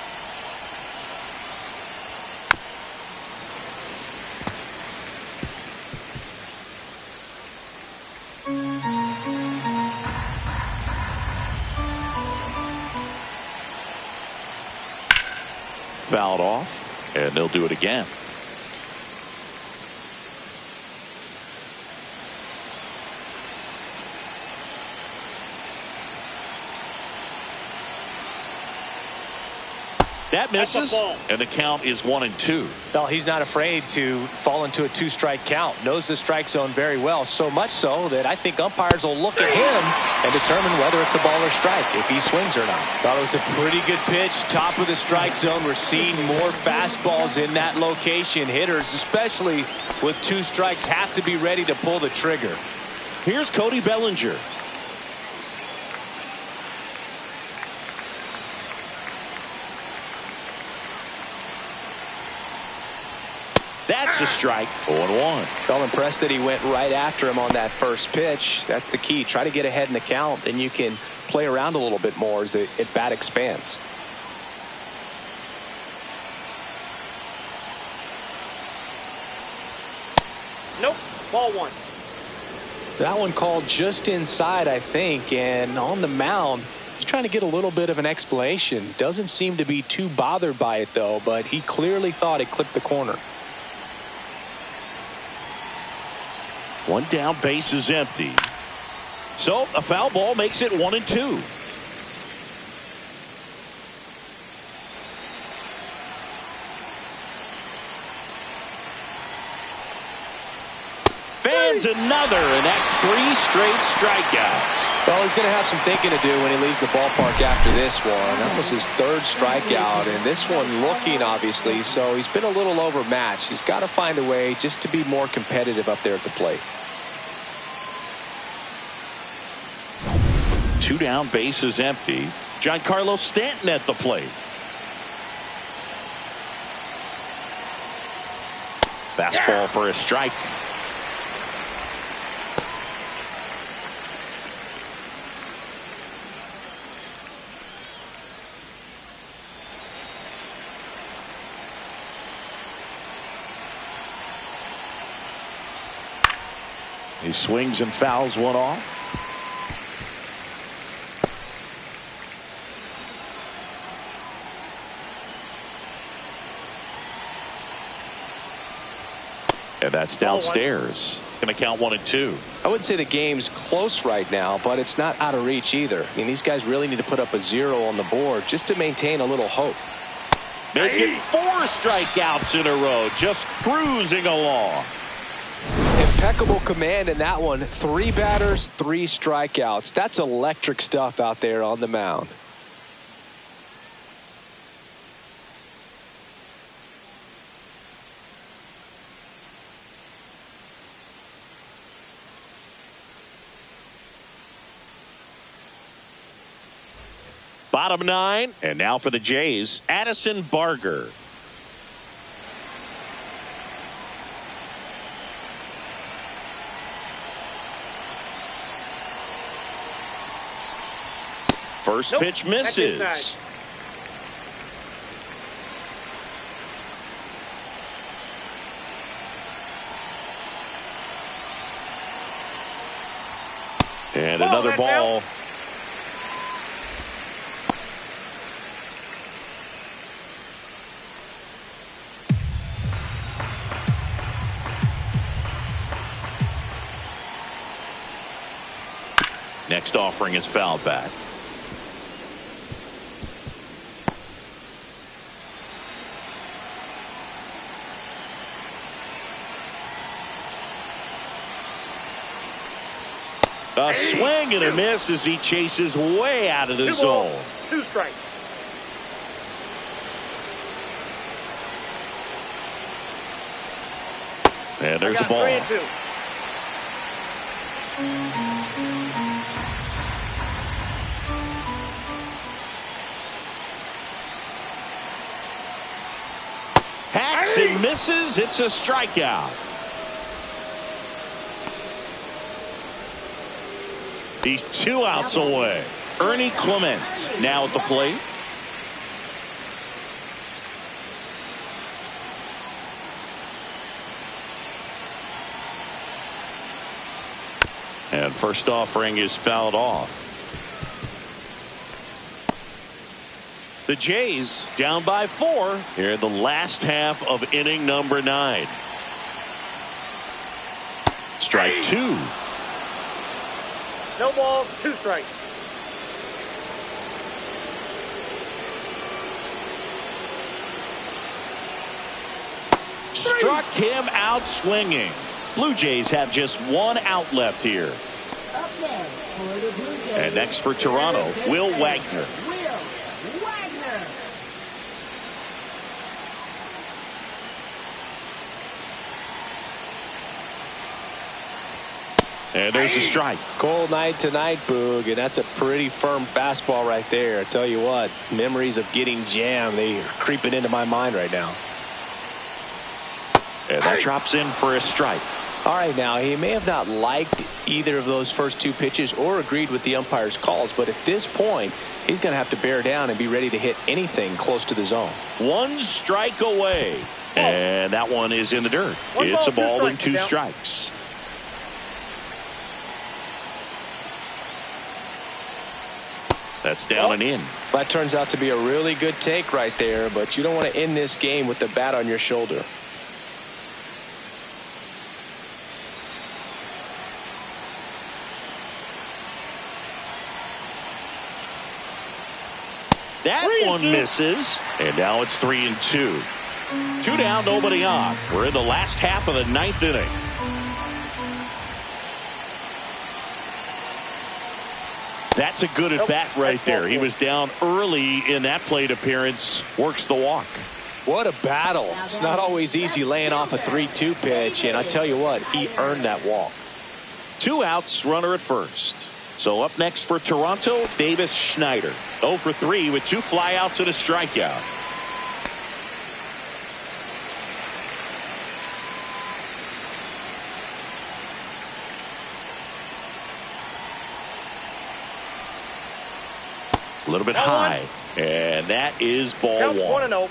Fouled off, and they'll do it again. That That's a misses, ball. and the count is 1-2. Well, he's not afraid to fall into a two-strike count. Knows the strike zone very well, so much so that I think umpires will look at him and determine whether it's a ball or strike, if he swings or not. Thought it was a pretty good pitch, top of the strike zone. We're seeing more fastballs in that location. Hitters, especially with two strikes, have to be ready to pull the trigger. Here's Cody Bellinger. That's a strike. 0-1. Felt impressed that he went right after him on that first pitch. That's the key. Try to get ahead in the count, then you can play around a little bit more as the at-bat expands. Nope. Ball one. That one called just inside, I think, and on the mound, he's trying to get a little bit of an explanation. Doesn't seem to be too bothered by it, though, but he clearly thought it clipped the corner. One down, base is empty. So a foul ball makes it 1-2. Fans another, and that's 3 straight strikeouts. Well, he's going to have some thinking to do when he leaves the ballpark after this one. That was his 3rd strikeout, and this one looking, obviously, so he's been a little overmatched. He's got to find a way just to be more competitive up there at the plate. 2 down, base is empty. Giancarlo Stanton at the plate. Fastball for a strike. He swings and fouls one off. And that's downstairs. Going to count 1-2. I would say the game's close right now, but it's not out of reach either. I mean, these guys really need to put up a 0 on the board just to maintain a little hope. Making 4 strikeouts in a row, just cruising along. Impeccable command in that one. 3 batters, 3 strikeouts. That's electric stuff out there on the mound. Bottom 9, and now for the Jays, Addison Barger. First pitch misses. And another ball. Out. Next offering is fouled back. A swing and a miss as he chases way out of the 2 zone. balls, 2 strikes. And there's a ball. 3-2. Hacks and misses. It's a strikeout. He's 2 outs away. Ernie Clement now at the plate. And first offering is fouled off. The Jays down by 4 here in the last half of inning number 9. Strike 2. No balls, 2 strikes. Struck him out swinging. Blue Jays have just one out left here. Up next for the Blue Jays. And next for Toronto, Will Wagner. Will Wagner. And there's a strike. Cold night tonight, Boog, and that's a pretty firm fastball right there. I tell you what, memories of getting jammed, they are creeping into my mind right now. And that drops in for a strike. All right, now, he may have not liked either of those first two pitches or agreed with the umpire's calls, but at this point, he's going to have to bear down and be ready to hit anything close to the zone. One strike away. And that one is in the dirt. It's a ball and two strikes. That's down and in. That turns out to be a really good take right there, but you don't want to end this game with the bat on your shoulder. That one misses. And now it's 3-2. 2 down, nobody on. We're in the last half of the ninth inning. That's a good at bat right there. He was down early in that plate appearance. Works the walk. What a battle. It's not always easy laying off a 3-2 pitch, and I tell you what, he earned that walk. 2 outs, runner at first. So up next for Toronto, Davis Schneider. 0 for 3 with 2 flyouts and a strikeout. A little bit high. And that is ball Counts 1. 1-0.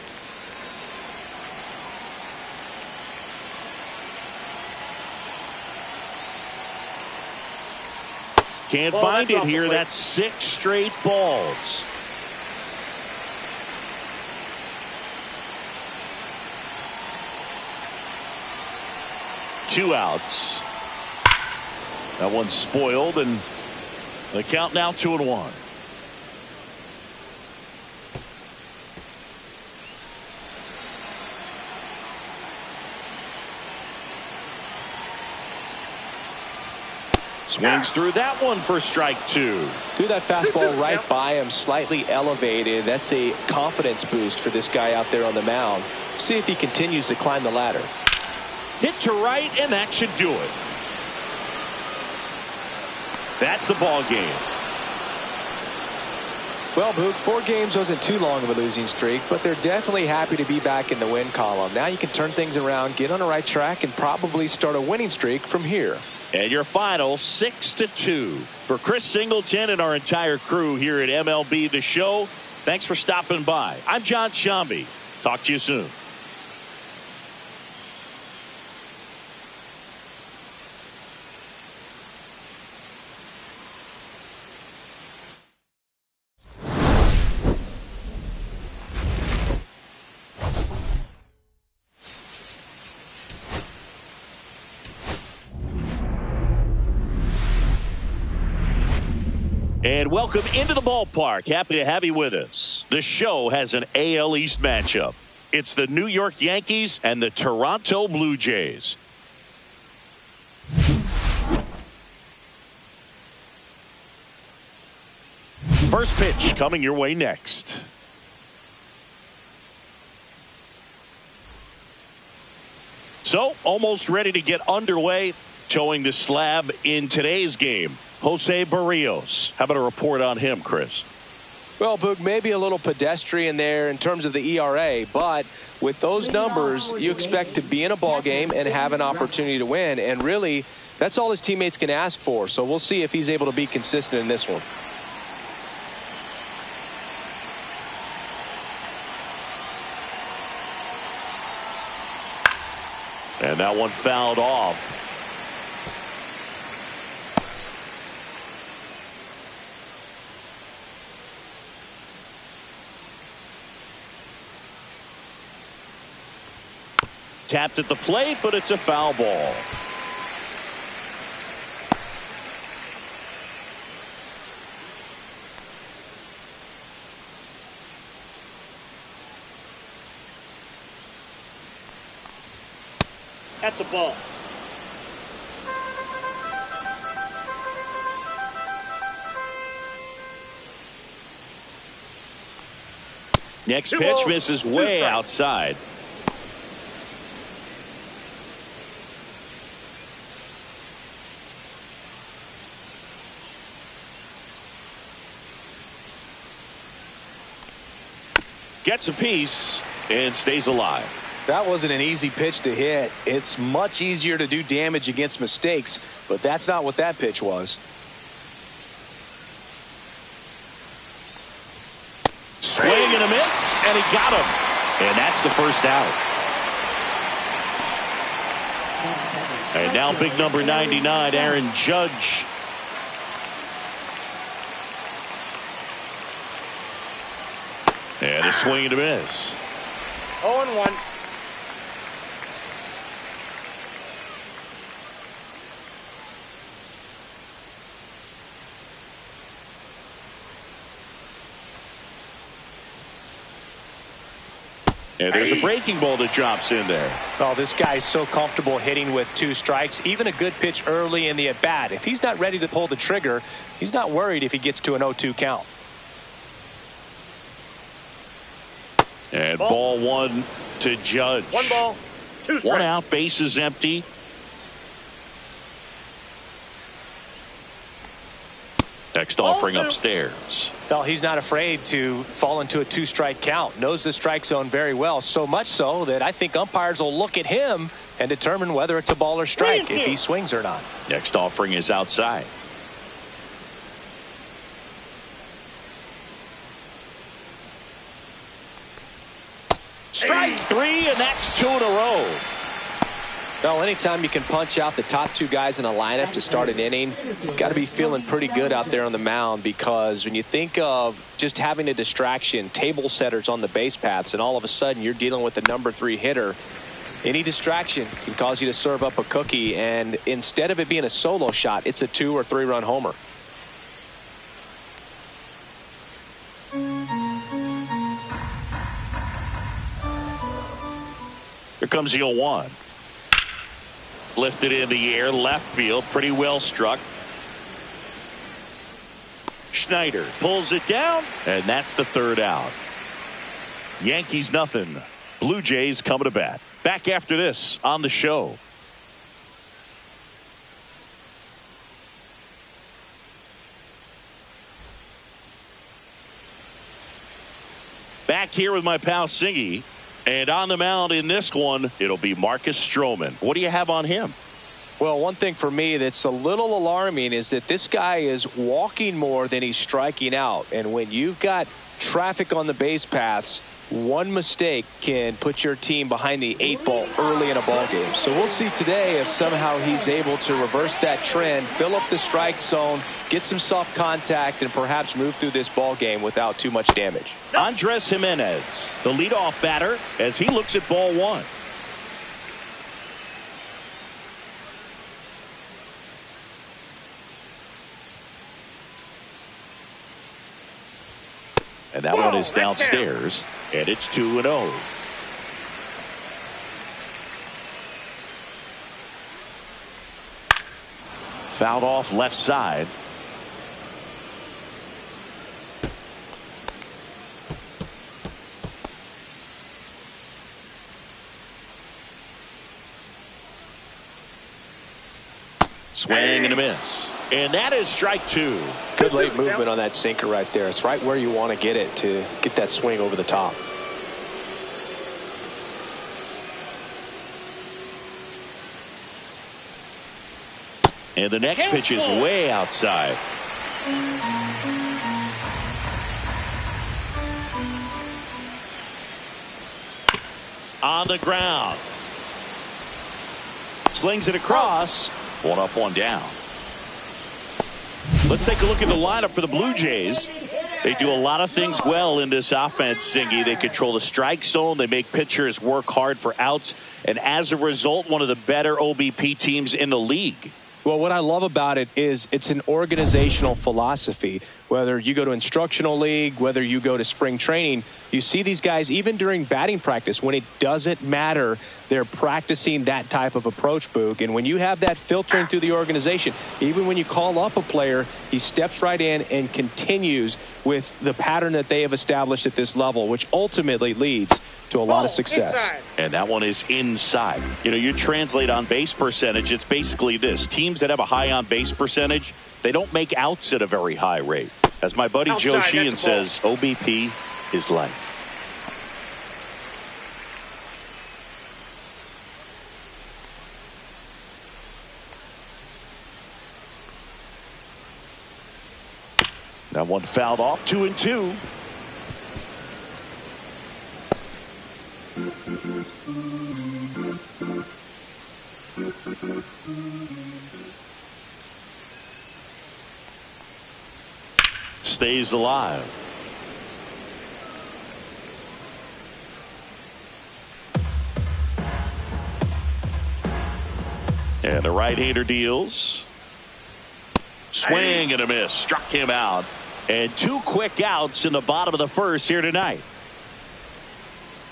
Can't find it here. That's 6 straight balls. Two outs. That one's spoiled, and the count now 2-1. Swings through that one for strike 2. Threw that fastball right by him, slightly elevated. That's a confidence boost for this guy out there on the mound. See if he continues to climb the ladder. Hit to right, and that should do it. That's the ball game. Well, Boog, 4 games wasn't too long of a losing streak, but they're definitely happy to be back in the win column. Now you can turn things around, get on the right track, and probably start a winning streak from here. And your final 6-2. For Chris Singleton and our entire crew here at MLB The Show, thanks for stopping by. I'm John Shambi. Talk to you soon. And welcome into the ballpark. Happy to have you with us. The show has an AL East matchup. It's the New York Yankees and the Toronto Blue Jays. First pitch coming your way next. So, almost ready to get underway. Towing the slab in today's game, Jose Barrios. How about a report on him, Chris? Well, Boog, maybe a little pedestrian there in terms of the ERA, but with those numbers, you expect to be in a ball game and have an opportunity to win. And really, that's all his teammates can ask for. So we'll see if he's able to be consistent in this one. And that one fouled off. Tapped at the plate, but it's a foul ball. That's a ball. Next pitch misses way outside. Gets a piece and stays alive. That wasn't an easy pitch to hit. It's much easier to do damage against mistakes, but that's not what that pitch was. Swing and a miss, and he got him. And that's the first out. And now big number 99, Aaron Judge. And a swing and a miss. 0-1. And there's a breaking ball that drops in there. Oh, this guy's so comfortable hitting with 2 strikes. Even a good pitch early in the at-bat. If he's not ready to pull the trigger, he's not worried if he gets to an 0-2 count. And ball 1 to Judge. 1 ball, 2 strikes. 1 out, bases empty. Next offering upstairs. Well, he's not afraid to fall into a 2-strike count. Knows the strike zone very well. So much so that I think umpires will look at him and determine whether it's a ball or strike, if he swings or not. Next offering is outside. Strike 3, and that's 2 in a row. Well, anytime you can punch out the top 2 guys in a lineup to start an inning, you've got to be feeling pretty good out there on the mound, because when you think of just having a distraction, table setters on the base paths, and all of a sudden you're dealing with the number 3 hitter, any distraction can cause you to serve up a cookie, and instead of it being a solo shot, it's a 2 or 3 run homer. Here comes the 0-1. Lifted in the air, left field, pretty well struck. Schneider pulls it down, and that's the 3rd out. Yankees nothing. Blue Jays coming to bat. Back after this on the show. Back here with my pal Singy. And on the mound in this one, it'll be Marcus Strowman. What do you have on him? Well, one thing for me that's a little alarming is that this guy is walking more than he's striking out. And when you've got traffic on the base paths, one mistake can put your team behind the 8 ball early in a ball game. So we'll see today if somehow he's able to reverse that trend, fill up the strike zone, get some soft contact, and perhaps move through this ball game without too much damage. Andres Jimenez, the leadoff batter, as he looks at ball 1. And that one is downstairs, and it's 2-0. Fouled off left side. Swing and a miss. And that is strike 2. Good late movement on that sinker right there. It's right where you want to get it to get that swing over the top. And the next pitch is way outside. On the ground. Slings it across. 1 up, 1 down. Let's take a look at the lineup for the Blue Jays. They do a lot of things well in this offense, Singy. They control the strike zone. They make pitchers work hard for outs. And as a result, one of the better OBP teams in the league. Well, what I love about it is it's an organizational philosophy. whether you go to instructional league, whether you go to spring training, you see these guys even during batting practice when it doesn't matter. They're practicing that type of approach, Boog. And when you have that filtering through the organization, even when you call up a player, he steps right in and continues with the pattern that they have established at this level, which ultimately leads to a lot of success. Inside. And that one is inside. You know, you translate on base percentage, it's basically this. Teams that have a high on base percentage, they don't make outs at a very high rate. As my buddy Joe Outside, Sheehan that's the ball. says, OBP is life. That one fouled off, 2-2. Stays alive. And the right-hander deals. Swing and a miss. Struck him out. And 2 quick outs in the bottom of the first here tonight.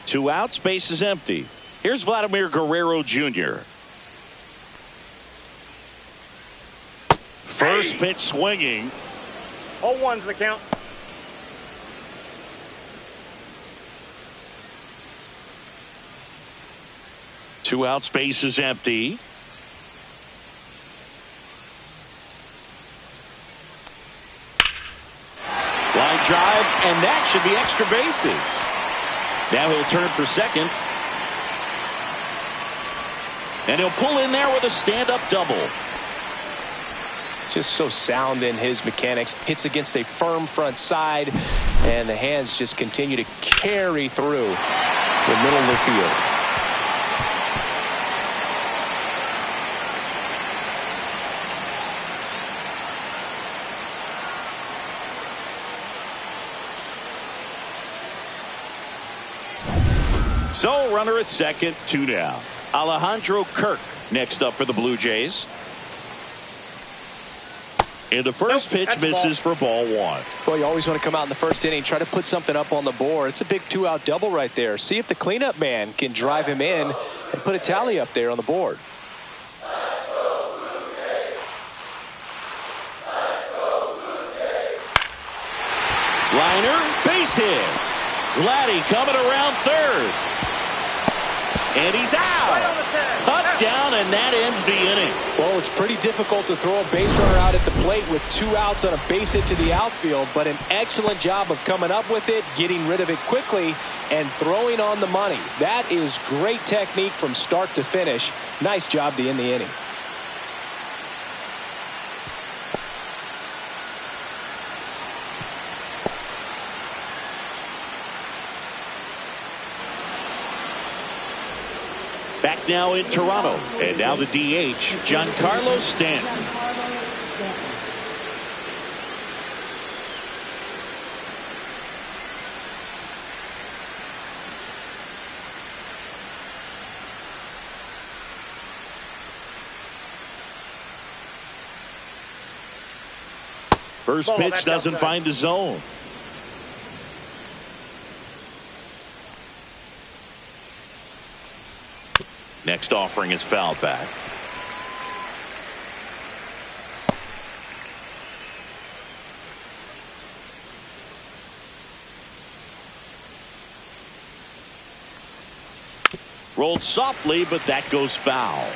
2 outs, base is empty. Here's Vladimir Guerrero Jr. First pitch swinging. 0-1's the count. Two outs, base is empty. Line drive, and that should be extra bases. Now he'll turn for second. And he'll pull in there with a stand-up double. Just so sound in his mechanics. Hits against a firm front side, and the hands just continue to carry through the middle of the field. So, runner at second, 2 down. Alejandro Kirk next up for the Blue Jays. And the first pitch misses for ball 1. Well, you always want to come out in the first inning, try to put something up on the board. It's a big 2-out double right there. See if the cleanup man can drive him in and put a tally up there on the board. Liner, base hit. Gladdy coming around third. And he's out. Cut down, and that ends the inning. Well, it's pretty difficult to throw a base runner out at the plate with 2 outs on a base hit to the outfield, but an excellent job of coming up with it, getting rid of it quickly, and throwing on the money. That is great technique from start to finish. Nice job to end the inning. Back now in Toronto. And now the DH, Giancarlo Stanton. First pitch doesn't find the zone. Next offering is fouled back. Rolled softly, but that goes foul.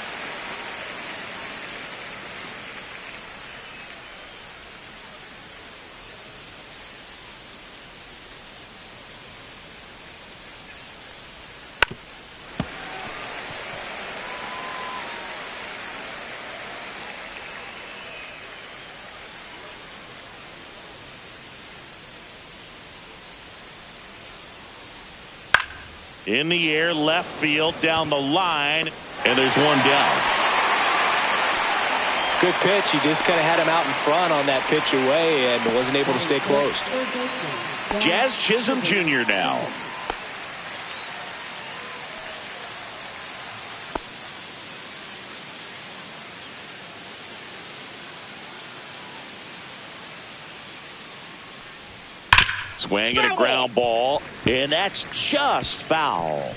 In the air, left field, down the line, and there's one down. Good pitch. He just kind of had him out in front on that pitch away and wasn't able to stay close. Jazz Chisholm Jr. now. Swing and a ground ball, and that's just foul.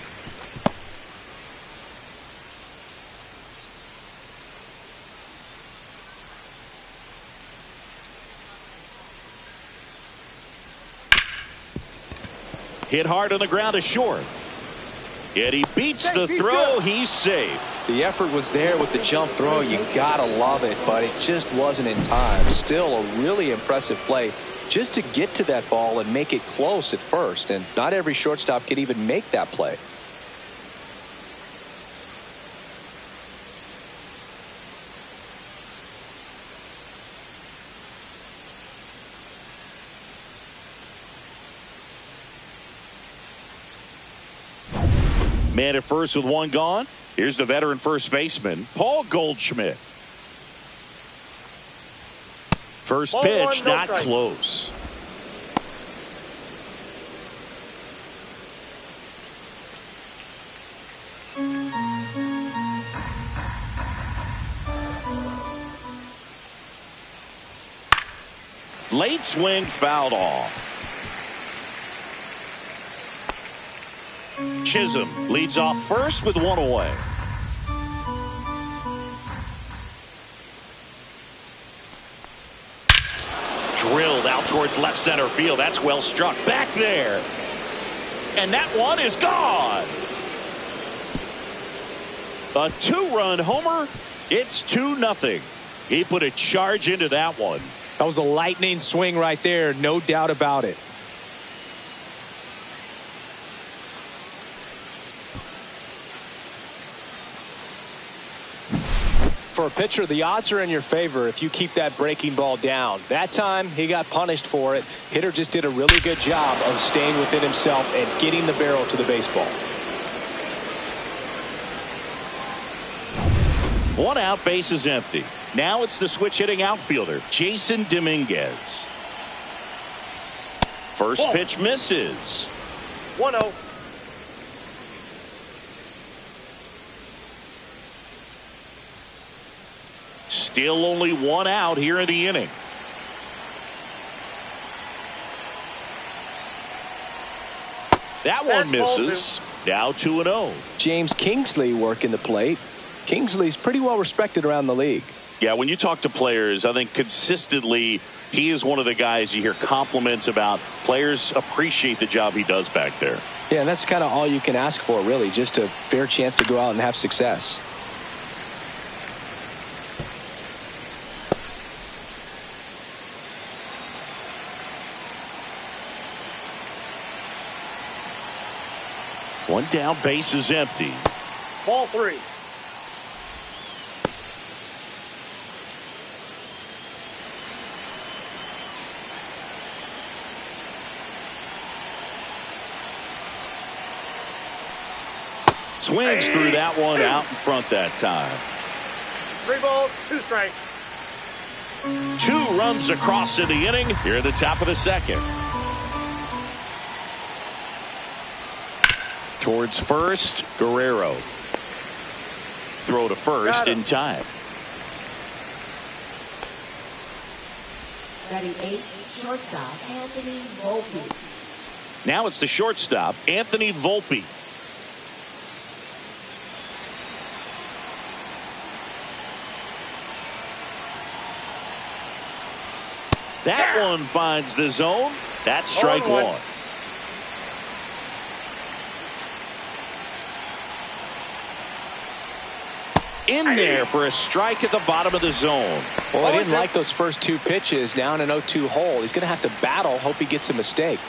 Hit hard on the ground to short. Yet he beats the throw. He's safe. The effort was there with the jump throw. You gotta love it, but it just wasn't in time. Still a really impressive play just to get to that ball and make it close at first. And not every shortstop can even make that play. Man at first with one gone. Here's the veteran first baseman, Paul Goldshmidt. First pitch, not close. Late swing fouled off. Chisholm leads off first with one away. Drilled out towards left center field. That's well struck. Back there. And that one is gone. A two-run homer. It's 2-0. He put a charge into that one. That was a lightning swing right there. No doubt about it. For a pitcher, the odds are in your favor if you keep that breaking ball down. That time, he got punished for it. Hitter just did a really good job of staying within himself and getting the barrel to the baseball. One out, base is empty. Now it's the switch hitting outfielder, Jason Dominguez. First pitch misses. 1-0. Still only one out here in the inning. That one misses. Now 2-0. James Kingsley working the plate. Kingsley's pretty well respected around the league. Yeah, when you talk to players, I think consistently he is one of the guys you hear compliments about. Players appreciate the job he does back there. Yeah, and that's kind of all you can ask for, really, just a fair chance to go out and have success. One down, base is empty. Ball 3. Swings through that one out in front that time. 3 balls, 2 strikes. 2 runs across in the inning here at the top of the second. Towards first, Guerrero. Throw to first in time. Batting 8, shortstop, Anthony Volpe. Now it's the shortstop, Anthony Volpe. That one finds the zone. That's strike 1. In there for a strike at the bottom of the zone. Well, I didn't like those first 2 pitches. Now in an 0-2 hole. He's going to have to battle. Hope he gets a mistake.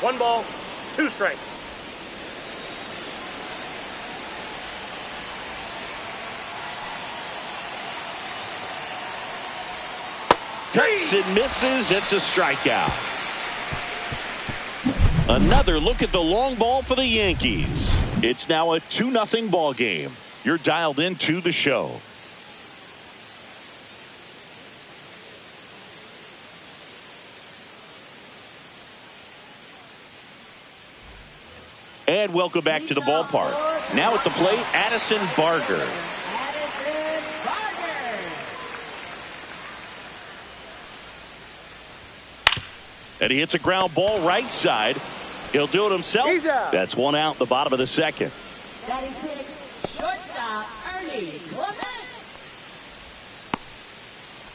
One ball, 2 strikes. Cuts and misses. It's a strikeout. Another look at the long ball for the Yankees. It's now a 2-0 ball game. You're dialed into the show. And welcome back to the ballpark. Now at the plate, Addison Barger. And he hits a ground ball right side. He'll do it himself. That's one out in the bottom of the second. Batting six, shortstop, Ernie Clement.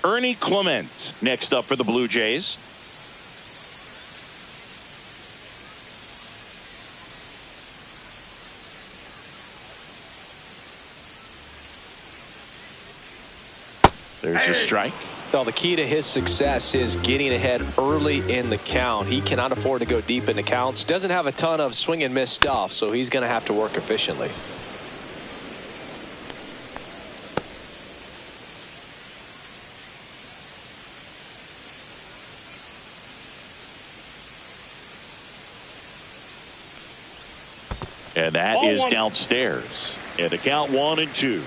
Ernie Clement next up for the Blue Jays. There's a strike. Well, the key to his success is getting ahead early in the count. He cannot afford to go deep into counts. Doesn't have a ton of swing and miss stuff, so he's going to have to work efficiently. And that is downstairs. And the count 1-2.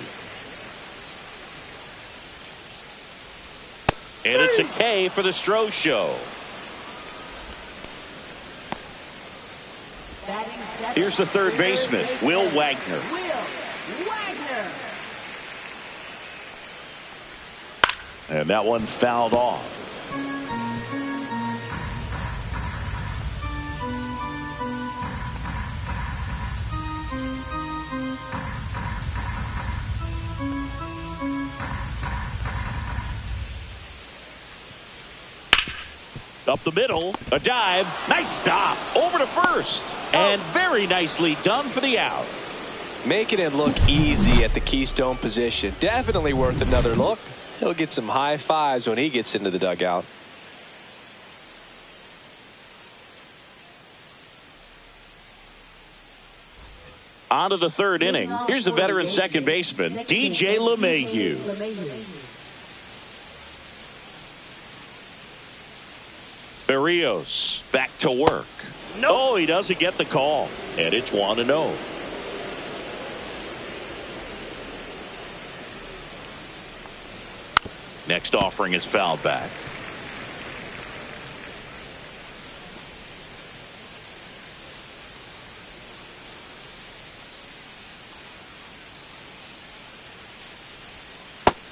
And it's a K for the Stroh Show. Here's the third baseman, Will Wagner. And that one fouled off. Up the middle, a dive, nice stop, over to first, and very nicely done for the out. Making it look easy at the Keystone position. Definitely worth another look. He'll get some high fives when he gets into the dugout. On to the third inning. Here's the veteran second baseman, DJ LeMahieu. Berrios back to work. Oh, he doesn't get the call. And it's 1-0. Next offering is fouled back.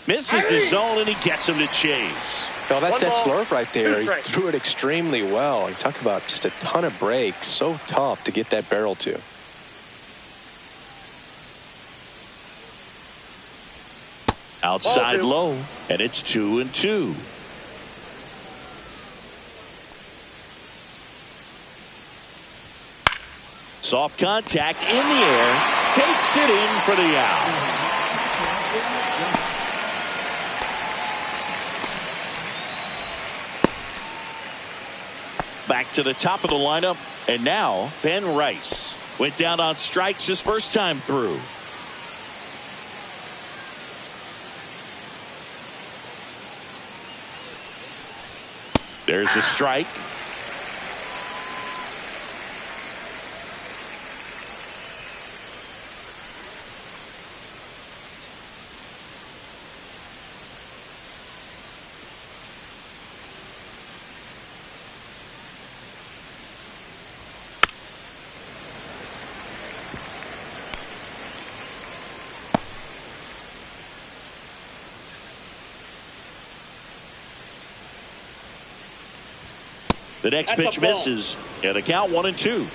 Misses the zone, and he gets him to chase. Well, that's that slurve right there. He threw it extremely well. You talk about just a ton of breaks. So tough to get that barrel to. Outside low, and it's 2-2. Soft contact in the air, takes it in for the out. Back to the top of the lineup, and now Ben Rice went down on strikes his first time through. There's a strike. The next pitch misses, and the count 1-2.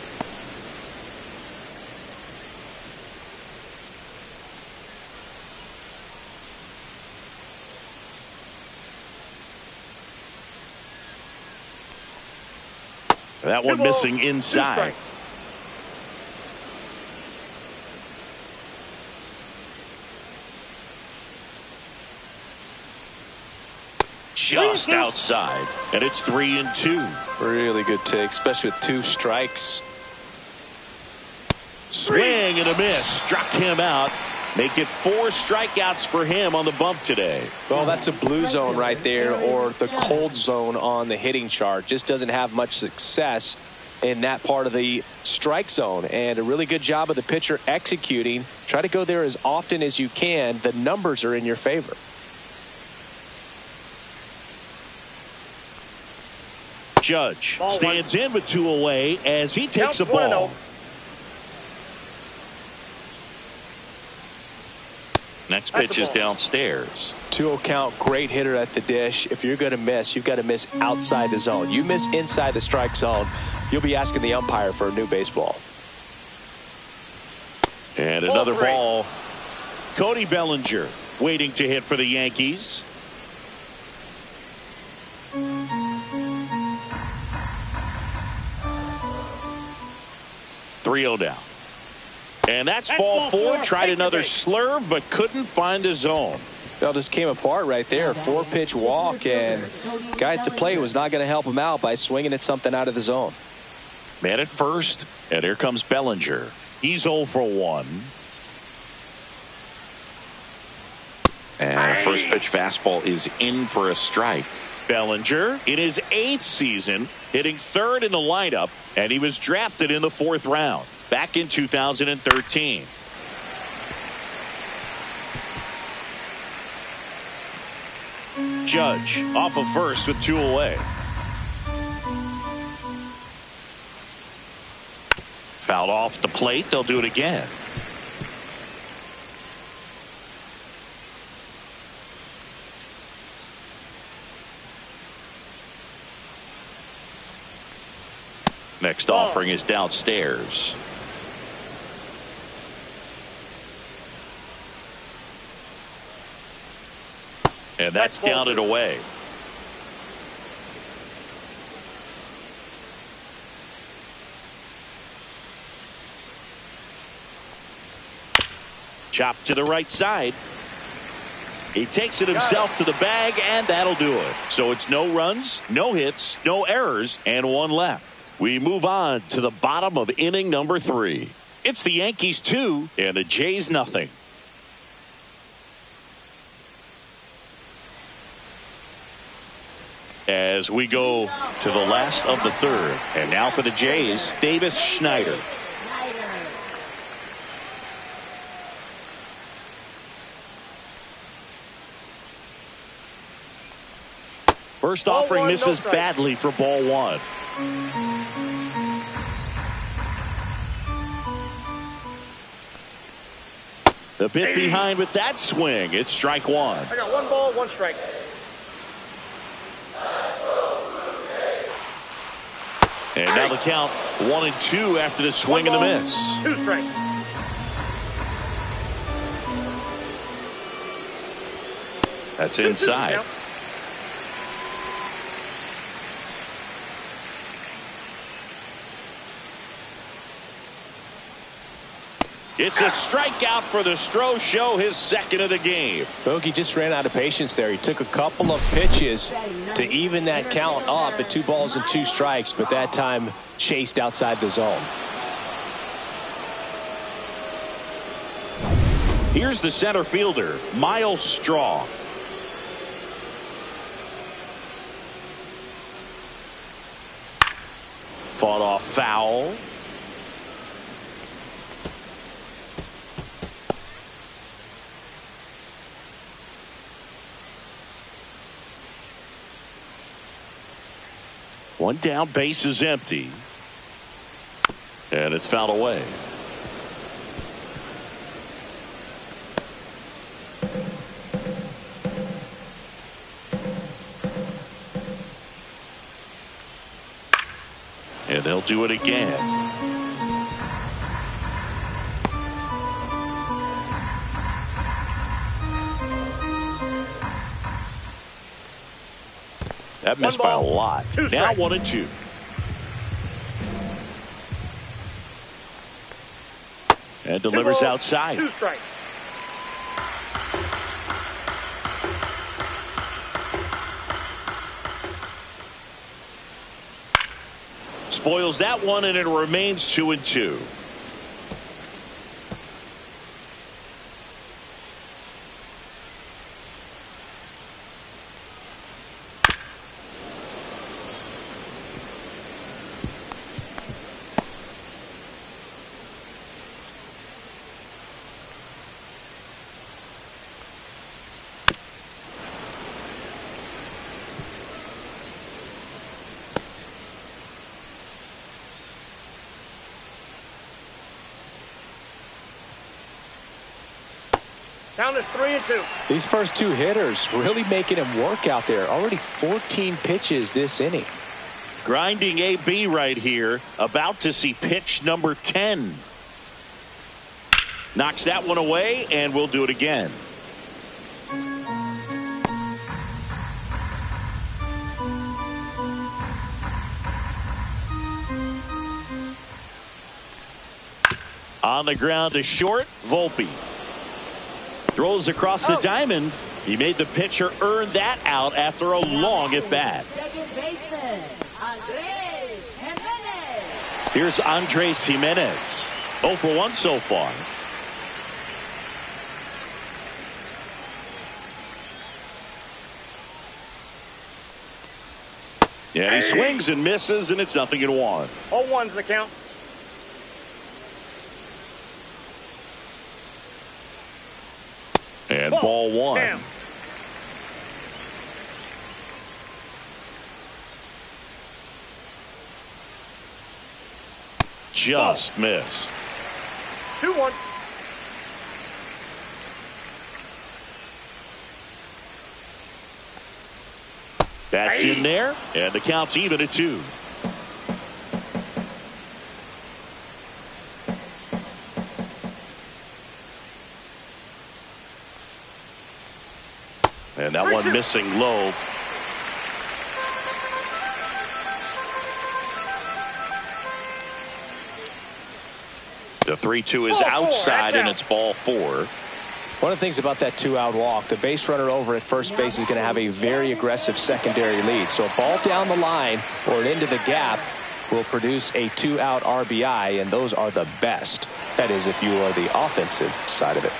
That one missing inside. Just outside, and it's 3-2. Really good take, especially with 2 strikes. Swing and a miss, struck him out. Make it 4 strikeouts for him on the bump today. Well, that's a blue zone right there, or the cold zone on the hitting chart. Just doesn't have much success in that part of the strike zone, and a really good job of the pitcher executing. Try to go there as often as you can. The numbers are in your favor. Judge stands in with 2 away as he takes a ball. Next pitch is downstairs. 2-0 count, great hitter at the dish. If you're going to miss, you've got to miss outside the zone. You miss inside the strike zone, you'll be asking the umpire for a new baseball. And another ball. Cody Bellinger waiting to hit for the Yankees. .3-0 down. And that's ball four. Tried another slurve, but couldn't find a zone. Well, just came apart right there. 4-pitch walk, and guy at the plate was not going to help him out by swinging at something out of the zone. Man at first, and here comes Bellinger. He's 0 for 1. And a first pitch fastball is in for a strike. Bellinger in his 8th season, hitting 3rd in the lineup, and he was drafted in the 4th round back in 2013. Judge off of first with 2 away. Fouled off the plate. They'll do it again. Next offering is downstairs. And that's down and away. Chop to the right side. He takes it himself to the bag, and that'll do it. So it's no runs, no hits, no errors, and 1 left. We move on to the bottom of inning number 3. It's the Yankees 2 and the Jays nothing. As we go to the last of the 3rd. And now for the Jays, Davis Schneider. First offering misses badly for ball 1. The bit behind with that swing. It's strike 1. I got 1 ball, 1 strike. And now the count 1-2 after the swing and the miss. 2 strike. That's inside. It's a strikeout for the Stro Show, his 2nd of the game. Bogey just ran out of patience there. He took a couple of pitches to even that count up at 2 balls and 2 strikes, but that time chased outside the zone. Here's the center fielder, Miles Straw. Fought off foul. One down, base is empty. And it's fouled away. And they'll do it again. That missed by a lot. Now 1-2. And delivers outside. 2 strikes. Spoils that one, and it remains 2-2. Count is 3-2. These first two hitters really making him work out there. Already 14 pitches this inning. Grinding AB right here. About to see pitch number 10. Knocks that one away, and we'll do it again. On the ground to short, Volpe. Throws across the diamond. He made the pitcher earn that out after a long at bat. Second baseman, Andres Jimenez. Here's Andres Jimenez. 0 for 1 so far. Yeah, he swings and misses, and it's 0-1. 0-1's the count. And ball 1. Damn. Just missed. 2-1. That's in there, and the count's even at 2. And that one missing low. The 3-2 is outside, and it's ball 4. One of the things about that 2-out walk, the base runner over at first base is going to have a very aggressive secondary lead. So a ball down the line or into the gap will produce a 2-out RBI, and those are the best. That is, if you are the offensive side of it.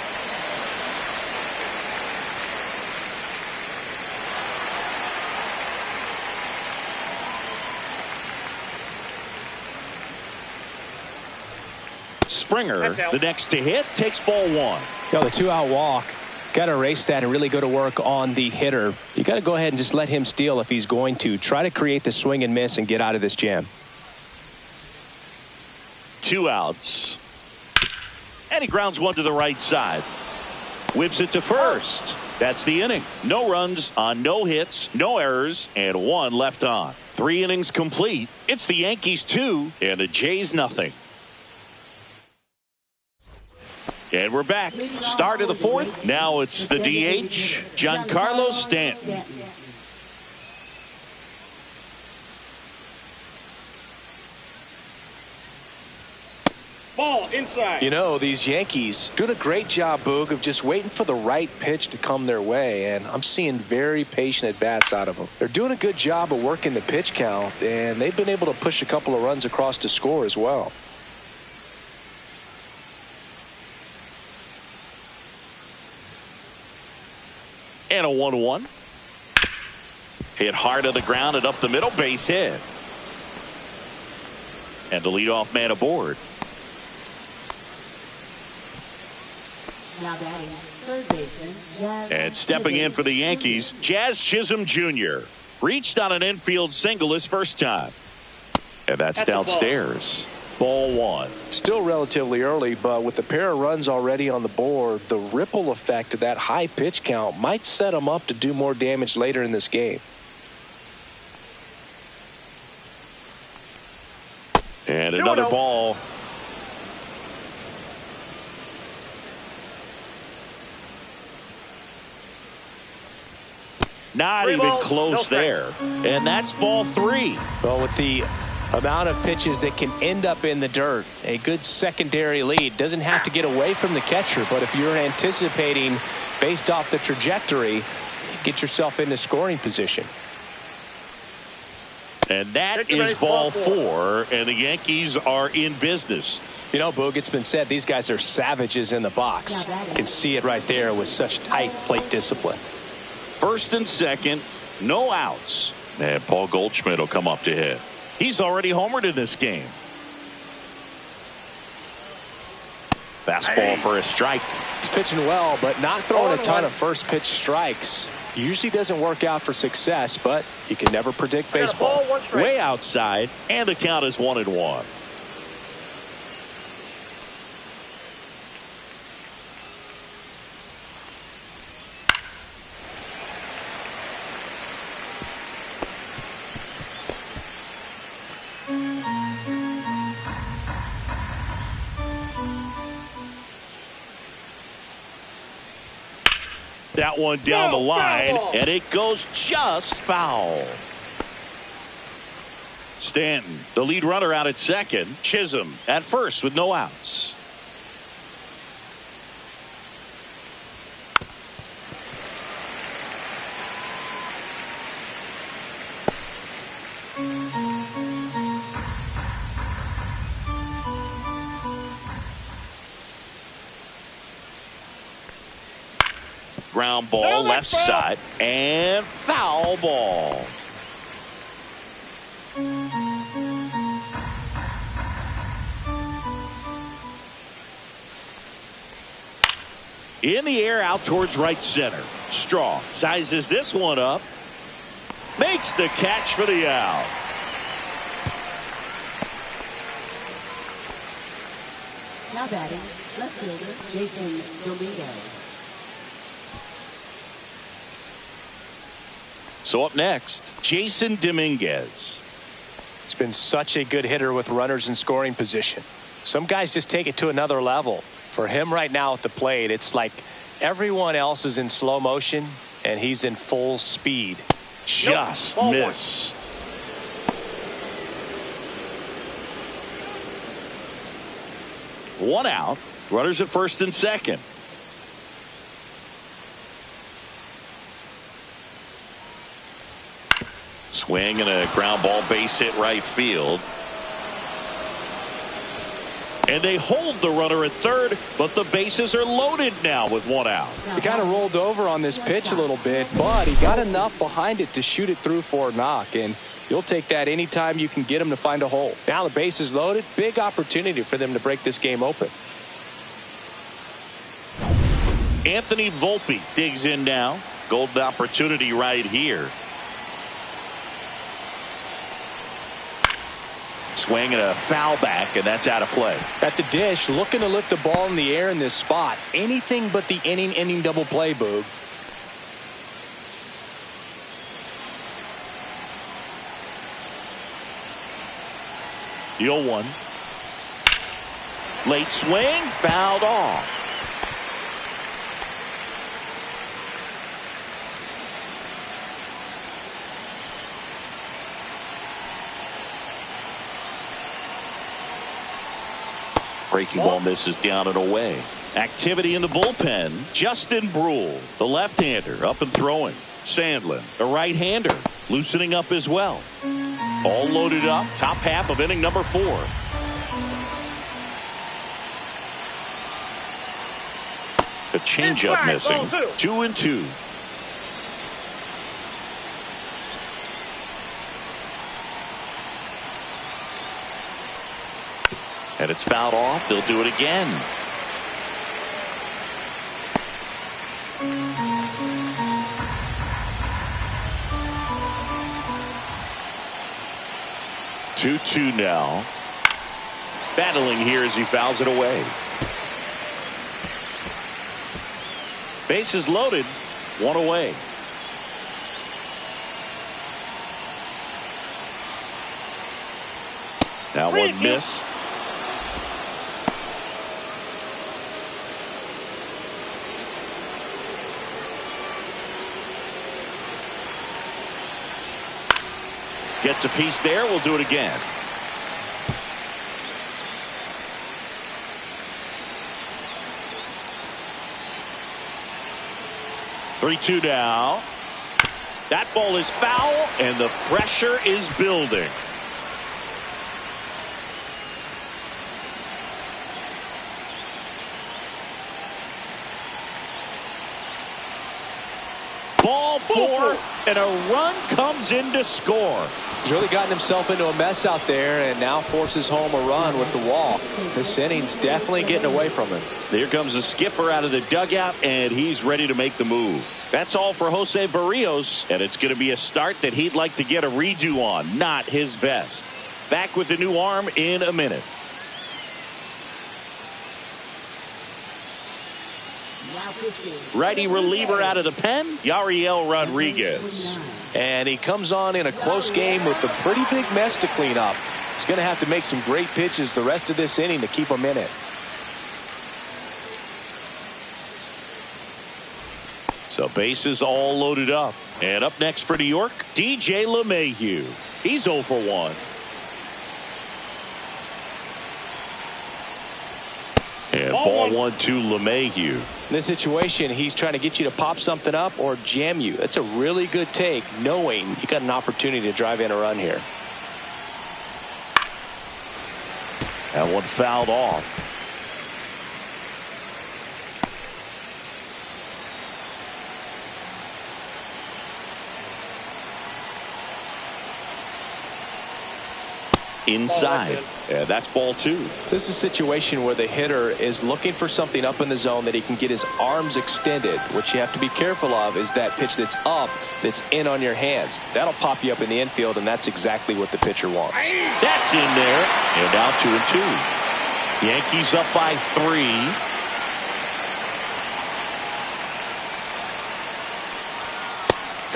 Springer, the next to hit, takes ball 1. The 2-out walk, got to erase that and really go to work on the hitter. You got to go ahead and just let him steal if he's going to. Try to create the swing and miss and get out of this jam. 2 outs. And he grounds one to the right side. Whips it to first. That's the inning. No runs on no hits, no errors, and 1 left on. 3 innings complete. It's the Yankees 2 and the Jays nothing. And we're back. Start of the 4th. Now it's the DH, Giancarlo Stanton. Ball inside. You know, these Yankees doing a great job, Boog, of just waiting for the right pitch to come their way, and I'm seeing very patient at-bats out of them. They're doing a good job of working the pitch count, and they've been able to push a couple of runs across to score as well. And a 1-1. Hit hard to the ground and up the middle, base hit. And the leadoff man aboard. Now batting, third baseman, Jazz And stepping in for the Yankees, Jazz Chisholm Jr. Reached on an infield single his first time. And that's downstairs. Ball 1. Still relatively early, but with the pair of runs already on the board, the ripple effect of that high pitch count might set them up to do more damage later in this game. And another ball. Not even close there. And that's ball 3. Well, with the amount of pitches that can end up in the dirt, a good secondary lead doesn't have to get away from the catcher, but if you're anticipating based off the trajectory, get yourself into scoring position. And that is ball 4, and the Yankees are in business. You know, Boog, it's been said these guys are savages in the box. You can see it right there with such tight plate discipline. First and second, no outs. And Paul Goldshmidt will come up to hit. He's already homered in this game. Fastball for a strike. He's pitching well, but not throwing a ton of first pitch strikes. Usually doesn't work out for success, but you can never predict baseball. Way outside, and the count is 1-1. That one down the line, foul ball. and it goes just foul. Stanton, the lead runner, out at second. Chisholm at first with no outs. Ground ball left side and foul ball. In the air out towards right center. Straw sizes this one up. Makes the catch for the out. Now batting, left fielder Jason Dominguez. So up next, Jason Dominguez. He's been such a good hitter with runners in scoring position. Some guys just take it to another level. For him right now at the plate, it's like everyone else is in slow motion and he's in full speed. Just missed. One out. Runners at first and second. Swing and a ground ball, base hit right field. And they hold the runner at third, but the bases are loaded now with one out. He kind of rolled over on this pitch a little bit, but he got enough behind it to shoot it through for a knock, and you'll take that anytime you can get him to find a hole. Now the base is loaded. Big opportunity for them to break this game open. Anthony Volpe digs in now. Golden opportunity right here. Swing and a foul back, and that's out of play. At the dish, looking to lift the ball in the air in this spot. Anything but the inning double play, Boog. The 0-1. Late swing, fouled off. Breaking ball misses down and away. Activity in the bullpen. Justin Brule, the left-hander, up and throwing. Sandlin, the right-hander, loosening up as well. All loaded up. Top half of inning number 4. The changeup missing. 2-2. And it's fouled off. They'll do it again. Two now. Battling here as he fouls it away. Bases loaded. One away. Now one missed. Gets a piece there. We'll do it again. Three-two now. That ball is foul, and the pressure is building. Ball 4, and a run comes in to score. He's really gotten himself into a mess out there and now forces home a run with the wall. This inning's definitely getting away from him. There comes the skipper out of the dugout, and he's ready to make the move. That's all for Jose Barrios, and it's going to be a start that he'd like to get a redo on. Not his best. Back with the new arm in a minute. Righty reliever out of the pen, Yariel Rodriguez. And he comes on in a close game with a pretty big mess to clean up. He's going to have to make some great pitches the rest of this inning to keep him in it. So bases all loaded up. And up next for New York, DJ LeMahieu. He's 0 for 1. And ball 1 to LeMahieu. In this situation, he's trying to get you to pop something up or jam you. That's a really good take, knowing you got an opportunity to drive in a run here. That one fouled off. Inside. Yeah, that's ball 2. This is a situation where the hitter is looking for something up in the zone that he can get his arms extended. What you have to be careful of is that pitch that's up, that's in on your hands. That'll pop you up in the infield, and that's exactly what the pitcher wants. That's in there. And now 2-2. Yankees up by 3.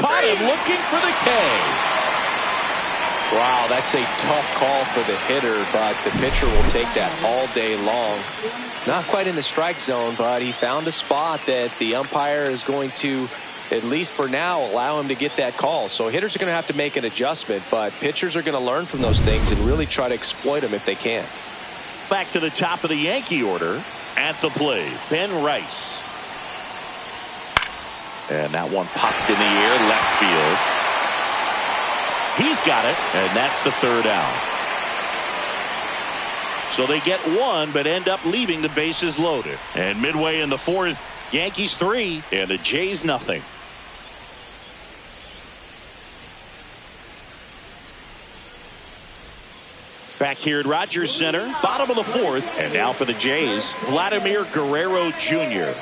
Caught him looking for the K. Wow, that's a tough call for the hitter, but the pitcher will take that all day long. Not quite in the strike zone, but he found a spot that the umpire is going to, at least for now, allow him to get that call. So hitters are going to have to make an adjustment, but pitchers are going to learn from those things and really try to exploit them if they can. Back to the top of the Yankee order. At the plate, Ben Rice. And that one popped in the air, left field. He's got it, and that's the 3rd out. So they get 1, but end up leaving the bases loaded. And midway in the 4th, Yankees 3, and the Jays nothing. Back here at Rogers Center, bottom of the 4th, and now for the Jays, Vladimir Guerrero Jr.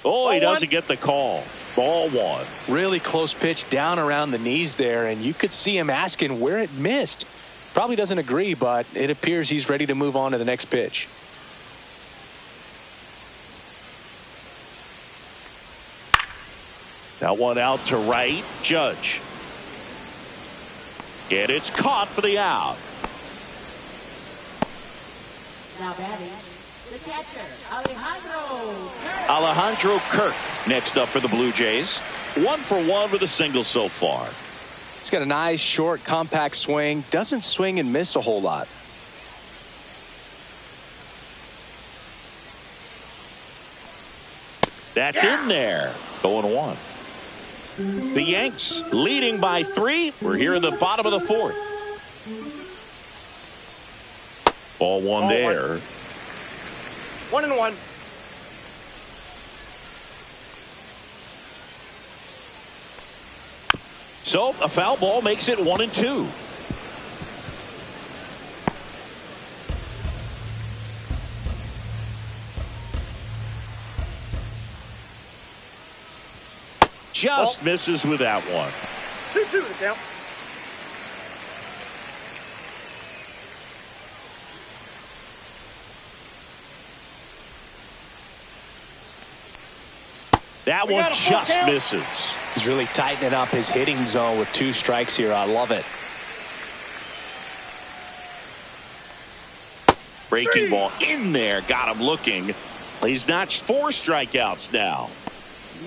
Oh, he doesn't get the call. Ball 1. Really close pitch down around the knees there, and you could see him asking where it missed. Probably doesn't agree, but it appears he's ready to move on to the next pitch. That one out to right. Judge. And it's caught for the out. Now batting, the catcher, Alejandro. Alejandro Kirk next up for the Blue Jays. 1 for 1 with a single so far. He's got a nice, short, compact swing. Doesn't swing and miss a whole lot. That's in there. 0-1. The Yanks leading by 3. We're here in the bottom of the 4th. Ball 1 there. 1-1. So a foul ball makes it 1-2. Just misses with that one. 2-2 the count. That one just misses. He's really tightening up his hitting zone with 2 strikes here. I love it. Breaking ball in there. Got him looking. He's notched 4 strikeouts now.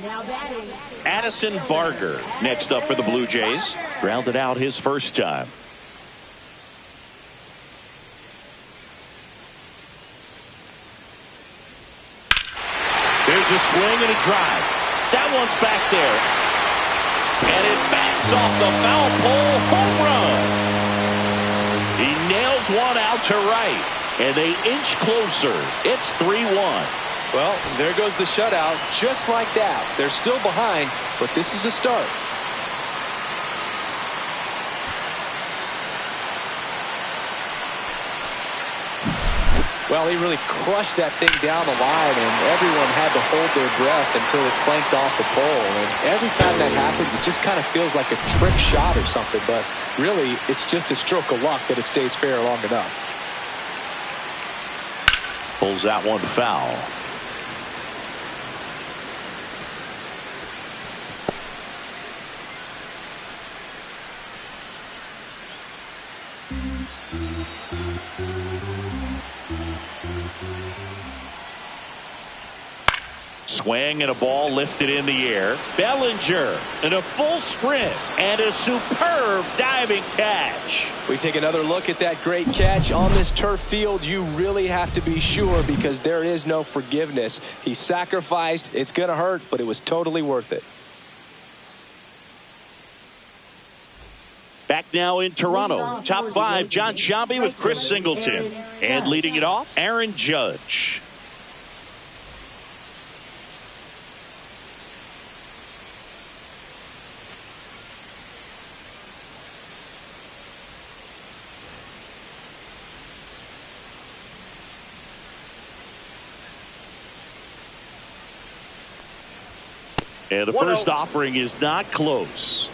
Now batting, Addison Barger next up for the Blue Jays. Grounded out his first time. There's a swing and a drive. That one's back there. And it bangs off the foul pole. Home run. He nails one out to right. And they inch closer. It's 3-1. Well, there goes the shutout. Just like that. They're still behind, but this is a start. Well, he really crushed that thing down the line, and everyone had to hold their breath until it clanked off the pole. And every time that happens, it just kind of feels like a trick shot or something. But really, it's just a stroke of luck that it stays fair long enough. Pulls that one foul. Swing and a ball lifted in the air. Bellinger in a full sprint and a superb diving catch. We take another look at that great catch on this turf field. You really have to be sure because there is no forgiveness. He sacrificed. It's going to hurt, but it was totally worth it. Back now in Toronto. Top 5, John Sciambi with Chris Singleton. And leading it off, Aaron Judge. And the first offering is not close.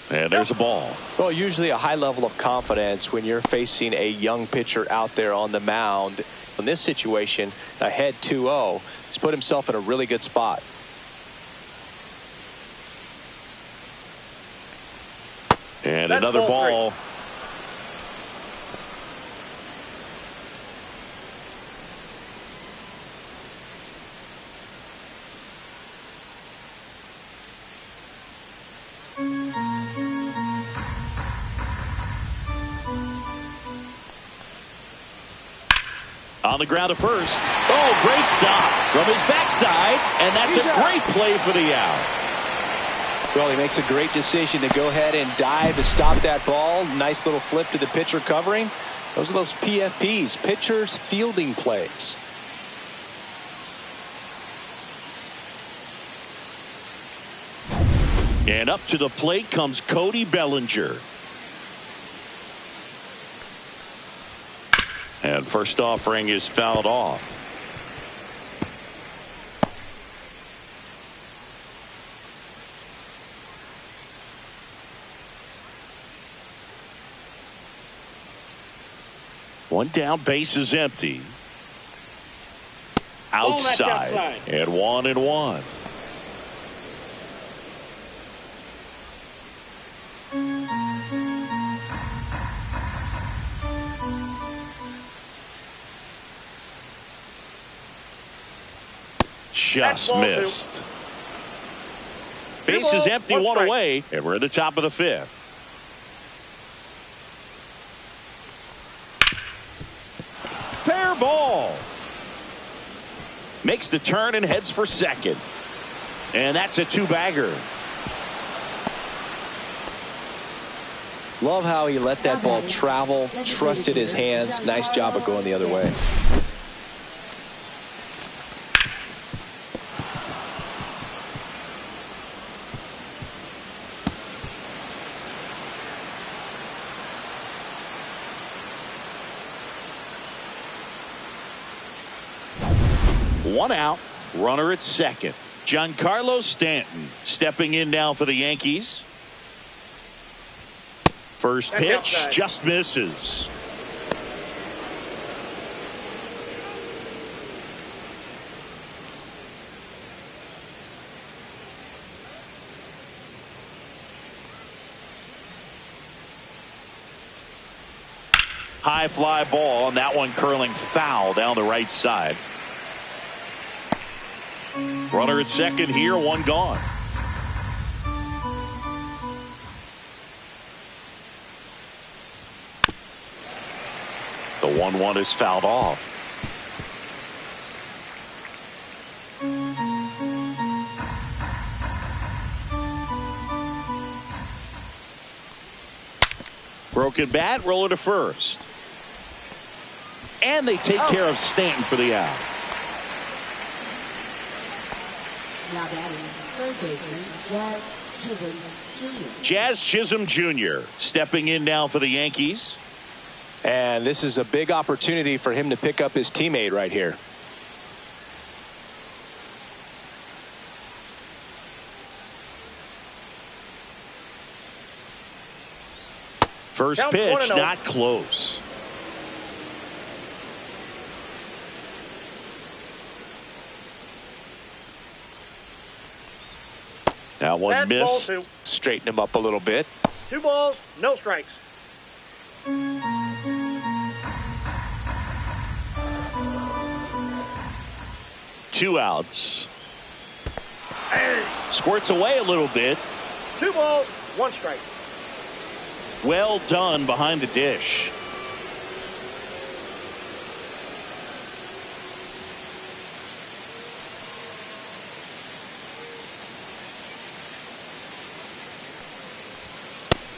And there's a ball. Well, usually a high level of confidence when you're facing a young pitcher out there on the mound. In this situation, ahead 2-0, he's put himself in a really good spot. And that's another ball. 3. On the ground to first. Oh, great stop from his backside, and that's a great play for the out. Well, he makes a great decision to go ahead and dive to stop that ball. Nice little flip to the pitcher covering. Those are those PFPs, pitchers fielding plays. And up to the plate comes Cody Bellinger. And first offering is fouled off. One down, base is empty. Outside. And 1-1. Just missed. Base is empty, one away, and we're at the top of the 5th. Fair ball. Makes the turn and heads for second. And that's a 2-bagger. Love how he let that ball travel, trusted his hands. Nice job of going the other way. One out, runner at second. Giancarlo Stanton stepping in now for the Yankees. First pitch just misses. High fly ball, and that one curling foul down the right side. Runner at second here, one gone. The 1-1 is fouled off. Broken bat, roller to first. And they take care of Stanton for the out. Now batting, third baseman, Jazz Chisholm Jr. stepping in now for the Yankees. And this is a big opportunity for him to pick up his teammate right here. First pitch, not close. That one missed. Straighten him up a little bit. 2 balls, no strikes. 2 outs. Squirts away a little bit. 2 balls, 1 strike. Well done behind the dish.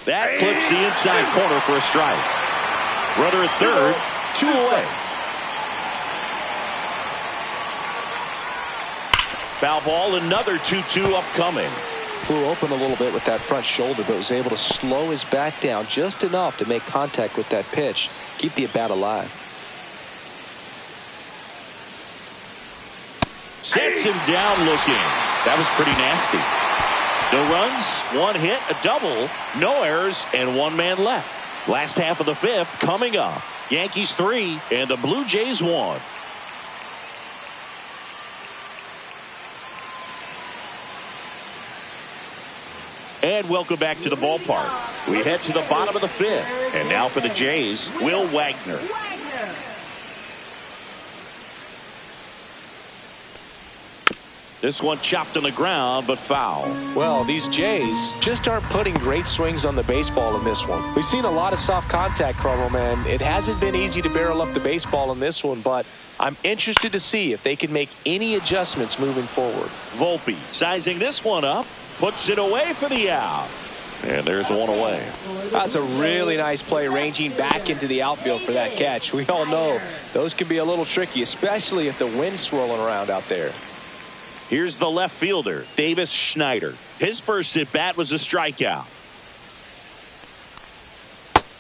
That clips the inside corner for a strike. Runner at third, 2 away. Foul ball, another 2-2 upcoming. Flew open a little bit with that front shoulder, but was able to slow his back down just enough to make contact with that pitch. Keep the at-bat alive. Sets him down looking. That was pretty nasty. No runs, 1 hit, a double, no errors, and 1 man left. Last half of the 5th coming up. Yankees 3 and the Blue Jays 1. And welcome back to the ballpark. We head to the bottom of the 5th. And now for the Jays, Will Wagner. This one chopped on the ground, but foul. Well, these Jays just aren't putting great swings on the baseball in this one. We've seen a lot of soft contact from them, and it hasn't been easy to barrel up the baseball in this one, but I'm interested to see if they can make any adjustments moving forward. Volpe sizing this one up, puts it away for the out. And there's 1 away. That's a really nice play, ranging back into the outfield for that catch. We all know those can be a little tricky, especially if the wind's swirling around out there. Here's the left fielder, Davis Schneider. His first at bat was a strikeout.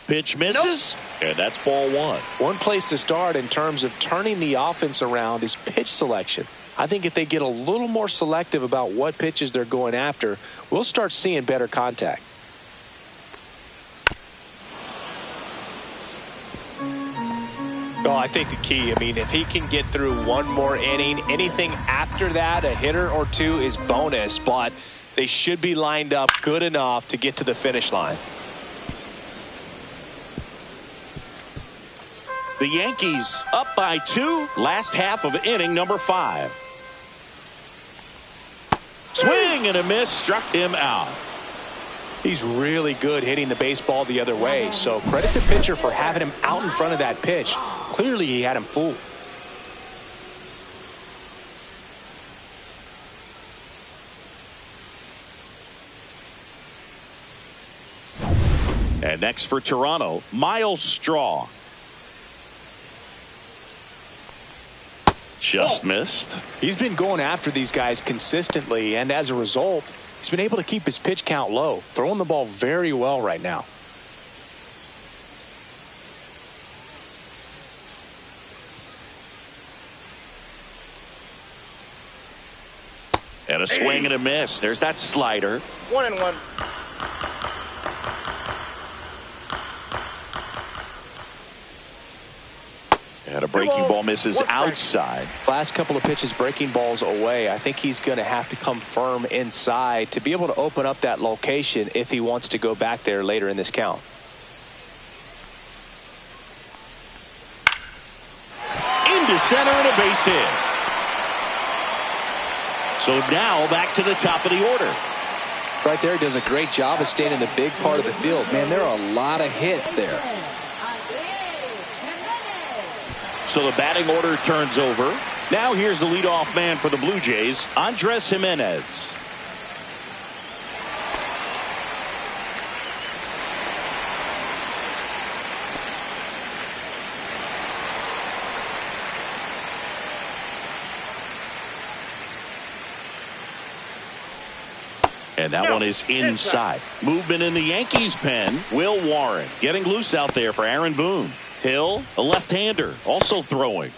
Pitch misses, and that's ball 1. One place to start in terms of turning the offense around is pitch selection. I think if they get a little more selective about what pitches they're going after, we'll start seeing better contact. Well, I think the key, if he can get through 1 more inning, anything after that, a hitter or 2 is bonus, but they should be lined up good enough to get to the finish line. The Yankees up by 2, last half of inning number 5. Swing and a miss, struck him out. He's really good hitting the baseball the other way, so credit the pitcher for having him out in front of that pitch. Clearly he had him fooled. And next for Toronto, Miles Straw. Just missed. He's been going after these guys consistently, and as a result, he's been able to keep his pitch count low, throwing the ball very well right now. And a swing and a miss. There's that slider. 1-1. And a breaking ball misses outside. Last couple of pitches breaking balls away. I think he's going to have to come firm inside to be able to open up that location if he wants to go back there later in this count. Into center and a base hit. So now back to the top of the order. Right there, does a great job of staying in the big part of the field. Man, there are a lot of hits there. So the batting order turns over. Now here's the leadoff man for the Blue Jays, Andres Gimenez. And that one is inside. Movement in the Yankees pen. Will Warren getting loose out there for Aaron Boone. Hill, a left-hander, also throwing.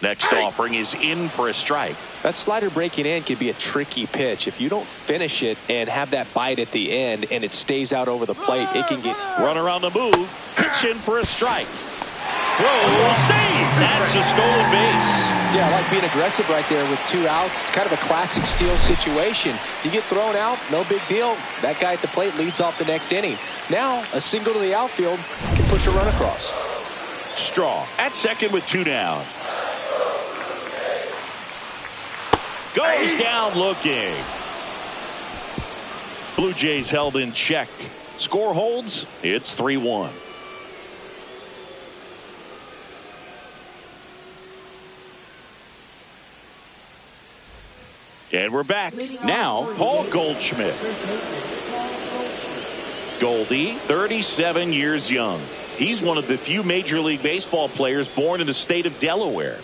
Next offering is in for a strike. That slider breaking in can be a tricky pitch. If you don't finish it and have that bite at the end and it stays out over the plate, it can get... Run around the move, pitch in for a strike. throw, save. That's a stolen base. Yeah, I like being aggressive right there with 2 outs. It's kind of a classic steal situation. You get thrown out, no big deal. That guy at the plate leads off the next inning. Now, a single to the outfield can push a run across. Straw at second with 2 down. Goes down looking. Blue Jays held in check. Score holds. It's 3-1. And we're back. Now, Paul Goldschmidt. Goldie, 37 years young. He's one of the few Major League Baseball players born in the state of Delaware.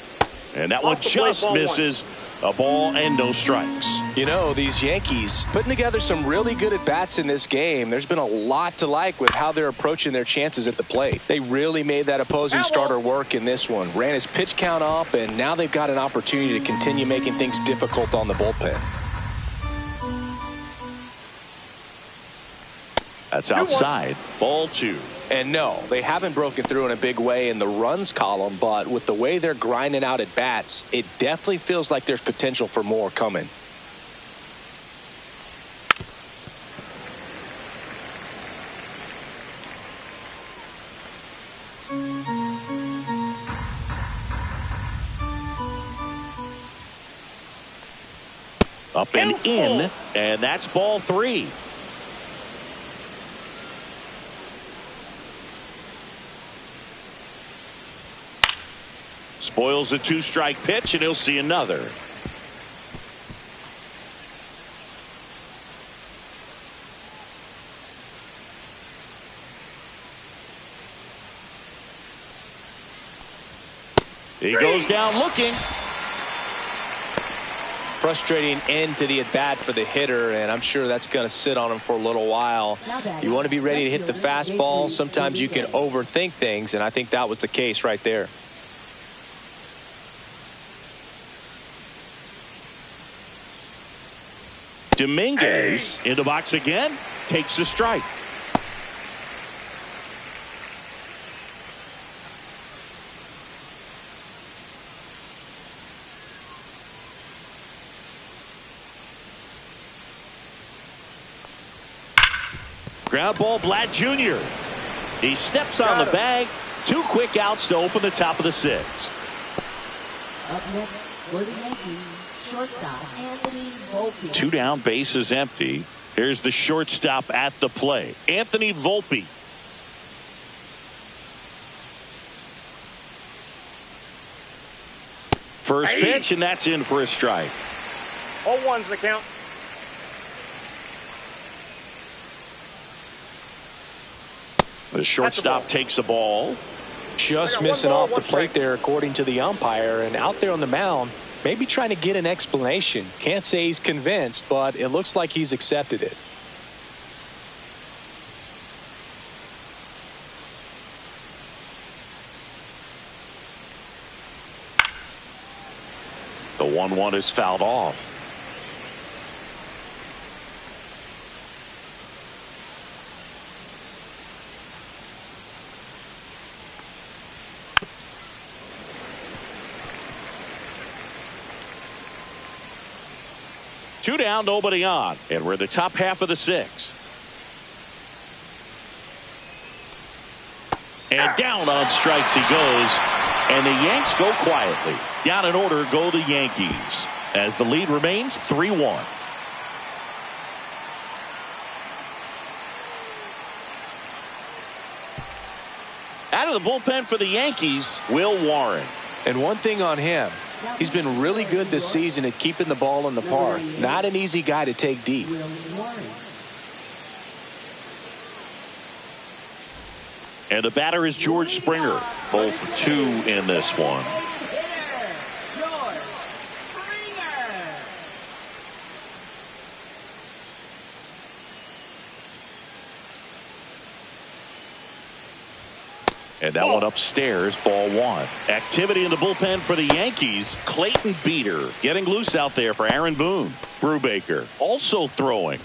And that one just misses. A ball and no strikes. You know, these Yankees putting together some really good at-bats in this game. There's been a lot to like with how they're approaching their chances at the plate. They really made that opposing starter work in this one. Ran his pitch count up, and now they've got an opportunity to continue making things difficult on the bullpen. That's outside. Ball 2. And no, they haven't broken through in a big way in the runs column, but with the way they're grinding out at bats, it definitely feels like there's potential for more coming. Up and in, and that's ball 3. Spoils a 2-strike pitch, and he'll see another. He goes down looking. Frustrating end to the at-bat for the hitter, and I'm sure that's going to sit on him for a little while. You want to be ready to hit the fastball. Sometimes you can overthink things, and I think that was the case right there. Dominguez in the box again, takes a strike. Ground ball, Vlad Jr. He steps on the bag. 2 quick outs to open the top of the 6th. Up next for the Yankees, shortstop Anthony Volpe. 2 down, base is empty. Here's the shortstop at the play, Anthony Volpe. First pitch, and that's in for a strike. 0-1's the count. The shortstop takes the ball. Just missing off the plate there, according to the umpire, and out there on the mound, maybe trying to get an explanation. Can't say he's convinced, but it looks like he's accepted it. The 1-1 is fouled off. Two down, nobody on, and we're in the top half of the 6th. And down on strikes he goes, and the Yanks go quietly. Down in order go the Yankees, as the lead remains 3-1. Out of the bullpen for the Yankees, Will Warren. And one thing on him, he's been really good this season at keeping the ball in the park. Not an easy guy to take deep. And the batter is George Springer. 0 for 2 in this one. And that one upstairs, ball 1. Activity in the bullpen for the Yankees. Clayton Beeter getting loose out there for Aaron Boone. Brubaker also throwing.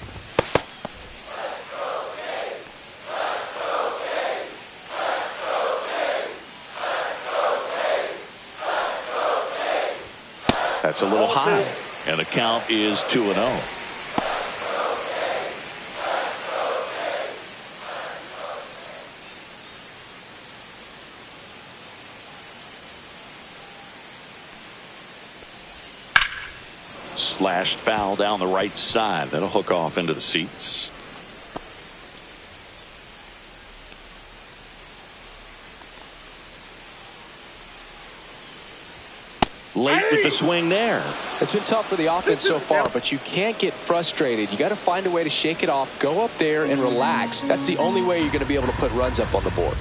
That's a little high. And the count is 2-0. Slashed foul down the right side. That'll hook off into the seats. Late with the swing there. It's been tough for the offense so far, but you can't get frustrated. You got to find a way to shake it off, go up there and relax. That's the only way you're going to be able to put runs up on the board.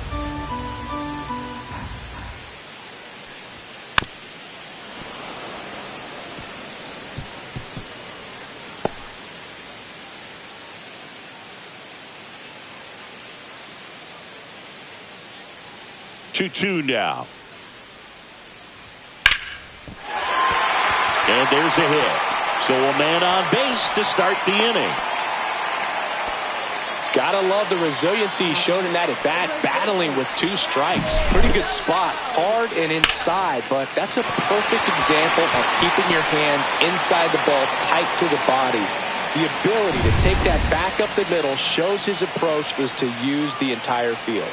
Two now. And there's a hit. So a man on base to start the inning. Gotta love the resiliency shown in that at bat, battling with 2 strikes. Pretty good spot, hard and inside, but that's a perfect example of keeping your hands inside the ball, tight to the body. The ability to take that back up the middle shows his approach is to use the entire field.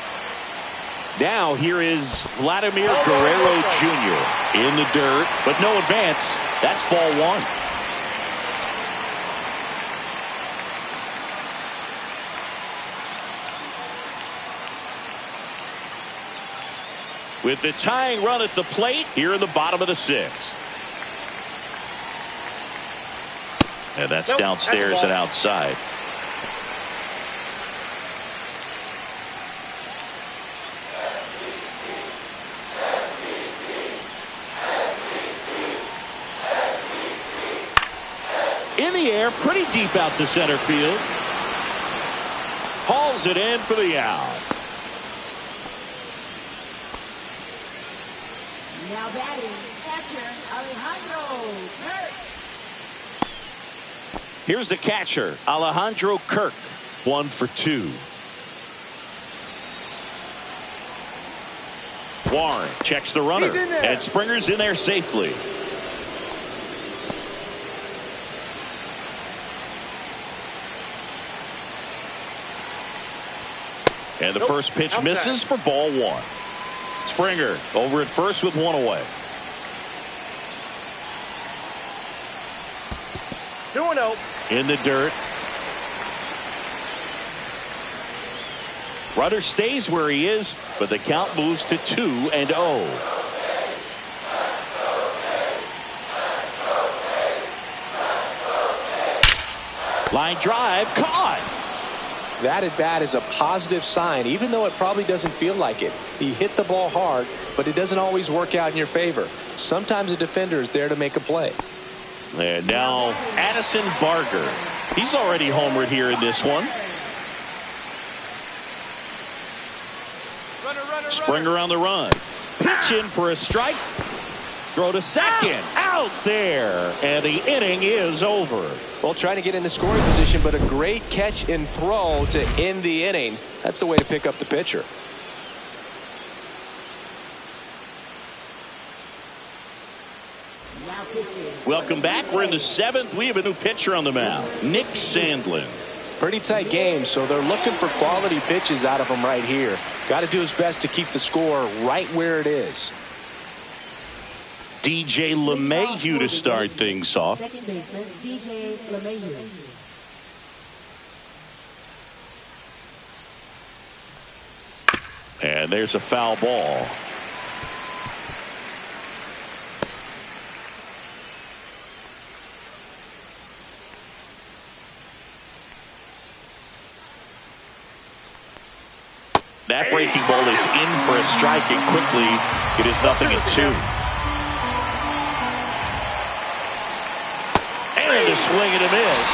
Now here is Vladimir Guerrero Jr. in the dirt, but no advance. That's ball 1. With the tying run at the plate here in the bottom of the 6th. And that's downstairs and outside. In the air, pretty deep out to center field. Hauls it in for the out. Now batting, catcher Alejandro Kirk. Here's the catcher, Alejandro Kirk. 1 for 2. Warren checks the runner, and Springer's in there safely. And the first pitch misses for ball 1. Springer over at first with 1 away. 2-0. In the dirt. Runner stays where he is, but the count moves to 2-0. Line drive caught. That at bat is a positive sign, even though it probably doesn't feel like it. He hit the ball hard, but it doesn't always work out in your favor. Sometimes a defender is there to make a play. And now Addison Barger. He's already homered here in this one. Springer on the run. Pitch in for a strike. Throw to second. Out there. And the inning is over. Well, trying to get in the scoring position, but a great catch and throw to end the inning. That's the way to pick up the pitcher. Welcome back. We're in the 7th. We have a new pitcher on the mound, Nick Sandlin. Pretty tight game, so they're looking for quality pitches out of him right here. Got to do his best to keep the score right where it is. DJ LeMahieu to start things off. Second baseman, DJ LeMahieu. And there's a foul ball. That breaking ball is in for a strike, and quickly it is 0-2. And a swing and a miss.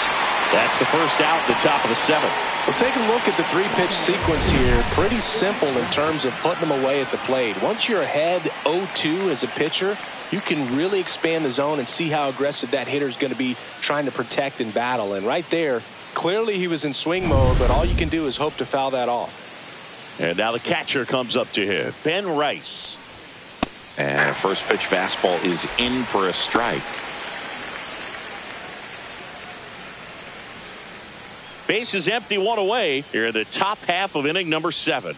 That's the first out at the top of the 7th. Well, take a look at the 3-pitch sequence here. Pretty simple in terms of putting them away at the plate. Once you're ahead 0-2 as a pitcher, you can really expand the zone and see how aggressive that hitter is going to be trying to protect and battle. And right there, clearly he was in swing mode, but all you can do is hope to foul that off. And now the catcher comes up to him, Ben Rice. And a first pitch fastball is in for a strike. Base is empty, one away. Here in the top half of inning number 7.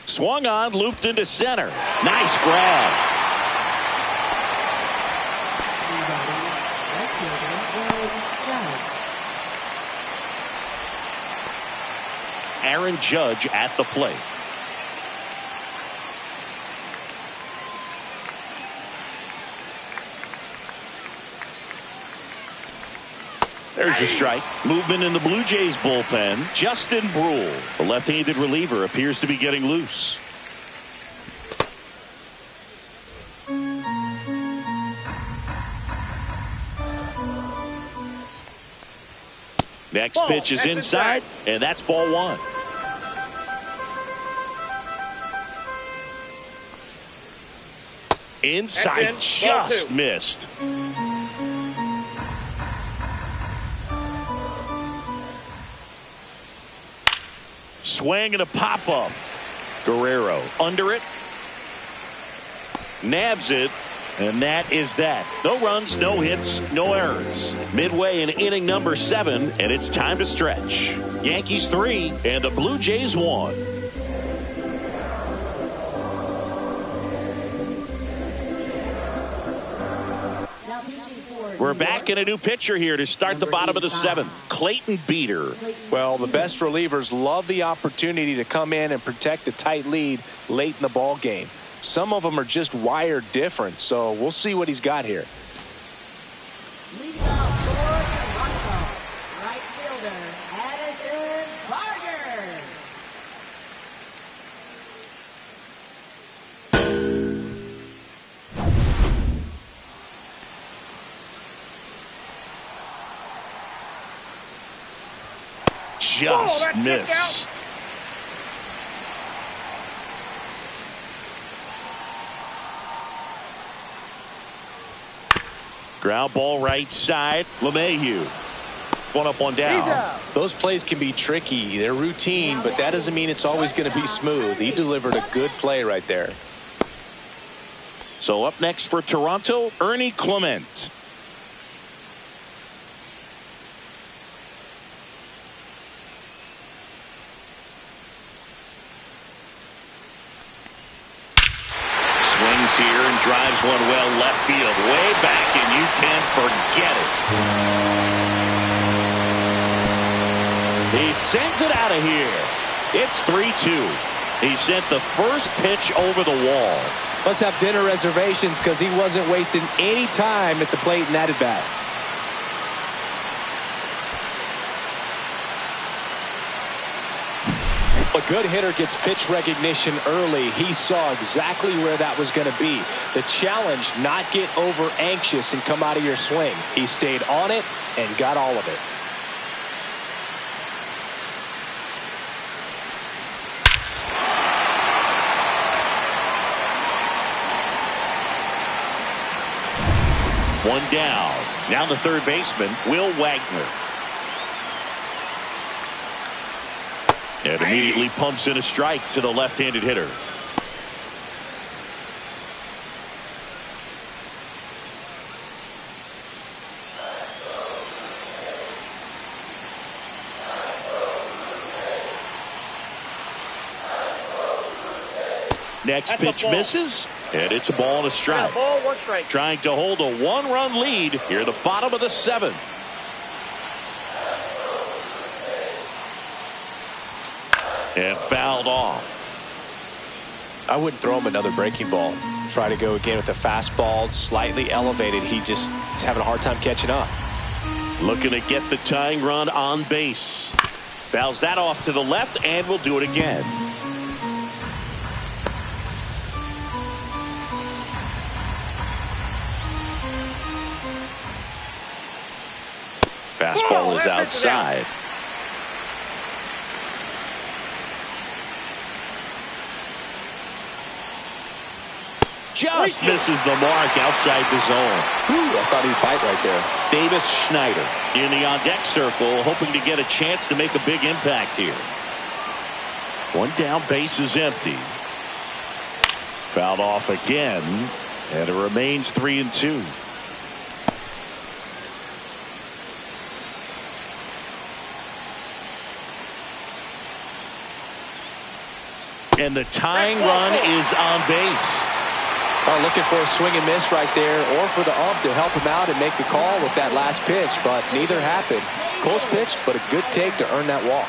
Swung on, looped into center. Nice grab. Aaron Judge at the plate. There's a strike. Movement in the Blue Jays bullpen. Justin Brule, the left-handed reliever, appears to be getting loose. Next pitch is inside, and that's ball 1. Inside, just missed. Swing and a pop-up. Guerrero under it. Nabs it. And that is that. No runs, no hits, no errors. Midway in inning number 7, and it's time to stretch. Yankees 3 and the Blue Jays 1. We're back in a new pitcher here to start the bottom of the 7th. Clayton Beeter. Well, the best relievers love the opportunity to come in and protect a tight lead late in the ball game. Some of them are just wired different, so we'll see what he's got here. Leading off for Toronto, right fielder, Addison Barger. Just missed. Ground ball right side. LeMahieu. One up, one down. Those plays can be tricky. They're routine, but that doesn't mean it's always going to be smooth. He delivered a good play right there. So up next for Toronto, Ernie Clement. Swings here and drives one well left field, way back, and you can forget it. He sends it out of here. It's 3-2. He sent the first pitch over the wall. Must have dinner reservations because he wasn't wasting any time at the plate in that at bat. A good hitter gets pitch recognition early. He saw exactly where that was going to be. The challenge, not get over anxious and come out of your swing. He stayed on it and got all of it. One down. Now the third baseman, Will Wagner. And immediately pumps in a strike to the left-handed hitter. Next pitch misses, and it's a ball and a strike. Ball, 1 strike. Trying to hold a 1-run lead here at the bottom of the 7th. And fouled off. I wouldn't throw him another breaking ball. Try to go again with the fastball, slightly elevated. He just is having a hard time catching up. Looking to get the tying run on base. Fouls that off to the left, and will do it again. Fastball is outside. Just misses the mark outside the zone. Ooh, I thought he'd bite right there. Davis Schneider in the on-deck circle, hoping to get a chance to make a big impact here. One down, base is empty. Fouled off again, and it remains 3-2. And the tying run is on base. Well, looking for a swing and miss right there, or for the ump to help him out and make the call with that last pitch, but neither happened. Close pitch, but a good take to earn that walk.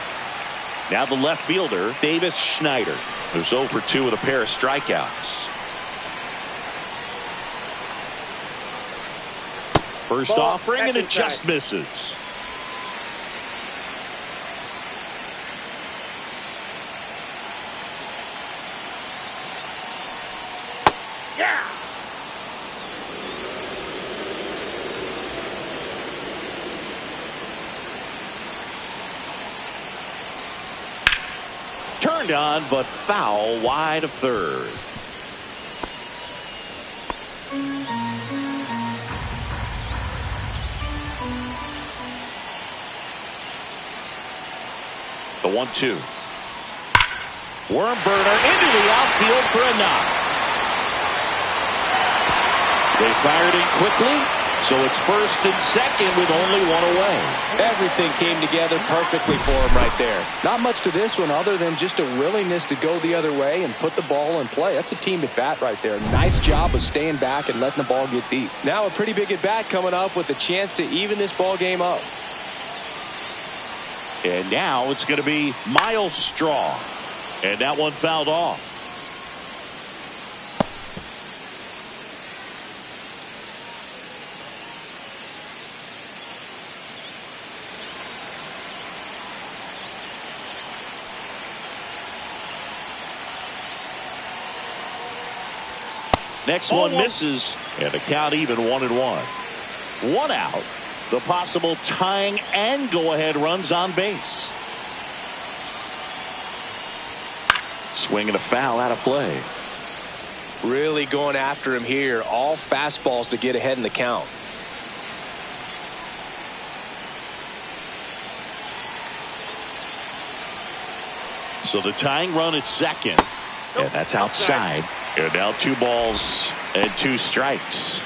Now the left fielder, Davis Schneider, who's 0 for 2 with a pair of strikeouts. First offering, and it just misses. Turned on, but foul wide of third. The 1-2. Worm burner into the outfield for a knock. They fired in quickly, so it's first and second with only one away. Everything came together perfectly for him right there. Not much to this one other than just a willingness to go the other way and put the ball in play. That's a team at bat right there. Nice job of staying back and letting the ball get deep. Now a pretty big at bat coming up with a chance to even this ball game up. And now it's going to be Miles Straw. And that one fouled off. Next one misses, and the count even 1-1. 1 out. The possible tying and go-ahead runs on base. Swing and a foul out of play. Really going after him here. All fastballs to get ahead in the count. So the tying run at second, and that's outside. And now 2 balls and 2 strikes.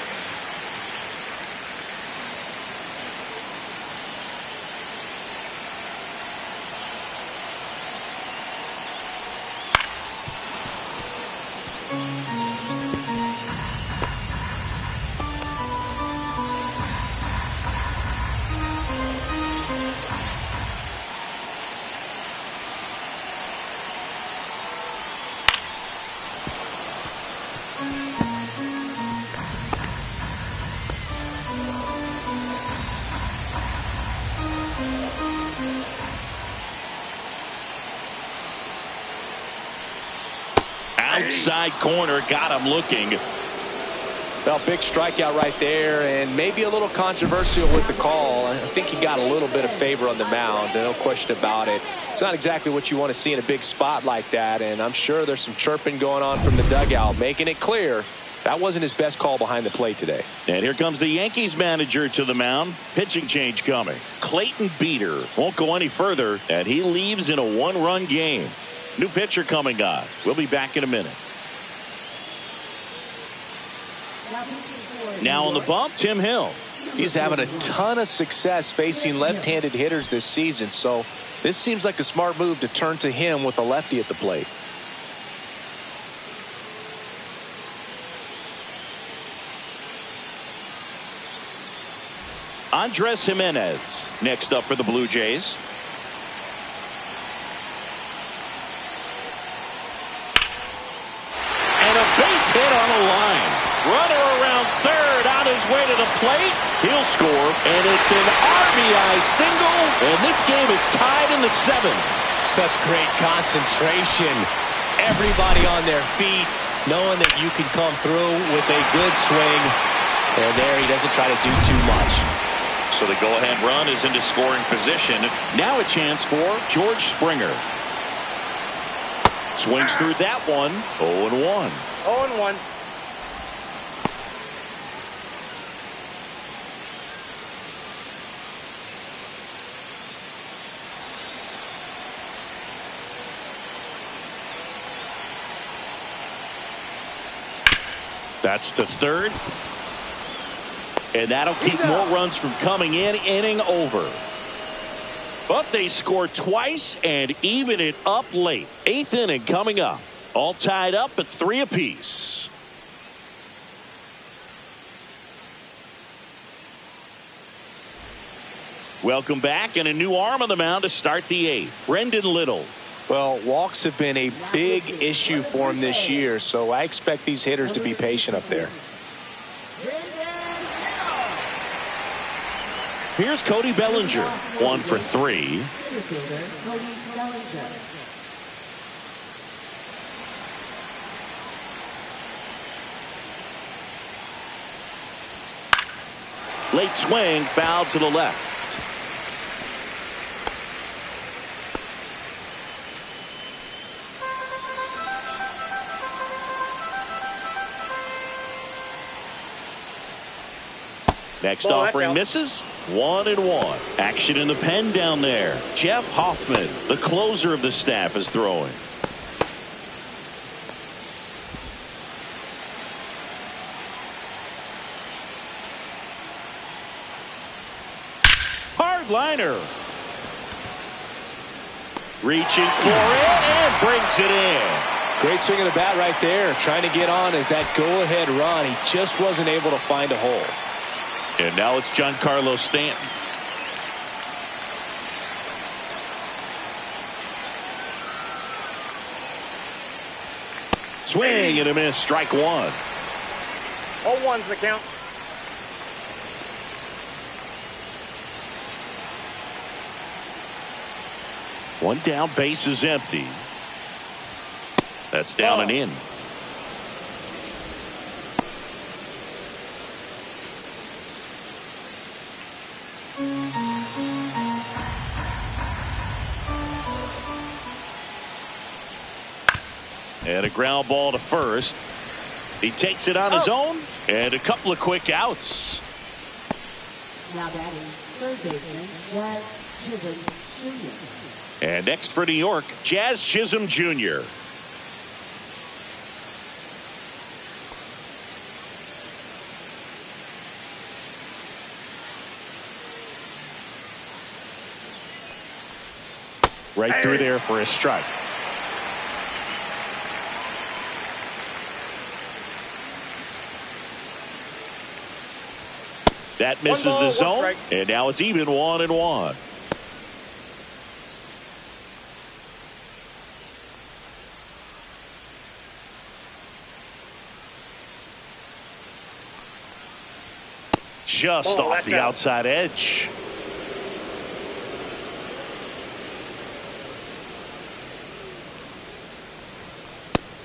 Outside corner, got him looking. Well, big strikeout right there, and maybe a little controversial with the call. I think he got a little bit of favor on the mound, no question about it. It's not exactly what you want to see in a big spot like that, and I'm sure there's some chirping going on from the dugout, making it clear that wasn't his best call behind the plate today. And here comes the Yankees manager to the mound. Pitching change coming. Clayton Beeter won't go any further, and he leaves in a 1-run game. New pitcher coming on. We'll be back in a minute. Now on the bump, Tim Hill. He's having a ton of success facing left-handed hitters this season, so this seems like a smart move to turn to him with a lefty at the plate. Andres Jimenez next up for the Blue Jays. And a base hit on the line. Runner around third, on his way to the plate. He'll score, and it's an RBI single, and this game is tied in the 7th. Such great concentration. Everybody on their feet, knowing that you can come through with a good swing. And there he doesn't try to do too much. So the go-ahead run is into scoring position. Now a chance for George Springer. Swings through that one. 0-1. 0-1. That's the third. And that'll keep more runs from coming in. Inning over. But they score twice and even it up late. 8th inning coming up. All tied up at 3 apiece. Welcome back, and a new arm on the mound to start the 8th. Brendan Little. Well, walks have been a big issue for him this year, so I expect these hitters to be patient up there. Here's Cody Bellinger. 1 for 3. Late swing, foul to the left. Next offering misses. 1-1. Action in the pen down there. Jeff Hoffman, the closer of the staff, is throwing. Hard liner. Reaching for it and brings it in. Great swing of the bat right there. Trying to get on as that go-ahead run. He just wasn't able to find a hole. And now it's Giancarlo Stanton. Swing and a miss. Strike 1. 0-1's the count. One down, base is empty. That's down and in. And a ground ball to first. He takes it on his own, and a couple of quick outs. Now batting, third baseman, Jazz Chisholm Jr. And next for New York, Jazz Chisholm Jr. Right through there for a strike. That misses the zone, and now it's even 1-1. Just off the outside edge.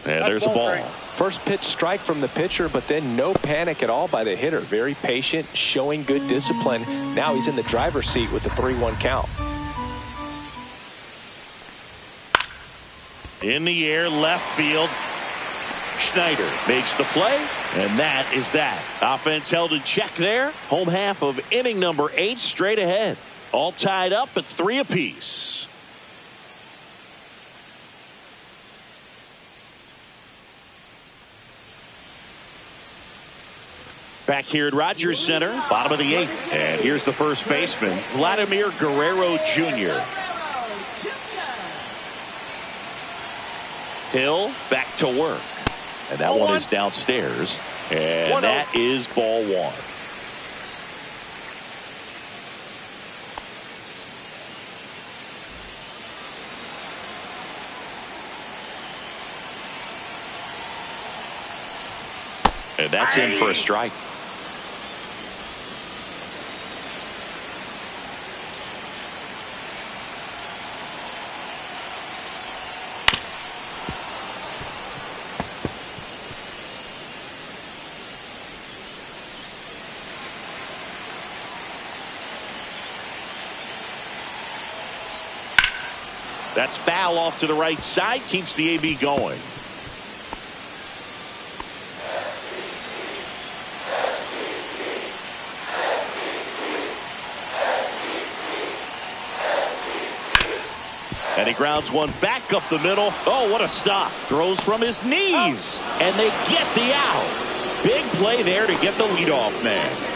And there's a ball. First pitch strike from the pitcher, but then no panic at all by the hitter. Very patient, showing good discipline. Now he's in the driver's seat with the 3-1 count. In the air, left field. Schneider makes the play, and that is that. Offense held in check there. Home half of inning number 8 straight ahead. All tied up at 3 apiece. Back here at Rogers Center, bottom of the 8th. And here's the first baseman, Vladimir Guerrero Jr. Hill back to work. And that one is downstairs. And that is ball 1. And that's in for a strike. That's foul off to the right side. Keeps the AB going. And he grounds one back up the middle. Oh, what a stop. Throws from his knees. And they get the out. Big play there to get the leadoff man.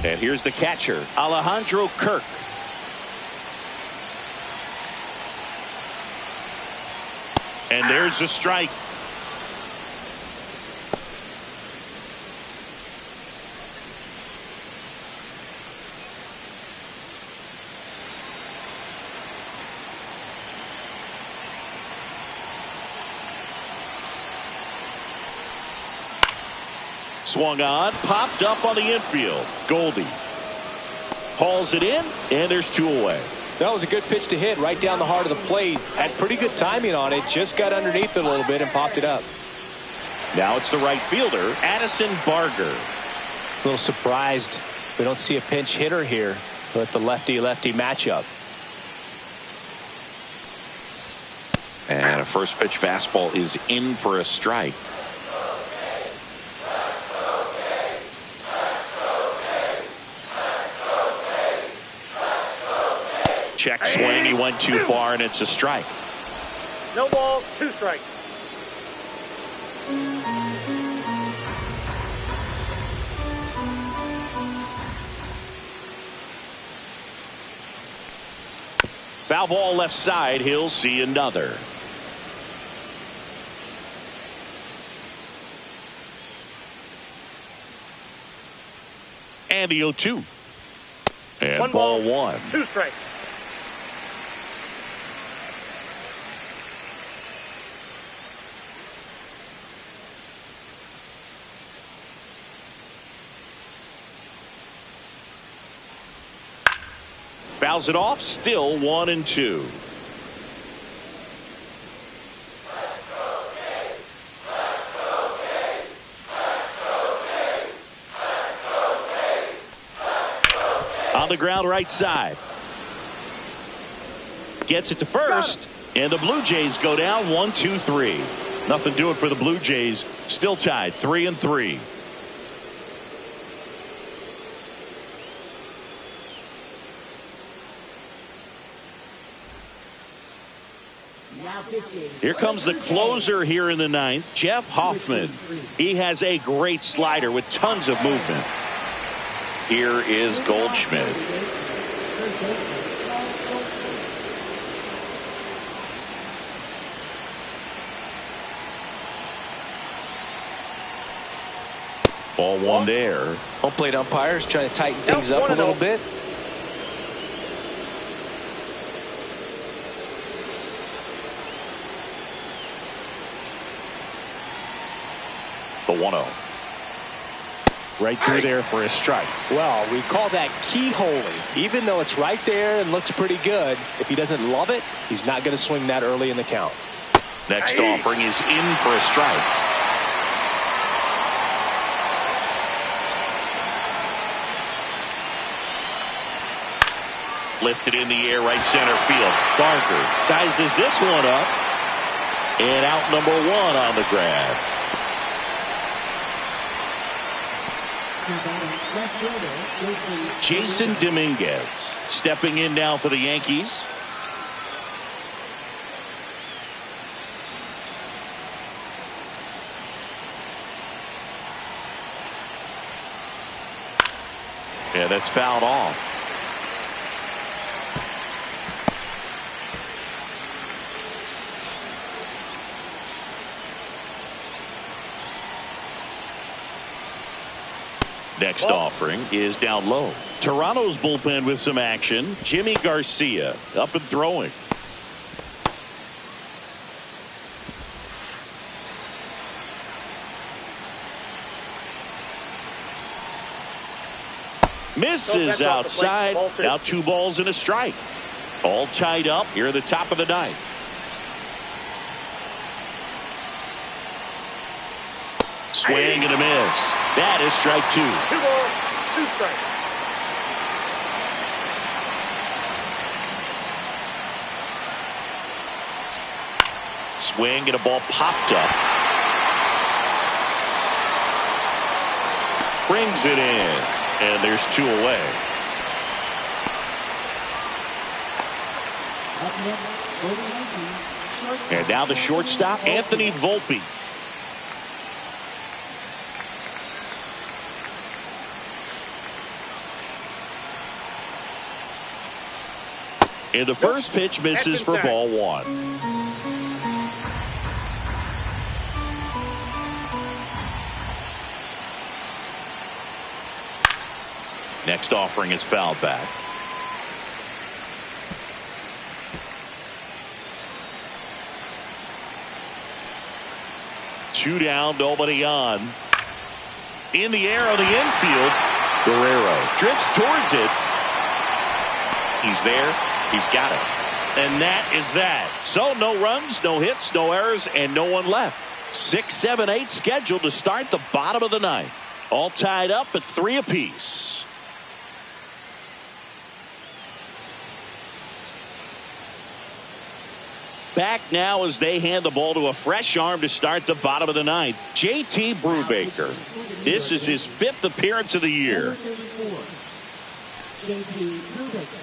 And here's the catcher, Alejandro Kirk. And there's the strike. Swung on, popped up on the infield. Goldie hauls it in, and there's 2 away. That was a good pitch to hit right down the heart of the plate. Had pretty good timing on it. Just got underneath it a little bit and popped it up. Now it's the right fielder, Addison Barger. A little surprised we don't see a pinch hitter here with the lefty-lefty matchup. And a first pitch fastball is in for a strike. Check swing. He went too far, and it's a strike. No balls, 2 strikes. Foul ball left side. He'll see another. And the 0-2. And 1 ball ball, 1. 2 strikes. Fouls it off. Still 1-2. On the ground right side. Gets it to first. And the Blue Jays go down 1-2-3. Nothing doing for the Blue Jays. Still tied 3-3. Here comes the closer here in the 9th, Jeff Hoffman. He has a great slider with tons of movement. Here is Goldshmidt. Ball 1 there. Home plate umpires trying to tighten things up a little bit. The 1-0. Right through there for a strike. Well, we call that keyholing. Even though it's right there and looks pretty good, if he doesn't love it, he's not going to swing that early in the count. Next offering is in for a strike. Lifted in the air, right center field. Barker sizes this one up. And out number 1 on the grab. Jason Dominguez stepping in now for the Yankees. Yeah, that's fouled off. Next offering is down low. Toronto's bullpen with some action. Jimmy Garcia up and throwing. Misses outside. Now 2 balls and a strike. All tied up here at the top of the 9th. Swing and a miss. That is strike 2. 2 balls, 2 strikes. Swing and a ball popped up. Brings it in. And there's 2 away. next for the Yankees, shortstop. And now the shortstop, Anthony Volpe. And the first pitch misses for ball one. Next offering is fouled back. Two down, nobody on. In the air on the infield. Guerrero drifts towards it. He's there. He's got it. And that is that. So no runs, no hits, no errors, and no one left. 6, 7, 8 scheduled to start the bottom of the ninth. All tied up at 3 apiece. Back now as they hand the ball to a fresh arm to start the bottom of the ninth. J.T. Brubaker. This is his 5th appearance of the year. J.T. Brubaker.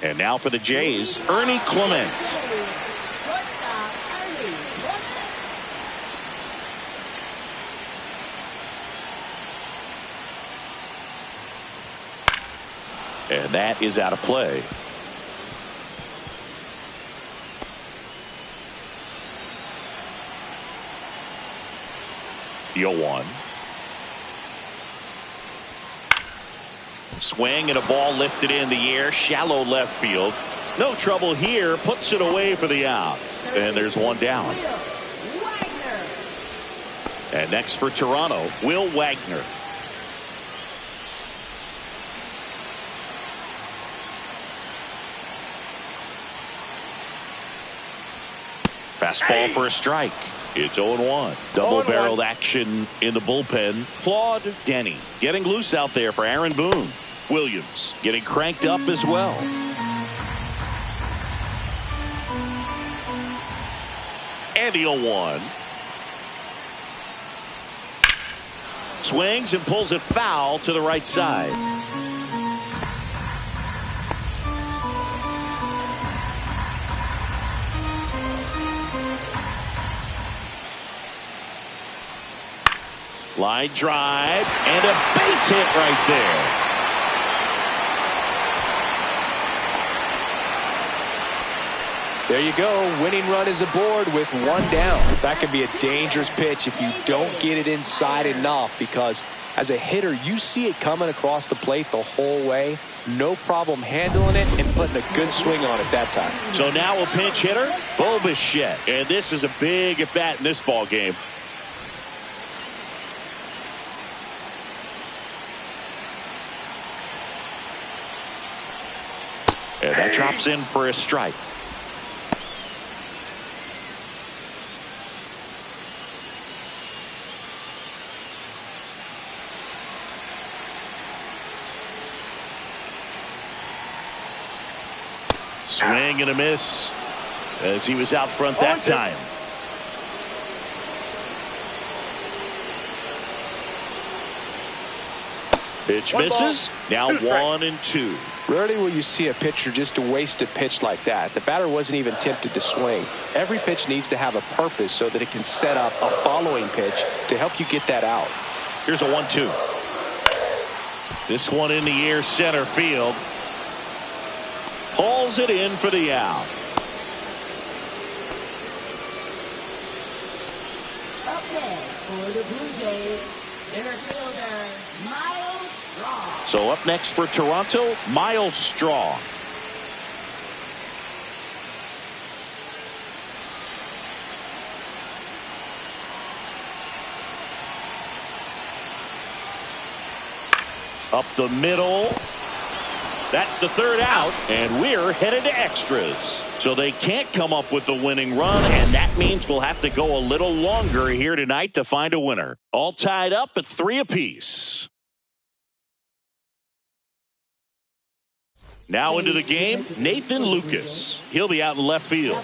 And now for the Jays, Ernie Clement. Shortstop, Ernie Clement. And that is out of play. The 0-1. Swing and a ball lifted in the air, shallow left field. No trouble here, puts it away for the out. And there's one down. And next for Toronto, Will Wagner. Fastball for a strike. It's 0-1. Double-barreled action in the bullpen. Claude Denny getting loose out there for Aaron Boone. Williams getting cranked up as well. And the 0-1. Swings and pulls it foul to the right side. Line drive and a base hit right there. There you go. Winning run is aboard with one down. That can be a dangerous pitch if you don't get it inside enough, because as a hitter, you see it coming across the plate the whole way. No problem handling it and putting a good swing on it that time. So now a pinch hitter, Goldshmidt. And this is a big at bat in this ball game. And that drops in for a strike. Swing and a miss as he was out front that time. Pitch misses. Now 1-2. Rarely will you see a pitcher just waste a pitch like that. The batter wasn't even tempted to swing. Every pitch needs to have a purpose so that it can set up a following pitch to help you get that out. Here's a 1-2. This one in the air, center field. Hauls it in for the out. Up next for the Blue Jays, center fielder, Miles Straw. So up next for Toronto, Miles Straw. Up the middle. That's the third out, and we're headed to extras. So they can't come up with the winning run, and that means we'll have to go a little longer here tonight to find a winner. All tied up at 3 apiece. Now into the game, Nathan Lucas. He'll be out in left field.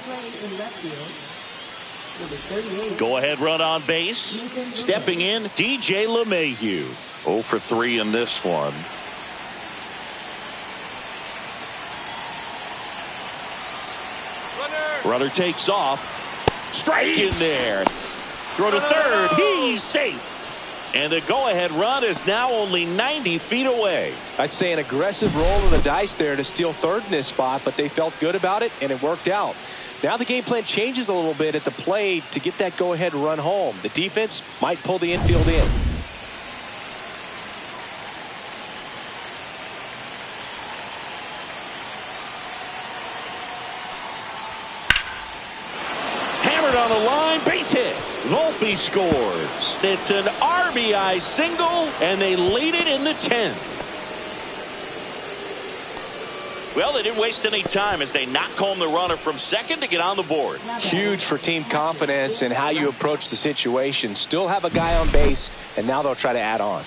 Go ahead run on base. Stepping in, DJ LeMahieu. 0 for 3 in this one. Runner takes off. Strike in there. Throw to third. He's safe. And the go-ahead run is now only 90 feet away. I'd say an aggressive roll of the dice there to steal third in this spot, but they felt good about it, and it worked out. Now the game plan changes a little bit at the plate to get that go-ahead run home. The defense might pull the infield in. Hammered on the line, base hit. Volpe scores. It's an RBI single, and they lead it in the 10th. Well, they didn't waste any time as they knock home the runner from second to get on the board. Huge for team confidence and how you approach the situation. Still have a guy on base, and now they'll try to add on.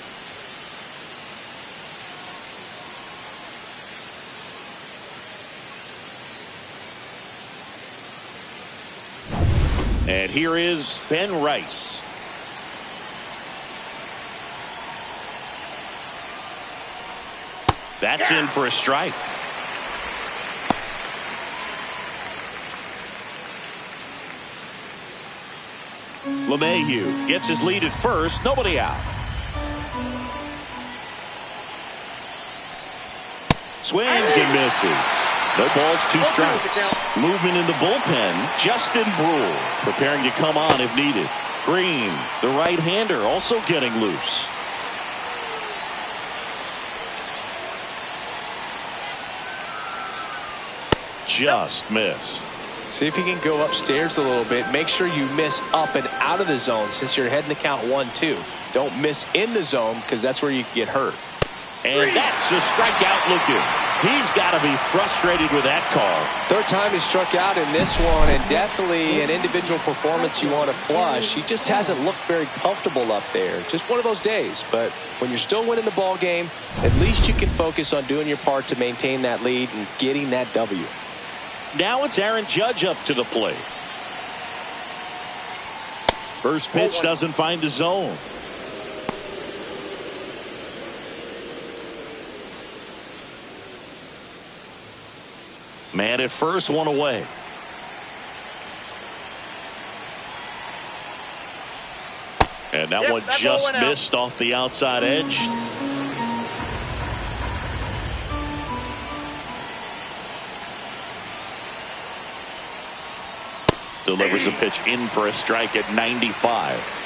And here is Ben Rice. That's in for a strike. LeMahieu gets his lead at first. Nobody out. Swings and misses. No balls, 2 strikes. Movement in the bullpen. Justin Brule preparing to come on if needed. Green, the right-hander, also getting loose. Just missed. See if you can go upstairs a little bit. Make sure you miss up and out of the zone since you're heading the count 1-2. Don't miss in the zone because that's where you can get hurt. And that's a strikeout looking. He's got to be frustrated with that call. Third time he struck out in this one, and definitely an individual performance you want to flush. He just hasn't looked very comfortable up there. Just one of those days. But when you're still winning the ball game, at least you can focus on doing your part to maintain that lead and getting that W. Now it's Aaron Judge up to the plate. First pitch doesn't find the zone. Man at first, one away. And that one just missed off the outside edge. Delivers a pitch in for a strike at 95.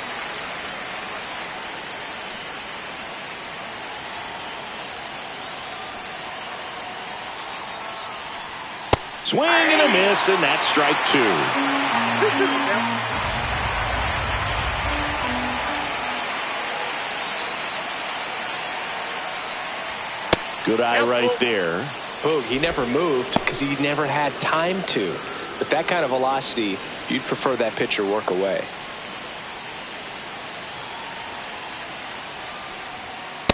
Swing and a miss, and that's strike 2. Good eye right there. Boog, he never moved because he never had time to. But that kind of velocity, you'd prefer that pitcher work away.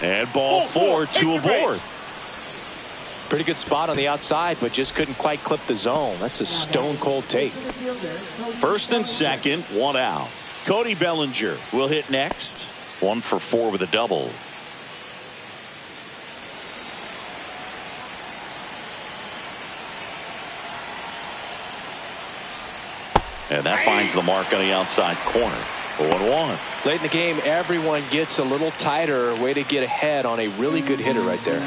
And ball 4, 2 aboard. Pretty good spot on the outside, but just couldn't quite clip the zone. That's a stone cold take. First and second, 1 out. Cody Bellinger will hit next. 1 for 4 with a double. And that finds the mark on the outside corner. 0-1. Late in the game, everyone gets a little tighter. Way to get ahead on a really good hitter right there.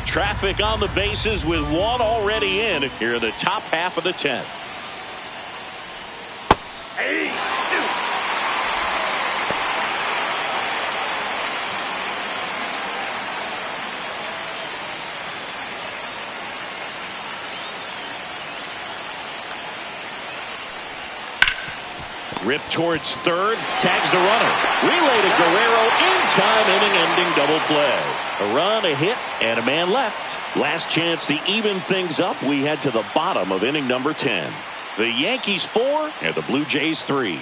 Traffic on the bases with 1 already in here in the top half of the 10th. Rip towards third, tags the runner. Relay to Guerrero in time, inning-ending double play. A run, a hit, and a man left. Last chance to even things up. We head to the bottom of inning number 10. The Yankees 4 and the Blue Jays 3.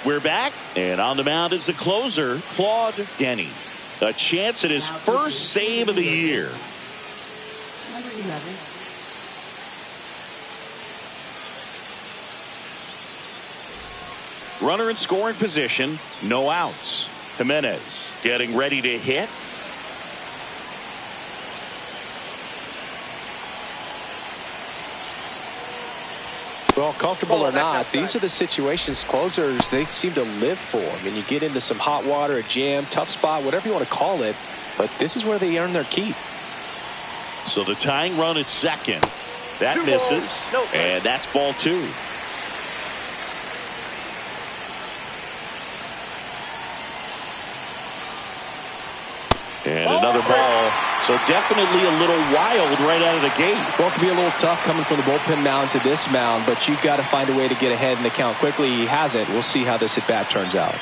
We're back, and on the mound is the closer, Claude Denny. A chance at his first save of the year. Number 11. Runner in scoring position, no outs. Jimenez getting ready to hit. Well, comfortable or not, these are the situations closers they seem to live for. I mean, you get into some hot water, a jam, tough spot, whatever you want to call it, but this is where they earn their keep. So the tying run at second. That misses, and that's ball 2. And another ball. So definitely a little wild right out of the gate. Well, it can be a little tough coming from the bullpen mound to this mound, but you've got to find a way to get ahead in the count quickly. He hasn't. We'll see how this at bat turns out.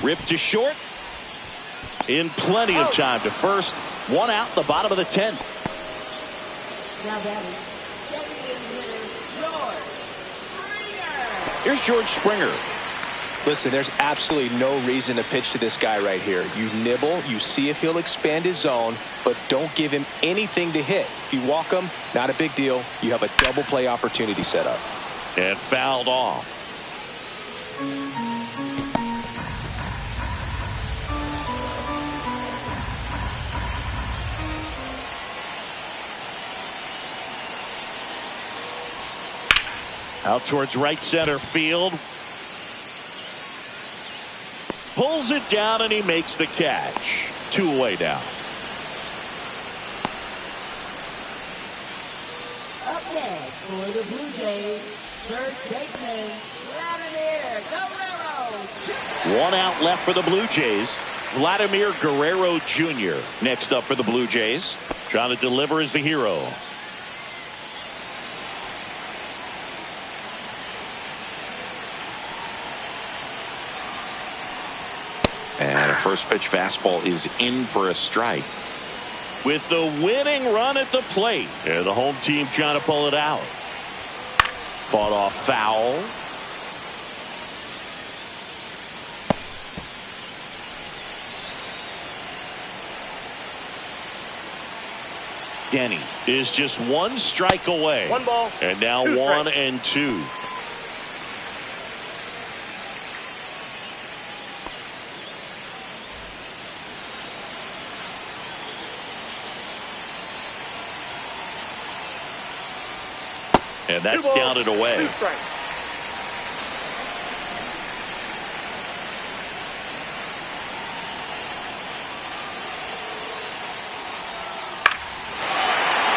Ripped to short. In plenty of time to first. 1 out, the bottom of the 10th. Now batting, George Springer. Here's George Springer. Listen, there's absolutely no reason to pitch to this guy right here. You nibble, you see if he'll expand his zone, but don't give him anything to hit. If you walk him, not a big deal. You have a double play opportunity set up. And fouled off. Out towards right center field. Pulls it down and he makes the catch. 2 away now. Up next for the Blue Jays, first baseman, Vladimir Guerrero. 1 out left for the Blue Jays. Vladimir Guerrero Jr. next up for the Blue Jays. Trying to deliver as the hero. And a first pitch fastball is in for a strike. With the winning run at the plate. And the home team trying to pull it out. Fought off foul. Denny is just 1 strike away. 1 ball. And now 2 1 strikes. and 2. And that's 2 balls, down and away. 2 strikes.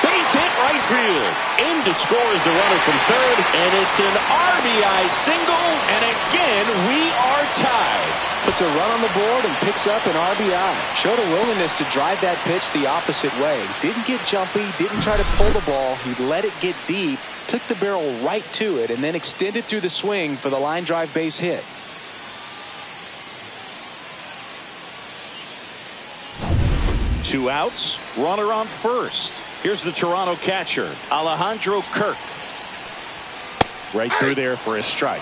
Base hit right field. In to score is the runner from third. And it's an RBI single. And again, we are tied. Puts a run on the board and picks up an RBI. Showed a willingness to drive that pitch the opposite way. Didn't get jumpy, didn't try to pull the ball. He let it get deep, took the barrel right to it, and then extended through the swing for the line drive base hit. Two outs, runner on first. Here's the Toronto catcher, Alejandro Kirk. Right through there for a strike.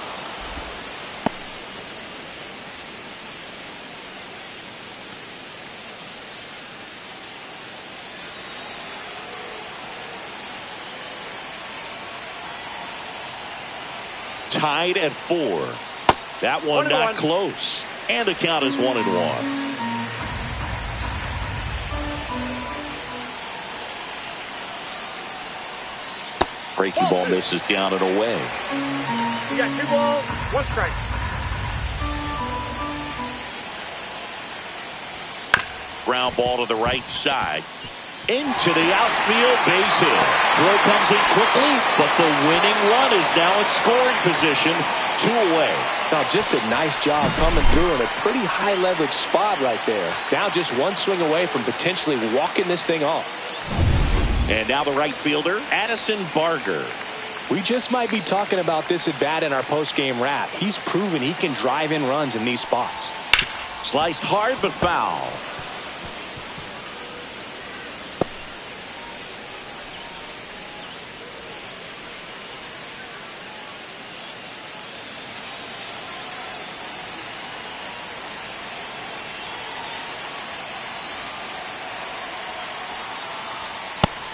Tied at 4. That one not close. And the count is 1-1. Breaking ball misses down and away. You got 2 balls, 1 strike. Ground ball to the right side. Into the outfield, base hit. Throw comes in quickly, but the winning run is now in scoring position. 2 away. Now just a nice job coming through in a pretty high leverage spot right there. Now just 1 swing away from potentially walking this thing off. And now the right fielder, Addison Barger. We just might be talking about this at bat in our post-game wrap. He's proven he can drive in runs in these spots. Sliced hard but foul.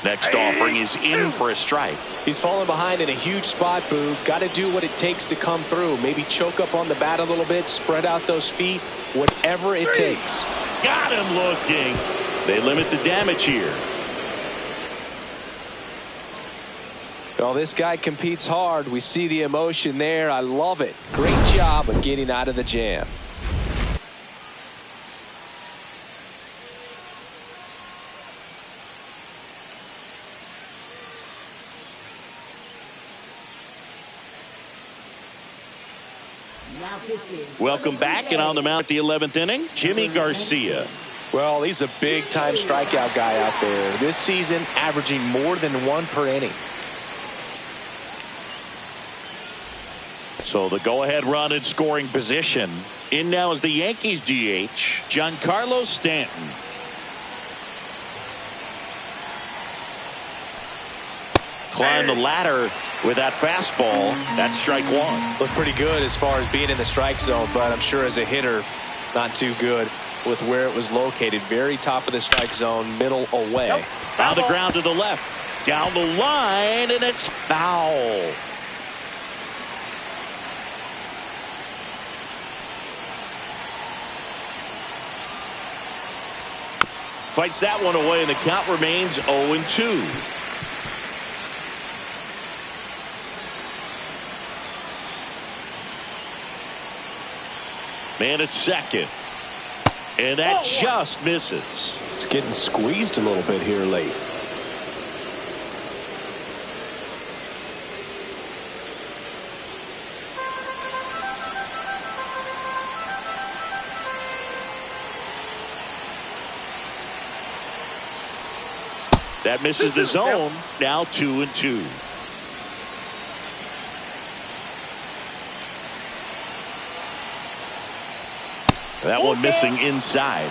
Next offering is in for a strike. He's falling behind in a huge spot, Boo. Got to do what it takes to come through. Maybe choke up on the bat a little bit, spread out those feet, whatever it takes. Got him looking. They limit the damage here. Well, this guy competes hard. We see the emotion there. I love it. Great job of getting out of the jam. Welcome back, and on the mound at the 11th inning, Jimmy Garcia. Well, he's a big-time strikeout guy out there. This season, averaging more than 1 per inning. So the go-ahead run in scoring position. In now is the Yankees DH, Giancarlo Stanton. Climb the ladder with that fastball. That's strike one. Looked pretty good as far as being in the strike zone, but I'm sure as a hitter, not too good with where it was located. Very top of the strike zone, middle away. On the ground to the left. Down the line, and it's foul. Fights that one away, and the count remains 0-2. Man at second. And that just misses. It's getting squeezed a little bit here late. That misses the zone. Now 2-2. That one missing inside.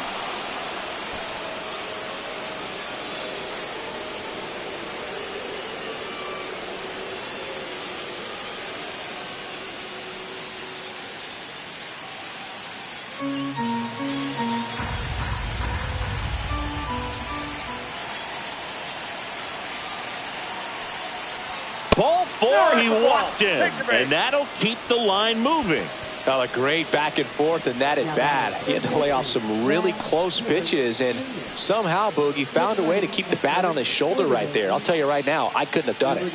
Ball 4, he walked in, and that'll keep the line moving. Well, a great back and forth in that at bat. He had to lay off some really close pitches, and somehow Boogie found a way to keep the bat on his shoulder right there. I'll tell you right now, I couldn't have done it.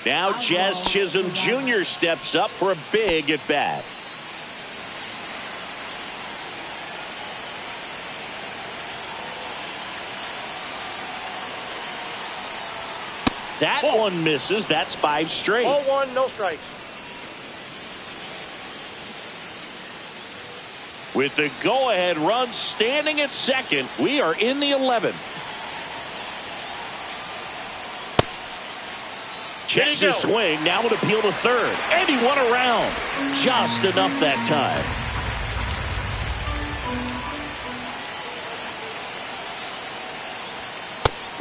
Now Jazz Chisholm Jr. steps up for a big at bat. That one misses. That's 5 straight. 0-1, no strikes. With the go-ahead run standing at second, we are in the 11th. Checks his swing. Now would appeal to third. And he won around. Just enough that time.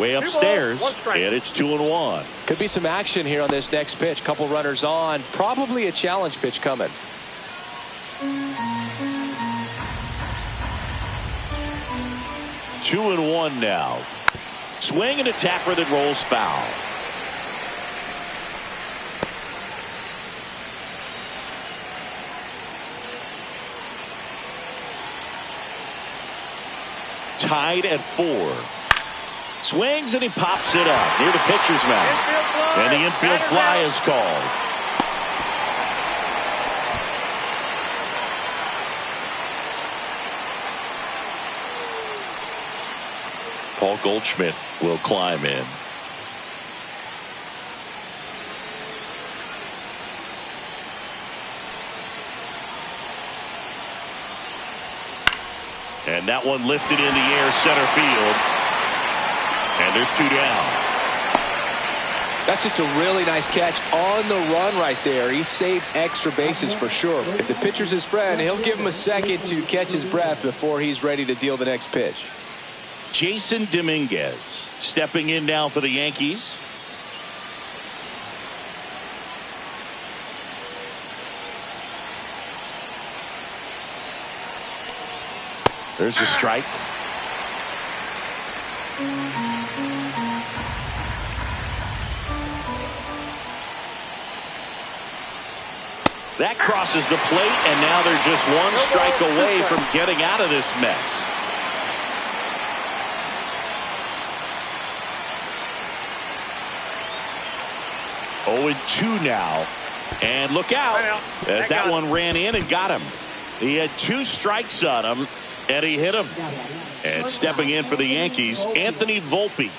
Way upstairs, and it's 2-1. Could be some action here on this next pitch. Couple runners on. Probably a challenge pitch coming. 2-1 now. Swing and a tapper that rolls foul. Tied at 4. Swings and he pops it up near the pitcher's mound. And the infield fly is called. Paul Goldshmidt will climb in. And that one lifted in the air center field. And there's 2 down. That's just a really nice catch on the run right there. He saved extra bases for sure. If the pitcher's his friend, he'll give him a second to catch his breath before he's ready to deal the next pitch. Jason Dominguez stepping in now for the Yankees. There's a strike. That crosses the plate, and now they're just one strike away from getting out of this mess. Oh, and 2 now. And look out, as that one ran in and got him. He had 2 strikes on him, and he hit him. And stepping in for the Yankees, Anthony Volpe.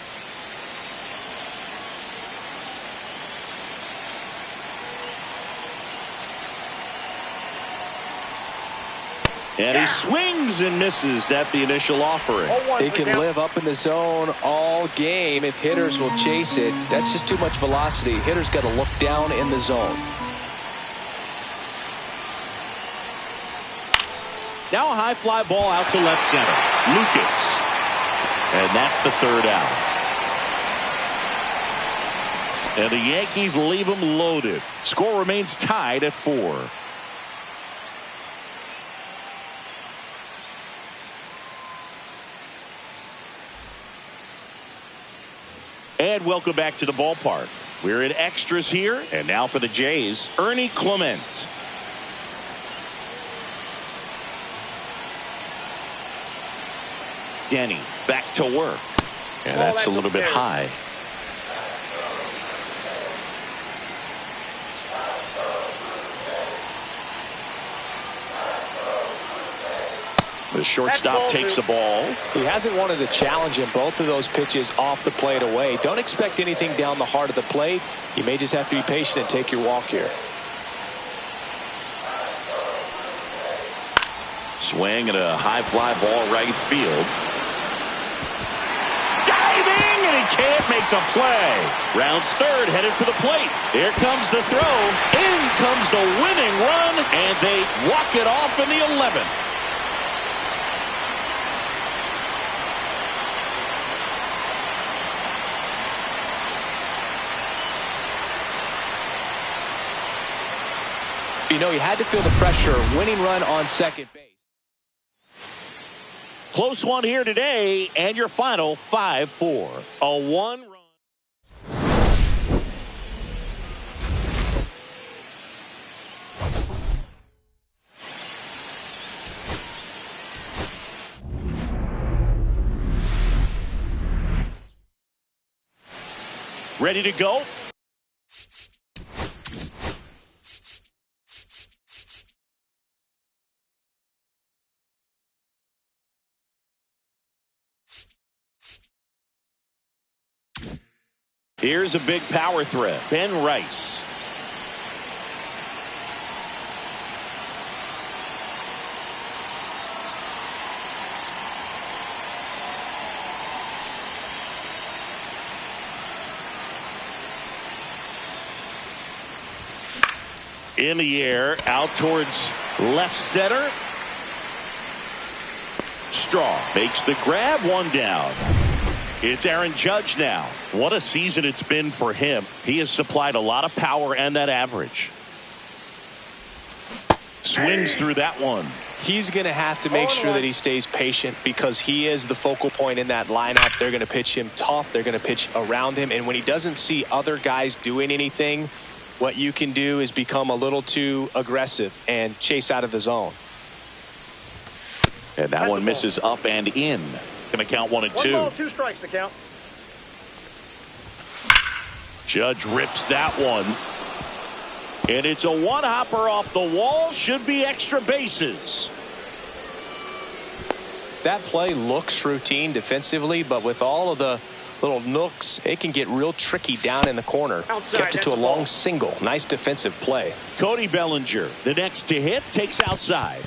And he swings and misses at the initial offering. They can live up in the zone all game if hitters will chase it. That's just too much velocity. Hitters got to look down in the zone. Now a high fly ball out to left center. Lucas. And that's the 3rd out. And the Yankees leave them loaded. Score remains tied at 4. And welcome back to the ballpark. We're in extras here. And now for the Jays, Ernie Clement. Denny back to work. And that's a little bit high. The shortstop takes the ball. He hasn't wanted to challenge him. Both of those pitches off the plate away. Don't expect anything down the heart of the plate. You may just have to be patient and take your walk here. Swing at a high fly ball right field. Diving, and he can't make the play. Rounds 3rd, headed for the plate. Here comes the throw. In comes the winning run, and they walk it off in the 11th. You know, you had to feel the pressure. Winning run on second base. Close one here today, and your final 5-4. A 1-run. Ready to go? Here's a big power threat. Ben Rice. In the air, out towards left center. Straw makes the grab, 1 down. It's Aaron Judge now. What a season it's been for him. He has supplied a lot of power and that average. Swings through that one. He's going to have to make sure that he stays patient because he is the focal point in that lineup. They're going to pitch him tough. They're going to pitch around him. And when he doesn't see other guys doing anything, what you can do is become a little too aggressive and chase out of the zone. And that one misses up and in. Going to count 1 and 2. 1 ball, 2 strikes to count. Judge rips that one. And it's a 1-hopper off the wall. Should be extra bases. That play looks routine defensively, but with all of the little nooks, it can get real tricky down in the corner. Outside, kept it to a long single. Nice defensive play. Cody Bellinger, the next to hit, takes outside.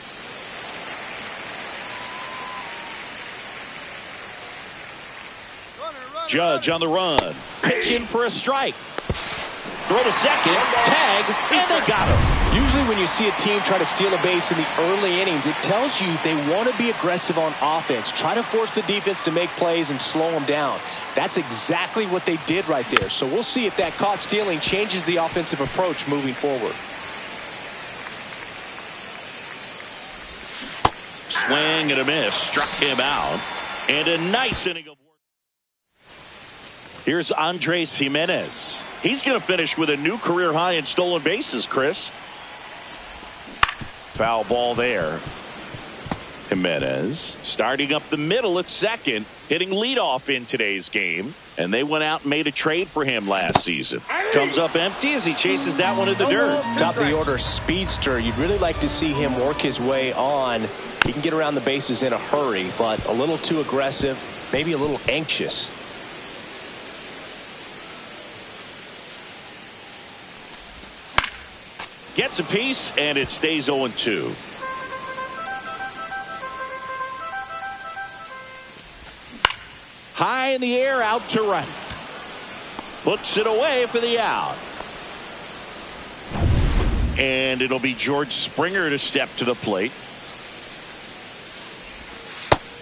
Judge on the run. Pitch in for a strike. Throw to second. Tag. And they got him. Usually when you see a team try to steal a base in the early innings, it tells you they want to be aggressive on offense. Try to force the defense to make plays and slow them down. That's exactly what they did right there. So we'll see if that caught stealing changes the offensive approach moving forward. Swing and a miss. Struck him out. And a nice inning of work. Here's Andres Jimenez. He's going to finish with a new career high in stolen bases, Chris. Foul ball there. Jimenez starting up the middle at second, hitting leadoff in today's game. And they went out and made a trade for him last season. Comes up empty as he chases that one in the dirt. Top of the order speedster. You'd really like to see him work his way on. He can get around the bases in a hurry, but a little too aggressive, maybe a little anxious. Gets a piece, and it stays 0-2. High in the air, out to right. Puts it away for the out. And it'll be George Springer to step to the plate.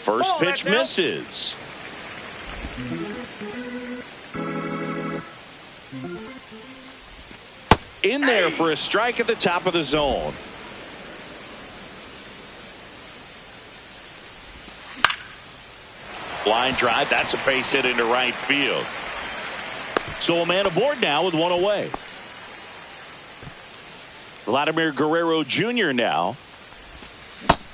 First pitch misses. In there for a strike at the top of the zone. Line drive, that's a base hit into right field. So a man aboard now with one away. Vladimir Guerrero Jr. now.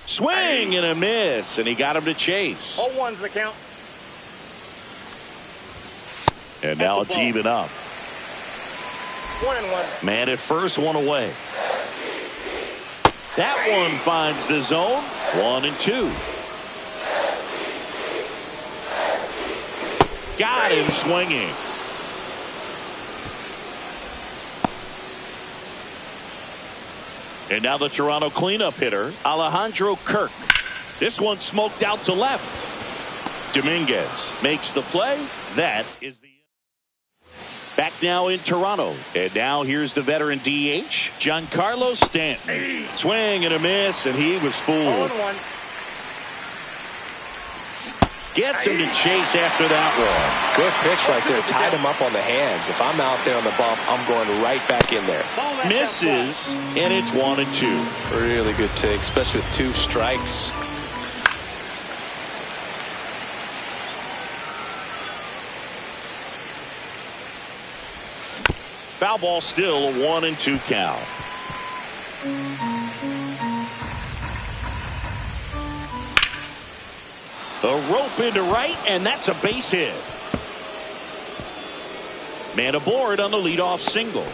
Swing and a miss, and he got him to chase. 0-1's the count. And now it's even up. 1-1. Man at first, one away. That one finds the zone. 1-2. Got him swinging. And now the Toronto cleanup hitter, Alejandro Kirk. This one smoked out to left. Dominguez makes the play. That is the back now in Toronto. And now here's the veteran DH, Giancarlo Stanton. Swing and a miss, and he was fooled. 0-1. Gets him to chase after that one. Good pitch right there. Tied him up on the hands. If I'm out there on the bump, I'm going right back in there. Misses, and it's 1-2. Really good take, especially with 2 strikes. Foul ball still, a 1-2 count. A rope into right, and that's a base hit. Man aboard on the leadoff single.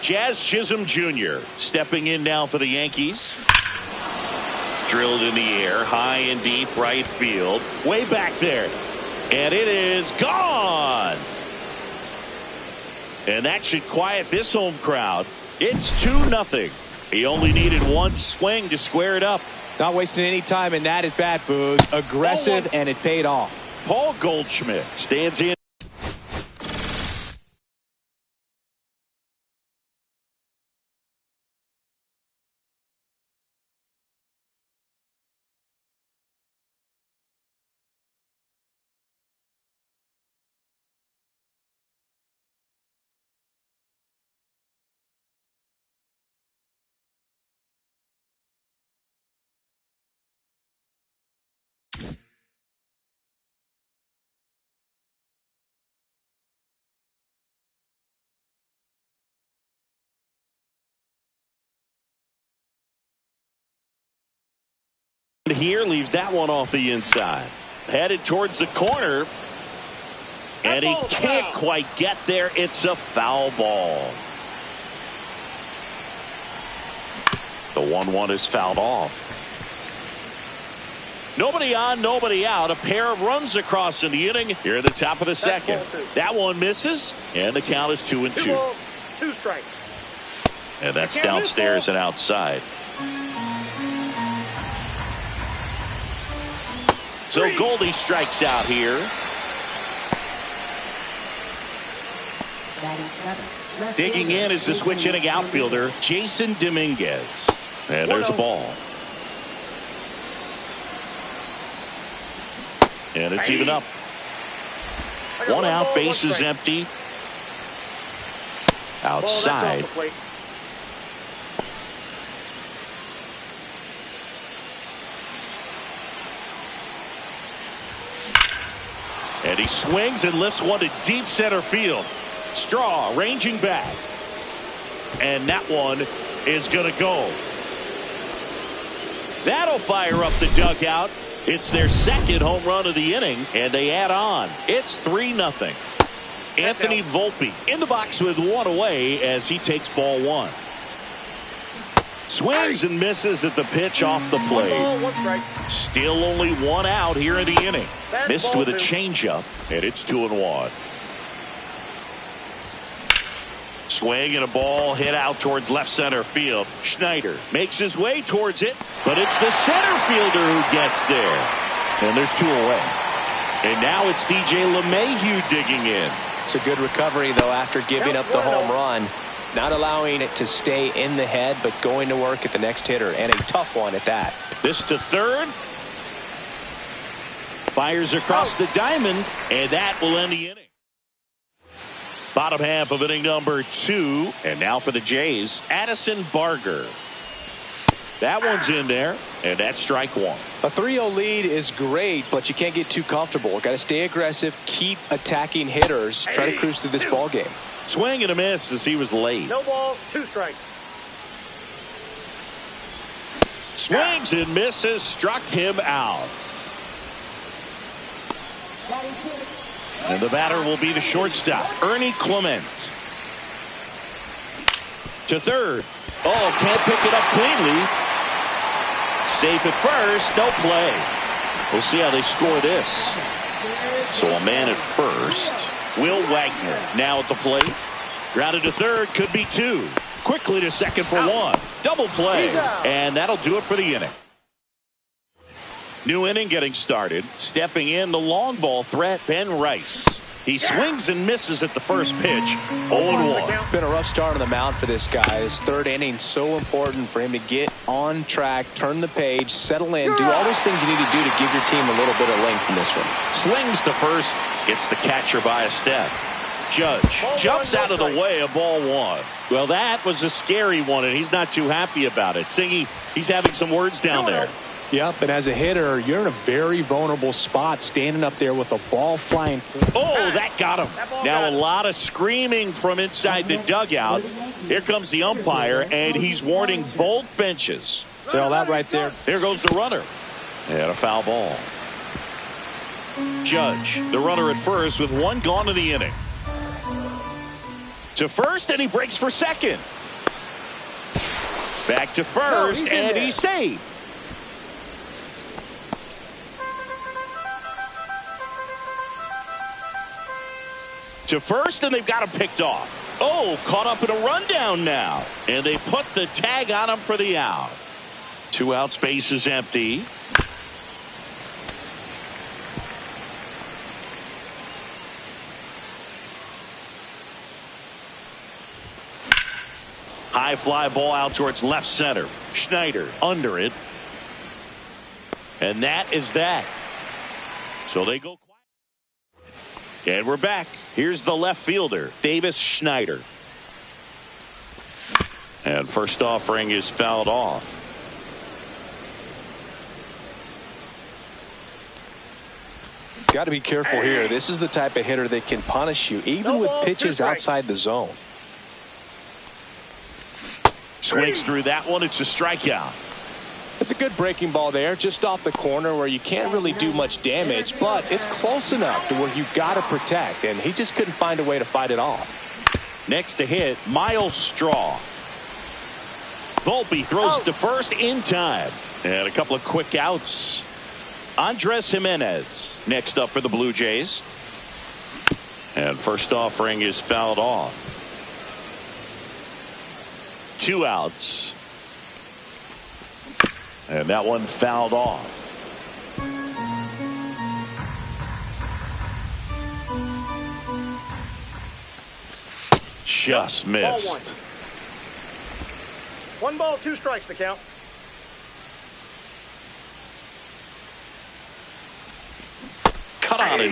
Jazz Chisholm Jr. stepping in now for the Yankees. Drilled in the air, high and deep right field. Way back there. And it is gone. And that should quiet this home crowd. It's 2-0. He only needed one swing to square it up. Not wasting any time in that at bat, Boog. Aggressive, and it paid off. Paul Goldschmidt stands in. Here leaves that one off the inside. Headed towards the corner. And he can't quite get there. It's a foul ball. The 1-1 is fouled off. Nobody on, nobody out. A pair of runs across in the inning here at the top of the second. That one misses, and the count is 2-2. 2 strikes. And that's downstairs and outside. So Goldie strikes out here. Digging in is the switch hitting outfielder, Jason Dominguez. And there's a ball. And it's even up. One out, base is empty. Outside. And he swings and lifts one to deep center field. Straw ranging back. And that one is going to go. That'll fire up the dugout. It's their second home run of the inning, and they add on. It's 3-0. Anthony Volpe in the box with one away as he takes ball one. Swings and misses at the pitch off the plate. Still only one out here in the inning. Missed with a changeup, and it's 2-1. Swing and a ball hit out towards left center field. Schneider makes his way towards it, but it's the center fielder who gets there. And there's two away. And now it's DJ LeMahieu digging in. It's a good recovery, though, after giving up the home run. Not allowing it to stay in the head, but going to work at the next hitter, and a tough one at that. This to third. Fires across the diamond, and that will end the inning. Bottom half of inning number 2. And now for the Jays, Addison Barger. That one's in there, and that's strike one. A 3-0 lead is great, but you can't get too comfortable. Got to stay aggressive, keep attacking hitters, try to cruise through this ball game. Swing and a miss as he was late. No balls, 2 strikes. Swings and misses, struck him out. And the batter will be the shortstop, Ernie Clement. To third. Oh, can't pick it up cleanly. Safe at first, no play. We'll see how they score this. So a man at first. Will Wagner now at the plate. Grounded to third, could be 2. Quickly to second for 1. Double play. And that'll do it for the inning. New inning getting started. Stepping in the long ball threat, Ben Rice. He swings and misses at the first pitch. 0-1. Been a rough start on the mound for this guy. This third inning so important for him to get on track, turn the page, settle in, do all those things you need to do to give your team a little bit of length in this one. Slings to first, gets the catcher by a step. Judge jumps out of the way of ball 1. Well, that was a scary one, and he's not too happy about it. Singy, he's having some words down there. Yep, and as a hitter, you're in a very vulnerable spot, standing up there with a ball flying. Oh, that got him. Now a lot of screaming from inside the dugout. Here comes the umpire, and he's warning both benches. Well, that right there. There goes the runner. And a foul ball. Judge, the runner at first with 1 gone in the inning. To first, and he breaks for second. Back to first, and he's safe. To first, and they've got him picked off. Oh, caught up in a rundown now. And they put the tag on him for the out. 2 out, space is empty. High fly ball out towards left center. Schneider under it. And that is that. So they go quiet. And we're back. Here's the left fielder, Davis Schneider. And first offering is fouled off. Got to be careful here. This is the type of hitter that can punish you, even with pitches outside the zone. Swings through that one. It's a strikeout. It's a good breaking ball there, just off the corner where you can't really do much damage, but it's close enough to where you got to protect, and he just couldn't find a way to fight it off. Next to hit, Miles Straw. Volpe throws it to first in time. And a couple of quick outs. Andres Jimenez next up for the Blue Jays. And first offering is fouled off. 2 outs. And that one fouled off. Just missed. 1 ball, 2 strikes the count. Cut on it.